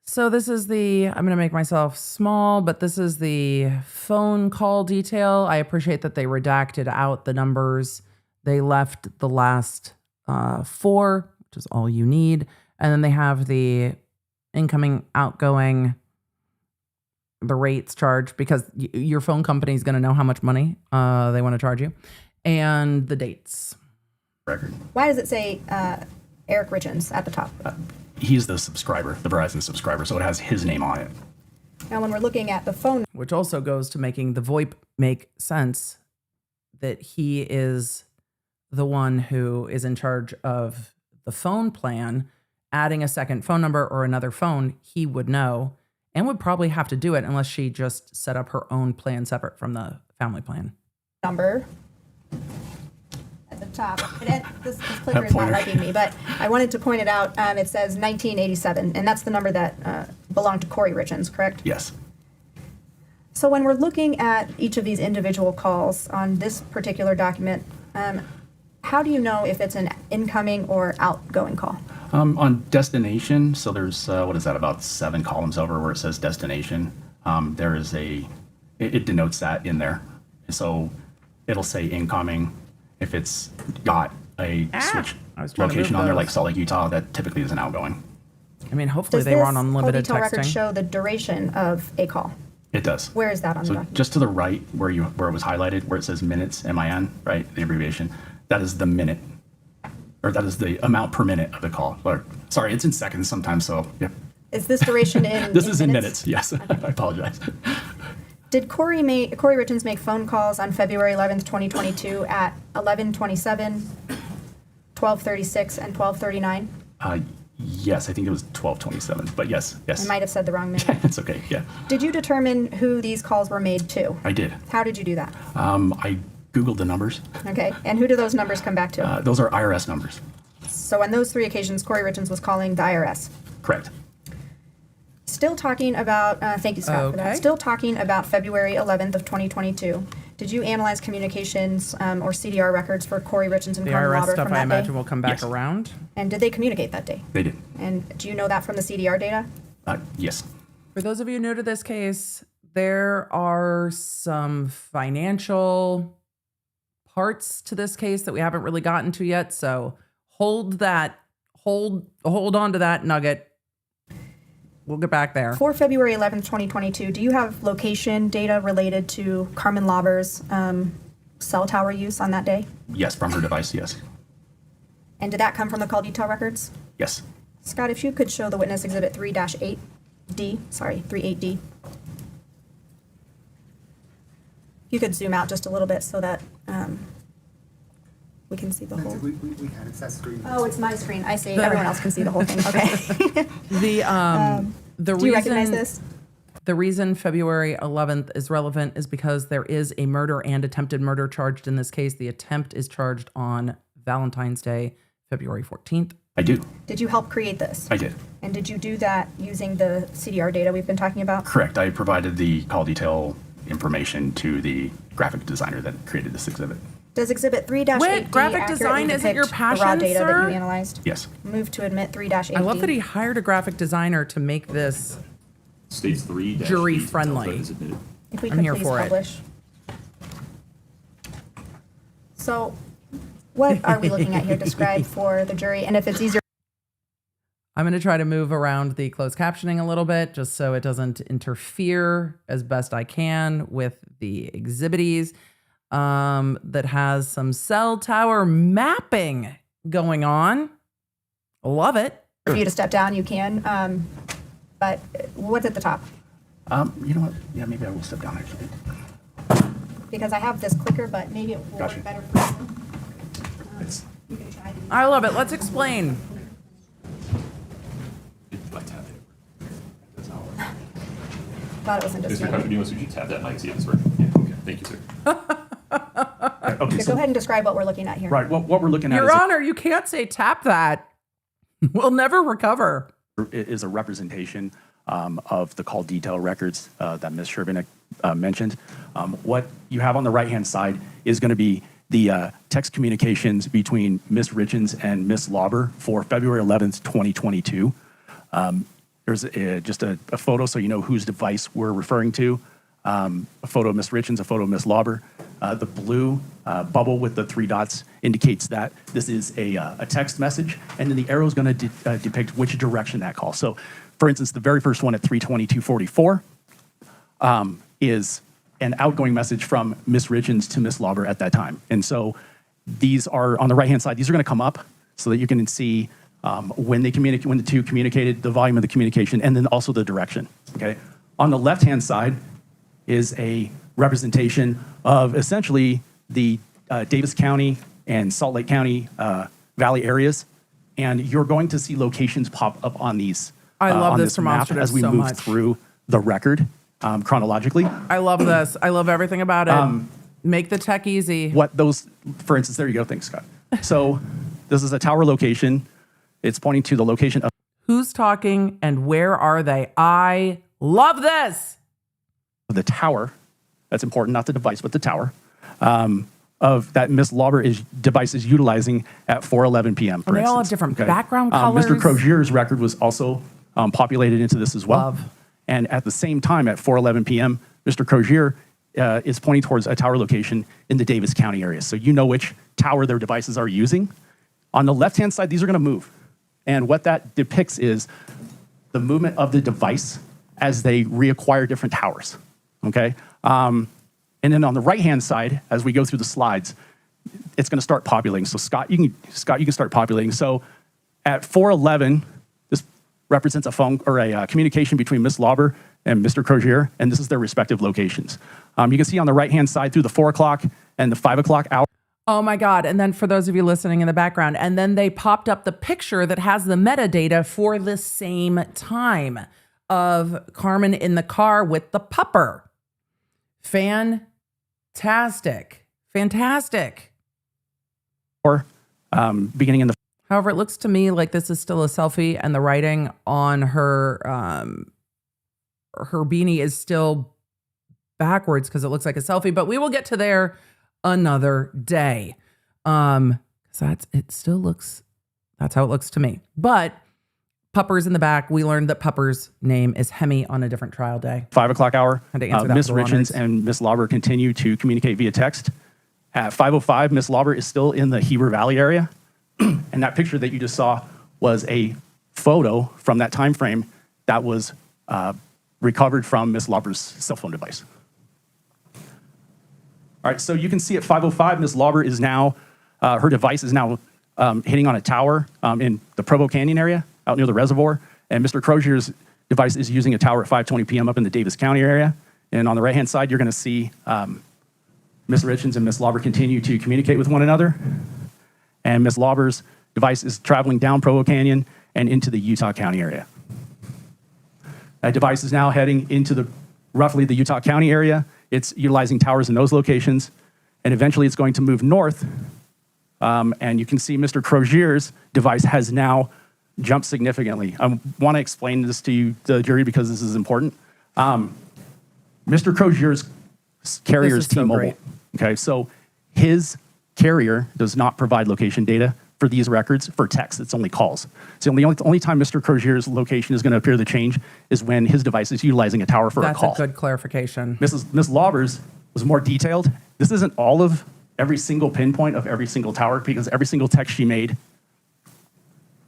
So this is I'm going to make myself small, but this is the phone call detail. I appreciate that they redacted out the numbers. They left the last 4, which is all you need. And then they have the incoming, outgoing, the rates charged, because your phone company is going to know how much money they want to charge you, and the dates. Record. Why does it say Eric Richins at the top? He's the subscriber, the Verizon subscriber, so it has his name on it. Now, when we're looking at the phone, Which also goes to making the VoIP make sense, that he is the one who is in charge of the phone plan. Adding a second phone number or another phone, he would know, and would probably have to do it unless she just set up her own plan separate from the family plan. number at the top. This clicker is not liking me, but I wanted to point it out. It says 1987, and that's the number that belonged to Kouri Richins, correct? Yes. So when we're looking at each of these individual calls on this particular document, how do you know if it's an incoming or outgoing call? On destination, so there's, what is that, about 7 columns over where it says destination. There is it denotes that in there. So it'll say incoming. If it's got a switch location on there, like Salt Lake, Utah, that typically is an outgoing. I mean, hopefully they were on unlimited Does this call detail record texting. show the duration of a call? It does. Where is that on the So document? just to the right where it was highlighted, where it says minutes, MIN, right, the abbreviation, that is the minute, or that is the amount per minute of the call. Or, sorry, it's in seconds sometimes, so yeah. Is this duration in This is in minutes, yes. I apologize. Did Kouri Richins make phone calls on February 11th, 2022 at 11:27, 12:36, and 12:39? Yes, I think it was 12:27, but yes. I might have said the wrong minute. It's okay, yeah. Did you determine who these calls were made to? I did. How did you do that? I Googled the numbers. Okay, and who do those numbers come back to? Those are IRS numbers. So on those 3 occasions, Kouri Richins was calling the IRS. Correct. Still talking about, thank you, Scott, for that. Okay. Still talking about February 11th of 2022. Did you analyze communications or CDR records for Kouri Richins and The Carmen IRS Lauber stuff from I that imagine day? will come back Yes. around. And did they communicate that day? They did. And do you know that from the CDR data? Yes. For those of you new to this case, there are some financial parts to this case that we haven't really gotten to yet. So hold on to that nugget. We'll get back there. For February 11th, 2022, do you have location data related to Carmen Lauber's cell tower use on that day? Yes, from her device, yes. And did that come from the call detail records? Yes. Scott, if you could show the witness exhibit 38D. You could zoom out just a little bit so that we can see the whole. We had it set screen. Oh, it's my screen. I see. Everyone else can see the whole thing. Okay. The do you recognize this? The reason February 11th is relevant is because there is a murder and attempted murder charged in this case. The attempt is charged on Valentine's Day, February 14th. I do. Did you help create this? I did. And did you do that using the CDR data we've been talking about? Correct. I provided the call detail information to the graphic designer that created this exhibit. Does exhibit 3-8D Wait, graphic accurately design isn't your depict passion, the raw data that sir? you analyzed? Yes. Move to admit 3-8D. I love that he hired a graphic designer to make this States 3 jury friendly. If we I'm could here please for it. publish. So what are we looking at here? Describe for the jury, and if it's easier. I'm going to try to move around the closed captioning a little bit just so it doesn't interfere as best I can with the exhibits that has some cell tower mapping going on. Love it. For you to step down, you can. But what's at the top? You know what? Yeah, maybe I will step down actually. Because I have this clicker, but maybe it will Gotcha. work better for you. You can try. I love it. Let's explain. Thought it was in Mr. display. Kotrodimos, would you tap that mic, see if it's working? Yeah, okay. Thank you, sir. Okay, Go ahead and describe what we're looking at here. Right. What we're looking at Your Honor, you can't say tap that. We'll never recover. is a representation of the call detail records that Ms. Shervinick mentioned. What you have on the right-hand side is going to be the text communications between Ms. Richins and Ms. Lauber for February 11th, 2022. There's just a photo so you know whose device we're referring to. A photo of Ms. Richins, a photo of Ms. Lauber. The blue bubble with the 3 dots indicates that this is a text message, and then the arrow is going to depict which direction that call. So, for instance, the very first one at 3:22:44 is an outgoing message from Ms. Richins to Ms. Lauber at that time. And so these are on the right-hand side. These are going to come up so that you can see when the two communicated, the volume of the communication, and then also the direction. Okay. On the left-hand side is a representation of essentially the Davis County and Salt Lake County Valley areas, and you're going to see locations pop up on these. I love on this map demonstrative as we so move much. through the record chronologically. I love this. I love everything about it. Make the tech easy. What those, for instance, there you go. Thanks, Scott. So this is a tower location. It's pointing to the location of Who's talking and where are they? I love this. the tower. That's important, not the device, but the tower of that Ms. Lauber's device is utilizing at 4:11 p.m. And they all have different background colors. Mr. Crozier's record was also populated into this as well. Love. And at the same time, at 4:11 p.m., Mr. Crozier is pointing towards a tower location in the Davis County area. So you know which tower their devices are using. On the left-hand side, these are going to move. And what that depicts is the movement of the device as they reacquire different towers. Okay? And then on the right-hand side, as we go through the slides, it's going to start populating. So Scott, you can start populating. So at 4:11, this represents a phone or a communication between Ms. Lauber and Mr. Crozier, and this is their respective locations. You can see on the right-hand side through the 4 o'clock and the 5 o'clock hour. Oh my God. And then for those of you listening in the background, and then they popped up the picture that has the metadata for the same time of Carmen in the car with the pupper. Fantastic. Fantastic. Or beginning in the. However, it looks to me like this is still a selfie and the writing on her, her beanie is still backwards because it looks like a selfie, but we will get to there another day. That's how it looks to me. But Pupper's in the back. We learned that Pupper's name is Hemi on a different trial day. 5 o'clock hour, Had to answer that Ms. for the Richins Lawners. and Ms. Lauber continue to communicate via text. At 5:05, Ms. Lauber is still in the Heber Valley area. And that picture that you just saw was a photo from that time frame that was recovered from Ms. Lauber's cell phone device. All right, so you can see at 5:05, Ms. Lauber is now, her device is now hitting on a tower in the Provo Canyon area out near the reservoir. And Mr. Crozier's device is using a tower at 5:20 p.m. up in the Davis County area. And on the right-hand side, you're going to see Ms. Richins and Ms. Lauber continue to communicate with one another. And Ms. Lauber's device is traveling down Provo Canyon and into the Utah County area. That device is now heading into roughly the Utah County area. It's utilizing towers in those locations. And eventually it's going to move north. And you can see Mr. Crozier's device has now jumped significantly. I want to explain this to you, the jury, because this is important. Mr. Crozier's carrier is T-Mobile. Okay, so his carrier does not provide location data for these records for text. It's only calls. So the only time Mr. Crozier's location is going to appear to change is when his device is utilizing a tower for a call. That's a good clarification. Ms. Lauber's was more detailed. This isn't all of every single pinpoint of every single tower, because every single text she made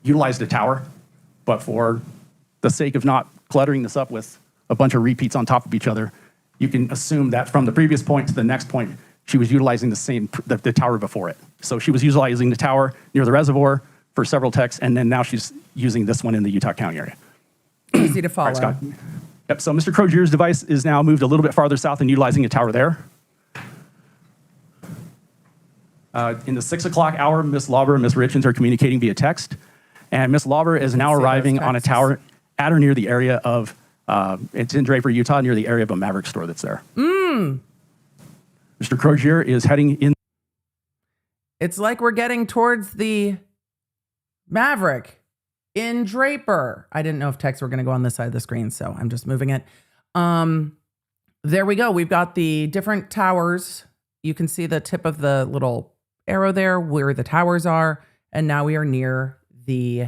utilized a tower. But for the sake of not cluttering this up with a bunch of repeats on top of each other, you can assume that from the previous point to the next point, she was utilizing the tower before it. So she was utilizing the tower near the reservoir for several texts, and then now she's using this one in the Utah County area. Easy to follow. All right, Scott. Yep, so Mr. Crozier's device is now moved a little bit farther south and utilizing a tower there. In the 6 o'clock hour, Ms. Lauber and Ms. Richins are communicating via text, and Ms. Lauber is now arriving on a tower at or near the area of, it's in Draper, Utah, near the area of a Maverick store that's there. Mr. Crozier is heading in. It's like we're getting towards the Maverick in Draper. I didn't know if texts were going to go on this side of the screen, so I'm just moving it. There we go. We've got the different towers. You can see the tip of the little arrow there where the towers are. And now we are near the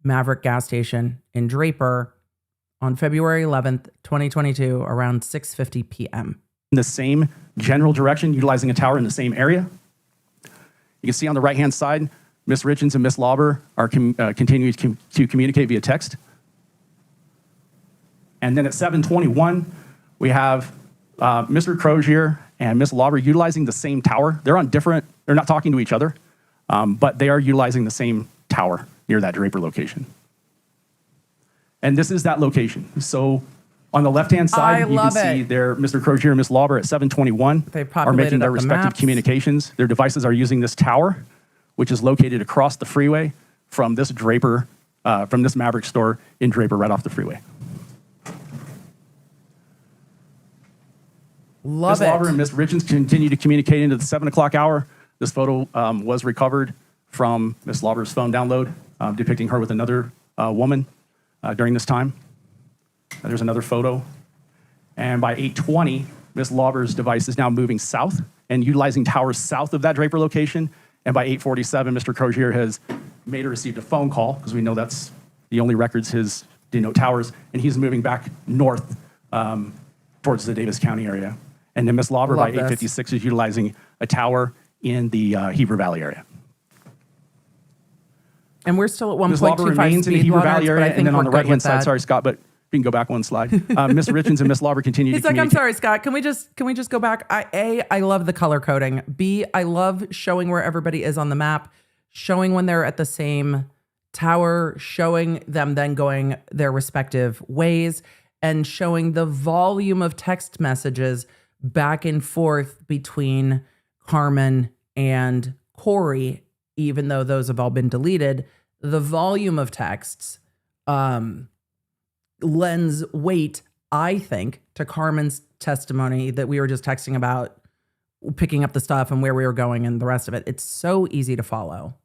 Maverick gas station in Draper on February 11th, 2022, around 6:50 p.m. In the same general direction, utilizing a tower in the same area. You can see on the right-hand side, Ms. Richins and Ms. Lauber are continuing to communicate via text. And then at 7:21, we have Mr. Crozier and Ms. Lauber utilizing the same tower. They're not talking to each other, but they are utilizing the same tower near that Draper location. And this is that location. So on the left-hand side, you can see there, Mr. Crozier and Ms. Lauber at 7:21 are making their respective communications. Their devices are using this tower, which is located across the freeway from this Draper, from this Maverick store in Draper, right off the freeway. Love Ms. Lauber and Ms. Richins continue to communicate into the 7 o'clock hour. This photo was recovered from Ms. Lauber's phone download, depicting her with another woman during this time. There's another photo. And by 8:20, Ms. Lauber's device is now moving south and utilizing towers south of that Draper location. And by 8:47, Mr. Crozier has made or received a phone call, because we know that's the only records his denote towers, and he's moving back north towards the Davis County area. And then Ms. Lauber by 8:56 is utilizing a tower in the Heber Valley area. And we're still at 1.25 Ms. Lauber remains in the speed, Heber Leonard, Valley but I area, think and then on we're the good right-hand with side, that. sorry, Scott, but we can go back one slide. Ms. Richins and Ms. Lauber continue to He's like, I'm communicate. sorry, Scott. Can we just go back? I love the color coding. B, I love showing where everybody is on the map, showing when they're at the same tower, showing them then going their respective ways, and showing the volume of text messages back and forth between Carmen and Kouri, even though those have all been deleted. The volume of texts lends weight, I think, to Carmen's testimony that we were just texting about, picking up the stuff and where we were going and the rest of it. It's so easy to follow.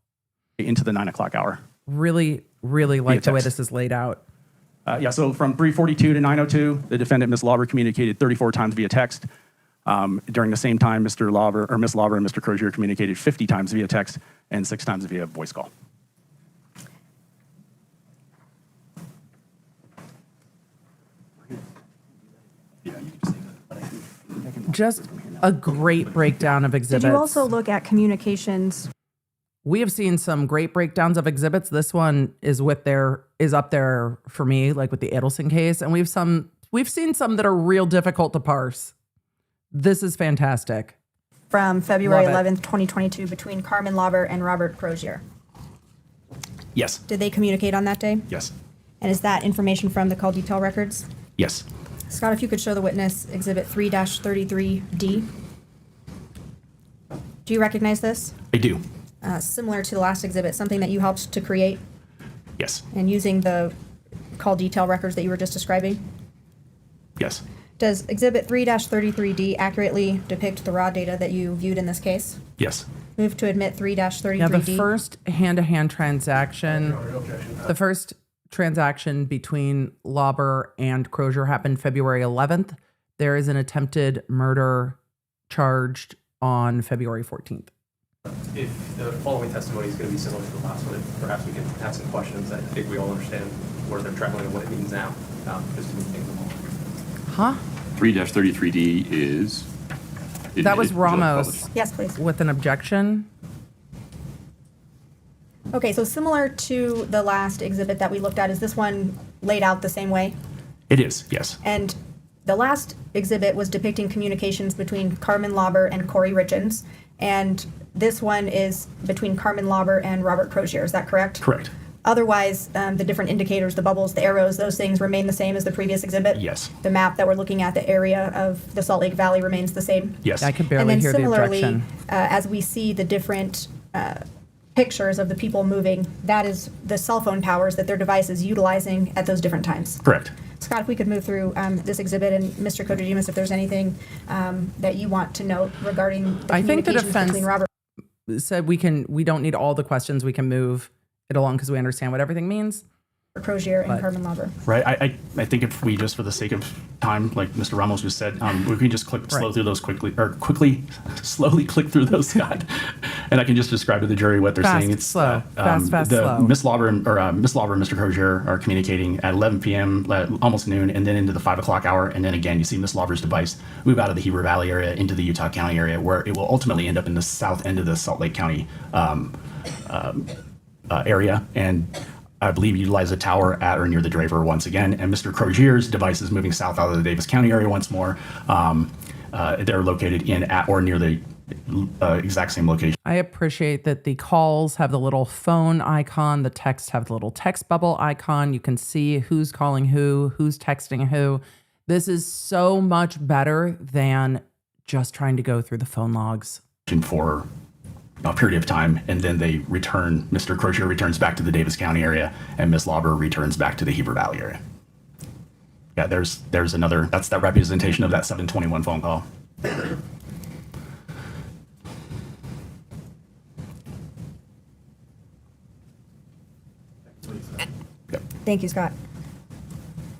Into the 9 o'clock hour. Really, really like the way this is laid out. Yeah, so from 3:42 to 9:02, the defendant, Ms. Lauber, communicated 34 times via text. During the same time, Mr. Lauber, or Ms. Lauber and Mr. Crozier communicated 50 times via text and 6 times via voice call. Just a great breakdown of exhibits. Did you also look at communications? We have seen some great breakdowns of exhibits. This one is up there for me, like with the Adelson case, and we've seen some that are real difficult to parse. This is fantastic. From February Love it. 11th, 2022, between Carmen Lauber and Robert Crozier. Yes. Did they communicate on that day? Yes. And is that information from the call detail records? Yes. Scott, if you could show the witness Exhibit 3-33D. Do you recognize this? I do. Similar to the last exhibit, something that you helped to create Yes. and using the call detail records that you were just describing? Yes. Does Exhibit 3-33D accurately depict the raw data that you viewed in this case? Yes. Move to admit 3-33D. Yeah, the first hand-to-hand transaction, the first transaction between Lauber and Crozier happened February 11th. There is an attempted murder charged on February 14th. If the following testimony is going to be similar to the last one, perhaps we can ask some questions. I think we all understand where they're traveling and what it means now, just to move things along. Huh? 3-33D is. That was admitted, Ramos. published. Yes, please. With an objection. Okay, so similar to the last exhibit that we looked at, is this one laid out the same way? It is, yes. And the last exhibit was depicting communications between Carmen Lauber and Kouri Richins, and this one is between Carmen Lauber and Robert Crozier. Is that correct? Correct. Otherwise, the different indicators, the bubbles, the arrows, those things remain the same as the previous exhibit? Yes. The map that we're looking at, the area of the Salt Lake Valley remains the same? Yes. I could barely hear the objection. As we see the different pictures of the people moving, that is the cell phone towers that their device is utilizing at those different times. Correct. Scott, if we could move through this exhibit, and Mr. Kotrodimos, if there's anything that you want to note regarding the I think the communications defense between Robert. said we don't need all the questions. We can move it along because we understand what everything means. Crozier and But- Carmen Lauber. Right. I think if we just, for the sake of time, like Mr. Ramos just said, we can just slow through those slowly click through those, Scott. And I can just describe to the jury what they're Fast, saying. It's slow. Fast, slow. Miss Lauber and Mr. Crozier are communicating at 11 p.m., almost noon, and then into the 5 o'clock hour. And then again, you see Miss Lauber's device move out of the Heber Valley area into the Utah County area, where it will ultimately end up in the south end of the Salt Lake County area. And I believe utilize a tower at or near the Draper once again. And Mr. Crozier's device is moving south out of the Davis County area once more. They're located in at or near the exact same location. I appreciate that the calls have the little phone icon, the texts have the little text bubble icon. You can see who's calling who's texting who. This is so much better than just trying to go through the phone logs. For a period of time, and then they return. Mr. Crozier returns back to the Davis County area, and Miss Lauber returns back to the Heber Valley area. Yeah, there's another. That's that representation of that 721 phone call. Thank you, Scott.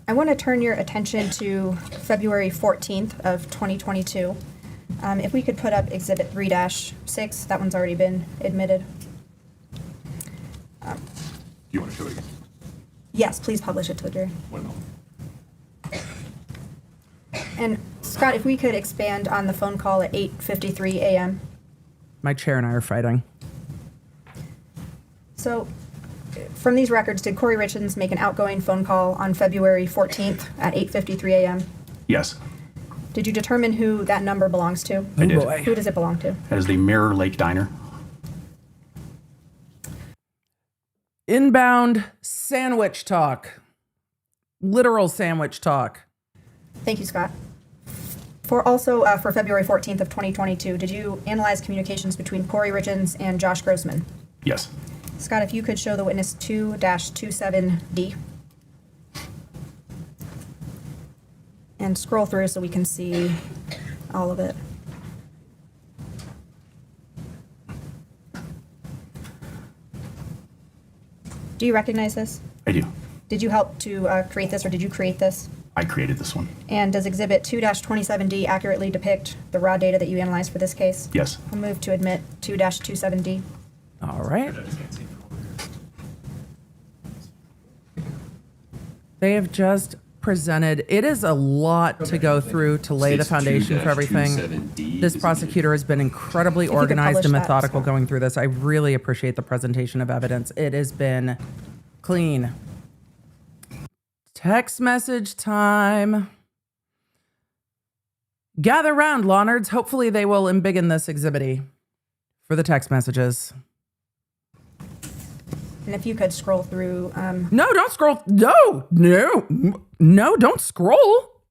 I want to turn your attention to February 14th of 2022. If we could put up Exhibit 3-6, that one's already been admitted. You want to show it? Yes, please publish it to the jury. One moment. And Scott, if we could expand on the phone call at 8:53 a.m. My chair and I are fighting. So, from these records, did Kouri Richins make an outgoing phone call on February 14th at 8:53 a.m.? Yes. Did you determine who that number belongs to? I did. boy. Who does it belong to? That is the Mirror Lake Diner. Inbound sandwich talk. Literal sandwich talk. Thank you, Scott. For February 14th of 2022, did you analyze communications between Kouri Richins and Josh Grossmann? Yes. Scott, if you could show the witness 2-27D. And scroll through so we can see all of it. Do you recognize this? I do. Did you help to create this, or did you create this? I created this one. And does Exhibit 2-27D accurately depict the raw data that you analyzed for this case? Yes. I'll move to admit 2-27D. All right. They have just presented. It is a lot to go through to lay the foundation for everything. 2-27D This prosecutor has been incredibly you could organized and publish that, methodical going through this. I really appreciate the presentation of evidence. It has been clean. Text message time. Gather round, law nerds. Hopefully they will embiggen this exhibity for the text messages. And if you could scroll through. No, don't scroll. No, don't scroll.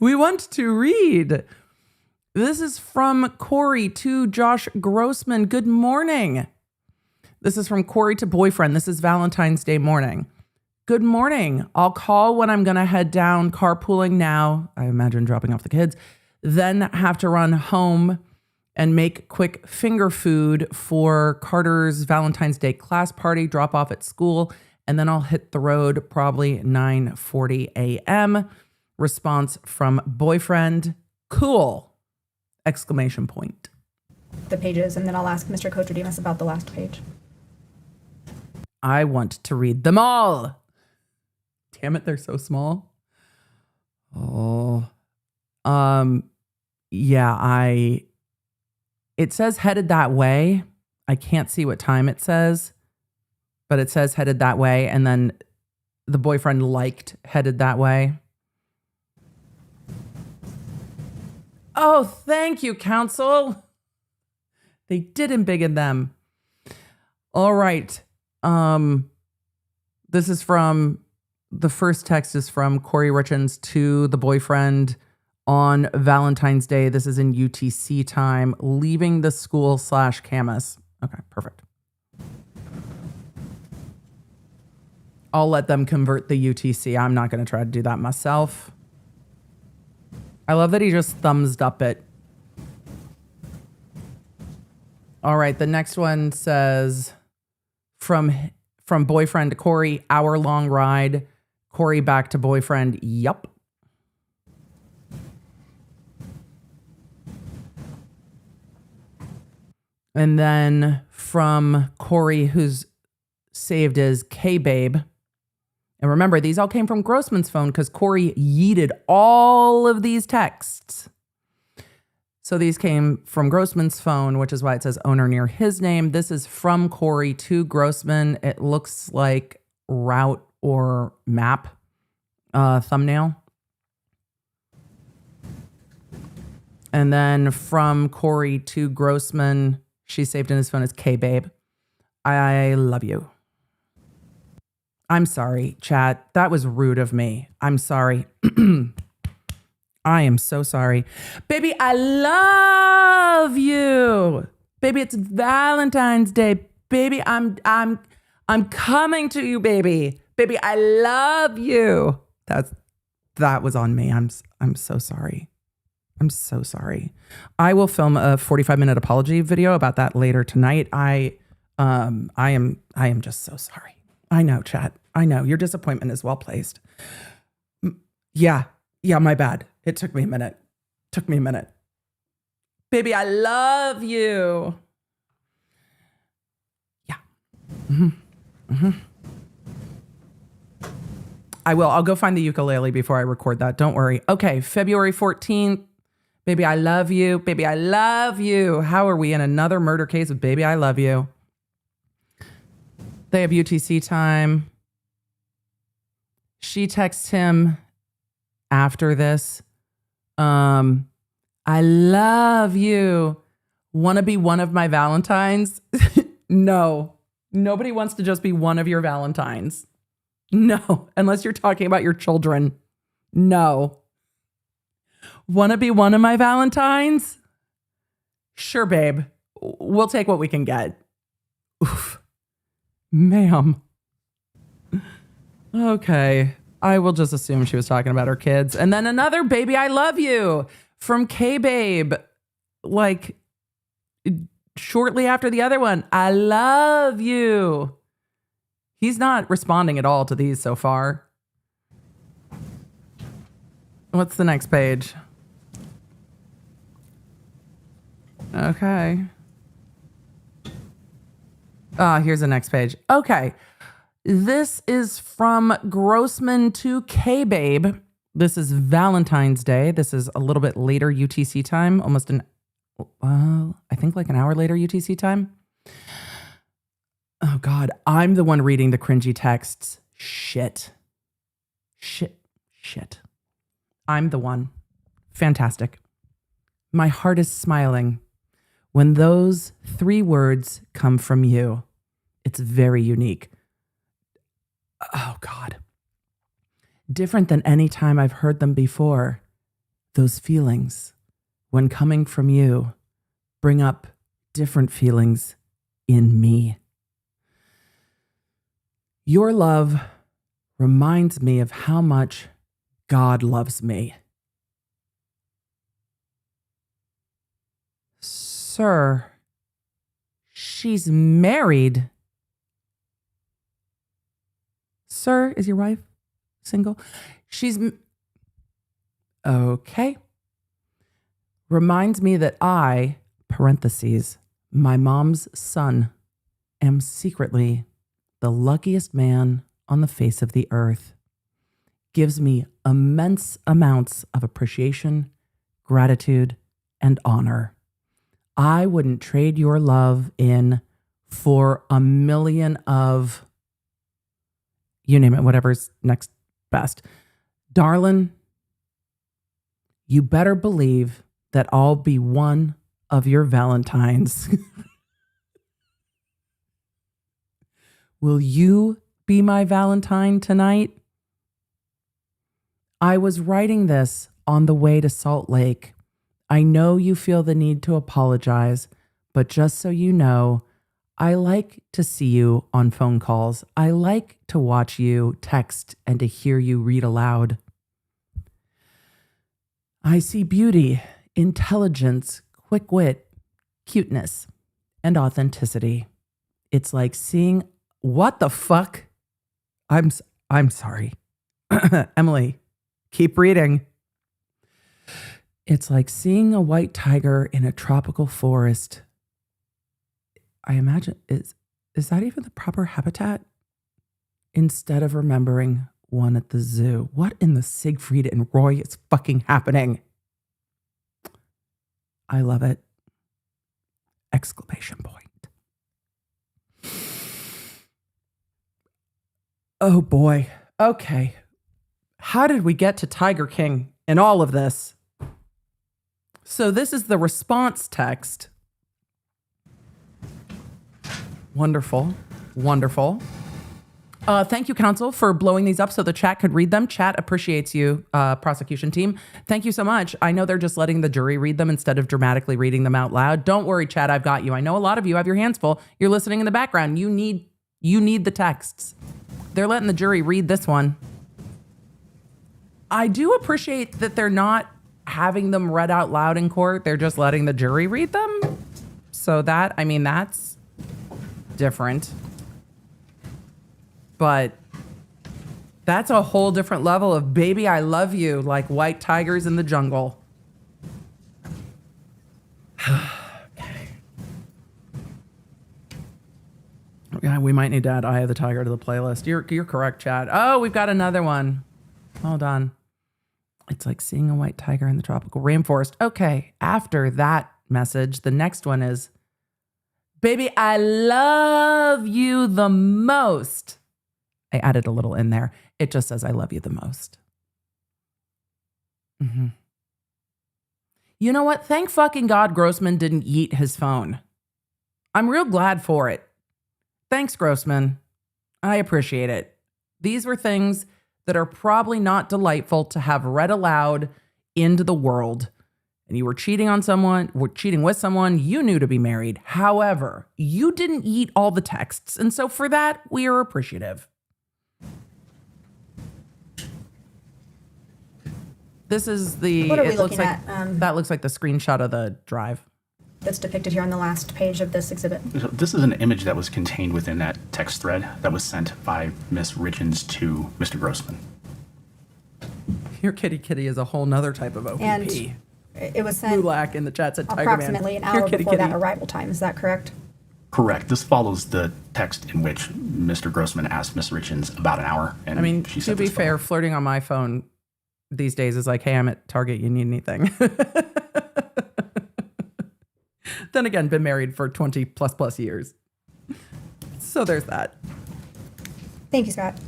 We want to read. This is from Kouri to Josh Grossmann. Good morning. This is from Kouri to boyfriend. This is Valentine's Day morning. Good morning. I'll call when I'm going to head down carpooling now. I imagine dropping off the kids. Then have to run home and make quick finger food for Carter's Valentine's Day class party, drop off at school, and then I'll hit the road probably 9:40 a.m. Response from boyfriend, cool! Exclamation point. The pages, and then I'll ask Mr. Kotrodimos about the last page. I want to read them all. Damn it, they're so small. Oh. Yeah, it says headed that way. I can't see what time it says, but it says headed that way. And then the boyfriend liked headed that way. Oh, thank you, counsel. They did embiggen them. All right. This is from, the first text is from Kouri Richins to the boyfriend on Valentine's Day. This is in UTC time, leaving the school / campus. Okay, perfect. I'll let them convert the UTC. I'm not going to try to do that myself. I love that he just thumbs up it. All right, the next one says from boyfriend to Kouri, hour-long ride. Kouri back to boyfriend, yup. And then from Kouri, who's saved as K-Babe. And remember, these all came from Grossmann's phone because Kouri yeeted all of these texts. So these came from Grossmann's phone, which is why it says owner near his name. This is from Kouri to Grossmann. It looks like route or map thumbnail. And then from Kouri to Grossmann, she saved in his phone as K-Babe. I love you. I'm sorry, chat. That was rude of me. I'm sorry. I am so sorry. Baby, I love you. Baby, it's Valentine's Day. Baby, I'm coming to you, baby. Baby, I love you. That was on me. I'm so sorry. I'm so sorry. I will film a 45-minute apology video about that later tonight. I am just so sorry. I know, chat. I know your disappointment is well placed. Yeah, my bad. It took me a minute. Baby, I love you. Yeah. I will. I'll go find the ukulele before I record that. Don't worry. Okay, February 14th. Baby, I love you. Baby, I love you. How are we in another murder case with Baby, I love you? They have UTC time. She texts him after this. I love you. Want to be one of my Valentines? No. Nobody wants to just be one of your Valentines. No. Unless you're talking about your children. No. Want to be one of my Valentines? Sure, babe. We'll take what we can get. Oof. Ma'am. Okay. I will just assume she was talking about her kids. And then another Baby, I love you from K-Babe. Like shortly after the other one. I love you. He's not responding at all to these so far. What's the next page? Okay. Here's the next page. Okay. This is from Grossmann to K-Babe. This is Valentine's Day. This is a little bit later UTC time, almost I think like an hour later UTC time. Oh God, I'm the one reading the cringy texts. Shit. I'm the one. Fantastic. My heart is smiling when those 3 words come from you. It's very unique. Oh God. Different than any time I've heard them before. Those feelings, when coming from you, bring up different feelings in me. Your love reminds me of how much God loves me. Sir, she's married. Sir, is your wife single? Okay. Reminds me that I, parentheses, my mom's son, am secretly the luckiest man on the face of the earth. Gives me immense amounts of appreciation, gratitude, and honor. I wouldn't trade your love in for a million of, you name it, whatever's next best. Darlin', you better believe that I'll be one of your Valentines. Will you be my Valentine tonight? I was writing this on the way to Salt Lake. I know you feel the need to apologize, but just so you know, I like to see you on phone calls. I like to watch you text and to hear you read aloud. I see beauty, intelligence, quick wit, cuteness, and authenticity. It's like seeing what the fuck? I'm sorry. Emily, keep reading. It's like seeing a white tiger in a tropical forest. I imagine, is that even the proper habitat? Instead of remembering one at the zoo. What in the Siegfried and Roy is fucking happening? I love it. Exclamation point. Oh boy. Okay. How did we get to Tiger King in all of this? So this is the response text. Wonderful. Wonderful. Thank you, counsel, for blowing these up so the chat could read them. Chat appreciates you, prosecution team. Thank you so much. I know they're just letting the jury read them instead of dramatically reading them out loud. Don't worry, chat, I've got you. I know a lot of you have your hands full. You're listening in the background. You need the texts. They're letting the jury read this one. I do appreciate that they're not having them read out loud in court. They're just letting the jury read them. So that, I mean, that's different. But that's a whole different level of baby, I love you, like white tigers in the jungle. Okay. Yeah, we might need to add Eye of the Tiger to the playlist. You're correct, Chad. Oh, we've got another one. Hold on. It's like seeing a white tiger in the tropical rainforest. Okay, after that message, the next one is, baby, I love you the most. I added a little in there. It just says, I love you the most. Mm-hmm. You know what? Thank fucking God Grossmann didn't yeet his phone. I'm real glad for it. Thanks, Grossmann. I appreciate it. These were things that are probably not delightful to have read aloud into the world. And you were cheating on someone, were cheating with someone you knew to be married. However, you didn't eat all the texts. And so for that, we are appreciative. This is the, What are we it looks looking like, at? that looks like the screenshot of the drive. that's depicted here on the last page of this exhibit? This is an image that was contained within that text thread that was sent by Ms. Richins to Mr. Grossmann. Your kitty kitty is a whole nother type of OPP. And it was sent Lulac in the chat said Tiger Man. approximately an hour before that arrival time. Is that correct? Correct. This follows the text in which Mr. Grossmann asked Ms. Richins about an hour. And I mean, she to sent be this fair, flirting on my phone these days is like, hey, I'm at Target, you need anything? Then again, been married for 20 plus years. So there's that. Thank you, Scott.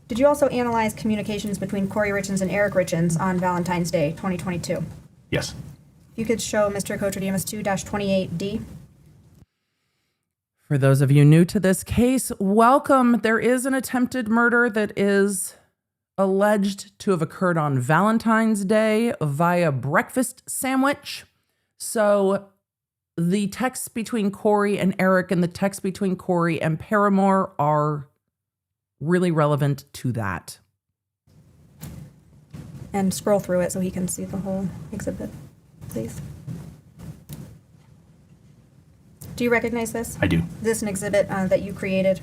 Did you also analyze communications between Kouri Richins and Eric Richins on Valentine's Day 2022? Yes. If you could show Mr. Kotrodimos 2-28D. For those of you new to this case, welcome. There is an attempted murder that is alleged to have occurred on Valentine's Day via breakfast sandwich. So the texts between Kouri and Erik and the texts between Kouri and Paramore are really relevant to that. And scroll through it so he can see the whole exhibit, please. Do you recognize this? I do. Is this an exhibit that you created?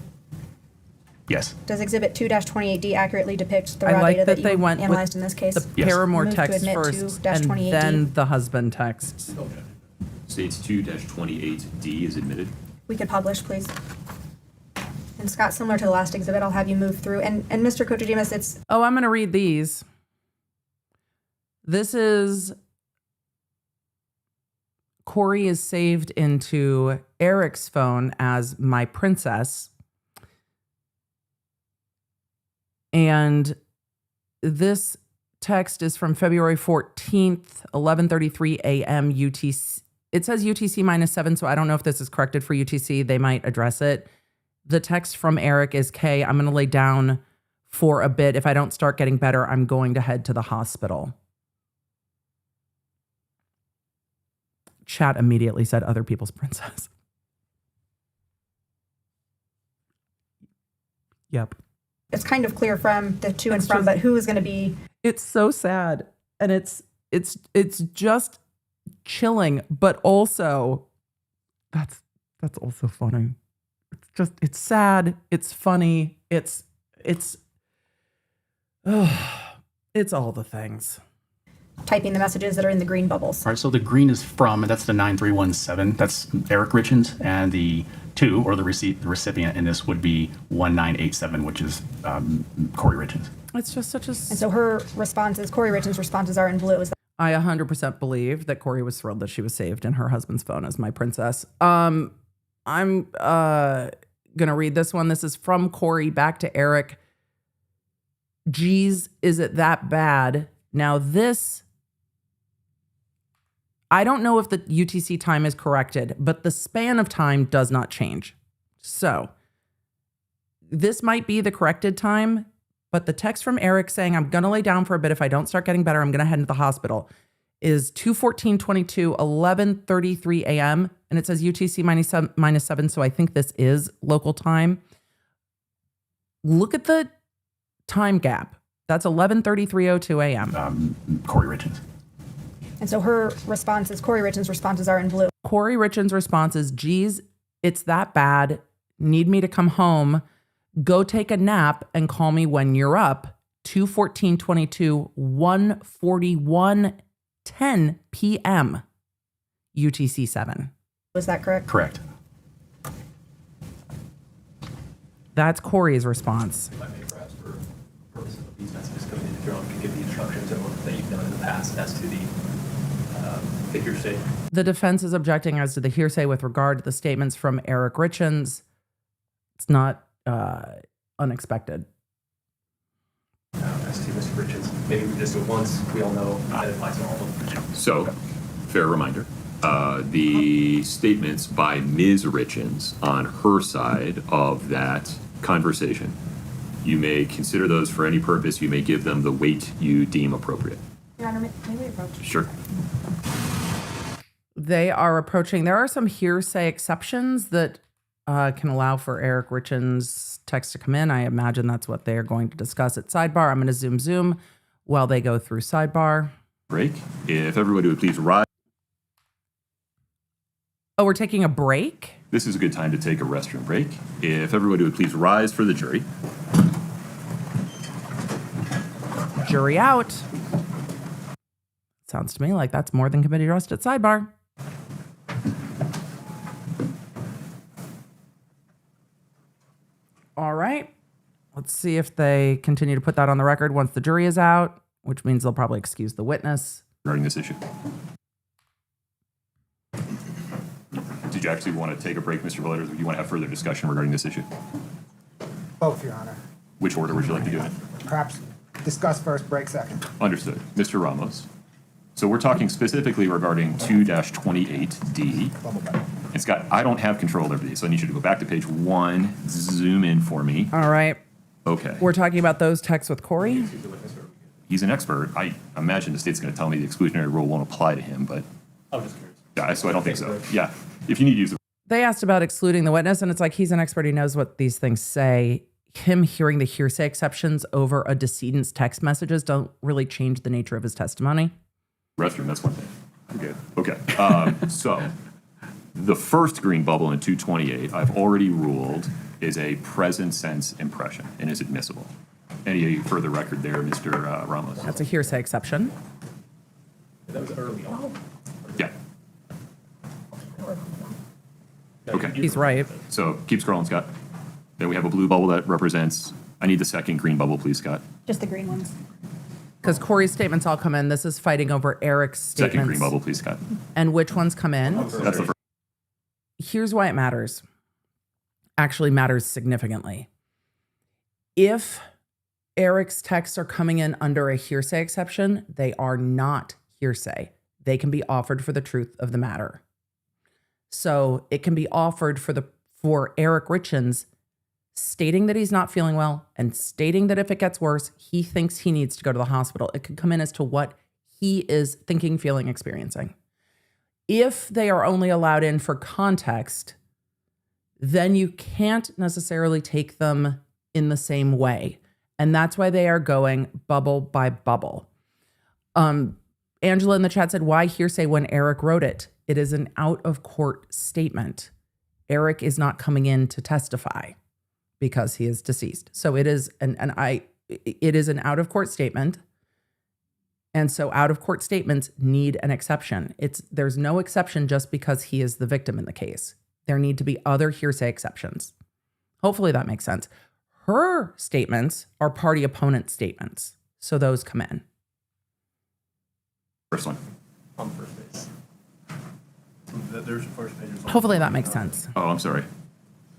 Yes. Does exhibit 2-28D accurately depict the I raw like data that that they you went analyzed with in this case? the Paramore Move to text admit first and 2-28D. then the husband texts. States 2-28D is admitted. We could publish, please. And Scott, similar to the last exhibit, I'll have you move through. And Mr. Kotrodimos, it's... Oh, I'm going to read these. This is... Kouri is saved into Erik's phone as my princess. And this text is from February 14th, 11:33 a.m. UTC. It says UTC -7, so I don't know if this is corrected for UTC. They might address it. The text from Erik is, Kay, I'm going to lay down for a bit. If I don't start getting better, I'm going to head to the hospital. Chat immediately said other people's princess. Yep. It's kind of clear from the to and from, but who is going to be... It's so sad. And it's just chilling, but also that's also funny. It's sad, it's funny, it's all the things. Typing the messages that are in the green bubbles. All right, so the green is from, and that's the 9317. That's Eric Richins, and the to, or the recipient in this would be 1987, which is Kouri Richins. It's just such a... And so her responses, Kouri Richins' responses are in blue. Is that... I 100% believe that Kouri was thrilled that she was saved in her husband's phone as my princess. I'm gonna read this one. This is from Kouri back to Erik. Geez, is it that bad? Now this... I don't know if the UTC time is corrected, but the span of time does not change. So this might be the corrected time, but the text from Erik saying, I'm going to lay down for a bit. If I don't start getting better, I'm going to head into the hospital is 2:14:22, 11:33 a.m. And it says UTC -7. So I think this is local time. Look at the time gap. That's 11:33:02 a.m. Kouri Richins. And so her responses, Kouri Richins' responses are in blue. Kouri Richins' response is, geez, it's that bad. Need me to come home. Go take a nap and call me when you're up. 2:14:22, 1:41:10 p.m. UTC 7. Was that correct? Correct. That's Kouri's response. If I may, perhaps for purposes of these messages, Cody, if you're on, could give the instructions that you've done in the past as to the hearsay. The defense is objecting as to the hearsay with regard to the statements from Eric Richins. It's not unexpected. As to Mr. Richins, maybe we just do it once. We all know that it applies to all of them. So, fair reminder. The statements by Ms. Richins on her side of that conversation, you may consider those for any purpose. You may give them the weight you deem appropriate. Your Honor, may we approach? Sure. They are approaching. There are some hearsay exceptions that can allow for Eric Richins' text to come in. I imagine that's what they are going to discuss at sidebar. I'm going to zoom while they go through sidebar. Break. If everybody would please rise. Oh, we're taking a break? This is a good time to take a restroom break. If everybody would please rise for the jury. Jury out. Sounds to me like that's more than committee rest at sidebar. All right. Let's see if they continue to put that on the record once the jury is out, which means they'll probably excuse the witness. Regarding this issue. Did you actually want to take a break, Mr. Villers, or do you want to have further discussion regarding this issue? Both, Your Honor. Which order would you like to do it? Perhaps discuss first, break second. Understood. Mr. Ramos. So we're talking specifically regarding 2-28D. And Scott, I don't have control over these, so I need you to go back to page 1, zoom in for me. All right. Okay. We're talking about those texts with Kouri. He's an expert. I imagine the state's going to tell me the exclusionary rule won't apply to him, but I was just curious. yeah, so I don't think so. Yeah. If you need to use the They asked about excluding the witness, and it's like he's an expert. He knows what these things say. Him hearing the hearsay exceptions over a decedent's text messages don't really change the nature of his testimony. restroom, that's one thing. Okay. So the first green bubble in 228, I've already ruled is a present sense impression and is admissible. Any further record there, Mr. Ramos? That's a hearsay exception. That was early on. Yeah. Okay. He's right. So keep scrolling, Scott. Then we have a blue bubble that represents, I need the second green bubble, please, Scott. Just the green ones. Because Kouri's statements all come in. This is fighting over Eric's statements. Second green bubble, please, Scott. And which ones come in? That's the first. Here's why it matters. Actually matters significantly. If Eric's texts are coming in under a hearsay exception, they are not hearsay. They can be offered for the truth of the matter. So it can be offered for Eric Richins stating that he's not feeling well and stating that if it gets worse, he thinks he needs to go to the hospital. It could come in as to what he is thinking, feeling, experiencing. If they are only allowed in for context, then you can't necessarily take them in the same way. And that's why they are going bubble by bubble. Angela in the chat said, why hearsay when Eric wrote it? It is an out-of-court statement. Eric is not coming in to testify because he is deceased. So it is it is an out-of-court statement. And so out-of-court statements need an exception. There's no exception just because he is the victim in the case. There need to be other hearsay exceptions. Hopefully that makes sense. Her statements are party opponent statements. So those come in. First one. On the first page. There's the first page. Hopefully that makes sense. Oh, I'm sorry.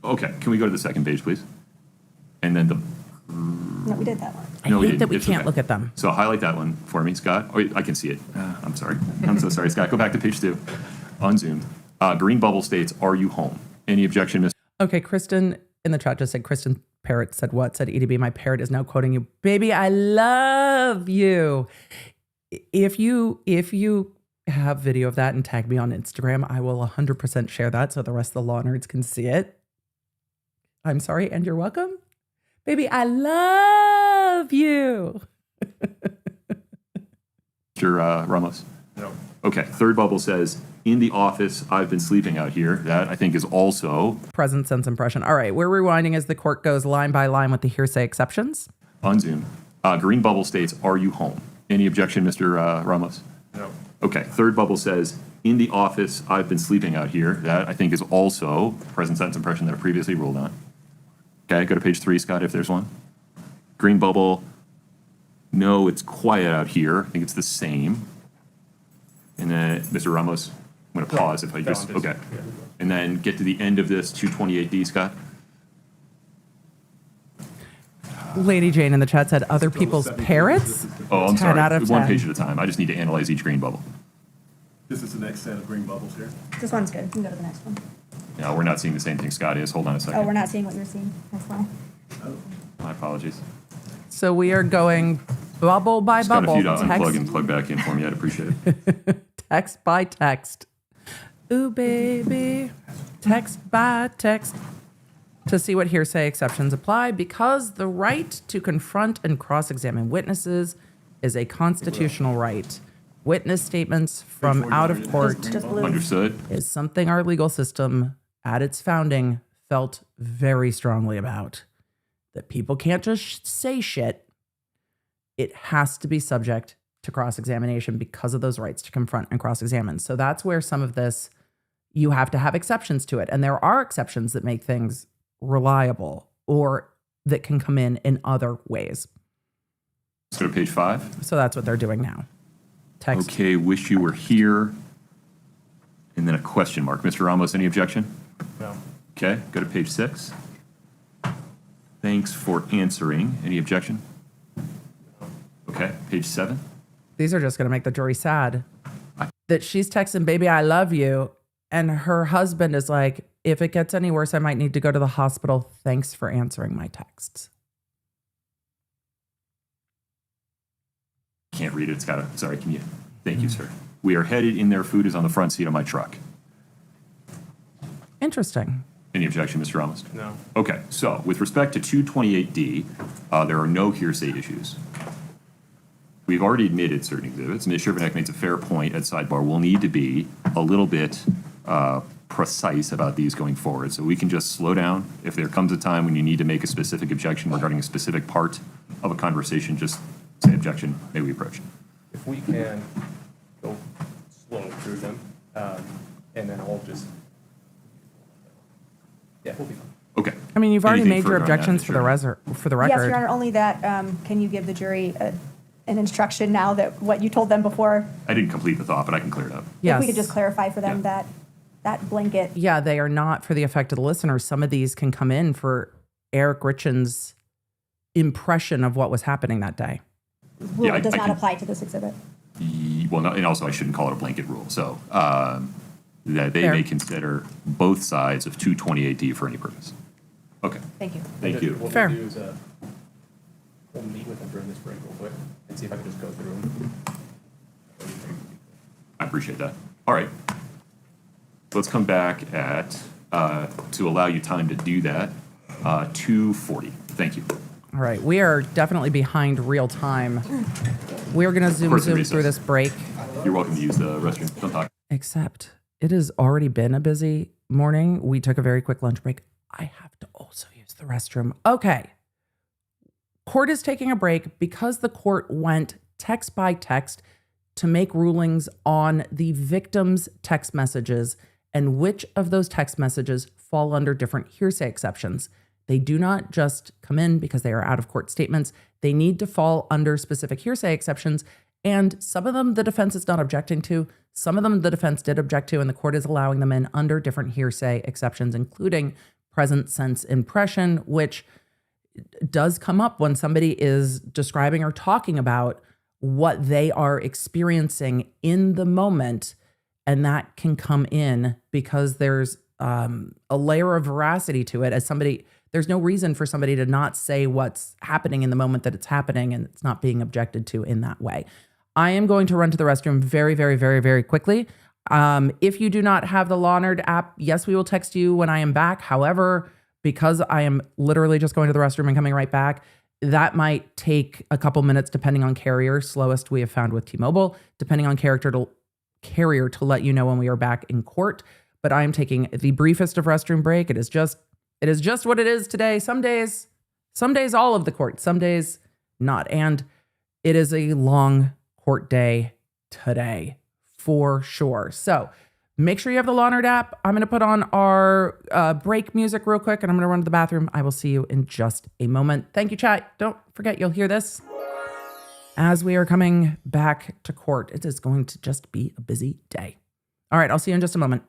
Okay, can we go to the second page, please? And then the... No, we did that one. I hate that we can't look at them. So highlight that one for me, Scott. Oh, I can see it. I'm sorry. I'm so sorry, Scott. Go back to page 2. Unzoomed. Green bubble states, are you home? Any objection, Ms. Okay, Kristen in the chat just said, Kristen Parrott said what? Said EDB, my parrot is now quoting you. Baby, I love you. If you have video of that and tag me on Instagram, I will 100% share that so the rest of the law nerds can see it. I'm sorry, and you're welcome. Baby, I love you. Mr. Ramos? No. Okay, third bubble says, in the office, I've been sleeping out here. That, I think, is also... Present sense impression. All right, we're rewinding as the court goes line by line with the hearsay exceptions. Unzoomed. Green bubble states, are you home? Any objection, Mr. Ramos? No. Okay, third bubble says, in the office, I've been sleeping out here. That, I think, is also present sense impression that I previously ruled on. Okay, go to page 3, Scott, if there's one. Green bubble, no, it's quiet out here. I think it's the same. And then, Mr. Ramos, I'm going to pause if I just, okay. And then get to the end of this 228D, Scott. Lady Jane in the chat said other people's parrots? Oh, I'm 10 sorry. out of One 10. page at a time. I just need to analyze each green bubble. This is the next set of green bubbles here. This one's good. You can go to the next one. No, we're not seeing the same thing Scott is. Hold on a second. Oh, we're not seeing what you're seeing. That's why. My apologies. So we are going bubble by Scott, bubble. if you'd unplug and plug back in for me, I'd appreciate it. Text by text. Ooh, baby. Text by text. To see what hearsay exceptions apply, because the right to confront and cross-examine witnesses is a constitutional right. Witness statements from Before you out read of it. court Just blue. Understood. is something our legal system at its founding felt very strongly about. That people can't just say shit. It has to be subject to cross-examination because of those rights to confront and cross-examine. So that's where some of this, you have to have exceptions to it. And there are exceptions that make things reliable or that can come in other ways. Let's go to page 5. So that's what they're doing now. Text. Okay, wish you were here. And then a question mark. Mr. Ramos, any objection? No. Okay, go to page 6. Thanks for answering. Any objection? Okay, page 7. These are just going to make the jury sad. That she's texting, baby, I love you. And her husband is like, if it gets any worse, I might need to go to the hospital. Thanks for answering my texts. Can't read it. It's got a, sorry, can you? Thank you, sir. We are headed in there. Food is on the front seat of my truck. Interesting. Any objection, Mr. Ramos? No. Okay, so with respect to 228D, there are no hearsay issues. We've already admitted certain exhibits. Ms. Shervanek makes a fair point at sidebar. We'll need to be a little bit precise about these going forward. So we can just slow down. If there comes a time when you need to make a specific objection regarding a specific part of a conversation, just say objection, may we approach. If we can go slow through them, and then I'll just, yeah, we'll be fine. Okay. I mean, you've already Anything made your further on that, objections Ms. for the record. Yes, Your Honor, only that, can you give the jury an instruction now that what you told them before? I didn't complete the thought, but I can clear it up. If we could just clarify for them that blanket. Yeah, they are not for the effect of the listener. Some of these can come in for Eric Richins' impression of what was happening that day. Rule does not apply to this exhibit. Well, no, and also I shouldn't call it a blanket rule. So that they Fair. may consider both sides of 228D for any purpose. Okay. Thank you. Thank you. What Fair. we'll do is, we'll meet with them during this break real quick and see if I can just go through them. I appreciate that. All right. Let's come back at, to allow you time to do that, 2:40. Thank you. All right, we are definitely behind real time. We're going to zoom Course of through recess. this break. You're welcome to use the restroom. Don't talk. Except it has already been a busy morning. We took a very quick lunch break. I have to also use the restroom. Okay. Court is taking a break because the court went text by text to make rulings on the victim's text messages and which of those text messages fall under different hearsay exceptions. They do not just come in because they are out of court statements. They need to fall under specific hearsay exceptions. And some of them the defense is not objecting to. Some of them the defense did object to, and the court is allowing them in under different hearsay exceptions, including present sense impression, which does come up when somebody is describing or talking about what they are experiencing in the moment. And that can come in because there's a layer of veracity to it. As somebody, there's no reason for somebody to not say what's happening in the moment that it's happening, and it's not being objected to in that way. I am going to run to the restroom very, very, very, very quickly. If you do not have the Lawnerd app, yes, we will text you when I am back. However, because I am literally just going to the restroom and coming right back, that might take a couple minutes depending on carrier. Slowest we have found with T-Mobile, depending on carrier to let you know when we are back in court. But I am taking the briefest of restroom break. It is just what it is today. Some days all of the court, some days not. And it is a long court day today for sure. So make sure you have the Lawnerd app. I'm going to put on our break music real quick, and I'm going to run to the bathroom. I will see you in just a moment. Thank you, chat. Don't forget, you'll hear this as we are coming back to court. It is going to just be a busy day. All right, I'll see you in just a moment.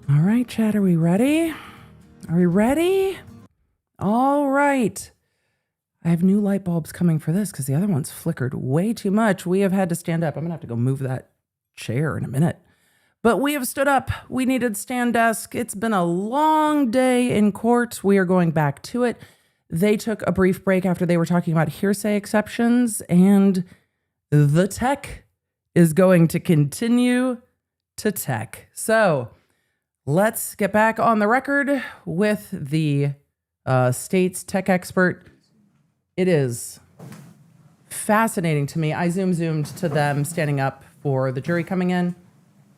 All right, Chad, are we ready? Are we ready? All right. I have new light bulbs coming for this because the other ones flickered way too much. We have had to stand up. I'm going to have to go move that chair in a minute. But we have stood up. We needed stand desk. It's been a long day in court. We are going back to it. They took a brief break after they were talking about hearsay exceptions, and the tech is going to continue to tech. So let's get back on the record with the state's tech expert. It is fascinating to me. I zoomed to them standing up for the jury coming in.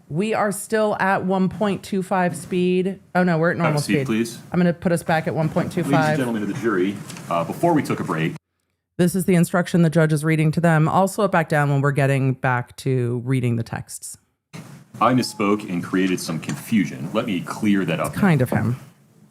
We are still at 1.25 speed. Oh no, we're at normal speed. Please. I'm going to put us back at 1.25. Ladies and gentlemen of the jury, before we took a break. This is the instruction the judge is reading to them. I'll slow it back down when we're getting back to reading the texts. I misspoke and created some confusion. Let me clear that up. Kind of him.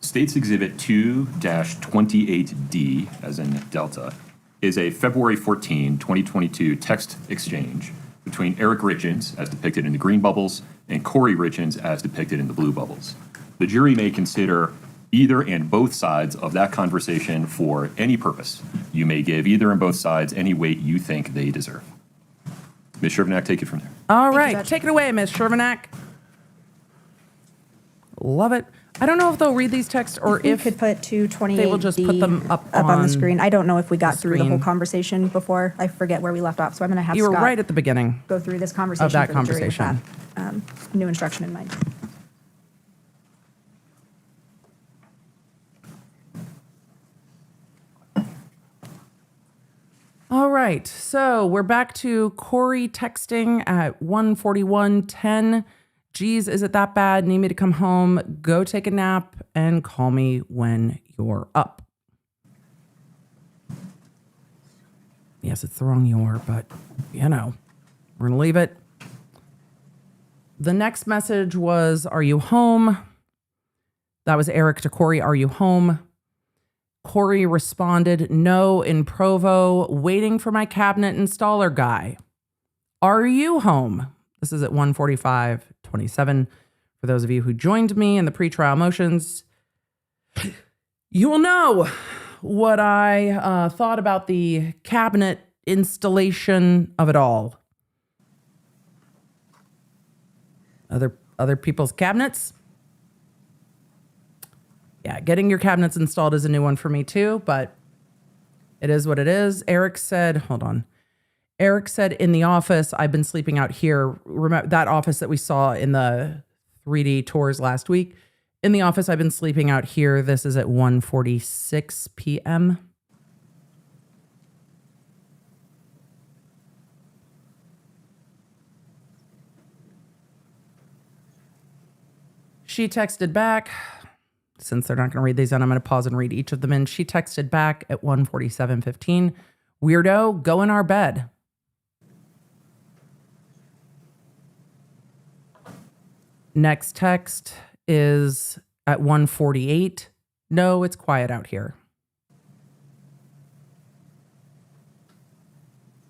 State's Exhibit 2-28D, as in Delta, is a February 14, 2022 text exchange between Eric Richins, as depicted in the green bubbles, and Kouri Richins, as depicted in the blue bubbles. The jury may consider either and both sides of that conversation for any purpose. You may give either and both sides any weight you think they deserve. Ms. Shervanack, take it from there. All right, take it away, Ms. Shervanack. Love it. I don't know if they'll read these texts or if we could put 228 they will just put them up on the screen. I don't know if we got through the whole screen. conversation before. I forget where we left off, so I'm going to have You were Scott right at the beginning go through this conversation of that for the jury with conversation. that new instruction in mind. All right, so we're back to Kouri texting at 1:41:10. Geez, is it that bad? Need me to come home, go take a nap, and call me when you're up. Yes, it's the wrong "your," but you know, we're gonna leave it. The next message was, "Are you home?" That was Erik to Kouri, "Are you home?" Kouri responded, "No," in Provo, "Waiting for my cabinet installer guy." "Are you home?" This is at 1:45:27. For those of you who joined me in the pretrial motions, you will know what I thought about the cabinet installation of it all. Other people's cabinets? Yeah, getting your cabinets installed is a new one for me too, but it is what it is. Eric said, hold on. Eric said, "In the office, I've been sleeping out here." Remember that office that we saw in the 3D tours last week? "In the office, I've been sleeping out here." This is at 1:46 p.m. She texted back. Since they're not going to read these in, I'm going to pause and read each of them in. She texted back at 1:47:15. "Weirdo, go in our bed." Next text is at 1:48. "No, it's quiet out here."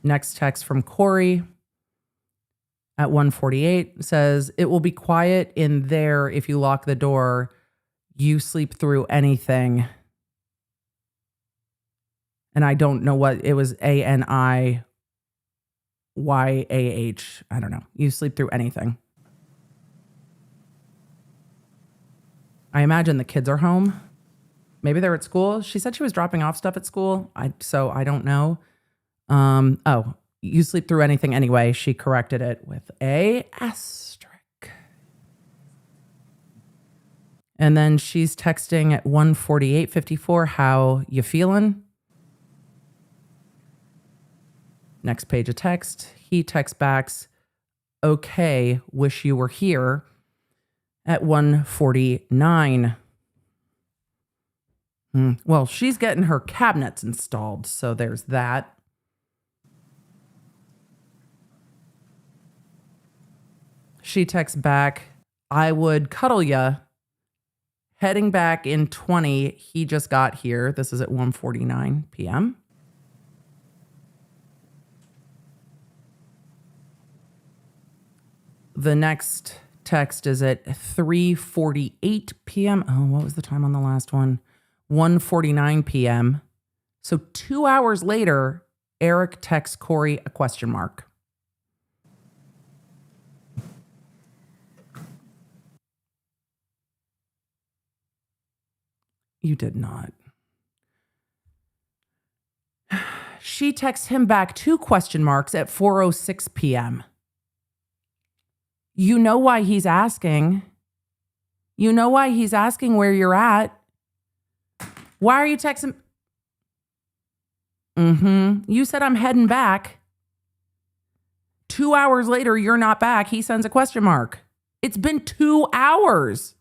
Next text from Kouri at 1:48 says, "It will be quiet in there if you lock the door. You sleep through anything." And I don't know what it was. ANIYAH. I don't know. "You sleep through anything." I imagine the kids are home. Maybe they're at school. She said she was dropping off stuff at school. So I don't know. Oh, "You sleep through anything anyway." She corrected it with a asterisk. And then she's texting at 1:48:54, "How you feeling?" Next page of text. He texts back, "Okay, wish you were here," at 1:49. Well, she's getting her cabinets installed, so there's that. She texts back, "I would cuddle ya. Heading back in 20. He just got here." This is at 1:49 p.m. The next text is at 3:48 p.m. Oh, what was the time on the last one? 1:49 p.m. So 2 hours later, Erik texts Kouri a question mark. You did not. She texts him back 2 question marks at 4:06 p.m. You know why he's asking. You know why he's asking where you're at. Why are you texting? You said I'm heading back. 2 hours later, you're not back. He sends a question mark. It's been 2 hours.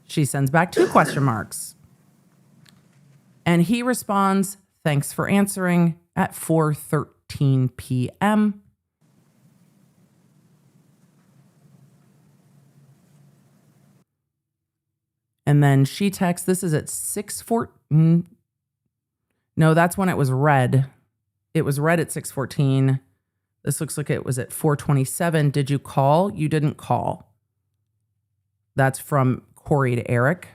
She sends back 2 question marks. And he responds, thanks for answering, at 4:13 p.m. And then she texts, this is at 6:14. No, that's when it was read. It was read at 6:14. This looks like it was at 4:27. Did you call? You didn't call. That's from Kouri to Erik.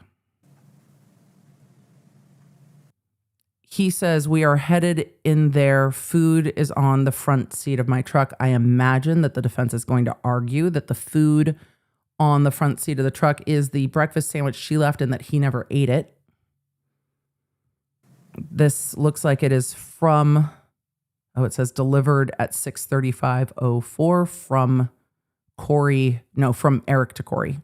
He says, we are headed in there. Food is on the front seat of my truck. I imagine that the defense is going to argue that the food on the front seat of the truck is the breakfast sandwich she left and that he never ate it. This looks like it is from, it says delivered at 6:35:04 from Erik to Kouri.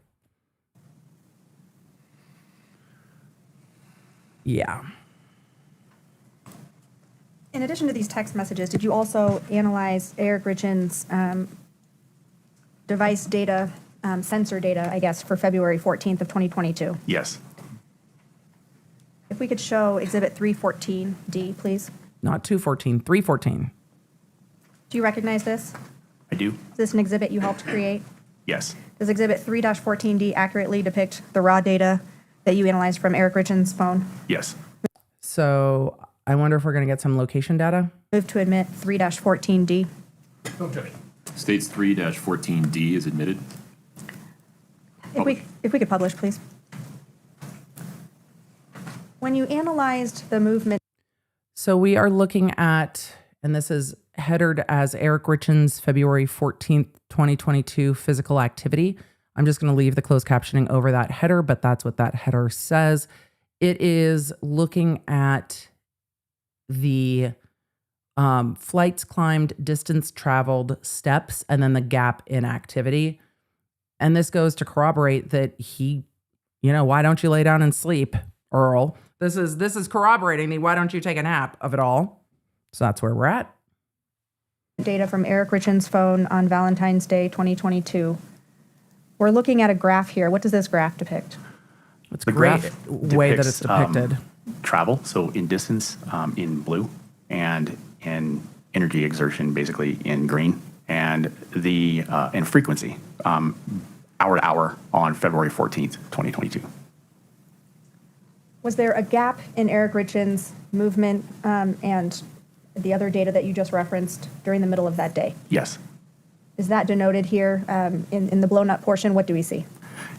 Yeah. In addition to these text messages, did you also analyze Eric Richins' device data, sensor data, I guess, for February 14th of 2022? Yes. If we could show Exhibit 314D, please. Not 214, 314. Do you recognize this? I do. Is this an exhibit you helped create? Yes. Does Exhibit 3-14D accurately depict the raw data that you analyzed from Eric Richins' phone? Yes. So I wonder if we're going to get some location data. Move to admit 3-14D. States 3-14D is admitted. If we could publish, please. When you analyzed the movement. So we are looking at, and this is headered as Eric Richins, February 14th, 2022 physical activity. I'm just going to leave the closed captioning over that header, but that's what that header says. It is looking at the flights climbed, distance traveled, steps, and then the gap in activity. And this goes to corroborate that he, why don't you lay down and sleep, Earl? This is corroborating the why don't you take a nap of it all. So that's where we're at. Data from Eric Richins' phone on Valentine's Day 2022. We're looking at a graph here. What does this graph depict? It's The great graph way that depicts, it's depicted. Travel, so in distance in blue, and in energy exertion basically in green, and the in frequency hour to hour on February 14th, 2022. Was there a gap in Eric Richins' movement and the other data that you just referenced during the middle of that day? Yes. Is that denoted here in the blown up portion? What do we see?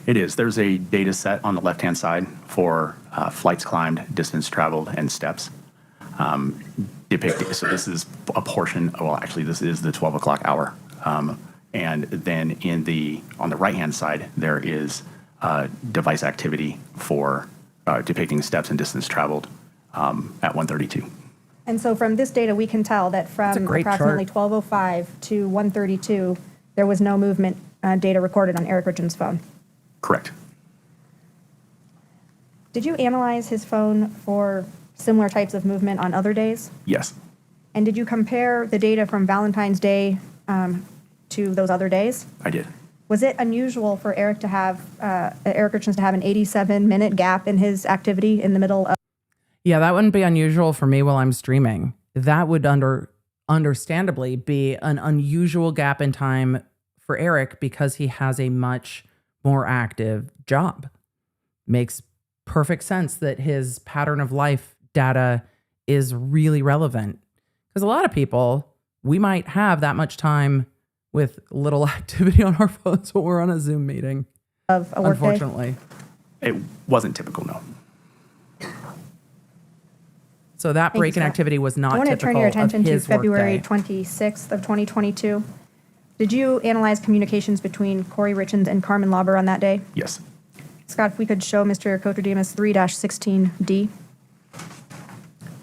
It is. There's a data set on the left-hand side for flights climbed, distance traveled, and steps depicted. So this is a portion, well, actually, this is the 12 o'clock hour. And then on the right-hand side, there is device activity for depicting steps and distance traveled at 1:32. And so from this data, we can tell that from approximately 12:05 to 1:32, there was no movement data recorded on Eric Richins' phone. Correct. Did you analyze his phone for similar types of movement on other days? Yes. And did you compare the data from Valentine's Day to those other days? I did. Was it unusual for Eric Richins to have an 87-minute gap in his activity in the middle of? Yeah, that wouldn't be unusual for me while I'm streaming. That would understandably be an unusual gap in time for Erik because he has a much more active job. Makes perfect sense that his pattern of life data is really relevant. Because a lot of people, we might have that much time with little activity on our phones when we're on a Zoom meeting. Of a workday? Unfortunately. It wasn't typical, no. So that Thank you, break in Scott. activity was not I want to typical turn your attention of to his February workday. 26th of 2022. Did you analyze communications between Kouri Richins and Carmen Lauber on that day? Yes. Scott, if we could show Mr. Kotrodimos 3-16D.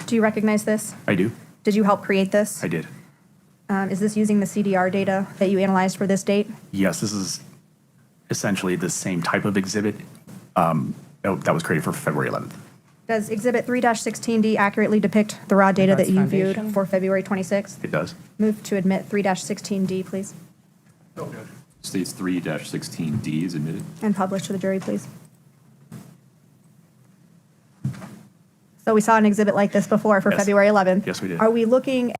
Do you recognize this? I do. Did you help create this? I did. Is this using the CDR data that you analyzed for this date? Yes, this is essentially the same type of exhibit that was created for February 11th. Does Exhibit 3-16D accurately depict the raw data that That's you foundation. viewed for February 26th? It does. Move to admit 3-16D, please, States 3-16D is admitted. and publish to the jury, please. So we saw an exhibit like this before for Yes. February 11th. Yes, we did. Are we looking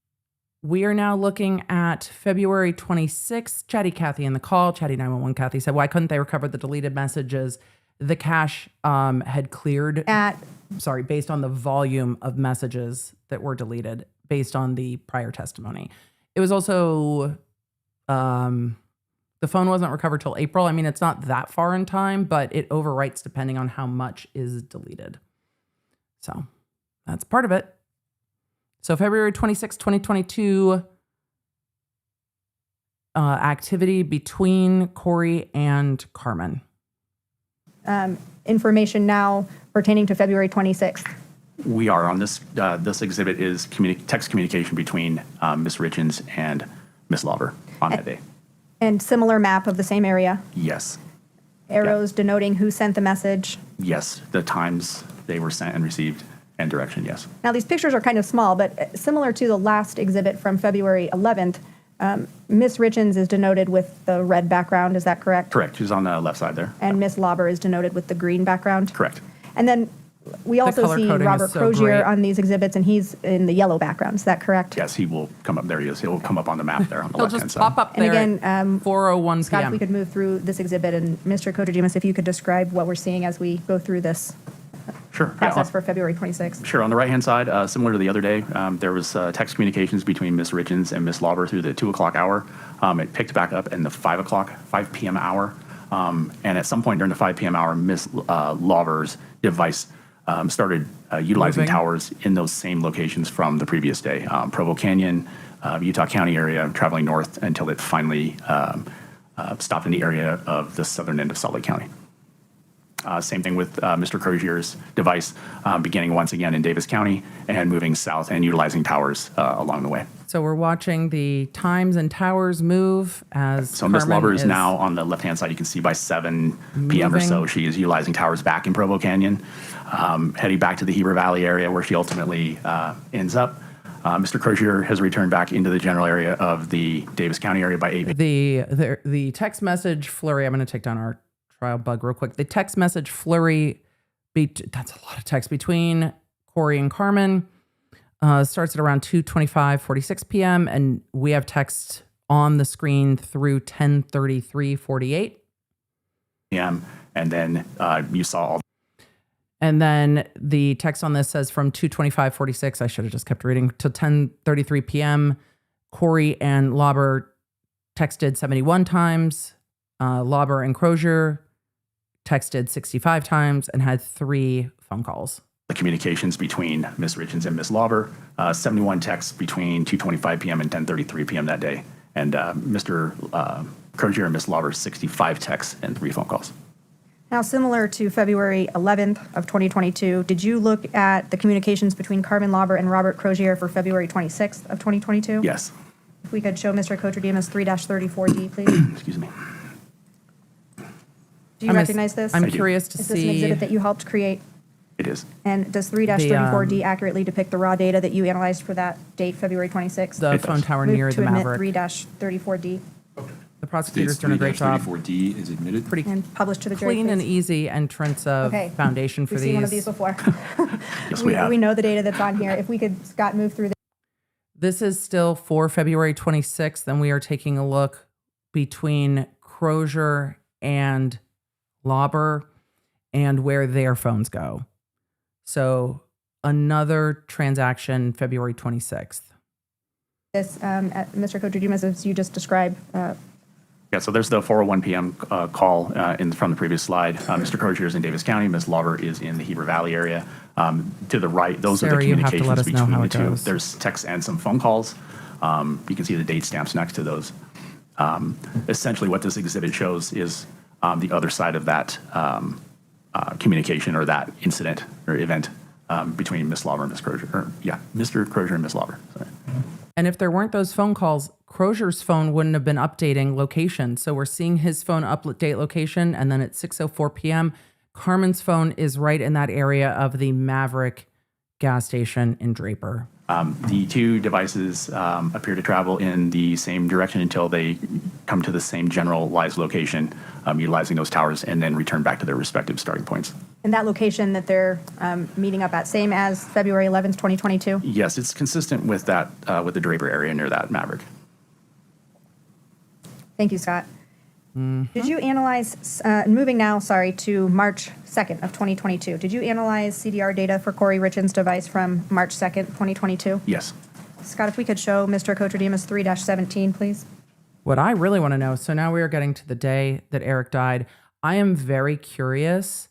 We are now looking at February 26th. Chatty Cathy in the call. Chatty 911 Cathy said, why couldn't they recover the deleted messages? The cache had cleared based on the volume of messages that were deleted based on the prior testimony. It was also, the phone wasn't recovered till April. I mean, it's not that far in time, but it overwrites depending on how much is deleted. So that's part of it. So February 26, 2022, activity between Kouri and Carmen. information now pertaining to February 26th? We are on this. This exhibit is text communication between Ms. Richins and Ms. Lauber on that day. And similar map of the same area? Yes. Arrows denoting who sent the message? Yes. The times they were sent and received and direction, yes. Now, these pictures are kind of small, but similar to the last exhibit from February 11th, Ms. Richins is denoted with the red background, is that correct? Correct. She's on the left side there. And Ms. Lauber is denoted with the green background? Correct. And then we also color see coding is Robert so Crozier great. on these exhibits, and he's in the yellow background, is that correct? Yes, he will come up. There he is. He'll come up on the map there on the He'll left-hand just side. pop up And there again, at 4:01 Scott, if p.m. we could move through this exhibit, and Mr. Kotrodimos, if you could describe what we're seeing as we go through this Sure. process for February 26th. Sure. On the right-hand side, similar to the other day, there was text communications between Ms. Richins and Ms. Lauber through the 2 o'clock hour. It picked back up in the 5 p.m. hour. And at some point during the 5 p.m. hour, Ms. Lauber's device started utilizing Moving. towers in those same locations from the previous day. Provo Canyon, Utah County area, traveling north until it finally stopped in the area of the southern end of Salt Lake County. Same thing with Mr. Crozier's device, beginning once again in Davis County and moving south and utilizing towers along the way. So we're watching the times and towers move as So Ms. Carmen Lauber is now on the left-hand side. You can see by 7 p.m. or so, Moving. she is utilizing towers back in Provo Canyon, heading back to the Heber Valley area where she ultimately ends up. Mr. Crozier has returned back into the general area of the Davis County area by 8 p.m. the text message flurry. I'm going to take down our trial bug real quick. The text message flurry, that's a lot of text between Kouri and Carmen. Starts at around 2:25:46 p.m. and we have text on the screen through 10:33:48. p.m. And then you saw all. And then the text on this says from 2:25:46. I should have just kept reading to 10:33 p.m. Kouri and Lauber texted 71 times. Lauber and Crozier texted 65 times and had 3 phone calls. The communications between Ms. Richins and Ms. Lauber, 71 texts between 2:25 p.m. and 10:33 p.m. that day. And Mr. Crozier and Ms. Lauber, 65 texts and 3 phone calls. Now, similar to February 11th of 2022, did you look at the communications between Carmen Lauber and Robert Crozier for February 26th of 2022? Yes. If we could show Mr. Kotrodimos 3-34D, please. Excuse me. Do you recognize this? I'm curious to Is this an see. exhibit that you helped create? It is. And does 3-34D accurately depict the raw data that you analyzed for that date, February 26th? The phone tower Move near to the admit Maverick. 3-34D The prosecutor's States doing a great job. 3-34D is admitted. Pretty and publish to the jury, clean and please. easy entrance of Okay. foundation for We've these. seen one of these before. Yes, we have. We know the data that's on here. If we could, Scott, move through This is still for February 26th, and we are taking a look between Crozier and Lauber and where their phones go. So another transaction, February 26th. This, Mr. Kotrodimos, as you just described, Yeah, so there's the 4:01 p.m. Call from the previous slide. Mr. Crozier is in Davis County. Ms. Lauber is in the Heber Valley area. To the right, those are Sarah, the you have to let communications us know between how the it two. goes. There's texts and some phone calls. You can see the date stamps next to those. Essentially, what this exhibit shows is the other side of that communication or that incident or event between Ms. Lauber and Ms. Crozier. Mr. Crozier and Ms. Lauber. Sorry. And if there weren't those phone calls, Crozier's phone wouldn't have been updating location. So we're seeing his phone update location, and then at 6:04 p.m., Carmen's phone is right in that area of the Maverick gas station in Draper. The two devices appear to travel in the same direction until they come to the same generalized location, utilizing those towers, and then return back to their respective starting points. and that location that they're meeting up at, same as February 11th, 2022? Yes, it's consistent with that, with the Draper area near that Maverick. Thank you, Scott. Did you analyze, moving now, to March 2nd of 2022, did you analyze CDR data for Kouri Richins' device from March 2nd, 2022? Yes. Scott, if we could show Mr. Kotrodimos 3-17, please. What I really want to know, so now we are getting to the day that Erik died. I am very curious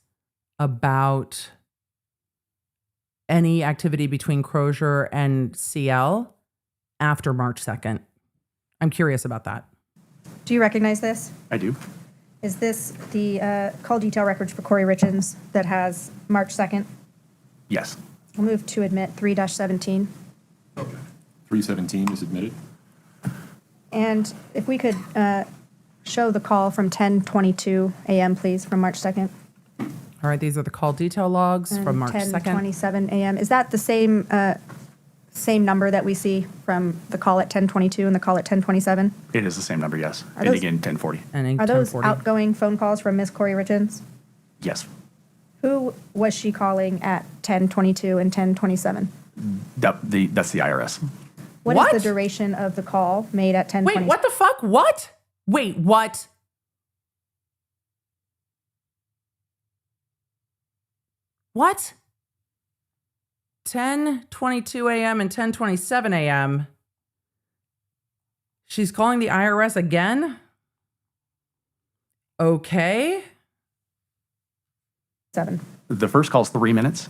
about any activity between Crozier and CL after March 2nd. I'm curious about that. Do you recognize this? I do. Is this the call detail records for Kouri Richins that has March 2nd? Yes. I'll move to admit 3-17. 317 is admitted. And if we could show the call from 10:22 a.m., please, from March 2nd. All right, these are the call detail logs from March 2nd. 10:27 a.m. Is that the same number that we see from the call at 10:22 and the call at 10:27? It is the same number, yes. Are And those- again, 1040. And Are those outgoing phone calls from Ms. Kouri Richins? Yes. Who was she calling at 10:22 and 10:27? That's the IRS. What What? is the duration of the call made at 10:20? Wait, what the fuck? What? Wait, what? What? 10:22 a.m. and 10:27 a.m. She's calling the IRS again? Okay. 7. The first call is 3 minutes,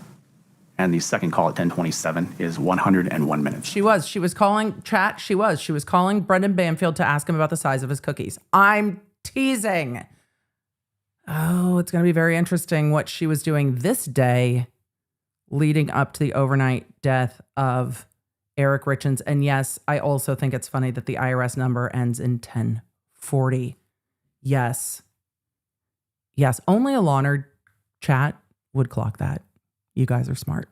and the second call at 10:27 is 101 minutes. She was calling chat. She was calling Brendan Banfield to ask him about the size of his cookies. I'm teasing. Oh, it's going to be very interesting what she was doing this day leading up to the overnight death of Eric Richins. And yes, I also think it's funny that the IRS number ends in 1040. Yes. Yes, only a Law Nerd chat would clock that. You guys are smart.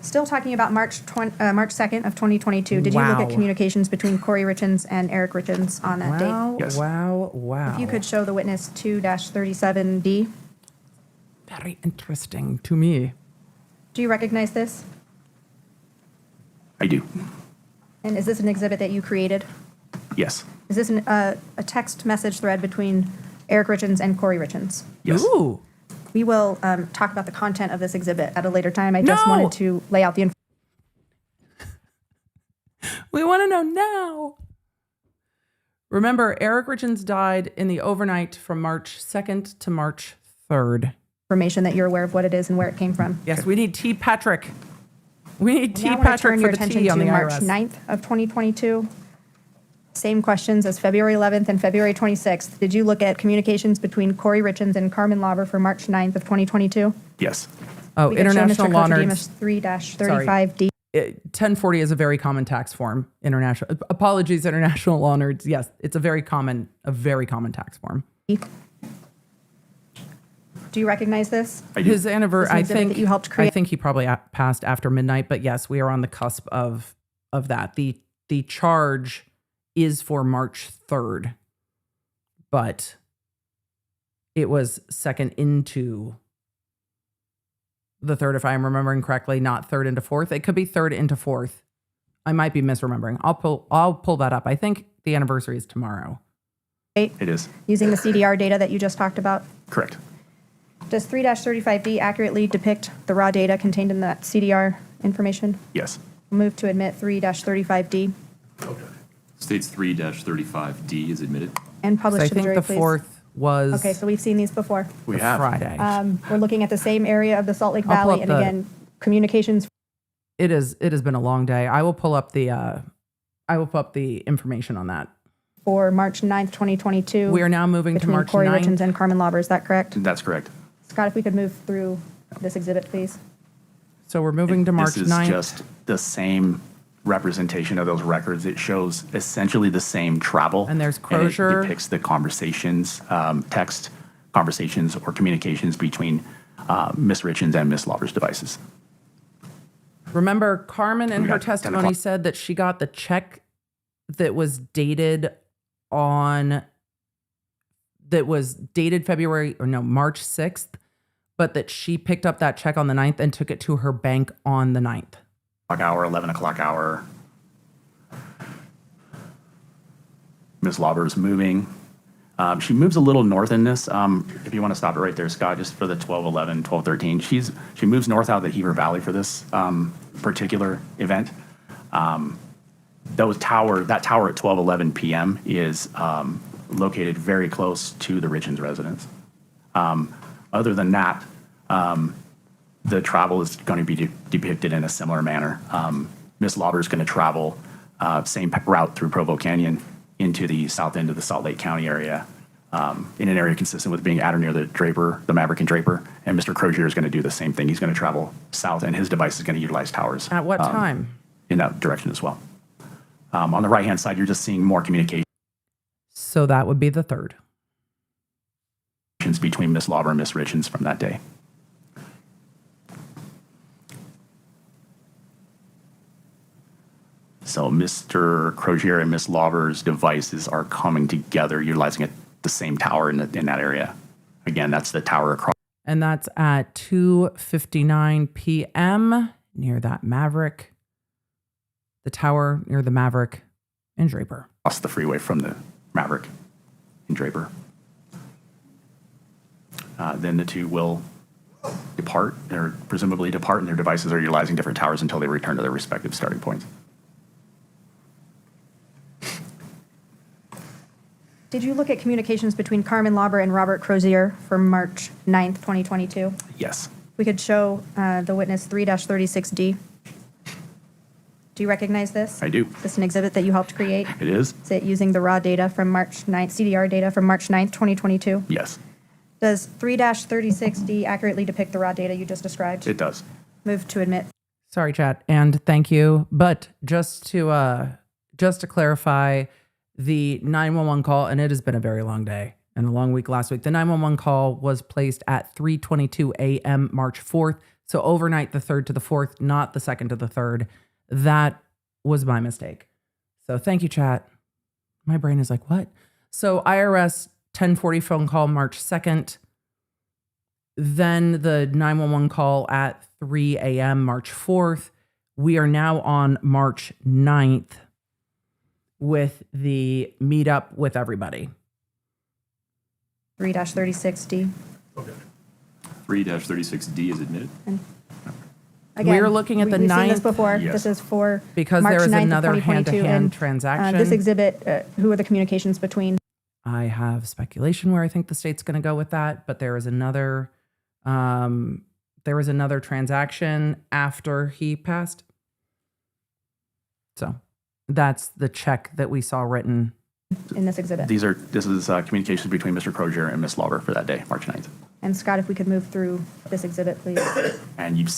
Still talking about March 2nd of 2022. Did you look Wow. at communications between Kouri Richins and Eric Richins on that date? Yes. Wow. If you could show the witness 2-37D. Very interesting to me. Do you recognize this? I do. And is this an exhibit that you created? Yes. Is this a text message thread between Eric Richins and Kouri Richins? Yes. Ooh. We will talk about the content of this exhibit at a later time. I just No! wanted to lay out the information. We want to know now. Remember, Eric Richins died in the overnight from March 2nd to March 3rd. That you're aware of what it is and where it came from. Yes, we need T. Patrick. We need T. Now I want to Patrick turn for your the attention T on to the March IRS. 9th of 2022. Same questions as February 11th and February 26th. Did you look at communications between Kouri Richins and Carmen Lauber for March 9th of 2022? Yes. Oh, We could show international Mr. law Kotrodimos nerds. 3-35D. 1040 is a very common tax form. International apologies, international law nerds. Yes, it's a very common tax form. Do you recognize this? His anniversary, This is an exhibit that you helped create. I think he probably passed after midnight, but yes, we are on the cusp of that. The charge is for March 3rd, but it was second into the 3rd, if I'm remembering correctly, not 3rd into 4th. It could be 3rd into 4th. I might be misremembering. I'll pull that up. I think the anniversary is tomorrow. It is. Using the CDR data that you just talked about. Correct. Does 3-35D accurately depict the raw data contained in that CDR information? Yes. Move to admit 3-35D States 3-35D is admitted. and So publish I to the think jury, the please. 4th was Okay, so we've seen these before. We have. Friday. We're looking at the same area of the Salt Lake I'll pull Valley, up and the- again, communications It has been a long day. I will pull up the information on that. for March 9th, 2022. We are now moving to between March Kouri 9th. Richins and Carmen Lauber, is that correct? That's correct. Scott, if we could move through this exhibit, please. So we're moving to March This is 9th. just the same representation of those records. It shows essentially the same travel. And there's it Crozier. depicts the conversations, text conversations or communications between Ms. Richins and Ms. Lauber's devices. Remember, Carmen in We her got 10 testimony o'clock. said that she got the check that was dated March 6th, but that she picked up that check on the 9th and took it to her bank on the 9th. Hour, 11 o'clock hour. Ms. Lauber's moving. She moves a little north in this. If you want to stop it right there, Scott, just for the 12:11, 12:13. She moves north out of the Heber Valley for this particular event. That tower at 12:11 p.m. is located very close to the Richins residence. Other than that, the travel is going to be depicted in a similar manner. Ms. Lauber is going to travel same route through Provo Canyon into the south end of the Salt Lake County area, in an area consistent with being at or near the Draper, the Maverick and Draper. And Mr. Crozier is going to do the same thing. He's going to travel south, and his device is going to utilize towers. At what time? In that direction as well. On the right-hand side, you're just seeing more communication So that would be the 3rd. between Ms. Lauber and Ms. Richins from that day. So Mr. Crozier and Ms. Lauber's devices are coming together, utilizing the same tower in that area. Again, that's the tower across. And that's at 2:59 p.m. near that Maverick, the tower near the Maverick and Draper. Across the freeway from the Maverick and Draper. Then the two will depart, or presumably depart, and their devices are utilizing different towers until they return to their respective starting points. Did you look at communications between Carmen Lauber and Robert Crozier from March 9th, 2022? Yes. We could show the witness 3-36D. Do you recognize this? I do. This is an exhibit that you helped create? It is? Is it using the raw data from March 9th, CDR data from March 9th, 2022? Yes, Does 3-36D accurately depict the raw data you just described? it does. Move to admit. Sorry, chat, and thank you. But just to clarify, the 911 call, and it has been a very long day and a long week last week. The 911 call was placed at 3:22 a.m. March 4th. So overnight, the 3rd to the 4th, not the 2nd to the 3rd. That was my mistake. So thank you, chat. My brain is like, what? So IRS 1040 phone call March 2nd. Then the 911 call at 3 a.m. March 4th. We are now on March 9th with the meetup with everybody. 3-36D. 3-36D is admitted. Again, We're looking at the we've seen this 9th. before. Yes. This is for Because March there is 9th of another 2022, hand-to-hand and, transaction. This exhibit, who are the communications between? I have speculation where I think the state's going to go with that, but there is another transaction after he passed. So that's the check that we saw written. In this exhibit. This is communications between Mr. Crozier and Ms. Lauber for that day, March 9th. And Scott, if we could move through this exhibit, please. And you've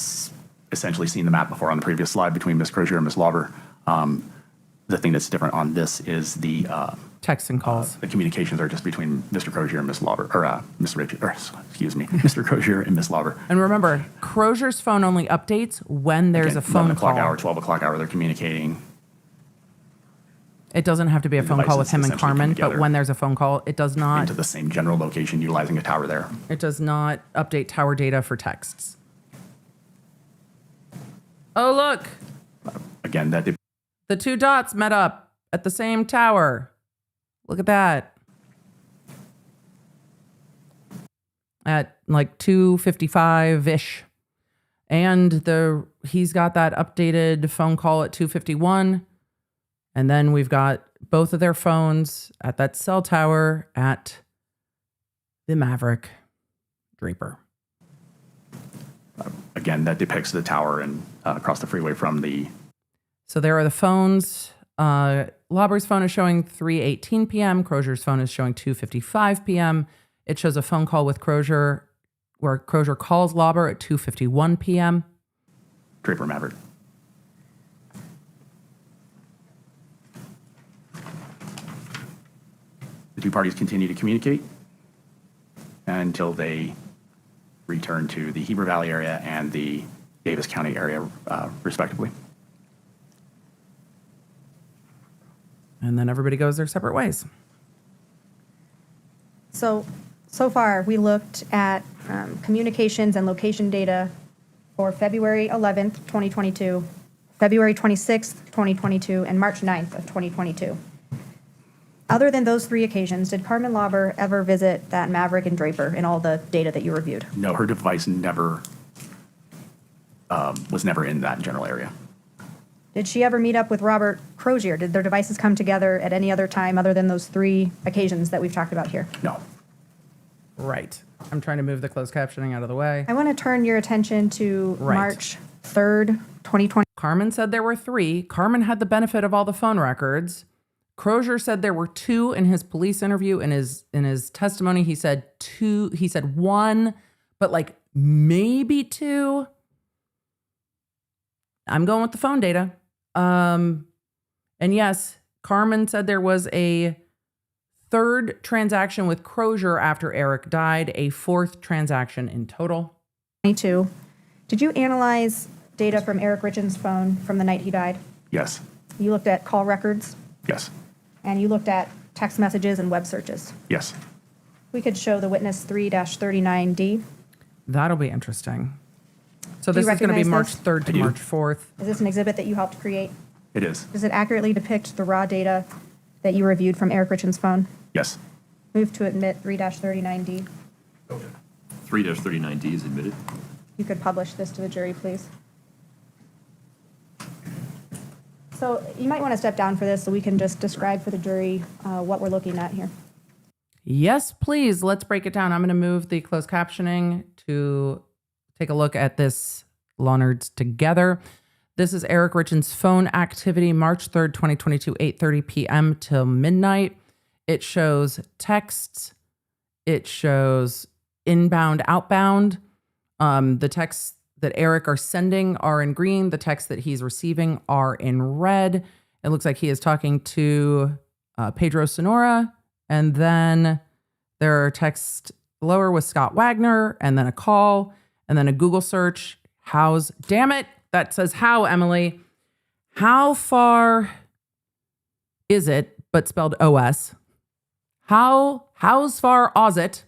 essentially seen the map before on the previous slide between Ms. Crozier and Ms. Lauber. The thing that's different on this is the texts and calls. The communications are just between Mr. Crozier and Ms. Lauber, or Mr. Crozier and Ms. Lauber. And remember, Crozier's phone only updates when there's Again, a phone 11 o'clock call. hour, 12 o'clock hour, they're communicating. It doesn't have to be a The phone call with devices him and essentially come Carmen, but together when there's a phone call, it does not. Into the same general location utilizing a tower there. It does not update tower data for texts. Oh, look. Again, that The two dots met up at the same tower. Look at that. At like 2:55-ish. And he's got that updated phone call at 2:51. And then we've got both of their phones at that cell tower at the Maverick Draper. Again, that depicts the tower and across the freeway from the. So there are the phones. Lauber's phone is showing 3:18 p.m. Crozier's phone is showing 2:55 p.m. It shows a phone call with Crozier where Crozier calls Lauber at 2:51 p.m. Draper Maverick. The two parties continue to communicate until they return to the Heber Valley area and the Davis County area, respectively. And then everybody goes their separate ways. So far, we looked at communications and location data for February 11th, 2022, February 26th, 2022, and March 9th of 2022. Other than those three occasions, did Carmen Lauber ever visit that Maverick and Draper in all the data that you reviewed? No, her device never was never in that general area. Did she ever meet up with Robert Crozier? Did their devices come together at any other time other than those three occasions that we've talked about here? No. Right. I'm trying to move the closed captioning out of the way. I want to turn your attention to Right. March 3rd, 2020. Carmen said there were 3. Carmen had the benefit of all the phone records. Crozier said there were 2 in his police interview. In his testimony, he said 2. He said 1, but like maybe 2. I'm going with the phone data. And yes, Carmen said there was a 3rd transaction with Crozier after Erik died, a 4th transaction in total. 22. Did you analyze data from Eric Richins' phone from the night he died? Yes. You looked at call records? Yes. And you looked at text messages and web searches? Yes. We could show the witness 3-39D. That'll be interesting. So Do this you is going to be recognize March this? 3rd to March 4th. Is this an exhibit that you helped create? It is. Does it accurately depict the raw data that you reviewed from Eric Richins' phone? Yes. Move to admit 3-39D. 3-39D is admitted. You could publish this to the jury, please. So you might want to step down for this so we can just describe for the jury what we're looking at here. Yes, please. Let's break it down. I'm going to move the closed captioning to take a look at this Law Nerds together. This is Eric Richins' phone activity, March 3rd, 2022, 8:30 p.m. till midnight. It shows texts. It shows inbound, outbound. The texts that Erik are sending are in green. The texts that he's receiving are in red. It looks like he is talking to Pedro Sonora. And then there are texts lower with Scott Wagner, and then a call, and then a Google search. Damn it. That says how, Emily. How far is it, but spelled O-S? How's far is it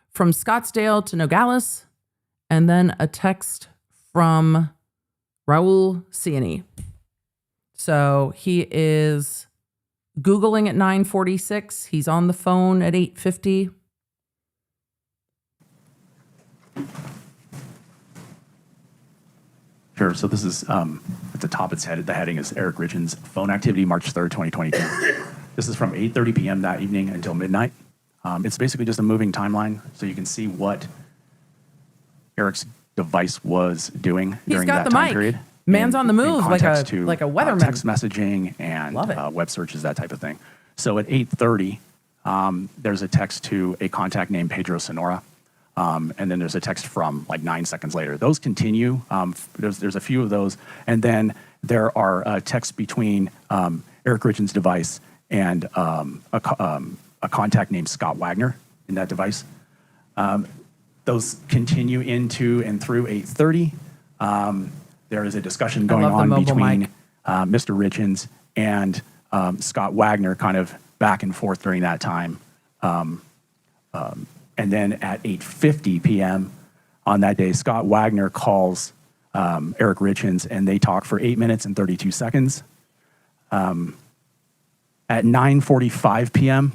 from Scottsdale to Nogales? And then a text from Raul Ciani. So he is Googling at 9:46. He's on the phone at 8:50. Sure. So this is at the top. It's headed. The heading is Eric Richins' phone activity, March 3rd, 2022. This is from 8:30 p.m. that evening until midnight. It's basically just a moving timeline, so you can see what Eric's device was doing during that time period. Man's on the move, like a weatherman. Text messaging and web searches, that type of thing. So at 8:30, there's a text to a contact named Pedro Sonora. And then there's a text from like 9 seconds later. Those continue. There's a few of those. And then there are texts between Eric Richins' device and a contact named Scott Wagner in that device. Those continue into and through 8:30. There is a discussion going on between Mr. Richins and Scott Wagner, kind of back and forth during that time. And then at 8:50 p.m. on that day, Scott Wagner calls Eric Richins, and they talk for 8 minutes and 32 seconds. At 9:45 p.m.,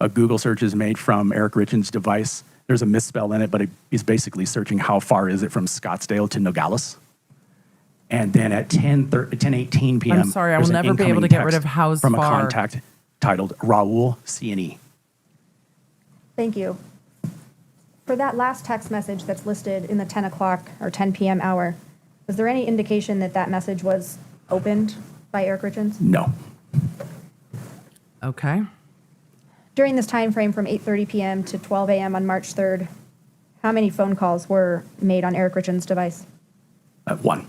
a Google search is made from Eric Richins' device, there's a misspell in it, but he's basically searching how far is it from Scottsdale to Nogales. And then at 10:18 p.m. I'm sorry, I will there's an never be able incoming to get rid text of How's from a Far. contact titled Raul C&E. Thank you. For that last text message that's listed in the 10 o'clock or 10 p.m. hour, was there any indication that that message was opened by Eric Richins? No. Okay. During this time frame from 8:30 p.m. to 12 a.m. on March 3rd, how many phone calls were made on Eric Richins' device? One.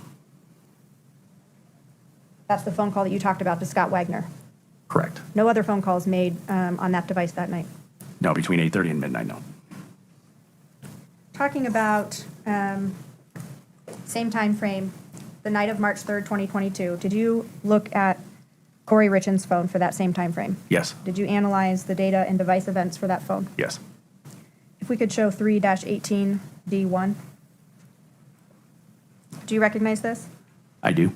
That's the phone call that you talked about to Scott Wagner. Correct. No other phone calls made on that device that night. No, between 8:30 and midnight, no. Talking about same time frame, the night of March 3rd, 2022, did you look at Kouri Richins' phone for that same time frame? Yes. Did you analyze the data and device events for that phone? Yes. If we could show 3-18D1. Do you recognize this? I do.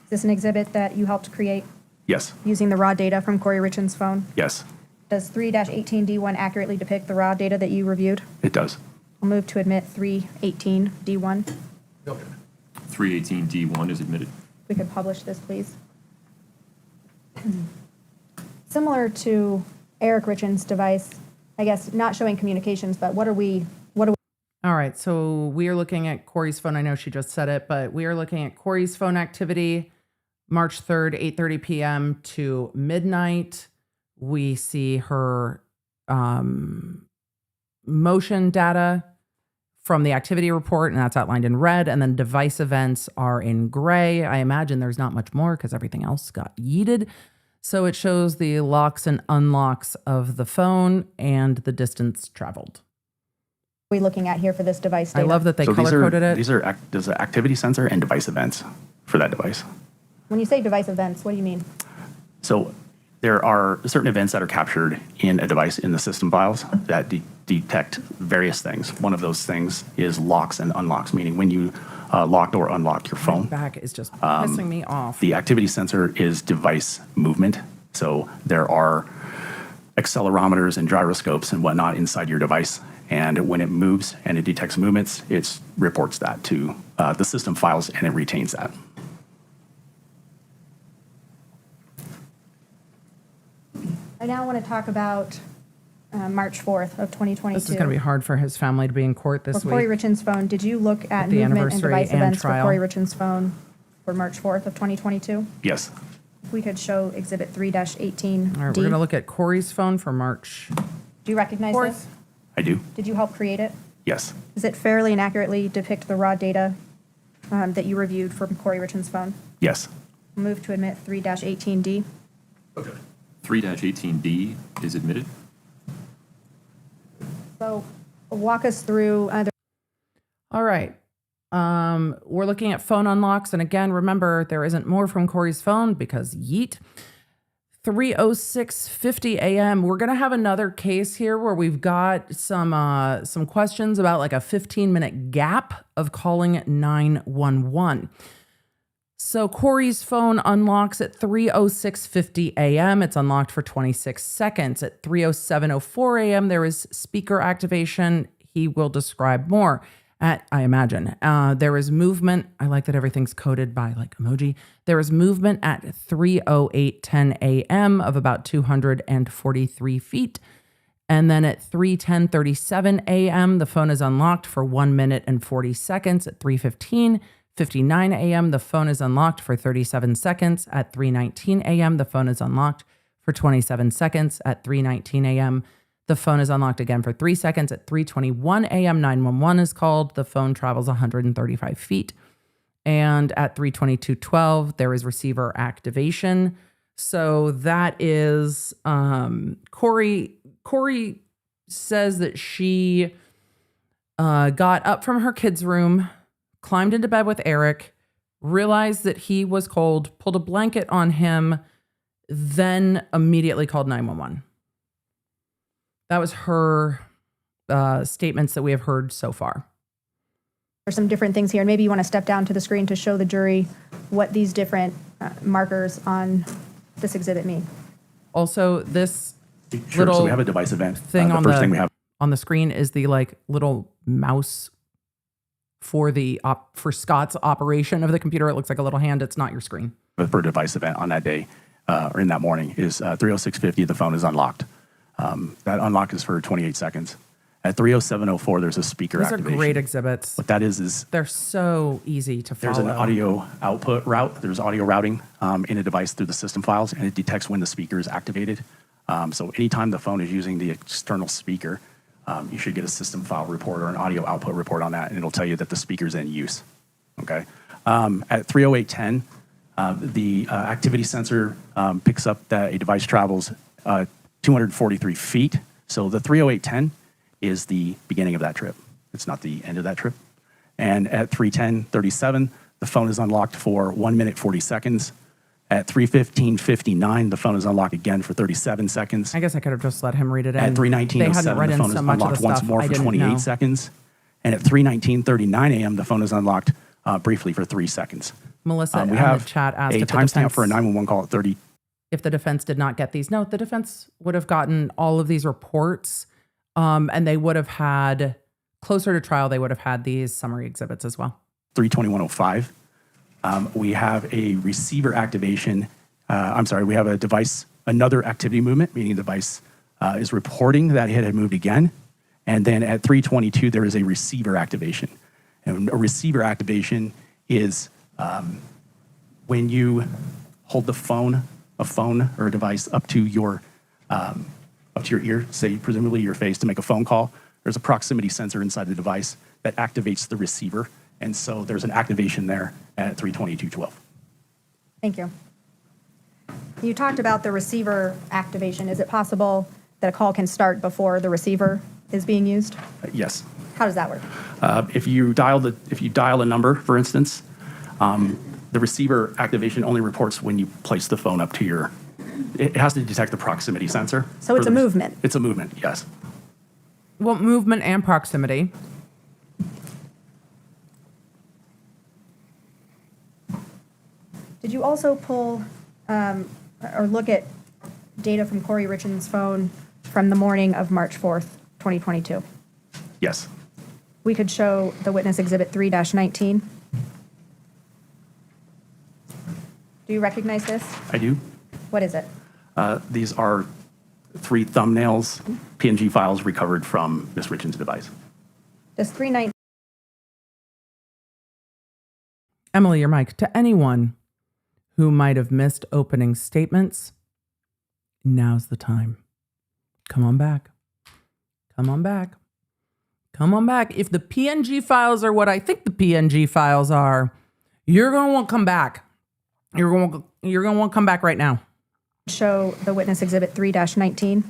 Is this an exhibit that you helped create Yes. using the raw data from Kouri Richins' phone? Yes, Does 3-18D1 accurately depict the raw data that you reviewed? it does. I'll move to admit 3-18D1. 318D1 is admitted. We could publish this, please. Similar to Eric Richins' device, I guess not showing communications, but what are we? All right, so we are looking at Kouri's phone. I know she just said it, but we are looking at Kouri's phone activity, March 3rd, 8:30 p.m. to midnight. We see her motion data from the activity report, and that's outlined in red, and then device events are in gray. I imagine there's not much more because everything else got yeeted. So it shows the locks and unlocks of the phone and the distance traveled. Are we looking at here for this device I data? love that they color-coded it. There's an activity sensor and device events for that device. When you say device events, what do you mean? So there are certain events that are captured in a device in the system files that detect various things. One of those things is locks and unlocks, meaning when you locked or unlocked your phone. My back is just pissing me off. The activity sensor is device movement. So there are accelerometers and gyroscopes and whatnot inside your device. And when it moves and it detects movements, it reports that to the system files and it retains that. I now want to talk about March 4th of 2022. This is going to be hard for his family to be in court this For week. Kouri Richins' phone, did you look at The movement and anniversary device and events trial. for Kouri Richins' phone for March 4th of 2022? Yes. If we could show Exhibit 3-18D. All right, we're going to look at Kouri's phone for March. Do you recognize 4th. this? I do. Did you help create it? Yes. Does it fairly and accurately depict the raw data that you reviewed from Kouri Richins' phone? Yes. Move to admit 3-18D. Okay. 3-18D is admitted. So walk us through. All right. We're looking at phone unlocks. And again, remember, there isn't more from Kouri's phone because yeet. 3:06:50 a.m. We're going to have another case here where we've got some questions about like a 15-minute gap of calling 911. So Kouri's phone unlocks at 3:06:50 a.m. It's unlocked for 26 seconds. At 3:07:04 a.m., there is speaker activation. He will describe more. I imagine. There is movement. I like that everything's coded by like emoji. There is movement at 3:08:10 a.m. of about 243 feet. And then at 3:10:37 a.m., the phone is unlocked for 1 minute and 40 seconds. At 3:15:59 a.m., the phone is unlocked for 37 seconds. At 3:19 a.m., the phone is unlocked for 27 seconds. At 3:19 a.m., the phone is unlocked again for 3 seconds. At 3:21 a.m., 911 is called. The phone travels 135 feet. And at 3:22:12, there is receiver activation. So that is Kouri says that she got up from her kids' room, climbed into bed with Erik, realized that he was cold, pulled a blanket on him, then immediately called 911. That was her statements that we have heard so far. There's some different things here, and maybe you want to step down to the screen to show the jury what these different markers on this exhibit mean. Also, this Sure, little so we have a device event. thing The on first the thing we have on the screen is the like little mouse for the for Scott's operation of the computer. It looks like a little hand. It's not your screen. Per device event on that day or in that morning is 3:06:50. The phone is unlocked. That unlock is for 28 seconds. At 3:07:04, there's a speaker These activation. are great exhibits. What that is they're so easy to follow. there's an audio output route. There's audio routing in a device through the system files, and it detects when the speaker is activated. So anytime the phone is using the external speaker, you should get a system file report or an audio output report on that, and it'll tell you that the speaker's in use. Okay. At 3:08:10, the activity sensor picks up that a device travels 243 feet. So the 3:08:10 is the beginning of that trip. It's not the end of that trip. And at 3:10:37, the phone is unlocked for 1 minute 40 seconds. At 3:15:59, the phone is unlocked again for 37 seconds. I guess I could have just let him read it in. At They hadn't 3:19:07, read the in phone is so much of the unlocked once stuff more I for didn't 28 know. seconds. And at 3:19:39 a.m., the phone is unlocked briefly for 3 seconds. Melissa we in have the chat asked a if the timestamp for a defense- 911 call at 30. If the defense did not get these. No, the defense would have gotten all of these reports, and they would have had, closer to trial, they would have had these summary exhibits as well. 3:21:05. We have a receiver activation. We have a device, another activity movement, meaning the device is reporting that it had moved again. And then at 3:22, there is a receiver activation. And a receiver activation is when you hold a phone or a device up to your ear, say presumably your face, to make a phone call. There's a proximity sensor inside the device that activates the receiver. And so there's an activation there at 3:22:12. Thank you. You talked about the receiver activation. Is it possible that a call can start before the receiver is being used? Yes. How does that work? If you dial a number, for instance, the receiver activation only reports when you place the phone up to your. It has to detect the proximity sensor. So it's a movement. It's a movement. Yes. Well, movement and proximity. Did you also pull or look at data from Kouri Richins' phone from the morning of March 4th, 2022? Yes. We could show the witness exhibit 3-19. Do you recognize this? I do. What is it? These are 3 thumbnails, PNG files recovered from Ms. Richins' device. Does 319? Emily, your mic. To anyone who might have missed opening statements, now's the time. Come on back. Come on back. Come on back. If the PNG files are what I think the PNG files are, you're going to want to come back. You're going to want to come back right now. Show the witness exhibit 3-19.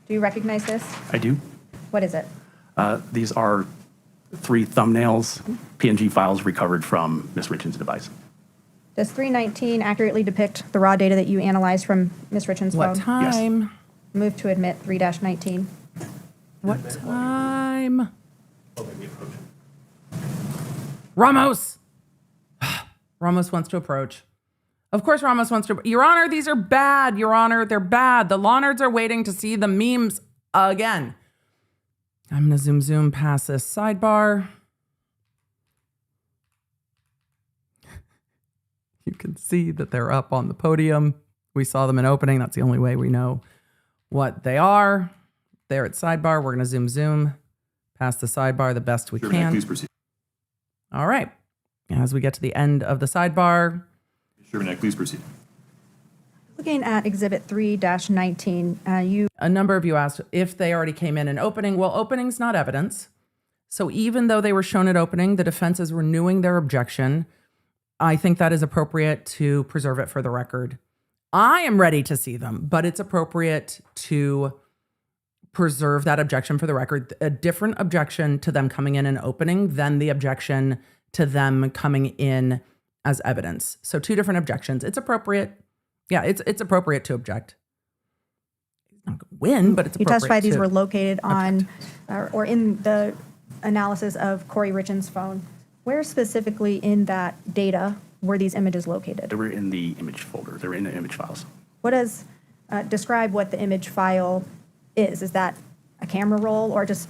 Do you recognize this? I do. What is it? These are 3 thumbnails, PNG files recovered from Ms. Richins' device. Does 319 accurately depict the raw data that you analyzed from Ms. Richins' phone? What time? Yes. Move to admit 3-19. What time? Ramos! Ramos wants to approach. Of course Ramos wants to. Your Honor, these are bad. Your Honor, they're bad. The law nerds are waiting to see the memes again. I'm going to zoom past this sidebar. You can see that they're up on the podium. We saw them in opening. That's the only way we know what they are. They're at sidebar. We're going to zoom past the sidebar the best we can. Please proceed. All right. As we get to the end of the sidebar. Sherman, please proceed. Looking at exhibit 3-19, A number of you asked if they already came in opening. Well, opening's not evidence. So even though they were shown at opening, the defense is renewing their objection. I think that is appropriate to preserve it for the record. I am ready to see them, but it's appropriate to preserve that objection for the record. A different objection to them coming in opening than the objection to them coming in as evidence. So 2 different objections. It's appropriate. Yeah, it's appropriate to object. It's not going to win, but it's you appropriate. testified these to were located on or in the analysis of Kouri Richins' phone. Where specifically in that data were these images located? They were in the image folder. They were in the image files. What does describe what the image file is. Is that a camera roll or just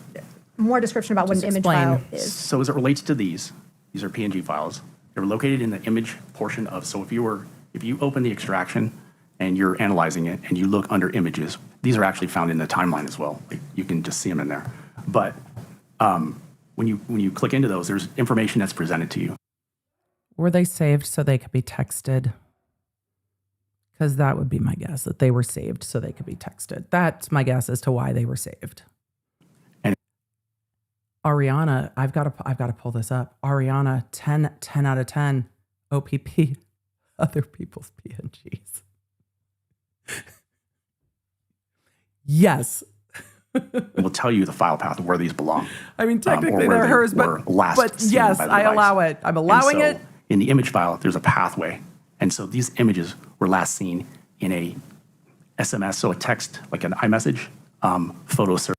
more description about what an image file is? So as it relates to these are PNG files. They're located in the image portion of, so if you open the extraction and you're analyzing it and you look under images, these are actually found in the timeline as well. Like, you can just see them in there. But when you click into those, there's information that's presented to you. Were they saved so they could be texted? Because that would be my guess, that they were saved so they could be texted. That's my guess as to why they were saved. And Ariana, I've got to pull this up. Ariana, 10 out of 10. OPP, other people's PNGs. Yes. It will tell you the file path of where these belong. I mean, or technically where they're they hers, were last but seen yes, by the I device. allow it. I'm allowing And so it. In the image file, there's a pathway. And so these images were last seen in a SMS, so a text, like an iMessage, photo search.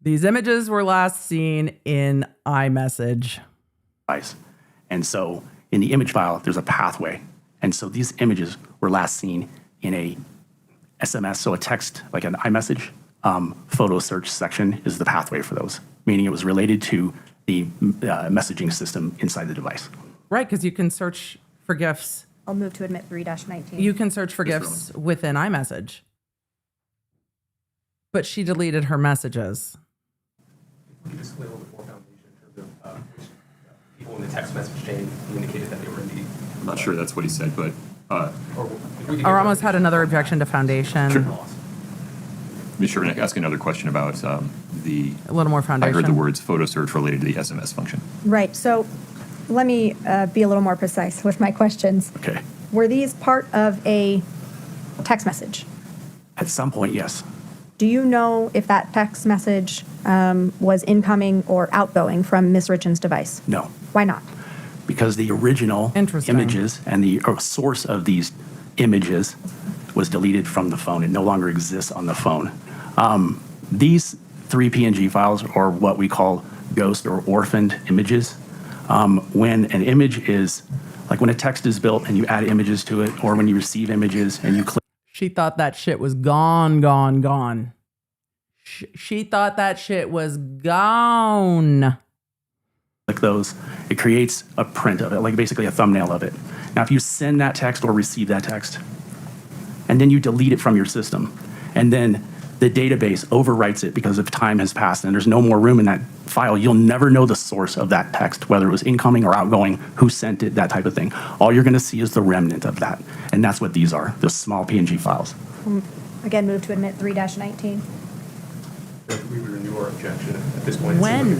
These images were last seen in iMessage. Device. And so in the image file, there's a pathway. And so these images were last seen in a SMS, so a text, like an iMessage, photo search section is the pathway for those, meaning it was related to the messaging system inside the device. Right, because you can search for GIFs. I'll move to admit 3-19. You can search for GIFs within iMessage. But she deleted her messages. Can you just explain a little bit more foundation in terms of which people in the text message chain indicated that they were indeed? I'm not sure that's what he said, but Or almost had another objection to foundation. Ms. Shernick, ask another question about A little more I foundation. heard the words photo search related to the SMS function. Right. So let me be a little more precise with my questions. Okay. Were these part of a text message? At some point, yes. Do you know if that text message was incoming or outgoing from Ms. Richins' device? No. Why not? Because the original Interesting. images and the source of these images was deleted from the phone. It no longer exists on the phone. These 3 PNG files are what we call ghost or orphaned images. When an image is, like when a text is built and you add images to it, or when you receive images and you click. She thought that shit was gone. She thought that shit was gone. Click those, it creates a print of it, like basically a thumbnail of it. Now, if you send that text or receive that text, and then you delete it from your system, and then the database overwrites it because if time has passed and there's no more room in that file, you'll never know the source of that text, whether it was incoming or outgoing, who sent it, that type of thing. All you're gonna see is the remnant of that, and that's what these are, the small PNG files. Again, move to admit 3-19. We would renew our objection at this point. When?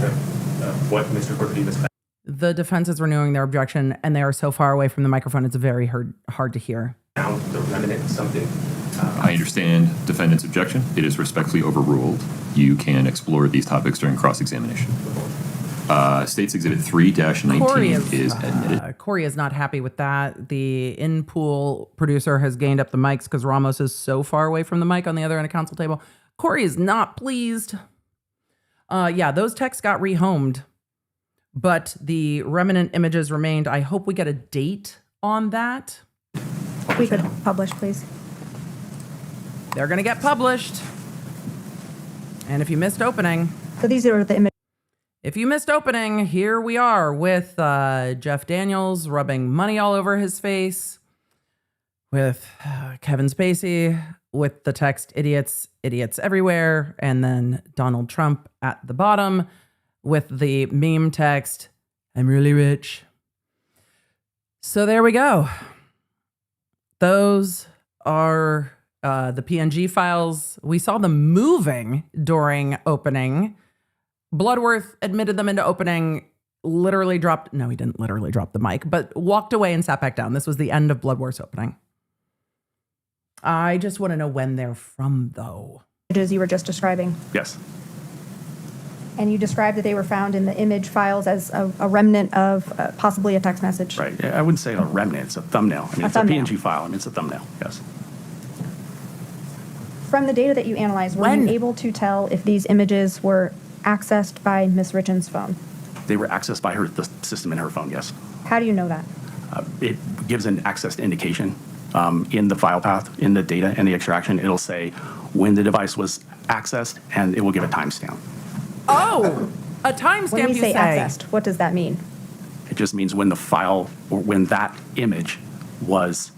What Mr. Kotrodimos The defense is renewing their objection, and they are so far away from the microphone, it's very hard to hear. found the remnant of something. I understand defendant's objection. It is respectfully overruled. You can explore these topics during cross-examination. State's Exhibit 3-19 is admitted. Kouri is not happy with that. The in-pool producer has gained up the mics because Ramos is so far away from the mic on the other end of council table. Kouri is not pleased. Yeah, those texts got rehomed, but the remnant images remained. I hope we get a date on that. We could publish, please. They're going to get published. And if you missed opening... So these are the images. If you missed opening, here we are with Jeff Daniels rubbing money all over his face, with Kevin Spacey, with the text idiots, idiots everywhere, and then Donald Trump at the bottom with the meme text, I'm really rich. So there we go. Those are the PNG files. We saw them moving during opening. Bloodworth admitted them into opening, literally dropped, no, he didn't literally drop the mic, but walked away and sat back down. This was the end of Bloodworth's opening. I just want to know when they're from, though. Images you were just describing. Yes. And you described that they were found in the image files as a remnant of possibly a text message. Right. I wouldn't say a remnant. It's a thumbnail. I mean, it's thumbnail. a PNG file. I mean, it's a thumbnail. Yes. From the data that you analyzed, were you able to tell if these images were accessed by Ms. Richins' phone? They were accessed by the system in her phone. Yes. How do you know that? It gives an access indication in the file path, in the data and the extraction, it'll say when the device was accessed, and it will give a timestamp. Oh, a When timestamp we you say say. accessed, what does that mean? It just means when the file or when that image was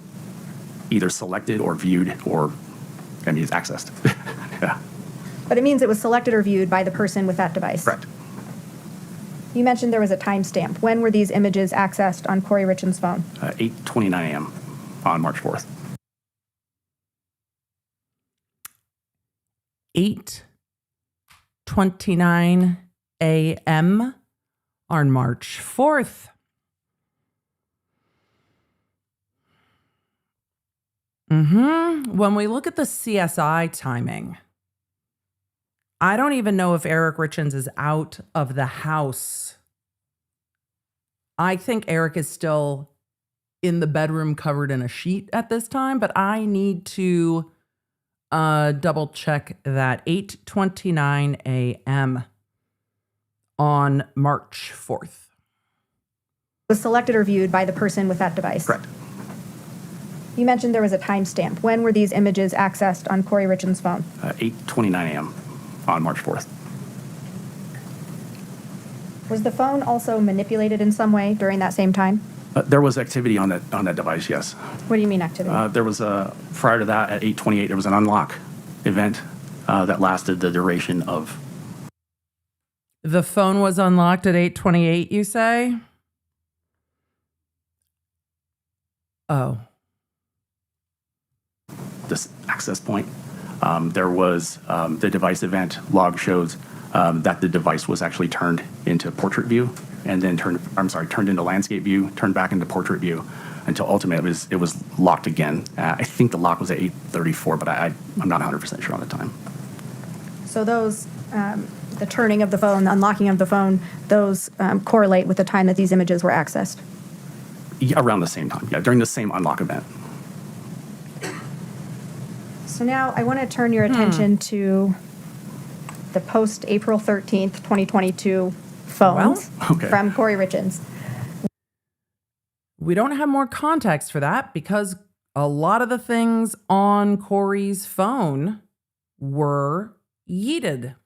either selected or viewed or, I mean, it's accessed. Yeah, But it means it was selected or viewed by the person with that device. correct. You mentioned there was a timestamp. When were these images accessed on Kouri Richins' phone? 8:29 a.m. on March 4th. 8:29 a.m. on March 4th. When we look at the CSI timing, I don't even know if Eric Richins is out of the house. I think Erik is still in the bedroom covered in a sheet at this time, but I need to double check that. 8:29 a.m. on March 4th. Was selected or viewed by the person with that device? Correct. You mentioned there was a timestamp. When were these images accessed on Kouri Richins' phone? 8:29 a.m. on March 4th. Was the phone also manipulated in some way during that same time? There was activity on that device, yes. What do you mean activity? There was prior to that at 8:28, there was an unlock event that lasted the duration of. The phone was unlocked at 8:28, you say? Oh. This access point. There was the device event log shows that the device was actually turned into portrait view and then turned into landscape view, turned back into portrait view until ultimately it was locked again. I think the lock was at 8:34, but I'm not 100% sure on the time. So those, the turning of the phone, the unlocking of the phone, those correlate with the time that these images were accessed? Yeah, around the same time, yeah, during the same unlock event. So now I want to turn your attention to the post-April 13th, 2022 phones from Kouri Richins. We don't have more context for that because a lot of the things on Kouri's phone were yeeted.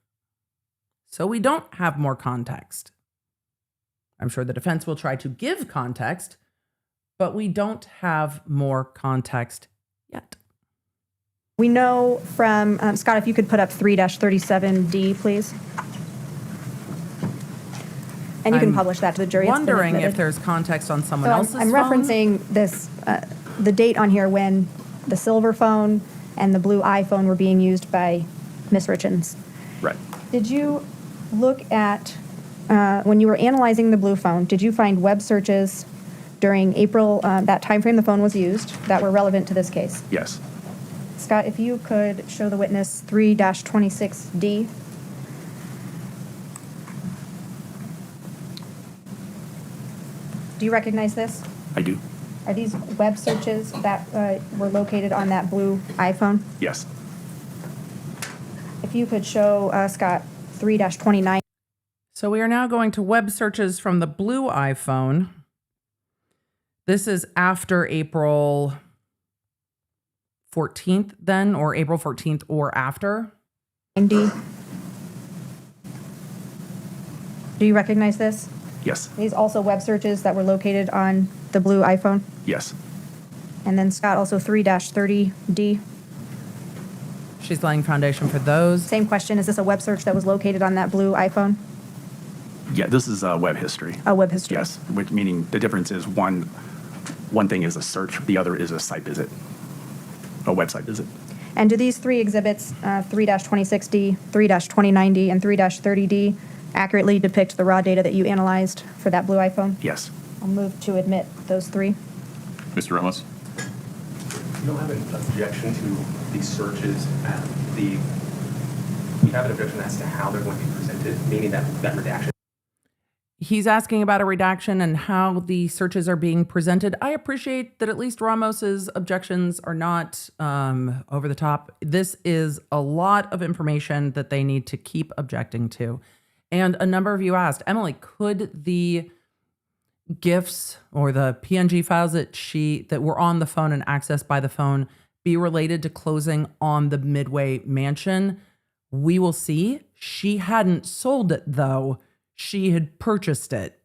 So we don't have more context. I'm sure the defense will try to give context, but we don't have more context yet. We know from, Scott, if you could put up 3-37D, please. And you can publish that to the jury. It's been Wondering if admitted. there's context on someone So else's I'm phone. referencing this, the date on here when the silver phone and the blue iPhone were being used by Ms. Richins. Right. Did you look at, when you were analyzing the blue phone, did you find web searches during April, that timeframe the phone was used, that were relevant to this case? Yes. Scott, if you could show the witness 3-26D. Do you recognize this? I do. Are these web searches that were located on that blue iPhone? Yes. If you could show Scott 3-29. So we are now going to web searches from the blue iPhone. This is after April 14th then, or April 14th or after. 90. Do you recognize this? Yes. These also web searches that were located on the blue iPhone? Yes. And then Scott, also 3-30D. She's laying foundation for those. Same question, is this a web search that was located on that blue iPhone? Yeah, this is web history. Oh, web history. Yes, which meaning the difference is one thing is a search, the other is a site visit, a website visit. And do these three exhibits, 3-26D, 3-2090, and 3-30D, accurately depict the raw data that you analyzed for that blue iPhone? Yes. I'll move to admit those three. Mr. Ramos? You don't have an objection to these searches we have an objection as to how they're going to be presented, meaning that redaction. He's asking about a redaction and how the searches are being presented. I appreciate that at least Ramos's objections are not over the top. This is a lot of information that they need to keep objecting to. And a number of you asked, Emily, could the GIFs or the PNG files that were on the phone and accessed by the phone be related to closing on the Midway mansion. We will see. She hadn't sold it, though. She had purchased it.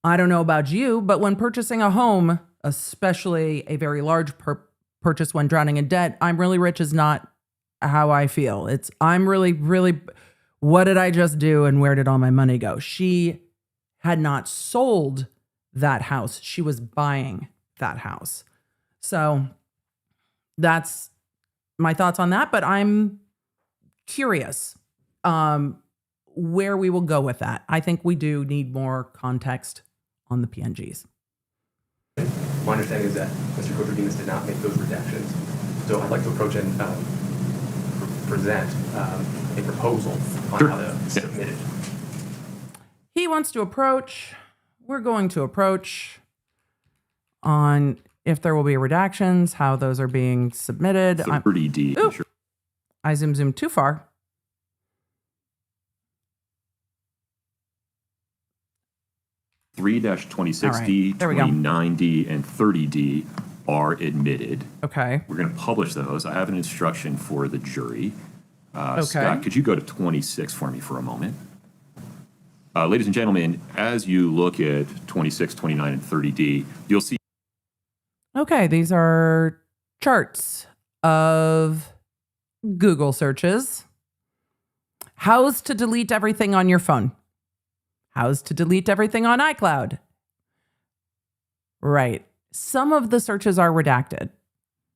I don't know about you, but when purchasing a home, especially a very large purchase when drowning in debt, I'm really rich is not how I feel. I'm really, really, what did I just do and where did all my money go? She had not sold that house. She was buying that house. So that's my thoughts on that, but I'm curious where we will go with that. I think we do need more context on the PNGs. My understanding is that Mr. Kotrodimos did not make those redactions. So I'd like to approach and present a proposal on how to submit it. He wants to approach. We're going to approach on if there will be redactions, how those are being submitted. 30D. Ooh, I zoomed too far. (3-26D, there we go. 29D, and 30D are admitted. Okay. We're going to publish those. I have an instruction for the jury. Okay. Scott, could you go to 26 for me for a moment? Ladies and gentlemen, as you look at 26, 29, and 30D, you'll see. Okay, these are charts of Google searches. How's to delete everything on your phone? How's to delete everything on iCloud? Right. Some of the searches are redacted.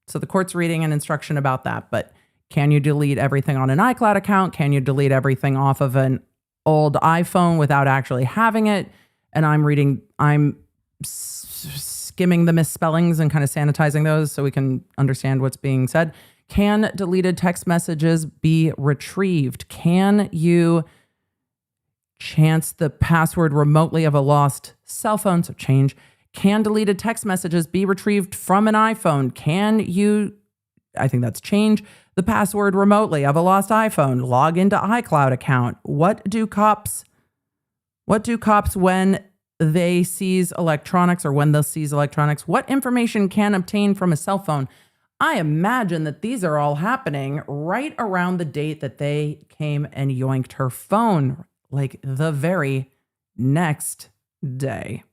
So the court's reading an instruction about that. But can you delete everything on an iCloud account? Can you delete everything off of an old iPhone without actually having it? And I'm skimming the misspellings and kind of sanitizing those so we can understand what's being said. Can deleted text messages be retrieved? Can you chance the password remotely of a lost cell phone? So change. Can deleted text messages be retrieved from an iPhone? Can you, I think that's change, the password remotely of a lost iPhone? Log into iCloud account. What do cops when they seize electronics or when they'll seize electronics? What information can obtain from a cell phone? I imagine that these are all happening right around the date that they came and yoinked her phone, like the very next day.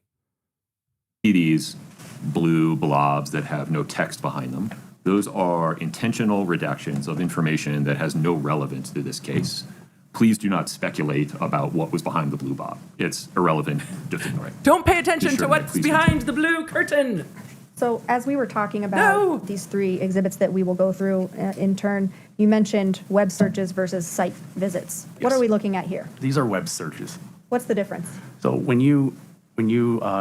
These blue blobs that have no text behind them. Those are intentional redactions of information that has no relevance to this case. Please do not speculate about what was behind the blue blob. It's irrelevant. Just ignore it. Don't pay attention to Sure, what's please behind the blue curtain. So as we were talking about these three exhibits that we will go through in turn, you mentioned web searches versus site visits. What Yes. are we looking at here? These are web searches. What's the difference? So when you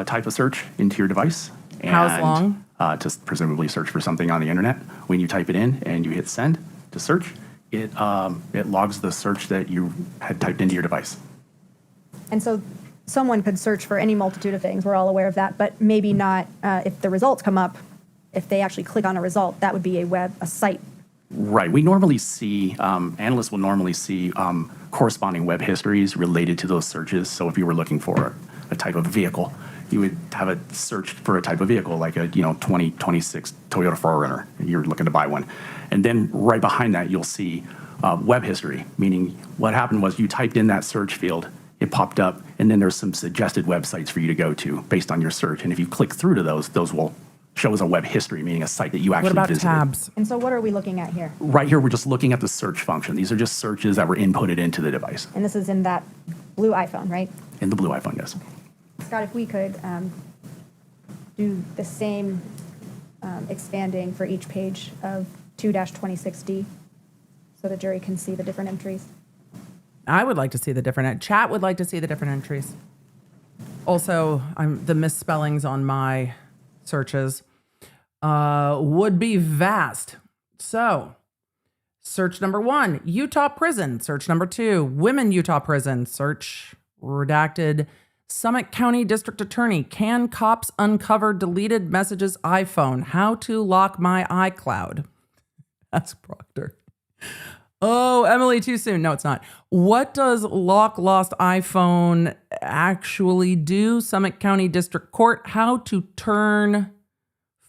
type a search into your device, and, How's long? To presumably search for something on the internet, when you type it in and you hit send to search, it logs the search that you had typed into your device. And so someone could search for any multitude of things. We're all aware of that, but maybe not if the results come up. If they actually click on a result, that would be a site. Right. We normally see, analysts will normally see corresponding web histories related to those searches. So if you were looking for a type of vehicle, you would have a search for a type of vehicle, like a 2026 Toyota 4Runner, and you're looking to buy one. And then right behind that, you'll see web history, meaning what happened was you typed in that search field, it popped up, and then there's some suggested websites for you to go to based on your search. And if you click through to those will show as a web history, meaning a site that you actually What about visited. tabs? And so what are we looking at here? Right here, we're just looking at the search function. These are just searches that were inputted into the device. And this is in that blue iPhone, right? In the blue iPhone, yes. Scott, if we could do the same expanding for each page of 2-26D so the jury can see the different entries. I would like to see the different, chat would like to see the different entries. Also, the misspellings on my searches would be vast. So, search number 1, Utah prison. Search number 2, women Utah prison. Search redacted Summit County District Attorney. Can cops uncover deleted messages iPhone? How to lock my iCloud? That's Proctor. Oh, Emily, too soon. No, it's not. What does lock lost iPhone actually do? Summit County District Court, how to turn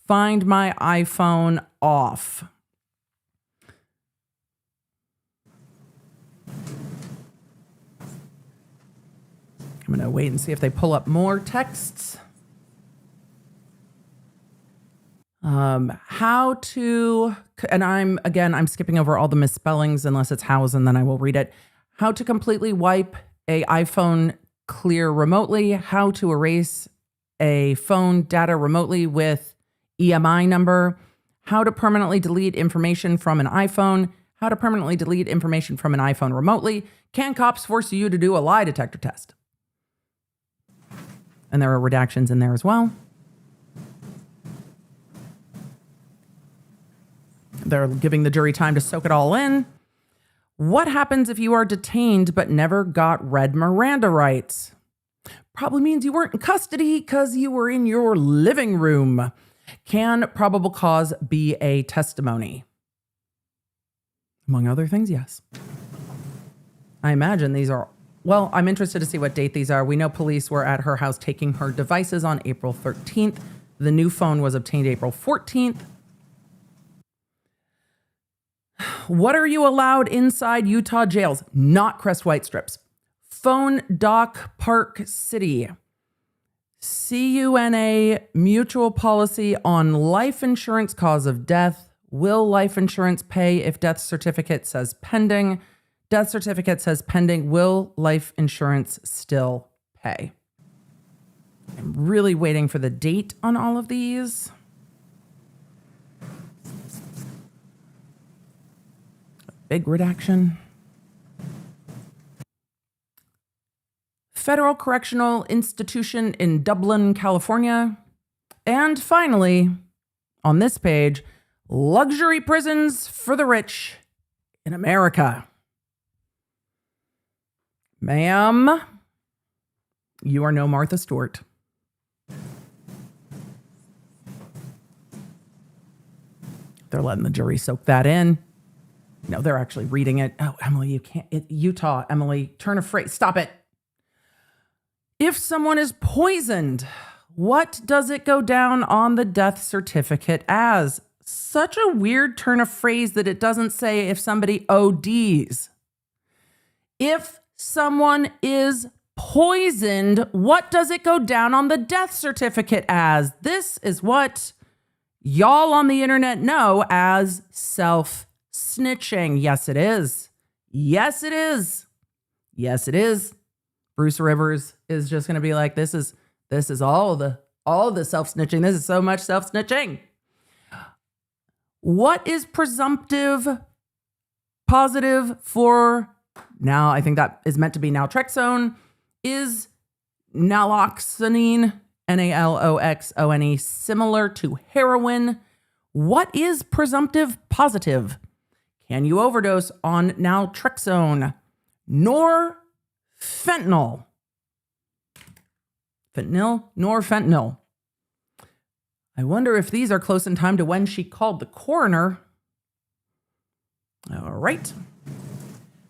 Find My iPhone off. I'm going to wait and see if they pull up more texts. How to, and I'm skipping over all the misspellings unless it's house, and then I will read it. How to completely wipe a iPhone clear remotely. How to erase a phone data remotely with EMI number. How to permanently delete information from an iPhone. How to permanently delete information from an iPhone remotely. Can cops force you to do a lie detector test? And there are redactions in there as well. They're giving the jury time to soak it all in. What happens if you are detained but never got read Miranda rights? Probably means you weren't in custody because you were in your living room. Can probable cause be a testimony? Among other things, yes. I imagine these are, well, I'm interested to see what date these are. We know police were at her house taking her devices on April 13th. The new phone was obtained April 14th. What are you allowed inside Utah jails? Not Crest White strips. Phone Dock Park City. CUNA mutual policy on life insurance cause of death. Will life insurance pay if death certificate says pending? Death certificate says pending. Will life insurance still pay? I'm really waiting for the date on all of these. Big redaction. Federal Correctional Institution in Dublin, California. And finally, on this page, luxury prisons for the rich in America. Ma'am, you are no Martha Stewart. They're letting the jury soak that in. No, they're actually reading it. Oh, Emily, you can't. Utah, Emily, turn a phrase. Stop it. If someone is poisoned, what does it go down on the death certificate as? Such a weird turn of phrase that it doesn't say if somebody ODs. If someone is poisoned, what does it go down on the death certificate as? This is what y'all on the internet know as self-snitching. Yes, it is. Yes, it is. Yes, it is. Bruce Rivers is just going to be like, this is all the self-snitching. This is so much self-snitching. What is presumptive positive for now? I think that is meant to be naltrexone. Is naloxone, Naloxone, similar to heroin? What is presumptive positive? Can you overdose on naltrexone? Nor fentanyl. Fentanyl. I wonder if these are close in time to when she called the coroner. All right.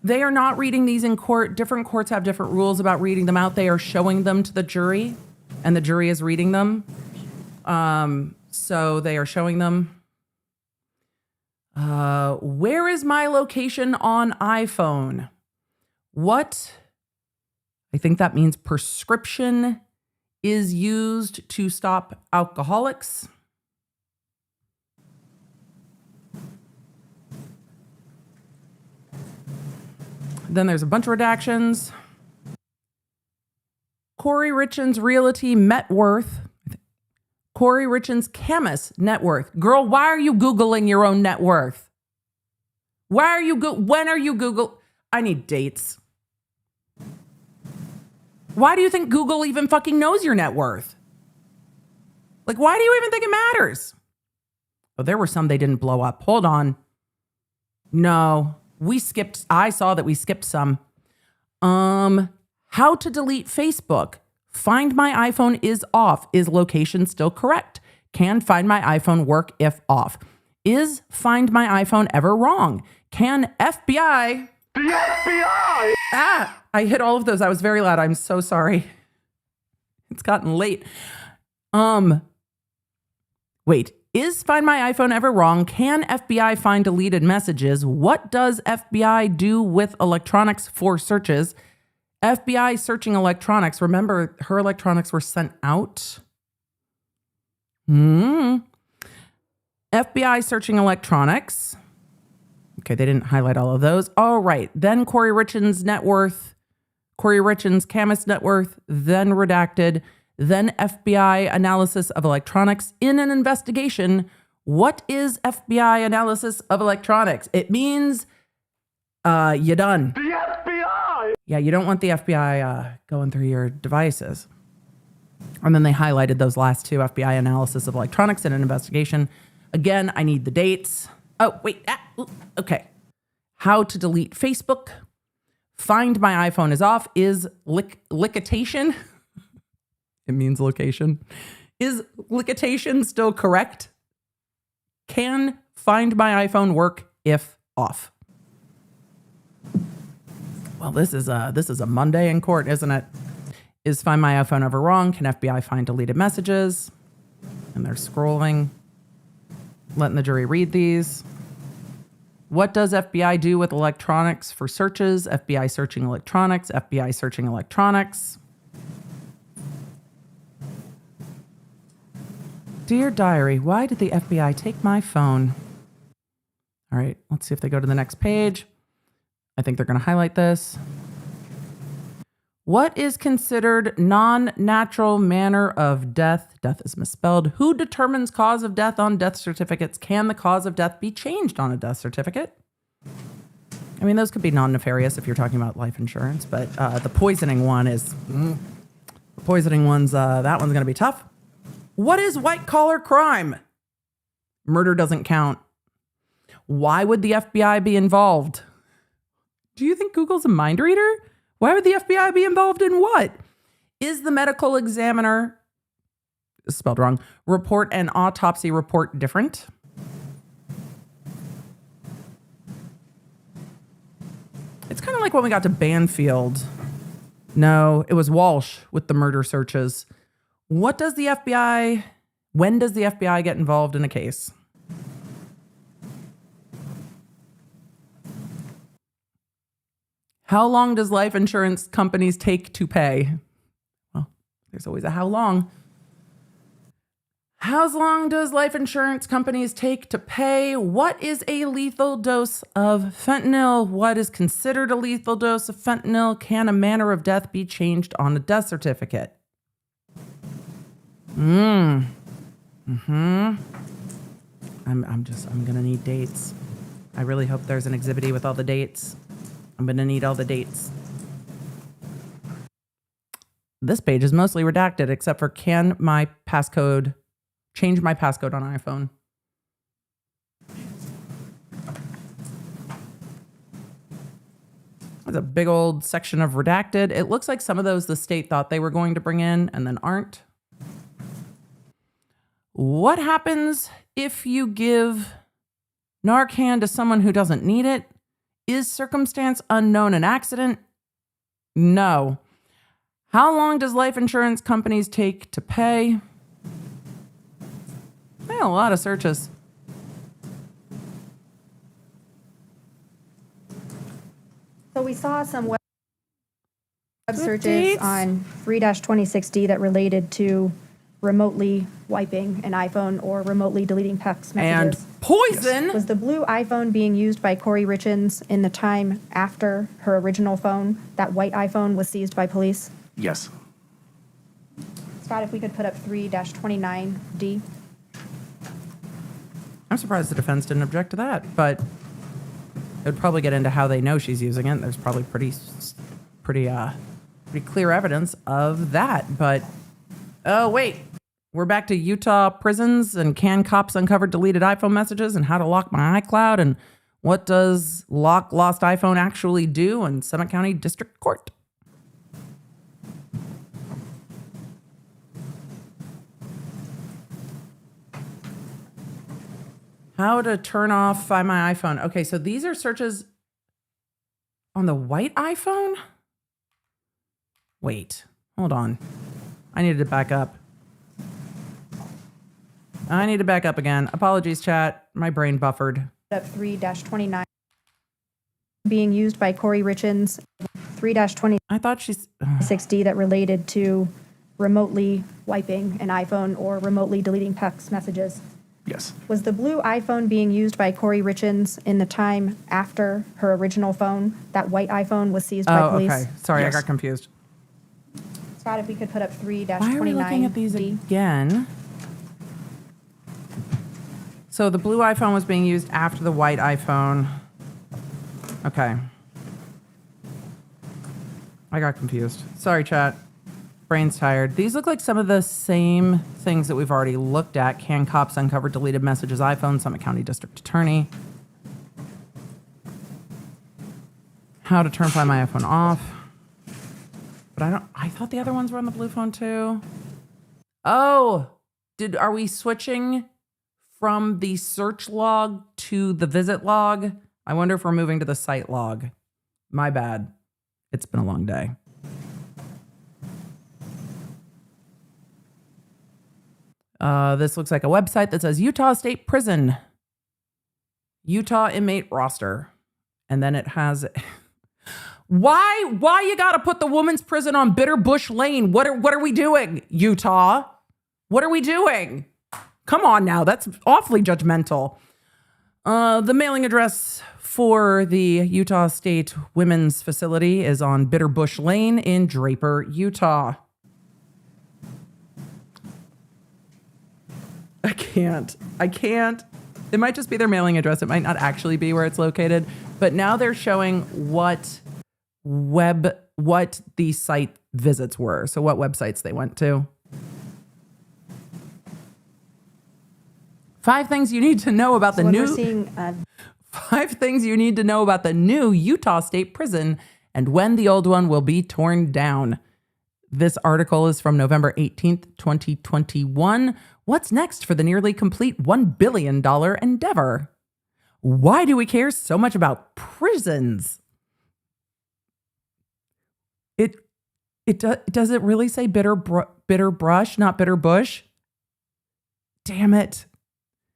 They are not reading these in court. Different courts have different rules about reading them out. They are showing them to the jury, and the jury is reading them. So they are showing them. Where is my location on iPhone? What? I think that means prescription is used to stop alcoholics. Then there's a bunch of redactions. Kouri Richins Realty net worth. Kouri Richins Camus net worth. Girl, why are you Googling your own net worth? When are you Google? I need dates. Why do you think Google even fucking knows your net worth? Like, why do you even think it matters? Oh, there were some they didn't blow up. Hold on. No, I saw that we skipped some. How to delete Facebook. Find My iPhone is off. Is location still correct? Can Find My iPhone work if off? Is Find My iPhone ever wrong? Can FBI The FBI! Ah! I hit all of those. I was very loud. I'm so sorry. It's gotten late. Wait. Is Find My iPhone ever wrong? Can FBI find deleted messages? What does FBI do with electronics for searches? FBI searching electronics. Remember, her electronics were sent out. FBI searching electronics. Okay, they didn't highlight all of those. All right. Then Kouri Richins' net worth. Kouri Richins' Camus net worth. Then redacted. Then FBI analysis of electronics in an investigation. What is FBI analysis of electronics? It means you're done. The FBI! Yeah, you don't want the FBI going through your devices. And then they highlighted those last two, FBI analysis of electronics in an investigation. Again, I need the dates. Oh, wait. Okay. How to delete Facebook. Find My iPhone is off. Is liquidation? It means location. Is liquidation still correct? Can Find My iPhone work if off? Well, this is a Monday in court, isn't it? Is Find My iPhone ever wrong? Can FBI find deleted messages? And they're scrolling, letting the jury read these. What does FBI do with electronics for searches? FBI searching electronics. FBI searching electronics. Dear Diary, why did the FBI take my phone? All right, let's see if they go to the next page. I think they're going to highlight this. What is considered non-natural manner of death? Death is misspelled. Who determines cause of death on death certificates? Can the cause of death be changed on a death certificate? I mean, those could be non-nefarious if you're talking about life insurance, but the poisoning one is... the poisoning one's, that one's going to be tough. What is white-collar crime? Murder doesn't count. Why would the FBI be involved? Do you think Google's a mind reader? Why would the FBI be involved in what? Is the medical examiner, spelled wrong, report and autopsy report different? It's kind of like when we got to Banfield. No, it was Walsh with the murder searches. What does the FBI, when does the FBI get involved in a case? How long does life insurance companies take to pay? Well, there's always a how long. How long does life insurance companies take to pay? What is a lethal dose of fentanyl? What is considered a lethal dose of fentanyl? Can a manner of death be changed on a death certificate? I'm gonna need dates. I really hope there's an exhibit with all the dates. I'm gonna need all the dates. This page is mostly redacted except for can my passcode, change my passcode on iPhone. There's a big old section of redacted. It looks like some of those the state thought they were going to bring in and then aren't. What happens if you give Narcan to someone who doesn't need it? Is circumstance unknown an accident? No. How long does life insurance companies take to pay? They have a lot of searches. So we saw some web searches on 3-2060 that related to remotely wiping an iPhone or remotely deleting text messages. And poison! Was the blue iPhone being used by Kouri Richins in the time after her original phone? That white iPhone was seized by police? Yes. Scott, if we could put up 3-29D. I'm surprised the defense didn't object to that, but it would probably get into how they know she's using it. There's probably pretty clear evidence of that, but oh wait, we're back to Utah prisons and can cops uncover deleted iPhone messages and how to lock my iCloud and what does lock lost iPhone actually do in Summit County District Court. How to turn off Find My iPhone. Okay, so these are searches. on the white iPhone? Wait, hold on. I needed to back up. I need to back up again. Apologies, chat. My brain buffered. Up 3-29 being used by Kouri Richins. 3-20. I thought she's 60 that related to remotely wiping an iPhone or remotely deleting text messages. Yes. Was the blue iPhone being used by Kouri Richins in the time after her original phone? That white iPhone was seized by police? Okay. Sorry, Yes. I got confused. Scott, if we could put up 3-29. Why are we looking at these again? So the blue iPhone was being used after the white iPhone. Okay. I got confused. Sorry, chat. Brain's tired. These look like some of the same things that we've already looked at. Can cops uncover deleted messages iPhone? Summit County District Attorney. How to turn Find My iPhone off. But I thought the other ones were on the blue phone too. Oh, are we switching from the search log to the visit log? I wonder if we're moving to the site log. My bad. It's been a long day. This looks like a website that says Utah State Prison, Utah inmate roster. And then it has... Why you gotta put the woman's prison on Bitter Bush Lane? What are we doing, Utah? What are we doing? Come on now, that's awfully judgmental. The mailing address for the Utah State Women's Facility is on Bitter Bush Lane in Draper, Utah. I can't. It might just be their mailing address. It might not actually be where it's located. But now they're showing what the site visits were. So what websites they went to. 5 things you need to know about the new... 5 things you need to know about the new Utah State Prison and when the old one will be torn down. This article is from November 18th, 2021. What's next for the nearly complete $1 billion endeavor? Why do we care so much about prisons? Does it really say bitter brush, not bitter bush? Damn it.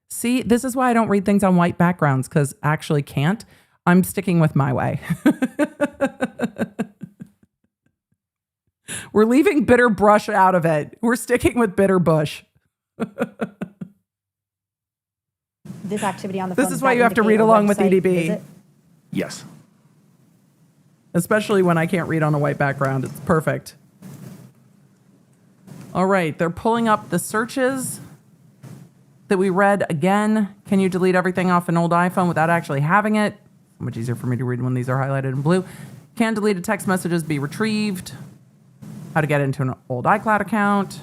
See, this is why I don't read things on white backgrounds, because actually can't. I'm sticking with my way. We're leaving bitter brush out of it. We're sticking with bitter bush. This activity on the phone. This is why you have to read along with EDB. Visit? Yes. Especially when I can't read on a white background. It's perfect. All right, they're pulling up the searches that we read again. Can you delete everything off an old iPhone without actually having it? So much easier for me to read when these are highlighted in blue. Can deleted text messages be retrieved? How to get into an old iCloud account.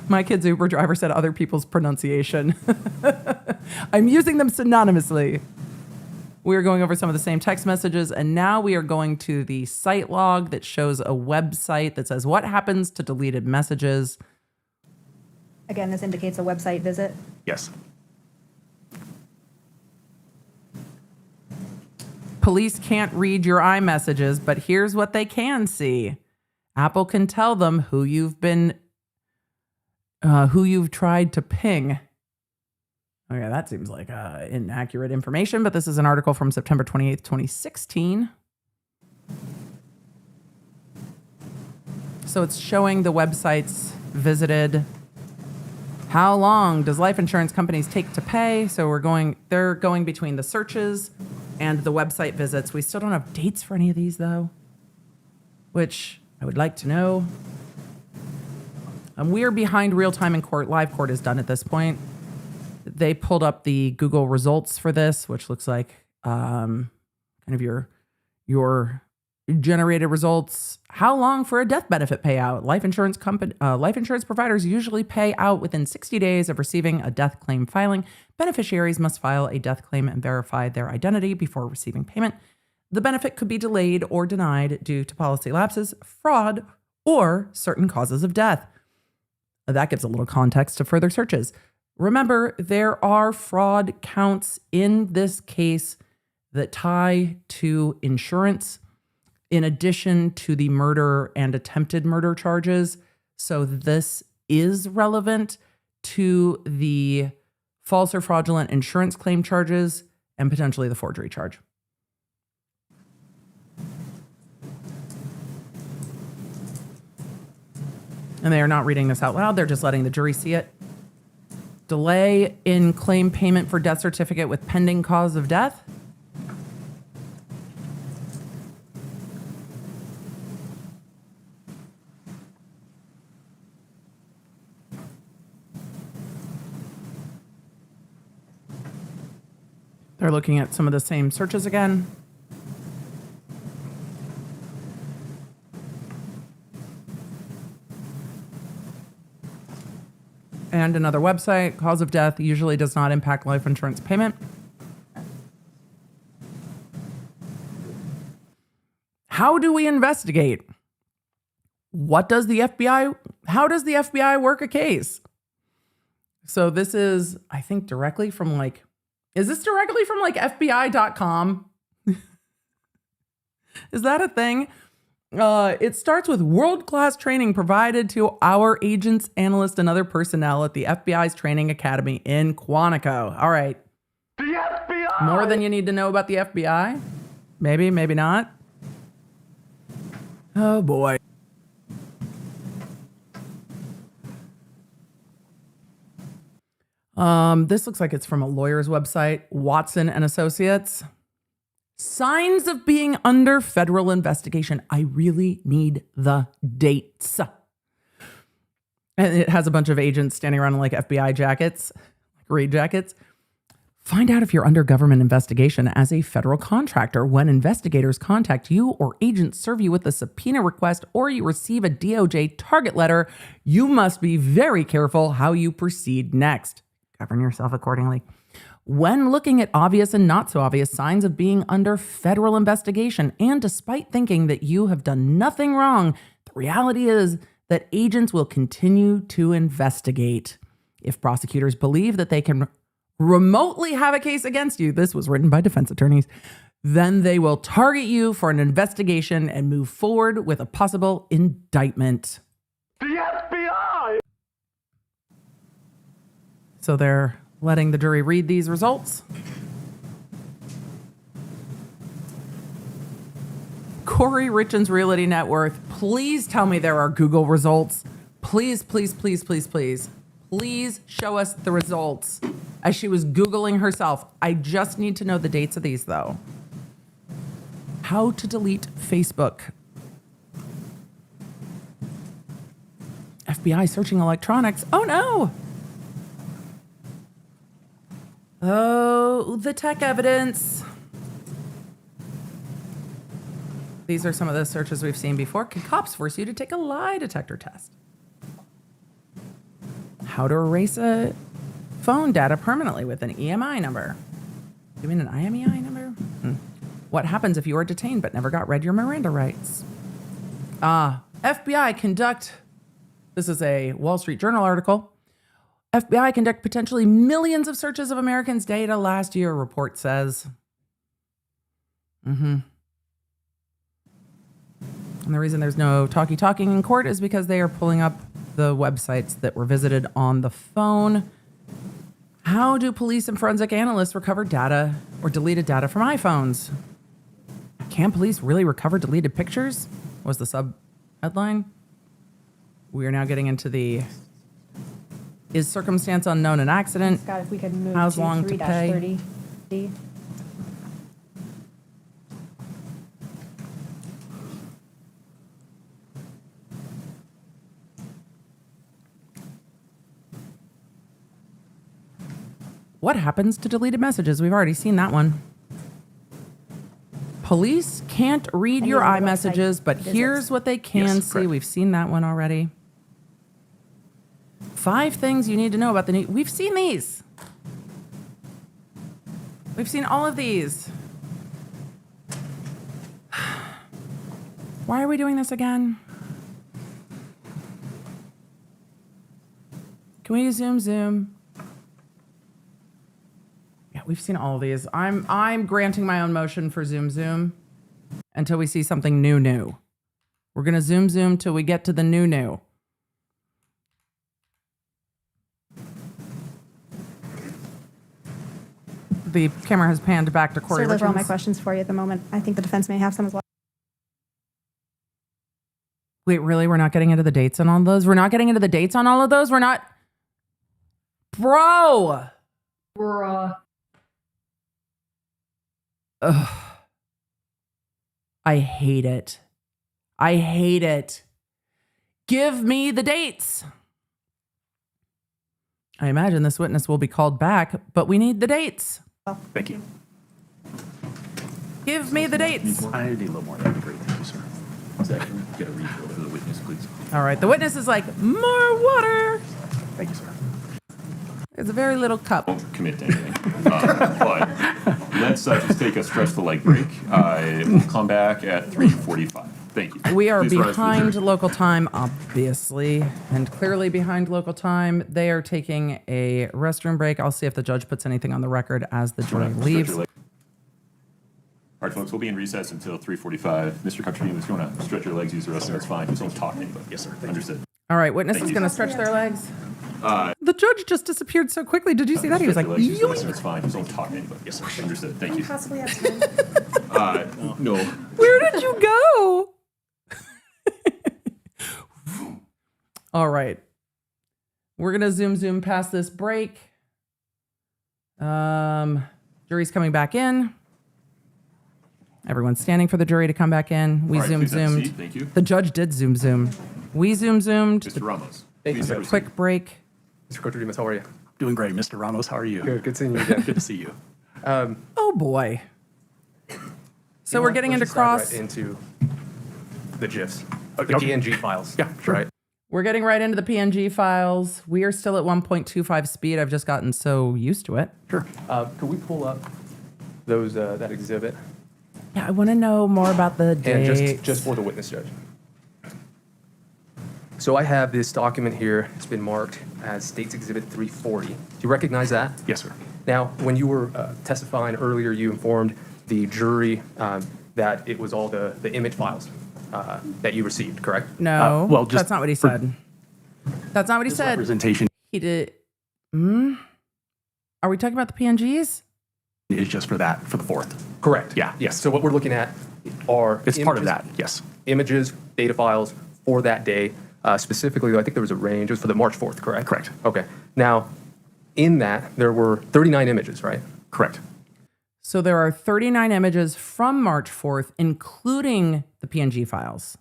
My kid's Uber driver said other people's pronunciation. I'm using them synonymously. We are going over some of the same text messages, and now we are going to the site log that shows a website that says what happens to deleted messages. Again, this indicates a website visit. Yes. Police can't read your iMessages, but here's what they can see. Apple can tell them who you've tried to ping. Okay, that seems like inaccurate information, but this is an article from September 28th, 2016. So it's showing the websites visited. How long does life insurance companies take to pay? So they're going between the searches and the website visits. We still don't have dates for any of these though, which I would like to know. We are behind real time in court. Live court is done at this point. They pulled up the Google results for this, which looks like kind of your generated results. How long for a death benefit payout? Life insurance providers usually pay out within 60 days of receiving a death claim filing. Beneficiaries must file a death claim and verify their identity before receiving payment. The benefit could be delayed or denied due to policy lapses, fraud, or certain causes of death. That gives a little context to further searches. Remember, there are fraud counts in this case that tie to insurance in addition to the murder and attempted murder charges. So this is relevant to the false or fraudulent insurance claim charges and potentially the forgery charge. And they are not reading this out loud. They're just letting the jury see it. Delay in claim payment for death certificate with pending cause of death. They're looking at some of the same searches again. And another website, cause of death usually does not impact life insurance payment. How do we investigate? How does the FBI work a case? So this is, I think, directly from is this directly from FBI.com? Is that a thing? It starts with world-class training provided to our agents, analysts, and other personnel at the FBI's training academy in Quantico. All right. The FBI! More than you need to know about the FBI? Maybe, maybe not. Oh, boy. This looks like it's from a lawyer's website, Watson and Associates. Signs of being under federal investigation. I really need the dates. And it has a bunch of agents standing around in FBI jackets, raid jackets. Find out if you're under government investigation as a federal contractor when investigators contact you or agents serve you with a subpoena request or you receive a DOJ target letter. You must be very careful how you proceed next. Govern yourself accordingly. When looking at obvious and not so obvious signs of being under federal investigation, and despite thinking that you have done nothing wrong, the reality is that agents will continue to investigate. If prosecutors believe that they can remotely have a case against you, this was written by defense attorneys, then they will target you for an investigation and move forward with a possible indictment. The FBI! So they're letting the jury read these results. Kouri Richins Realty Net Worth. Please tell me there are Google results. Please, please, please, please, please. Please show us the results as she was Googling herself. I just need to know the dates of these, though. How to delete Facebook. FBI searching electronics. Oh, no. Oh, the tech evidence. These are some of the searches we've seen before. Can cops force you to take a lie detector test? How to erase a phone data permanently with an EMI number. You mean an IMEI number? What happens if you are detained but never got read your Miranda rights? FBI conduct, this is a Wall Street Journal article. FBI conduct potentially millions of searches of Americans' data last year, report says. And the reason there's no talking in court is because they are pulling up the websites that were visited on the phone. How do police and forensic analysts recover data or deleted data from iPhones? Can police really recover deleted pictures? Was the sub headline? We are now getting into the is circumstance unknown an accident? Scott, if we could move How to long to pay? 3-30D. What happens to deleted messages? We've already seen that one. Police can't read your iMessages, but here's what they can see. correct. We've seen that one already. 5 things you need to know about the new. We've seen these. We've seen all of these. Why are we doing this again? Can we zoom? Yeah, we've seen all of these. I'm granting my own motion for Zoom until we see something new. We're gonna Zoom till we get to the new. The camera has panned back to Kouri Sir, those are all my Richins. questions for you at the moment. I think the defense may have some as well. Wait, really? We're not getting into the dates on all of those? We're not getting into the dates on all of those? We're not... Bro! Bruh. Ugh. I hate it. I hate it. Give me the dates. I imagine this witness will be called back, but we need the dates. Thank you. Give me the dates. I need a little more. That'd be great. Thank you, sir. Zach, can we get a refill for the witness, please? All right, the witness is like, more water. Thank you, sir. It's a very little cup. Won't commit to anything. But let's just take a stretch the leg break. We'll come back at 3:45. Thank you. We are Please rise for the behind jury. local time, obviously, and clearly behind local time. They are taking a restroom break. I'll see if the judge puts anything on the record as the jury leaves. All right, folks, we'll be in recess until 3:45. Mr. Kotrodimos, if you want to stretch your legs, use the restroom, that's fine. Just don't talk to anybody. Yes, sir. Understood. All right, witness Thank is you. going to stretch their legs. The judge just disappeared so quickly. Did you see that? He was like, Stretch your legs, use the restroom, yoink. it's fine. Just don't talk to anybody. Yes, sir. Understood. Thank you. Possibly have time. No. Where did you go? All right. We're going to zoom past this break. Jury's coming back in. Everyone's standing for the jury to come back in. We All right, please have a zoomed. seat. Thank you. The judge did zoom. We zoomed. Mr. Ramos. Thank you, please sir. have a seat. Quick break. Mr. Kotrodimos, how are you? Doing great, Mr. Ramos. How are you? Good seeing you again. Good to see you. Oh boy. So we're getting into cross. Right into the GIFs, the Okay. PNG files. Yeah, sure. Right. We're getting right into the PNG files. We are still at 1.25 speed. I've just gotten so used to it. Sure. Could we pull up those that exhibit Yeah, I want to know more about the and dates. just for the witness judge? So I have this document here. It's been marked as States Exhibit 340. Do you recognize that? Yes, sir. Now, when you were testifying earlier, you informed the jury that it was all the image files that you received, correct? No, well, just that's not what he said. That's not what he said. Representation He did. Are we talking about the PNGs? is just for that, for the fourth. Correct. Yeah, yes. So what we're looking at are It's part of images- that, yes. Images, data files for that day. Specifically, I think there was a range. It was for the March 4th, correct? Correct. Okay. Now, in that, there were 39 images, right? Correct. So there are 39 images from March 4th, including the PNG files.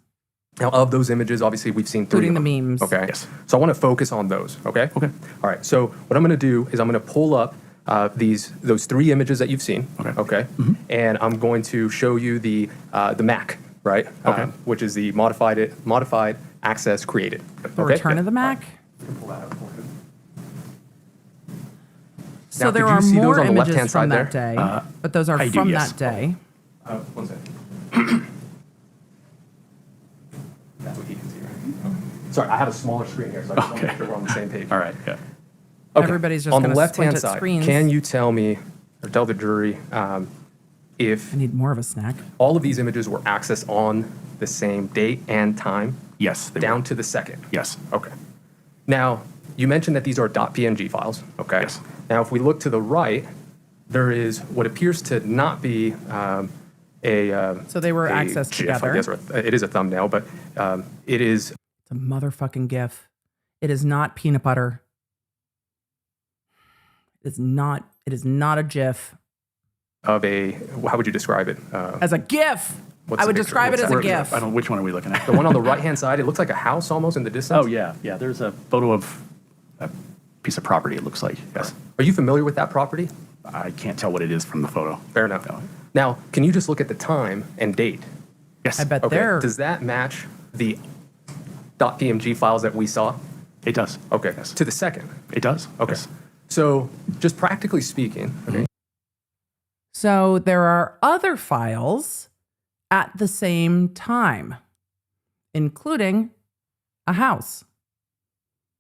Now, of those images, obviously, we've seen three. Including of the them. memes. Okay. Yes. So I want to focus on those. Okay. Okay. All right. So what I'm going to do is I'm going to pull up those three images that you've seen. Okay. Okay. And I'm going to show you the MAC, right? Okay. Which is the modified access created. The return of the Mac. Pull that up for you. So Now, there did you are see those more on the images left-hand from side that there? day, but those are I do, from yes. that day. One second. That's what he can see, right? Sorry, I have a smaller screen here, so I just want to make sure we're on the same page. All right, yeah. Okay. Everybody's just on the gonna left-hand squint at side. screens. Can you tell me or tell the jury if I need more of a snack. all of these images were accessed on the same date and time, Yes, they down were. to the second? Yes. Okay. Now, you mentioned that these are .png files. Okay. Yes. Now, if we look to the right, there is what appears to not be So they were a accessed GIF, I together. guess, or it is a thumbnail, but it is It's a motherfucking GIF. It is not peanut butter. It is not a GIF. of a, how would you describe it? As a GIF. What's I the would picture? describe it What's as a that? GIF. I don't know, which one are we looking at? The one on the right-hand side, it looks like a house almost in the distance. Oh, yeah, yeah. There's a photo of a piece of property, it looks like. Yes. Are you familiar with that property? I can't tell what it is from the photo. Fair enough. No. Now, can you just look at the time and date? Yes. I bet Okay. they're. Does that match the .pmg files that we saw? It does. Okay. Yes. To the second. It does. Okay. Yes. So, just practically speaking, okay, So there are other files at the same time, including a house.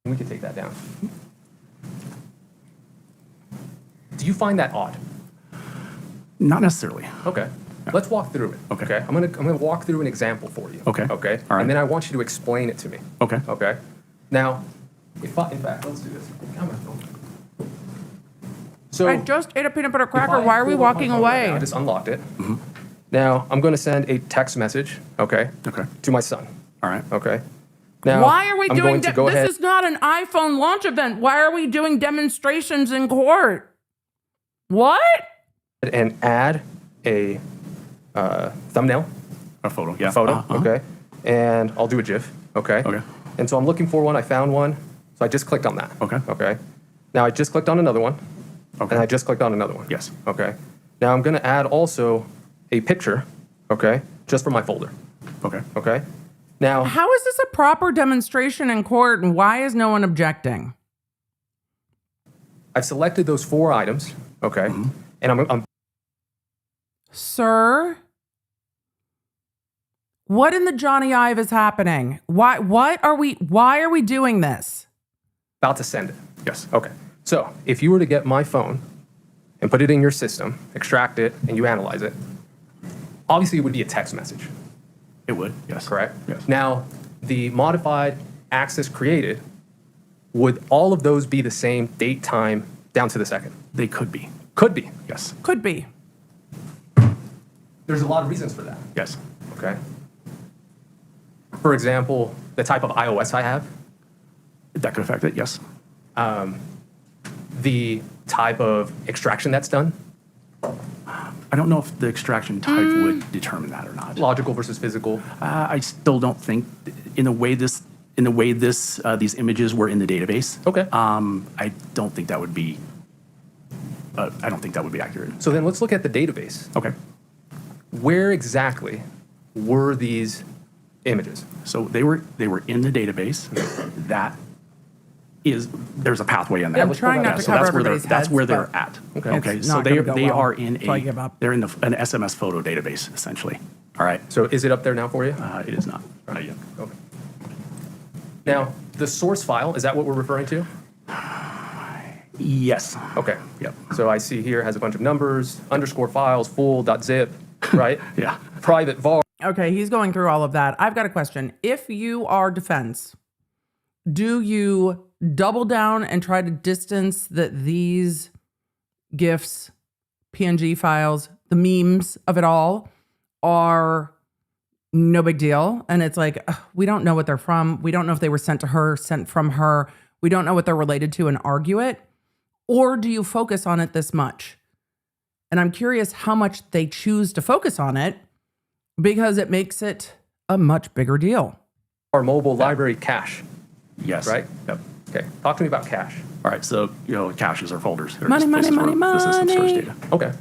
we could take that down. Do you find that odd? Not necessarily. Okay. Let's walk through it. Okay. I'm gonna walk through an example for you. Okay. Okay. All right. And then I want you to explain it to me. Okay. Okay. Now, in fact, let's do this. Come on. So I just ate a peanut butter if cracker. I Why are we pull up my walking phone right now, away? I just unlocked it. Now I'm going to send a text message. Okay. Okay. To my son. All right. Okay. Now Why are we I'm doing going to go ahead. this is not an iPhone launch event. Why are we doing demonstrations in court? What? And add a thumbnail. A photo. Yeah. A photo. Uh-huh. Okay. And I'll do a GIF. Okay. Okay. And so I'm looking for one. I found one. So I just clicked on that. Okay. Okay. Now I just clicked on another one. Okay. And I just clicked on another one. Yes. Okay. Now I'm going to add also a picture. Okay. Just for my folder. Okay. Okay. Now, How is this a proper demonstration in court and why is no one objecting? I've selected those 4 items. Okay. And I'm Sir? What in the Johnny Ive is happening? Why are we doing this? about to send it. Yes. Okay. So if you were to get my phone and put it in your system, extract it, and you analyze it, obviously it would be a text message. It would. Yes. Correct? Yes. Now, the modified access created, would all of those be the same date, time, down to the second? They could be. Could be. Yes. Could be. There's a lot of reasons for that. Yes. Okay. For example, the type of iOS I have, That could affect it. Yes. the type of extraction that's done, I don't know if the extraction type would determine that or not. logical versus physical. I still don't think in the way these images were in the database. Okay. I don't think that would be. I don't think that would be accurate. So then let's look at the database. Okay. Where exactly were these images? So they were in the database. There's a pathway in there. I'm trying not to cover everybody's That's where heads, they're at. but Okay. it's So not gonna go they well, are in so I give up. they're in an SMS photo database essentially. All right. So is it up there now for you? It is not. Not yet. Okay. Now, the source file, is that what we're referring to? Yes. Okay. Yep. So I see here has a bunch of numbers, underscore files, full.zip, right? Yeah. Private var. Okay, he's going through all of that. I've got a question. If you are defense, do you double down and try to distance that these GIFs, PNG files, the memes of it all are no big deal? And it's like, ugh, we don't know what they're from. We don't know if they were sent to her, sent from her. We don't know what they're related to and argue it. Or do you focus on it this much? And I'm curious how much they choose to focus on it because it makes it a much bigger deal. Our mobile library cache, Yes. right? Yep. Okay. Talk to me about cache. All right. So caches are folders. They're Money, just money, places money, where the system stores money. data. Okay.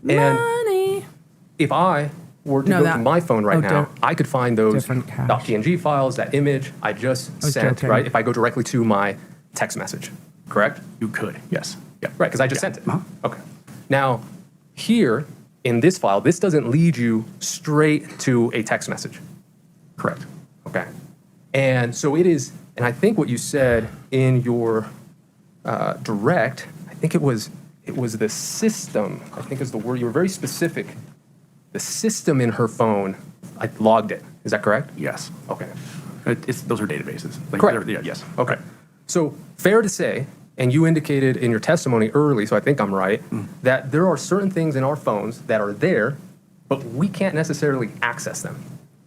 And Money. if I were to No, go that- to my phone right oh, now, I could find those different cache. .png files, that image I just was sent, joking. right? If I go directly to my text message, correct? You could. Yes. Yeah. Right, because I just sent it. Uh-huh. Okay. Now, here in this file, this doesn't lead you straight to a text message. Correct. Okay. And so it is, and I think what you said in your direct, I think it was the system, I think is the word, you were very specific. The system in her phone, I logged it. Is that correct? Yes. Okay. Those are databases. Correct. Yeah, yes. Okay. So fair to say, and you indicated in your testimony early, so I think I'm right, that there are certain things in our phones that are there, but we can't necessarily access them.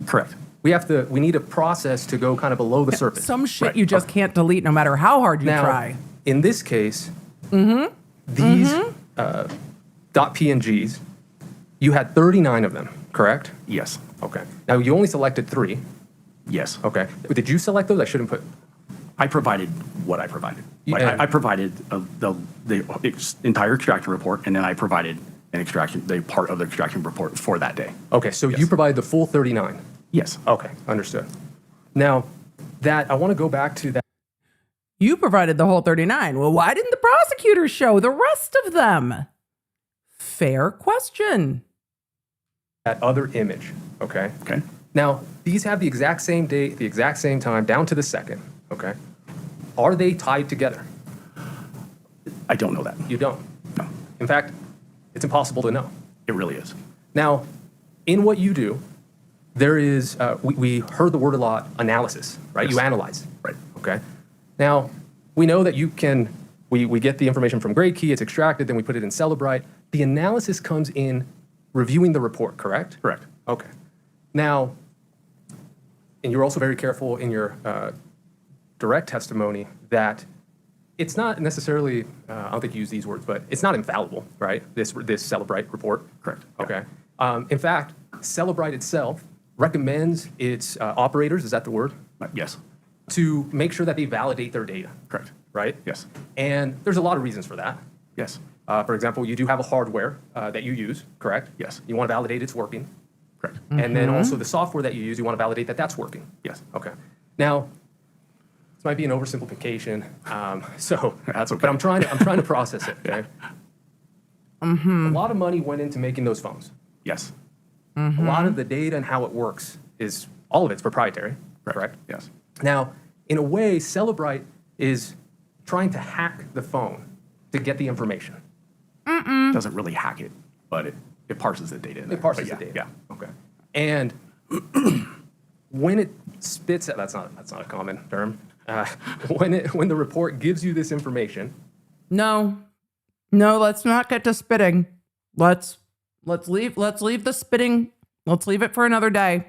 Correct. We need a process to go kind of below the surface. Some shit you just can't delete no matter how hard you Now, try. in this case, these .pngs, you had 39 of them, correct? Yes. Okay. Now, you only selected 3. Yes. Okay. Did you select those? I shouldn't put... I provided what I provided. Like, Yeah. I provided the entire extraction report, and then I provided the part of the extraction report for that day. Okay, so you provided the full 39? Yes. Okay, understood. Now, I want to go back to that. You provided the whole 39. Well, why didn't the prosecutor show the rest of them? Fair question. That other image, okay? Okay. Now, these have the exact same date, the exact same time, down to the second, okay? Are they tied together? I don't know that. You don't? No. In fact, it's impossible to know. It really is. Now, in what you do, there is, we heard the word a lot, analysis, right? Yes. You analyze. Right. Okay. Now, we know that you can, we get the information from Grade Key, it's extracted, then we put it in Celebrite. The analysis comes in reviewing the report, correct? Correct. Okay. Now, and you're also very careful in your direct testimony that it's not necessarily, I don't think you use these words, but it's not infallible, right? This Celebrite report. Correct. Okay. In fact, Celebrite itself recommends its operators, is that the word? Yes. To make sure that they validate their data. Correct. Right? Yes. And there's a lot of reasons for that. Yes. For example, you do have a hardware that you use, correct? Yes. You want to validate it's working. Correct. And then also the software that you use, you want to validate that that's working. Yes. Okay. Now, this might be an oversimplification, so That's okay. But I'm trying to process it. Okay. A lot of money went into making those phones. Yes. A lot of the data and how it works is all of it's proprietary. Correct. Yes. Now, in a way, Celebrite is trying to hack the phone to get the information. Doesn't really hack it, but it parses the data in there. It parses But the data. Yeah. Okay. And when it spits out, that's not a common term. When the report gives you this information. No, let's not get to spitting. Let's leave the spitting. Let's leave it for another day.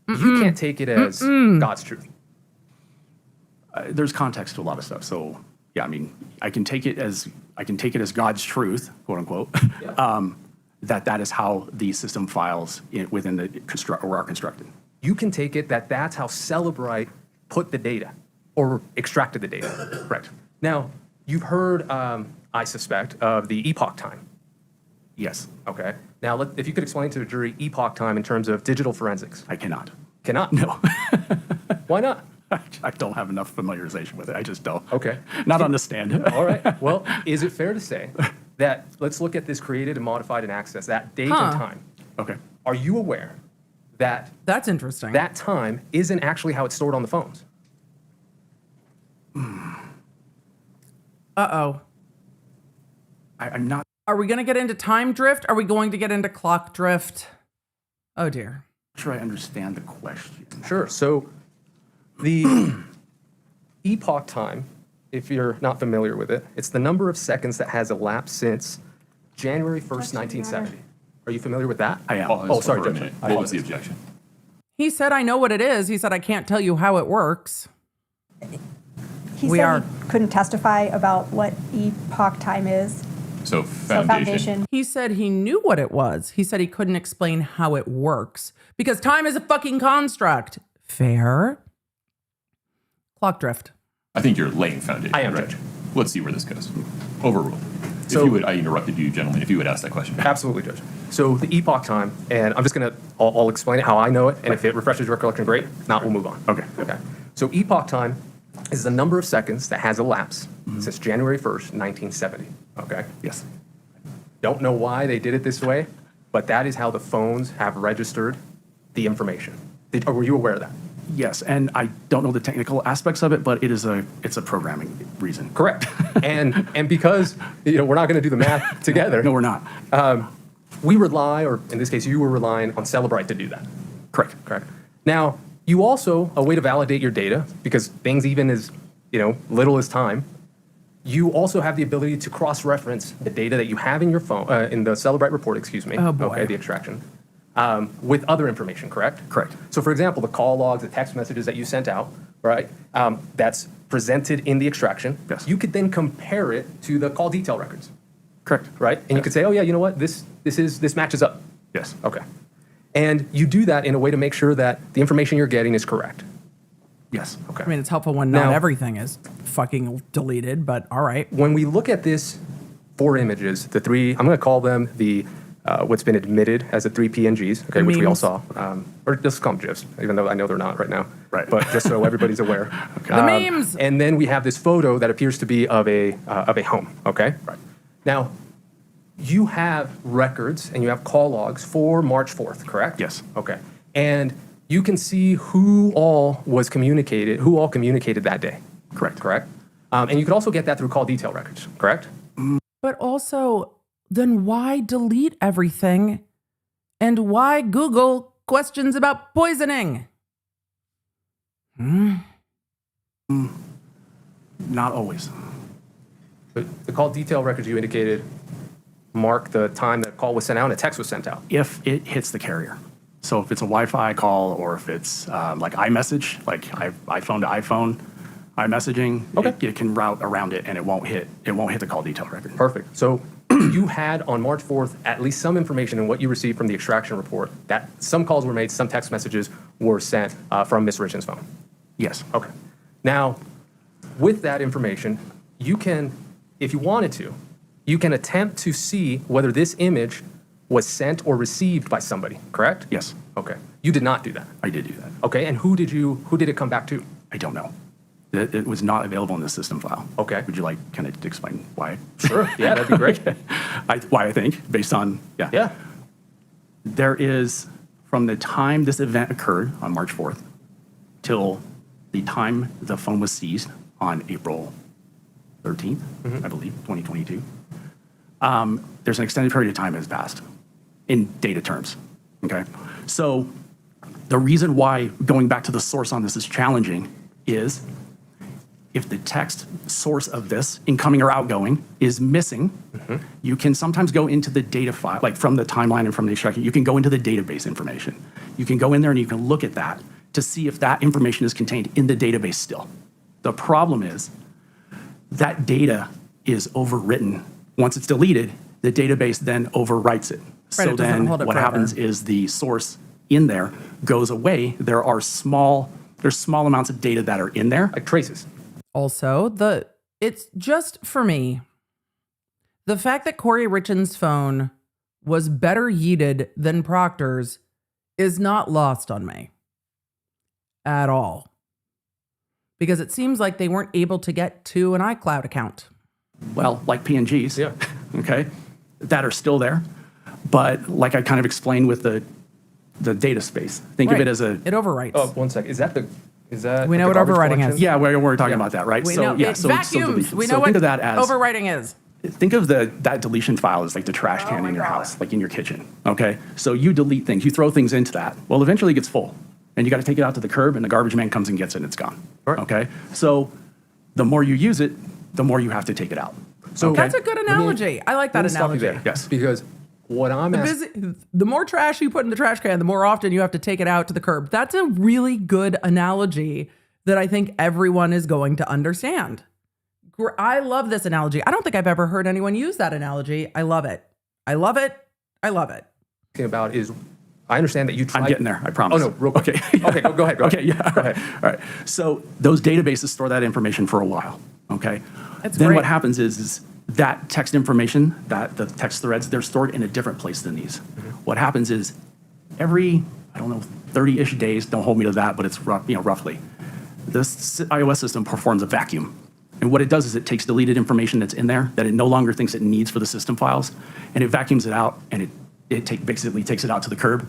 You can't take it as God's truth. There's context to a lot of stuff. So yeah, I mean, I can take it as God's truth, quote unquote. That is how the system files within the are constructed. You can take it that that's how Celebrite put the data or extracted the data. Correct. Now, you've heard, I suspect, of the epoch time. Yes. Okay. Now, if you could explain to the jury epoch time in terms of digital forensics. I cannot. Cannot? No. Why not? I don't have enough familiarization with it. I just don't. Okay. Not on the stand. All right. Well, is it fair to say that, let's look at this created and modified and accessed, that date and time. Okay. Are you aware that That's interesting. that time isn't actually how it's stored on the phones? Uh-oh. I'm not. Are we going to get into time drift? Are we going to get into clock drift? Oh, dear. Sure, I understand the question. Sure. So the epoch time, if you're not familiar with it, it's the number of seconds that has elapsed since January 1st, 1970. Are you familiar with that? I am. Oh, sorry, For a Judge. minute. What was the objection? He said, I know what it is. He said, I can't tell you how it works. He We said are- he couldn't testify about what epoch time is. So So foundation. He said he knew what it was. He said he couldn't explain how it works because time is a fucking construct. Fair. Clock drift. I think you're laying foundation. I am, right? Judge. Let's see where this goes. Overruled. So- If you would, I interrupted you, gentlemen. If you would ask that question. Absolutely, Judge. So the epoch time, and I'm just going to, I'll explain it how I know it, and if it refreshes your recollection, great. If not, we'll move on. Okay. Okay. So epoch time is the number of seconds that has elapsed since January 1st, 1970. Okay? Yes. Don't know why they did it this way, but that is how the phones have registered the information. Were you aware of that? Yes, and I don't know the technical aspects of it, but it's a programming reason. Correct. and because we're not going to do the math together. No, we're not. We rely, or in this case, you were relying on Celebrite to do that. Correct. Correct. Now, you also, a way to validate your data, because things even as little as time, you also have the ability to cross-reference the data that you have in your phone, in the Celebrite report, excuse me. Oh, boy. Okay, the extraction. With other information, correct? Correct. So, for example, the call logs, the text messages that you sent out, right? That's presented in the extraction. Yes. You could then compare it to the call detail records, Correct. right? And you could say, oh yeah, you know what? This matches up. Yes. Okay. And you do that in a way to make sure that the information you're getting is correct. Yes. Okay. I mean, it's helpful when not Now- everything is fucking deleted, but all right. When we look at this 4 images, the 3, I'm going to call them the what's been admitted as the 3 PNGs, okay, which we all Memes. saw, or just call them GIFs, even though I know they're not right now. Right. But just so everybody's aware. The memes. And then we have this photo that appears to be of a home. Okay. Right. Now, you have records and you have call logs for March 4th, correct? Yes. Okay. And you can see who all communicated that day. Correct. Correct. And you could also get that through call detail records. Correct. But also, then why delete everything? And why Google questions about poisoning? Not always. But the call detail records you indicated mark the time that call was sent out and a text was sent out. If it hits the carrier. So if it's a Wi-Fi call or if it's like iMessage, like iPhone to iPhone, iMessaging, it can route around it and it won't hit the call detail record. Perfect. So you had on March 4th at least some information in what you received from the extraction report that some calls were made, some text messages were sent from Ms. Richins' phone. Yes. Okay. Now, with that information, you can, if you wanted to, you can attempt to see whether this image was sent or received by somebody, correct? Yes. Okay. You did not do that. I did do that. Okay. And who did it come back to? I don't know. It was not available in the system file. Okay. Would you like kind of explain why? Sure. Yeah, that'd be great. Why I think, based on, Yeah. There is, from the time this event occurred on March 4th till the time the phone was seized on April 13th, I believe, 2022, there's an extended period of time that has passed in data terms, okay? So the reason why going back to the source on this is challenging is if the text source of this, incoming or outgoing, is missing, you can sometimes go into the data file, like from the timeline and from the extraction, you can go into the database information. You can go in there and you can look at that to see if that information is contained in the database still. The problem is that data is overwritten. Once it's deleted, the database then overwrites it. Right, So it doesn't then hold it what forever. happens is the source in there goes away. There's small amounts of data that are in there. Like traces. Also, it's just for me, the fact that Kouri Richins' phone was better yeeted than Proctor's is not lost on me at all. Because it seems like they weren't able to get to an iCloud account. Well, like PNGs, okay, that are still there. But like I kind of explained with the data space, think of Right. it as It overwrites. Oh, 1 sec. Is that We know the what garbage overwriting collection? is. Yeah, we're talking about that, right? We know it vacuums. We know what think of that as overwriting is. Think of that deletion file as like the trash can in your house, like in your kitchen. Okay, so you delete things, you throw things into that. Well, eventually it gets full, and you got to take it out to the curb, and the garbage man comes and gets it, and it's gone. Okay, so the more you use it, the more you have to take it out. So That's a good analogy. I like that Let me stop you analogy. there. Yes. Because what I'm asking. The more trash you put in the trash can, the more often you have to take it out to the curb. That's a really good analogy that I think everyone is going to understand. I love this analogy. I don't think I've ever heard anyone use that analogy. I love it. I love it. I love it. About is, I understand that you tried. I'm getting there, I promise. Oh, no, real quick. Okay. Okay, go ahead. Okay, yeah. Go ahead. All right. So those databases store that information for a while, okay? That's Then great. what happens is that text information, that the text threads, they're stored in a different place than these. What happens is every, 30-ish days, don't hold me to that, but it's roughly, this iOS system performs a vacuum. And what it does is it takes deleted information that's in there that it no longer thinks it needs for the system files, and it vacuums it out, and it basically takes it out to the curb,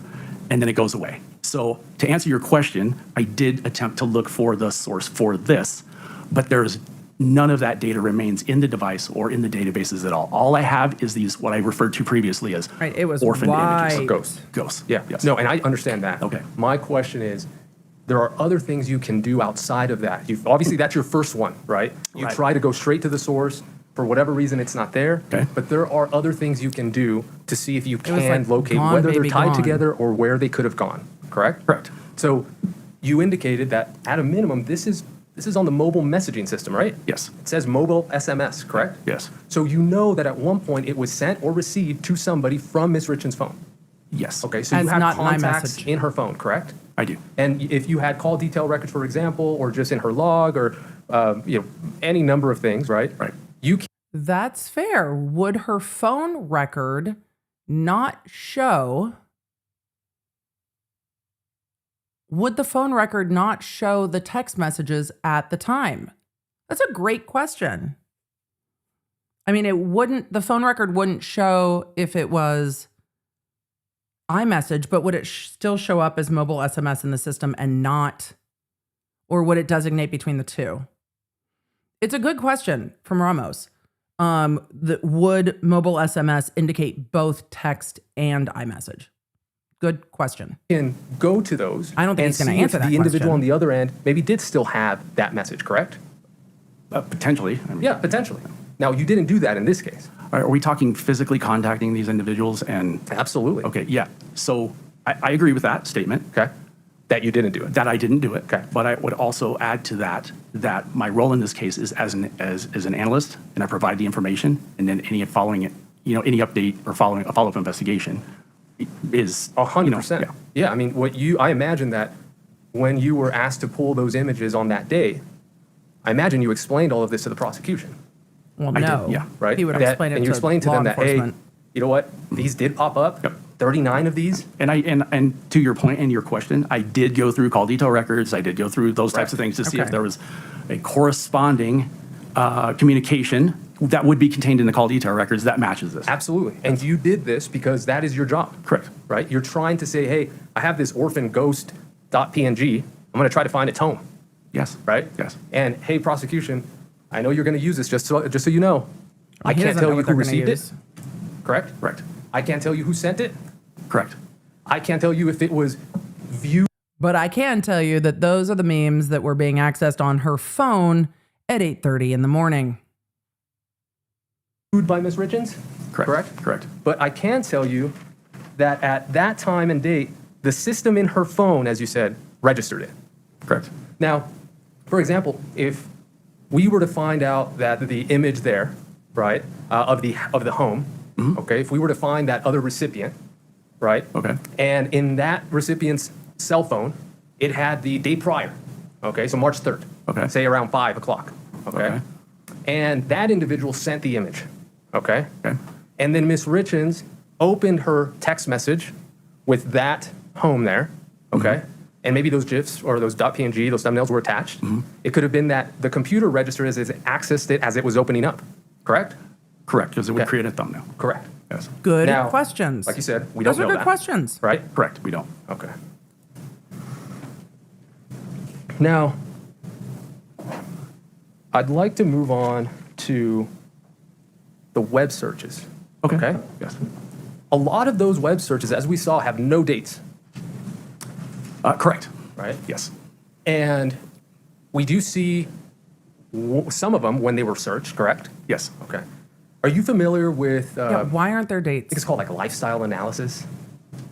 and then it goes away. So to answer your question, I did attempt to look for the source for this, but there's none of that data remains in the device or in the databases at all. All I have is these, what I referred to previously as Right, it was orphaned images. white. Ghosts. Yeah. Yes. No, and I understand that. Okay. My question is, there are other things you can do outside of that. Obviously, that's your first one, right? You Right. try to go straight to the source. For whatever reason, it's not there. Okay. But there are other things you can do to see if you was can like locate gone, whether they're baby, tied gone. together or where they could have gone. Correct? Correct. So you indicated that at a minimum, this is on the mobile messaging system, right? Yes. It says mobile SMS, correct? Yes. So you know that at one point it was sent or received to somebody from Ms. Richins' phone. Yes. Okay, so you As have not my contacts message. in her phone, correct? I do. And if you had call detail records, for example, or just in her log, or any number of things, right? Right. You can That's fair. Would her phone record not show? Would the phone record not show the text messages at the time? That's a great question. I mean, the phone record wouldn't show if it was iMessage, but would it still show up as mobile SMS in the system and not, or would it designate between the two? It's a good question from Ramos. Would mobile SMS indicate both text and iMessage? Good question. Can go to those. I don't think he's going to answer that the individual question. on the other end maybe did still have that message, correct? Potentially. I mean, Yeah, potentially. Now, you didn't do that in this case. Are we talking physically contacting these individuals and? Absolutely. Okay, yeah. So I agree with that statement. Okay. That you didn't do it. That I didn't do it. Okay. But I would also add to that my role in this case is as an analyst, and I provide the information, and then any following it, any update or following a follow-up investigation is 100%. Yeah, I mean, I imagine that when you were asked to pull those images on that day, I imagine you explained all of this to the prosecution. Well, I no. did, yeah. Right? He would explain it and you to explained to law them that, hey, enforcement. you know what? These did pop up. Yep. 39 of these. And to your point and your question, I did go through call detail records. I did go through those types of things to see if Okay. there was a corresponding communication that would be contained in the call detail records that matches this. Absolutely. And you did this because that is your job. Correct. Right? You're trying to say, hey, I have this orphan ghost.png. I'm going to try to find its home. Yes. Right? Yes. And hey, prosecution, I know you're going to use this just so you know. I He can't doesn't tell know you what who they're gonna received use. it. Correct? Correct. I can't tell you who sent it. Correct. I can't tell you if it was viewed But I can tell you that those are the memes that were being accessed on her phone at 8:30 in the morning. by Ms. Richins. Correct. Correct. But I can tell you that at that time and date, the system in her phone, as you said, registered it. Correct. Now, for example, if we were to find out that the image there, right, of the home, okay, if we were to find that other recipient, right, Okay. and in that recipient's cell phone, it had the day prior, okay, so March 3rd, Okay. say around 5 o'clock, okay, and that individual sent the image, okay, Okay. and then Ms. Richins opened her text message with that home there, okay, and maybe those GIFs or those .png, those thumbnails were attached. It could have been that the computer registered as it accessed it as it was opening up, correct? Correct, because it would Okay. create a thumbnail. Correct. Yes. Good Now, questions. Like you said, we Those don't are know good that. questions. Right? Correct. We don't. Okay. Now, I'd like to move on to the web searches. Okay? Yes. A lot of those web searches, as we saw, have no dates, Correct. right? Yes. And we do see some of them when they were searched, correct? Yes. Okay. Are you familiar with, Yeah, why aren't there dates? I think it's called like lifestyle analysis?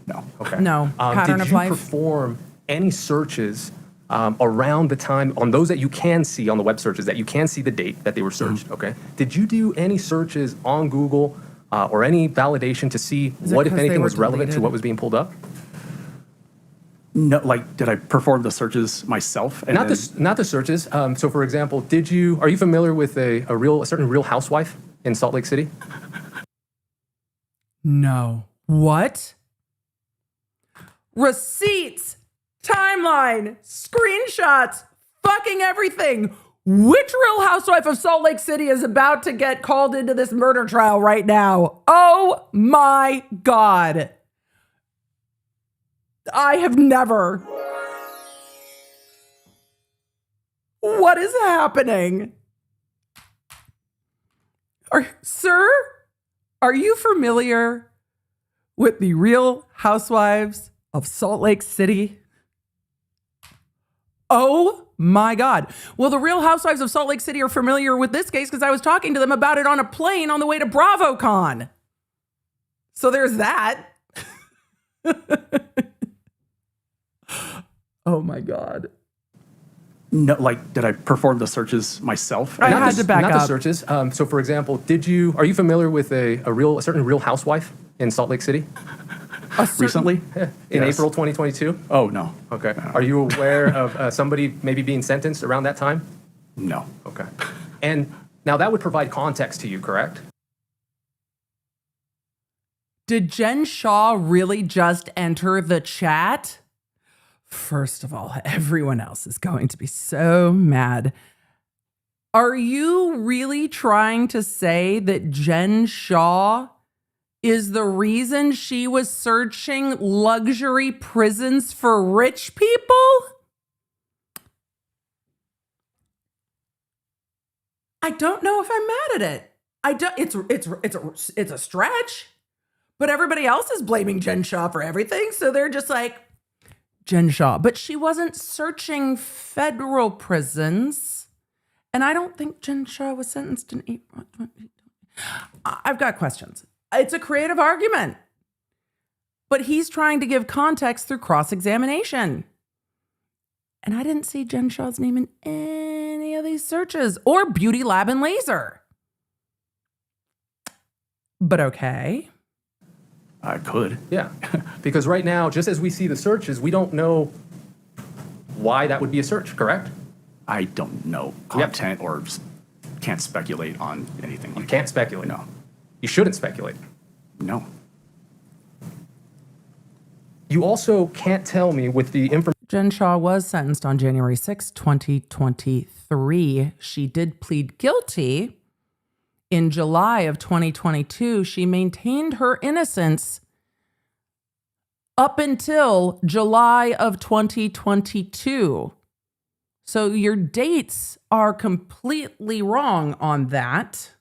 No. Okay. No. Pattern did of you life? perform any searches around the time, on those that you can see on the web searches, that you can see the date that they were searched, okay? Did you do any searches on Google or any validation to see Is it what, if 'cause they anything, were was relevant to deleted? what was being pulled up? No, like, did I perform the searches myself? And Not the searches. So, for example, are you familiar with a certain Real Housewife in Salt Lake City? No. What? Receipts, timeline, screenshots, fucking everything. Which Real Housewife of Salt Lake City is about to get called into this murder trial right now? Oh my God. I have never. What is happening? Sir, are you familiar with the Real Housewives of Salt Lake City? Oh my God. Well, the Real Housewives of Salt Lake City are familiar with this case because I was talking to them about it on a plane on the way to BravoCon. So there's that. Oh my God. No, like, did I perform the searches myself? I had to back not up. the searches. So, for example, are you familiar with a certain Real Housewife in Salt Lake City? Recently? In Yes. April 2022? Oh, no. Okay. Are you aware of somebody maybe being sentenced around that time? No. Okay. And now that would provide context to you, correct? Did Jen Shah really just enter the chat? First of all, everyone else is going to be so mad. Are you really trying to say that Jen Shah is the reason she was searching luxury prisons for rich people? I don't know if I'm mad at it. It's a stretch, but everybody else is blaming Jen Shah for everything. So they're just like, Jen Shah. But she wasn't searching federal prisons. And I don't think Jen Shah was sentenced in April. I've got questions. It's a creative argument. But he's trying to give context through cross-examination. And I didn't see Jen Shah's name in any of these searches or Beauty Lab and Laser. But okay. I could. Yeah, because right now, just as we see the searches, we don't know why that would be a search, correct? I don't know content or can't speculate on anything. You can't speculate? No. You shouldn't speculate? No. You also can't tell me with the information. Jen Shah was sentenced on January 6, 2023. She did plead guilty. In July of 2022, she maintained her innocence up until July of 2022. So your dates are completely wrong on that.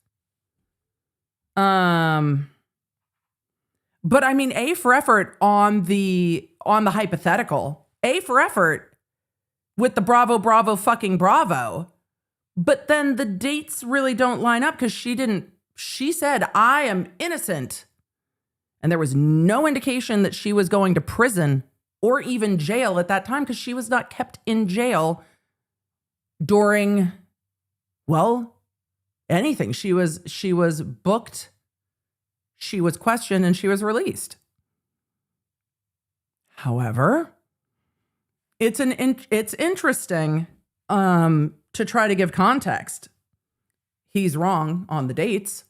But I mean, A for effort on the hypothetical. A for effort with the bravo fucking bravo. But then the dates really don't line up because she said, I am innocent. And there was no indication that she was going to prison or even jail at that time because she was not kept in jail during, well, anything. She was booked, she was questioned, and she was released. However, it's interesting to try to give context. He's wrong on the dates,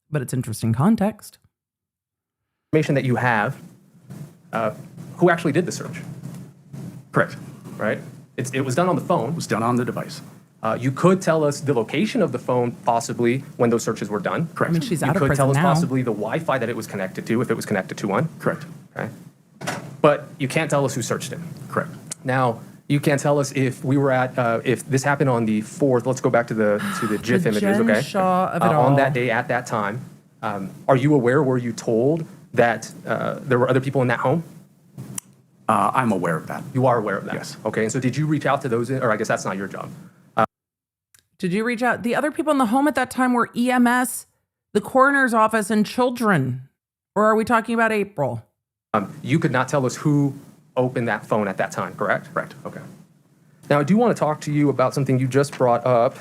but it's interesting context. Information that you have, who actually did the search? Correct. Right? It was done on the phone. It was done on the device. You could tell us the location of the phone, possibly, when those searches were done. Correct. I mean, she's out of You could prison tell us now. possibly the Wi-Fi that it was connected to, if it was connected to one. Correct. Okay. But you can't tell us who searched it. Correct. Now, you can't tell us if we were at, if this happened on the 4th. Let's go back to the GIF The images, Jen okay? Shah of it all. On that day, at that time, are you aware, were you told that there were other people in that home? I'm aware of that. You are aware of that? Yes. Okay, and so did you reach out to those, or I guess that's not your job. Did you reach out? The other people in the home at that time were EMS, the coroner's office, and children. Or are we talking about April? You could not tell us who opened that phone at that time, correct? Correct. Okay. Now, I do want to talk to you about something you just brought up.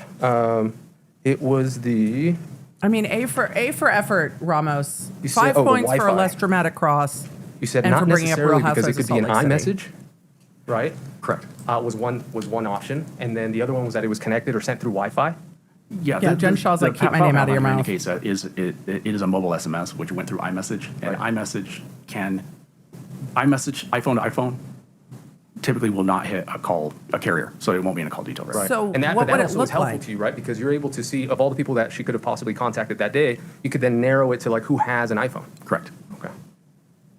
It was the... I mean, A for effort, Ramos. You said- 5 oh, the points for a Wi-Fi. less dramatic cross. You said and not for bringing up necessarily Real because it Housewives could be of an Salt Lake City. iMessage, right? Correct. Was one option, and then the other one was that it was connected or sent through Wi-Fi. Yeah, Jen Shah's like, keep my name out of your mouth. Indicates that it is a mobile SMS, which went through iMessage, and iMessage iPhone to iPhone typically will not hit a carrier, so it won't be in a call detail record. Right. So and that, what but that would it also was look helpful like? to you, right? Because you're able to see, of all the people that she could have possibly contacted that day, you could then narrow it to like who has an iPhone. Correct. Okay.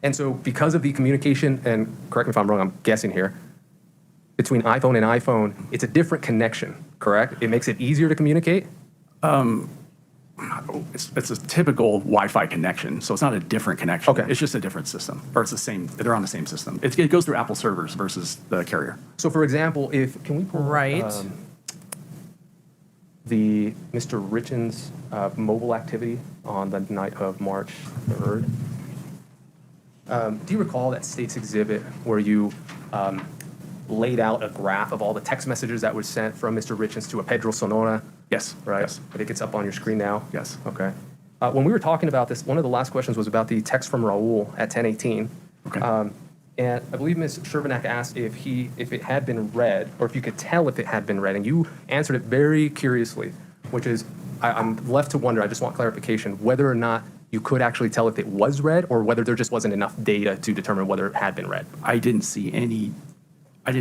And so because of the communication, and correct me if I'm wrong, I'm guessing here, between iPhone and iPhone, it's a different connection, correct? It makes it easier to communicate? It's a typical Wi-Fi connection, so it's not a different connection. Okay. It's just a different system, or it's the same. They're on the same system. It goes through Apple servers versus the carrier. So for example, can we pull up, Right. The Mr. Richins mobile activity on the night of March 3rd? Do you recall that state's exhibit where you laid out a graph of all the text messages that were sent from Mr. Richins to a Pedro Sonora? Yes. Right? Yes. I think it's up on your screen now. Yes. Okay. When we were talking about this, one of the last questions was about the text from Raul at 10:18. Okay. And I believe Ms. Shervanack asked if it had been read, or if you could tell if it had been read, and you answered it very curiously, which is, I'm left to wonder, I just want clarification, whether or not you could actually tell if it was read, or whether there just wasn't enough data to determine whether it had been read. I didn't see any. I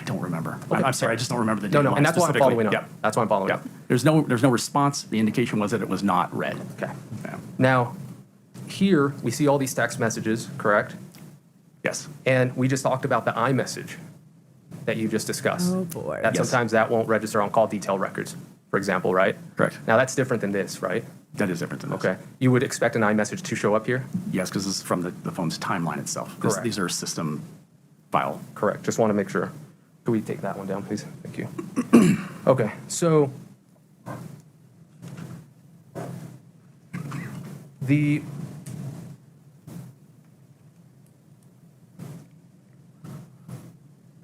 don't remember. Okay. I'm sorry, I just don't remember the data. No, and that's why I'm following up. Yeah. That's why I'm following Yeah. up. There's no response. The indication was that it was not read. Okay. Yeah. Now, here we see all these text messages, correct? Yes. And we just talked about the iMessage that you just discussed. Oh, boy. That Yes. sometimes that won't register on call detail records. for example, right? Correct. Now, that's different than this, right? That is different than this. Okay. You would expect an iMessage to show up here? Yes, because this is from the phone's timeline itself. Correct. These are system file. Correct. Just want to make sure. Could we take that one down, please? Thank you. Okay, so the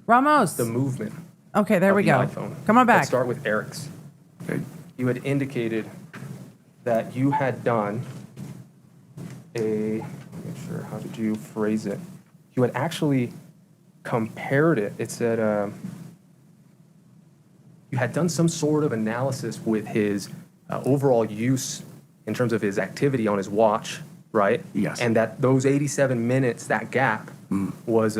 Ramos. the movement. Okay, there of we the go. iPhone. Come on back. Let's start with Eric's. Okay. You had indicated that you had done a, make sure, how did you phrase it? You had actually compared it. It said you had done some sort of analysis with his overall use in terms of his activity on his watch, right? Yes. And that those 87 minutes, that gap, was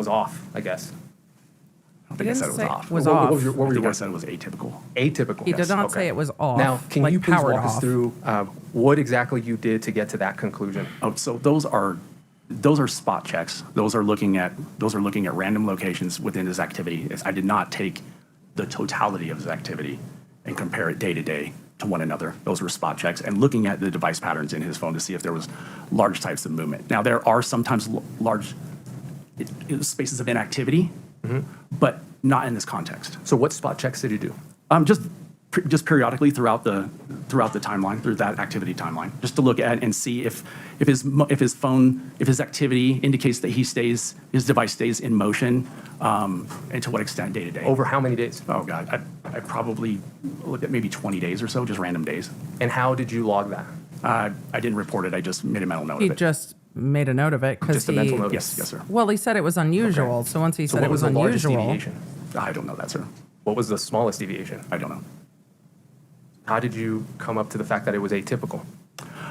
off, I guess. I don't think I said it was say off. was What off. was your- what I were think your I said it was atypical. Atypical. He did not say it was off. Now, can like you please powered walk us off. through what exactly you did to get to that conclusion? Oh, so those are spot checks. Those are looking at random locations within his activity. I did not take the totality of his activity and compare it day to day to one another. Those were spot checks and looking at the device patterns in his phone to see if there was large types of movement. Now, there are sometimes large spaces of inactivity, but not in this context. So what spot checks did you do? Just periodically throughout the timeline, through that activity timeline, just to look at and see if his activity indicates that his device stays in motion, and to what extent day to day. Over how many days? Oh God, I probably looked at maybe 20 days or so, just random days. And how did you log that? I didn't report it. I just made a mental note He of it. just made a note of it because Just a mental note? Yes, sir. Well, he said it was unusual. So once he So said what it was the largest unusual, deviation? I don't know that, sir. What was the smallest deviation? I don't know. How did you come up to the fact that it was atypical?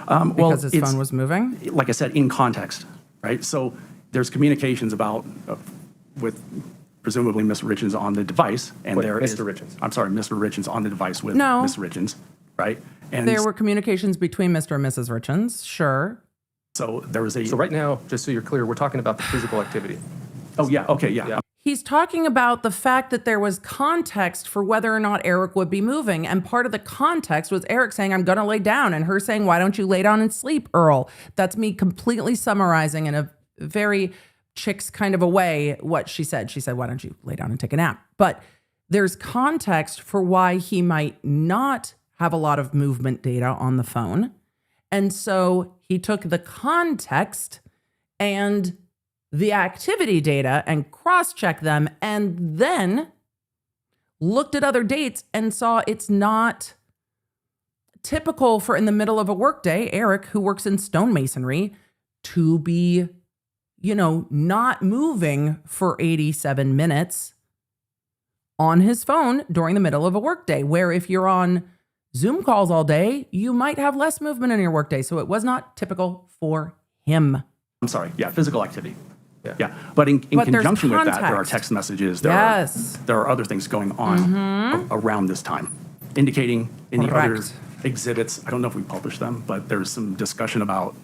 because his phone was moving. Like I said, in context, right? So there's communications about with presumably Mr. Richins on the device, and Wait, there is Mr. Richins. I'm sorry, Mr. Richins on the device with No. Mr. Richins, right? And There were communications between Mr. and Mrs. Richins, sure. so there was a. So right now, just so you're clear, we're talking about the physical activity. Oh yeah, okay, yeah. He's talking about the fact that there was context for whether or not Eric would be moving. And part of the context was Eric saying, I'm going to lay down, and her saying, why don't you lay down and sleep, Earl? That's me completely summarizing in a very Chicks kind of a way what she said. She said, why don't you lay down and take a nap? But there's context for why he might not have a lot of movement data on the phone. And so he took the context and the activity data and cross-checked them and then looked at other dates and saw it's not typical for in the middle of a workday, Eric, who works in stonemasonry, to be, not moving for 87 minutes on his phone during the middle of a workday, where if you're on Zoom calls all day, you might have less movement in your workday. So it was not typical for him. I'm sorry, yeah, physical activity. Yeah. But in conjunction with that, there are text messages. There are other things going on around this time, indicating any other exhibits. I don't know if we published them, but there's some discussion about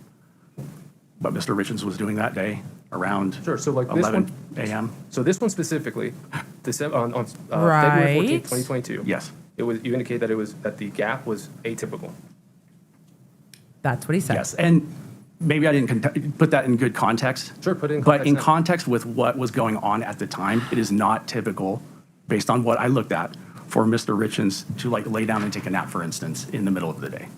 what Mr. Richins was doing that day around So like 11 a.m. So this one specifically, on February 14th, 2022. Yes. You indicate that the gap was atypical. That's what he said. Yes, and maybe I didn't put that in good context. Sure, put it in But context in now. context with what was going on at the time, it is not typical, based on what I looked at, for Mr. Richins to lay down and take a nap, for instance, in the middle of the day.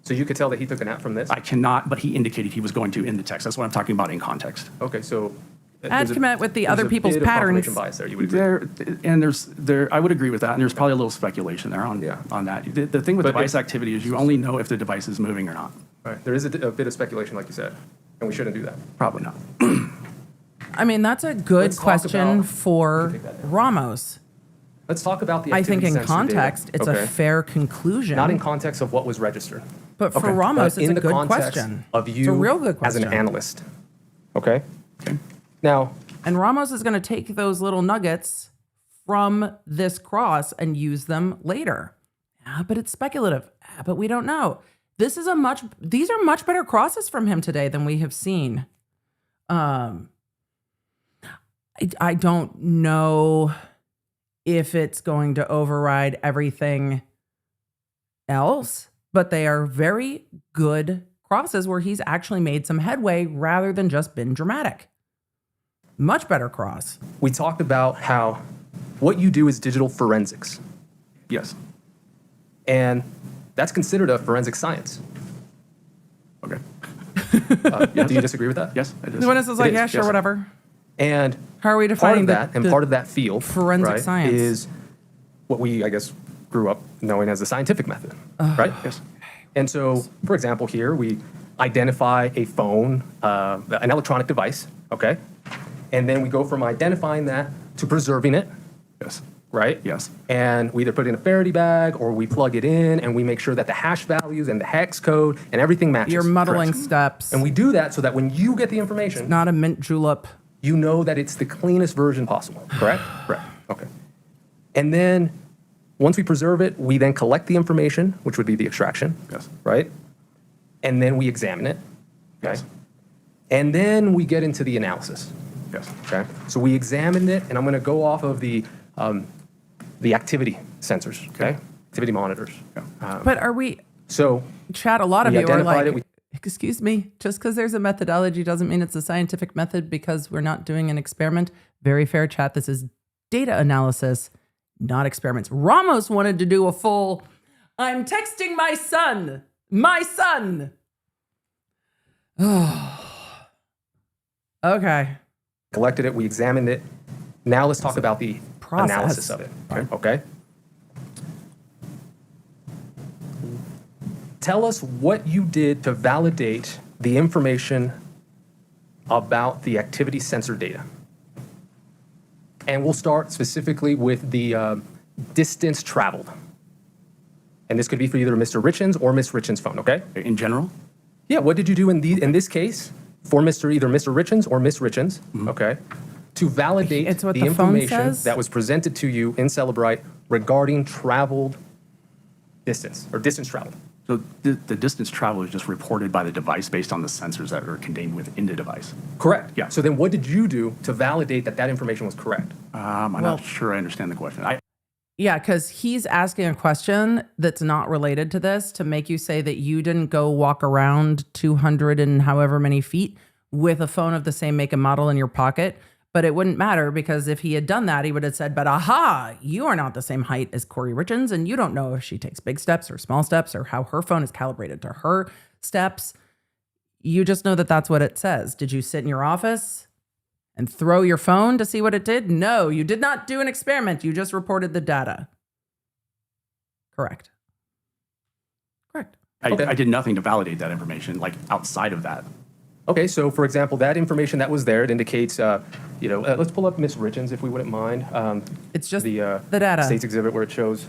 So you could tell that he took a nap from this? I cannot, but he indicated he was going to in the text. That's what I'm talking about in context. Okay, so Add commit with the other people's patterns. Bias there, you would agree. I would agree with that, and there's probably a little speculation there on that. The thing with device activity is you only know if the device is moving or not. Right. There is a bit of speculation, like you said, and we shouldn't do that. Probably not. I mean, that's a good Let's talk question about- for Ramos. Let's talk about the I think in activity-sensitive context, data. it's a fair conclusion. Not in context of what was registered. But for Ramos, But it's in a the good context question. Of you It's a real good as an question. analyst. Okay? Now, And Ramos is going to take those little nuggets from this cross and use them later. Yeah, but it's speculative. Yeah, but we don't know. These are much better crosses from him today than we have seen. I don't know if it's going to override everything else, but they are very good crosses where he's actually made some headway rather than just been dramatic. Much better cross. We talked about how what you do is digital forensics. Yes. And that's considered a forensic science. Okay. Do you disagree with that? Yes, I do. The witness is like, It yeah, is, sure, yes. whatever. And how are we part defining of that, and part of that field, forensic right, science is what we, I guess, grew up knowing as the scientific method, right? Yes. And so, for example, here we identify a phone, an electronic device, okay? And then we go from identifying that to preserving it. Yes. Right? Yes. And we either put it in a Faraday bag or we plug it in and we make sure that the hash values and the hex code and everything matches. You're muddling Correct. steps. And we do that so that when you get the information, Not a mint julep. you know that it's the cleanest version possible, correct? Correct. Okay. And then once we preserve it, we then collect the information, which would be the extraction. Yes. Right? And then we examine it. Okay. And then we get into the analysis. Yes. Okay. So we examined it, and I'm going to go off of the activity sensors. Okay. Activity monitors. But are we, So Chad, a lot of we you are identified like, it, excuse me, just because there's a methodology doesn't mean it's a scientific method because we're not doing an experiment. Very fair, chat. This is data analysis, not experiments. Ramos wanted to do a full, I'm texting my son. My son. Oh. Okay. collected it, we examined it. Now let's talk about the Process. analysis of it. Okay. Tell us what you did to validate the information about the activity sensor data. And we'll start specifically with the distance traveled. And this could be for either Mr. Richins or Miss Richins' phone, okay? In general? Yeah, what did you do in this case for either Mr. Richins or Miss Richins, okay, to validate It's what the the phone information says? that was presented to you in Celebrite regarding traveled distance or distance traveled? So the distance traveled is just reported by the device based on the sensors that are contained within the device. Correct. Yeah. So then what did you do to validate that that information was correct? I'm not sure I understand the question. Yeah, because he's asking a question that's not related to this to make you say that you didn't go walk around 200 and however many feet with a phone of the same make and model in your pocket. But it wouldn't matter because if he had done that, he would have said, but aha, you are not the same height as Kouri Richins, and you don't know if she takes big steps or small steps or how her phone is calibrated to her steps. You just know that that's what it says. Did you sit in your office and throw your phone to see what it did? No, you did not do an experiment. You just reported the data. Correct. I did nothing to validate that information, like outside of that. Okay, so for example, that information that was there, it indicates, let's pull up Miss Richins if we wouldn't mind. It's just the data. States exhibit where it shows.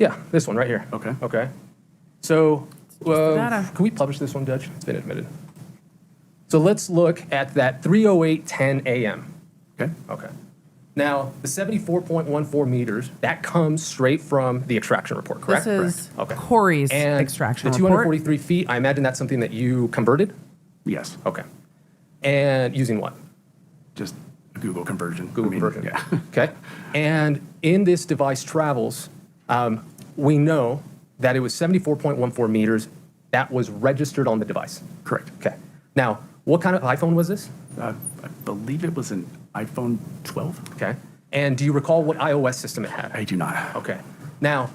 Yeah, this one right here. Okay. Okay. So, data. can we publish this one, Judge? It's been admitted. So let's look at that 3:08:10 a.m. Okay. Okay. Now, the 74.14 meters, that comes straight from the extraction report, correct? This is Correct. Okay. Kouri's And extraction the report. 243 feet, I imagine that's something that you converted? Yes. Okay. And using what? Just a Google conversion. Google conversion. Yeah. Okay. And in this device travels, we know that it was 74.14 meters that was registered on the device. Correct. Okay. Now, what kind of iPhone was this? I believe it was an iPhone 12. Okay. And do you recall what iOS system it had? I do not. Okay. Now,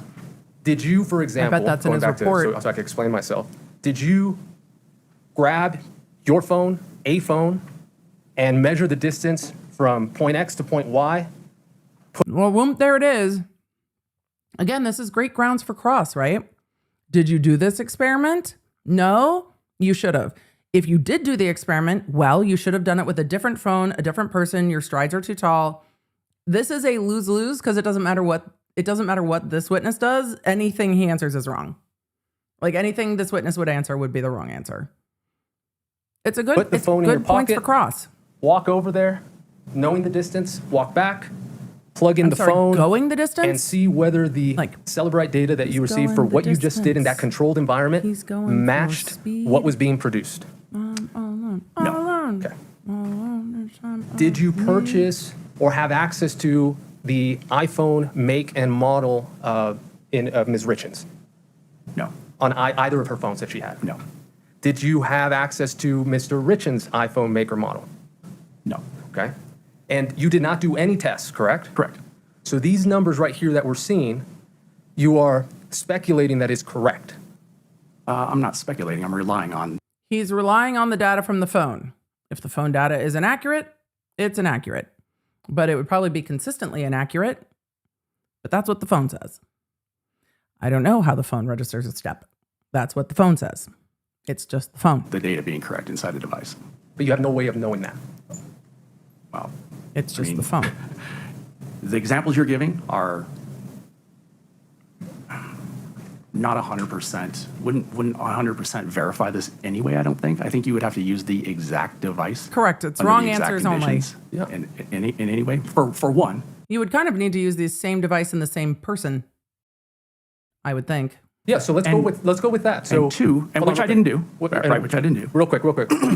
did you, for example, that's in going his back to- report. so I can explain myself, did you grab your phone, a phone, and measure the distance from point X to point Y? Well, there it is. Again, this is great grounds for cross, right? Did you do this experiment? No, you should have. If you did do the experiment, well, you should have done it with a different phone, a different person. Your strides are too tall. This is a lose-lose because it doesn't matter what this witness does. Anything he answers is wrong. Like anything this witness would answer would be the wrong answer. It's a good, Put the it's phone in good your points pocket. for cross. Walk over there, knowing the distance, walk back, plug in the phone. Going the distance? And see whether the Celebrite data that you received for going the what you just did in that distance. controlled environment He's going for matched speed. what was being produced. All alone. Okay. Did you purchase or have access to the iPhone make and model of Ms. Richins? No. On either of her phones that she had? No. Did you have access to Mr. Richins' iPhone make or model? No. Okay. And you did not do any tests, correct? Correct. So these numbers right here that we're seeing, you are speculating that is correct. I'm not speculating. I'm relying on. He's relying on the data from the phone. If the phone data is inaccurate, it's inaccurate. But it would probably be consistently inaccurate. But that's what the phone says. I don't know how the phone registers a step. That's what the phone says. It's just the phone. The data being correct inside the device. But you have no way of knowing that. Wow. It's just the phone. The examples you're giving are not 100%, wouldn't 100% verify this anyway, I don't think. I think you would have to use the exact device. Correct. It's under wrong the exact answers only. conditions in any way, for one. You would kind of need to use the same device in the same person, I would think. Yeah, so let's go with that. So and two, and which I didn't do. Right, which I didn't do. Real quick, go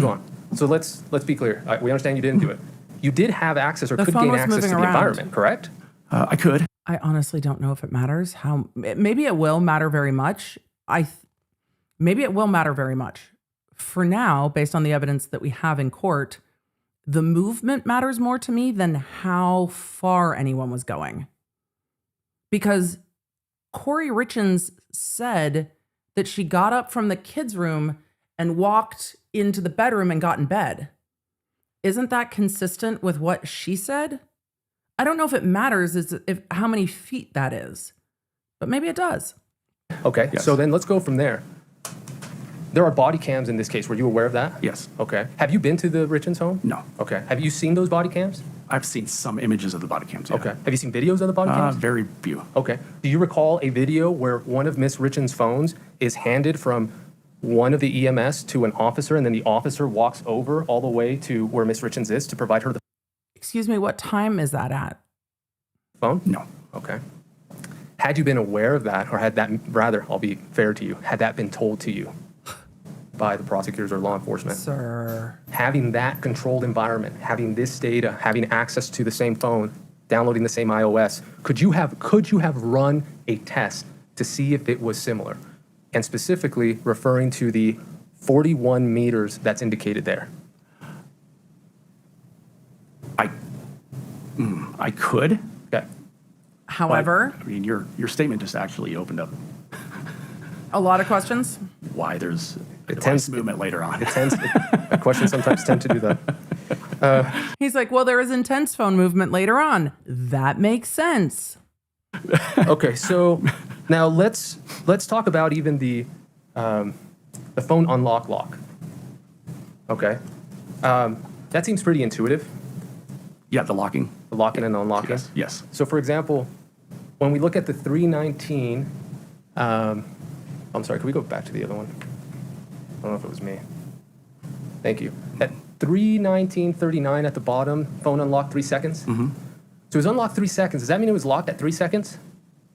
on. So let's be clear. We understand you didn't do it. You did have access or The could phone gain was access to moving the around. environment, correct? I could. I honestly don't know if it matters. Maybe it will matter very much. Maybe it will matter very much. For now, based on the evidence that we have in court, the movement matters more to me than how far anyone was going. Because Kouri Richins said that she got up from the kids' room and walked into the bedroom and got in bed. Isn't that consistent with what she said? I don't know if it matters if how many feet that is, but maybe it does. Okay, Yes. so then let's go from there. There are body cams in this case. Were you aware of that? Yes. Okay. Have you been to the Richins home? No. Okay. Have you seen those body cams? I've seen some images of the body cams. Yeah. Okay. Have you seen videos of the body cams? Very few. Okay. Do you recall a video where one of Miss Richins' phones is handed from one of the EMS to an officer, and then the officer walks over all the way to where Miss Richins is to provide her the Excuse me, what time is that at? phone? No. Okay. Had you been aware of that, or had that, rather, I'll be fair to you, had that been told to you by the prosecutors or law enforcement? Sir. Having that controlled environment, having this data, having access to the same phone, downloading the same iOS, could you have run a test to see if it was similar? And specifically referring to the 41 meters that's indicated there. I could. Okay. However, But, I mean, your statement just actually opened up a lot of questions. why there's a It device tends- movement later on. Questions sometimes tend to do that. He's like, well, there is intense phone movement later on. That makes sense. Okay, so now let's talk about even the phone unlock lock. Okay, that seems pretty intuitive. Yeah, the locking. The locking and unlocking. Yes. So, for example, when we look at the 319, I'm sorry, can we go back to the other one? I don't know if it was me. Thank you. At 319:39 at the bottom, phone unlocked 3 seconds. Mm-hmm. So it was unlocked 3 seconds. Does that mean it was locked at 3 seconds?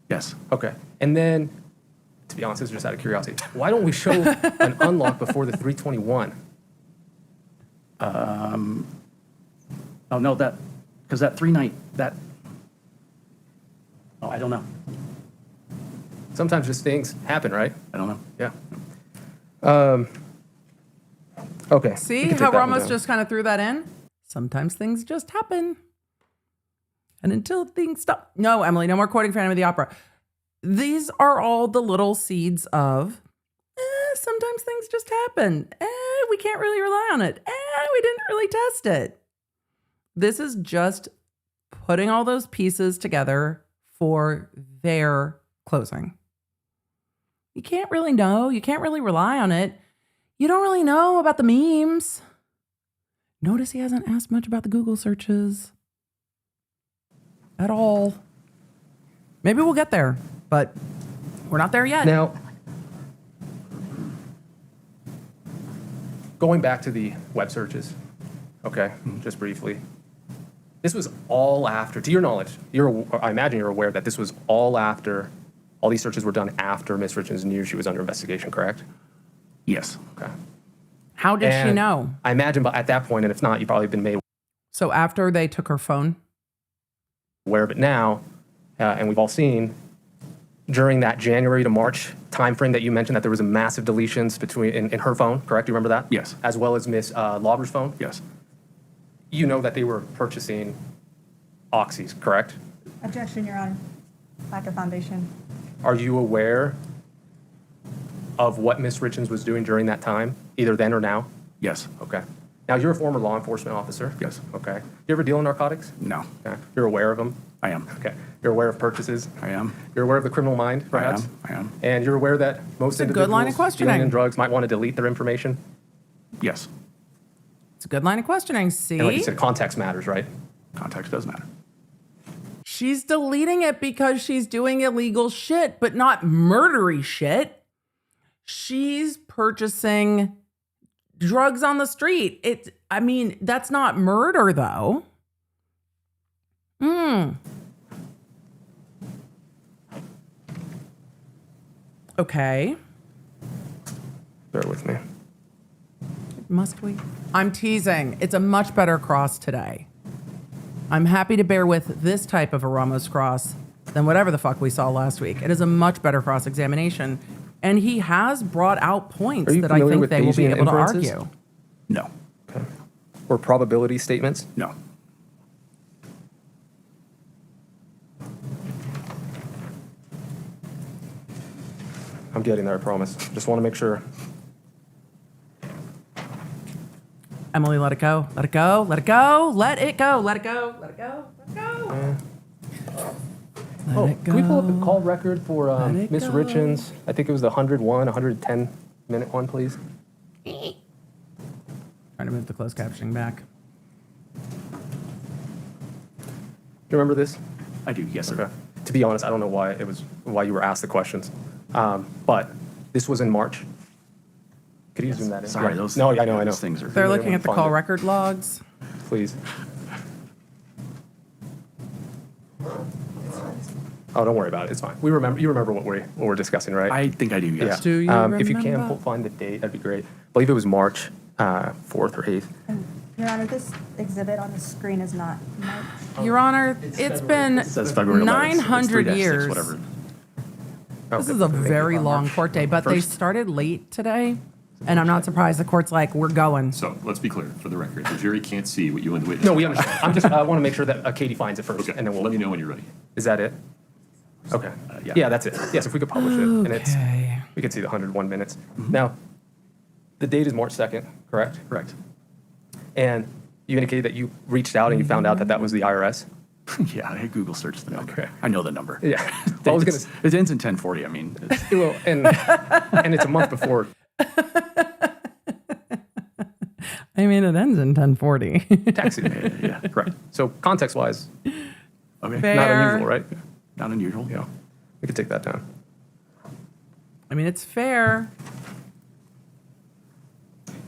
Yes. Okay. And then, to be honest, this is just out of curiosity. Why don't we show an unlock before the 321? Oh, no, because that I don't know. Sometimes just things happen, right? I don't know. Yeah. Okay. See we can take how that one Ramos down. just kind of threw that in? Sometimes things just happen. And until things stop. No, Emily, no more quoting Phantom of the Opera. These are all the little seeds of sometimes things just happen. We can't really rely on it. We didn't really test it. This is just putting all those pieces together for their closing. You can't really know. You can't really rely on it. You don't really know about the memes. Notice he hasn't asked much about the Google searches at all. Maybe we'll get there, but we're not there yet. Now, going back to the web searches, okay, just briefly. This was all after, to your knowledge, I imagine you're aware that this was all after, all these searches were done after Ms. Richins knew she was under investigation, correct? Yes. Okay. How did she And know? I imagine, but at that point, and if not, you've probably been made. So after they took her phone? aware of it now, and we've all seen during that January to March timeframe that you mentioned that there was a massive deletions between in her phone, correct? You remember that? Yes. As well as Miss Lauber's phone? Yes. You know that they were purchasing oxys, correct? Objection, Your Honor. Lack of foundation. Are you aware of what Miss Richins was doing during that time, either then or now? Yes. Okay. Now, you're a former law enforcement officer? Yes. Okay. You ever deal in narcotics? No. Okay. You're aware of them? I am. Okay. You're aware of purchases? I am. You're aware of the criminal mind, perhaps? I am. And you're aware that most a good line of individuals questioning. dealing in drugs might want to delete their information? Yes. It's a good line of questioning. See? And like you said, context matters, right? Context does matter. She's deleting it because she's doing illegal shit, but not murdery shit. She's purchasing drugs on the street. I mean, that's not murder, though. Okay. Bear with me. Must we? I'm teasing. It's a much better cross today. I'm happy to bear with this type of a Ramos cross than whatever the fuck we saw last week. It is a much better cross examination. And he has brought out points Are you that I familiar think with they will be Bayesian able to inferences? argue. No. Okay. Or probability statements? No. I'm getting there, I promise. Just want to make sure. Emily, let it go. Let it go. Let it go. Let it go. Let it go. Let it go. Let it go. Let it Can we pull up go. the call record for Let it Miss go. Richins? I think it was the 110 minute one, please. Trying to move the closed captioning back. Do you remember this? I do, yes, sir. Okay. To be honest, I don't know why you were asked the questions. But this was in March. Could you zoom that in? Sorry, Yeah. those. No, I know. Those things are. They're looking at the Find call it. record logs. Please. Oh, don't worry about it. It's fine. You remember what we're discussing, right? I think I do, yes. Do you If you can remember? find the date, that'd be great. I believe it was March 4th or 8th. Your Honor, this exhibit on the screen is not March. Your Honor, it's been It says February 11th. It's 900 3-6, years. Whatever. This Okay. is a very long court day, but they started late today, and I'm not surprised the court's like, we're going. So let's be clear, for the record, the jury can't see what you and the witness. No, we understand. I want to make sure that Katie finds it first, Okay, and then we'll let me know when you're ready. Is that it? Okay. Yeah. Yeah, that's it. Yes, if we could publish it, and Okay. we could see the 101 minutes. Now, the date is March 2nd, correct? Correct. And you indicated that you reached out and you found out that that was the IRS. Yeah, I Google searched the number. Okay. I know the number. Yeah. I was gonna. It ends in 1040. I mean, it's, Well, and it's a month before. I mean, it ends in 1040. Tax season. yeah, Correct. So context-wise, okay. Fair. not unusual, right? Not unusual. Yeah. We could take that down. I mean, it's fair.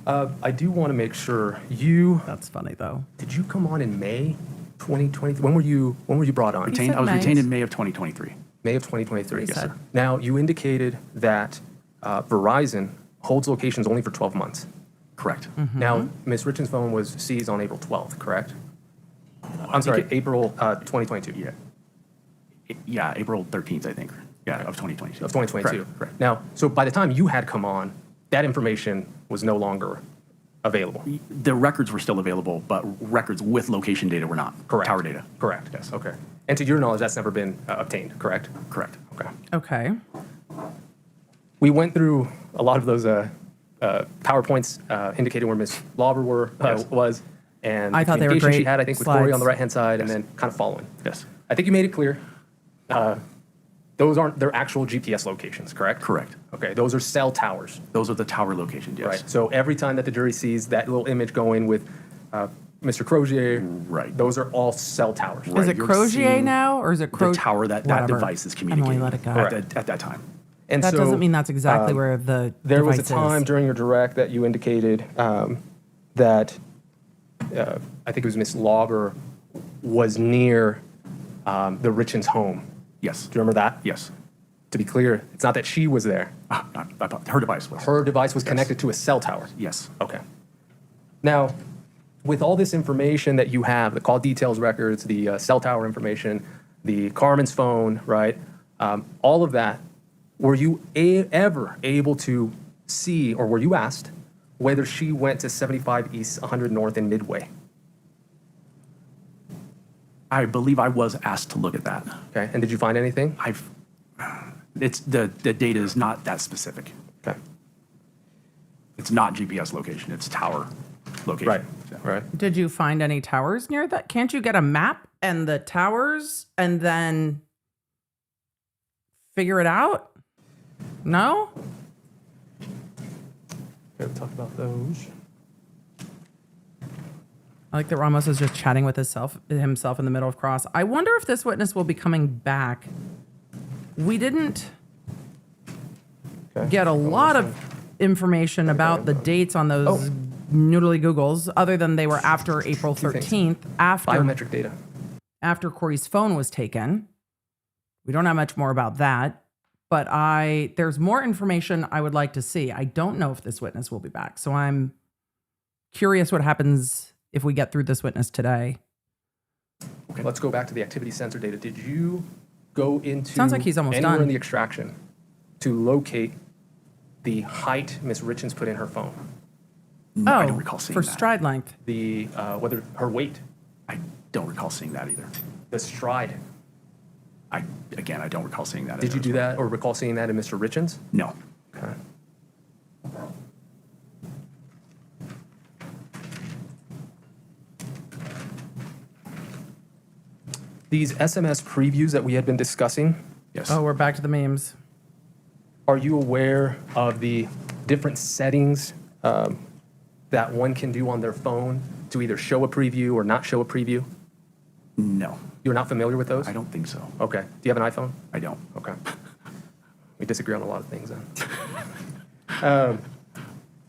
I do want to make sure you. That's funny, though. Did you come on in May 2023? When were you brought on? I was May. retained in May of 2023. May of 2023. Yes, sir. Now, you indicated that Verizon holds locations only for 12 months. Correct. Now, Ms. Richins' phone was seized on April 12th, correct? I'm sorry, April 2022. Yeah. Yeah, April 13th, I think. Yeah, of 2022. Of 2022. Correct. Now, so by the time you had come on, that information was no longer available. The records were still available, but records with location data were not. Correct. Tower data. Correct. Yes. Okay. And to your knowledge, that's never been obtained, correct? Correct. Okay. Okay. We went through a lot of those PowerPoints indicating where Ms. Lauber was, and I the thought they were communication she great had, I think, with Kouri on slides. the right-hand side, and then kind of following. Yes. I think you made it clear. Those aren't their actual GPS locations, correct? Correct. Okay, those are cell towers. Those are the tower locations, yes. Right. So every time that the jury sees that little image going with Mr. Crozier, Right. those are all cell towers. Is it you're Crozier seeing now, or is it The tower that Whatever. device is communicating Emily, let it go. at that time. And That so, doesn't mean that's exactly where the there was a device time is. during your direct that you indicated that I think it was Miss Lauber was near the Richins' home. Yes. Do you remember that? Yes. To be clear, it's not that she was there. Her device was. Her device was connected to a cell tower. Yes. Okay. Now, with all this information that you have, the call details records, the cell tower information, the Carmen's phone, right? All of that, were you ever able to see, or were you asked, whether she went to 75 East, 100 North in Midway? I believe I was asked to look at that. Okay, and did you find anything? The data is not that specific. Okay. It's not GPS location, it's tower location. Right, So. right. Did you find any towers near that? Can't you get a map and the towers and then figure it out? No? Okay, we talked about those. I like that Ramos is just chatting with himself in the middle of cross. I wonder if this witness will be coming back. We didn't get a lot of information about the dates on those noodly Googles, other than they were after April 13th, Biometric data. after Kouri's phone was taken. We don't have much more about that, but there's more information I would like to see. I don't know if this witness will be back, so I'm curious what happens if we get through this witness today. Okay, let's go back to the activity sensor data. Did you go into Sounds like he's almost anywhere done. in the extraction to locate the height Miss Richins put in her phone? No, I don't recall seeing for that. stride length. The whether her weight, I don't recall seeing that either. the stride. I don't recall seeing that. Did either you as do well. that or recall seeing that in Mr. Richins? No. Okay. These SMS previews that we had been discussing, Yes. Oh, we're back to the memes. are you aware of the different settings that one can do on their phone to either show a preview or not show a preview? No. You're not familiar with those? I don't think so. Okay. Do you have an iPhone? I don't. Okay. We disagree on a lot of things then.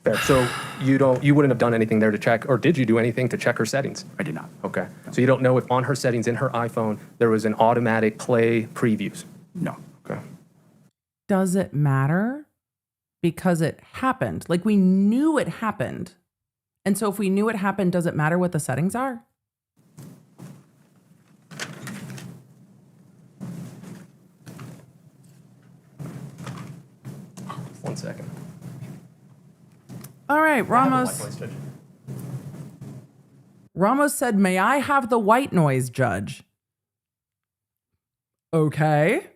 Fair. So you wouldn't have done anything there to check, or did you do anything to check her settings? I did not. Okay. So you don't know if on her settings in her iPhone there was an automatic play previews? No. Okay. Does it matter? Because it happened. Like, we knew it happened. And so if we knew it happened, does it matter what the settings are? One second. All right, Ramos. Ramos said, "May I have the white noise, Judge?" Okay.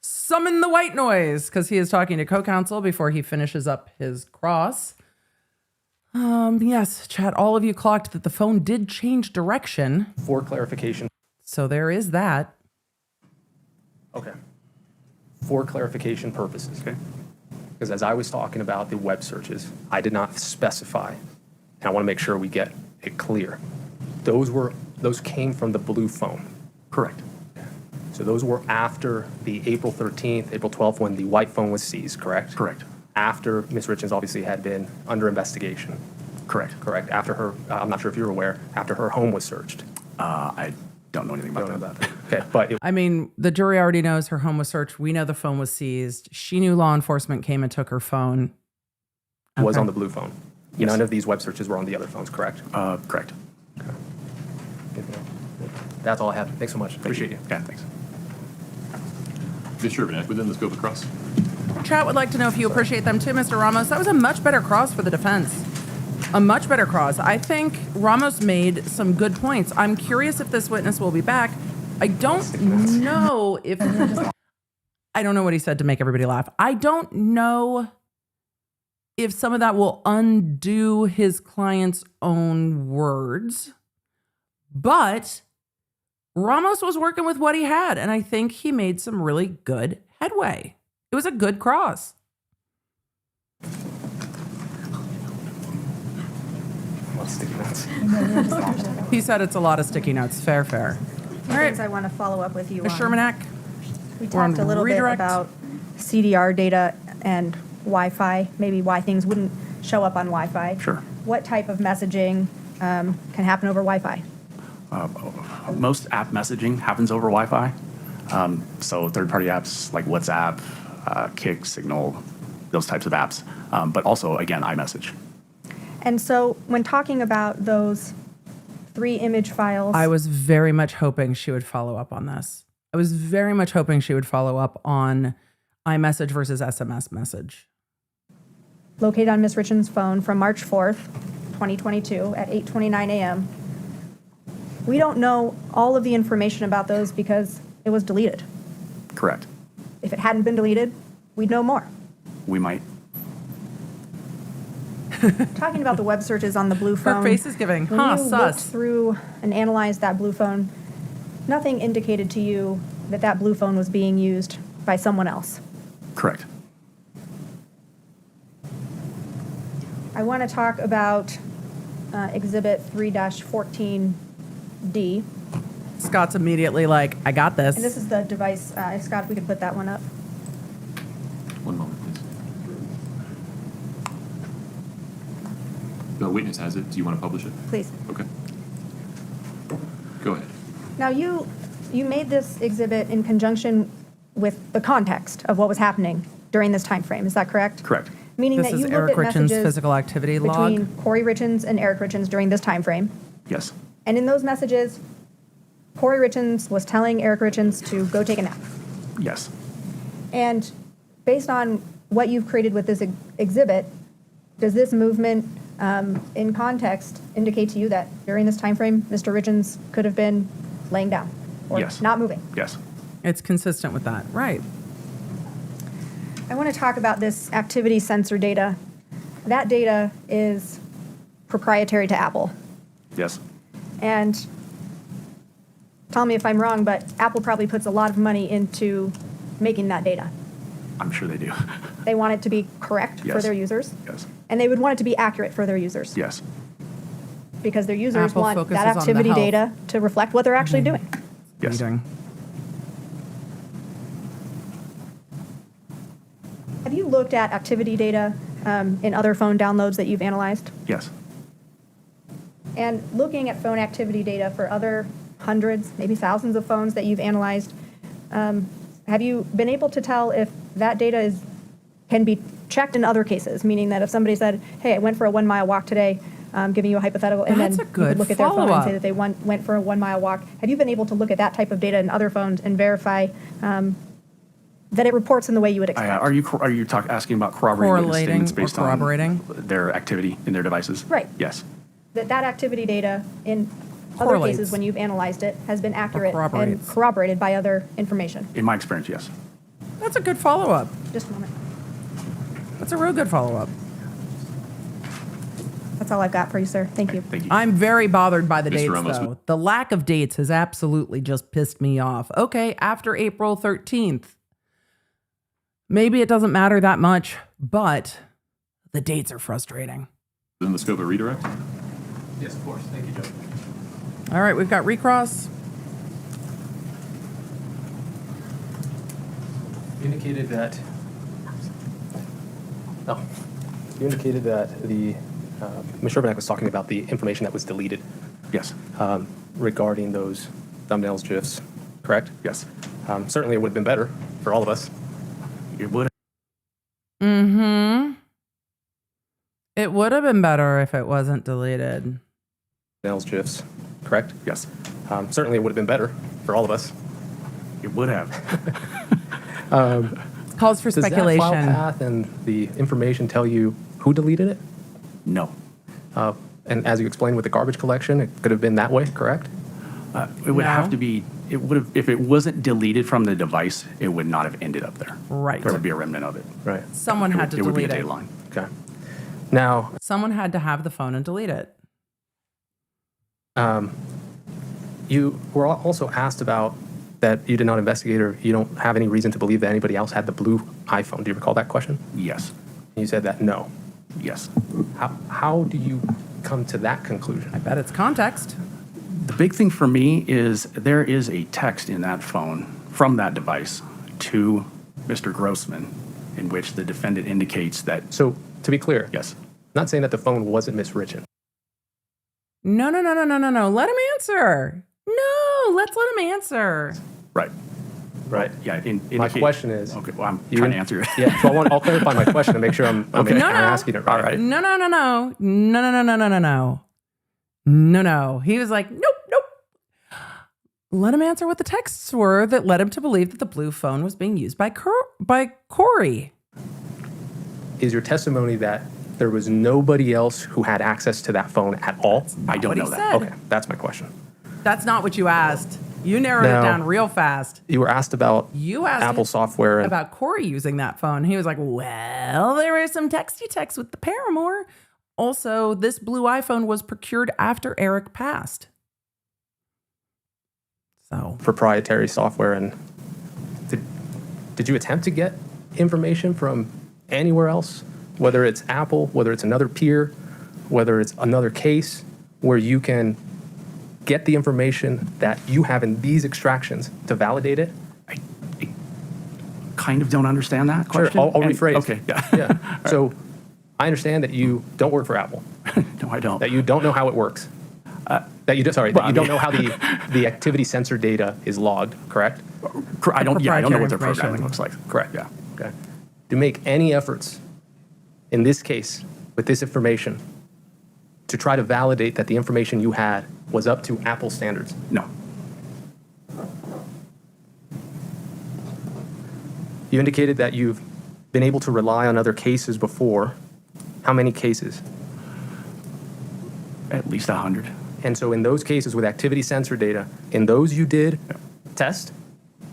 Summon the white noise, because he is talking to co-counsel before he finishes up his cross. Yes, chat, all of you clocked that the phone did change direction. For clarification. So there is that. Okay. For clarification purposes. Okay. Because as I was talking about the web searches, I did not specify, and I want to make sure we get it clear. Those came from the blue phone. Correct. So those were after the April 13th, April 12th, when the white phone was seized, correct? Correct. After Ms. Richins obviously had been under investigation. Correct. Correct. After her, I'm not sure if you're aware, after her home was searched. I don't know anything about Don't that. know about that. Okay, but I mean, the jury already knows her home was searched. We know the phone was seized. She knew law enforcement came and took her phone. it was Okay. on the blue phone. Yes. None of these web searches were on the other phones, correct? Correct. That's all I have. Thanks so much. Appreciate you. Yeah, thanks. Mr. Urbanek, within the scope of cross. Chat would like to know if you appreciate them too, Mr. Ramos. That was a much better cross for the defense. A much better cross. I think Ramos made some good points. I'm curious if this witness will be back. I don't know if... I don't know what he said to make everybody laugh. I don't know if some of that will undo his client's own words, but Ramos was working with what he had, and I think he made some really good headway. It was a good cross. He said it's a lot of sticky notes. Fair, fair. All right. Things I want to follow up with you Ms. on. Shermanack, We we're on talked a little redirect. bit about CDR data and Wi-Fi, maybe why things wouldn't show up on Wi-Fi. Sure. What type of messaging can happen over Wi-Fi? Most app messaging happens over Wi-Fi. So third-party apps like WhatsApp, Kik, Signal, those types of apps. But also, again, iMessage. And so when talking about those 3 image files. I was very much hoping she would follow up on this. I was very much hoping she would follow up on iMessage versus SMS message. Located on Ms. Richins' phone from March 4th, 2022 at 8:29 a.m. We don't know all of the information about those because it was deleted. Correct. If it hadn't been deleted, we'd know more. We might. Talking about the web searches on the blue phone. Her face is giving, when you looked through and analyzed that blue phone, nothing indicated to you that that blue phone was being used by someone else. Correct. I want to talk about Exhibit 3-14D. Scott's immediately like, I got this. And this is the device. Scott, if we could put that one up. One moment, please. The witness has it. Do you want to publish it? Please. Okay. Go ahead. Now, you made this exhibit in conjunction with the context of what was happening during this time frame. Is that correct? Correct. Meaning This that is you Eric looked at Richins' messages physical activity log. between Kouri Richins and Eric Richins during this time frame. Yes. And in those messages, Kouri Richins was telling Eric Richins to go take a nap. Yes. And based on what you've created with this exhibit, does this movement in context indicate to you that during this time frame, Mr. Richins could have been laying down or Yes. not moving? Yes. It's consistent with that, right? I want to talk about this activity sensor data. That data is proprietary to Apple. Yes. And tell me if I'm wrong, but Apple probably puts a lot of money into making that data. I'm sure they do. They want it to be correct for Yes. their users. Yes. And they would want it to be accurate for their users. Yes. Because their users Apple want focuses that on the activity health. data to reflect what they're actually doing. Yes. Have you looked at activity data in other phone downloads that you've analyzed? Yes. And looking at phone activity data for other hundreds, maybe thousands of phones that you've analyzed, have you been able to tell if that data can be checked in other cases? Meaning that if somebody said, hey, I went for a 1 mile walk today, giving you a hypothetical, and That's then a you good could look at their phone and follow-up. say that they went for a 1 mile walk. Have you been able to look at that type of data in other phones and verify that it reports in the way you would expect? Are you asking about corroborating witness Correlating statements or based corroborating? on their activity in their devices? Right. Yes. That activity data in other Correlates. cases when you've analyzed it has been accurate and corroborates. corroborated by other information. In my experience, yes. That's a good follow-up. Just a moment. That's a real good follow-up. That's all I've got for you, sir. Thank you. Thank you. I'm very bothered by the Mr. dates, Ramos. though. The lack of dates has absolutely just pissed me off. Okay, after April 13th. Maybe it doesn't matter that much, but the dates are frustrating. In the scope of redirect? Yes, of course. Thank you, Joe. All right, we've got recross. You indicated that. Oh, you indicated that the Ms. Sherbanek was talking about the information that was deleted. Yes. Regarding those thumbnails, GIFs, correct? Yes. Certainly, it would have been better for all of us. It would. Mm-hmm. It would have been better if it wasn't deleted. Thumbnails, GIFs, correct? Yes. Certainly, it would have been better for all of us. It would have. It calls for Does speculation. that file path and the information tell you who deleted it? No. And as you explained with the garbage collection, it could have been that way, correct? It would No. have to be. It would have. If it wasn't deleted from the device, it would not have ended up there. Right. There would be a remnant of it. Right. Someone had to It would be a delete data it. line. Okay. Now, Someone had to have the phone and delete it. you were also asked about that you did not investigate or you don't have any reason to believe that anybody else had the blue iPhone. Do you recall that question? Yes. You said that no. Yes. How do you come to that conclusion? I bet it's context. The big thing for me is there is a text in that phone from that device to Mr. Grossmann in which the defendant indicates that. So, to be clear, yes, not saying that the phone wasn't Ms. Richins. No. Let him answer. No, let's let him answer. Right. Right. Yeah. My question is. Okay. Well, I'm trying to answer it. Yeah. So I'll clarify my question to make sure I'm asking it right. All right. No. He was like, nope. Let him answer what the texts were that led him to believe that the blue phone was being used by Kouri. Is your testimony that there was nobody else who had access to that phone at all? I don't know that. Okay, that's my question. That's not what you asked. You narrowed it down real fast. You were asked about Apple him software. About Kouri using that phone. He was like, well, there were some texty texts with the paramour. Also, this blue iPhone was procured after Erik passed. So proprietary software. And did you attempt to get information from anywhere else, whether it's Apple, whether it's another peer, whether it's another case, where you can get the information that you have in these extractions to validate it? I kind of don't understand that question. Sure, I'll rephrase. Okay. Yeah. So I understand that you don't work for Apple. No, I don't. That you don't know how it works. That you don't know how the activity sensor data is logged, correct? I don't know what their programming looks like. Correct. Yeah. Okay. To make any efforts in this case with this information to try to validate that the information you had was up to Apple standards? No. You indicated that you've been able to rely on other cases before. How many cases? At least 100. And so in those cases with activity sensor data, in those you did test?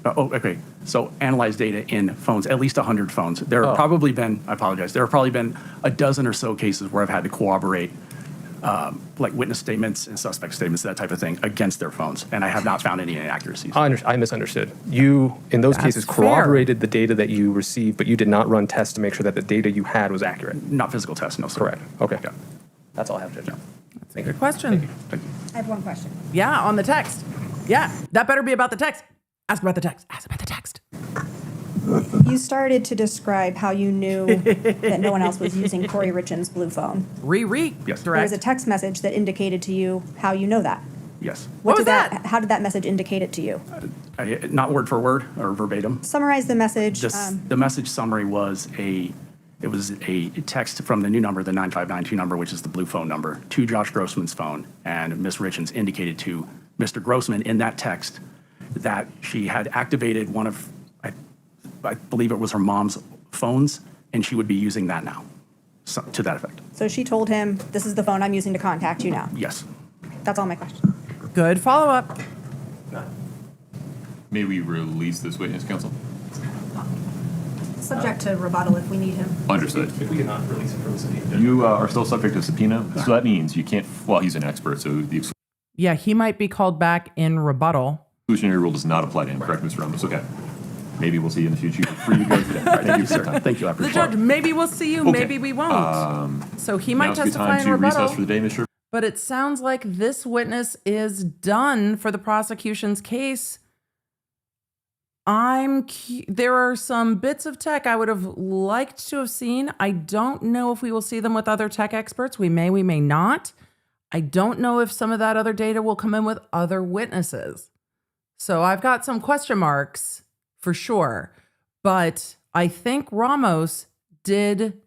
Okay. So analyze data in phones, at least 100 phones. There have probably been, I apologize, there have probably been a dozen or so cases where I've had to corroborate like witness statements and suspect statements, that type of thing, against their phones. And I have not found any inaccuracies. I misunderstood. You, in those cases, corroborated the data that you received, but you did not run tests to make sure that the data you had was accurate. Not physical tests, no, sir. Correct. Okay. Yeah. That's all I have, Judge. That's a good question. Thank you. I have one question. Yeah, on the text. Yeah, that better be about the text. Ask about the text. Ask about the text. You started to describe how you knew that no one else was using Kouri Richins' blue phone. Yes. There was a text message that indicated to you how you know that. Yes. What was that? How did that message indicate it to you? Not word for word or verbatim. Summarize the message. The message summary was a text from the new number, the 9592 number, which is the blue phone number, to Josh Grossmann's phone. And Ms. Richins indicated to Mr. Grossmann in that text that she had activated one of, I believe it was her mom's phones, and she would be using that now, so, to that effect. So she told him, this is the phone I'm using to contact you now. Yes. That's all my question. Good follow-up. May we release this witness, counsel? Subject to rebuttal if we need him. Understood. If we cannot release it from the subpoena. You are still subject to subpoena, so that means you can't, well, he's an expert, so the Yeah, he might be called back in rebuttal. exclusionary rule does not apply to him, correct, Mr. Ramos? Okay. Maybe we'll see you in the future. You're free to go today. All right, thank you, sir. Thank you. I The appreciate judge, maybe we'll see you, maybe we won't. So he might Now's a good testify time in to rebuttal. recess for the day, Mr. But it sounds like this witness is done for the prosecution's case. There are some bits of tech I would have liked to have seen. I don't know if we will see them with other tech experts. We may not. I don't know if some of that other data will come in with other witnesses. So I've got some question marks for sure. But I think Ramos did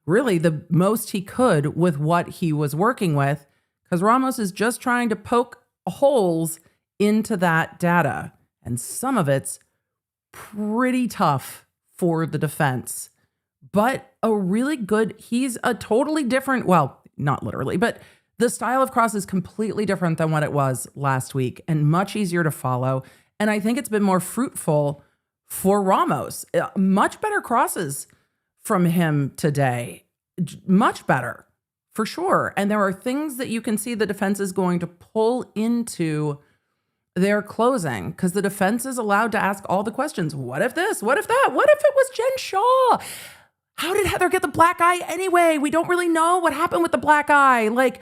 really the most he could with what he was working with, because Ramos is just trying to poke holes into that data. And some of it's pretty tough for the defense, but he's a totally different, well, not literally, but the style of cross is completely different than what it was last week and much easier to follow. And I think it's been more fruitful for Ramos. Much better crosses from him today. Much better, for sure. And there are things that you can see the defense is going to pull into their closing, because the defense is allowed to ask all the questions. What if this? What if that? What if it was Jen Shah? How did Heather get the black eye anyway? We don't really know what happened with the black eye. Like,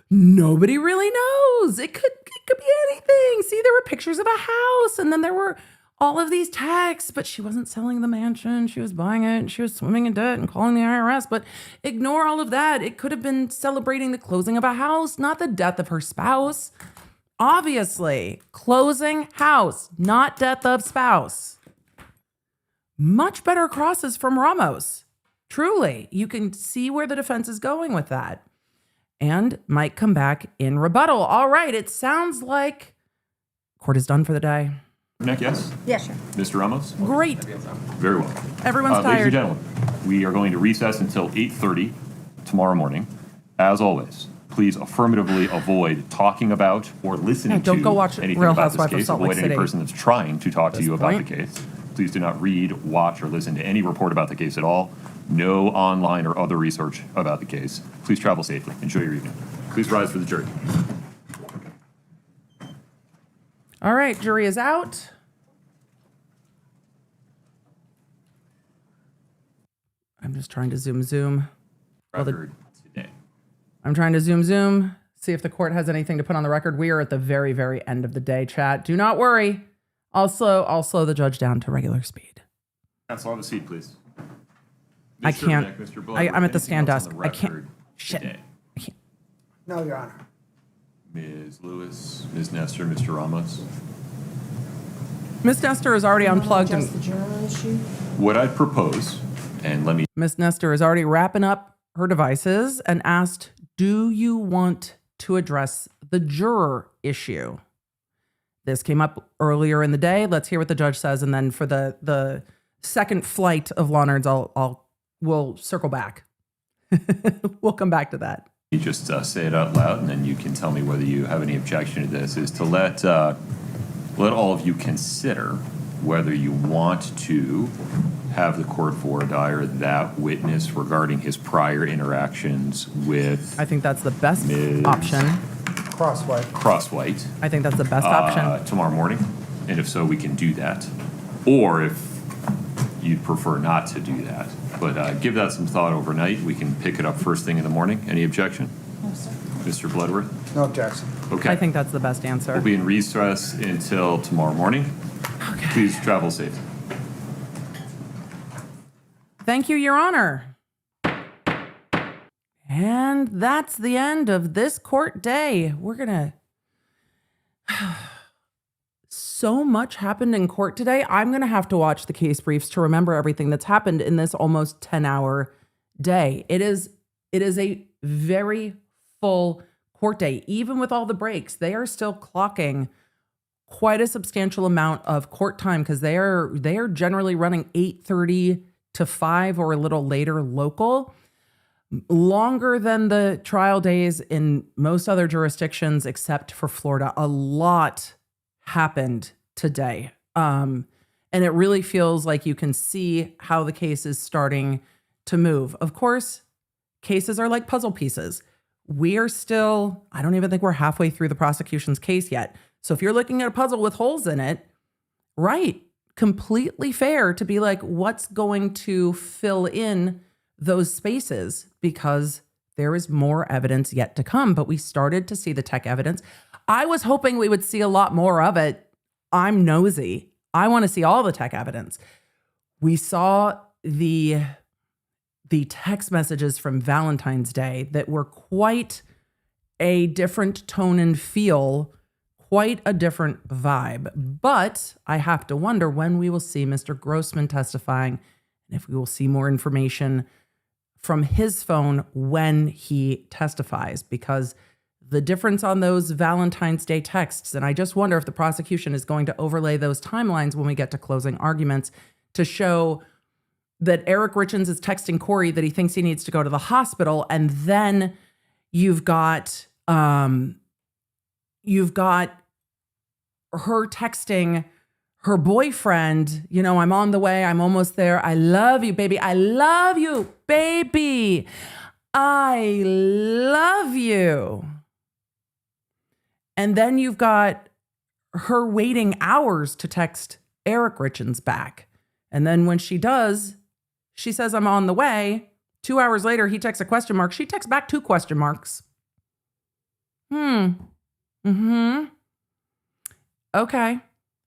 nobody really knows. It could be anything. See, there were pictures of a house, and then there were all of these texts, but she wasn't selling the mansion. She was buying it, and she was swimming in debt and calling the IRS. But ignore all of that. It could have been celebrating the closing of a house, not the death of her spouse. Obviously, closing house, not death of spouse. Much better crosses from Ramos. Truly, you can see where the defense is going with that. And might come back in rebuttal. All right, it sounds like court is done for the day. Neck, yes? Yeah, sure. Mr. Ramos? Great. Very well. Everyone's Ladies and tired. gentlemen, we are going to recess until 8:30 tomorrow morning. As always, please affirmatively avoid talking about or listening Yeah, don't to go watch anything Real about this Housewives of case. Salt Lake Avoid any City. person that's trying to talk to you about point. the case. Please do not read, watch, or listen to any report about the case at all. No online or other research about the case. Please travel safely. Enjoy your evening. Please rise for the jury. All right, jury is out. I'm just trying to zoom. Record today. I'm trying to zoom, see if the court has anything to put on the record. We are at the very, very end of the day, chat. Do not worry. I'll slow the judge down to regular speed. Counsel, have a seat, please. I Mr. can't. Beck, Mr. Bloodworth, I'm at the anything stand else on desk. the I can't. record Shit. today? No, Your Honor. Ms. Lewis, Ms. Nestor, Mr. Ramos. Miss Nestor is already unplugged. Just the juror issue? What I'd propose, and let me Miss Nestor is already wrapping up her devices and asked, do you want to address the juror issue? This came up earlier in the day. Let's hear what the judge says. And then for the second flight of law nerds, we'll circle back. We'll come back to that. just say it out loud, and then you can tell me whether you have any objection to this, is to let all of you consider whether you want to have the court voir dire that witness regarding his prior interactions with I think that's the best Ms. option. Crosswhit. I think that's the best option. Tomorrow morning, and if so, we can do that. Or if you'd prefer not to do that, but give that some thought overnight. We can pick it up first thing in the morning. Any objection? No, sir. Mr. Bloodworth? No objection. Okay. I think that's the best answer. We'll be in recess until tomorrow morning. Okay. Please travel safe. Thank you, Your Honor. And that's the end of this court day. We're going to... So much happened in court today. I'm going to have to watch the case briefs to remember everything that's happened in this almost 10-hour day. It is a very full court day. Even with all the breaks, they are still clocking quite a substantial amount of court time because they are generally running 8:30 to 5 or a little later local. Longer than the trial days in most other jurisdictions except for Florida. A lot happened today. And it really feels like you can see how the case is starting to move. Of course, cases are like puzzle pieces. We are still, I don't even think we're halfway through the prosecution's case yet. So if you're looking at a puzzle with holes in it, right, completely fair to be like, what's going to fill in those spaces? Because there is more evidence yet to come, but we started to see the tech evidence. I was hoping we would see a lot more of it. I'm nosy. I want to see all the tech evidence. We saw the text messages from Valentine's Day that were quite a different tone and feel, quite a different vibe. But I have to wonder when we will see Mr. Grossmann testifying and if we will see more information from his phone when he testifies, because the difference on those Valentine's Day texts, and I just wonder if the prosecution is going to overlay those timelines when we get to closing arguments to show that Eric Richins is texting Kouri that he thinks he needs to go to the hospital, and then you've got her texting her boyfriend, I'm on the way, I'm almost there, I love you, baby, I love you, baby, I love you. And then you've got her waiting hours to text Eric Richins back. And then when she does, she says, I'm on the way. 2 hours later, he texts a question mark. She texts back 2 question marks. Okay.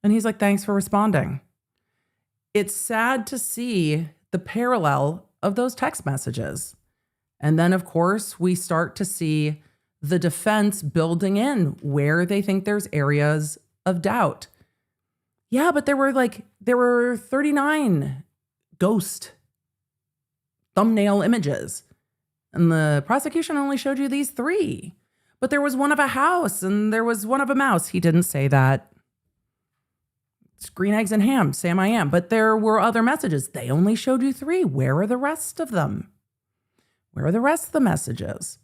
And he's like, thanks for responding. It's sad to see the parallel of those text messages. And then, of course, we start to see the defense building in where they think there's areas of doubt. Yeah, but there were 39 ghost thumbnail images. And the prosecution only showed you these 3. But there was one of a house and there was one of a mouse. He didn't say that. It's green eggs and ham, Sam I am. But there were other messages. They only showed you 3. Where are the rest of them? Where are the rest of the messages?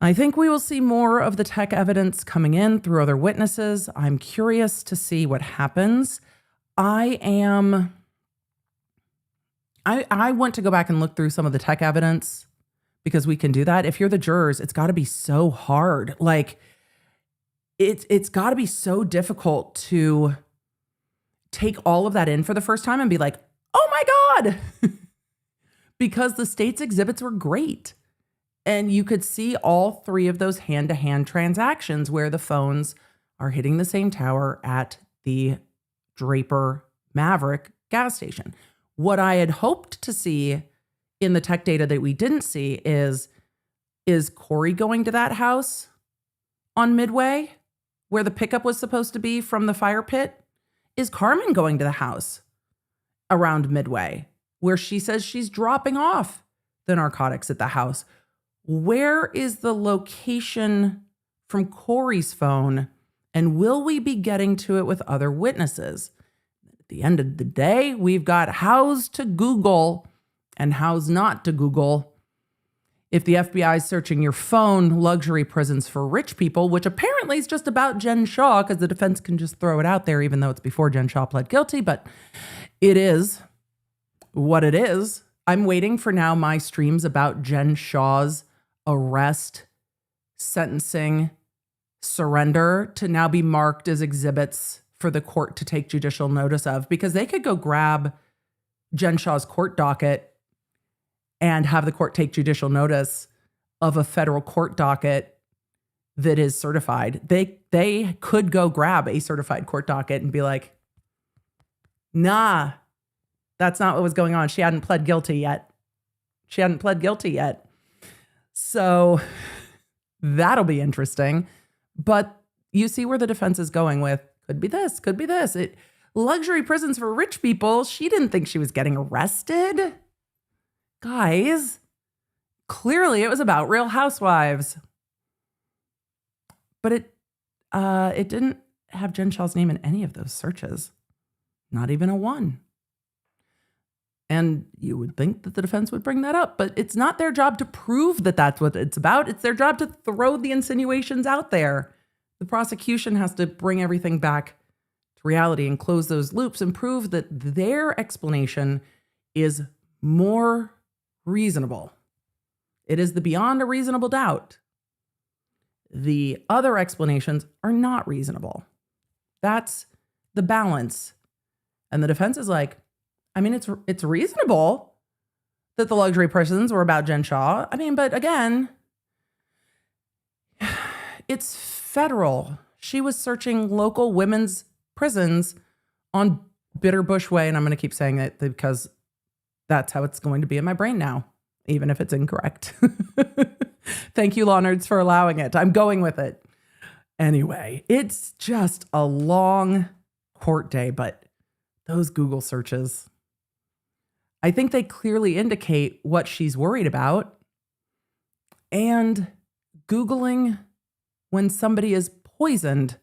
I think we will see more of the tech evidence coming in through other witnesses. I'm curious to see what happens. I want to go back and look through some of the tech evidence because we can do that. If you're the jurors, it's got to be so hard. Like, it's got to be so difficult to take all of that in for the first time and be like, oh my God, because the state's exhibits were great. And you could see all 3 of those hand-to-hand transactions where the phones are hitting the same tower at the Draper Maverick gas station. What I had hoped to see in the tech data that we didn't see is Kouri going to that house on Midway where the pickup was supposed to be from the fire pit? Is Carmen going to the house around Midway where she says she's dropping off the narcotics at the house? Where is the location from Kouri's phone? And will we be getting to it with other witnesses? At the end of the day, we've got hows to Google and hows not to Google. If the FBI is searching your phone, luxury prisons for rich people, which apparently is just about Jen Shah, because the defense can just throw it out there, even though it's before Jen Shah pled guilty, but it is what it is. I'm waiting for now my streams about Jen Shah's arrest, sentencing, surrender to now be marked as exhibits for the court to take judicial notice of, because they could go grab Jen Shah's court docket and have the court take judicial notice of a federal court docket that is certified. They could go grab a certified court docket and be like, nah, that's not what was going on. She hadn't pled guilty yet. So that'll be interesting. But you see where the defense is going with, could be this, could be this. Luxury prisons for rich people. She didn't think she was getting arrested. Guys, clearly it was about Real Housewives. But it didn't have Jen Shah's name in any of those searches. Not even a 1. And you would think that the defense would bring that up, but it's not their job to prove that that's what it's about. It's their job to throw the insinuations out there. The prosecution has to bring everything back to reality and close those loops and prove that their explanation is more reasonable. It is the beyond a reasonable doubt. The other explanations are not reasonable. That's the balance. And the defense is like, I mean, it's reasonable that the luxury prisons were about Jen Shah. I mean, but again, it's federal. She was searching local women's prisons on Bitterbush Way. And I'm going to keep saying it because that's how it's going to be in my brain now, even if it's incorrect. Thank you, law nerds, for allowing it. I'm going with it. Anyway, it's just a long court day, but those Google searches, I think they clearly indicate what she's worried about. And Googling when somebody is poisoned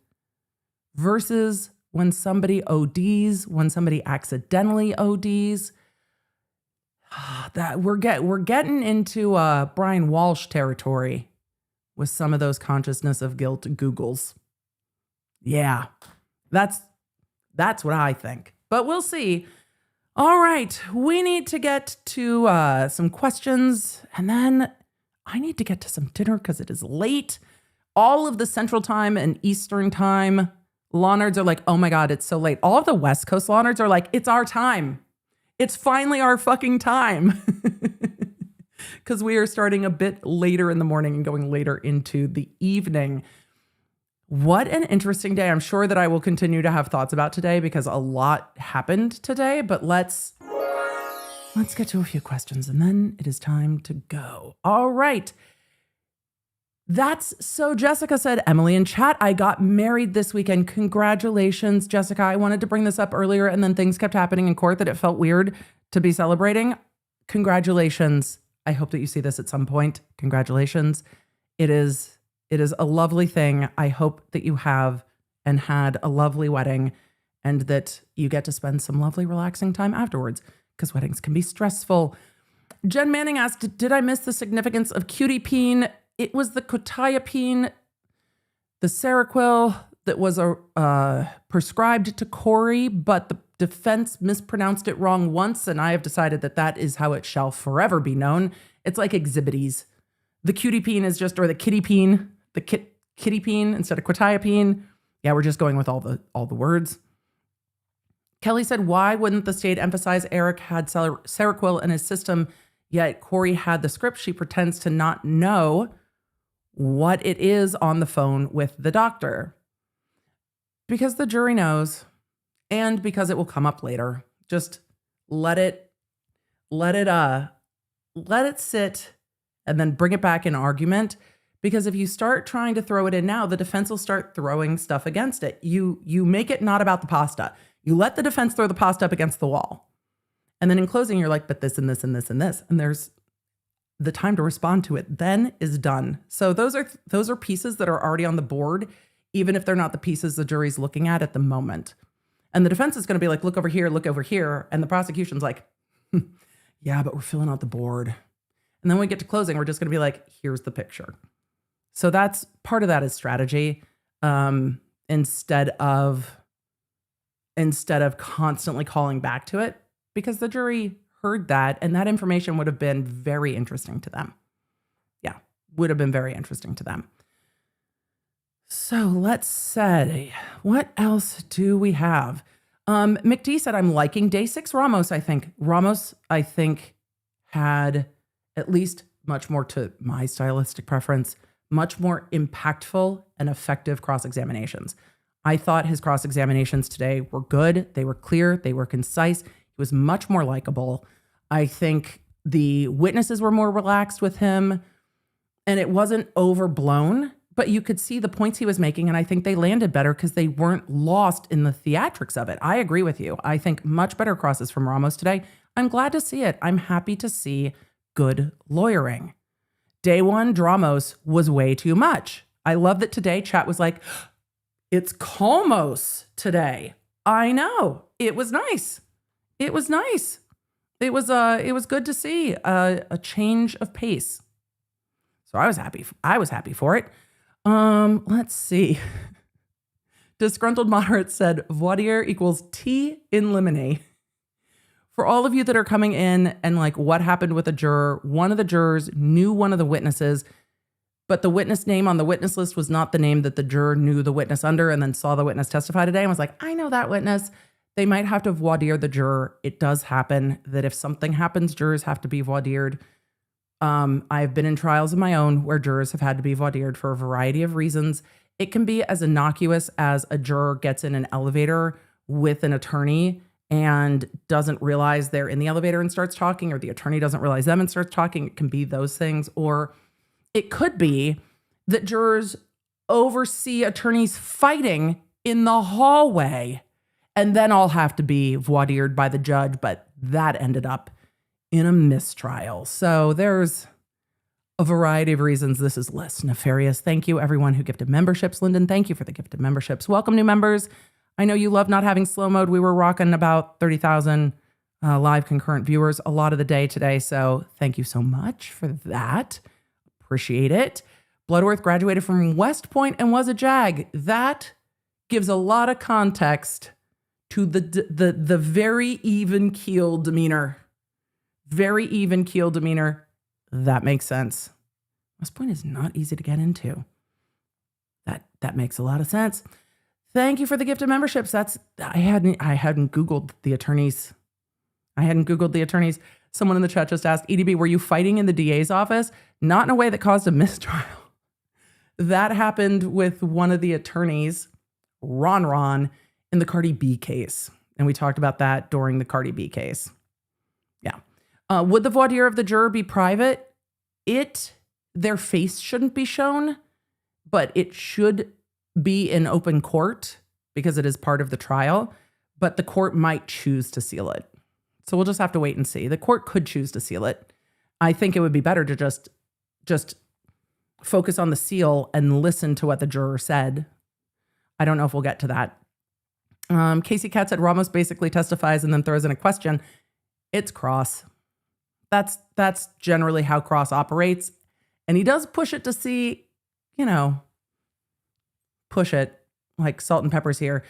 versus when somebody ODs, when somebody accidentally ODs, that we're getting into Brian Walsh territory with some of those consciousness of guilt Googles. Yeah, that's what I think. But we'll see. All right, we need to get to some questions, and then I need to get to some dinner because it is late. All of the Central Time and Eastern Time law nerds are like, oh my God, it's so late. All of the West Coast law nerds are like, it's our time. It's finally our fucking time. Because we are starting a bit later in the morning and going later into the evening. What an interesting day. I'm sure that I will continue to have thoughts about today because a lot happened today, but let's get to a few questions and then it is time to go. All right. That's so Jessica said, Emily in chat, I got married this weekend. Congratulations, Jessica. I wanted to bring this up earlier and then things kept happening in court that it felt weird to be celebrating. Congratulations. I hope that you see this at some point. Congratulations. It is a lovely thing. I hope that you have and had a lovely wedding and that you get to spend some lovely relaxing time afterwards because weddings can be stressful. Jen Manning asked, did I miss the significance of Quetiapine? It was the Quetiapine, the Seroquel that was prescribed to Kouri, but the defense mispronounced it wrong once, and I have decided that that is how it shall forever be known. It's like exhibities. The Quetiapine is just, or the Quetiapine, Quetiapine instead of Quetiapine. Yeah, we're just going with all the words. Kelly said, why wouldn't the state emphasize Erik had Seroquel in his system, yet Kouri had the script? She pretends to not know what it is on the phone with the doctor. Because the jury knows, and because it will come up later. Just let it sit and then bring it back in argument. Because if you start trying to throw it in now, the defense will start throwing stuff against it. You make it not about the pasta. You let the defense throw the pasta up against the wall. And then in closing, you're like, but this and this and this and this. And there's the time to respond to it then is done. So those are pieces that are already on the board, even if they're not the pieces the jury's looking at the moment. And the defense is going to be like, look over here. And the prosecution's like, yeah, but we're filling out the board. And then when we get to closing, we're just going to be like, here's the picture. So that's part of that is strategy. Instead of constantly calling back to it, because the jury heard that and that information would have been very interesting to them. Yeah, would have been very interesting to them. So let's say, what else do we have? McD said, I'm liking day 6 Ramos, I think. Ramos, I think, had at least much more to my stylistic preference, much more impactful and effective cross-examinations. I thought his cross-examinations today were good. They were clear. They were concise. He was much more likable. I think the witnesses were more relaxed with him and it wasn't overblown, but you could see the points he was making. And I think they landed better because they weren't lost in the theatrics of it. I agree with you. I think much better crosses from Ramos today. I'm glad to see it. I'm happy to see good lawyering. Day 1, Dramos was way too much. I love that today chat was like, it's Calmos today. I know. It was nice. It was nice. It was good to see a change of pace. So I was happy. I was happy for it. Let's see. Disgruntled Moderate said, voir dire equals tea in lemonade. For all of you that are coming in and like what happened with a juror, one of the jurors knew one of the witnesses, but the witness name on the witness list was not the name that the juror knew the witness under and then saw the witness testify today and was like, I know that witness. They might have to voir dire the juror. It does happen that if something happens, jurors have to be voir dired. I've been in trials of my own where jurors have had to be voir dired for a variety of reasons. It can be as innocuous as a juror gets in an elevator with an attorney and doesn't realize they're in the elevator and starts talking, or the attorney doesn't realize them and starts talking. It can be those things. Or it could be that jurors oversee attorneys fighting in the hallway and then all have to be voir dired by the judge, but that ended up in a mistrial. So there's a variety of reasons this is less nefarious. Thank you, everyone who gifted memberships. Lyndon, thank you for the gifted memberships. Welcome, new members. I know you love not having slow mode. We were rocking about 30,000 live concurrent viewers a lot of the day today. So thank you so much for that. Appreciate it. Bloodworth graduated from West Point and was a JAG. That gives a lot of context to the very even keel demeanor. Very even keel demeanor. That makes sense. West Point is not easy to get into. That makes a lot of sense. Thank you for the gift of memberships. I hadn't Googled the attorneys. Someone in the chat just asked, EDB, were you fighting in the DA's office? Not in a way that caused a mistrial. That happened with one of the attorneys, Ron, in the Cardi B case. And we talked about that during the Cardi B case. Yeah. Would the voir dire of the juror be private? their face shouldn't be shown, but it should be in open court because it is part of the trial, but the court might choose to seal it. So we'll just have to wait and see. The court could choose to seal it. I think it would be better to just focus on the seal and listen to what the juror said. I don't know if we'll get to that. Casey Katz said Ramos basically testifies and then throws in a question. It's Cross. That's generally how Cross operates. And he does push it to see, push it like salt and peppers here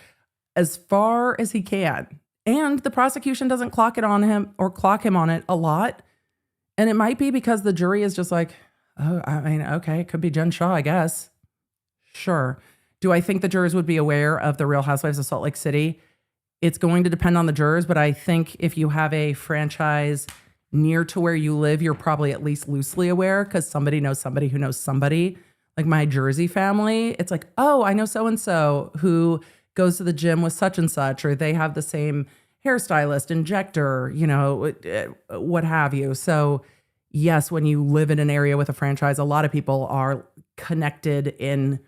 as far as he can. And the prosecution doesn't clock him on it a lot. And it might be because the jury is just like, oh, I mean, okay, it could be Jen Shah, I guess. Sure. Do I think the jurors would be aware of the Real Housewives of Salt Lake City? It's going to depend on the jurors, but I think if you have a franchise near to where you live, you're probably at least loosely aware because somebody knows somebody who knows somebody. Like my Jersey family, it's like, oh, I know so-and-so who goes to the gym with such and such, or they have the same hairstylist, injector, what have you. So yes, when you live in an area with a franchise, a lot of people are connected in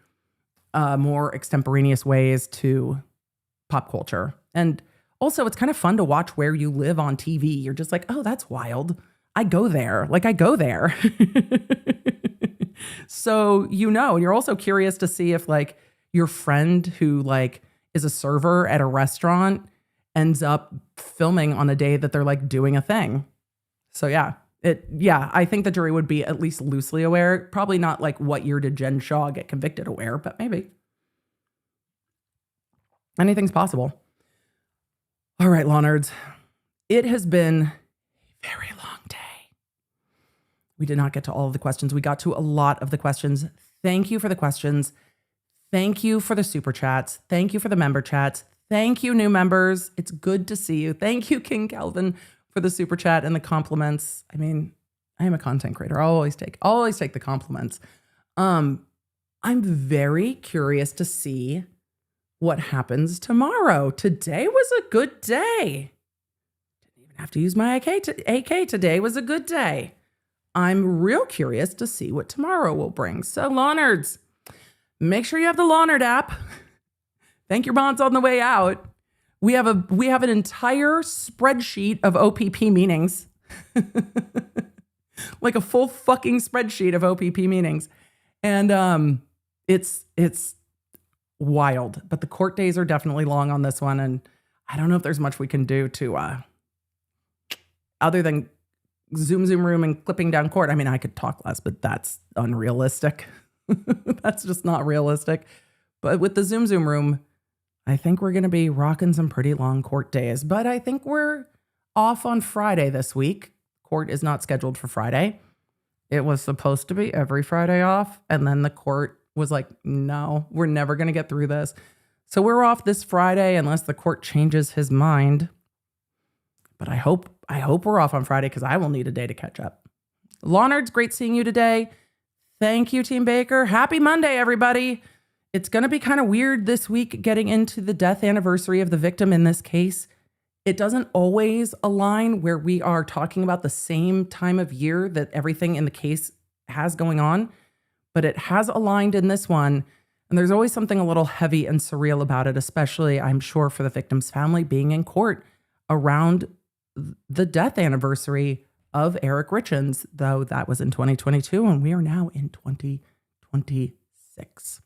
more extemporaneous ways to pop culture. And also, it's kind of fun to watch where you live on TV. You're just like, oh, that's wild. I go there. So, and you're also curious to see if like your friend who like is a server at a restaurant ends up filming on a day that they're like doing a thing. So I think the jury would be at least loosely aware. Probably not like what year did Jen Shah get convicted aware, but maybe. Anything's possible. All right, Law Nerds. It has been a very long day. We did not get to all of the questions. We got to a lot of the questions. Thank you for the questions. Thank you for the super chats. Thank you for the member chats. Thank you, new members. It's good to see you. Thank you, King Calvin, for the super chat and the compliments. I mean, I am a content creator. I'll always take the compliments. I'm very curious to see what happens tomorrow. Today was a good day. Didn't even have to use my AK. Today was a good day. I'm real curious to see what tomorrow will bring. So, Law Nerds, make sure you have the Law Nerd app. Thank your bonds on the way out. We have an entire spreadsheet of OPP meetings. Like a full fucking spreadsheet of OPP meetings. And it's wild. But the court days are definitely long on this one. And I don't know if there's much we can do to other than zoom room and clipping down court. I mean, I could talk less, but that's unrealistic. That's just not realistic. But with the zoom room, I think we're going to be rocking some pretty long court days. But I think we're off on Friday this week. Court is not scheduled for Friday. It was supposed to be every Friday off. And then the court was like, no, we're never going to get through this. So we're off this Friday unless the court changes his mind. But I hope we're off on Friday because I will need a day to catch up. Law Nerds, great seeing you today. Thank you, Team Baker. Happy Monday, everybody. It's going to be kind of weird this week getting into the death anniversary of the victim in this case. It doesn't always align where we are talking about the same time of year that everything in the case has going on, but it has aligned in this one. And there's always something a little heavy and surreal about it, especially, I'm sure, for the victim's family being in court around the death anniversary of Eric Richins, though that was in 2022 and we are now in 2026.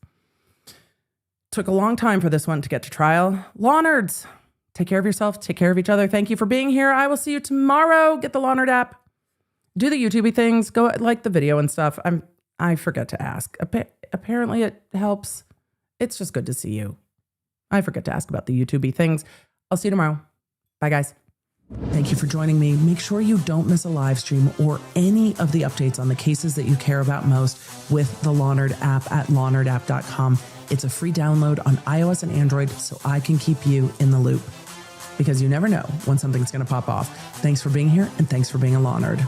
Took a long time for this one to get to trial. Law Nerds, take care of yourself, take care of each other. Thank you for being here. I will see you tomorrow. Get the Law Nerd app. Do the YouTubey things. Go like the video and stuff. I forget to ask. Apparently it helps. It's just good to see you. I forget to ask about the YouTubey things. I'll see you tomorrow. Bye, guys. Thank you for joining me. Make sure you don't miss a live stream or any of the updates on the cases that you care about most with the Law Nerd app at lawnerdapp.com. It's a free download on iOS and Android so I can keep you in the loop because you never know when something's going to pop off. Thanks for being here and thanks for being a Law Nerd.